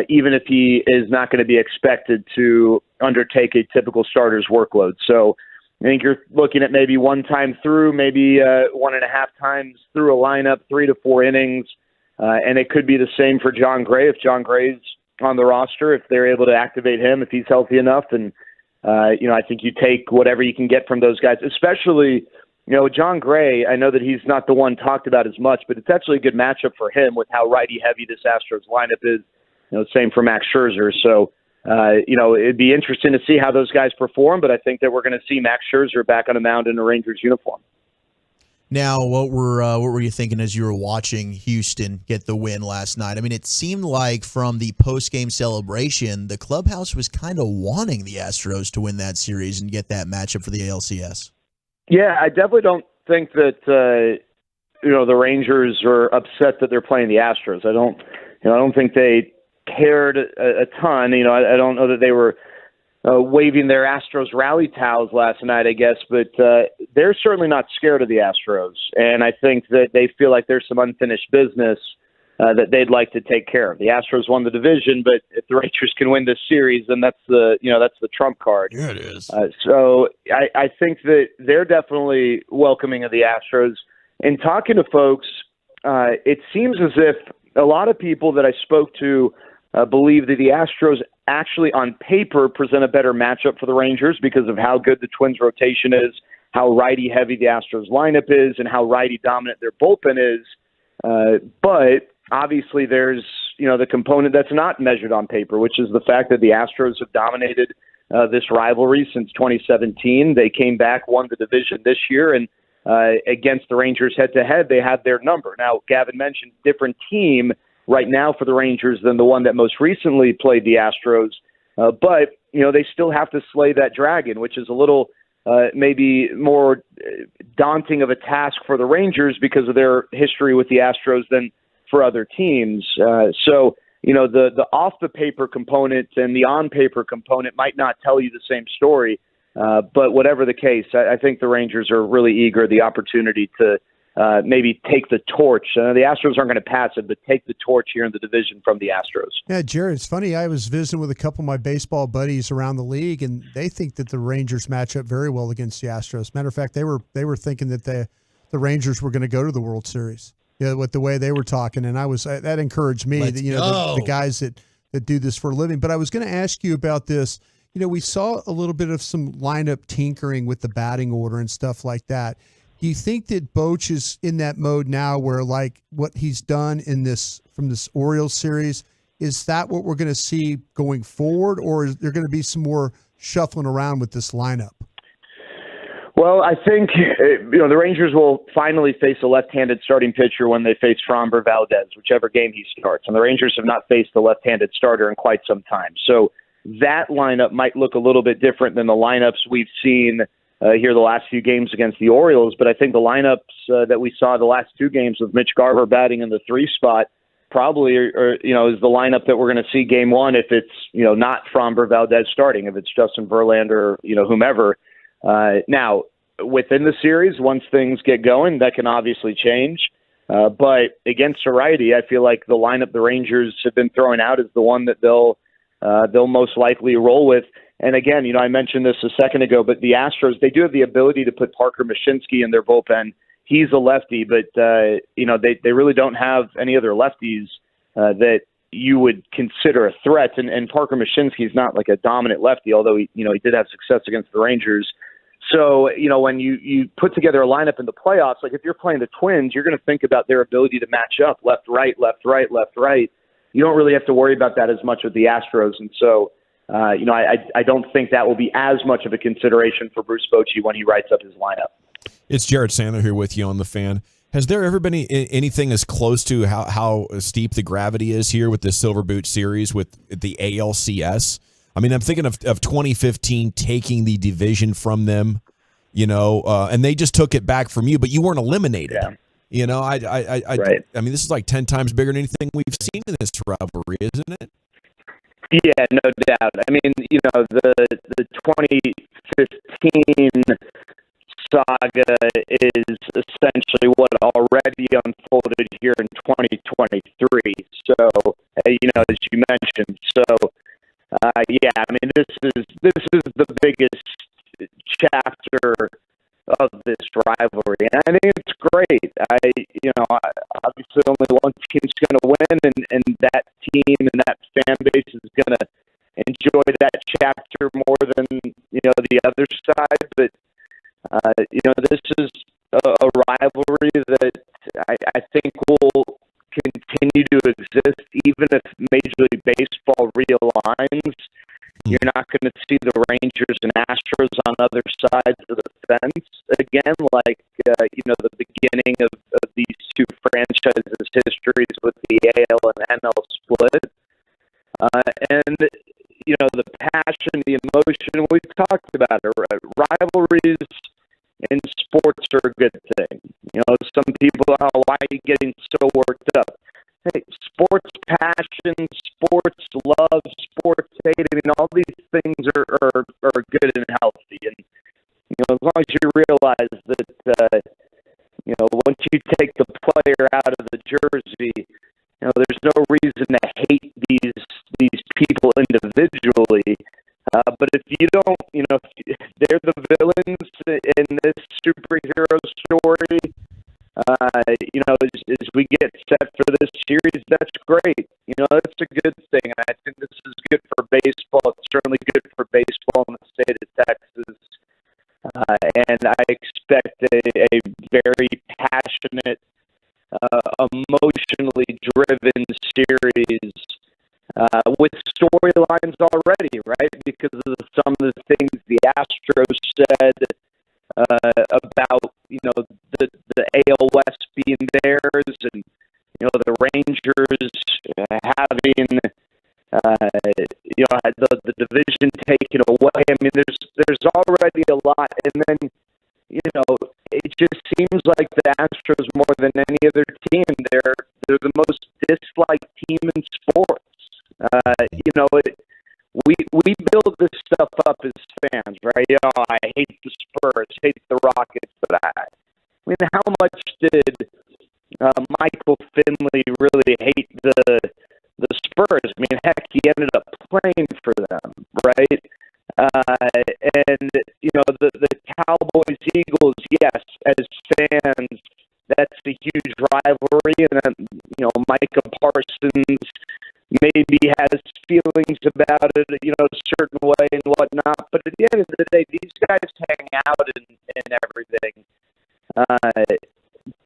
even if he is not going to be expected to undertake a typical starter's workload. So I think you're looking at maybe one time through, maybe 1.5 times through a lineup, 3 to 4 innings. And it could be the same for John Gray if John Gray's on the roster, if they're able to activate him, if he's healthy enough. And, I think you take whatever you can get from those guys, especially, John Gray. I know that he's not the one talked about as much, but it's actually a good matchup for him with how righty heavy this Astros lineup is. Same for Max Scherzer. So, it'd be interesting to see how those guys perform, but I think that we're going to see Max Scherzer back on the mound in a Rangers uniform. Now, what were you thinking as you were watching Houston get the win last night? I mean, it seemed like from the post-game celebration, the clubhouse was kind of wanting the Astros to win that series and get that matchup for the ALCS. Yeah, I definitely don't think that the Rangers are upset that they're playing the Astros. I don't think they cared a ton. I don't know that they were waving their Astros rally towels last night, I guess, but they're certainly not scared of the Astros, and I think that they feel like there's some unfinished business that they'd like to take care of. The Astros won the division, but if the Rangers can win this series, then that's the trump card. Yeah, it is. So I think that they're definitely welcoming of the Astros. And talking to folks, it seems as if a lot of people that I spoke to believe that the Astros actually on paper present a better matchup for the Rangers because of how good the Twins rotation is, how righty-heavy the Astros lineup is, and how righty-dominant their bullpen is. But obviously there's, the component that's not measured on paper, which is the fact that the Astros have dominated this rivalry since 2017. They came back, won the division this year, and against the Rangers head-to-head, they had their number. Now, Gavin mentioned different team right now for the Rangers than the one that most recently played the Astros. But, they still have to slay that dragon, which is a little maybe more daunting of a task for the Rangers because of their history with the Astros than for other teams. So, the off-the-paper component and the on-paper component might not tell you the same story. But whatever the case, I think the Rangers are really eager the opportunity to maybe take the torch. The Astros aren't going to pass it, but take the torch here in the division from the Astros. Yeah, Jared, it's funny. I was visiting with a couple of my baseball buddies around the league, and they think that the Rangers match up very well against the Astros. Matter of fact, they were thinking that the Rangers were going to go to the World Series. Yeah, with the way they were talking, and that encouraged me. Let's The guys that do this for a living. But I was going to ask you about this. We saw a little bit of some lineup tinkering with the batting order and stuff like that. Do you think that Boch is in that mode now where, like, what he's done from this Orioles series, is that what we're going to see going forward, or is there going to be some more shuffling around with this lineup? Well, I think the Rangers will finally face a left-handed starting pitcher when they face Framber Valdez, whichever game he starts. And the Rangers have not faced a left-handed starter in quite some time. So that lineup might look a little bit different than the lineups we've seen here the last few games against the Orioles, but I think the lineups that we saw the last two games with Mitch Garver batting in the 3 spot probably is the lineup that we're going to see game one if it's not Framber Valdez starting, if it's Justin Verlander or whomever. Now, within the series, once things get going, that can obviously change. But against a righty, I feel like the lineup the Rangers have been throwing out is the one that they'll most likely roll with. And again, I mentioned this a second ago, but the Astros, they do have the ability to put Parker Mashinsky in their bullpen. He's a lefty, but they really don't have any other lefties that you would consider a threat. And Parker Mashinsky is not like a dominant lefty, although he did have success against the Rangers. So, when you put together a lineup in the playoffs, like if you're playing the Twins, you're going to think about their ability to match up left, right, left, right, left, right. You don't really have to worry about that as much with the Astros. And so, I don't think that will be as much of a consideration for Bruce Bochy when he writes up his lineup. It's Jared Sandler here with you on The Fan. Has there ever been anything as close to how steep the gravity is here with the Silver Boot series with the ALCS? I mean, I'm thinking of 2015 taking the division from them, and they just took it back from you, but you weren't eliminated. Yeah. Right. I mean, this is like 10 times bigger than anything we've seen in this rivalry, isn't it? Yeah, no doubt. I mean, the 2015 saga is essentially what already unfolded here in 2023. So, as you mentioned. So, yeah, I mean, this is the biggest chapter of this rivalry, and I think it's great. Obviously only one team's going to win, and that team and that fan base is going to enjoy that chapter more than the other side. But this is a rivalry that I think will continue to exist even if Major League Baseball realigns. You're not going to see the Rangers and Astros on other sides of the fence again, like the beginning of these two franchises' histories with the AL and NL split. And the passion, the emotion, we've talked about it. Rivalries in sports are a good thing. Some people are, why are you getting so worked up? Hey, sports passion, sports love, sports hate. I mean, all these things are good and healthy. And as long as you realize that once you take the player out of the jersey, there's no reason to hate these people individually. But if you don't, if they're the villains in this superhero story. As we get set for this series, that's great. That's a good thing. I think this is good for baseball. It's certainly good for baseball in the state of Texas. And I expect a very passionate, emotionally driven series with storylines already, right? Because of some of the things the Astros said about the AL West being theirs, and the Rangers having the division taken away. I mean, there's already a lot, and then it just seems like the Astros more than any other team, they're the most disliked team in sports. We build this stuff up as fans, right? I hate the Spurs, hate the Rockets, but mean, how much did Michael Finley really hate the Spurs? I mean, heck, he ended up playing for them, right? And the Cowboys Eagles, yes, as fans, that's a huge rivalry, and then Micah Parsons maybe has feelings about it, a certain way and whatnot. But at the end of the day, these guys hang out and everything.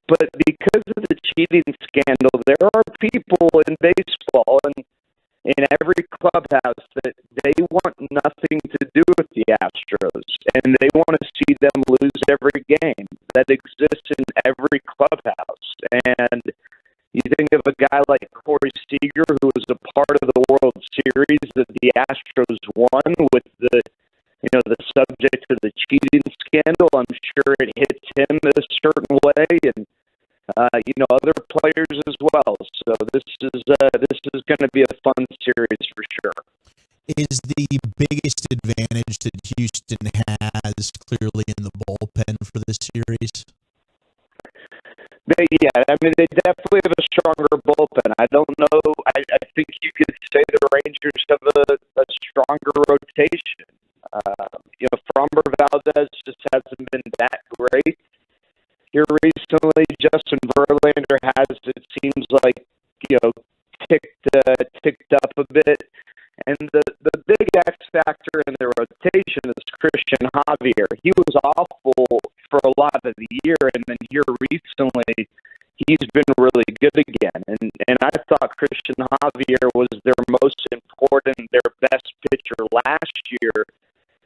But because of the cheating scandal, there are people in baseball and in every clubhouse that they want nothing to do with the Astros, and they want to see them lose every game. That exists in every clubhouse. And you think of a guy like Corey Seager, who was a part of the World Series that the Astros won with the subject of the cheating scandal. I'm sure it hits him a certain way, and other players as well. So this is going to be a fun series for sure. Is the biggest advantage that Houston has clearly in the bullpen for this series? They definitely have a stronger bullpen. I don't know. I think you could say the Rangers have a stronger rotation. Framber Valdez just hasn't been that great here recently. Justin Verlander has, it seems like, ticked up a bit. And the big X factor in the rotation is Christian Javier. He was awful for a lot of the year, and then here recently, he's been really good again. And I thought Christian Javier was their most important, their best pitcher last year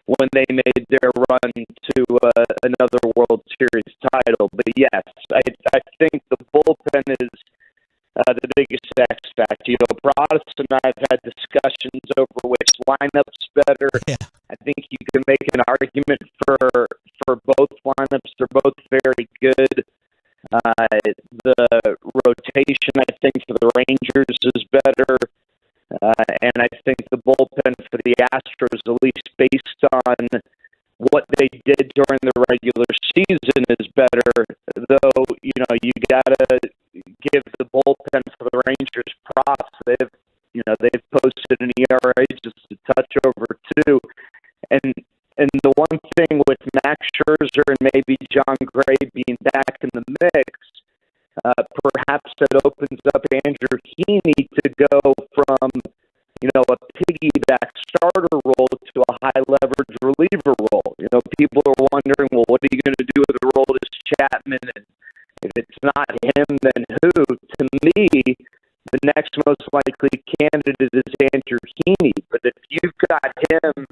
when they made their run to another World Series title. But yes, I think the bullpen is the biggest X factor. Broadus and I have had discussions over which lineup's better. Yeah. I think you can make an argument for both lineups. They're both very good. The rotation, I think, for the Rangers is better. And I think the bullpen for the Astros, at least based on what they did during the regular season, is better. Though, you gotta give the bullpen for the Rangers props. They've posted an ERA just a touch over 2. And the one thing with Max Scherzer and maybe John Gray being back in the mix, perhaps that opens up Andrew Heaney to go from, a piggyback starter role to a high leverage reliever role. People are wondering, well, what are you going to do with the role as Chapman? And if it's not him, then who? To me, the next most likely candidate is Andrew Heaney. But if you've got him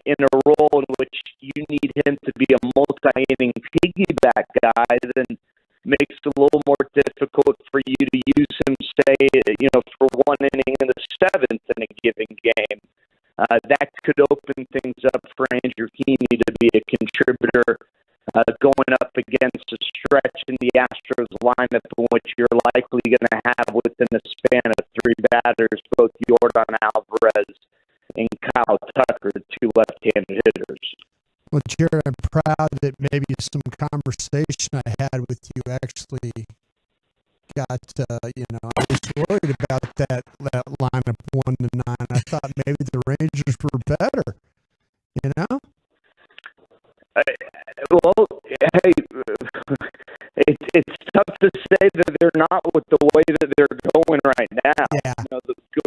in a role in which you need him to be a multi-inning piggyback guy, then makes it a little more difficult for you to use him, say, for one inning in the 7th in a given game. That could open things up for Andrew Heaney to be a contributor going up against a stretch in the Astros lineup in which you're likely going to have within a span of 3 batters, both Yordan Alvarez and Kyle Tucker, 2 left-handed hitters. Well, Jared, I'm proud that maybe some conversation I had with you actually got, I was worried about that lineup 1 to 9. I thought maybe the Rangers were better, Well, hey, it's tough to say that they're not with the way that they're going right now. Yeah.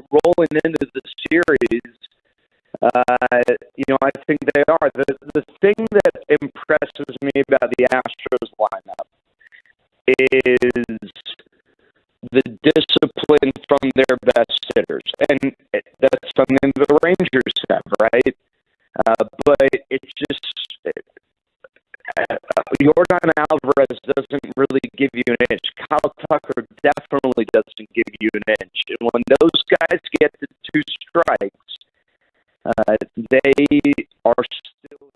Rolling into the series, I think they are. The thing that impresses me about the Astros lineup is the discipline from their best hitters. And that's something the Rangers have, right? But it's just Yordan Alvarez doesn't really give you an inch. Kyle Tucker definitely doesn't give you an inch. And when those guys get to 2 strikes, they are still